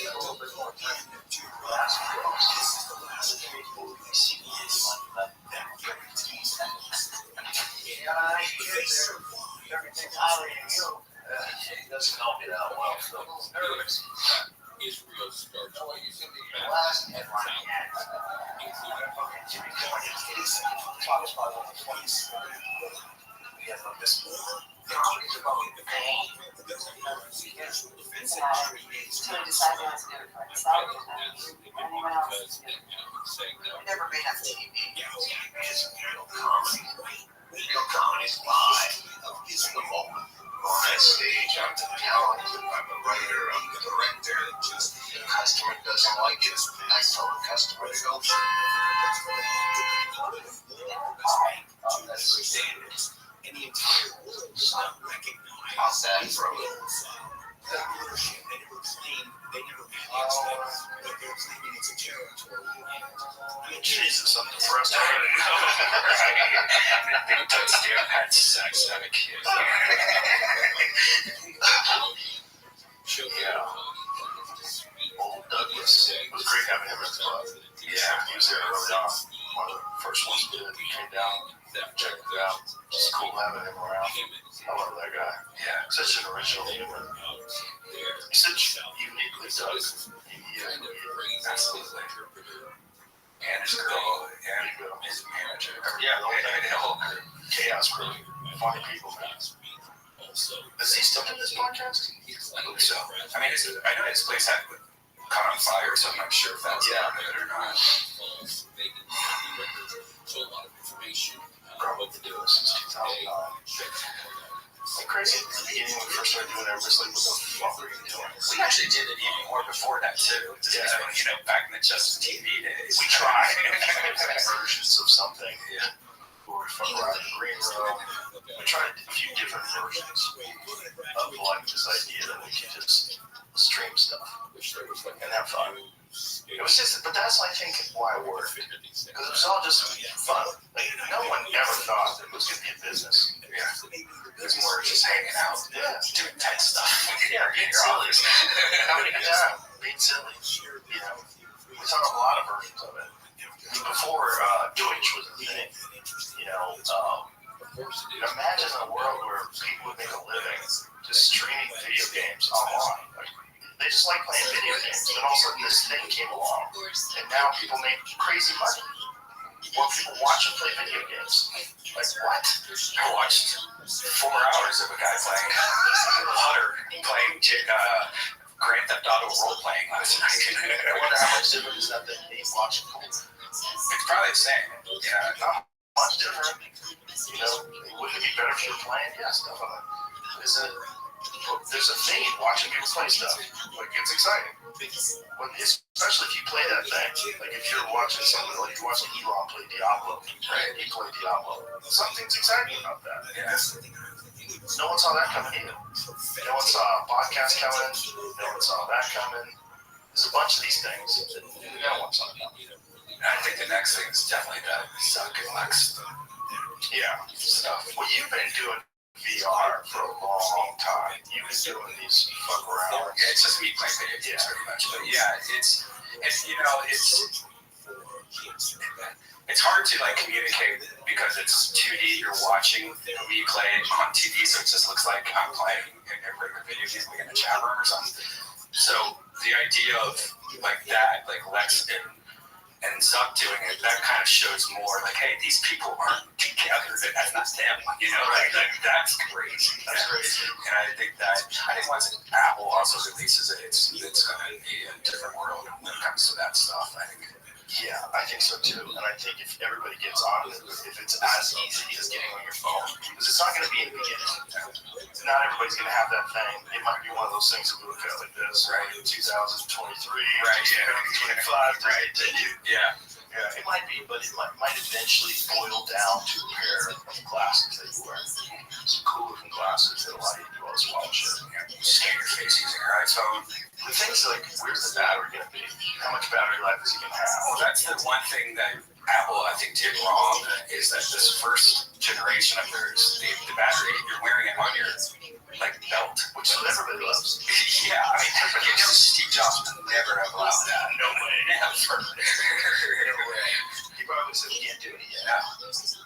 a little bit more time to last. This is the last movie we see that guarantees Everything's highly you. He doesn't know me that well, so. Israel starts The last headline he had, fucking Jimmy Quinn, talks about all the 20s. He has no discipline. Comedies about the pain. Never been on TV. It's real comedy. Real comedy's live. It's the moment. On that stage, I'm the talent. I'm the writer. I'm the director. Just the customer doesn't like it. I tell the customer to go. That's the standards. And the entire world does not recognize How's that from the leadership. They never panicked them, but they're claiming it's a territory. I mean, Jesus, I'm depressed. Doug Stanhope had sex, had a kid. Yeah. Old Douglas. It was great having him as well. Yeah, he was there early on. One of the first ones did. He came down, checked it out. Just cool having him around. I love that guy. Yeah, such an original humor. He's such uniquely Doug. Absolutely. And his girl, and his manager. Yeah, the whole chaos crew. Funny people, man. Is he still in this podcast? I think so. I mean, I know his place had caught on fire, so I'm not sure if that's Yeah. it or not. So a lot of information. Probably do it since 2009. It's crazy. beginning when we first started doing it, everybody's like, what the fuck are you doing? We actually did it even more before that too. Yeah. Back in the Just TV days. We tried versions of something. Yeah. Where we fuck around in the green room. We tried a few different versions of like this idea that we could just stream stuff and have fun. It was just, but that's I think why it worked, because it was all just fun. Like no one ever thought that it was going to be a business. Yeah. It was more just hanging out, doing tense stuff. Yeah, being silly, having a good time, being silly. You know, we saw a lot of versions of it before Twitch was a thing. You know, imagine a world where people would make a living just streaming video games online. Like, they just like playing video games. Then all of a sudden this thing came along, and now people make crazy money. Well, people watch and play video games. Like what? I watched 4 hours of a guy playing playing Grand Theft Auto role playing last night. I wonder how much different is that than me watching pool. It's probably the same. Yeah. Not much different. You know, wouldn't it be better if you were playing? Yes, definitely. There's a thing watching people play stuff. Like, it's exciting. Especially if you play that thing. Like, if you're watching something, like you're watching Elon play Diablo, right? He played Diablo. Something's exciting about that. Yeah. No one saw that coming either. No one saw a podcast coming. No one saw that coming. There's a bunch of these things that no one saw coming. And I think the next thing is definitely that Zuck and Lex stuff. Well, you've been doing VR for a long time. You've been doing these fuck around. Yeah, it's just me playing video games pretty much. But yeah, it's hard to like communicate because it's 2D. You're watching me play it on TV, so it just looks like I'm playing a regular video game like in the chat room or something. So the idea of like that, like Lex and Zuck doing it, that kind of shows more like, hey, these people aren't together. That's not them, you know? Like that's crazy. That's crazy. And I think once Apple also releases it, it's going to be a different world when it comes to that stuff. Yeah, I think so too. And I think if everybody gets on it, if it's as easy as getting on your phone, because it's not going to be in the beginning. Not everybody's going to have that thing. It might be one of those things that we look at like this, right? 2023, right? Yeah, 25, right? Yeah. Yeah, it might be, but it might eventually boil down to a pair of glasses that you wear. Some cool looking glasses that allow you to do all this wild shit. You scan your face using your iPhone. The thing's like, where's the battery going to be? How much battery life is it going to have? Well, that's the one thing that Apple, I think, did wrong is that this first generation of theirs, the battery, you're wearing it on your like belt, Which everybody loves. Yeah, I mean, Steve Jobs would never have allowed that. No way. Never. No way. He probably said he can't do it yet. No.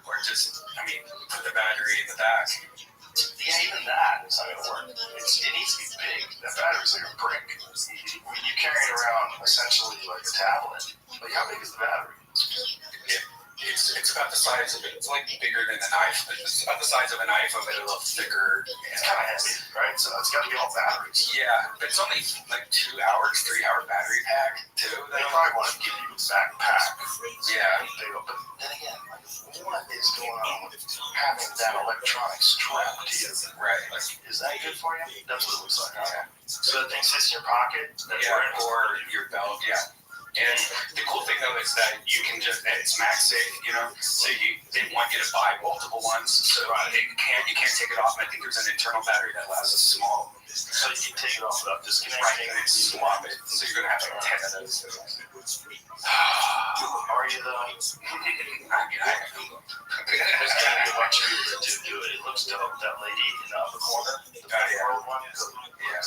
Or just, I mean, put the battery in the back. Yeah, even that is not going to work. It needs to be big. That battery's like a brick. When you carry it around essentially like a tablet, like how big is the battery? It's about the size of it. It's like bigger than a knife. It's about the size of a knife, but a little thicker. It's kind of heavy, right? So it's got to be all batteries. Yeah, but it's only like 2 hours, 3 hour battery pack too. They probably want to give you a backpack. Yeah. But then again, like, what is going on with having that electronic strapped to you? Right. Like, is that good for you? That's what it looks like. Okay. So that thing sits in your pocket. That's Yeah, where or your belt. Yeah. And the cool thing though is that you can just, and it's max safe, you know, so they want you to buy multiple ones, so you can't take it off, and I think there's an internal battery that allows a small, so you can take it off without disconnecting. right, and then swap it, so you're going to have like 10 of those. Are you though? I mean, There's gotta be a bunch of people that do it. It looks dope. That lady in the upper corner, the world one, yeah,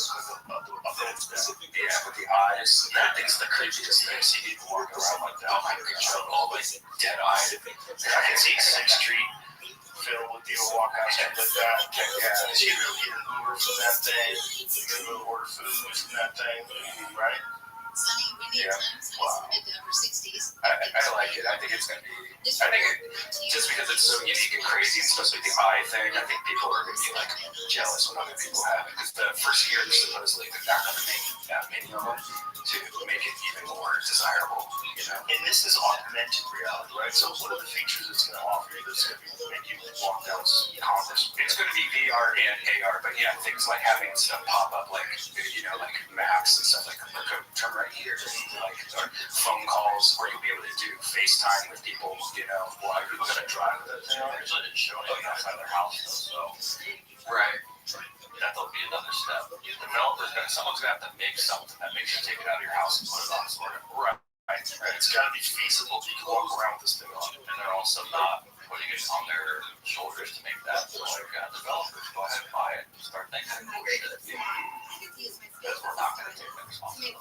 with the eyes, that thing's the creepiest thing. I see people walking around like that. Oh my god, always dead-eyed. I can see 6th Street filled with people walking out street like that. Yeah, she really get an Uber from that thing. You go to order food from that thing, right? Windy at times, Wow. mid to upper 60s. I like it. I think it's gonna be. I think just because it's so unique and crazy, and especially the eye thing, I think people are gonna be like jealous when other people have it. Because the first year, supposedly, they're not gonna make that many of them to make it even more desirable. You know. And this is augmented reality, right? So what are the features it's going to offer you that's going to make you walk down Congress? It's going to be VR and AR, but yeah, things like having stuff pop up, like like maps and stuff like turn right here, like or phone calls, or you'll be able to do FaceTime with people. Well, are people going to drive with it? They usually didn't show anything outside their house, though, so Right. that'll be another step. Someone's gonna have to make something that makes you take it out of your house and put it on sort of. Right. It's got to be feasible. You can walk around with this thing on, and they're also not putting it on their shoulders to make that. So, developers go ahead and buy it. Start thinking, oh shit. That's what we're not going to take that responsibility.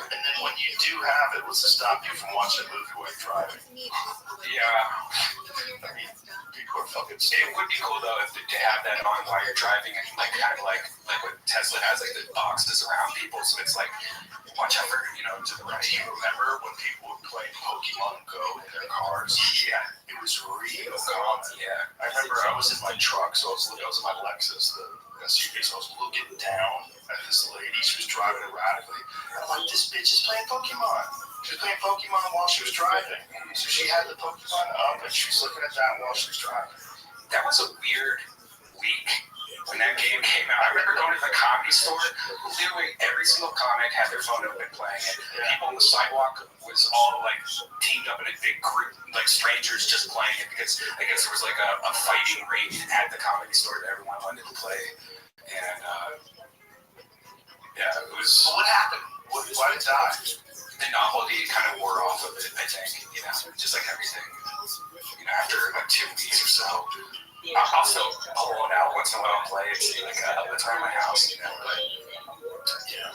And then when you do have it, what's to stop you from watching a movie while you're driving? Yeah. I mean, people are fucking It stupid. would be cool though to have that on while you're driving, and like kind of like what Tesla has, like the boxes around people, so it's like watch out for to the right. Do you remember when people were playing Pokemon Go in their cars? Yeah. It was real common. Yeah. I remember I was in my truck, so I was in my Lexus, the SUV, so I was looking down at this lady. She was driving erratically. I'm like, this bitch is playing Pokemon. She was playing Pokemon while she was driving. So she had the Pokemon up, and she was looking at that while she was driving. That was a weird week when that game came out. I remember going to the comedy store. Literally every single comic had their phone open playing it. People on the sidewalk was all like teamed up in a big group, like strangers just playing it because I guess there was like a fighting ring at the comedy store that everyone wanted to play. And yeah, it was. So what happened? Why did it die? The novelty kind of wore off of it, I think, just like everything. After like 2 weeks or so. I'll still pull it out once in a while and play it, see like what's around my house, but yeah.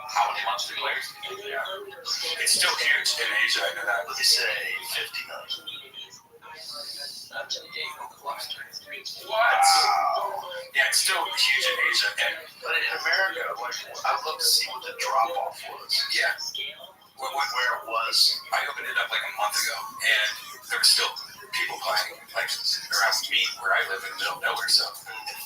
How many monthly players? Yeah. It's still huge in Asia, I know that. Let me say 50 million. Wow. Yeah, it's still huge in Asia. But in America, I'd love to see what the drop-off was. Yeah. Where it was. I opened it up like a month ago, and there were still people playing, like around me where I live in the middle of nowhere, so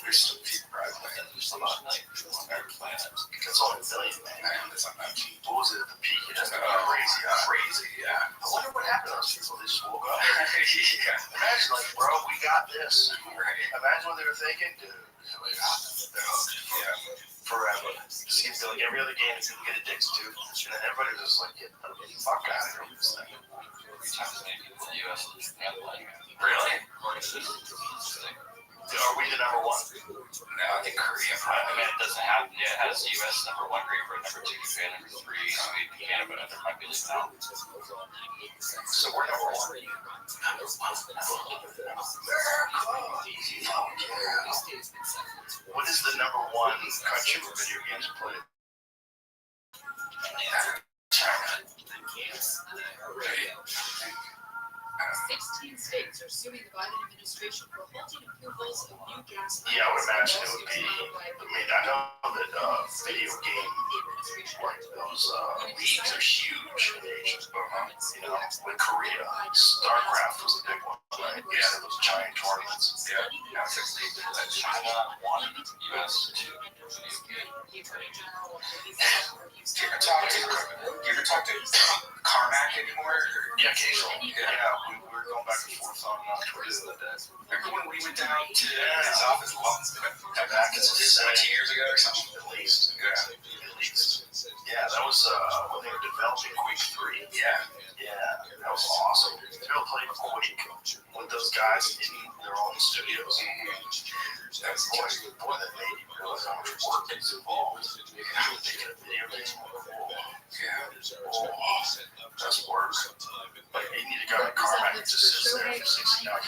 there's still people where I play. There's a lot of That's only a million, man. That's not much. What was it at the peak? That's Crazy, yeah. I wonder what happened to those people. They just woke up. Yeah. Imagine, like, bro, we got this. Right. Imagine what they were thinking. Dude, we got this. They're hooked. Yeah. Forever. It seems like every other game that people get addicted to, and then everybody was just like, get the fuck out of here with this thing. Really? Are we the number one? No, I think Korea I probably. mean, it doesn't have, it has US number 1, Great Britain number 2, Japan number 3, Sweden, Canada, but there might be leaving out. So we're number one. What is the number one country where video games are played? China. 16 states are suing the Biden administration for halting approvals of new gas. Yeah, I would imagine it would be. I know that video game, like those leagues are huge in Asia. With Korea, StarCraft was a big one, right? Yeah, those giant tournaments. Yeah. Now it's like China 1, US 2. You ever talk to Carmack anymore? Yeah, occasionally. Yeah, we were going back and forth on Twitter the other day. Remember when we went down to his office back 17 years ago or something? At least. Yeah. At least. Yeah, that was when they were developing Quake 3. Yeah. Yeah, that was awesome. To be able to play Quake with those guys in their own studios. That's boy, that made you realize how much work is involved. Making a video game. Yeah. That's work. Like, you need a guy like Carmack who just sits there for 60 hours.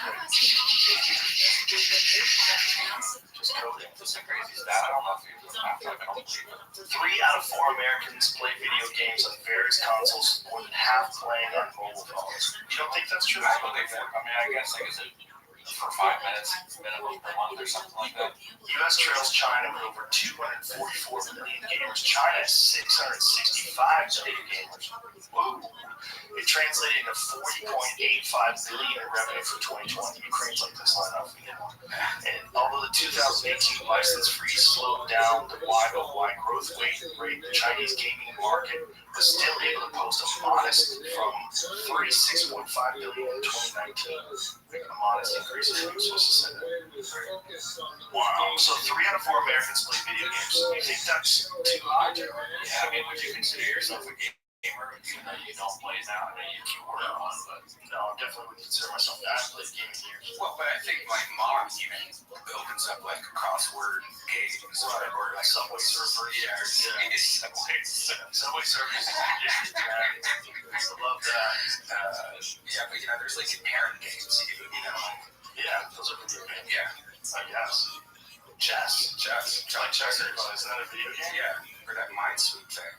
Just coding. That's a crazy stat. I don't know if you I don't believe it. 3 out of 4 Americans play video games on various consoles, more than half playing on mobile phones. You don't think that's true? I believe that. I mean, I guess like I said, for 5 minutes minimum per month or something like that. U.S. trails China with over 244 million gamers. China has 665 million gamers. Whoa. It translated into 40.85 billion in revenue for 2020. Ukraine's like this line up again. And although the 2018 license freeze slowed down the wide growth rate, the Chinese gaming market was still able to post a modest from 36.5 billion in 2019. A modest increase is what you're supposed to say that. Wow. So 3 out of 4 Americans play video games. Do you think that's too high, Joe? Yeah, I mean, would you consider yourself a gamer even though you don't play now? I mean, you order on, but No, I definitely would consider myself an athlete gaming years. Well, but I think my mom even opens up like a crossword games or like Subway Surfer. yeah, Subway Surfer is ridiculous, man. I love that. yeah, but there's like parent games, Yeah, those are video games. yeah, I guess. Chess. Like chess, isn't that a video game? yeah, or that Minesweep thing.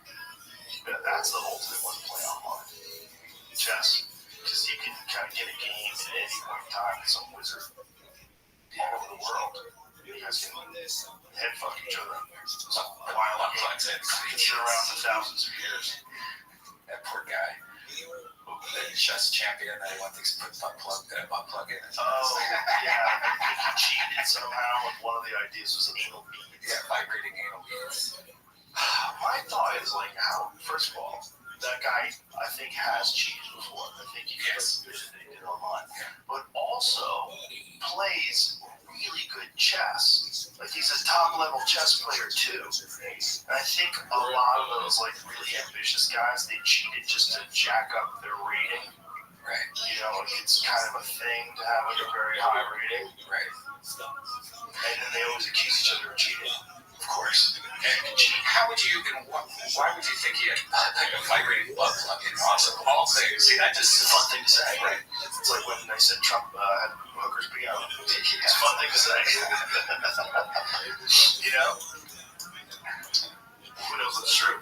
Yeah, that's the ultimate one to play online. Chess. Because you can kind of get a game at any point in time with some wizard all over the world. You guys can head fuck each other. Some wild game. It's been around for thousands of years. That poor guy. The chess champion that he wanted to put butt plug in. Oh, yeah. He cheated somehow, and one of the ideas was anal beads. Yeah, vibrating anal beads. My thought is like, how, first of all, that guy, I think, has cheated before. I think he has admitted that he did online. But also plays really good chess. Like, he's a top-level chess player, too. And I think a lot of those, like, really ambitious guys, they cheated just to jack up their rating. Right. It's kind of a thing to have like a very high rating. Right. And then they always accuse each other of cheating. Of course. And how would you, and why would you think he had a vibrating butt plug in? Awesome. All things. See, that just It's a fun thing to say. Right. It's like when they said Trump had hookers pee out. It's a fun thing to say. Who knows if it's true?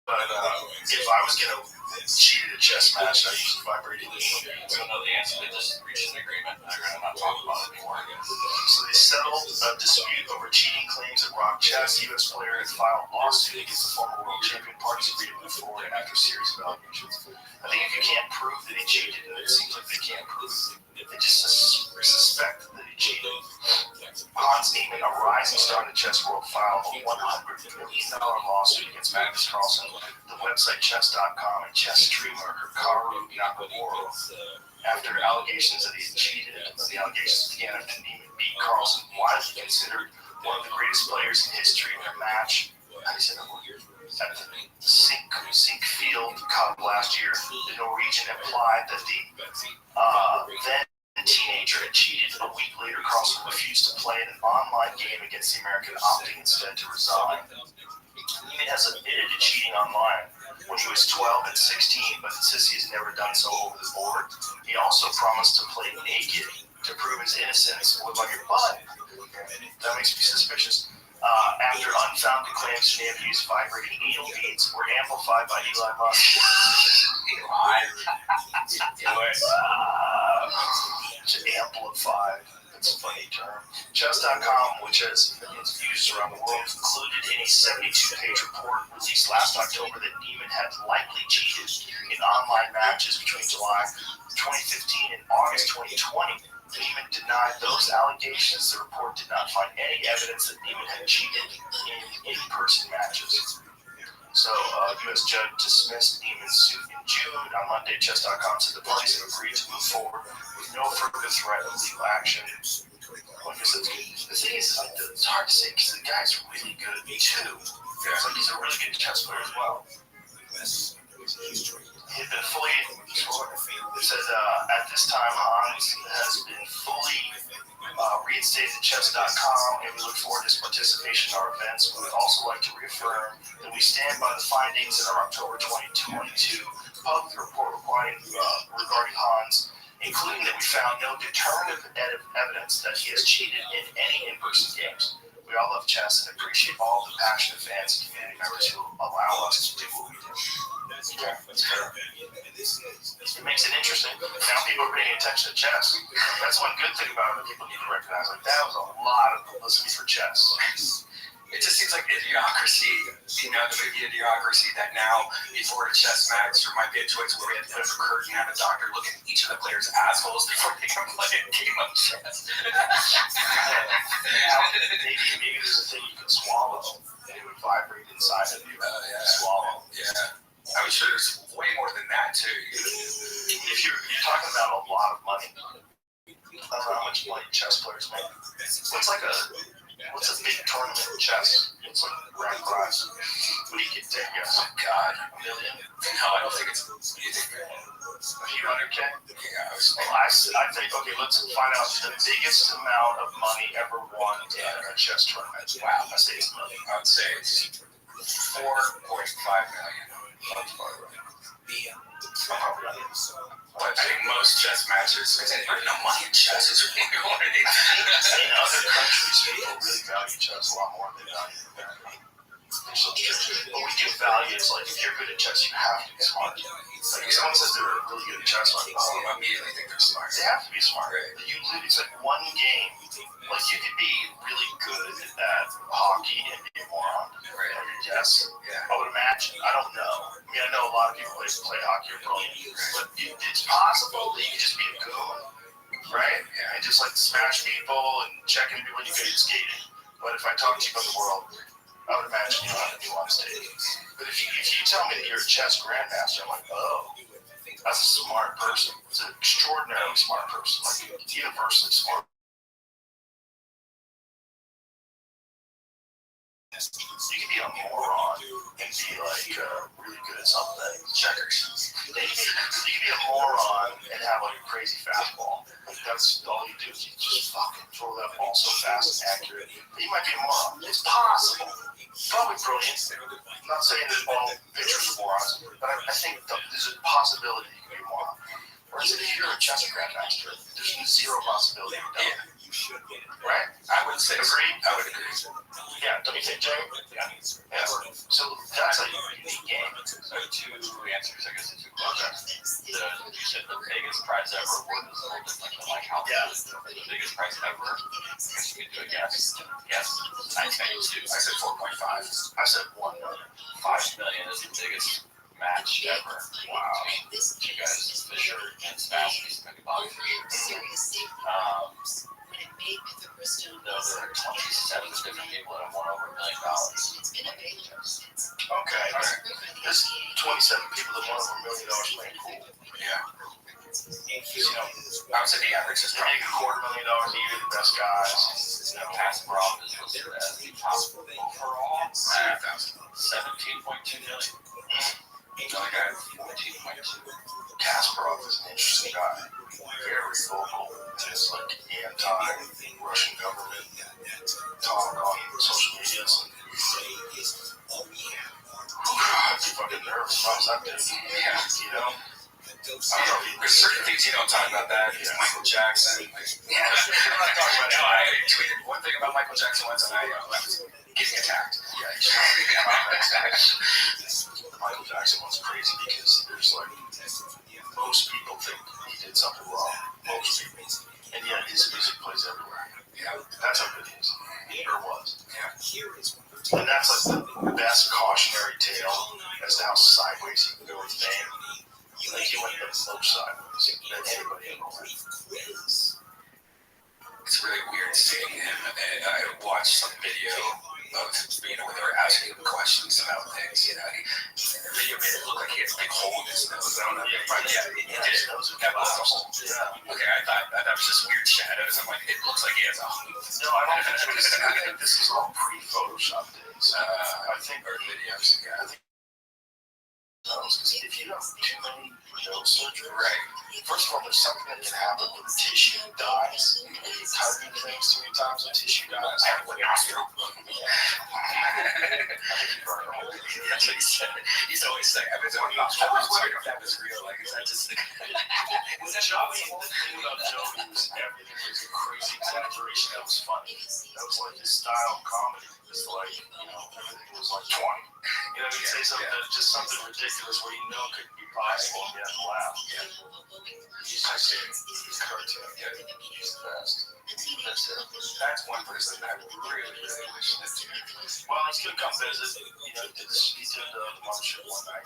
But if I was going to cheat at a chess match, I'd use a vibrating needle. we don't know the answer. They just reached an agreement. They're going to not talk about it anymore, I guess. So they settled a dispute over cheating claims at Rock Chess. U.S. player had filed a lawsuit against the former world champion. Parties agreed to move forward after a series of allegations. I think if you can't prove that he cheated, and it seems like they can't prove it, they just suspect that he cheated. Hans Niemann, a rising star in the chess world, filed a $100 million lawsuit against Magnus Carlsen, the website chess.com, and chess streamer Hikaru Nakamura after allegations that he had cheated. The allegations began after Niemann beat Carlsen, widely considered one of the greatest players in history in their match. How do you say that word? At the Sink Field Cup last year, the Norwegian implied that the then teenager had cheated. A week later, Carlsen refused to play in an online game against the American, opting instead to resign. Niemann has admitted to cheating online when he was 12 and 16, but insists he has never done so over the board. He also promised to play naked to prove his innocence. What about your butt? That makes me suspicious. After unfounded claims he may have used vibrating needle beads were amplified by Elon Musk. Amplified. That's a funny term. Chess.com, which has millions of users around the world, concluded in a 72-page report released last October that Niemann had likely cheated in online matches between July 2015 and August 2020. Niemann denied those allegations. The report did not find any evidence that Niemann had cheated in in-person matches. So, U.S. judge dismissed Niemann's suit in June. On Monday, Chess.com said the parties have agreed to move forward with no further threat of legal action. Like I said, the thing is, it's hard to say because the guy's really good too. It's like he's a really good chess player as well. He's been fully, it says, at this time, Hans has been fully reinstated at chess.com, and we look forward to his participation in our events. We would also like to reaffirm that we stand by the findings in our October 2022 public report regarding Hans, including that we found no determinative evidence that he has cheated in any in-person games. We all love chess and appreciate all the passionate fans and community members who allow us to do what we do. That's fair. It makes it interesting. Now people are paying attention to chess. That's one good thing about it that people need to recognize. Like, that was a lot of publicity for chess. It just seems like idiocracy, the idiocracy that now before a chess match there might be a choice where we have to put up a curtain and have a doctor look at each of the players' assholes before they can play a game of chess. Maybe there's a thing you can swallow and it would vibrate inside of you. Swallow. Yeah. I'm sure there's way more than that too. If you're talking about a lot of money, I don't know how much money chess players make. What's a big tournament in chess? What's like grand prize? What do you get there? Yes. Oh God. $1 million? No, I don't think it's A few hundred K? Yeah, Well, I think, okay, let's find out the biggest amount of money ever won in a chess tournament. Wow, I say it's $1 million. I would say it's 4.5 million. That's probably right. But I think most chess matches, there's no money in chess. It's really what it is. In other countries, people really value chess a lot more than they value America. There's some restrictions. What we do value is, like, if you're good at chess, you have to be smart. Like, if someone says they're really good at chess, like, I immediately think they're smart. they have to be smart. You literally, it's like one game. Like, you could be really good at hockey and be a moron. Right. Yes. Yeah. I would imagine. I don't know. I mean, I know a lot of people that play hockey are brilliant, but it's possible that you can just be a goon, right? Yeah. And just like smash people and check in when you get skating. But if I talk to you about the world, I would imagine you know how to do on stage. But if you tell me that you're a chess grandmaster, I'm like, oh, that's a smart person. It's an extraordinarily smart person, like universally smart. You can be a moron and be like really good at something. Checkers. You can be a moron and have like a crazy fastball. Like, that's all you do is you just fucking throw that ball so fast and accurate. But you might be a moron. It's possible. Probably brilliant. I'm not saying that all pitchers are morons, but I think there's a possibility you can be a moron. Whereas if you're a chess grandmaster, there's zero possibility of that. Right? I would say Agree? I would agree. Yeah, don't you think, Jay? Yeah. So that's a unique game. So two answers, I guess, to two questions. You said the biggest prize ever was a little different than like how the biggest prize ever. I guess you could do a guess. Yes, 1992. I said 4.5. I said 1 million. 5 million is the biggest match ever. Wow. You guys, Fisher and Spassky, maybe Bobby Fischer. There are 27 different people that have won over $1 million. Okay. There's 27 people that won over $1 million playing pool. Yeah. You know, I would say the average is they make $250,000 a year, the best guys. You know, Kasparov is listed as the top overall. 17.2 million. another guy. 14.2. Kasparov is an interesting guy. Very vocal in his like anti-Russian government talk on social media. I'd be fucking nervous if I was that dude. Yeah. You know? There's certain things you don't talk about that. It's Michael Jackson. I'm not talking about No, I tweeted one thing about Michael Jackson once, and I was getting attacked. Michael Jackson was crazy because there's like most people think he did something wrong. Most people. And yet his music plays everywhere. Yeah. That's how good he is. Or was. Yeah. And that's like the best cautionary tale as to how sideways he can go with fame. Like he went the most sideways than anybody ever went. It's really weird seeing him. I watched some video of, where they were asking him questions about things, The video made it look like he had a big hole in his nose. I don't know. Yeah, he did. That was the hole. Yeah. Okay, I thought that was just weird shadows. I'm like, it looks like he has a hole. No, I don't think it was. I think this is all pre-Photoshop days. I think Or videos. I think if you have too many nose surgery, Right. first of all, there's something that can happen when tissue dies. When you typing things too many times, when tissue dies. I have one nostril. That's what he said. He's always saying, I was wondering if that was real. Like, is that just Was that Joey? The thing about Joey was everything was a crazy exaggeration. That was funny. That was like his style of comedy. It's like, everything was like 20. You say something, just something ridiculous where could be possible and yet laugh. He's just he's a cartoon. Yeah, he's the best. That's one person I really wish that you. Well, he's gonna come visit. He did the mothership one night.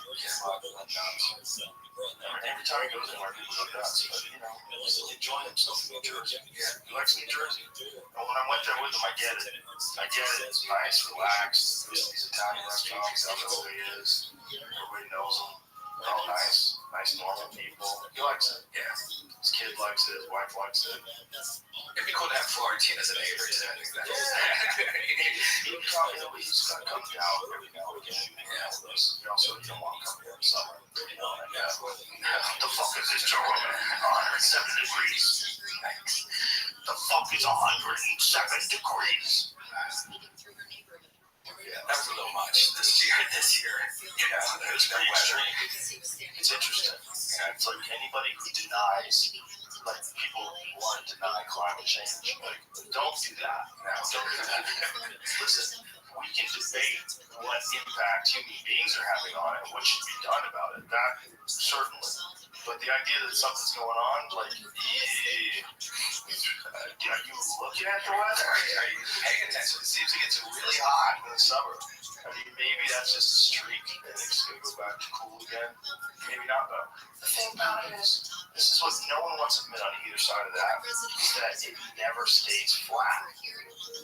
Every time he goes anywhere, people go nuts. But he's enjoying himself in New Jersey. Yeah, he likes New Jersey. And when I went there with him, I get it. It's nice, relaxed. These Italian restaurants, that's how he is. Everybody knows him. They're all nice, normal people. He likes it. Yeah. His kid likes it. His wife likes it. It'd be cool to have Florentine as a neighbor too. I think that is. He's gonna come down every now and again. Yeah. You don't want to come here in summer. The fuck is this, Joe? 107 degrees. The fuck is 107 degrees? That was a little much this year. There's no weather. It's interesting. It's like anybody who denies, people want to deny climate change. Don't do that. No, don't do that. Listen, we can debate what impact human beings are having on it, what should be done about it. That certainly. But the idea that something's going on, are you looking at the weather? Are you paying attention? It seems like it's really hot in the summer. Maybe that's just a streak and it's going to go back to cool again. Maybe not, though. The thing about it is, this is what no one wants to admit on either side of that, is that it never stays flat.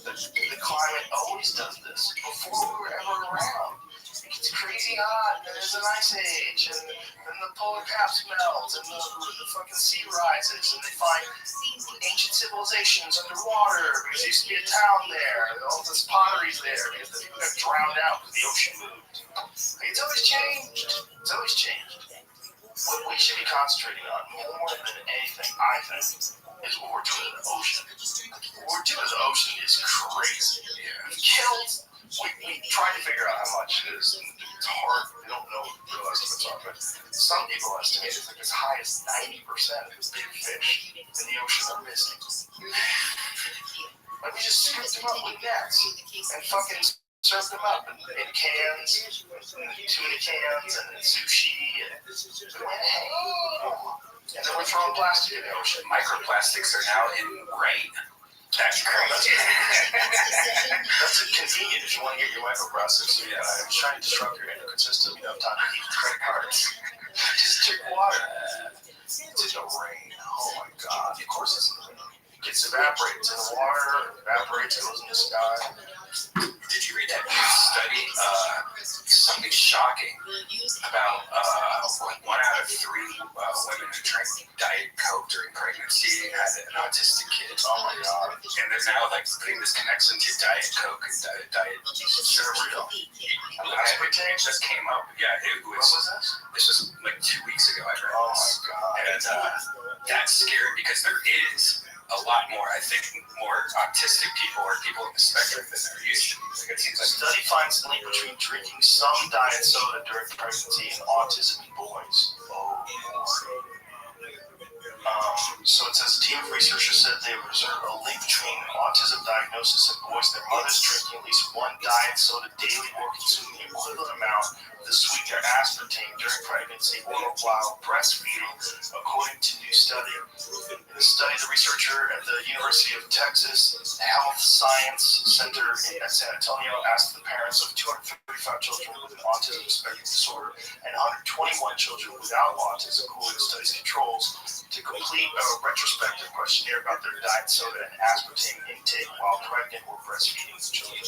The climate always does this. Before we were ever around, it gets crazy hot, and there's an ice age, and the polar caps melt, and the fucking sea rises, and they find ancient civilizations underwater, because there used to be a town there, and all this pottery's there, because the people got drowned out because the ocean moved. It's always changed. What we should be concentrating on more than anything, I think, is what we're doing in the ocean. What we're doing in the ocean is crazy. We've killed. We tried to figure out how much it is. It's hard. We don't realize what's on, but some people estimate it's like as high as 90% of the big fish in the ocean are missing. We just scooped them up with nets and fucking served them up in cans, in tuna cans, and in sushi, and then we're throwing plastic in the ocean. Microplastics are now in rain. That's crazy. That's convenient if you want to get your microplastics. I'm trying to disrupt your endocrine system. You don't have time to eat credit cards. Just drink water. It's in the rain. Oh my god. Of course it's in the rain. It gets evaporated. It's in the water, evaporates, goes in the sky. Did you read that news study? Something shocking about 1 out of 3 women who drank Diet Coke during pregnancy had an autistic kid. Oh my god. And they're now putting this connection to Diet Coke and Diet cereal. Aspartame just came up. Yeah, it was. What was this? This was like 2 weeks ago. I read Oh this. my god. And that's scary because there is a lot more, I think, more autistic people or people on the spectrum than there used to be. It seems like Study finds the link between drinking some diet soda during pregnancy and autism in boys. So it says a team of researchers said they observed a link between autism diagnosis in boys and their mothers drinking at least one diet soda daily or consuming the equivalent amount of the sweetener aspartame during pregnancy or while breastfeeding, according to new study. In the study, the researcher at the University of Texas Health Science Center at San Antonio asked the parents of 235 children with an autism spectrum disorder and 121 children without autism who were the study's controls to complete a retrospective questionnaire about their diet soda and aspartame intake while pregnant or breastfeeding the children.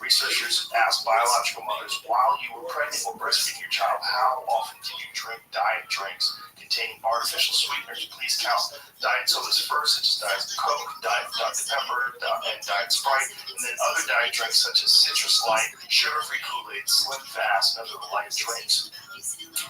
Researchers asked biological mothers, while you were pregnant or breastfeeding your child, how often did you drink diet drinks containing artificial sweeteners? Please count diet sodas first, such as Diet Coke, Diet Dr. Pepper, and Diet Sprite, and then other diet drinks such as Citrus Light, sugar-free Kool-Aid, Slim Fast, and other light drinks.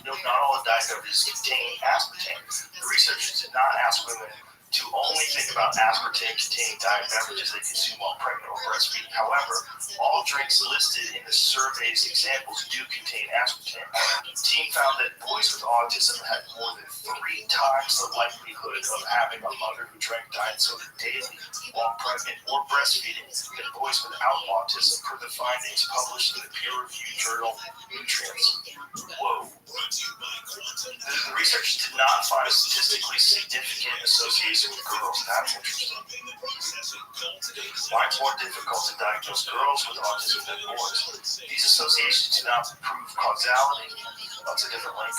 Note, not all diet beverages contain aspartame. The researchers did not ask women to only think about aspartame-containing diet beverages they consume while pregnant or breastfeeding. However, all drinks listed in the survey's examples do contain aspartame. The team found that boys with autism had more than 3 times the likelihood of having a mother who drank diet soda daily while pregnant or breastfeeding than boys without autism, per the findings published in the peer-reviewed journal Nutrients. Whoa. The research did not find a statistically significant association with girls. That's interesting. Why it's more difficult to diagnose girls with autism than boys? These associations do not prove causality. That's a different link.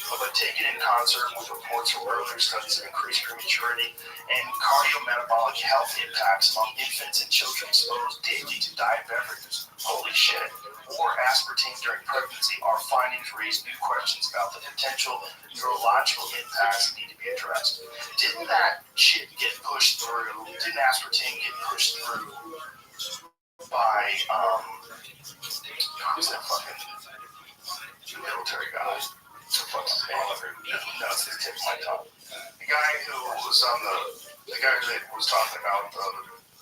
But taken in concert with reports from earlier studies of increased prematurity and cardiometabolic health impacts among infants and children exposed daily to diet beverages, holy shit, or aspartame during pregnancy, our findings raise new questions about the potential neurological impacts that need to be addressed. Didn't that shit get pushed through? Didn't aspartame get pushed through by, who's that fucking military guy? No, it's the tip of my tongue. The guy who was on the guy that was talking about the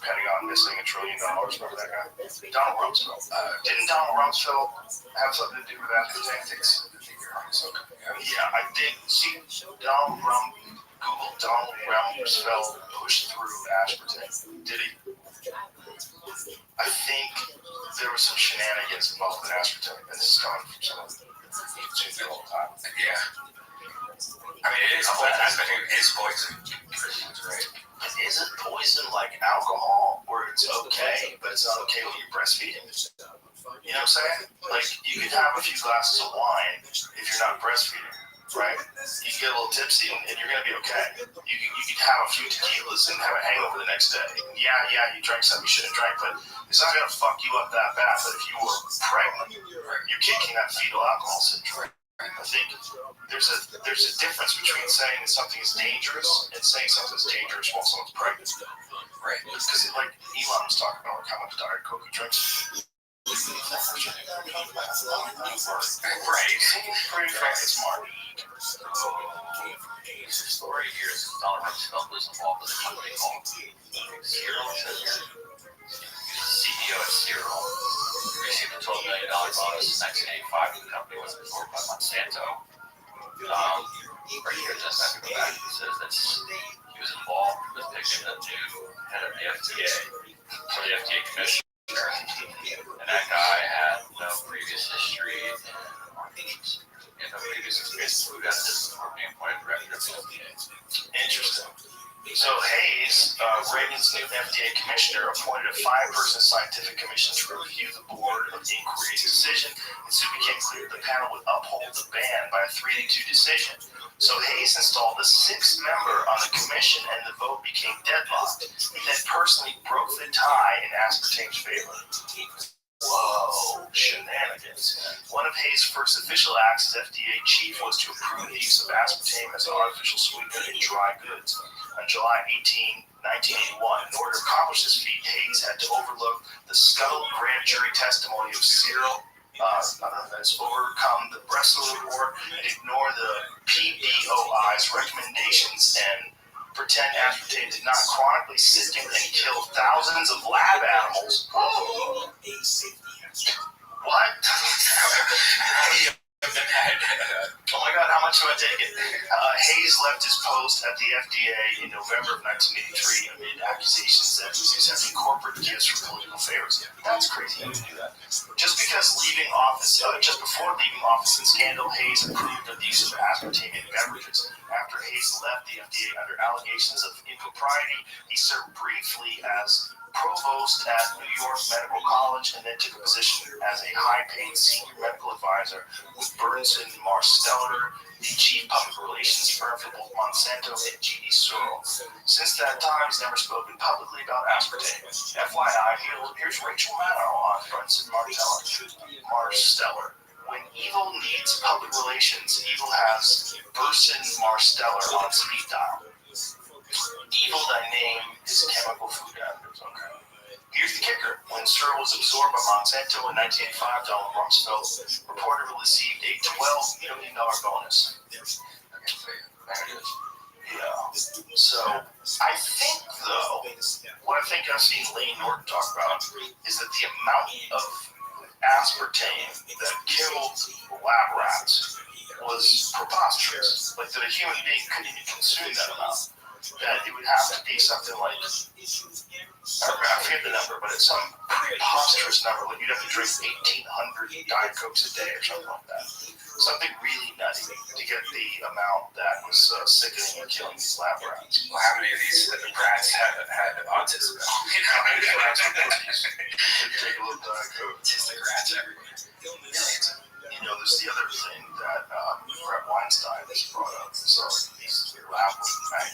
Pentagon missing $1 trillion. Remember that guy? Donald Rumsfeld. Didn't Donald Rumsfeld have something to do with aspartame? Yeah, I think. See, Google Donald Rumsfeld pushed through aspartame. Did he? I think there was some shenanigans involved with aspartame, and this is coming from someone who's all the time. Yeah. I mean, it is aspartame is poison. Right. Is it poison like alcohol, where it's okay, but it's not okay when you're breastfeeding? You know what I'm saying? Like, you could have a few glasses of wine if you're not breastfeeding, right? You can get a little tipsy and you're going to be okay. You could have a few tequilas and have a hangover the next day. Yeah, you drank something you shouldn't drink, but it's not going to fuck you up that bad. But if you were pregnant, you're kicking that fetal alcohol syndrome. I think there's a difference between saying that something is dangerous and saying something is dangerous while someone's pregnant. Right. Because like Elon was talking about, like how much Diet Coke he drinks. Right. He's pretty fucking smart. The story here is Donald Rumsfeld was involved with a company called Cereal. CEO at Cereal received a $12 million bonus in 1985 when the company was absorbed by Monsanto. Right here, just after the back, it says that he was involved with picking the new head of the FDA, or the FDA commissioner, and that guy had no previous history and no previous experience with food additives before being appointed director of the FDA. Interesting. So Hayes, Reagan's new FDA commissioner, appointed a 5-person scientific commission to review the board of inquiry's decision. It soon became clear the panel would uphold the ban by a 3-2 decision. So Hayes installed a 6th member on the commission, and the vote became deadlocked. He then personally broke the tie in aspartame's favor. Whoa, shenanigans. One of Hayes' first official acts as FDA chief was to approve the use of aspartame as an artificial sweetener in dry goods. On July 18, 1981, in order to accomplish this feat, Hayes had to overlook the scuttled grand jury testimony of Cyril, overcome the Bressel report, and ignore the PBOI's recommendations and pretend aspartame did not chronically sicken and kill thousands of lab animals. What? Oh my God, how much do I take it? Hayes left his post at the FDA in November of 1983 amid accusations that he was accepting corporate gifts for political favors. That's crazy. How do you do that? Just before leaving office in scandal, Hayes approved of the use of aspartame in beverages. After Hayes left the FDA under allegations of impropriety, he served briefly as provost at New York Medical College and then took a position as a high-paid senior medical advisor with Burnson Marsteller, the chief public relations firm for both Monsanto and G.D. Searle. Since that time, he's never spoken publicly about aspartame. FYI, here's Rachel Maddow on Burnson Marsteller. When evil needs public relations, evil has Burson Marsteller on speed dial. Evil, thy name is chemical food additives. Okay. Here's the kicker. When Searle was absorbed by Monsanto in 1985, Donald Rumsfeld reportedly received a $12 million bonus. There it is. Yeah. So I think, though, what I think I've seen Lane Norton talk about is that the amount of aspartame that killed lab rats was preposterous. Like that a human being couldn't even consume that amount. That it would have to be something like, I forget the number, but it's some preposterous number. Like you'd have to drink 1,800 Diet Cokes a day or something like that. Something really nutty to get the amount that was sickening and killing these lab rats. Well, how many of these rats had autism? Take a little Diet Coke. Autistic rats everywhere. Millions. You know, there's the other thing that Brett Weinstein has brought up. So these lab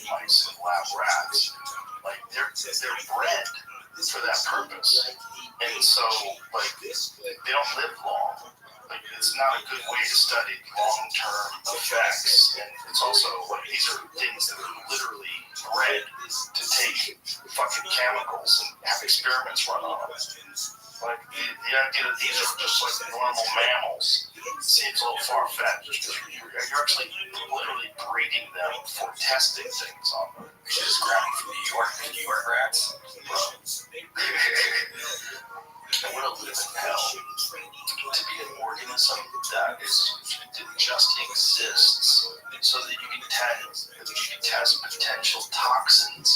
mice and lab rats, like they're bred for that purpose, and so like they don't live long. Like it's not a good way to study long-term effects, and it's also like these are things that are literally bred to take fucking chemicals and have experiments run on them. Like the idea that these are just like normal mammals seems a little far-fetched. You're actually literally breeding them for testing things on them. We should just grab them from New York rats. And what a living hell to be an organism that just exists so that you can test potential toxins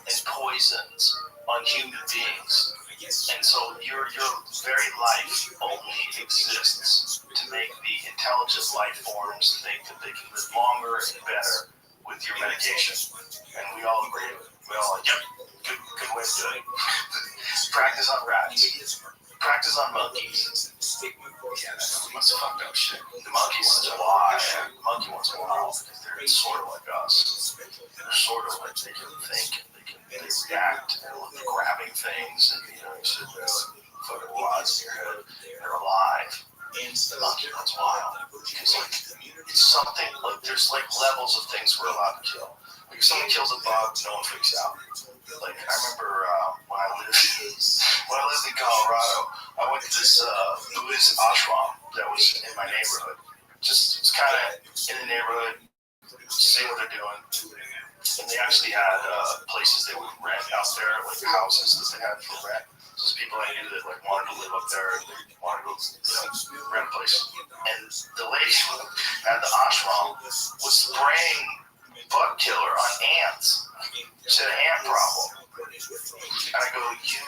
and poisons on human beings. And so your very life only exists to make the intelligent life forms think that they can live longer and better with your medication. And we all agree. We all like, yep, good way to do it. Practice on rats. Practice on monkeys. Yeah, that's fucked up shit. The monkeys is wild. The monkey ones are wild because they're sort of like us. They're sort of like they can think and they react and they're grabbing things and you sit there like fucking rods in your head. They're alive. The monkey one's wild because like it's something like there's like levels of things we're allowed to kill. Like if someone kills a bug, no one freaks out. Like I remember when I lived in Colorado, I went to this Buddhist ashram that was in my neighborhood. Just it's kind of in the neighborhood, see what they're doing. And they actually had places they would rent out there, like houses that they had for rent. So people I knew that like wanted to live up there and they wanted to rent a place. And the lady at the ashram was spraying bug killer on ants. She had an ant problem. And I go, you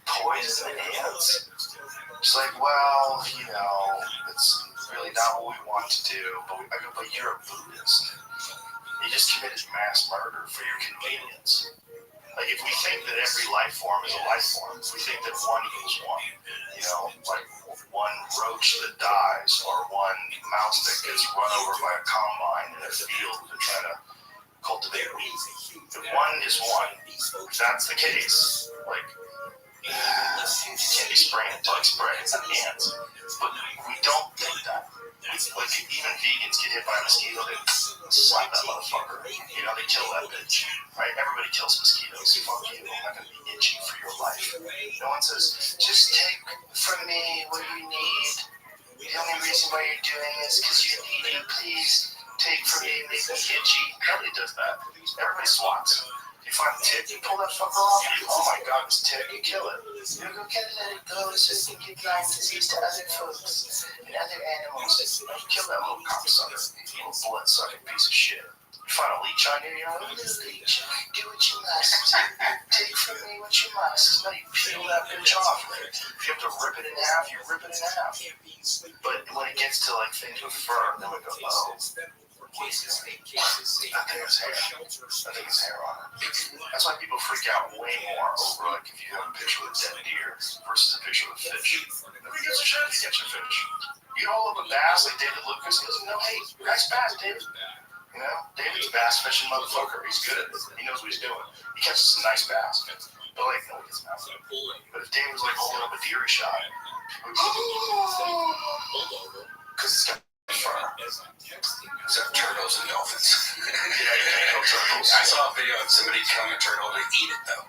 poison ants? She's like, well, it's really not what we want to do. I go, but you're a Buddhist. You just committed mass murder for your convenience. Like, if we think that every life form is a life form, if we think that one equals one, like one roach that dies or one mouse that gets run over by a combine in a field to try to cultivate wheat, if one is one, if that's the case, like, you can't be spraying bug spray on ants. But we don't think that. Like, even vegans get hit by a mosquito, they slap that motherfucker. They kill that bitch. Right? Everybody kills mosquitoes. Fuck you. I'm not going to be itchy for your life. No one says, just take from me what you need. The only reason why you're doing it is because you're needy. Please take from me, make me itchy. Nobody does that. Everybody swats. You find a tick, you pull that fucker off. Oh my god, it's a tick, you kill it. You go get it, let it go so it can give Lyme disease to other folks and other animals. You kill that little cocksucker, you little blood-sucking piece of shit. You find a leech on you, you're like, little leech, do what you must. Take from me what you must. Now you peel that bitch off. If you have to rip it in half, you rip it in half. But when it gets to like things with fur, then we go, oh. I think it's hair. I think it's hair on it. That's why people freak out way more over like if you have a picture of a dead deer versus a picture of a fish. Nobody gives a shit if you catch a fish. You hold up a bass like David Lucas, he doesn't know, hey, nice bass, David. David's a bass fishing motherfucker. He's good at it. He knows what he's doing. He catches some nice bass. But like, no one gets mad. But if David was like holding up a deer he shot, because it's got fur. Except turtles and dolphins. Turtles. I saw a video of somebody killing a turtle to eat it though.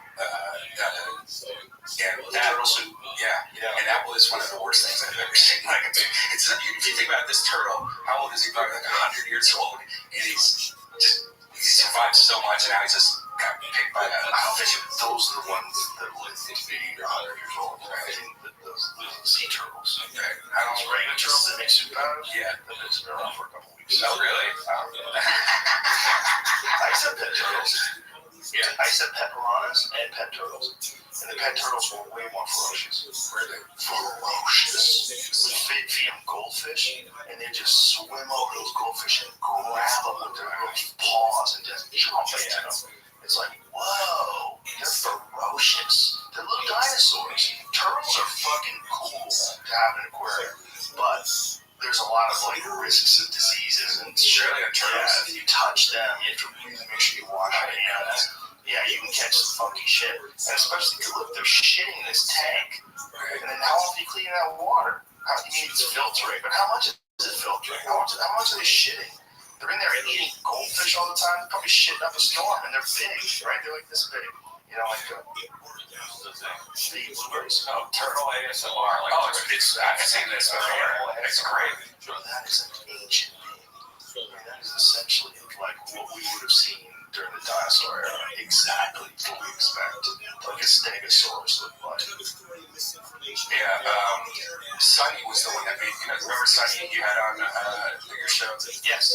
Turtle soup. Yeah, and that was one of the worst things I've ever seen. Like, if you think about this turtle, how old is he? Probably like 100 years old, and he's he survived so much, and now he's just got picked by I don't think those are the ones that live 80 or 100 years old. I think that those sea turtles. I don't know, regular turtles that make soup out of. Yeah. They've been around for a couple weeks. Oh, really? I used to have pet turtles. Yeah. I used to have pet piranhas and pet turtles. And the pet turtles were way more ferocious. Really? Ferocious. Feed them goldfish, and they just swim over those goldfish and grab them with their little paws and just jump into them. It's like, whoa, they're ferocious. They're little dinosaurs. Turtles are fucking cool to have in an aquarium, but there's a lot of like risks of diseases and shit. Yeah, if you touch them, you have to really make sure you wash your hands. Yeah, you can catch some funky shit. And especially because look, they're shitting in this tank. And then how often do you clean it out with water? You need to filter it, but how much is it filtering? How much are they shitting? They're in there eating goldfish all the time. They're probably shitting up a storm, and they're big, right? They're like this big. You know, like the bluebirds. Oh, turtle ASMR. Like, oh, it's I've seen this before. It's great. That is an ancient being. I mean, that is essentially like what we would have seen during the dinosaur era. Exactly what we expect. Like a stegosaurus looked like. Yeah, Sonny was the one that made, remember Sonny you had on your show? Yes.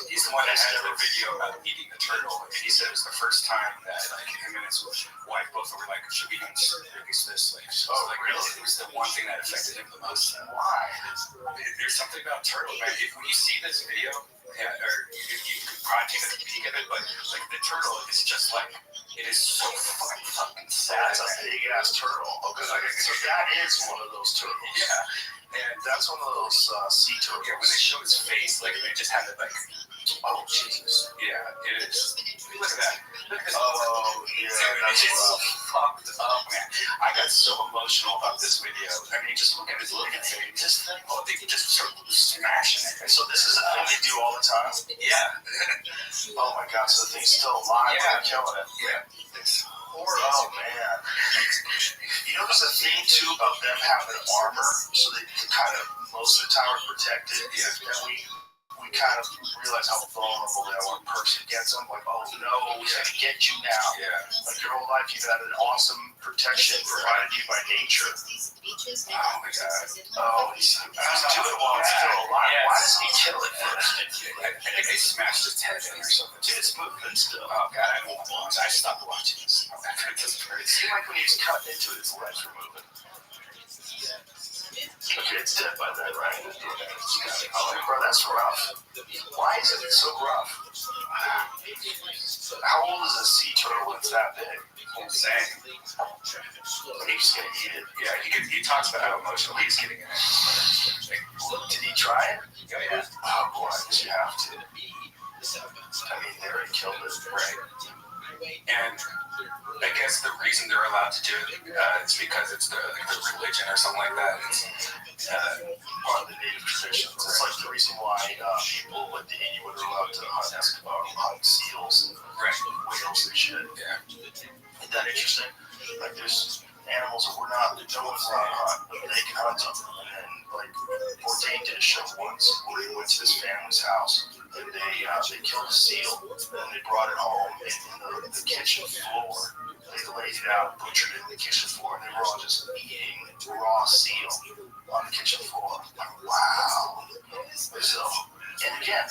He's the one that had the video about eating the turtle, and he said it was the first time that like him and his wife both were like, should we release this? Like, really? It was the one thing that affected him the most. Why? There's something about turtle, man. When you see this video, yeah, or you can probably take a peek at it, but like the turtle is just like, it is so fucking sad. That's a big ass turtle. Okay, so that is one of those turtles. Yeah. And that's one of those sea turtles. Yeah, when they show his face, like they just have it like, oh Jesus. Yeah, it is. Look at that. Oh yeah, that's rough. Fucked up, man. I got so emotional about this video. I mean, just look at his look at it. This thing. Oh, they just start smashing it. And so this is a thing they do all the time. Yeah. Oh my God, so the thing's still alive. Yeah. They're killing it. Yeah. It's Oh man. You know there's a thing too about them having armor, so they can kind of most of the time are protected. Yeah. And we kind of realize how vulnerable they are when a person gets them. Like, oh no, we're gonna get you now. Yeah. Like your whole life you've had an awesome protection provided you by nature. Oh my God. Oh, he's doing it while it's still alive. Yeah. Why doesn't he kill it first? I think they smashed his head in or something. Dude, it's moving still. Oh God, I won't watch. I stopped watching this. It seemed like when he was cutting into it, his legs were moving. Okay, it's dead by then, right? Oh, bro, that's rough. Why is it so rough? How old is a sea turtle that's that big? Insane. And he's gonna eat it. Yeah, he talks about how emotional he's getting in it. Did he try it? Yeah. Oh boy, I guess you have to. I mean, they already killed it, right? And I guess the reason they're allowed to do it is because it's the religion or something like that. It's part of the native traditions. It's like the reason why people like the Inuit are allowed to hunt seals and whales and shit. Yeah. Isn't that interesting? Like there's animals that we're not, no one's allowed to hunt, but they can hunt them. And like Bourdain did a show once where he went to this family's house and they killed a seal and they brought it home in the kitchen floor. They laid it out, butchered it in the kitchen floor, and they were all just eating raw seal on the kitchen floor. Like, wow. So, and again,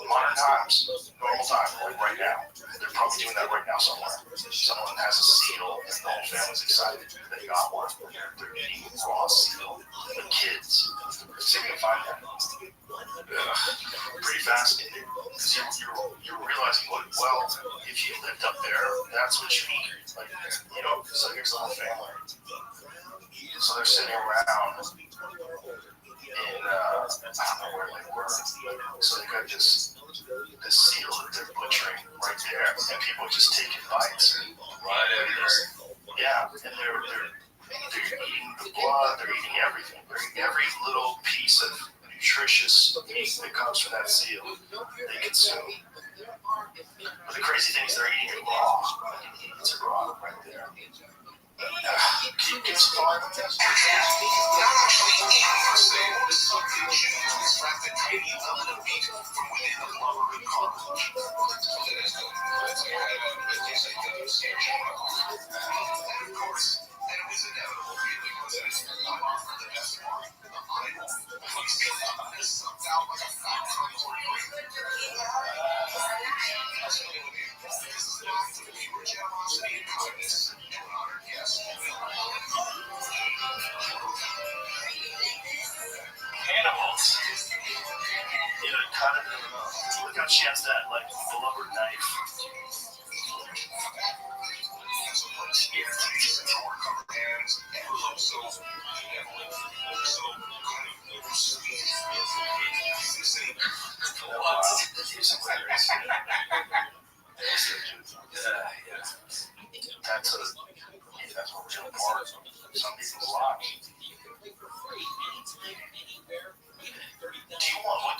modern times, normal time, like right now, they're probably doing that right now somewhere. Someone has a seal, and the whole family's excited they got one. They're eating raw seal. The kids. See if we can find that. Pretty fascinating. Because you're realizing, like, well, if you lived up there, that's what you eat. Like, you know, so here's the whole family. So they're sitting around in, I don't know where they were. So they got this seal that they're butchering right there, and people are just taking bites. Yeah, and they're eating the blood, they're eating everything. They're eating every little piece of nutritious meat that comes from that seal they consume. But the crazy thing is they're eating it raw. It's raw right there. Can you survive on this? Not actually in per se. The subdivision is extract the tiny element of meat from within the blubber and cartilage. And of course, and it was inevitable, really, wasn't it? Not offer the best part, the idol. This sucked out like a fat cardboard grape. This is an act of pure generosity and kindness to an honored guest. Animals. You know, cut it in the mouth. Look how she has that, like, blubber knife. That's what really part of some people's lives. Would you want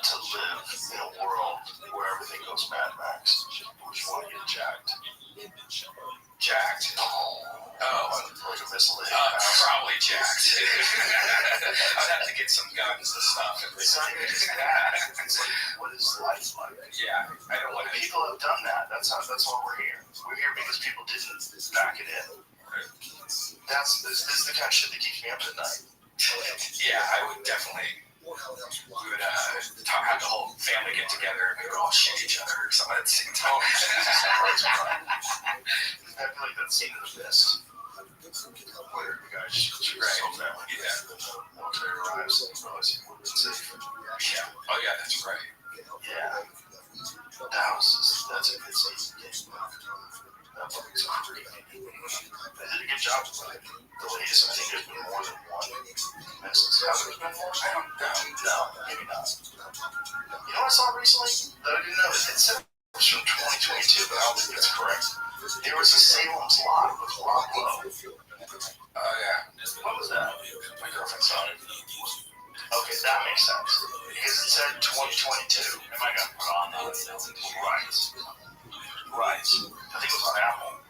to live in a world where everything goes Mad Max? Would you want to get jacked? Jacked. Like a missile hit. Probably jacked. I'd have to get some guns and stuff. It's like, what is life like? Yeah, I don't want to. People have done that. That's why we're here. We're here because people didn't back it in. This is the kind of shit that keeps me up at night. Yeah, I would definitely. We would have the whole family get together and we would all shoot each other or something at the same time. I feel like that scene in The Mist where the guy shoots his whole family. Yeah. The military arrives and realizes he would have been safe. Yeah. Oh yeah, that's right. Yeah. That's a good scene. That movie's creepy. They did a good job with it. The latest, I think there's been more than one Mist. Have there been more? I don't know. No, maybe not. You know what I saw recently? That I didn't know. It said it was from 2022, but I don't think it's correct. There was a Salem's Lot with Rob Lowe. Oh yeah. What was that? My girlfriend saw it. Okay, that makes sense. Because it said 2022. Am I going to put on that? Right. Right. I think it was on Apple.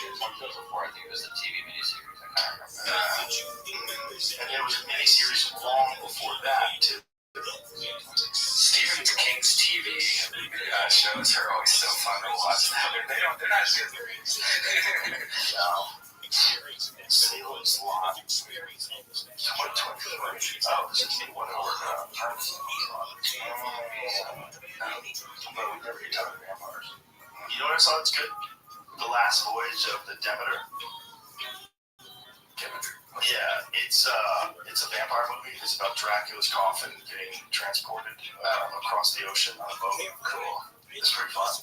Before, I think it was the TV miniseries. I can't remember. And there was a miniseries long before that, too. Stephen King's TV shows are always so fun to watch. They're not as good as movies. Salem's Lot. 2023. Oh, this is what I work on. But we never get tired of vampires. You know what I saw that's good? The Last Voyage of the Demeter. Yeah, it's a vampire movie. It's about Dracula's coffin getting transported across the ocean on a boat. Cool. It's pretty fun.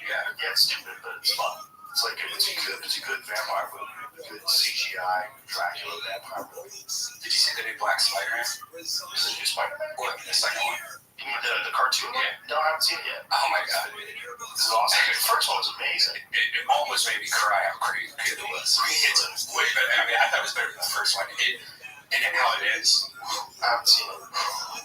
Yeah, it's stupid, but it's fun. It's like it's a good vampire movie. Good CGI Dracula vampire movie. Did you see the new Black Spider-Man? Is it new Spider-Man? Or the second one? You mean the cartoon? Yeah. No, I haven't seen it yet. Oh my god. This is awesome. The first one was amazing. It almost made me cry how great it was. It's way better. I mean, I thought it was better than the first one. And how it ends. I haven't seen it.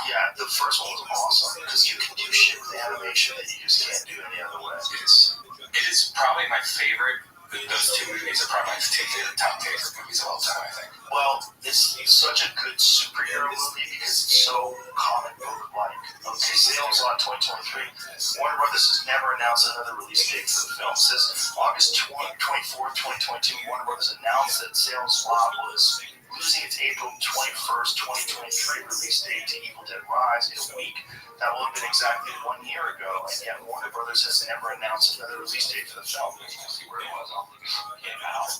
Yeah, the first one was awesome because you can do shit with animation that you just can't do any other way. It is probably my favorite. Those two movies are probably my top favorite movies of all time, I think. Well, it's such a good superhero movie because it's so comic book-like. Okay, Salem's Lot 2023. Warner Brothers has never announced another release date for the film. It says August 24th, 2022, Warner Brothers announced that Salem's Lot was losing its April 21st, 2023 release date to Evil Dead Rise in a week. That will have been exactly 1 year ago, and yet Warner Brothers has never announced another release date for the film. See where it was.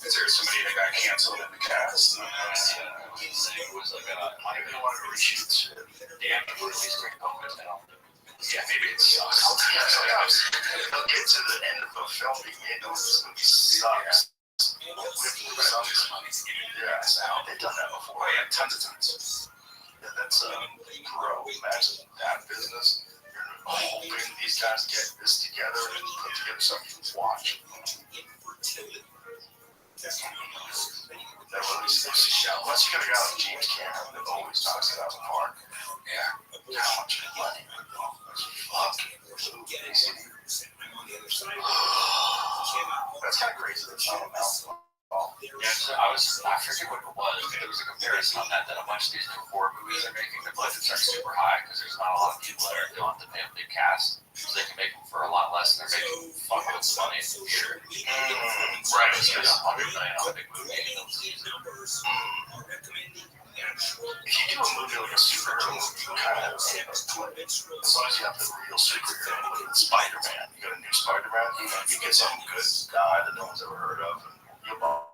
Is there somebody that got canceled in the cast? It was like Maybe they wanted to reshoot shit. yeah, it was great focus now. Yeah, maybe it sucks. They'll get to the end of the film being made, this movie sucks. Yeah, They've done that before. oh yeah, tons of times. Yeah, that's grow. Imagine that business. You're hoping these guys get this together and put together something to watch. That release is shell. Unless you got a guy like James Cameron that always knocks it out of the park. Yeah. How much money? Fucking movies. noticed on that a bunch of these new horror movies they're making, their budgets are super high because there's not a lot of people that are doing to pay a big cast, so they can make them for a lot less and they're making fuckloads of money in the theater. Right. It's just $100 million on a big movie. If you do a movie like a superhero movie, you kind of have to as long as you have the real superhero, like Spider-Man. You got a new Spider-Man, you get some good guy that no one's ever heard of, and you'll buy.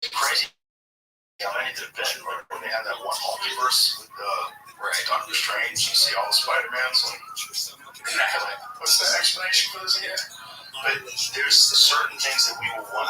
It's crazy how many there've been. Like when they had that one multiverse with Doctor Strange, you see all the Spider-Mans, like, what's the explanation for this again? But there's certain things that we will 100%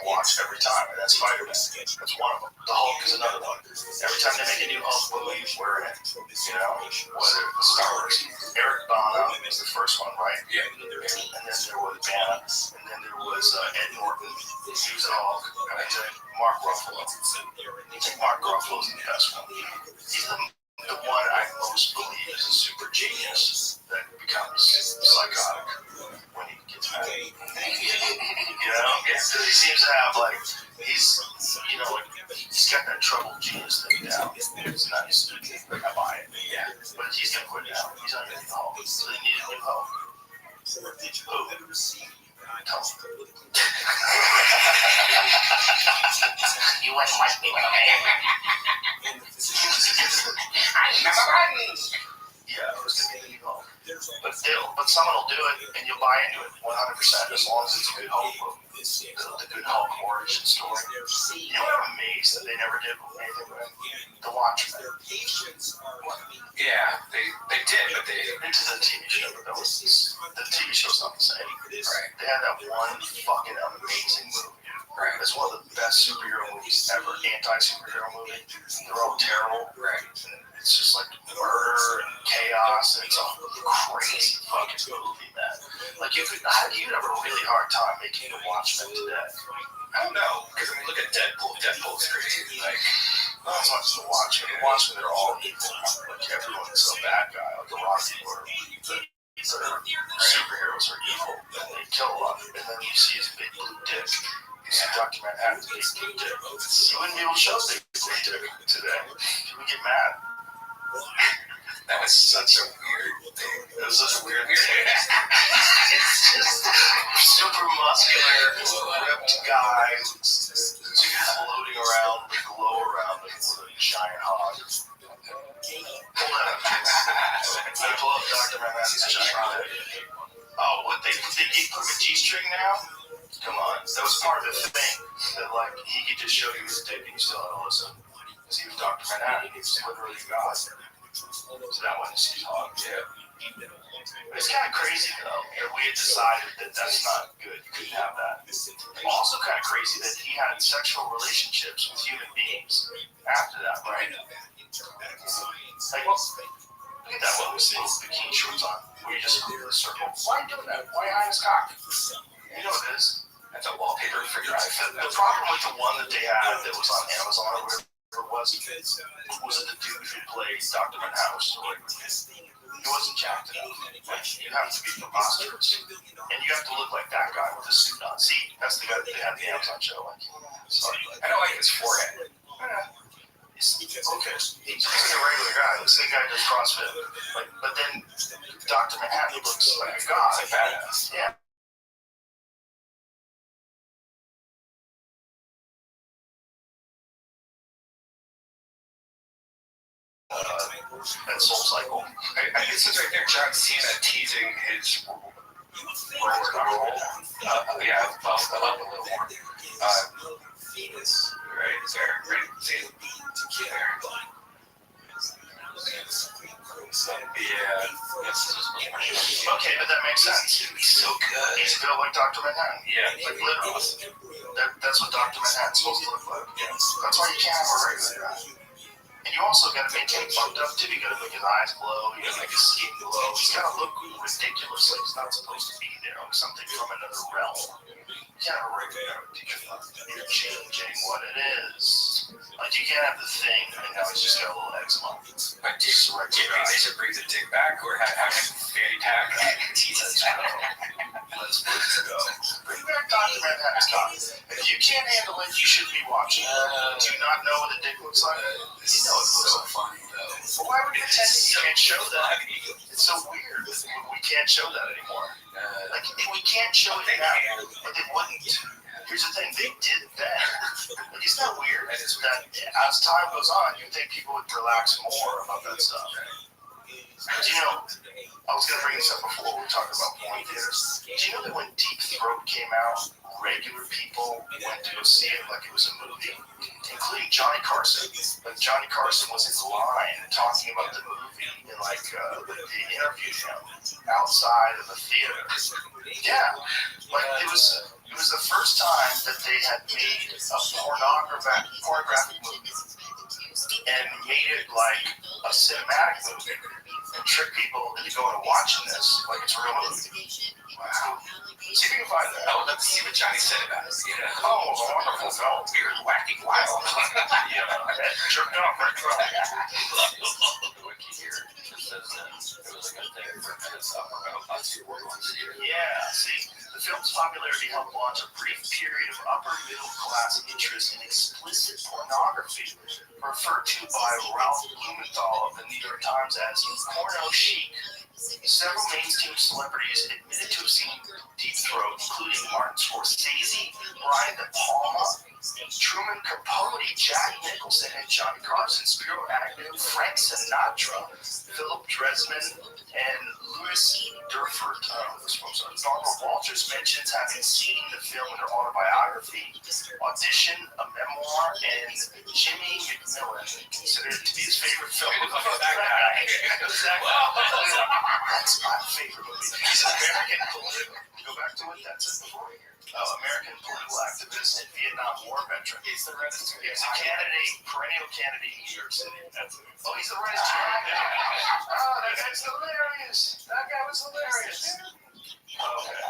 watch every time, and that's Spider-Man. That's one of them. The Hulk is another one. Every time they make a new Hulk movie, we're in it. You know, whether it was Star Wars. Eric Bana was the first one, right? Yeah. And then there was Bana, and then there was Ed Norton. He was the Hulk. And then Mark Ruffalo. I think Mark Ruffalo's the best one. He's the one I most believe is a super genius that becomes psychotic when he gets mad. You know, because he seems to have he's got that troubled genius thing down. It's nice. I buy it. Yeah, but he's gonna quit now. He's not gonna be the Hulk. So they need a new Hulk. You wouldn't like me when I'm angry. I remember buttons. Yeah, it was gonna be the new Hulk. But someone will do it, and you'll buy into it 100% as long as it's a good Hulk movie. The good Hulk origin story. You know what I'm amazed that they never did anything with The Watchmen. Yeah, they did, but they Into the TV show, but that was the TV show's not the same. right. They had that one fucking amazing movie. Right. It's one of the best superhero movies ever. Anti-superhero movie. They're all terrible. Right. It's just like murder and chaos, and it's a crazy fucking movie, man. Like you'd have a really hard time making The Watchmen today. I don't know, because I mean, look at Deadpool. Deadpool's crazy. Like, Not as much as The Watchmen. The Watchmen, they're all evil. Like everyone's a bad guy. Like the Rock people are superheroes are evil, and they kill a lot. And then you see his big blue dick. You see Dr. Manhattan's big blue dick. You wouldn't be able to show big blue dick today. You would get mad. that was such a weird thing. It was such a weird thing. It's just super muscular, ripped guy floating around, glow around him with a giant hog. I pull up Dr. Manhattan's giant hog. Oh, what? They gave him a G-string now? Come on. That was part of the thing. That, he could just show you his dick and you still had to listen. Because he was Dr. Manhattan. He was literally God. So that wasn't his hog. Yeah. It's kind of crazy, though, that we had decided that that's not good. You couldn't have that. Also kind of crazy that he had sexual relationships with human beings after that, right? Like, look at that one with the bikini shorts on, where you just go in a circle. Why are you doing that? Why hide his cock? You know what it is? That's a wallpaper for your iPhone. The problem with the one that they had that was on Amazon or whatever it was it the dude who played Dr. Manhattan? He wasn't jacked enough. Like, you have to be preposterous. And you have to look like that guy with a suit on. See, that's the guy that they had the Amazon show. Sorry. I don't like his forehead. Okay. He's just a regular guy. Looks like a guy who does CrossFit. But then Dr. Manhattan looks like a god. It's a badass. Yeah. That Soul Cycle. I guess it's right there. John Cena teasing his rock and roll. Yeah, well, a little more. Right there, right there. Okay, but that makes sense. He's so good. He's built like Dr. Manhattan. Yeah. Like literally. That's what Dr. Manhattan's supposed to look like. That's why you can't have a regular guy. And you also got to maintain fucked up too. You got to make his eyes glow. You got to make his skin glow. He's got to look ridiculous. Like he's not supposed to be there. Like something from another realm. You can't have a regular guy. You're changing what it is. Like you can't have the thing and now he's just got a little eczema. But do you think they should bring the dick back or have him fanny pack? Let's go. Bring back Dr. Manhattan's cock. If you can't handle it, you shouldn't be watching. Do you not know what a dick looks like? You know it looks so funny, though. Well, why would you pretend you can't show that? It's so weird. We can't show that anymore. Like, we can't show it now, but they wouldn't. Here's the thing, they did that. Like, isn't that weird? That as time goes on, you'd think people would relax more about that stuff. But you know, I was going to bring this up before we were talking about movie theaters. Do you know that when Deep Throat came out, regular people went to go see it like it was a movie, including Johnny Carson. Like Johnny Carson was in line talking about the movie, and like they interviewed him outside of the theater. Yeah, like it was the first time that they had made a pornographic movie and made it like a cinematic movie and trick people into going and watching this like it's a real movie. Wow. See if you can find that. Oh, let's see what Johnny said about it. Yeah. Oh, it was a wonderful film. Weird, wacky, wild. Yeah, jerked off right from The wiki here just says that it was a good thing for minutes upper middle class who were going to see it. Yeah, see, the film's popularity helped launch a brief period of upper middle class interest in explicit pornography, referred to by Ralph Blumenthal of the New York Times as porno chic. Several mainstream celebrities admitted to have seen Deep Throat, including Martin Scorsese, Brian De Palma, Truman Capote, Jack Nicholson, and Johnny Carson, Spiro Agnew, Frank Sinatra, Philip Dresman, and Louis Durford. Barbara Walters mentions having seen the film in her autobiography, Audition, a memoir, and Jimmy McMillan considered it to be his favorite film. That's my favorite movie. He's an American political. Go back to it. That's it before here. American political activist and Vietnam War veteran. He's the reddest. He's a candidate, perennial candidate in New York City. Oh, he's the reddest candidate. Oh, that guy's hilarious. That guy was hilarious. Okay.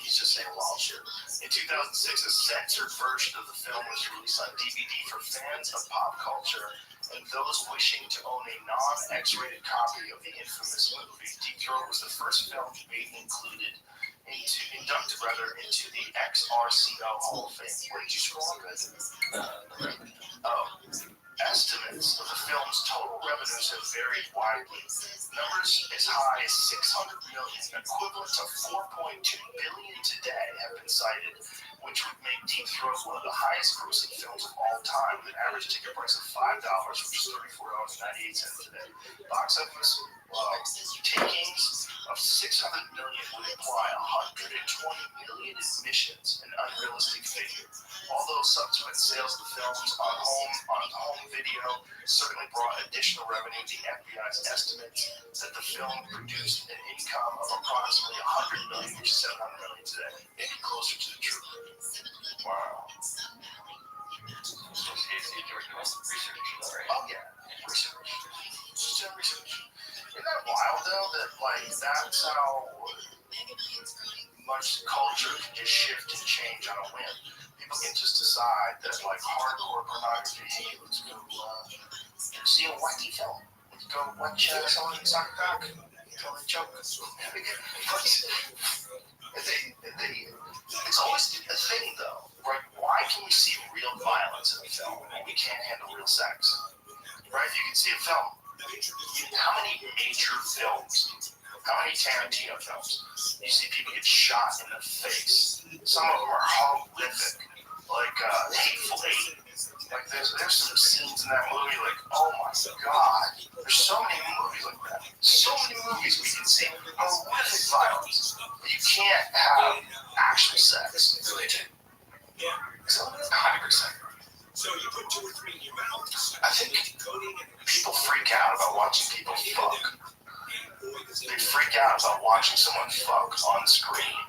He's just saying wild shit. In 2006, a censored version of the film was released on DVD for fans of pop culture and those wishing to own a non-X-rated copy of the infamous movie. Deep Throat was the first film to be inducted into the XRCO Hall of Fame. Where did you scroll on this? Estimates of the film's total revenues have varied widely. Numbers as high as 600 million, equivalent to 4.2 billion today, have been cited, which would make Deep Throat one of the highest grossing films of all time, with an average ticket price of $5, which is $34.98 today. Box office takings of 600 million would imply 120 million admissions, an unrealistic figure. Although subsequent sales of the films on home video certainly brought additional revenue, the FBI's estimates that the film produced an income of approximately 100 million, which is 700 million today, maybe closer to the truth. Wow. So you're doing research, right? Oh yeah, research. Just doing research. Isn't that wild though? That like that's how much culture can just shift and change on a whim. People can just decide that like hardcore pornography, hey, let's go see a wacky film. Let's go watch someone suck a cock. Tell a joke. It's always a thing though, right? Why can we see real violence in a film when we can't handle real sex? Right? You can see a film. How many major films, how many Tarantino films, you see people get shot in the face? Some of them are horrific, like Hateful Eight. Like there's some scenes in that movie, like, oh my god, there's so many movies like that. So many movies we can see horrific violence, but you can't have actual sex. Really? Yeah. So 100%. So you put 2 or 3 in your mouth. I think people freak out about watching people fuck. They freak out about watching someone fuck on screen.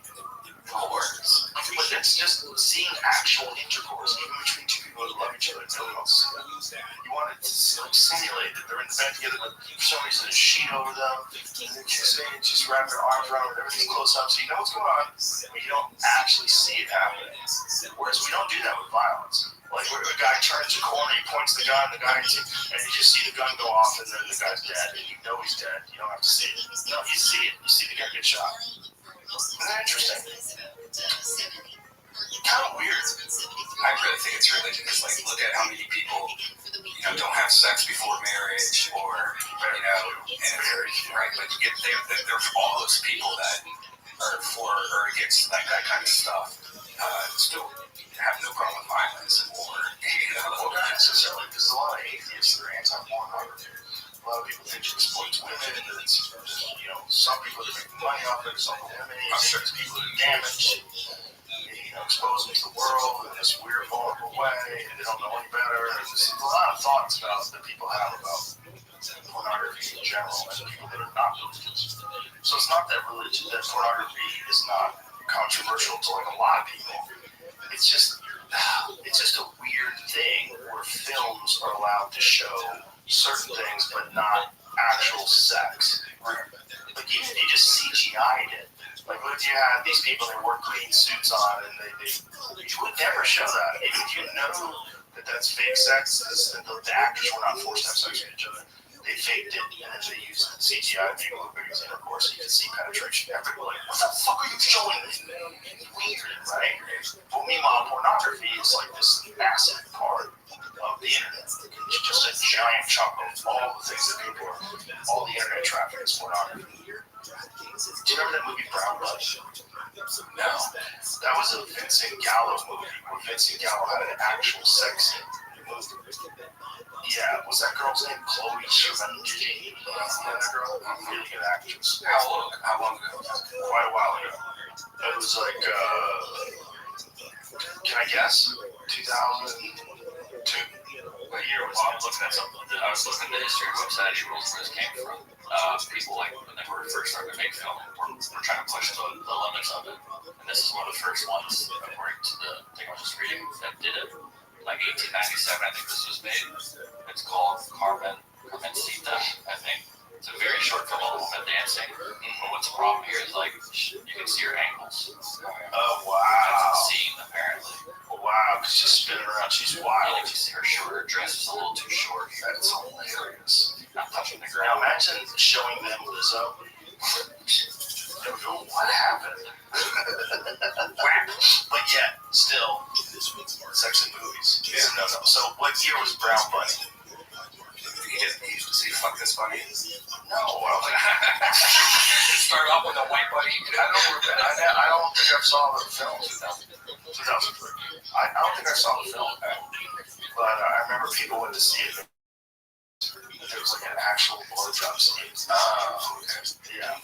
Words. But it's just seeing actual intercourse, even between two people who love each other and really want to see that. You want it to simulate that they're in the bed together, but for some reason there's a sheet over them, and they're kissing and just wrap their arms around them, everything's close up, so you know what's going on, but you don't actually see it happening. Whereas we don't do that with violence. Like where a guy turns a corner, he points the gun, and you just see the gun go off, and then the guy's dead, and you know he's dead. You don't have to see it. No, you see it. You see the guy get shot. Isn't that interesting? Kind of weird. I really think it's religion. It's like, look at how many people, don't have sex before marriage, or, and marriage, right? But you get there's all those people that are for or against like that kind of stuff. Still have no problem with violence and war. Well, not necessarily, because a lot of atheists are anti-pornography. A lot of people think it exploits women, and it's, some people that make money off it, some women, certain people that are damaged, expose them to the world in this weird, vulnerable way, and they don't know any better. And there's a lot of thoughts that people have about pornography in general, and people that are not religious. So it's not that pornography is not controversial to like a lot of people. It's just a weird thing where films are allowed to show certain things, but not actual sex. Like you just CGI'd it. Like what if you had these people that wore green suits on, and you would never show that. Even if you know that that's fake sex, and the actors were not forced to have sex with each other. They faked it, and then they used CGI to make it look bigger as intercourse, so you can see penetration everywhere. Like, what the fuck are you showing me? Weird, right? But meanwhile, pornography is like this massive part of the internet. It's just a giant chunk of all the things that people are, all the internet traffic is pornography. Do you remember that movie Brown Blood? No. That was a Vincent Gallo movie where Vincent Gallo had an actual sex scene. Yeah, was that girl's name Chloe Sevigny? That girl? Really good actress. How long ago? Quite a while ago. It was like, can I guess? 2002? What year was it? I was looking at the history website, where this came from. People like when they were first starting to make film, were trying to push the limits of it. And this is one of the first ones, according to the thing I was just reading, that did it. Like 1897, I think this was made. It's called Carmencita, I think. It's a very short film of a woman dancing. But what's the problem here is like you can see her ankles. Oh wow! That's the scene apparently. Wow, because she's spinning around. She's wild. You can see her short. Her dress is a little too short. That's hilarious. Not touching the Now ground. imagine showing them Lizzo. They would go, what happened? But yet, still, sex and movies. Yeah. No. So what year was Brown Bunny? He used to see fuck this bunny. No. Start off with a white bunny. I don't think I saw the film. 2003. I don't think I saw the film, but I remember people went to see it. There was like an actual blowjob scene. Okay. Yeah.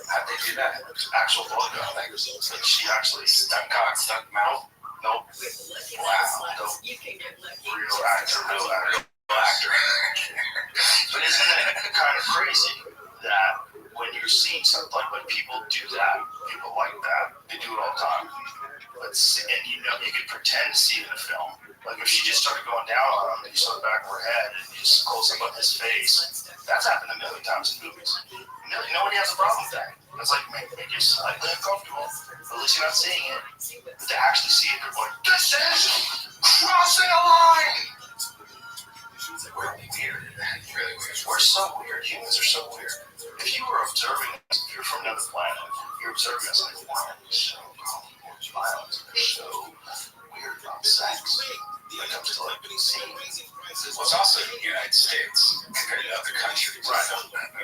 How'd they do that? Actual blowjob. Like she actually stuck cock, stuck mouth. Nope. Wow. Nope. Real actor. But isn't it kind of crazy that when you're seeing something like when people do that, people like that, they do it all the time. And you could pretend to see it in a film. Like if she just started going down on him and you saw the back of her head and you just close up on his face, that's happened a million times in movies. Nobody has a problem with that. It's like, make you slightly uncomfortable. At least you're not seeing it. But to actually see it, they're going, this is crossing a line! We're weird. Really weird. We're so weird. Humans are so weird. If you were observing us, if you're from another planet, you're observing us like, wow, we're so violent. We're so weird about sex. When it comes to like seeing. Well, it's also the United States compared to other countries. Right.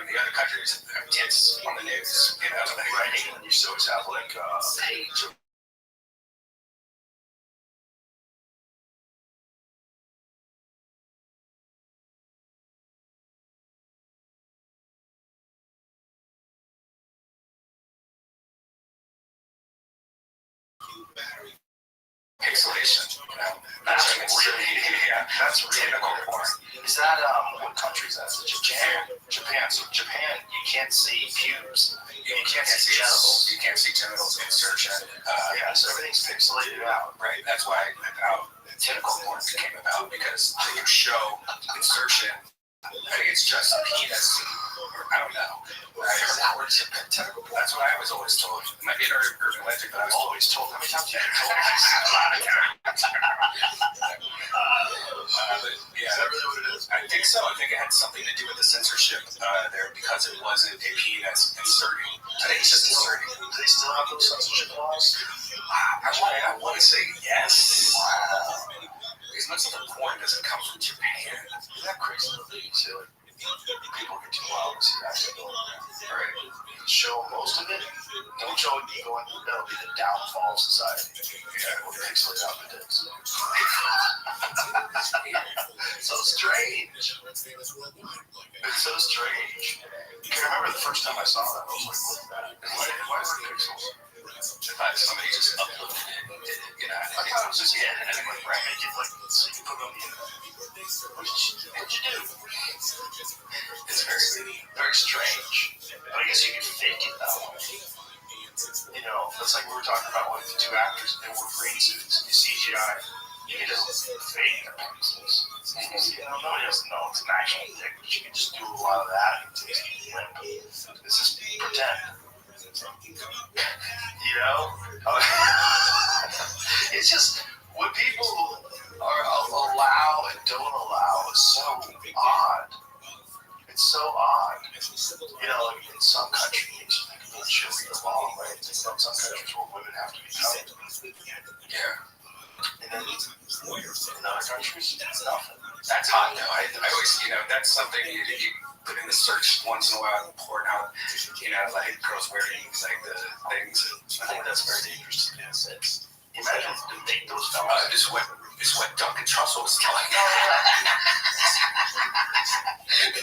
The other countries have tits on the news. Right. England used to always have like a page of pixelation. that's really typical porn. Is that what country is that? Is it Japan. So Japan, you can't see pubes. You can't see genitals. You can't see genitals, insertion. Yeah, so everything's pixelated out. Right. That's why how tentacle porn came about, because they can show insertion. I think it's just a penis. I don't know. Is that what it's tentacle? That's what I was always told. It might be an urban legend, but I was always told. How many times have you been told this? a lot of times. something to do with the censorship there because it wasn't a penis inserting. I think it's just inserting. Do they still have those censorship laws? I want to say yes. Wow. Because most of the porn doesn't come from Japan. Isn't that crazy? So, people get too wild to see that. Right? Show most of it. Don't show it going. That'll be the downfall of society. Yeah, we'll pixelate out the dicks. So strange. It's so strange. You can remember the first time I saw that. I was like, why is it pixels? I thought somebody just uploaded it and did it, you know. I thought it was just and then like make it like so you can put it on the internet. What did you do? It's very strange. But I guess you can fake it that way. You know, that's like we were talking about with the two actors. They wore green suits. You CGI. You get a fake their pencils. You know, nobody doesn't know it's an actual dick, but you can just do a lot of that and just limp. It's just pretend. You know? It's just what people are allow and don't allow is so odd. It's so odd. You know, like in some countries, it should be a law, right? In some countries where women have to be covered. Yeah. And then in other countries, it's nothing. That's hot though. I always, you know, that's something you put in the search once in a while and pour it out. You know, like girls wearing like the things. I think that's very dangerous to do. Imagine to date those fellas. This is what Duncan Trussell was telling me.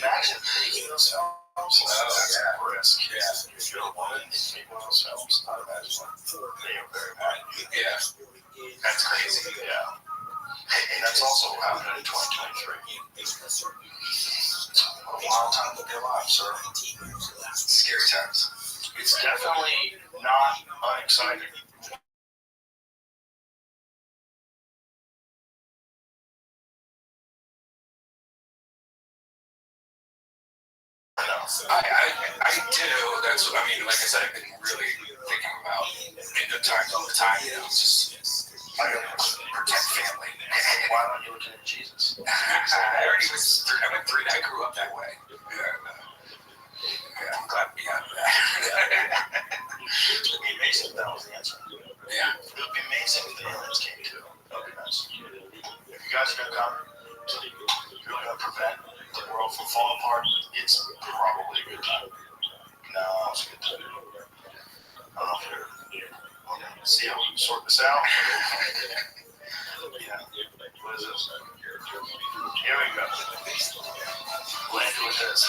Imagine dating those fellas. That's a risk. Yeah. If you're a woman and you date one of those fellas, I imagine they are very bad. Yeah. That's crazy. Yeah. And that's also happening in 2023. A wild time to be alive, sir. Scary times. It's definitely not unexciting. I do. That's what I mean. Like I said, I've been really thinking about end of times all the time. You know, just I gotta protect family. Why aren't you looking at Jesus? I went through that. I grew up that way. Yeah, I'm glad to be out of that. It'd be amazing if that was the answer. Yeah. It would be amazing if the aliens came too. That would be nice. If you guys are gonna come, you're gonna prevent the world from falling apart. It's probably a good time. No, it's a good time. I don't know if you're. See how we can sort this out. Yeah. What is this? Here we go. Land with this.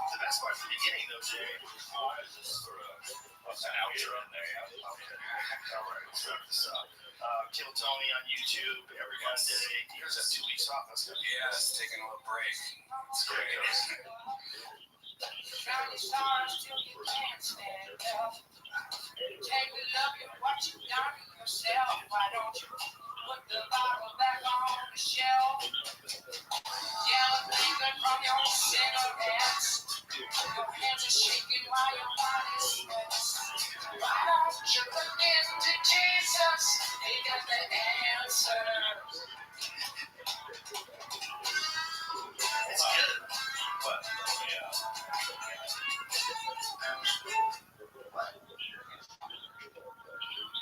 The best part at the beginning, though, Jay. Is this sort of an outro in there? Yeah. Okay. All right. Let's wrap this up. Kill Tony on YouTube every Monday. You guys have 2 weeks off. That's good. Yeah, it's taking a little break. It's great. Shining stars till you can't stand up. Take a look at what you've done yourself. Why don't you put the bottle back on the shelf? Yellow finger from your cigarettes. Your hands are shaking while your body sweats. Why don't you look into Jesus? He got the answer. It's good. But, yeah.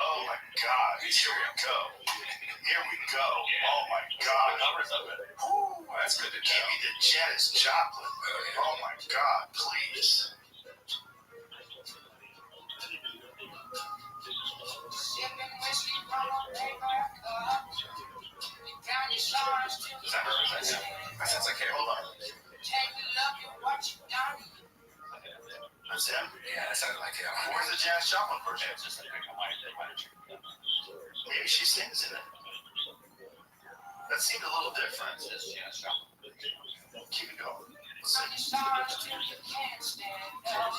Oh my God. Here we go. Here we go. Oh my God. Numbers of it. Ooh, That's good to give know. me the Janis Joplin. Oh my God, please. Sipping whiskey from a paper cup. Counting stars till you can't stand up. That sounds like him. Hold on. Take a look at what you've done. That's him. Yeah, that sounded like him. Where's the Janis Joplin version? It's just like I might Maybe she sings in it. That seemed a little different. Keep it going. Let's Counting see. stars till you can't stand up.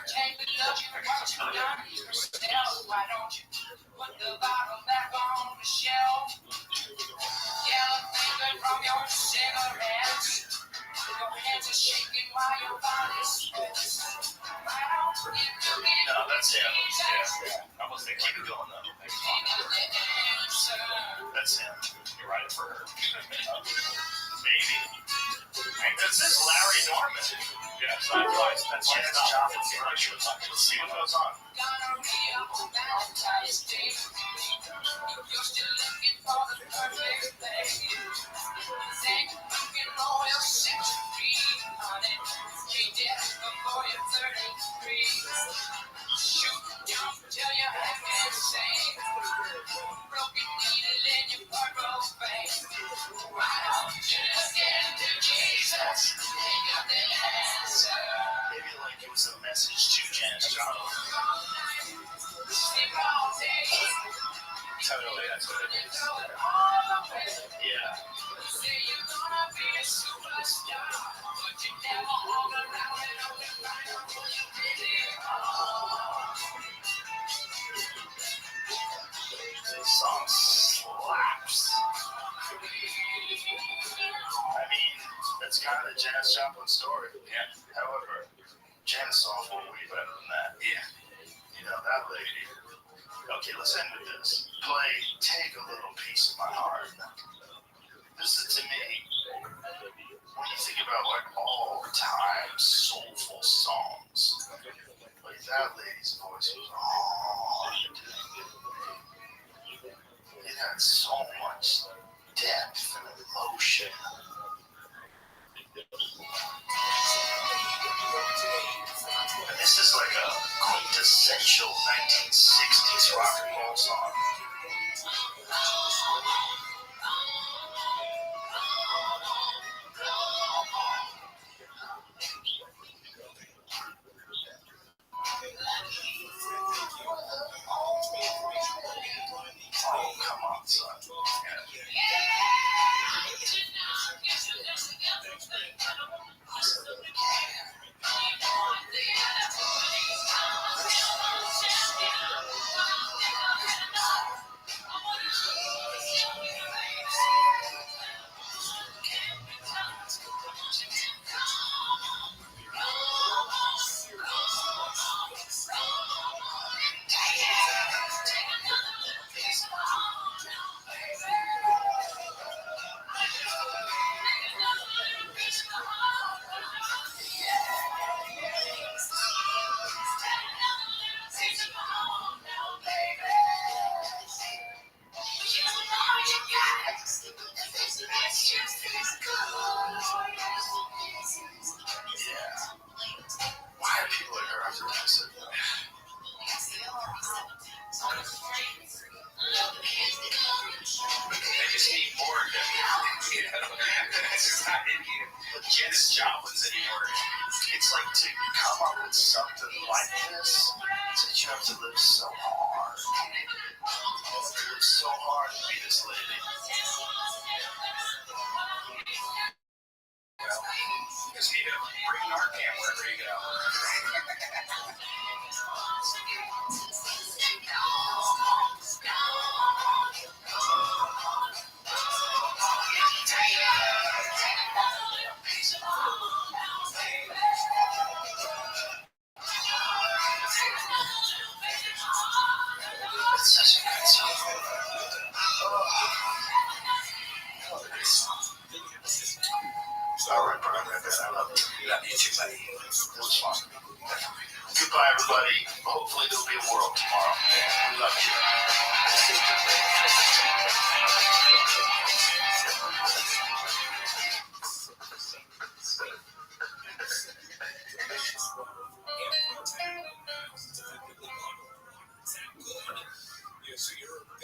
Take a look at what you've done yourself. Why don't you put the bottle back on the shelf? Yellow finger from your cigarettes. Your hands are ever heard. Maybe. This is Larry Norman. Yeah, so that's why That's Jobs' version. Let's see what goes on. Maybe like it was a message to Janis Joplin. totally that's what it is. Yeah. This song slaps. I mean, that's kind of the Janis Joplin story. Yeah. However, Janis songs were way better than that. Yeah. You know, that lady. Okay, let's end with this. Play Take a Little Piece of My Heart. This is, to me, when you think about like all-time soulful songs, like that lady's voice was on. It had so much depth and emotion. And this is like a quintessential 1960s rock and roll song. Oh, come on, son. Why are people like her after this? They just need more of them. You know? It's just not in here. But Janis Joplin's anymore. It's like to come up with something like this, that you have to live so hard. Live so hard to be this lady. You just need to bring Narcan wherever you go. It's such a good song. All right, Brian, I love you. Love you too, buddy. It was fun. Goodbye, everybody. Hopefully there'll be a world tomorrow. We love you.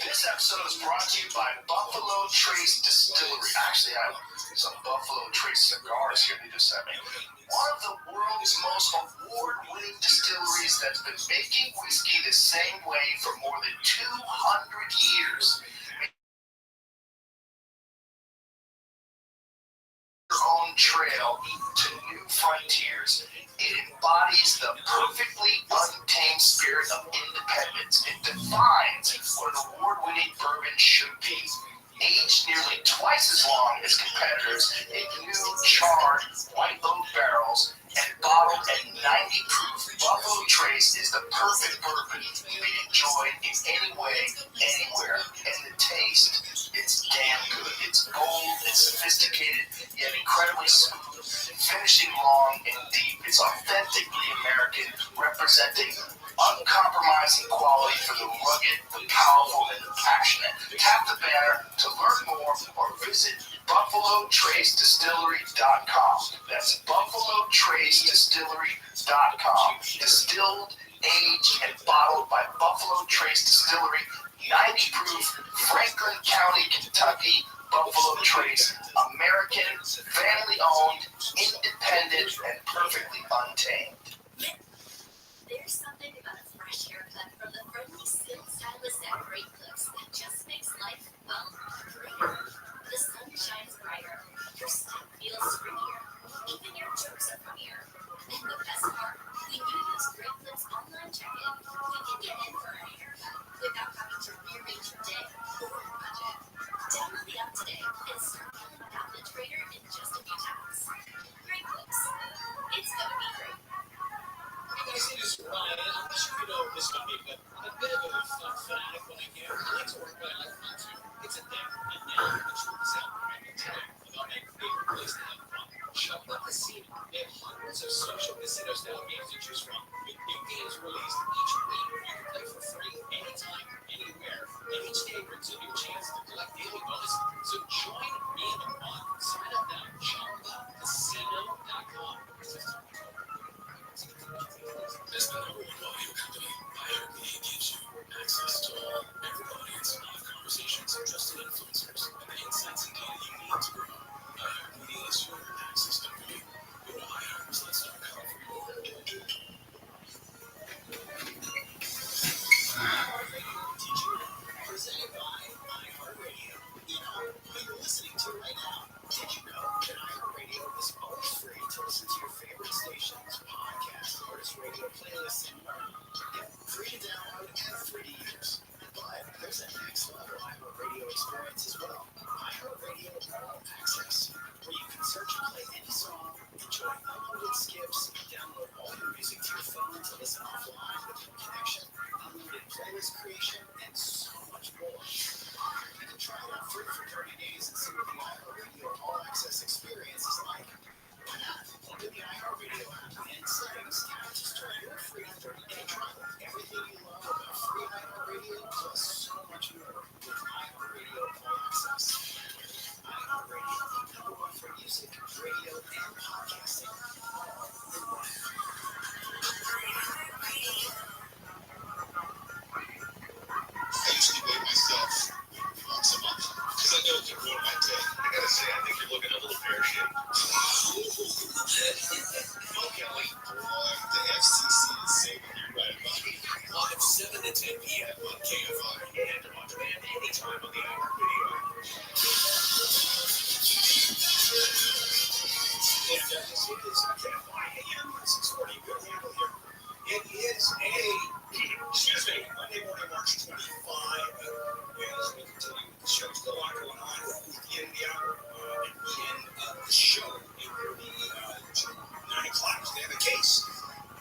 This episode is brought to you by Buffalo Trace Distillery. Actually, I have some Buffalo Trace cigars here they just sent me. One of the world's most award-winning distilleries that's been making whiskey the same way for more than 200 years. Your own trail to new frontiers. It embodies the perfectly untamed spirit of independence. It defines what an award-winning bourbon should be. Aged nearly twice as long as competitors in new charred white oak barrels and bottled at 90 proof, Buffalo Trace is the perfect bourbon to be enjoyed in any way, anywhere. And the taste, it's damn good. It's It's sophisticated, yet incredibly smooth. Finishing long and deep, it's authentically American, representing uncompromising quality for the rugged, the powerful, and the passionate. Tap the banner to learn more or visit BuffaloTraceDistillery.com. That's BuffaloTraceDistillery.com. Distilled, aged, and bottled by Buffalo Trace Distillery, 90 proof, Franklin County, Kentucky. Buffalo Trace, American, family owned, independent, and perfectly untamed. There's something about a fresh haircut from the friendly silk stylist at Great Clips that just makes life, well, greater. The sun shines brighter, your style feels springier, even your jokes are funnier. And the best part, when you use Great Clips online check-in, you can get in for a haircut without having to rearrange your day or your budget. Download the app today and start filling out the trader in just a few taps. Great Clips. It's gonna be great. Hey guys, it is Ryan. I'm not sure if you know this about me, but I'm a bit of a fanatic when I can. I like to work, but I like fun too. It's a thing. And now the truth is out. I can tell you about my favorite place to have fun. Chocolate Casino. They have hundreds of social casino-style games to choose from, with new games released each week. You can play for free anytime, anywhere, and each day brings a new chance to collect daily bonus. So join me in the fun. Sign up now. ChocolateCasino.com. As the number one audio company, iHeartMedia gives you access to all every audience, live conversations, trusted influencers, and the insights and data you need to grow. iHeartMedia is your access company. Go to iHeartResults.com for more. Presented by iHeartRadio. You know who you're listening to right now. Did you know that iHeartRadio is always free to listen to your favorite stations, podcasts, artist radio playlists, and more? Yeah, free to download and free to use. But there's a next level iHeartRadio experience as well. iHeartRadio All Access, where you can search and play any song, enjoy unlimited skips, download all your music to your phone to listen offline with no connection, unlimited playlist creation, and so much more. You can try it out free for 30 days and see what the iHeartRadio All Access experience is like. Why not? Open the iHeartRadio app and settings and just start your free 30-day trial. Everything you love about free iHeartRadio plus so much more with iHeartRadio All Access. iHeartRadio, number one for music, radio, and podcasting. I usually weigh myself once a month because I know it can ruin my day. I gotta say, I think you're looking a little pear-shaped. Okay, boy, the FCC is saving you right about it. Live 7 to 10 p.m. on KFI and on demand anytime on the iHeartRadio app. And this is KFI AM 640. Good handle here. It is Monday morning, March 25. As we continue with the show, still a lot going on. We're at the end of the hour. And we end the show. It will be 9 o'clock. Today, the case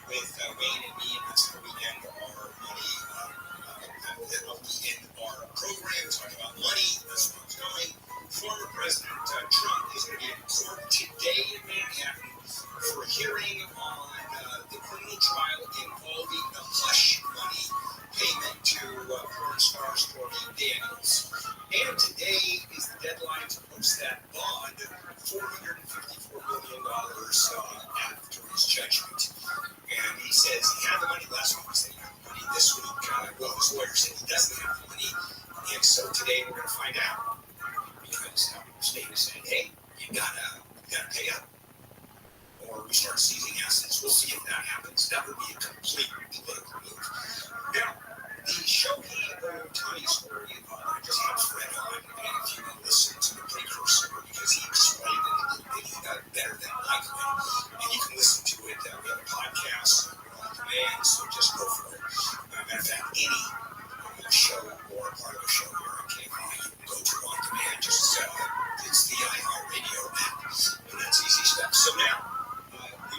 with Wayne and me, and that's how we end our money. How we end our program, talking about money. That's where it's going. Former President Trump is going to be in court today in Manhattan for a hearing on the criminal trial involving the hush money payment to porn star Stormy Daniels. And today is the deadline to post that bond, $454 million after his judgment. And he says he had the money last week. He said he had the money this week. Well, his lawyer said he doesn't have the money. And so today we're going to find out. Because the state is saying, hey, you gotta pay up. Or we start seizing assets. We'll see if that happens. That would be a complete political move. Now, the Shohei Ohtani story, I just have read on, and if you listen to the precursor, because he explained it a little bit better than I could, and you can listen to it. We have a podcast on demand, so just go for it. Matter of fact, any show or part of a show here on KFI, go to on demand. Just it's the iHeartRadio app, and that's easy stuff. So now, I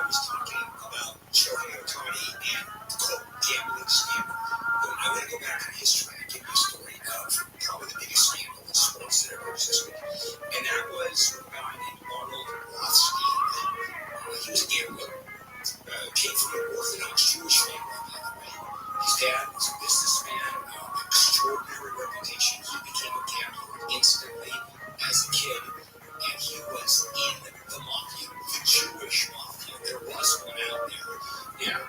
was talking about Shohei Ohtani and the quote gambling scandal. But I want to go back in history and give you a story of probably the biggest scandal in sports that ever existed, and that as a kid, and he was in the mafia, the Jewish mafia. There was one out there. Yeah,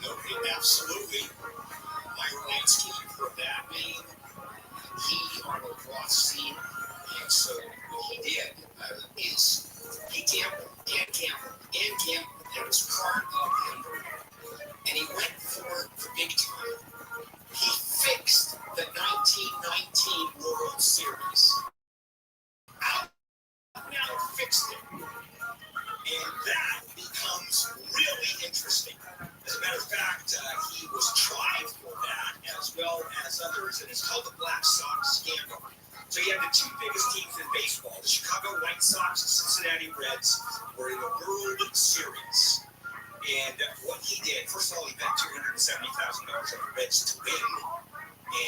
no, absolutely. Myron Lansky, you've heard that name. He, Arnold Rothschild, and so what he did is he gambled and gambled and gambled. That was part of him. And he went for the big time. He fixed the 1919 World Series. Out now fixed it. And that becomes really interesting. As a matter of fact, he was tried for that as well as others, and it's called the Black Sox scandal. So you have the two biggest teams in baseball, the Chicago White Sox and Cincinnati Reds, were in the World Series. And what he did, first of all, he bet $270,000 on the Reds to win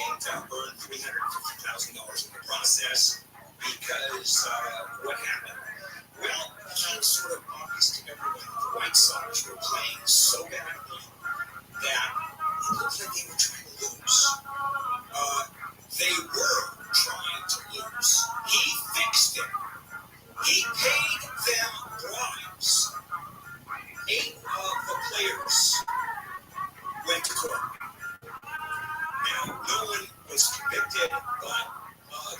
and earned $350,000 in the process because what happened? Well, it became sort of obvious to everyone the White Sox were playing so badly that it looked like they were trying to lose. They were trying to lose. He fixed it. He paid them bribes. 8 of the players went to court. Now, no one was convicted, but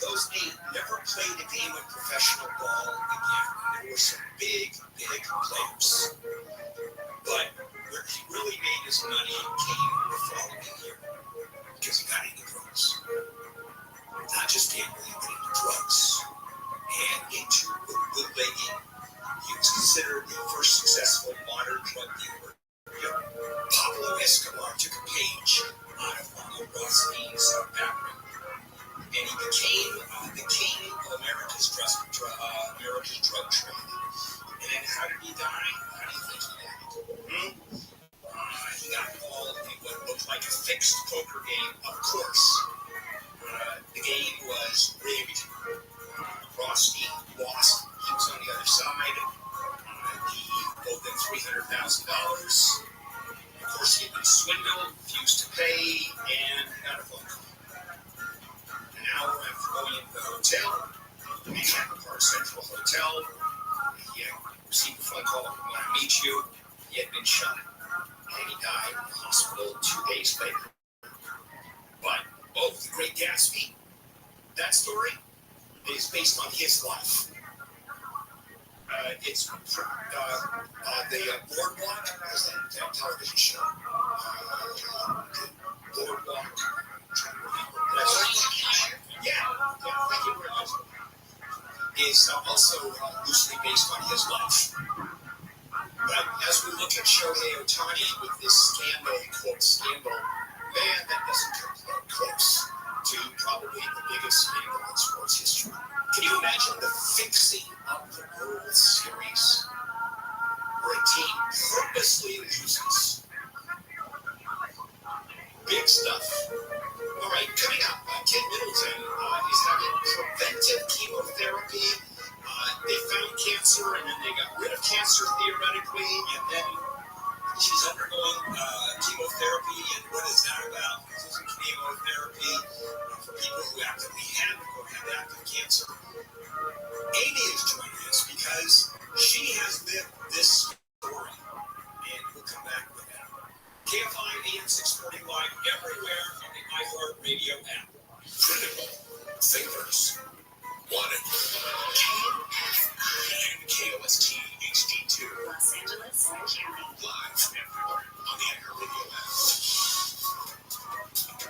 those 8 never played a game of professional ball again. There were some big players. But where he really made his money came the following year, because he got into drugs. Not just gambling, but into drugs and into bootlegging. He was considered the first successful modern drug dealer. Pablo Escobar took a page out of Arnold Rothschild's background, and he became the king of America's drug trade. And then how did he die? How do you think he died? He got involved in what looked like a fixed poker game, of course. The game was rigged. Rothschild lost. He was on the other side. He owed them $300,000. Of course, he had been swindled, refused to pay, and got a phone call. An hour after going into the hotel, the Manhattan Park Central Hotel, he had received a phone call, "We want to meet you." He had been shot, and he died in the hospital 2 days later. But, the Great Gatsby, that story is based on his life. It's the Boardwalk, is that television show. Boardwalk. Yeah, thank you very much. Is also loosely based on his life. But as we look at Shohei Ohtani with this scandal, quote scandal, man, that doesn't come close to probably the biggest scandal in sports history. Can you imagine the fixing of the World Series where a team purposely loses? Big stuff. All right, coming up, Kate Middleton is having preventive chemotherapy. They found cancer and then they got rid of cancer theoretically, and then she's undergoing chemotherapy. And what is that about? This is chemotherapy for people who actively have or have active cancer. Amy is joining us because she has lived this story, and we'll come back with that. KFI AM 640 live everywhere on the iHeartRadio app. Critical thinkers wanted. And KOST HD2. Los Angeles, County. Live everywhere on the iHeartRadio app.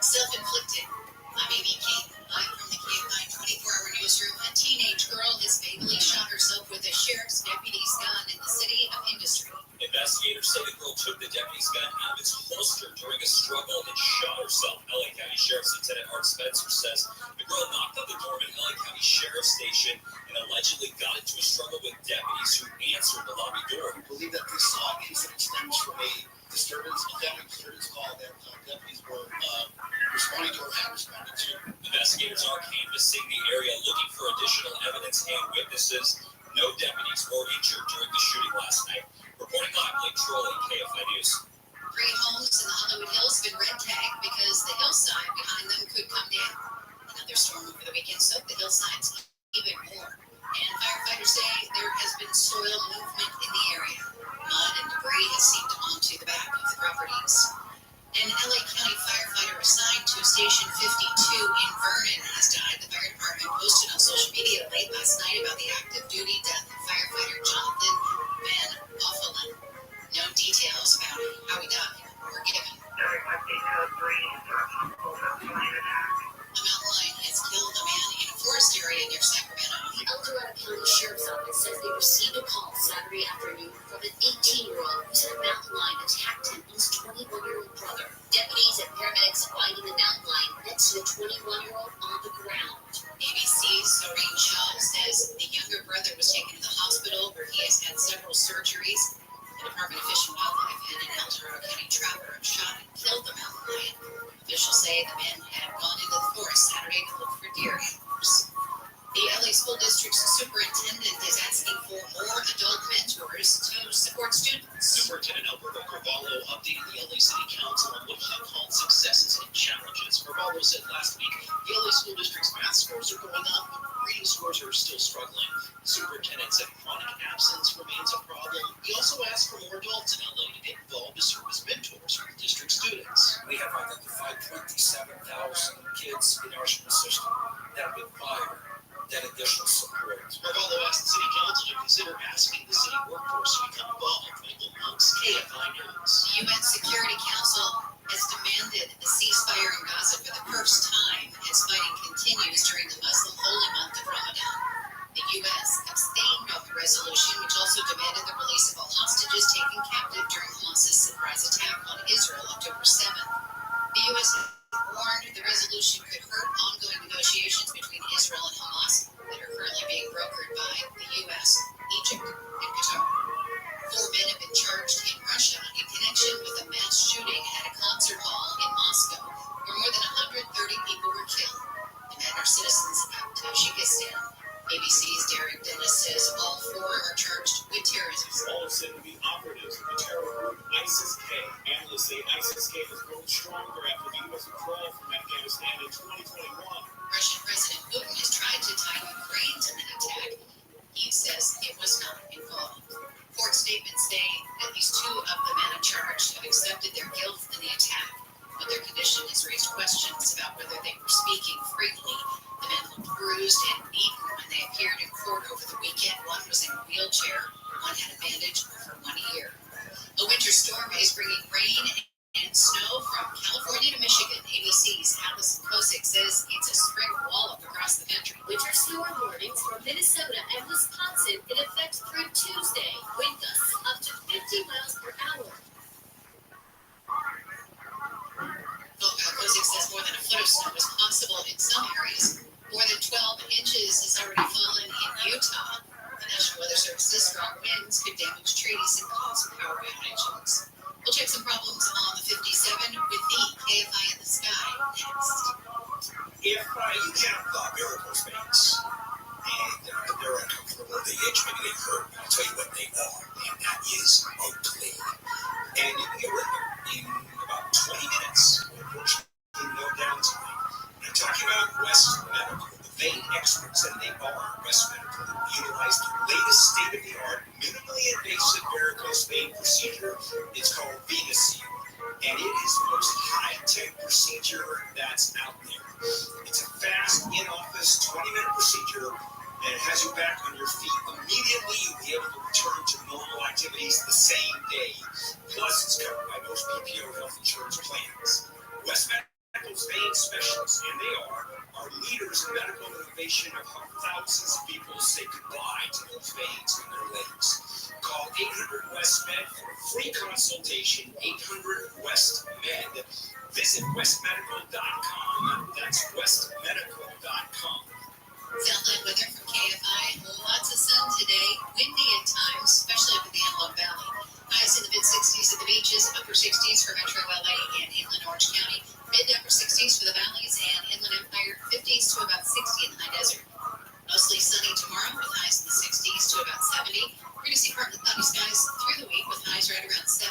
Self-inflicted. I'm Amy King. I'm from the KFI 24-hour newsroom. A teenage girl has fatally shot herself with a sheriff's deputy's gun in the city of Industry. Investigators say the girl took the deputy's gun out of its holster during a struggle and shot herself. LA County Sheriff's Lieutenant Art Spencer says the girl knocked on the door of an LA County Sheriff's Station and allegedly got into a struggle with deputies who answered the lobby door. We believe that this incident stems from a disturbance call that deputies were responding to or had responded to. Investigators are canvassing the area looking for additional evidence and witnesses. No deputies were injured during the shooting last night. Reporting live, Blake Trolley, KFI News. 3 homes in the Hollywood Hills have been red tagged because the hillside behind them could come down. Another storm over the weekend soaked the hillsides even more. And firefighters say there has been soil movement in the area. Mud and debris has seeped onto the back of the properties. An LA County firefighter assigned to Station 52 in Vernon has died. The fire department posted on social media late last night about the active duty death of firefighter Jonathan Van Offelen. No details about how he died were given. A mountain lion has killed a man in a forest area near Sacramento. The El Dorado County Sheriff's Office says they received a call Saturday afternoon from an 18-year-old who said a mountain lion attacked him and his 21-year-old brother. Deputies and paramedics finding the mountain lion next to the 21-year-old on the ground. ABC's Soreen Shaw says the younger brother was taken to the hospital where he has had several surgeries. The Department of Fish and Wildlife had an El Dorado County trapper shot and killed the mountain lion. Officials say the men had gone into the forest Saturday to look for deer antlers. The LA School District's superintendent is asking for more adult mentors to support students. Superintendent Alberto Carvalho updated the LA City Council on what he called successes and challenges. Carvalho said last week the LA School District's math scores are going up, but reading scores are still struggling. The superintendent said chronic absence remains a problem. He also asked for more adults in LA to get involved to serve as mentors for the district students. We have identified 27,000 kids in our school system that require that additional support. Carvalho asked the city council to consider asking the city workforce to become involved. Michael Monks, KFI News. The UN Security Council has demanded a ceasefire in Gaza for the first time as fighting continues during the Muslim holy month of Ramadan. The U.S. abstained on the resolution, which also demanded the release of all hostages taken captive during Hamas's surprise attack on Israel October 7th. The U.S. warned the resolution could hurt ongoing negotiations between Israel and Hamas that are currently being brokered by the U.S., Egypt, and Qatar. 4 men have been charged in Russia in connection with a mass shooting at a concert hall in Moscow, where more than 130 people were killed. The men are citizens of Tajikistan. ABC's Derek Dennis says all 4 are charged with terrorism. All said to be operatives of the terror group ISIS-K. Analysts say ISIS-K has grown stronger after the U.S. withdrawal from Afghanistan in 2021. Russian President Putin has tried to tie Ukraine to the attack. He says it was not involved. Court statements say at least 2 of the men charged have accepted their guilt in the attack, but their condition has raised questions about whether they were speaking freely. The men looked bruised and beaten when they appeared in court over the weekend. One was in a wheelchair, one had a bandage over 1 ear. A winter storm is bringing rain and snow from California to Michigan. ABC's Allison Kosick says it's a spring wallop across the country. Winter storm warnings from Minnesota and Wisconsin in effect through Tuesday. Wind gusts up to 50 miles per hour. Kosick says more than a foot of snow is possible in some areas. More than 12 inches has already fallen in Utah. The National Weather Service's strong winds could damage trees and cause power outages. We'll check some problems on the 57 with the KFI in the sky next. If you count miracle space and they're uncomfortable, they itch, maybe they hurt, I'll tell you what they are, and that is ugly. And you can get rid of them in about 20 minutes. Unfortunately, no downtime. I'm talking about West Medical, the vein experts, and they are West Medical, who utilize the latest state-of-the-art, minimally invasive varicose vein procedure. It's called Venus, and it is the most high-tech procedure that's out there. It's a fast, in-office, 20-minute procedure, and it has you back on your feet. Immediately, you'll be able to return to normal activities the same day. Plus, it's covered by most PPO health insurance plans. West Medical's vein specialists, and they are leaders in medical innovation, have helped thousands of people say goodbye to those veins in their legs. Call 800-WEST-MED for a free consultation, 800-WEST-MED. Visit westmedical.com. That's westmedical.com. Southland weather from KFI. Lots of sun today. Windy at times, especially up in the Antelope Valley. Highs in the mid-60s at the beaches, upper 60s for Metro LA and Inland Orange County. Mid to upper 60s for the valleys and Inland Empire. 50s to about 60 in the high desert. Mostly sunny tomorrow with highs in the 60s to about 70. We're going to see partly cloudy skies through the week with highs right around 70.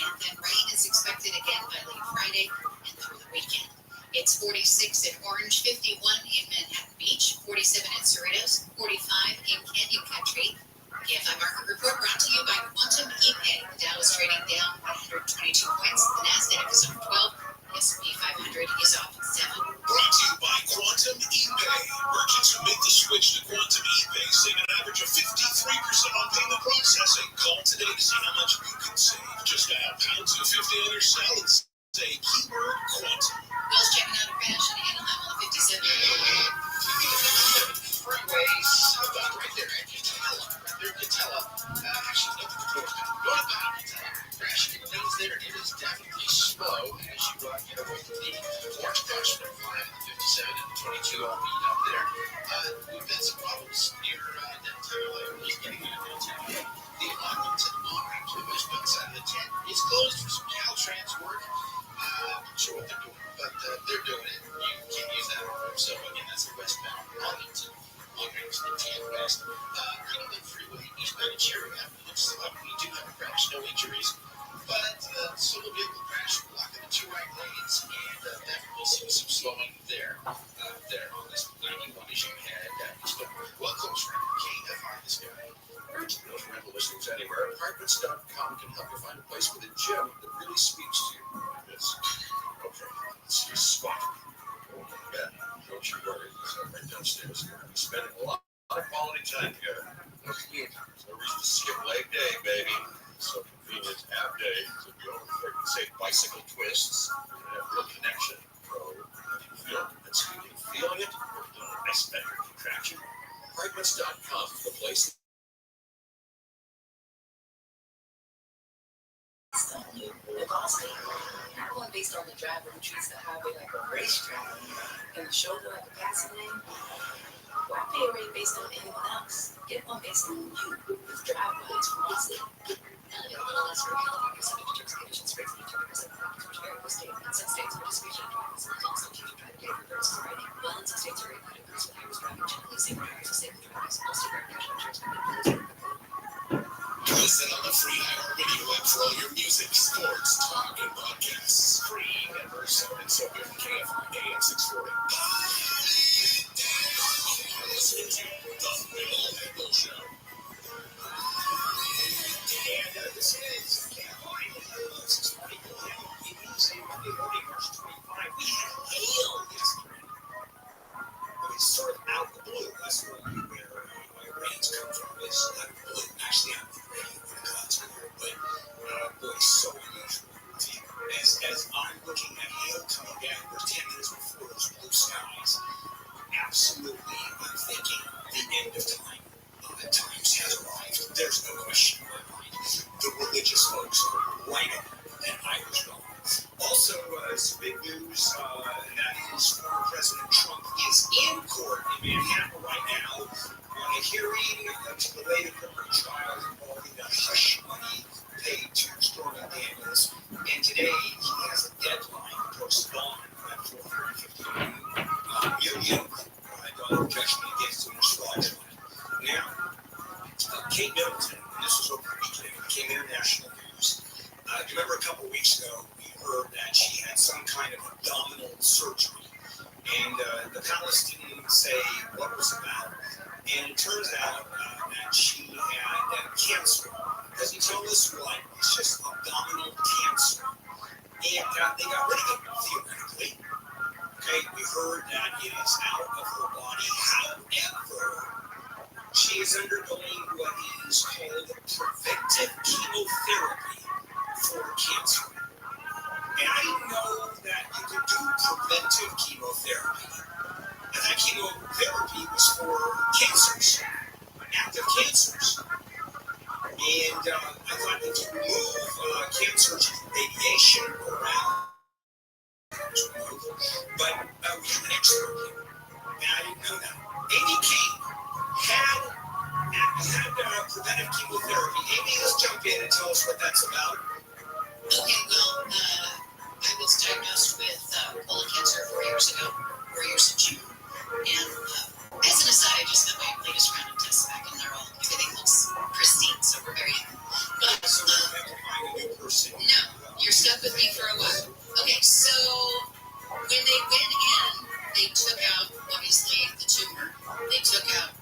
And then rain is expected again by late Friday and through the weekend. It's 46 in Orange, 51 in Manhattan Beach, 47 in Cerritos, News 45 in Canyon Country. KFI Market Report brought to you by Quantum ePay. The Dow is trading down 122 points. The NASDAQ is up 12. The S&P 500 is off 7. Brought to you by Quantum ePay. Merchants who make the switch to Quantum ePay save an average of 53% on payment processing. Call today to see how much you can save. Just dial #250 on your cell and say keyword Quantum. Bill's checking out a crash and handle. I'm on 57. Freeways, about right there at Catella. Actually, no, northbound Catella. Crashing lanes there, it is definitely slow as you get away from the orange patch from 5 and 57 and 22 all beat up there. We've had some problems near downtown, just getting out of downtown. The Arlington on-ramp to the westbound side of the 10 is closed for some Caltrans work. I'm not sure what they're doing, but they're doing it. You can't use that on-ramp. So again, that's the westbound Arlington on-ramp to the 10 west. Greenland Freeway, eastbound to Cherry Avenue. Looks like we do have a crash, no injuries. But solo vehicle crash blocking the 2 right lanes, and definitely see some slowing there. There on this 91 as you head eastbound. Well, close right. KFI this guy. Urgent those rental listings anywhere. Apartments.com can help you find a place with a gym that really speaks to you. It's your spot. Yeah, don't you worry. It's right downstairs. We're going to be spending a lot of quality time together. There's no reason to skip leg day, baby. So convenient app day. So if you don't say bicycle twists, you're going to have real connection. Pro, if you feel it. And speaking of feeling it, we're doing a nice better contraction. Apartments.com is the place. One based on the driver who treats the highway like a racetrack and the shoulder like a passing lane. Why pay a rate based on anyone else? Get one based on you with driveways from Austin. Now a little less for California subject to terms and conditions, rates and determinants of factors which vary per state. In some states, participation in driving is also teaching driving data reverse to writing. While in some states are required to with high-risk driving, generally safer drivers with safer drivers. Most of our national insurance companies Listen on the free iHeartRadio app for all your music, sports, talk, and podcasts. Free never so and so good. KFI AM 640. Listening to the Bill Hagel Show. And this is KFI 640. It is a Monday morning, March 25. We had hail yesterday. It's sort of out of the blue. That's where rains come from. It's out of the blue. Actually, out of the rain when the clouds clear. But boy, so unusual. As I'm looking at hail coming down, we're 10 minutes before those blue skies. Absolutely, I'm thinking the end of time. The times has arrived. There's no question in my mind. The religious folks are right up, and I was wrong. Also, some big news, and that is former President Trump is in court in Manhattan right now on a hearing to the latest criminal trial involving the hush money paid to Stormy Daniels. And today he has a deadline to post bond at $450 million judgment against him was fraudulent. Now, Kate Middleton, and this was over the weekend, it became international news. Do you remember a couple of weeks ago, we heard that she had some kind of abdominal surgery. And the palace didn't say what it was about. And it turns out that she had cancer. Doesn't tell us what. It's just abdominal cancer. And they got rid of it, theoretically. Okay, we heard that it is out of her body. However, she is undergoing what is called preventive chemotherapy for cancer. And I didn't know that you could do preventive chemotherapy. And that chemotherapy was for cancers, active cancers. And I thought that you move cancers with radiation around. But we have an expert here, and I didn't know that. Amy King had preventive chemotherapy. Amy, let's jump in and tell us what that's about. Okay, well, I was diagnosed with colon cancer 4 years ago, 4 years in June. And as an aside, I just got my latest round of tests back, and everything looks pristine, so we're very happy. But, So we don't have to find a new person. no, you're stuck with me for a while. Okay, so when they went in, they took out, obviously, the tumor. They took out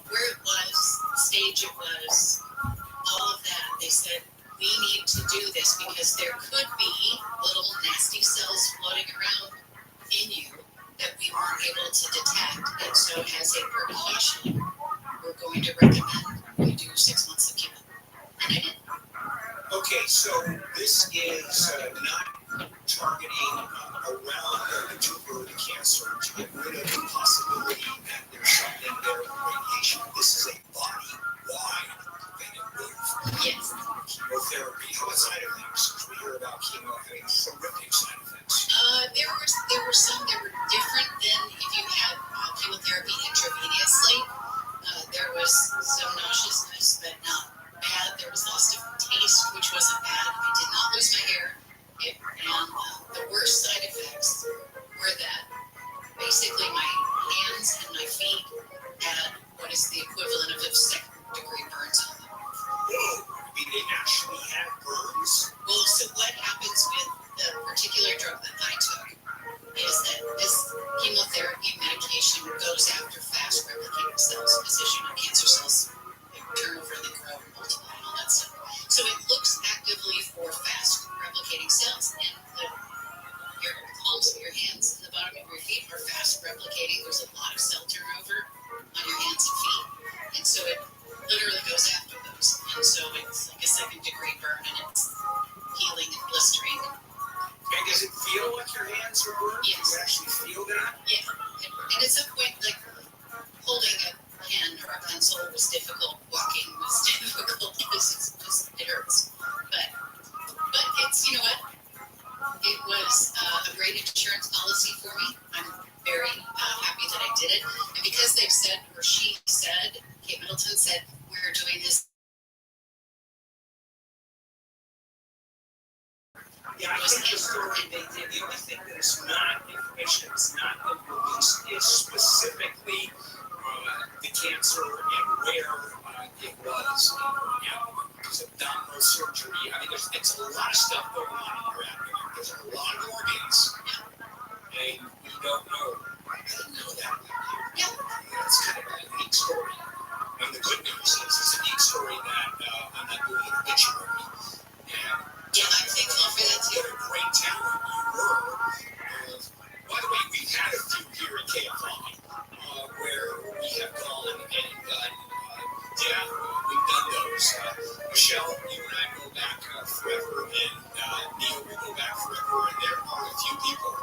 where it was, the stage it was, all of that. They said, we need to do this because there could be little nasty cells floating around in you that we weren't able to detect. And so as a precaution, we're going to recommend we do 6 months of chemo. And I did. Okay, so this is not targeting around the tumor or the cancer to get rid of the possibility that there's something there with radiation. This is a body-wide preventive move. Yes. Chemotherapy. How about side effects? Because we hear about chemo having horrific side effects. There were some that were different than if you had chemotherapy intravenously. There was some nauseousness, but not bad. There was loss of taste, which wasn't bad. I did not lose my hair. And the worst side effects were that basically my hands and my feet had what is the equivalent of 2nd-degree burns on them. Whoa! I mean, they actually have burns? Well, so what happens with the particular drug that I took is that this chemotherapy medication goes after fast replicating cells, because as you know, cancer cells turn over, they grow and multiply and all that stuff. So it looks actively for fast replicating cells, and your palms of your hands and the bottom of your feet are fast replicating. There's a lot of cell turnover on your hands and feet, and so it literally goes after those. And so it's like a 2nd-degree burn, and it's healing and blistering. And does it feel like your hands are burned? Yes. Do you actually feel that? Yeah, and at some point, like holding a pen or a pencil was difficult. Walking was difficult because it hurts. But it's, you know what? It was a great insurance policy for me. I'm very happy that I did it. And because they've said, or she said, Kate Middleton said, we're doing this. Yeah, I think the story they did, the only thing that is not information that's not been released is specifically the cancer and where it was in her abdomen. Because abdominal surgery, I mean, it's a lot of stuff going on in your abdomen. There's a lot of organs, and we don't know. I didn't know that about you. Yeah. It's kind of a neat story. And the good news is it's a neat story that I'm not doing an obituary. Yeah, I'm thankful for that too. What a great talent you were. By the way, we've had a few here at KFI where we have gone and done, we've done those. Michelle, you and I go back forever, and Neil, we go back forever, and there are a few people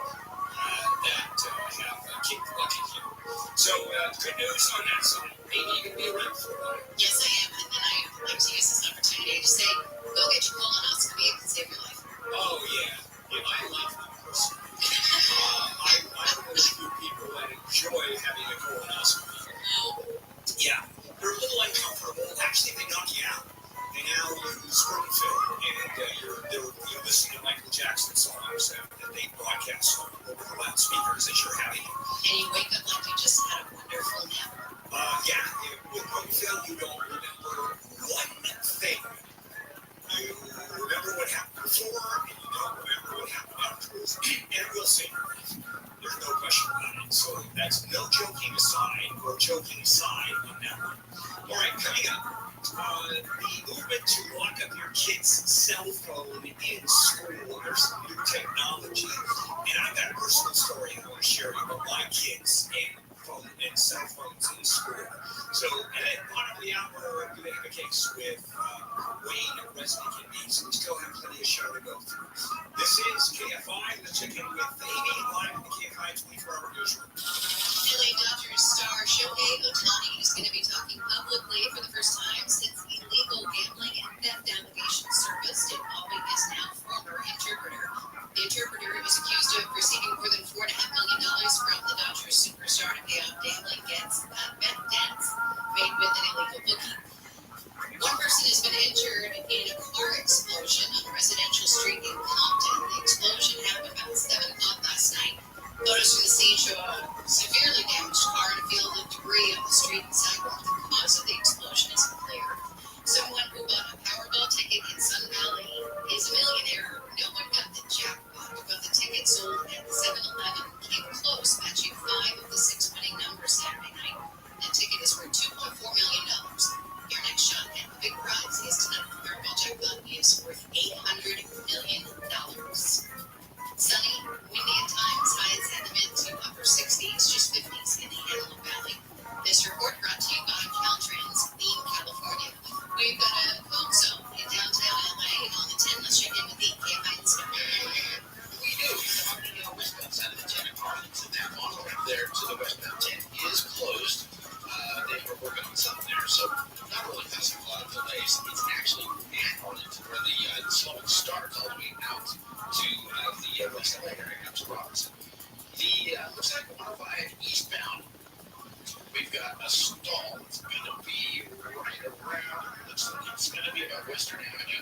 that have kicked the bucket here. So, good news on that side. Maybe you can be around for a while. Yes, I am, and then I'd like to use this opportunity to say, go get your colonoscopy, it can save your life. Oh, yeah. I love them personally. I'm one of those few people that enjoy having a colonoscopy. Yeah, they're a little uncomfortable. Actually, they knock you out. They now use sperm film, and you're listening to Michael Jackson songs that they broadcast over the loudspeakers as you're having it. And you wake up like you just had a wonderful nap. Yeah, with sperm film, you don't remember one thing. You remember what happened before, and you don't remember what happened afterwards, and it will save your life. There's no question about it. So that's no joking aside, or joking aside on that one. All right, coming up, the movement to lock up your kid's cell phone in school. There's some new technology, and I've got a personal story I want to share about my kids and cell phones in school. So at the bottom of the hour, we're going to have a case with Wayne Resnick, so we still have plenty of show to go through. This is KFI. Let's check in with Amy live in the KFI 24-hour newsroom. LA Dodgers star Shohei Ohtani is going to be talking publicly for the first time since illegal gambling and theft allegations surfaced, involving his now former interpreter. The interpreter is accused of receiving more than $4.5 million from the Dodgers superstar to pay off gambling bet debts made with an illegal bookie. One person has been injured in a car explosion on a residential street in Compton. The explosion happened about 7 o'clock last night. Photos from the scene show a severely damaged car and a field of debris on the street and sidewalk. The cause of the explosion isn't clear. Someone who bought a Powerball ticket in Sun Valley is a millionaire. No one got the jackpot, but the ticket sold at 7-Eleven came close, matching 5 of the 6 winning numbers Saturday night. The ticket is worth $2.4 million. Your next shot at the big prize is tonight. Your jackpot is worth $800 million. Sunny, windy at times, highs in the mid to upper 60s, just 50s in the Antelope Valley. This report brought to you by Caltrans, Theme, California. We've got a cold zone in downtown LA, and on the 10, let's check in with the Campaign Sky. We do. On the westbound side of the 10 apartments, and that on-ramp there to the westbound 10 is closed. They were working on something there, so not really causing a lot of delays. It's actually on it where the slow starts all the way out to the West LA area, out to Robinson. The looks like 105 eastbound. We've got a stall. It's going to be right around. Looks like it's going to be about Western Avenue.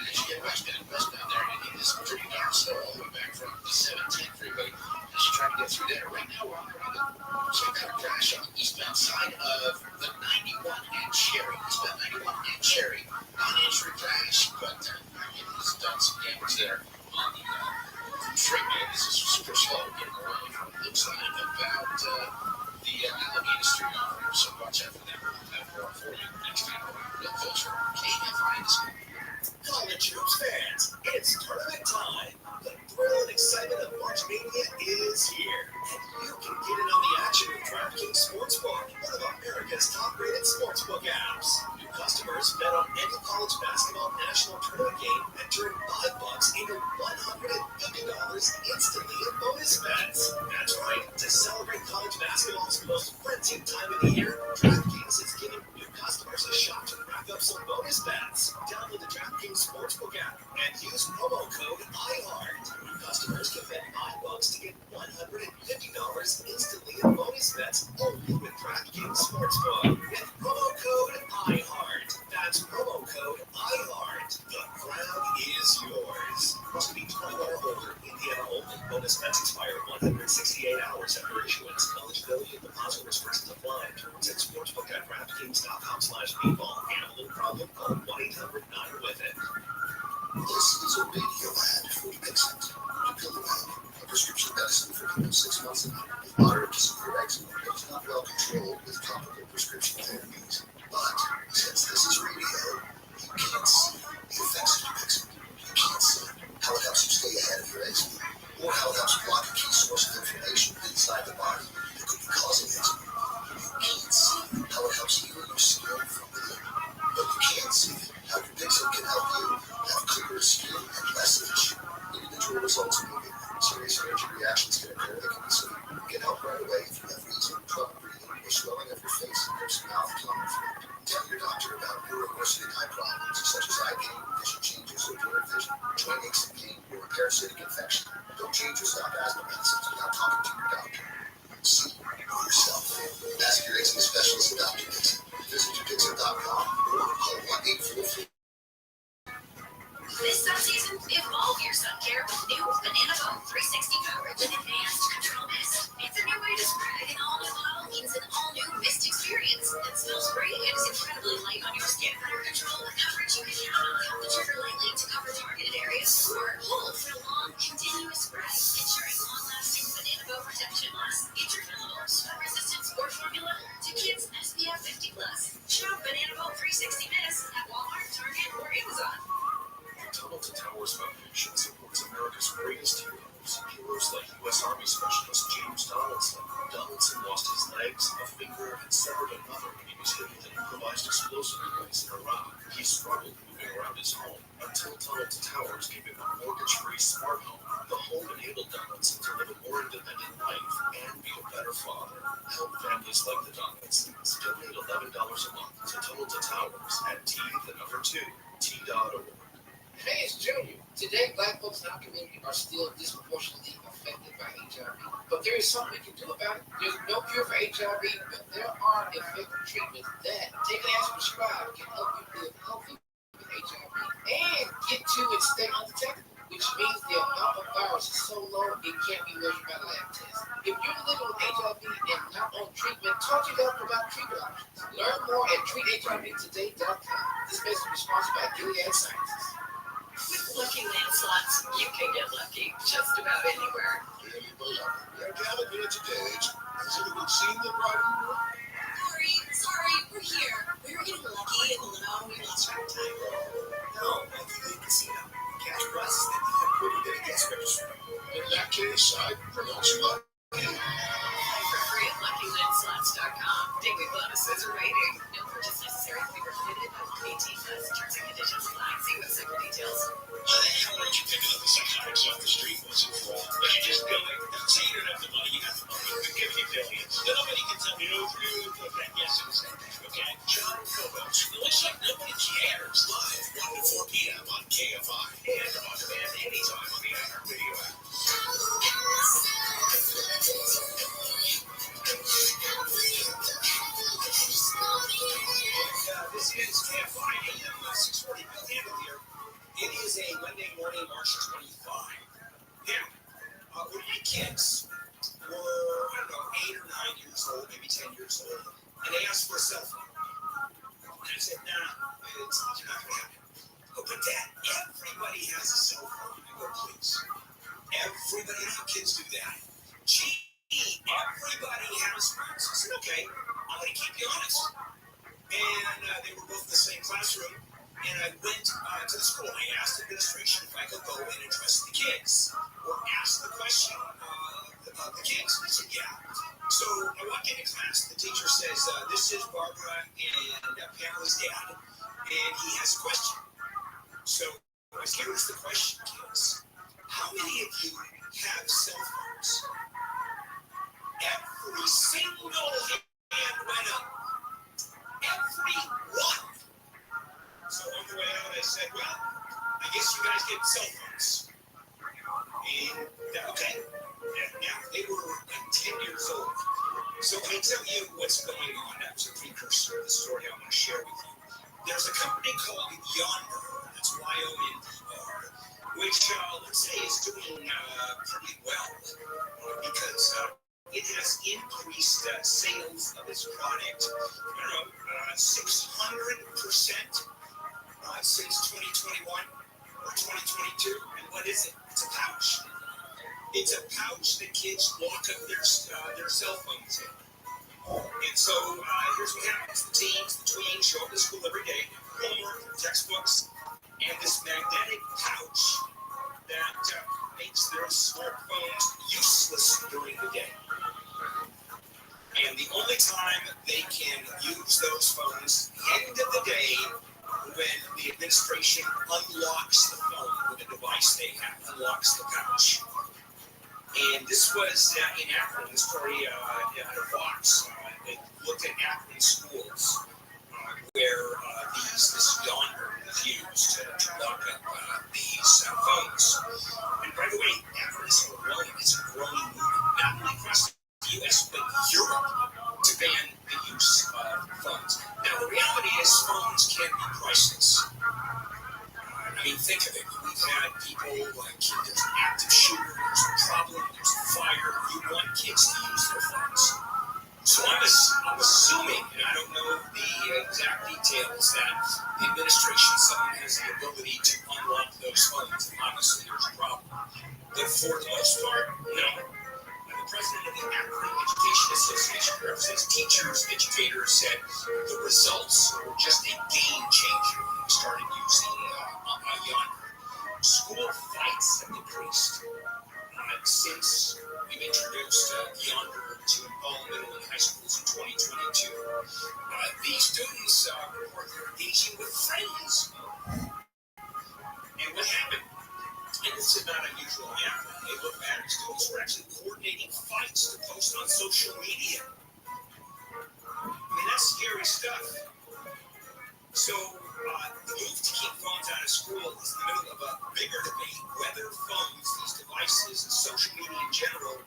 As you get westbound there, it is pretty darn slow all the way back from the 710 freeway as you try to get through there. Right now, we're on around the. So we've got a crash on the eastbound side of the 91 and Cherry. Eastbound 91 and Cherry. Non-injury crash, but it has done some damage there on the freeway. This is super slow getting around. It looks like about the Alameda Street off-ramp, so watch out for that. We'll have more for you next time around. Real close for KFI this week. College hoops fans, it's tournament time. The thrill and excitement of March Mania is here, and you can get in on the action with DraftKings Sportsbook, one of America's top-rated sportsbook apps. New customers bet on any college basketball national tournament game and turn $5 into $150 instantly in bonus bets. That's right. To celebrate college basketball's most frenzied time of the year, DraftKings is giving new customers a shot to rack up some bonus bets. Download the DraftKings Sportsbook app and use promo code IHEART. New customers can bet $5 to get $150 instantly in bonus bets only with DraftKings Sportsbook. With promo code IHEART. That's promo code IHEART. The crown is yours. Must be 21 or older. Indiana only. Bonus bets expire 168 hours after issuance. Eligibility and deposit restrictions apply. Terms at sportsbook at DraftKings.com/paintball. Gambling problem? Call 1-800-9-WITH-IT. This is a radio ad for Dixit. Dupilumab, a prescription medicine for people 6 months and under with moderate to severe eczema that is not well controlled with topical prescription therapies. But since this is radio, you can't see the effects of Dupixit. You can't see how it helps you stay ahead of your eczema, or how it helps block a key source of inflammation inside the body that could be causing eczema. You can't see how it helps heal your skin from within. But you can see how Dupixit can help you have clearer skin and less itch. Individual results may be serious allergic reactions can occur that can be severe. Get help right away if you have wheezing, trouble breathing, or swelling of your face, lips, mouth, tongue, or throat. Tell your doctor about neuro or skin eye problems such as eye pain, vision changes, or blurred vision, joint aches and pain, or a parasitic infection. Don't change or stop asthma medicines without talking to your doctor. See for yourself. Ask your eczema specialist about Dupixit. Visit Dupixit.com or call 1-844. This sun season, evolve your sun care with new Banana Boat 360 coverage with advanced control mist. It's a new way to spray. An all-new bottle means an all-new mist experience that smells great and is incredibly light on your skin. Under control with coverage you can count on. Help the trigger lightly to cover targeted areas or hold for a long, continuous spray, ensuring long-lasting Banana Boat protection. Plus, get your fillable, sweat-resistant sport formula to kids SPF 50+. Shop Banana Boat 360 Mist at Walmart, Target, or Amazon. Tunnel to Towers Foundation supports America's greatest heroes. Heroes like U.S. Army Specialist James Donaldson. Donaldson lost his legs, a finger, and severed another when he was hit with an improvised explosive device in Iraq. He struggled moving around his home until Tunnel to Towers gave him a mortgage-free smart home. The home enabled Donaldson to live a more independent life and be a better father. Help families like the Donaldsons. Donate $11 a month to Tunnel to Towers at T.org. Hey, it's Junior. Today, Black folks in our community are still disproportionately affected by HIV. But there is something we can do about it. There's no cure for HIV, but there are effective treatments that, taken as prescribed, can help you live healthy with HIV and get to and stay undetectable, which means the amount of virus is so low it can't be measured by lab tests. If you're living with HIV and not on treatment, talk to your doctor about treatment options. Learn more at treathivtoday.com. This message is sponsored by Gilead Sciences. With Lucky Land Slots, you can get lucky just about anywhere. You're gathered here today. Has anyone seen the bride and groom? Sorry, purchase necessary. We were fitted with 18 plus terms and conditions apply. See website for details. Why the hell aren't you picking up the psychotics off the street once and for all? But you just go it. Say you don't have the money, you got the money. We give you billions. Then nobody can tell me no truth. Okay, yes, it was that. Okay? John Phillips. It looks like nobody cares. Live 1 to 4 p.m. on KFI. And on demand anytime on the iHeartRadio app. This is KFI AM 640. Bill Handel here. It is a Monday morning, March 25. Now, when my kids were, I don't know, 8 or 9 years old, maybe 10 years old, and they asked for a cell phone. And I said, nah, it's not going to happen. Oh, but Dad, everybody has a cell phone. I go, please. Everybody, how kids do that. Gee, everybody has phones. I said, okay, I'm going to keep you honest. And they were both in the same classroom. And I went to the school. I asked administration if I could go and address the kids or ask the question of the kids. They said, yeah. So I walk into class. The teacher says, this is Barbara and Pamela's dad. And he has a question. So I said, here's the question, kids. How many of you have cell phones? Every single hand went up. Every one. So on the way out, I said, well, I guess you guys get cell phones. And, okay. Now, they were 10 years old. So let me tell you what's going on. That was a precursor of the story I want to share with you. There's a company called Yonder, that's Y-O-N-D-R, which, let's say, is doing pretty well because it has increased sales of its product, 600% since 2021 or 2022. And what is it? It's a pouch. It's a pouch that kids lock up their cell phones in. And so here's what happens. The teens, the tweens show up to school every day, homework, textbooks, and this magnetic pouch that makes their smartphones useless during the day. And the only time they can use those phones, the end of the day, when the administration unlocks the phone with a device they have, unlocks the pouch. And this was in Akron, the story out of Fox. They looked at Akron schools where this Yonder was used to lock up these phones. And by the way, Akron is a growing movement, not only across the U.S., but Europe, to ban the use of phones. Now, the reality is phones can be priceless. I mean, think of it. We've had people like, there's an active shooter, there's a problem, there's a fire. You want kids to use their phones. So I'm assuming, and I don't know the exact details, that the administration somehow has the ability to unlock those phones. And obviously, there's a problem. But for the most part, no. The president of the Akron Education Association, who represents teachers, educators, said the results were just a game changer when we started using Yonder. School fights have decreased since we've introduced Yonder to all middle and high schools in 2022. These students report they're engaging with friends. And what happened? And this is not unusual in Akron. They look back at students who are actually coordinating fights to post on social media. I mean, that's scary stuff. So, the move to keep phones out of school is in the middle of a bigger debate whether phones, these devices, and social media in general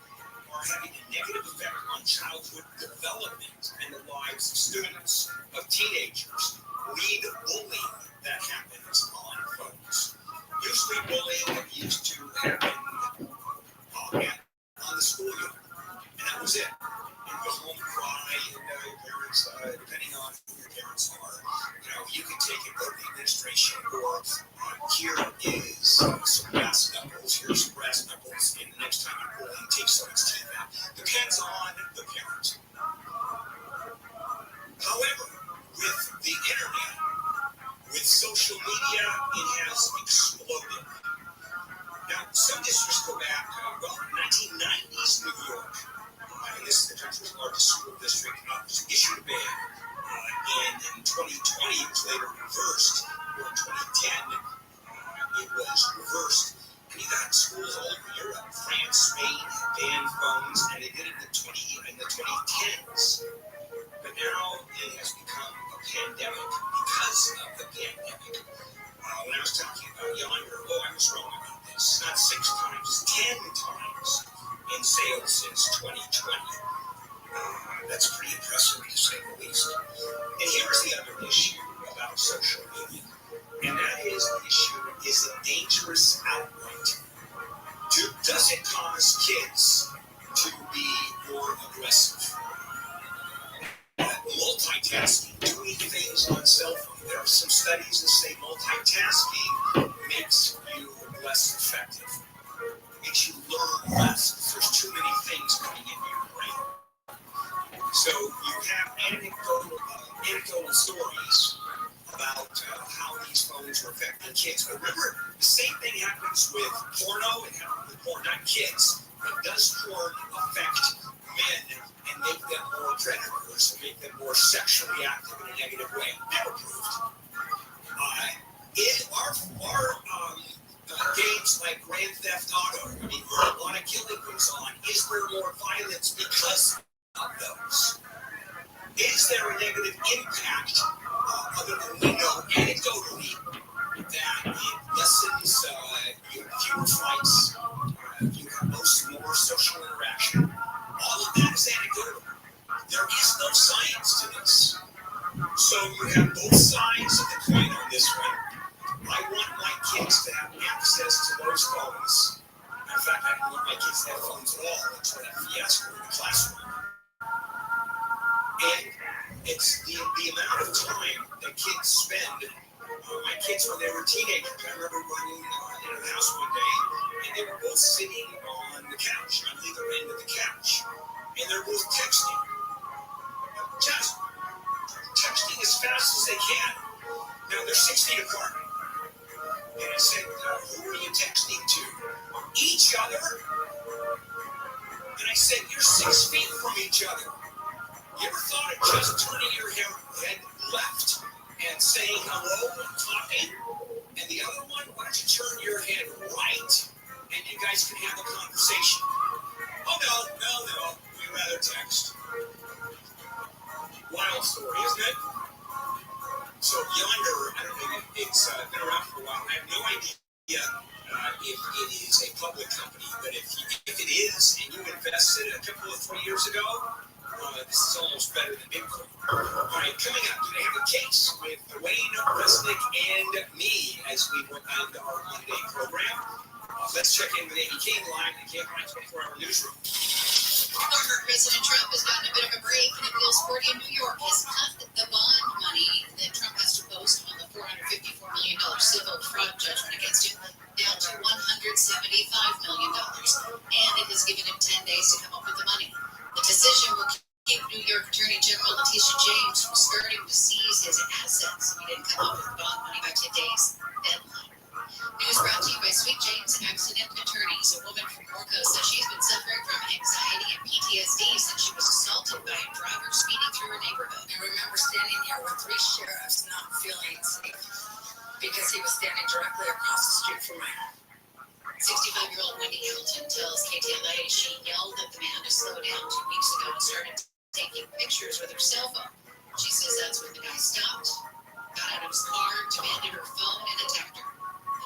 are having a negative effect on childhood development and the lives of students, of teenagers. Read bullying that happens on phones. Usually bullying used to happen on the schoolyard, and that was it. You go home, cry, and your parents, depending on who your parents are, you can take it, go to the administration, or here is some brass knuckles, here's some brass knuckles, and the next time you bully, take someone's teeth out. Depends on the parent. However, with the internet, with social media, it has exploded. Now, some districts go back, 1990s New York, and this is the country's largest school district, issued a ban in And in 2020, it was later reversed. Or in 2010, it was reversed. And you got schools all over Europe, France, Spain, banned phones, and they did it in the 2010s. But now it has become a pandemic because of the pandemic. When I was talking about Yonder, I was wrong about this. Not 6 times, 10 times in sales since 2020. That's pretty impressive to say the least. And here's the other issue about social media. And that is the issue, is it dangerous outright? Does it cause kids to be more aggressive? Multitasking, doing things on cell phone. There are some studies that say multitasking makes you less effective. Makes you learn less. There's too many things coming into your brain. So you have anecdotal stories about how these phones are affecting kids. But remember, the same thing happens with porno. It happens with porn, not kids. But does porn affect men and make them more predators, and make them more sexually active in a negative way? Never proved. Games like Grand Theft Auto, I mean, there are a lot of killing goes on. Is there more violence because of those? Is there a negative impact, other than we know anecdotally, that it lessens fewer fights, you have more social interaction? All of that is anecdotal. There is no science to this. So you have both sides of the coin on this one. I want my kids to have access to those phones. In fact, I don't want my kids to have phones at all. That's what a fiasco in the classroom. And it's the amount of time that kids spend. My kids, when they were teenagers, I remember running into the house one day, and they were both sitting on the couch, on either end of the couch, and they're both texting. Just texting as fast as they can. Now, they're 6 feet apart. And I said, who are you texting to? Each other? And I said, you're 6 feet from each other. You ever thought of just turning your head left and saying hello and talking? And the other one, why don't you turn your head right and you guys can have a conversation? Oh, no. We'd rather text. Wild story, isn't it? So Yonder, I don't know, it's been around for a while. I have no idea if it is a public company, but if it is, and you invested a couple of 3 years ago, this is almost better than Bitcoin. All right, coming up, today I have a case with Wayne Resnick and me as we went down to our Monday program. Let's check in with Amy King live in the KFI 24-hour newsroom. Former President Trump has gotten a bit of a break and appeals court in New York has cut the bond money that Trump has to post on the $454 million civil fraud judgment against him down to $175 million. And it has given him 10 days to come up with the money. The decision will keep New York Attorney General Letitia James from starting to seize his assets if he didn't come up with the bond money by today's deadline. News brought to you by Sweet James Accident Attorneys. A woman from Orco says she's been suffering from anxiety and PTSD since she was assaulted by a driver speeding through her neighborhood. I remember standing here with 3 sheriffs not feeling safe because he was standing directly across the street from my home. 65-year-old Wendy Hamilton tells KTLA she yelled at the man to slow down 2 weeks ago and started taking pictures with her cell phone. She says that's when the guy stopped, got out of his car, demanded her phone, and attacked her.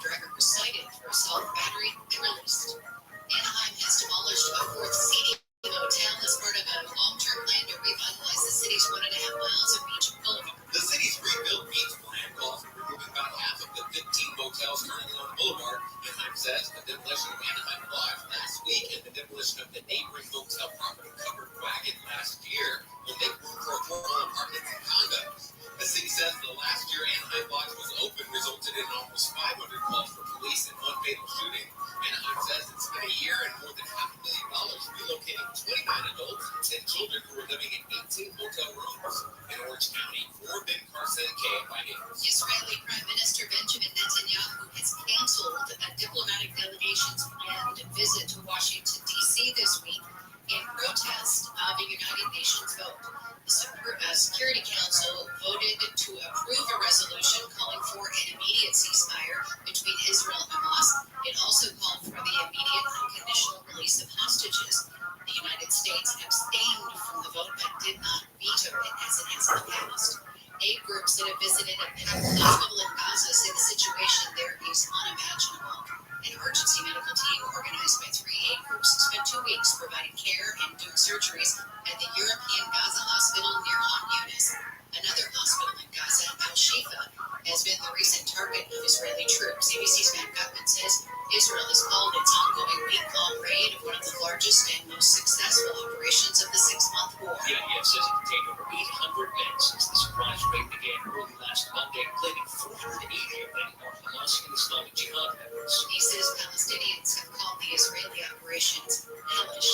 The driver was cited for assault, battery, and released. Anaheim has demolished a 4th seating hotel as part of a long-term plan to revitalize the city's 1.5 miles of beach boulevard. The city's rebuilt beach plan calls for removing about half of the 15 motels currently on the boulevard. Anaheim says the demolition of Anaheim Lodge last week and the demolition of the neighboring motel property Covered Wagon last year will make room for affordable apartments and condos. The city says the last year Anaheim Lodge was open resulted in almost 500 calls for police and 1 fatal shooting. Anaheim says it's been a year and more than $500,000 relocating 29 adults and 10 children who were living in 18 hotel rooms in Orange County. For Ben Carson, KFI News. Israeli Prime Minister Benjamin Netanyahu has canceled a diplomatic delegation's planned visit to Washington, D.C. this week in protest of a United Nations vote. The Security Council voted voted to approve a resolution calling for an immediate ceasefire between Israel and Hamas. It also called for the immediate unconditional release of hostages. The United States abstained from the vote but did not veto it as it hasn't passed. Aid groups that have visited a packed hospital in Gaza say the situation there is unimaginable. An emergency medical team organized by 3 aid groups spent 2 weeks providing care and doing surgeries at the European Gaza hospital near Khan Yunis. Another hospital in Gaza, Al-Shifa, has been the recent target of Israeli troops. ABC's Matt Gutman says Israel has called its ongoing week-long raid one of the largest and most successful operations of the 6-month war. The IDF says it contained over 800 men since the surprise raid began early last Monday, claiming 480 of them are Hamas and Islamic Jihad members. He says Palestinians have called the Israeli operations hellish.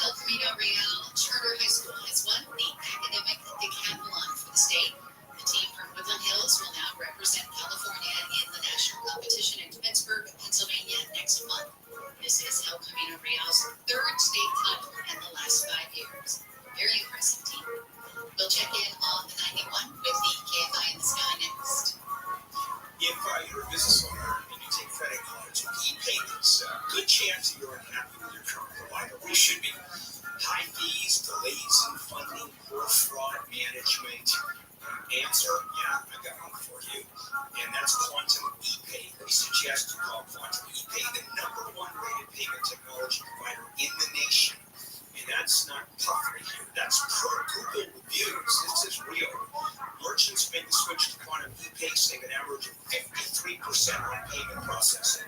El Camino Real Charter High School has won the academic decathlon for the state. The team from Woodland Hills will now represent California in the national competition in Pittsburgh, Pennsylvania next month. This is El Camino Real's 3rd state title in the last 5 years. Very impressive team. We'll check in on the 91 with the KFI in the Sky next. If you're a business owner and you take credit cards and e-payments, good chance that you're unhappy with your current provider. We should be. High fees, delays in funding, poor fraud management. Answer, yeah, I got one for you. And that's Quantum ePay. We suggest you call Quantum ePay the #1 rated payment technology provider in the nation. And that's not property here. That's per Google reviews. This is real. Merchants make the switch to Quantum ePay, save an average of 53% on payment processing.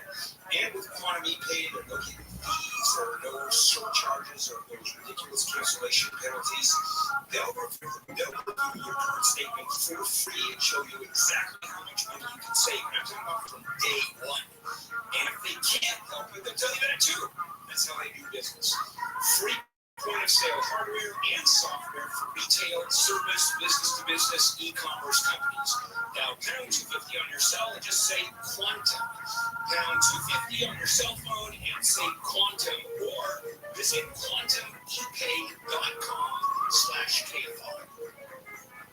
And with Quantum ePay, there are no hidden fees, there are no surcharges, or those ridiculous cancellation penalties. They'll review your current statement for free and show you exactly how much money you can save. And I'm talking about from day one. And if they can't help it, they'll tell you that too. That's how they do business. Free point-of-sale hardware and software for retail, service, business-to-business, e-commerce companies. Now, pound 250 on your cell and just say Quantum. Pound 250 on your cell phone and say Quantum, or visit quantumepay.com/KFI.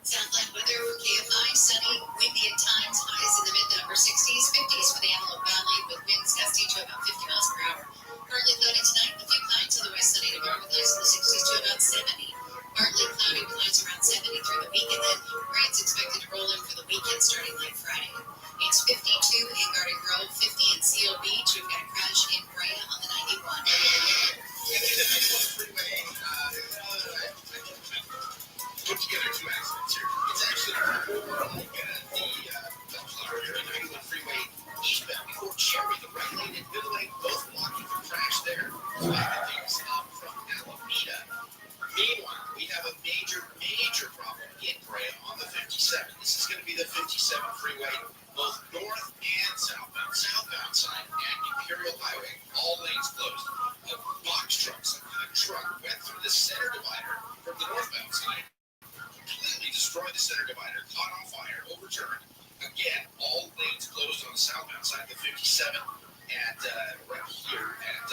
Southland weather for KFI, sunny, windy at times, highs in the mid-to-upper 60s, 50s for the Antelope Valley, with winds gusting to about 50 miles per hour. Partly cloudy tonight, a few clouds otherwise sunny tomorrow with highs in the 60s to about 70. Partly cloudy with highs around 70 through the week, and then rain's expected to roll in for the weekend starting late Friday. It's 52 in Garden Grove, 50 in Seal Beach. We've got a crash in Brea on the 91. Put together 2 accidents here. It's actually more like the Bellflower area, 91 freeway eastbound before Cherry, the right lane and middle lane, both blocking for crash there. Things up from Alameda. Meanwhile, we have a major problem in Brea on the 57. This is going to be the 57 freeway, both north and southbound. Southbound side at Imperial Highway, all lanes closed. A box truck went through the center divider from the northbound side, completely destroyed the center divider, caught on fire, overturned. Again, all lanes closed on the southbound side of the 57, and right here at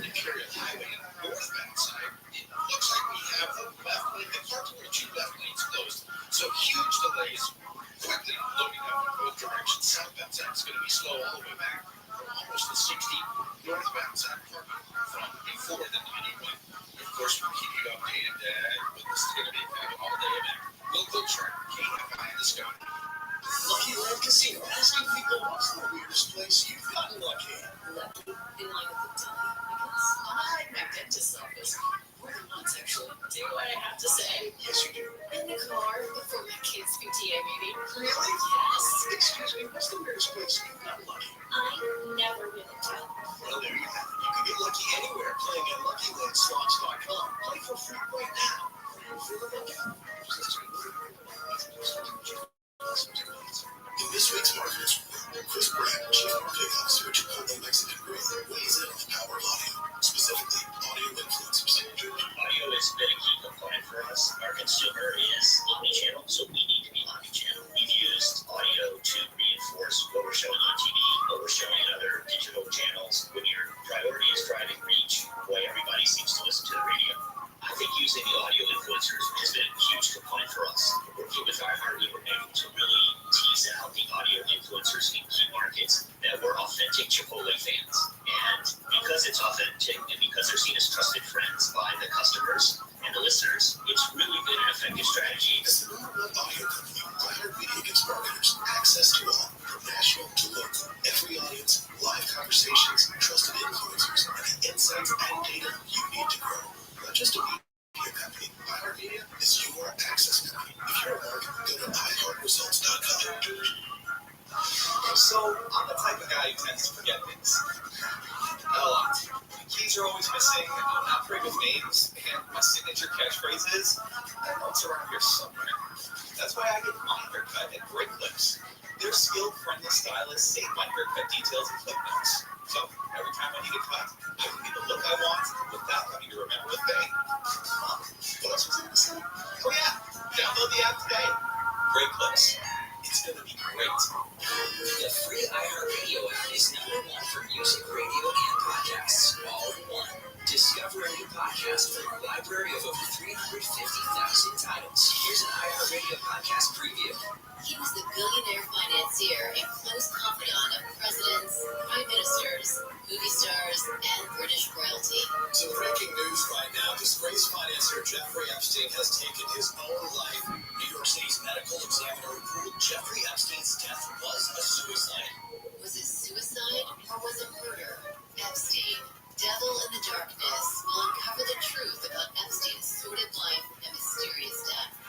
Imperial Highway on the northbound side, it looks like we have the left lane, the parking lot, 2 left lanes closed. So huge delays, quickly loading up in both directions. Southbound side is going to be slow all the way back from almost the 60. Northbound side parking lot from before the 91. Of course, we'll keep you updated with this is going to be all day event. Local chart, KFI in the Sky. Lucky Land Casino, asking people what's the weirdest place you've gotten lucky. Lucky in line at the deli because I my dentist's office. More than once, actually. Do I have to say? Yes, you do. In the car before my kids' PTA meeting. Really? Yes. Excuse me, what's the weirdest place you've gotten lucky? I never win a tell. Well, there you have it. You can get lucky anywhere playing at LuckyLandSlots.com. Play for free right now. In this week's Marketers Report, Chris Brand, Chief Marketing Officer at Chipotle Mexican Grill, weighs in on the power of audio, specifically audio influencers. Audio has been a key component for us. Our consumer is omnichannel, so we need to be omnichannel. We've used audio to reinforce what we're showing on TV, what we're showing on other digital channels. When your priority is driving reach, boy, everybody seems to listen to the radio. I think using the audio influencers has been a huge influencers in key markets that were authentic Chipotle fans. And because it's authentic and because they're seen as trusted friends by the customers and the listeners, it's really been an effective strategy. As the number one audio company, iHeartMedia gives marketers access to all, from national to local. Every audience, live conversations, trusted influencers, and the insights and data you need to grow. Not just a media company, iHeartMedia is your access company. If you're a marketer, go to iHeartResults.com. So, I'm the type of guy who tends to forget things. A lot. Keys are always missing, I'm not great with names, and my signature catchphrase is, I know it's around here somewhere. That's why I get my haircut at Great Clips. Their skilled, friendly stylists save my haircut details and clip notes. So, every time I need a cut, I can get the look I want without having to remember a thing. What else was I going to say? Oh yeah, download the app today. Great Clips. It's going to be great. The free iHeartRadio app is #1 for music, radio, and podcasts, all in one. Discover a new podcast from our library of over 350,000 titles. Here's an iHeartRadio podcast preview. He was the billionaire financier and close confidant of presidents, prime ministers, movie stars, and British royalty. So breaking news right now, disgraced financier Jeffrey Epstein has taken his own life. New York City's medical examiner ruled Jeffrey Epstein's death was a suicide. Was it suicide or was it murder? Epstein, Devil in the Darkness, will uncover the truth about Epstein's sordid life and mysterious death.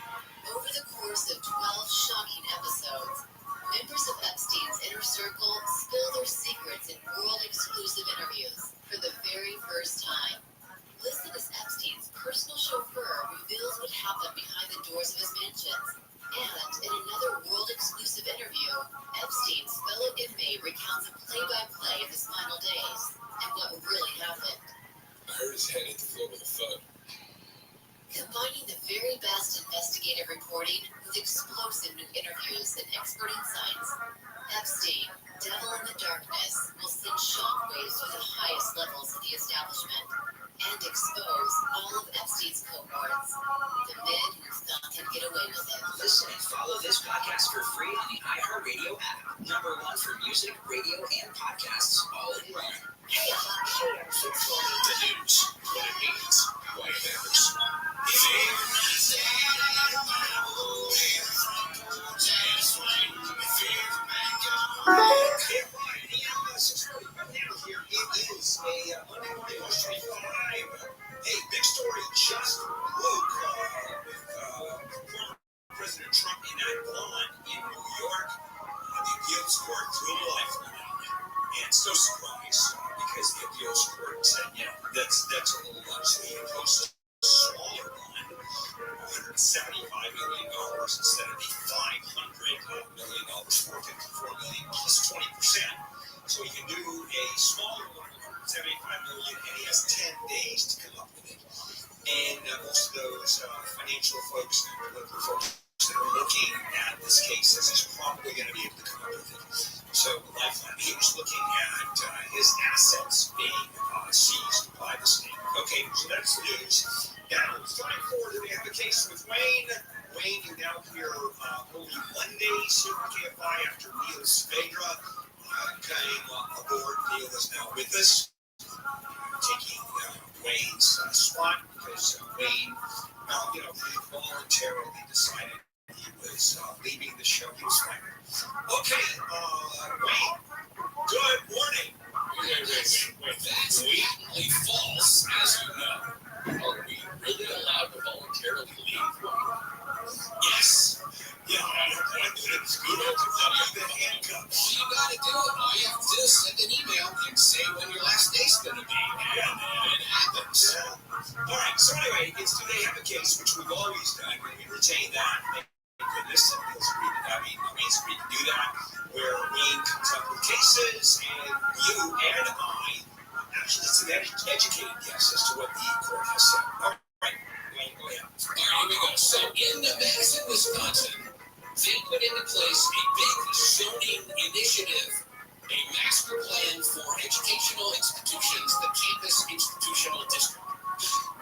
Over the course of 12 shocking episodes, members of Epstein's inner circle spill their secrets in world-exclusive interviews for the very first time. Listen as Epstein's personal chauffeur reveals what happened behind the doors of his mansions. And in another world-exclusive interview, Epstein's fellow inmate recounts a play-by-play of his final days and what really happened. I heard his head hit the floor with a thud. Combining the very best investigative reporting with explosive new interviews and expert insights, Epstein, Devil in the Darkness, will send shockwaves through the highest levels of the establishment and expose all of Epstein's cohorts, the men who thought they'd get away with it. Listen and follow this podcast for free on the iHeartRadio app. #1 for music, radio, and podcasts, all in one. Hey, share 640. The news, what it means, why it matters. Hey, big story just woke with President Trump in that bond in New York. The appeals court threw a lifeline. And so surprised because the appeals court said, that's a little much. So he imposed a smaller bond, $175 million instead of the $500 million, $454 million plus 20%. So he can do a smaller one, $175 million, and he has 10 days to come up with it. And most of those financial folks and political folks that are looking at this case says he's probably going to be able to come up with it. So, lifeline, he was looking at his assets being seized by the state. Okay, so that's the news. Now, it's time for the other case with Wayne. Wayne, you're now here only Mondays here at KFI after Neil Saavedra came aboard. Neil is now with us, taking Wayne's spot because Wayne, voluntarily decided he was leaving the show. He was fired. Okay, Wayne, good morning. Wait, that's patently false, as you know. Are we really allowed to voluntarily leave? Yes. Yeah, I knew it was good. I've been handcuffed. All you gotta do, all you have to do is send an email and say when your last day's gonna be, and it happens. Yeah. All right, so anyway, it's Do They Have a Case, which we've always done, and we retain that. Thank goodness, Wayne's agreed to do that, where Wayne comes up with cases, and you and I, actually, it's an educated guess as to what the court has said. All right, Wayne, go ahead. All right, here we go. So in Madison, Wisconsin, they put into place a big zoning initiative, a master plan for educational institutions, the campus institutional district.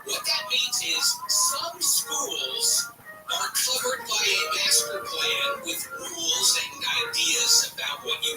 What that means is some schools are covered by a master plan with rules and ideas about what you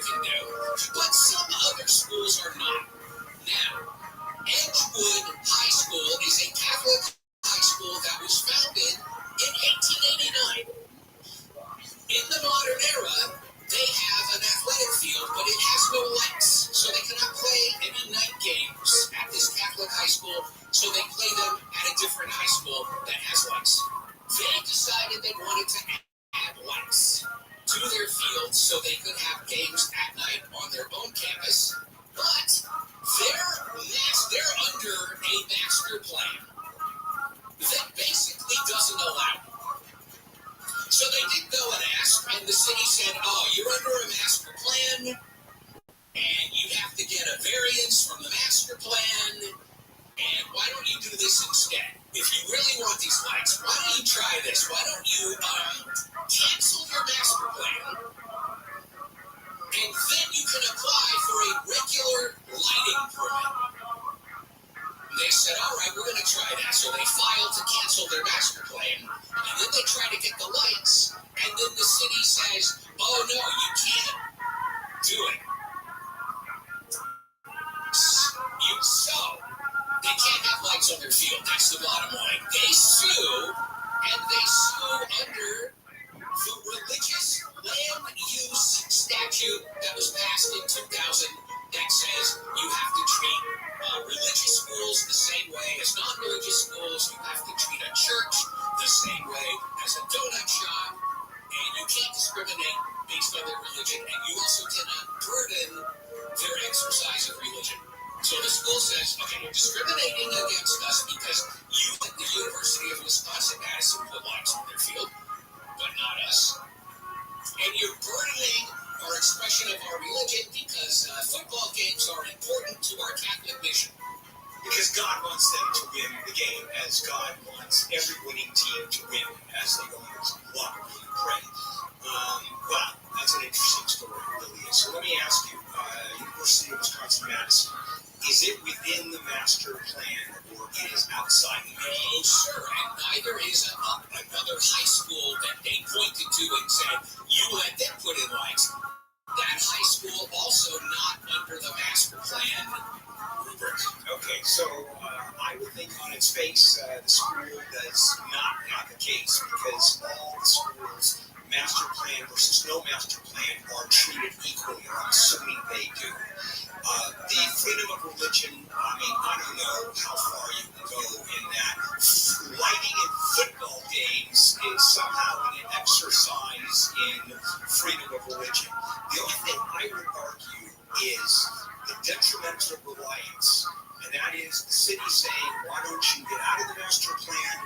to their fields so they could have games at night on their own campus, but they're under a master plan that basically doesn't allow it. So they did go and ask, and the city said, oh, you're under a master plan, and you have to get a variance from the master plan, and why don't you do this instead? If you really want these lights, why don't you try this? Why don't you cancel your master plan, and then you can apply for a regular lighting permit. And they said, all right, we're going to try that. So they filed to cancel their master plan, and then they try to get the lights, and then the city says, oh, no, you can't do it. So they can't have lights on their field. That's the bottom line. They sue, and they sue under the religious land use statute that was passed in 2000 that says you have to treat religious schools the same way as non-religious schools. You have to treat a church the same way as a donut shop, and you can't discriminate based on their religion, and you also cannot burden their exercise of religion. So the school says, okay, you're discriminating against us because you at the University of Wisconsin-Madison put lights on their field, but not us. And you're burdening our expression of our religion because football games are important to our Catholic mission. Because God wants them to win the game, as God wants every winning team to win, as they go in the locker room and pray. Wow, that's an interesting story, it really is. So let me ask you, University of Wisconsin-Madison, is it within the master plan or it is outside the master plan? No, sir, and neither is another high school that they pointed to and said, you let them put in lights. That high school also not under the master plan rubric. Okay, so I would think on its face the school does not have the case because all the schools, master plan versus no master plan, are treated equally. I'm assuming they do. The freedom of religion, I mean, I don't know how far you can go in that. Lighting in football games is somehow an exercise in freedom of religion. The only thing I would argue is the detrimental reliance, and that is the city saying, why don't you get out of the master plan,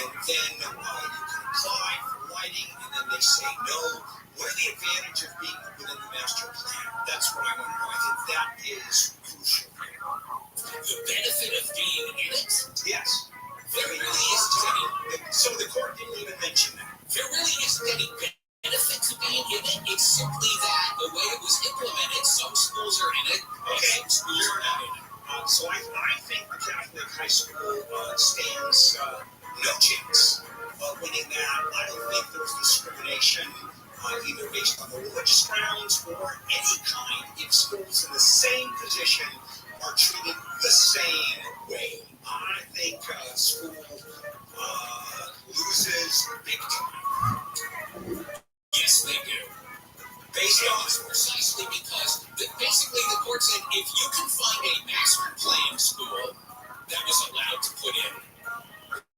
and then you can apply for lighting, and then they say no. What are the advantages of being within the master plan? That's what I want to know. I think that is crucial here. The benefit of being in it? Yes. There really isn't any. So the court didn't even mention that. There really isn't any benefit to being in it. It's simply that the way it was implemented, some schools are in it, Okay. some schools are not in it. So I think the Catholic high school stands no chance of winning that. I don't think there's discrimination either based on the religious grounds or any kind if schools in the same position are treated the same way. I think school loses big time. Yes, they do. Precisely because basically the court said if you can find a master plan school that was allowed to put in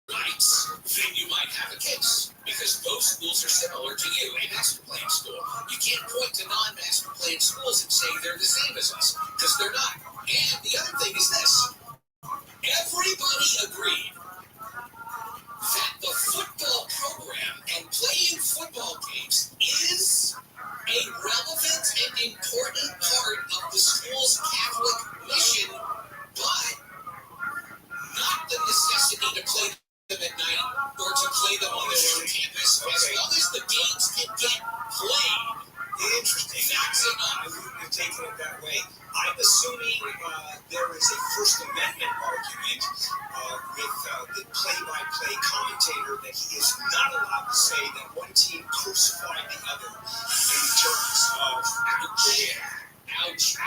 lights, then you might have a case because both schools are similar to you, a master plan school. You can't point to non-master plan schools and say they're the same as us because they're not. And the other thing is this: everybody agreed that the football program and playing football games is a relevant and important part of the school's Catholic mission, but not the necessity to play them at night or to play them on the own campus. As long as the games can get played. Interesting. That's enough. I wouldn't have taken it that way. I'm assuming there is a First Amendment argument with the play-by-play commentator that he is not allowed to say that one team crucified the other in terms of Ouch.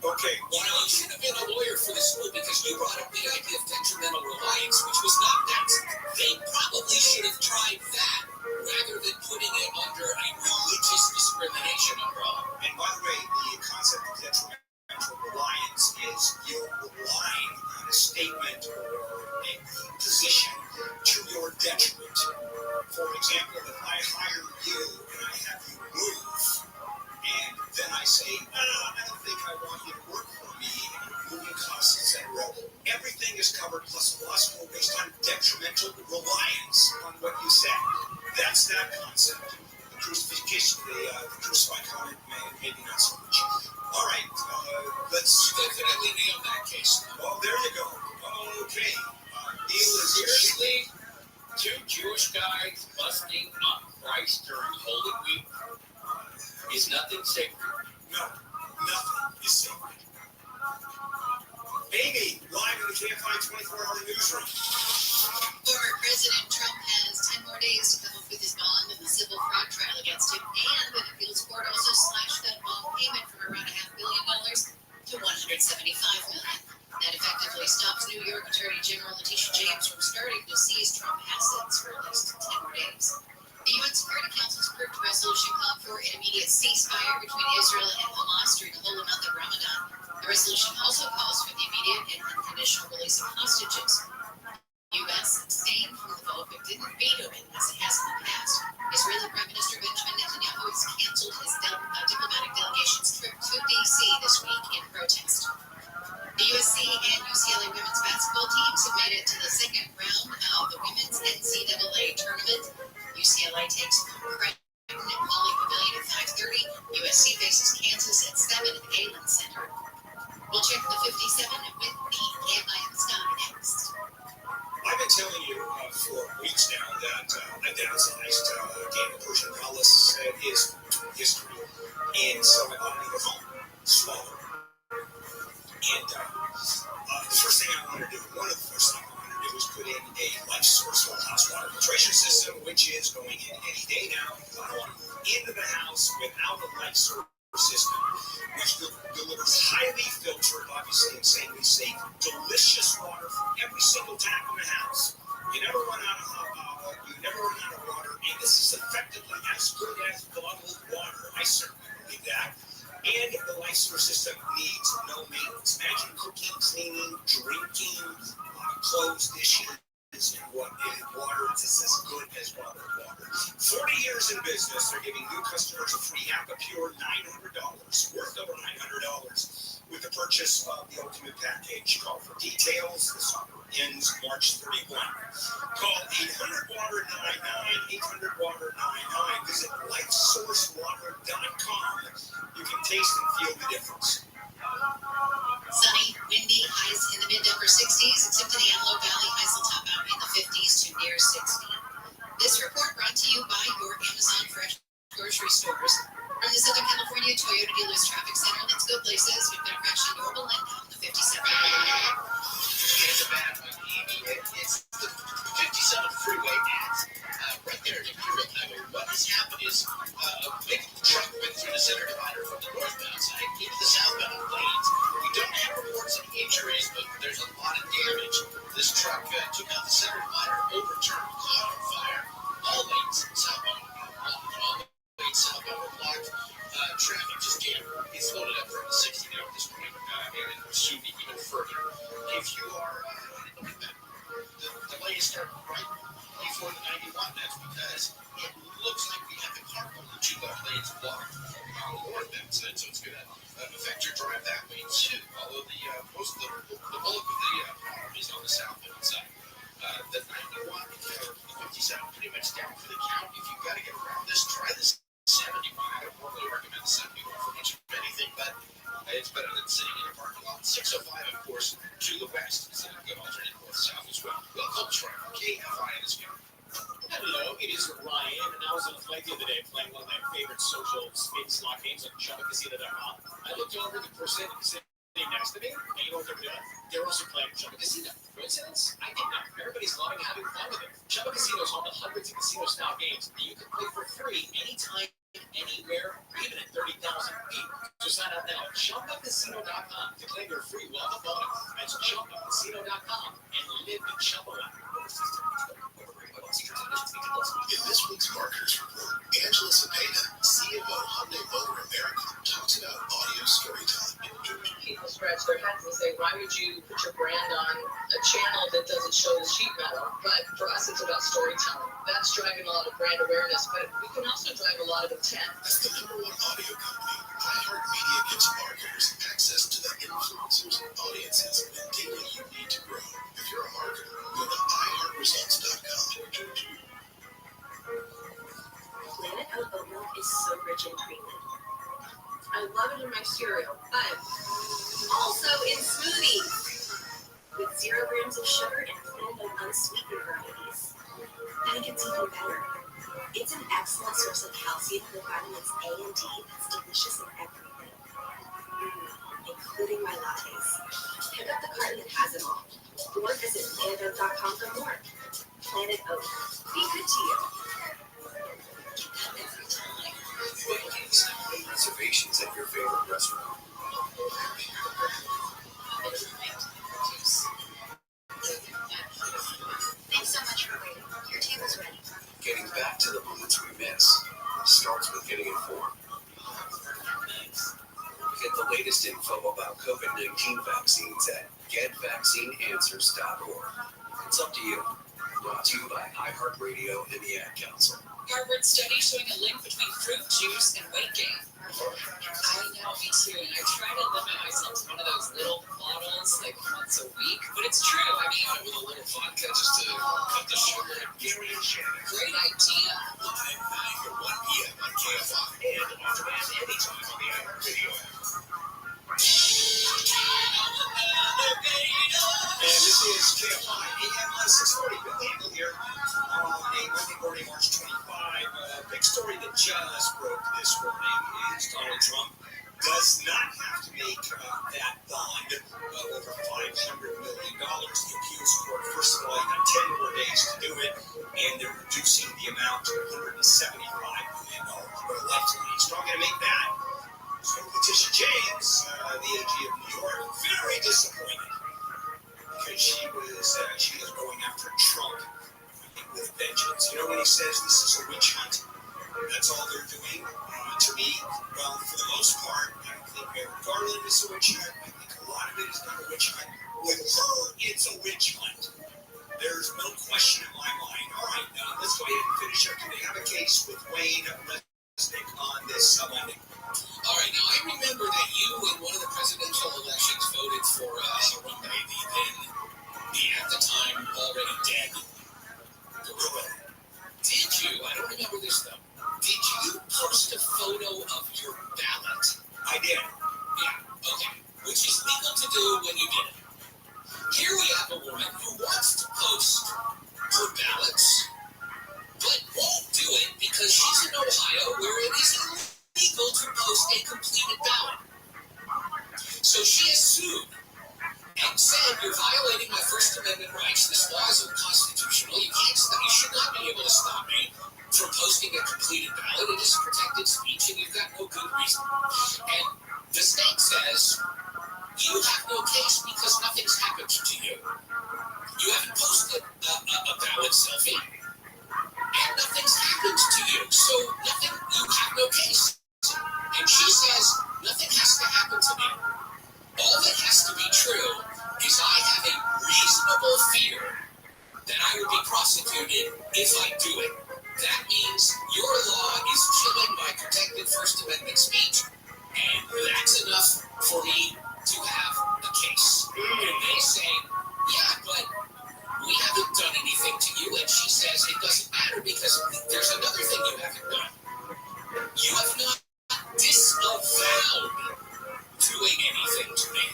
Okay. You know, you should have been a lawyer for the school because you brought up the idea of detrimental reliance, which was not that. They probably should have tried that rather than putting it under a religious discrimination umbrella. And by the way, the concept of detrimental reliance is you're relying on a statement or a position to your detriment. For example, if I hire you and maybe not so much. All right, let's definitely nail that case. Well, there you go. Okay, Neil is Seriously? Two Jewish guys busting on Christ during Holy Week? Is nothing sacred? No, nothing is sacred. Amy, live in the KFI 24-hour newsroom. Former President Trump has 10 more days to come up with his bond in the civil fraud trial against him, and an appeals court also slashed that bond payment from around $500 million to $175 million. That effectively stops New York Attorney General Letitia James from starting to seize Trump assets for at least 10 more days. The UN Security Council's approved a resolution called for an immediate ceasefire between Israel and Hamas during the holy month of Ramadan. The resolution also calls for the immediate and unconditional release of hostages. The U.S. abstained from the vote but didn't veto it as it has in the past. Israeli Prime Minister Benjamin Netanyahu has canceled his diplomatic delegation's trip to D.C. this week in protest. The USC and UCLA women's basketball teams have made it to the second round of the women's NCAA tournament. UCLA takes on Creighton at Pauley Pavilion at 5:30. USC faces Kansas at 7 at the Galen Center. We'll check the 57 with the KFIN Sky next. I've been telling you for weeks now that I downsized game of Persian Palace is history. And so I bought another home, smaller. And the first thing I wanted to do, one of the first things I wanted to do was put in a life source whole house water filtration system, which is going in any day now. I don't want to move into the house without a life source system, which delivers highly filtered, obviously insanely safe, delicious water from every single tap in the house. You never run out of water, and this is effectively as good as bottled water. I certainly believe that. And the life source system needs no maintenance. Imagine cooking, cleaning, drinking, clothes, dishes, and water. It's as good as bottled water. 40 years in business, they're giving new customers a free half a pure $900, worth over $900, with the purchase of the ultimate package. Call for details. This offer ends March 31. Call 800-WATER-99, 800-WATER-99. Visit lifesourcewater.com. You can taste and feel the difference. Sunny, windy, highs in the mid to upper 60s, except in the Antelope Valley, highs will top out in the 50s to near 60. This report brought to you by your Amazon Fresh grocery stores. From the Southern California Toyota Dealers Traffic Center, let's go places. We've got a crash in Yorba Linda on the 57. It's a bad one, Amy. It's the 57 freeway ads. Right there at Imperial Highway. What has happened is a big truck went through the center divider from the northbound side into the southbound lanes. We don't have reports of injuries, but there's a lot of damage. This truck took out the center divider, overturned, caught on fire. All lanes southbound were blocked. Traffic just jammed. It's loaded up from the 60 now at this point, and it will soon be even further. If you are, look at that. The delay is starting right before the 91. That's because it looks like we have the carpool and two lanes blocked on the northbound side, so it's going to affect your drive that way too. Although most of the bulk of the harm is on the southbound side. The 91 or the 57 pretty much down for the count. If you've got to get around this, try this 71. I don't normally recommend the 71 for much of anything, but it's better than sitting in a parking lot. 605, of course, to the west is a good alternate north-south as well. Welcome to KFI in this game. Hello, it is Ryan, and I was on a flight the other day playing one of my favorite social spin slot games on ChumbaCasino.com. I looked over at the person sitting next to me, and you know what they were doing? They were also playing Chumba Casino. Coincidence? I think not. Everybody's loving having fun with it. Chumba Casino is home to hundreds of casino-style games that you can play for free anytime, anywhere, even at 30,000 feet. So sign up now at ChumbaCasino.com to claim your free welcome bonus. That's ChumbaCasino.com and live the Chumba life. In this week's Marketers Report, Angela Cepeda, CFO Hyundai Motor America, talks about audio storytelling. People scratch their heads and say, why would you put your brand on a channel that doesn't show the sheet metal? But for us, it's about storytelling. That's driving a lot of brand awareness, but we can also drive a lot of intent. As the #1 audio company, iHeartMedia gives marketers access to the influencers, audiences, and data you need to grow. If you're a marketer, go to iHeartResults.com. Planet of oat milk is so rich in creamer. I love it in my cereal, but also in smoothies with 0 grams of sugar and plenty of unsweetened varieties. And it gets even better. It's an excellent source of calcium with vitamins A and D that's delicious in everything, including my lattes. Pick up the carton that has it all, or visit planetoat.com for more. Planet Oat. Be good to you. Wendy's, reservations at your favorite restaurant. Thanks so much for waiting. Your table's ready. Getting back to the moments we miss starts with getting informed. Get the latest info about COVID-19 vaccines at getvaccineanswers.org. It's up to you. Brought to you by iHeartRadio and the Ad Council. Harvard study showing a link between fruit juice and weight gain. I know, me too. And I try to limit myself to one of those little bottles like once a week. But it's true. I mean, with a little vodka just to cut the sugar. Gary and Shannon. Great idea. Live 9 to 1 p.m. on KFI and on demand anytime on the iHeartRadio app. And this is KFI AM 640. Bill Eagle here on a Monday morning, March 25. Big story that just broke this morning is Donald Trump does not have to make that bond over $500 million. The appeals court, first of all, got 10 more days to do it, and they're reducing the amount to $175 million for a lifetime. He's not going to make that. So Letitia James, the AG of New York, very disappointed because she was going after Trump with vengeance. You know when he says this is a witch hunt? That's all they're doing. To me, well, for the most part, I don't think Merrick Garland is a witch hunt. I think a lot of it is not a witch hunt. With her, it's a witch hunt. There's no question in my mind. All right, let's go ahead and finish up. Do they have a case with Wayne Resnick on this Monday? All right, now I remember that you in one of the presidential elections voted for Harambe, the at the time already dead gorilla. Did you? I don't remember this though. Did you post a photo of your ballot? I did. Yeah, okay. Which is legal to do when you did it. Here we have a woman who wants to post her ballots, but won't do it because she's in Ohio where it is illegal to post a completed ballot. So she has sued and said, you're violating my First Amendment rights. This law is unconstitutional. You should not be able to stop me from posting a completed ballot. It is protected speech, and you've got no good reason. And the state says, you have no case because nothing's happened to you. You haven't posted a ballot selfie, and nothing's happened to you. So you have no case. And she says, nothing has to happen to me. All that has to be true is I have a reasonable fear that I will be prosecuted if I do it. That means your law is killing my protected First Amendment speech, and that's enough for me to have a case. And they say, yeah, but we haven't done anything to you. And she says it doesn't matter because there's another thing you haven't done. You have not disavowed doing anything to me.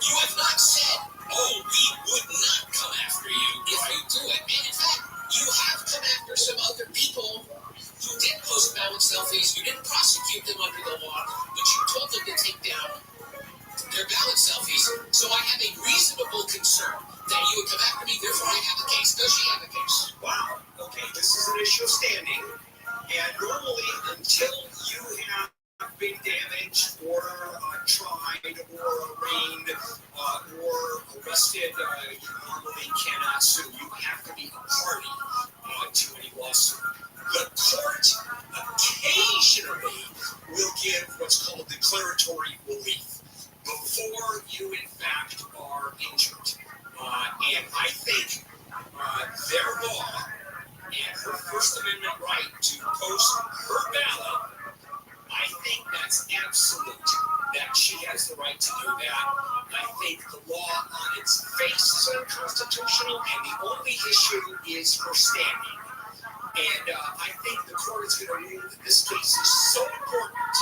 You have not said, oh, we would not come after you if you do it. And in fact, you have come after some other people who did post ballot selfies. You didn't prosecute them under the law, but you told them to take down their ballot selfies. So I have a reasonable concern that you would come after me. Therefore, I have a case. Does she have a case? Wow. Okay, this is an issue of standing. And normally, until you have been damaged or tried or arraigned or arrested, you normally cannot sue. You have to be a party to any lawsuit. The court occasionally will give what's called declaratory relief before you, in fact, are injured. And I think their law and her First Amendment right to post her ballot, I think that's absolute, that she has the right to do that. I think the law on its face is unconstitutional, and the only issue is her standing. And I think the court is going to rule that this case is so important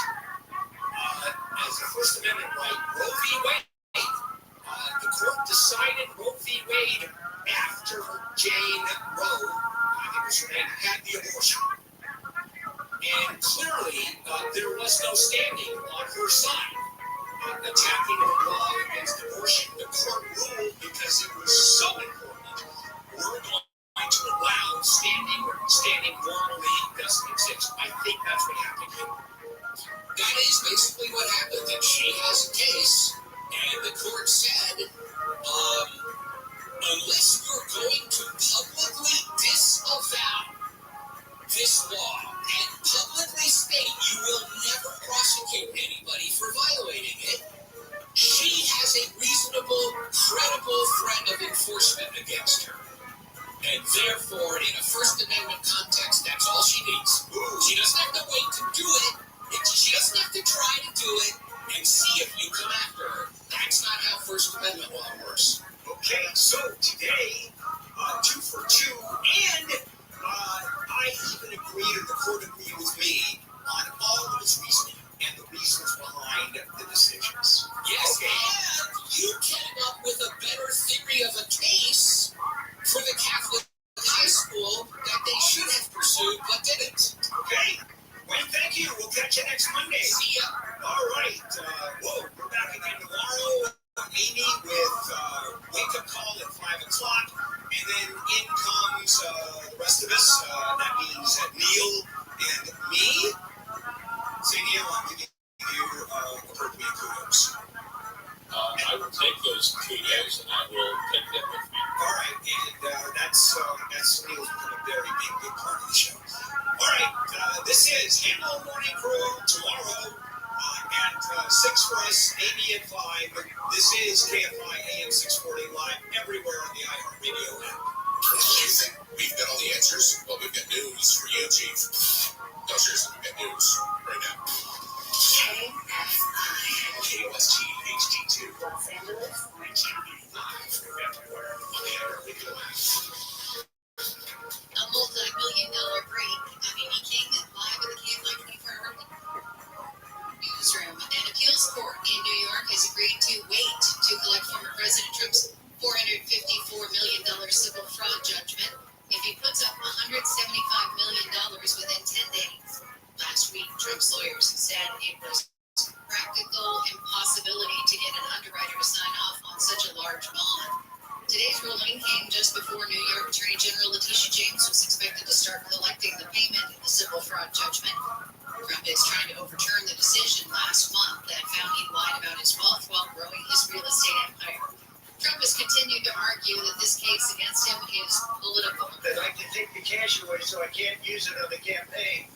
there was no standing on her side. Attacking the law against abortion, the court ruled because it was so important, we're going to allow standing normally doesn't exist. I think that's what happened here. That is basically what happened, that she has a case, and the court said, unless you're going to publicly disavow this law and publicly state you will never prosecute anybody for violating it, she has a reasonable, credible threat of enforcement against her. And therefore, in a First Amendment context, that's all she needs. She doesn't have to wait to do it. She doesn't have to try to do it and see if you come after her. That's not how First Amendment law works. Okay, so today, 2 for 2, and I even agreed, or the court agreed with me, on all of its reasoning and the reasons behind the decisions. Yes, okay. And you came up with a better theory of a case for the Catholic high school that they should have pursued but didn't. Okay. Well, thank you. We'll catch you next Monday. See ya. All right. We're back again tomorrow. Amy with Wake Up Call at 5 o'clock. And then in comes the rest of us. That means Neil and me. Say, Neil, I'm giving you appropriate kudos. I will take those kudos and I will take them with me. All right, and that's Neil's become a very big part of the show. All right, this is Halo Morning Crew tomorrow at 6 for us, Amy at 5. This is KFI AM 640 live everywhere on the iHeartRadio app. You think we've got all the answers? Well, we've got news for you, Chief. No, seriously, we've got news right now. KOST HD2 Los Angeles, 1985 everywhere on the iHeartRadio app. A multi-million-dollar break. I'm Amy King, live at the KFI 24-hour newsroom. An appeals court in New York has agreed to wait to collect former President Trump's $454 million civil fraud judgment if he puts up $175 million within 10 days. Last week, Trump's lawyers said it was practical impossibility to get an underwriter to sign off on such a large bond. Today's ruling came just before New York Attorney General Letitia James was expected to start collecting the payment in the civil fraud judgment. Trump is trying to overturn the decision last month that found he lied about his wealth while growing his real estate empire. Trump has continued to argue that this case against him is political. They'd like to take the cash away so I can't use it on the campaign.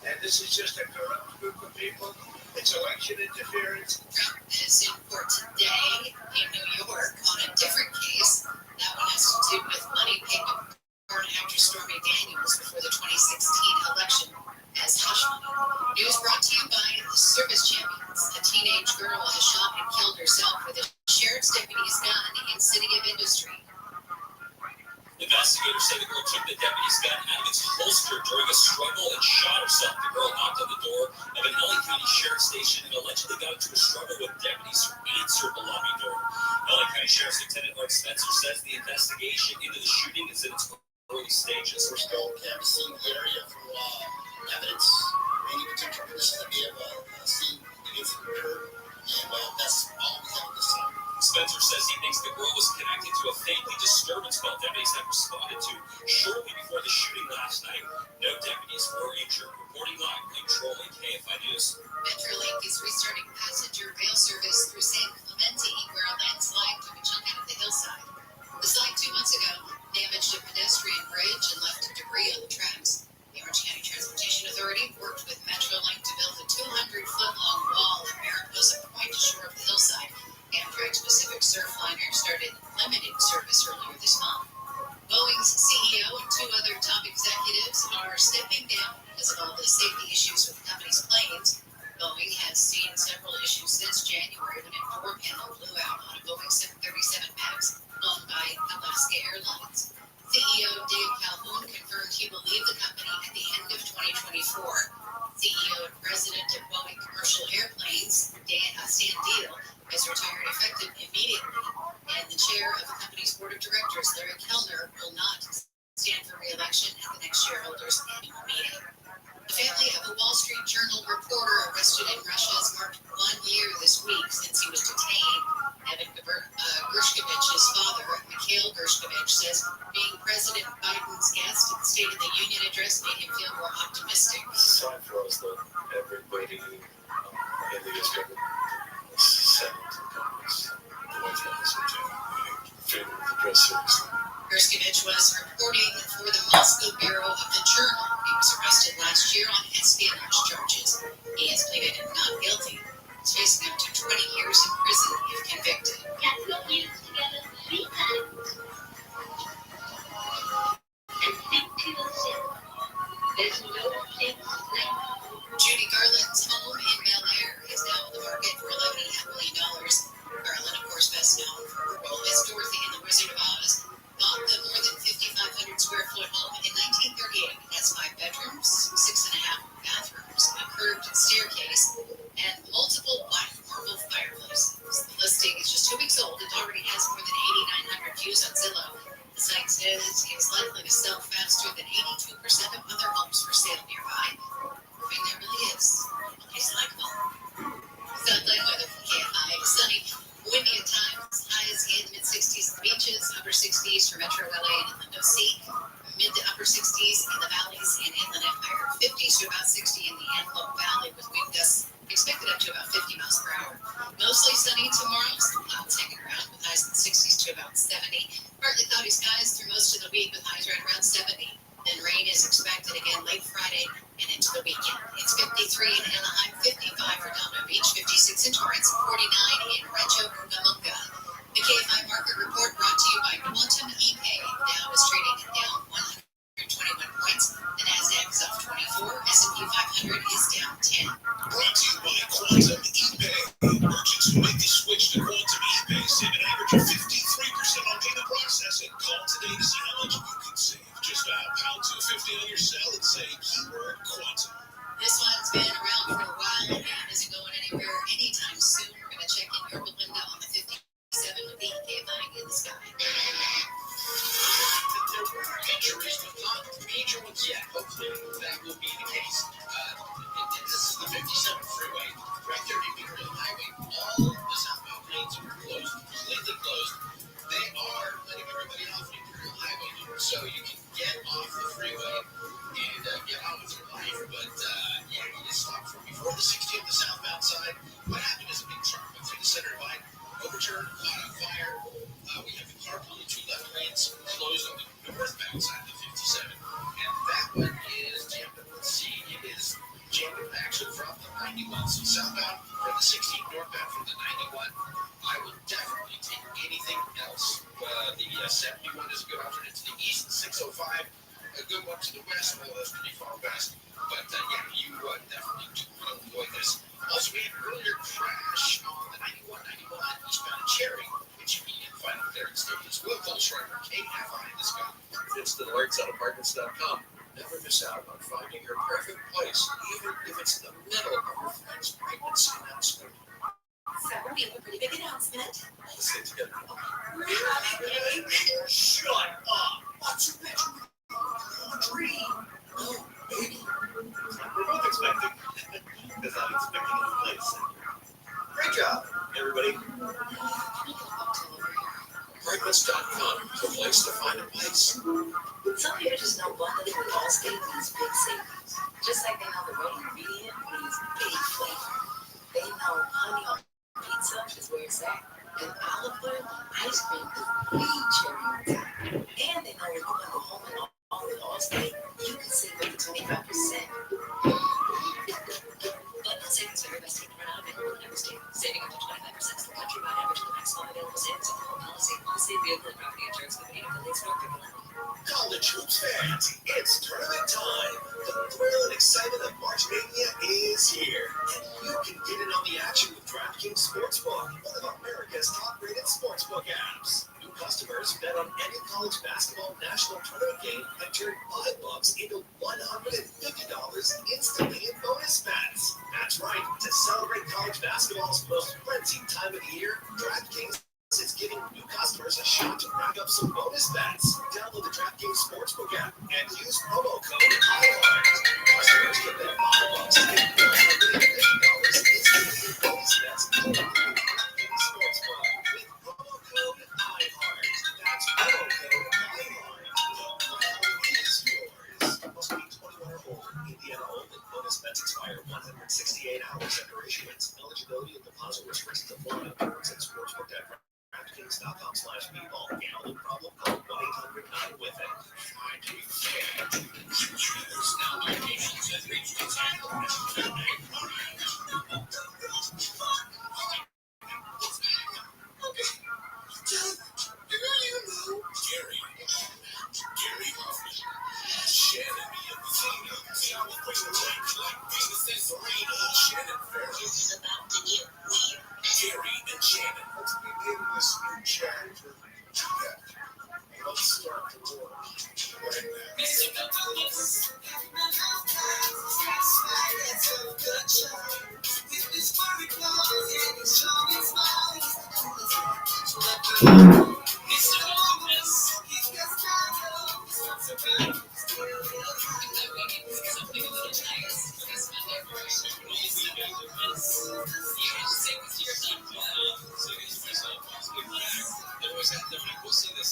And this is just a corrupt group of people. It's election interference. Trump is in court today in New York on a different case. That one has to do with money paid to porn actress Stormy Daniels before the 2016 election as hush money. News brought to you by the Service Champions. A teenage girl has shot and killed herself with a sheriff's deputy's gun in City of Industry. Investigators say the girl took the deputy's gun out of its holster during a struggle and shot herself. The girl knocked on the door of an LA County Sheriff's Station and allegedly got into a struggle with deputies who answered the lobby door. LA County Sheriff's Lieutenant Mark Spencer says the investigation into the shooting is in its early stages. We're still canvassing the area for evidence, any potential witnesses that may have seen the incident occur, and that's all we have at this time. Spencer says he thinks the girl was connected to a family disturbance call deputies have responded to shortly before the shooting last night. No deputies were injured. Reporting live, Link Troll and KFI News. Metrolink is restarting passenger rail service through San Clemente, where a landslide took a chunk out of the hillside. The slide 2 months ago damaged a pedestrian bridge and left debris on the tracks. The Orange County Transportation Authority worked with Metrolink to build a 200-foot-long wall at Mariposa Point ashore of the hillside. Amtrak's Pacific Surfliner started limiting service earlier this month. Boeing's CEO and 2 other top executives are stepping down because of all the safety issues with the company's planes. Boeing has seen several issues since January when a door panel blew out on a Boeing 737 MAX flown by Alaska Airlines. CEO Dave Calhoun confirmed he will leave the company at the end of 2024. CEO and president of Boeing Commercial Airplanes, Stan Deal, has retired effective immediately, and the chair of the company's board of directors, Larry Kellner, will not stand for re-election at the next shareholders' annual meeting. The family of a Wall Street Journal reporter arrested in Russia has marked 1 year this week since he was detained. Evan Gershkovich's father, Mikhail Gershkovich, says being President Biden's guest at the State of the Union address made him feel more optimistic. It's time for us that everybody in the U.S. government is sent to Congress. The White House will take the address seriously. Gershkovich was reporting for the Moscow Bureau of the Journal. He was arrested last year on espionage charges. He has pleaded not guilty. He's facing up to 20 years in prison if convicted. Let's go use together 3 times. And think to yourself, there's no place like Judy Garland's home in Bel Air is now on the market for $11.5 million. Garland, of course, best known for her role as Dorothy in The Wizard of Oz, bought the more than 5,500 square foot home in 1938. It has 5 bedrooms, 6.5 bathrooms, a curved staircase, and multiple black marble fireplaces. The listing is just 2 weeks old. It already has more than 8,900 views on Zillow. The site says it's likely to sell faster than 82% of other homes for sale nearby. Proving there really is a place like home. Sunlight weather from KFI. Sunny, windy at times. Highs in the mid-60s in the beaches, upper 60s for Metro LA and Inland OC. Mid to upper 60s in the valleys and Inland Empire. 50s to about 60 in the Antelope Valley with wind gusts expected up to about 50 miles per hour. Mostly sunny tomorrow. Some clouds hanging around with highs in the 60s to about 70. Partly cloudy skies through most of the week with highs right around 70. Then rain is expected again late Friday and into the weekend. It's 53 in Anaheim, 55 for Delano Beach, 56 in Torrance, 49 in Rancho Cucamonga. The KFI Market Report brought to you by Quantum ePay. Dow is trading down 121 points. The Nasdaq is up 24. S&P 500 is down 10. Brought to you by Quantum ePay. Merchants who make the switch to Quantum ePay save an average of 53% on payment processing. Call today to see how much you can save. Just dial #250 on your cell and say keyword Quantum. This one's been around for a while and isn't going anywhere anytime soon. We're going to check in your Belinda on the 57 with the KFI in the sky. There were injuries, but not major ones yet. Hopefully, that will be the case. This is the 57 freeway, right there near Imperial Highway. All the southbound lanes are closed, completely closed. They are letting everybody off Imperial Highway, so you can get off the freeway and get out of your life. But yeah, you just stop from before the 60 on the southbound side. What happened is a big truck went through the center line, overturned, caught on fire. We have the car on the 2 left lanes closed on the northbound side of the 57, and that one is jammed up. Let's see, it is jammed up actually from the 91, so southbound from the 16, northbound from the 91. I would definitely take anything else. The 71 is a good alternate to the east, the 605, a good one to the west, well, that's pretty far west. But yeah, you definitely want to avoid this. Also, we had an earlier crash on the 91 eastbound Cherry, which you can find out there in Staples. Will Goldschreiber, KFI in the sky. It's the alerts@apartments.com. Never miss out on finding your perfect place, even if it's in the middle of your friend's pregnancy announcement. So, we have a pretty big announcement. Let's get together. Shut up! What's your bedroom? Laundry? Oh, baby. We're both expecting. Because I'm expecting a place. Great job, everybody. Apartments.com, the place to find a place. Some people just know bundling with Allstate means big savings. Just like they know the right ingredient means big flavor. They know honey on pizza is where it's at. And olive oil ice cream is big cherry on top. And they know when you want to go home and all with Allstate, you can save up to 25%. Bundle savings are best to run out of it in every state. Saving up to 25% is the countrywide average of the maximum available savings on the whole policy. Allstate Vehicle and Property Insurance Company affiliates North Carolina. College hoops fans, it's tournament time. The thrill and excitement of March Mania is here. And you can get in on the action with DraftKings Sportsbook, one of America's top-rated sportsbook apps. New customers bet on any college basketball national tournament game and turn $5 into $150 instantly in bonus bets. That's right. To celebrate college basketball's most frenzied time of the year, DraftKings is giving new customers a shot to rack up some bonus bets. Download the DraftKings Sportsbook app and use promo code IHEART. Customers can bet $5 to get $150 168 hours after issuance. Eligibility and deposit restrictions apply. Terms at sportsbook.draftkings.com/speedball. Gambling problem? Call 1-800-9-WITH-IT. Now our nations have reached the time of Gary Hoffman, Shannon Fiona, bring the range like Venus and Serena, Shannon Farrell. This is about to get weird. Gary and Shannon. Let's begin this new chapter. Let's start the war right now.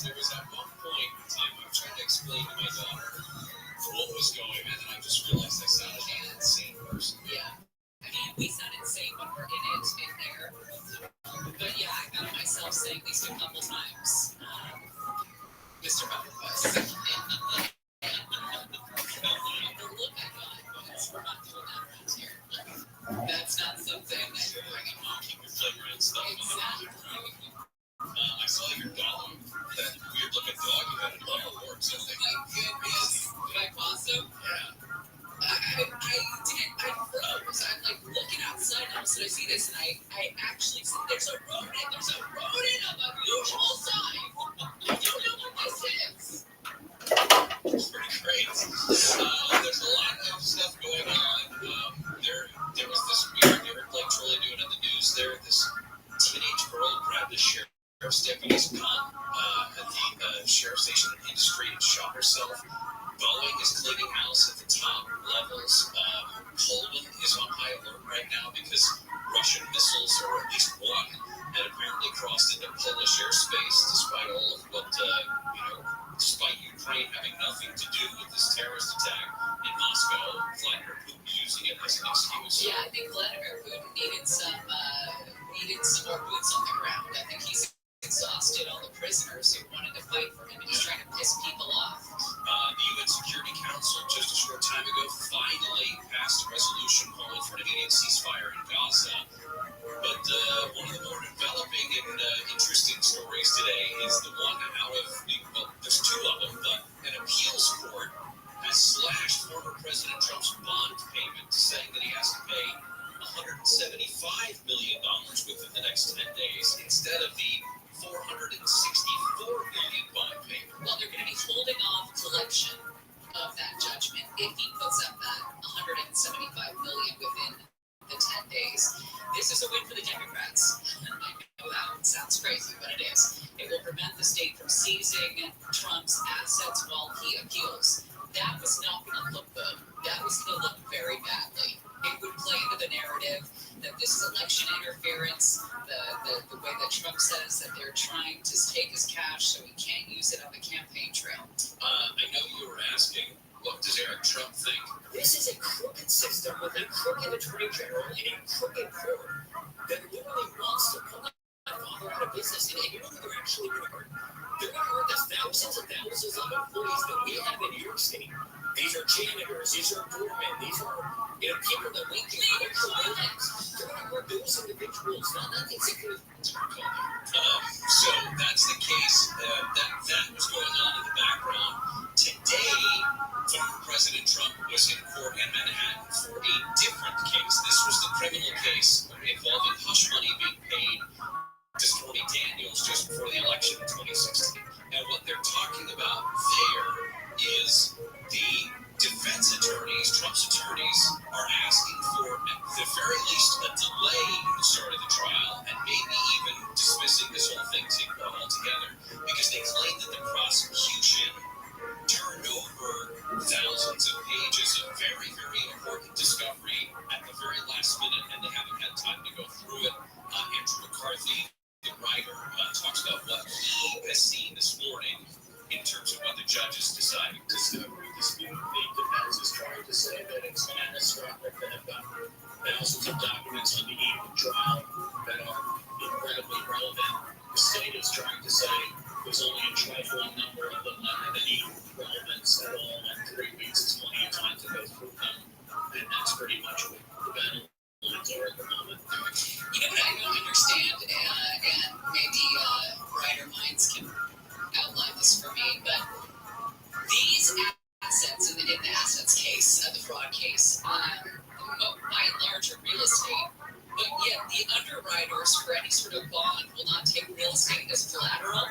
There was at one point in time I was trying to explain to my daughter what was going on, and I just realized I sounded like an insane person. Yeah. I mean, we sound insane when we're in there. But yeah, I found myself saying these a couple times. Mr. Buckenfuss. The look I got was, we're not doing that around here. That's not something that you're bringing home. Keep your flavor and stuff. Exactly. I saw your dog. That weird looking dog you had in Love Awards, I think. My goodness. Did I pause him? Yeah. I froze. I'm like looking outside and all of a sudden I see this and I actually see there's a rodent of unusual size. I don't know what this is. It's pretty great. There's a lot of stuff going on. There was this weird, you heard Blake Trolley doing in the news there, this teenage girl grabbed the sheriff's deputy's gun at the sheriff's station in Industry and shot herself. Boeing is cleaning house at the top levels. Poland is on high alert right now because Russian missiles, or at least one, had apparently crossed into Polish airspace, despite all of what, despite Ukraine having nothing to do with this terrorist attack in Moscow, Vladimir Putin using it as an excuse. Yeah, I think Vladimir Putin needed some more boots on the ground. I think he's exhausted all the prisoners who wanted to fight for him, and he's trying to piss people off. The UN Security Council just a short time ago finally passed a resolution calling for an immediate ceasefire in Gaza. But one of the more developing and interesting stories today is the one out of there's two of them, but an appeals court has slashed former President Trump's bond payment, saying that he has to pay $175 million within the next 10 days instead of the $464 million bond payment. Well, they're going to be holding off collection of that judgment if he puts up that $175 million within the 10 days. This is a win for the Democrats. I know that sounds crazy, but it is. It will prevent the state from seizing Trump's assets while he appeals. That was not going to look good. That was going to look very badly. It would play into the narrative that this is election interference, the way that Trump says that they're trying to take his cash so he can't use it on the campaign trail. I know you were asking, what does Eric Trump think? This is a crooked system with a crooked attorney general and a crooked court that literally wants to pull my father out of business. And you know what they're actually going to hurt? They're going to hurt the thousands and thousands of employees that we have in New York City. These are janitors, these are doormen, these are people that we can hire for buildings. They're going to hurt those individuals, not nothing's going to. So that's the case. That was going on in the background. Today, former President Trump was in court in Manhattan for a different case. This was the criminal case involving hush money being paid to Stormy Daniels just before the election in 2016. And what they're talking about there is the defense attorneys, Trump's attorneys, are asking for, at the very least, a delay in the start of the trial and maybe even dismissing this whole thing altogether, because they claim that the prosecution turned over thousands of pages of very, very important discovery at the very last minute, and they haven't had time to go through it. Andrew McCarthy, the writer, talks about what he has seen this morning in terms of what the judges decided. Discovery dispute. The defense is trying to say that it's catastrophic, that have gotten thousands of documents on the eve of trial that are incredibly relevant. The state is trying to say there's only a trifling number of them that have any relevance at all, and 3 weeks is plenty of time to go through them. And that's pretty much what the battle lines are at the moment. You know what I don't understand, and maybe brighter minds can outline this for me, but these assets in the assets case, the fraud case, by and large are real estate, but yet the underwriters for any sort of bond will not take real estate as collateral.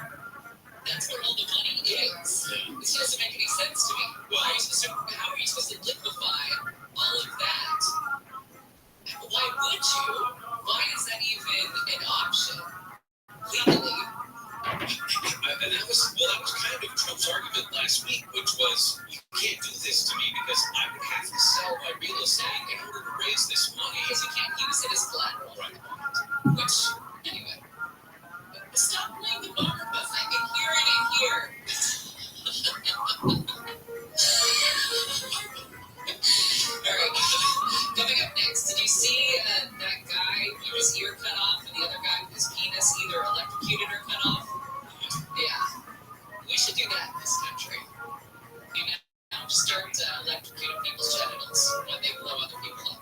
That's where all the money is. This doesn't make any sense to me. Well, how are you supposed to liquefy all of that? Why would you? Why is that even an option legally? And that was kind of Trump's argument last week, which was, you can't do this to me because I would have to sell my real estate in order to raise this money. Because you can't use it as collateral. Right. Which, anyway. Stop playing the bumper bus. I can hear it in here. All right. Coming up next, did you see that guy with his ear cut off and the other guy with his penis either electrocuted or cut off? Yeah. We should do that in this country. You know, start electrocuting people's genitals when they blow other people up.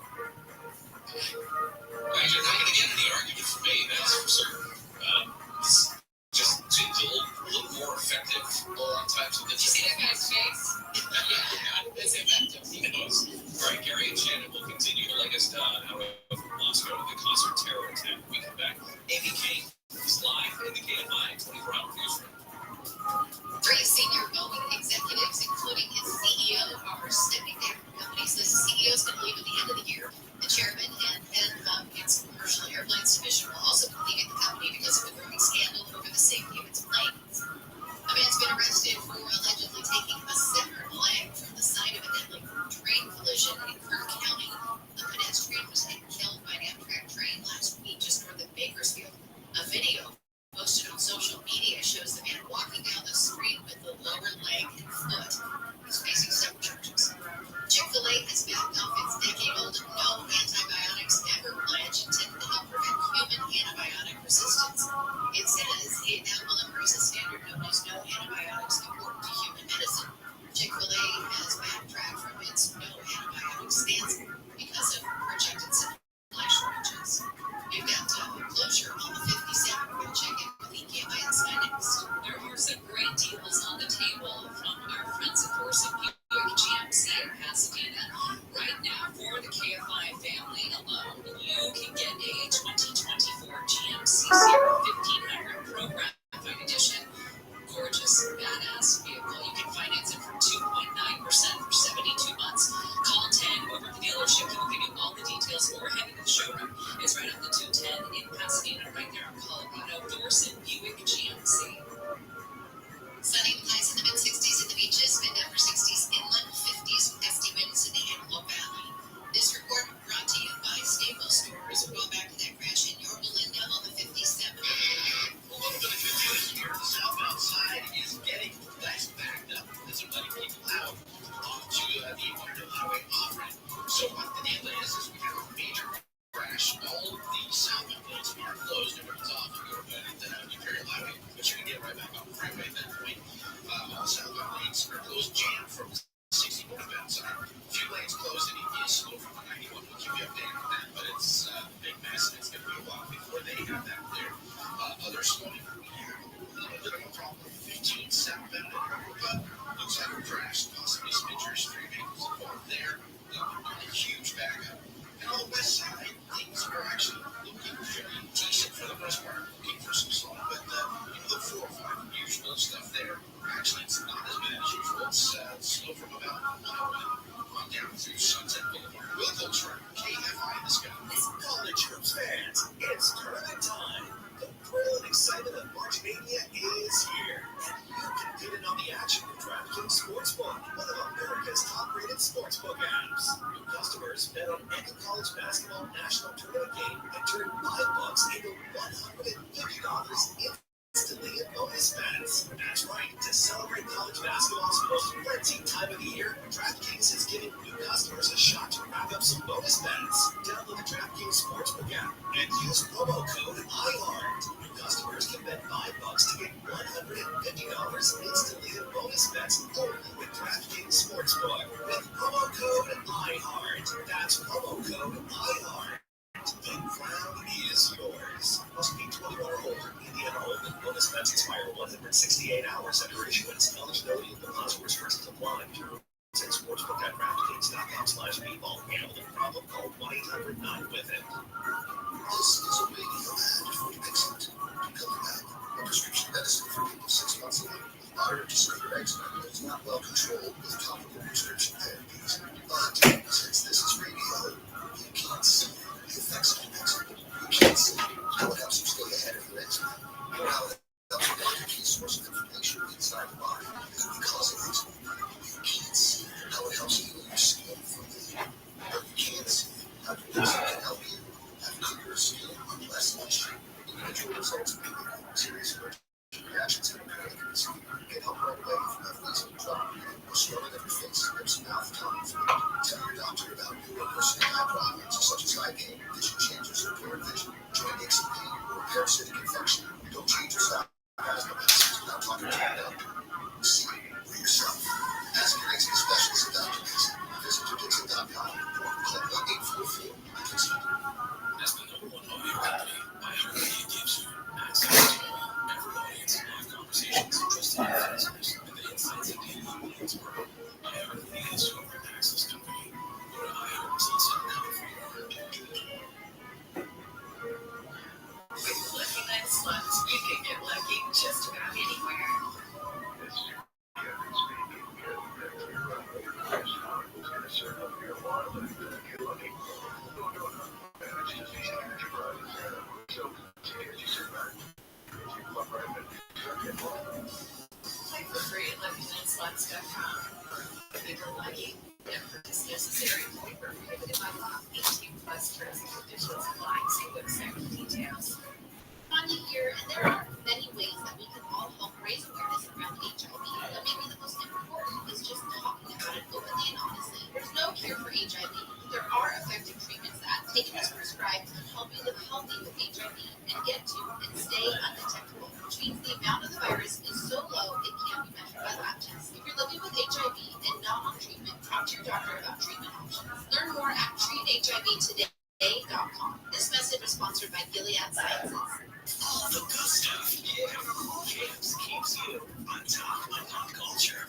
Well, you're not going to get any argument from me, that's for certain. Just seems a little more effective on times of Did you see that guy's face? Yeah, it's effective. He knows. All right, Gary and Shannon will continue the latest out of Moscow, the concert terror attack. We come back. Amy Kane is live in the KFI 24-hour newsroom. 3 senior Boeing executives, including its CEO, are stepping down. The company says the CEO is going to leave at the end of the year. The chairman and head of its commercial airlines division will also be leaving the company because of the growing scandal over the safety of its planes. A man's been arrested for allegedly taking a severed leg from the site of a deadly train collision in Kirk County. A pedestrian was killed by an Amtrak train last week just north of Bakersfield. A video posted on social media shows the man walking down the street with the lower leg and foot. He's facing several charges. Chick-fil-A has backed off its decade-old no antibiotics ever pledge intended to help prevent human antibiotic resistance. It says it now will embrace a standard known as no antibiotics important to human medicine. Chick-fil-A has backtracked from its no antibiotics stance because of projected supply shortages. We've got closure on the 57. We'll check in with the KFI Inside next. There are some great deals on the table from our friends, of course, at Buick GMC in Pasadena. Right now, for the KFI family alone, you can get a 2024 GMC Sierra 1500 Pro Graphite Edition. Gorgeous, badass vehicle. You can finance it for 2.9% for 72 months. Call 10 over at the dealership. We'll give you all the details or head to the showroom. It's right on the 210 in Pasadena, right there in Colorado. Dorset, Buick GMC. Sunny with highs in the mid-60s at the beaches, mid-upper 60s inland, 50s with gusty winds in the Antelope Valley. This report brought to you by Staples Stores. We'll go back to that crash in Yorba Linda on the 57. A little bit of good news here. The southbound side is getting less backed up. There's letting people out onto the 800 highway off-ramp. So what the deal is we have a major crash. All of the southbound lanes are closed. Everyone's off. You go to Imperial Highway, but you can get right back on the freeway at that point. All southbound lanes are closed, jammed from 60 northbound side. A few lanes closed, and it is slow from the 91. We'll keep you updated on that, but it's a big mess, and it's going to be a while before they have that clear. Other slowing, we have a little bit of a problem. 15 southbound, but looks like a crash, possibly some injuries, 3 vehicles involved there. A huge backup. And on the west side, things are actually looking fairly decent for the most part. Looking for some slow, but the 4 or 5 usual stuff there. Actually, it's not as bad as usual. It's slow from about 101 on down through Sunset Boulevard. Will Coach from KFI in the sky. College hoops fans, it's tournament time. The thrill and excitement of within 68 hours after issuance. Eligibility and deposit restrictions apply. And sportsbook at DraftKings.com/people. Gambling problem? Call 1-800-9-WITH-IT. This is a radio ad for Dixit. Diclofenac, a prescription medicine for people 6 months old. Moderate to severe eczema is not well controlled with topical prescription therapies. But since this is radio, you can't see the effects of eczema. You can't see how it helps you stay ahead of your eczema, or how it helps you block a key source of inflammation inside the body that could be causing eczema. You can't see how it helps heal your skin from within. But you can see how Dixit can help you have clearer skin and less moisture. Individual results may be serious allergic reactions and impaired skin can help right away if you have easily dry or swelling of your face, lips, mouth, tongue, throat. Tell your doctor about new or personal eye problems such as eye pain, vision changes, or blurred vision, joint aches and pain, or parasitic infection. Don't change your style asthma medicines without talking to your doctor. See for yourself. Ask your eczema specialist about Dixit. Visit Dixit.com or call 1-844-DIXIT. As the number one audio company, iHeartMedia gives you access to all every audience, live conversations, trusted influencers, and the insights and data you need to grow. iHeartMedia is your access company. Go to iHeartMedia.com for more. With Lucky Land Slots, you can get lucky just about anywhere. Play for free at LuckyLandSlots.com. If you're lucky, no purchase necessary. Void where prohibited by law. 18+ terms and conditions apply. See website for details. Finally here, and there are many ways that we can all help raise awareness around HIV, but maybe the most important is just talking about it openly and honestly. There's no cure for HIV. There are effective treatments that, taken as prescribed, can help you live healthy with HIV and get to and stay undetectable, which means the amount of the virus is so low it can't be measured by lab tests. If you're living with HIV and not on treatment, talk to your doctor about treatment options. Learn more at treathivtoday.com. This message is sponsored by Gilead Sciences. All the good stuff, yeah. Camps keeps you on top of pop culture.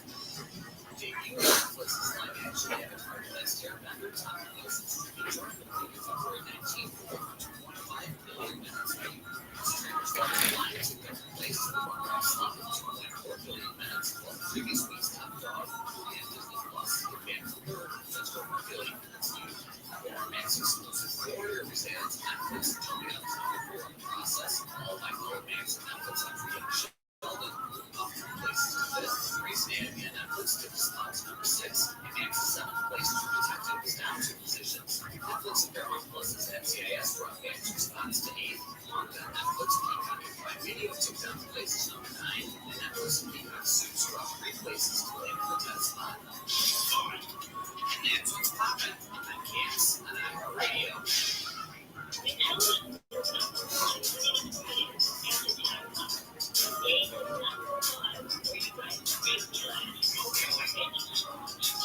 Do you know places like Ashland and Last Year Member Top Places? Join the meeting February 19th for 1.5 billion minutes. Streamers got online to different places in the world, sleeping 2.4 billion minutes, while the previous week's top dog, and Disney Plus, advanced third, that's 1 billion minutes used. More Max exclusive Warrior presents Netflix coming up before the process. All my Max and Netflix on Sheldon, off to places to visit. Grey's Anatomy and Netflix took the slots number 6, and Max's 7th place to Detective was down 2 positions. Netflix and Paramount Plus's NCIS brought back 2 spots to 8th. Wanda, Netflix and Peacock and Prime Video took down places number 9, and Netflix and Peacock Suits dropped 3 places to land the 10th spot. And that's what's poppin' on Camps on iHeartRadio.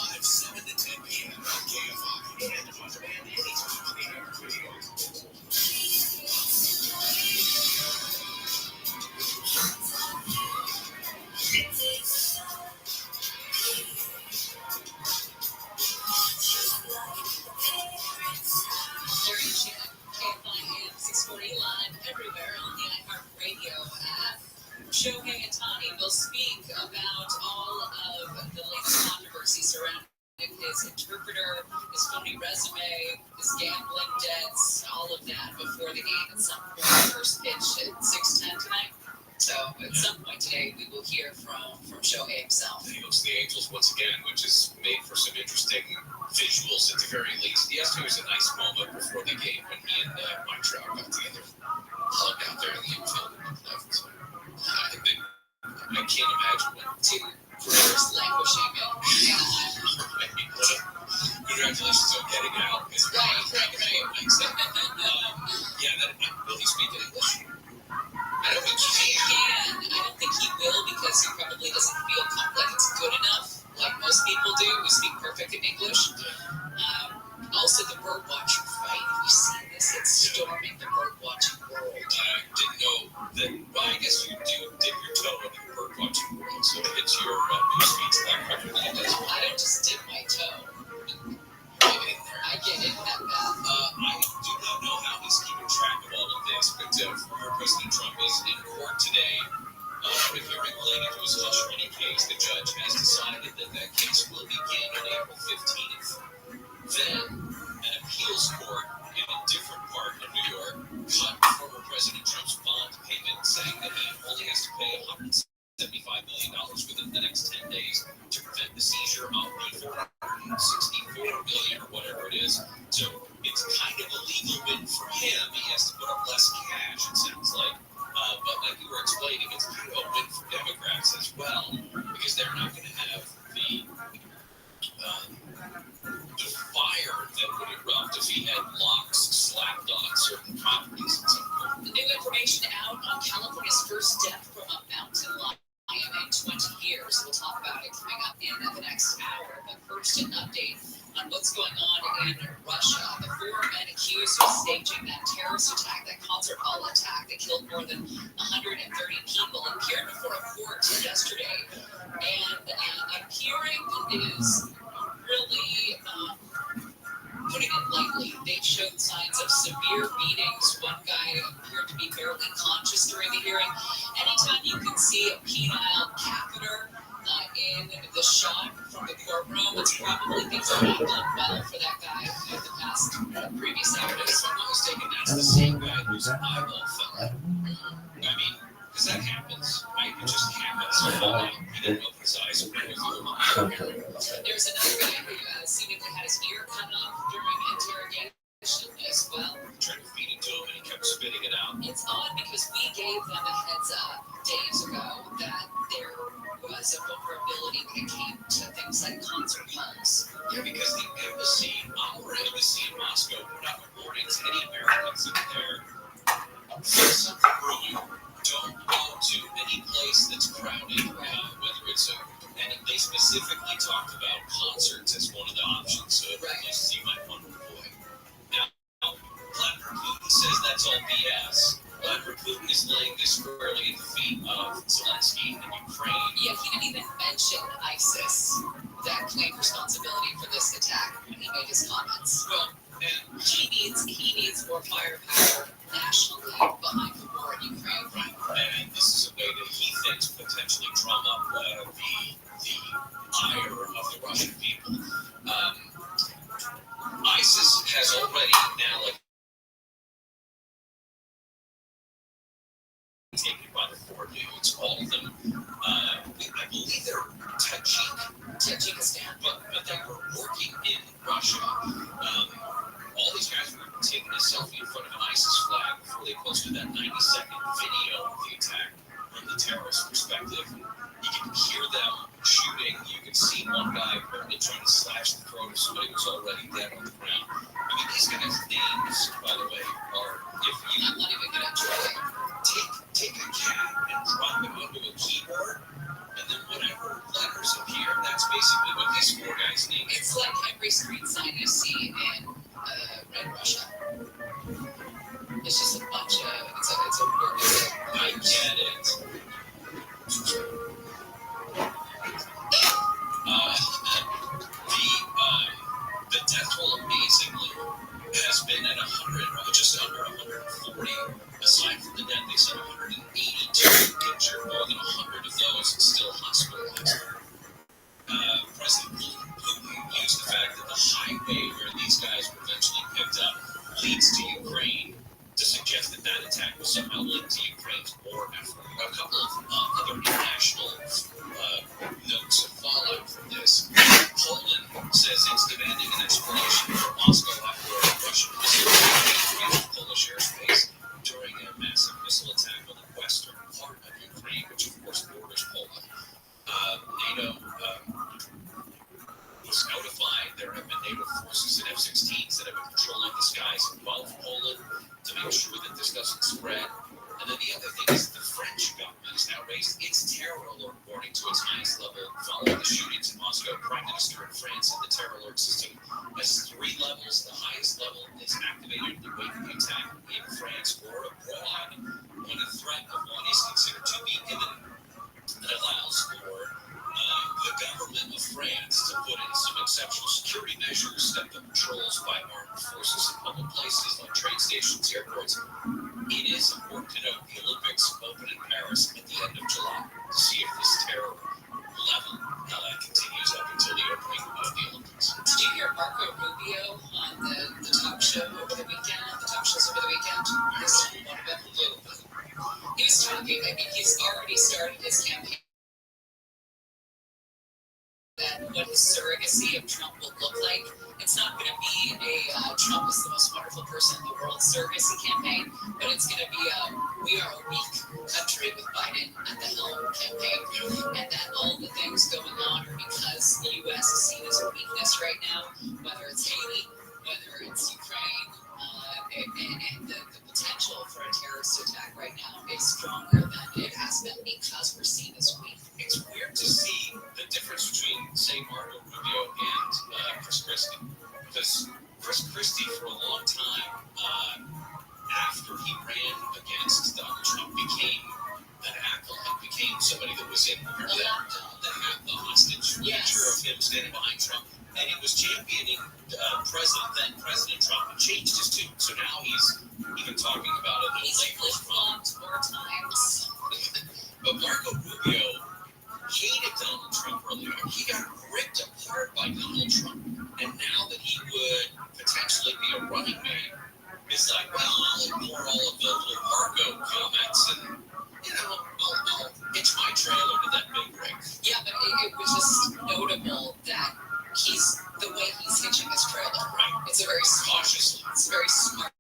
Live 7 to 10 p.m. on KFI and on demand anytime on the iHeartRadio. Jerry Chan, KFI AM 640 live everywhere on the iHeartRadio app. Shohei Ohtani will speak about all of the latest controversy surrounding his interpreter, his phony resume, his gambling debts, all of that before the game at some point. First pitch at 6:10 tonight. So at some point today, we will hear from Shohei himself. He looks the Angels once again, which is made for some interesting visuals at the very least. Yesterday was a nice moment before the game when he and Mike Trout got together, hugged out there in the infield and left. I can't imagine what 2 careers languishing. Congratulations on getting out. Right. Will he speak in English? I don't think he can. I don't think he will because he probably doesn't feel like it's good enough, like most people do who speak perfect in English. Also, the bird watching fight. Have you seen this? It's storming the bird watching world. I didn't know that. Well, I guess you do dip your toe in the bird former President Trump is in court today for a hearing related to his hush money case. The judge has decided that case will begin on April 15th. Then, an appeals court in a different part of New York cut former President Trump's bond payment, saying that he only has to pay $175 million within the next 10 days to prevent the seizure of the $464 million or whatever it is. So it's kind of a legal win for him. He has to put up less cash, it sounds like. But like you were explaining, it's kind of a win for Democrats as well, because they're not going to have the fire that would erupt if he had locks slapped on certain properties and so forth. New information out on California's first death from a mountain lion in 20 years. We'll talk about it coming up in the next hour. But first, an update on what's going on in Russia. The 4 men accused of staging that terrorist attack, that concert hall attack that killed more than 130 people, appeared before a court yesterday. And appearing is really putting it lightly. They showed signs of severe beatings. One guy appeared to be barely conscious during the hearing. Anytime you can see a penile catheter in the shot from the courtroom, it's probably things are not done well for that guy in the past previous hours. If I'm not mistaken, that's the same guy whose eyeball fell out. I mean, because that happens. Right? It just happens. He didn't open his eyes. There's another guy who seemingly had his ear cut off during interrogation as well. Tried to feed it to him and he kept spitting it out. It's odd because we gave them a heads up days ago that there was a vulnerability when it came to things like concert halls. Yeah, because the embassy, our embassy in Moscow, put out a warning to any Americans that there's something brewing. Don't go to any place that's crowded, whether it's and they specifically talked about concerts as one of the options, so places you might want to avoid. Now, Vladimir Putin says that's all BS. Vladimir Putin is laying this squarely at the feet of Zelensky in Ukraine. Yeah, he didn't even mention ISIS that claimed responsibility for this attack when he made his comments. Well, and he needs more firepower nationally behind the war in Ukraine. Right. And this is a way that he thinks potentially drum up the ire of the Russian people. ISIS has already now taken by the 4 dudes, all of them. I believe they're Tajikistan, but they were working in Russia. All these guys were taking a selfie in front of an ISIS flag before they posted that 90-second video of the attack from the terrorist perspective. You can hear them shooting. You can see one guy apparently trying to slash the throat of somebody who's already dead on the ground. I mean, these guys' names, by the way, are, if you I'm not even going to try. take a cat and drop it onto a keyboard, and then whatever letters appear, that's basically what these 4 guys' names are. It's like every screen sign you see in Red Russia. It's just a bunch of, it's a word. I get it. The death toll, amazingly, has been at 100, or just under 140. Aside from the death, they said 182 injured, more than 100 of those still hospitalized. President Putin used the fact that the highway where these guys were eventually picked up leads to Ukraine to suggest that that attack was somehow linked to Ukraine's war effort. A couple of other international notes of fallout from this. Poland says it's demanding an explanation from Moscow after a Russian missile hit Polish airspace during a massive missile attack on the western part of Ukraine, which of course borders Poland. NATO was notified. There have been NATO forces and F-16s that have been patrolling the skies above Poland to make sure that this doesn't spread. And then the other thing is the French government has now raised its terror alert warning to its highest level following the shootings in Moscow. Prime Minister in France said the terror alert system has 3 levels. The highest level is activated in the wake of the attack in France or abroad when a threat of one is considered to be imminent. That allows for the government of France to put in some exceptional security measures, step up patrols by armed forces in public places like train stations its airports. It is important to note the Olympics open in Paris at the end of July to see if this terror level continues up until the opening of the Olympics. Did you hear Marco Rubio on the talk show over the weekend? The talk shows over the weekend? Yes, one of them a little bit. He was talking, I mean, he's already started his campaign. That what his surrogacy of Trump will look like. It's not going to be a Trump is the most wonderful person in the world surrogacy campaign, but it's going to be a we are a weak country with Biden at the helm campaign, and that all the things going on are because the U.S. is seen as a weakness right now, whether it's Haiti, whether it's Ukraine, and the potential for a terrorist attack right now is stronger than it has been because we're seen as weak. It's weird to see the difference between, say, Marco Rubio and Chris Christie, because Chris Christie, for a long time, after he ran against Donald Trump, became an acolyte, became somebody that was in the hostage picture of him standing behind Trump, and he was championing then President Trump, and changed his tune. So now he's even talking about it. He's flip-flopped more times. But Marco Rubio hated Donald Trump earlier. He got ripped apart by Donald Trump. And now that he would potentially be a running mate, it's like, well, I'll ignore all of the little Marco comments and, I'll hitch my trailer to that big rig. Yeah, but it was just notable that the way he's hitching his trailer. Right. It's a very cautiously. It's a very smart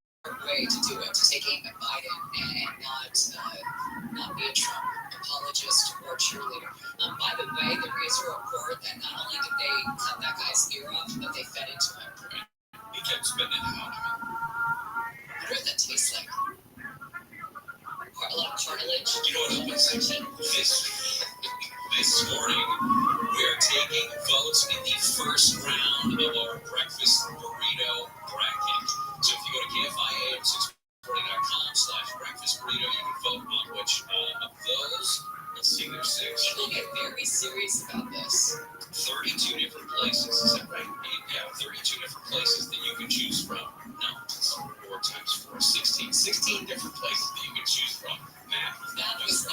way to do it, to take aim at Biden and not be a Trump apologist or cheerleader. By the way, there is a report that not only did they cut that guy's ear off, but they fed it to him. He kept spitting it out. I wonder what that tastes like. A lot of cartilage. You know what else? This morning, we are taking votes in the first round of our breakfast burrito bracket. So if you go to KFIAM640.com/breakfast burrito, you can vote on which of those. Let's see, there's 6. People get very serious about this. 32 different places, is that right? Yeah, 32 different places that you can choose from. No, it's 4 times 4, 16. 16 different places that you can choose from. That was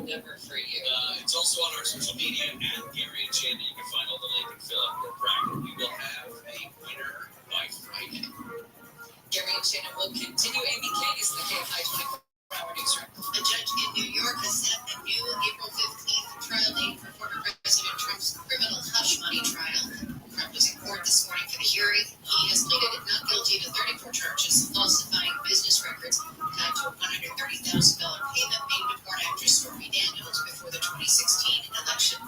never for you. It's also on our social media, and Gary and Chandler. You can find all the link and fill out your bracket. We will have a winner by Friday. Gary and Chandler will continue. ABK is the KFI 24-hour newsroom. A judge in New York has set a new April 15th trial date for former President Trump's criminal hush money trial. Trump was in court this morning for the hearing. He has pleaded not guilty to 34 charges of falsifying business records tied to a $130,000 payment made to porn actress Stormy Daniels before the 2016 election.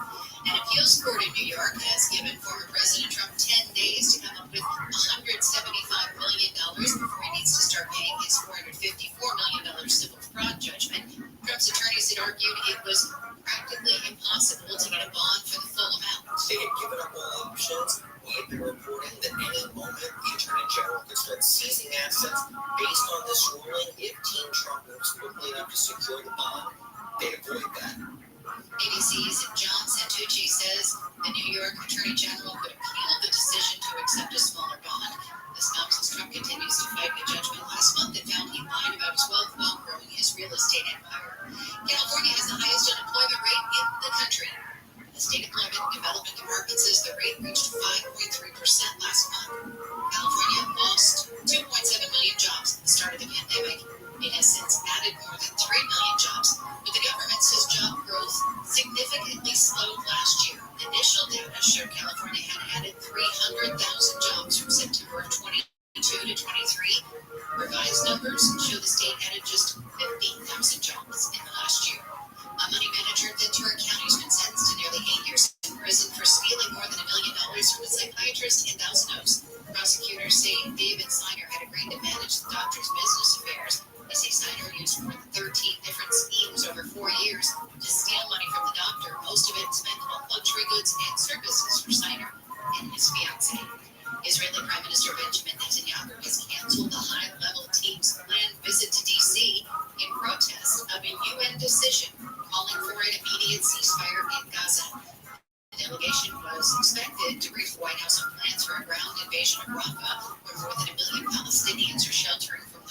An appeals court in New York has given former President Trump 10 days to come up with $175 million before he needs to start paying his $454 million civil fraud judgment. Trump's attorneys had argued it was practically impossible to get a bond for the full amount. They had given up all options. We had been reporting that any moment the Attorney General could start seizing assets based on this ruling. If Team Trump moves quickly enough to secure the bond, they'd avoid that. ABC's John Santucci says the New York Attorney General could appeal the decision to accept a smaller bond. This comes as Trump continues to fight a judgment last month that found he lied about his wealth while growing his real estate empire. California has the highest unemployment rate in the country. The State Employment and Development Department says the rate reached 5.3% last month. California lost 2.7 million jobs at the start of the pandemic. It has since added more than 3 million jobs, but the government says job growth significantly slowed last year. Initial data showed California had added 300,000 jobs from September of 22 to 23. Revised numbers show the state added just 50,000 jobs in the last year. A money manager in Ventura County has been sentenced to nearly 8 years in prison for stealing more than $1 million from a psychiatrist in Thousand Oaks. Prosecutors say David Snyder had agreed to manage the doctor's business affairs. They say Snyder used more than 13 different schemes over 4 years to steal money from the doctor. Most of it spent on luxury goods and services for Snyder and his fiancée. Israeli Prime Minister Benjamin Netanyahu has canceled the high-level team's planned visit to D.C. in protest of a UN decision calling for an immediate ceasefire in Gaza. The delegation was expected to brief the White House on plans for a ground invasion of Rafah, where more than 1 million Palestinians are sheltering from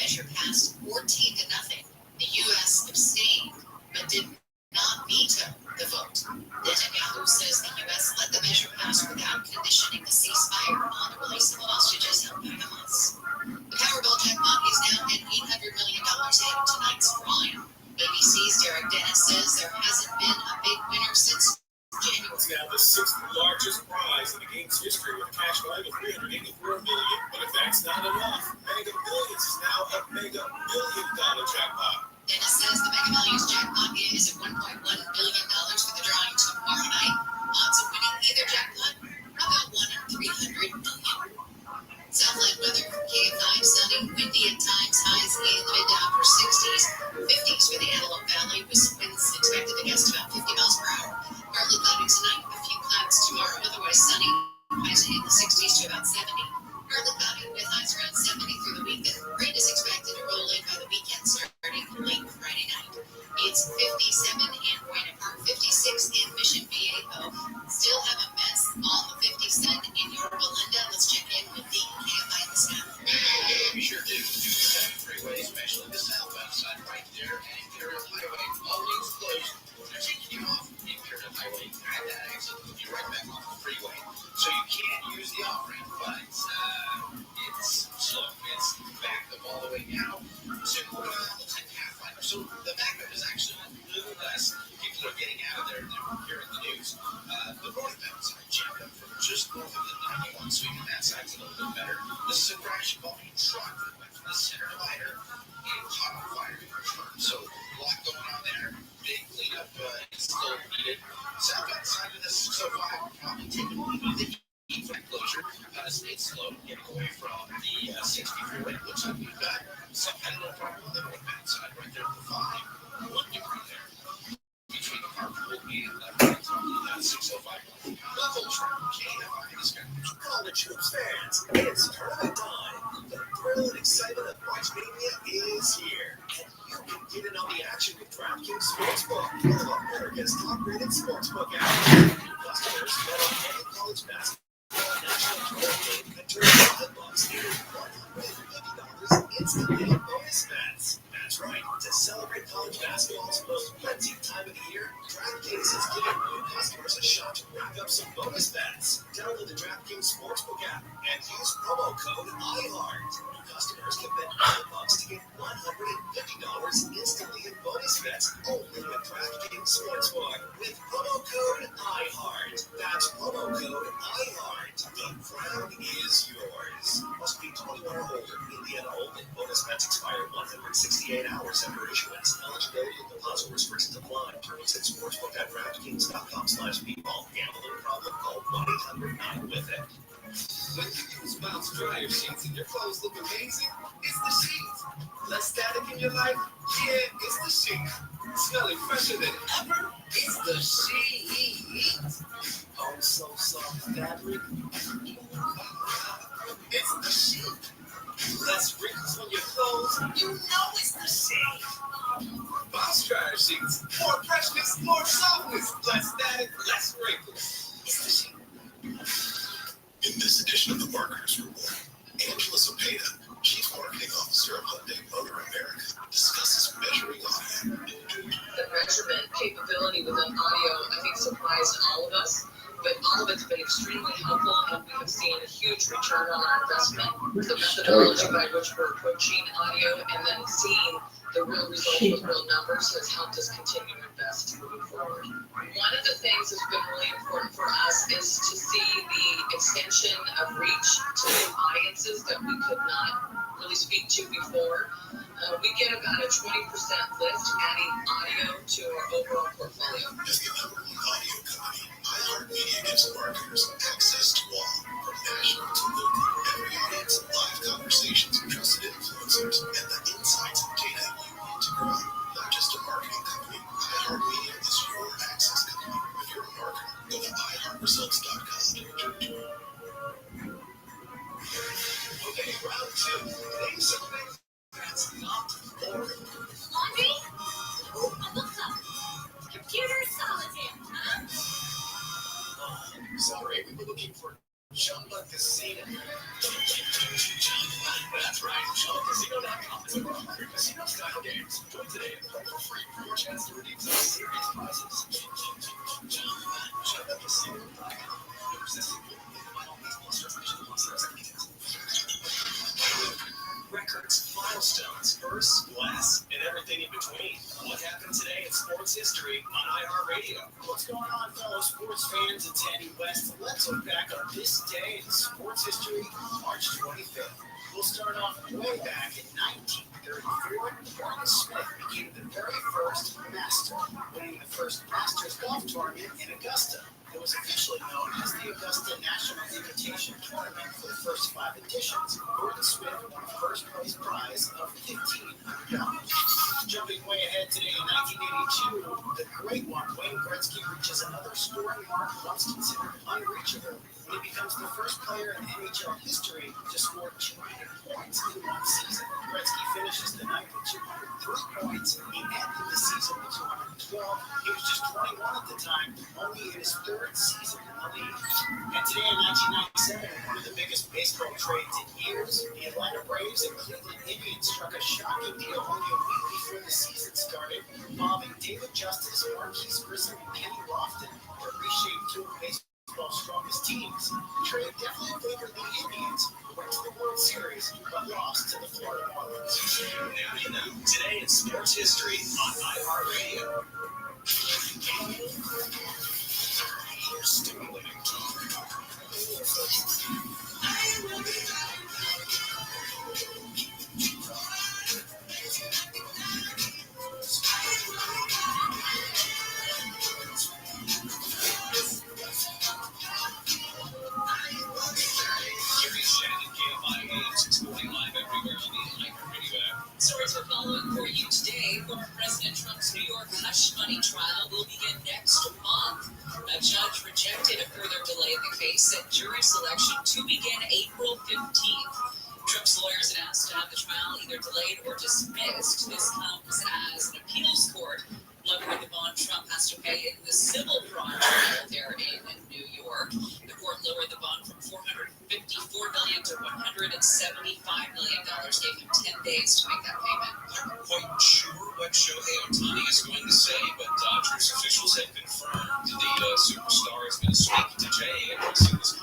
measure passed 14-0. The U.S. abstained, but did not veto the vote. Netanyahu says the U.S. let the measure pass without conditioning the ceasefire on the release of hostages held by Hamas. The Powerball jackpot is now at $800 million ahead of tonight's drawing. ABC's Derek Dennis says there hasn't been a big winner since January. It's now the sixth largest prize in the game's history with a cash value of $384 million. But if that's not enough, Mega Millions is now a Mega Million-dollar jackpot. Dennis says the Mega Millions jackpot is at $1.1 billion for the drawing tomorrow night. Odds of winning either jackpot are about 1 in 300 million. Southland weather, KFI sunny, windy at times, highs in the mid to upper 60s, 50s for the Antelope Valley, with winds expected to gust about 50 miles per hour. Partly cloudy tonight, a few clouds tomorrow, otherwise sunny, highs in the 60s to about 70. Partly cloudy with highs around 70 through the week. Rain is expected to roll in by the weekend, starting late Friday night. It's 57 in Buena Park, 56 in Mission Viejo. Still have a mess on the 57 in Yorba Linda. Let's check in with the KFI in the south. We sure do. 207 freeway, especially the southbound side right there, and Imperial Highway. All lanes closed. They're taking you off the Imperial Highway at that exit, move you right back off the freeway. So you can't use the off-ramp, but it's slow. It's backed up all the way now. So looks like Pathfinder. So the backup is actually a little less. People are getting out of there. They're hearing the news. The northbound side jammed up from just north of the 91, so even that side's a little bit better. This is a crash involving a truck that went from the center divider and caught on fire in return. So a lot going on there. Big cleanup is still needed. Southbound side of the 605 will probably take a little bit of the heat from closure. Stayed slow getting away from the 60 freeway. Looks like we've got some kind of problem on the northbound side right there at the 5. 1 degree there between the carpool and 605. Level traffic, KFI is going to College hoops fans, it's tournament time. The thrill and excitement of March Mania is here. And you can get in on the action with DraftKings Sportsbook, one of America's top-rated sportsbook apps. Customers bet on any college basketball national tournament game can turn $5 into $150 instantly in bonus bets. That's right. To celebrate college basketball's most frenzied time of the year, DraftKings is giving new customers a shot to rack up some bonus bets. Download the DraftKings Sportsbook app and use promo code IHEART. New customers can bet $5 to get $150 instantly in bonus bets only with DraftKings Sportsbook with promo code IHEART. That's promo code IHEART. The crown is yours. Must be 21 or older. Indiana only. Bonus bets expire 168 hours after issuance. Eligibility and deposit restrictions apply. Terms at sportsbook.draftkings.com/bball. Gambling problem? Call 1-800-9-WITH-IT. When you use Bounce dryer sheets and your clothes look amazing, it's the sheets. Less static in your life? Yeah, it's the sheet. Smelling fresher than ever? It's the sheet. Oh, so soft fabric. It's the sheet. Less wrinkles on your clothes? You know it's the sheet. Bounce dryer sheets. More freshness, more softness. Less static, less wrinkles. It's the sheet. In this edition of the Marketers Report, Angela Zepeda, Chief Marketing Officer of Hyundai Motor America, discusses measuring audio. The measurement capability within audio, I think, surprised all of us. But all of it's been extremely helpful, and we have seen a huge return on our investment. The methodology by which we're approaching audio and then seeing the real results with real numbers has helped us continue to invest moving forward. One of the things that's been really important for us is to see the extension of reach to new audiences that we could not really speak to before. We get about a 20% lift adding audio to our overall portfolio. As the #1 audio company, iHeartMedia gives marketers access to all, from national to local, every audience, live conversations with trusted influencers, and the insights and data you need to grow. Not just a marketing company, iHeartMedia is your access company. If you're a marketer, go to iHeartResults.com. Okay, round 2. Name something that's not boring. Laundry? Ooh, a book club. Computer solitaire, huh? Oh, sorry, we were looking for Chumba Casino. That's chance to redeem some serious prizes. Records, milestones, firsts, glass, and everything in between. What happened today in sports history on iHeartRadio? What's going on, fellow sports fans? It's Andy West. Let's look back on this day in sports history, March 25th. We'll start off way back in 1934. Gordon Smith became the very first master, winning the first Masters golf tournament in Augusta. It was officially known as the Augusta National Invitation Tournament for the first 5 editions. Gordon Smith won a first-place prize of $1,500. Jumping way ahead today in 1982, the great one, Wayne Gretzky, reaches another scoring mark once considered unreachable when he becomes the first player in NHL history to score 200 points in one season. Gretzky finishes the night with 203 points. He ended the season with 212. He was just 21 at the time, only in his 3rd season in the league. And today in 1997, one of the biggest baseball trades in years, the Atlanta Braves and Cleveland Indians struck a shocking deal only a week before the season started, involving David Justice, Marquise Grissom, and Kenny Lofton, that reshaped 2 of baseball's strongest teams. The trade definitely favored the Indians, who went to the World Series, but lost to the Florida Marlins. Now you know, today in sports history on iHeartRadio. Stimulating talk. Stories we're following for you today. Former President Trump's New York hush money trial will begin next month. A judge rejected a further delay in the case, set jury selection to begin April 15th. Trump's lawyers announced to have the trial either delayed or dismissed. This comes as an appeals court lowered the bond Trump has to pay in the civil fraud trial there in New York. The court lowered the bond from $454 million to $175 million, gave him 10 days to make that payment. I'm not quite sure what Shohei Ohtani is going to say, but Dodgers officials have confirmed the superstar is going to speak to Jay and see this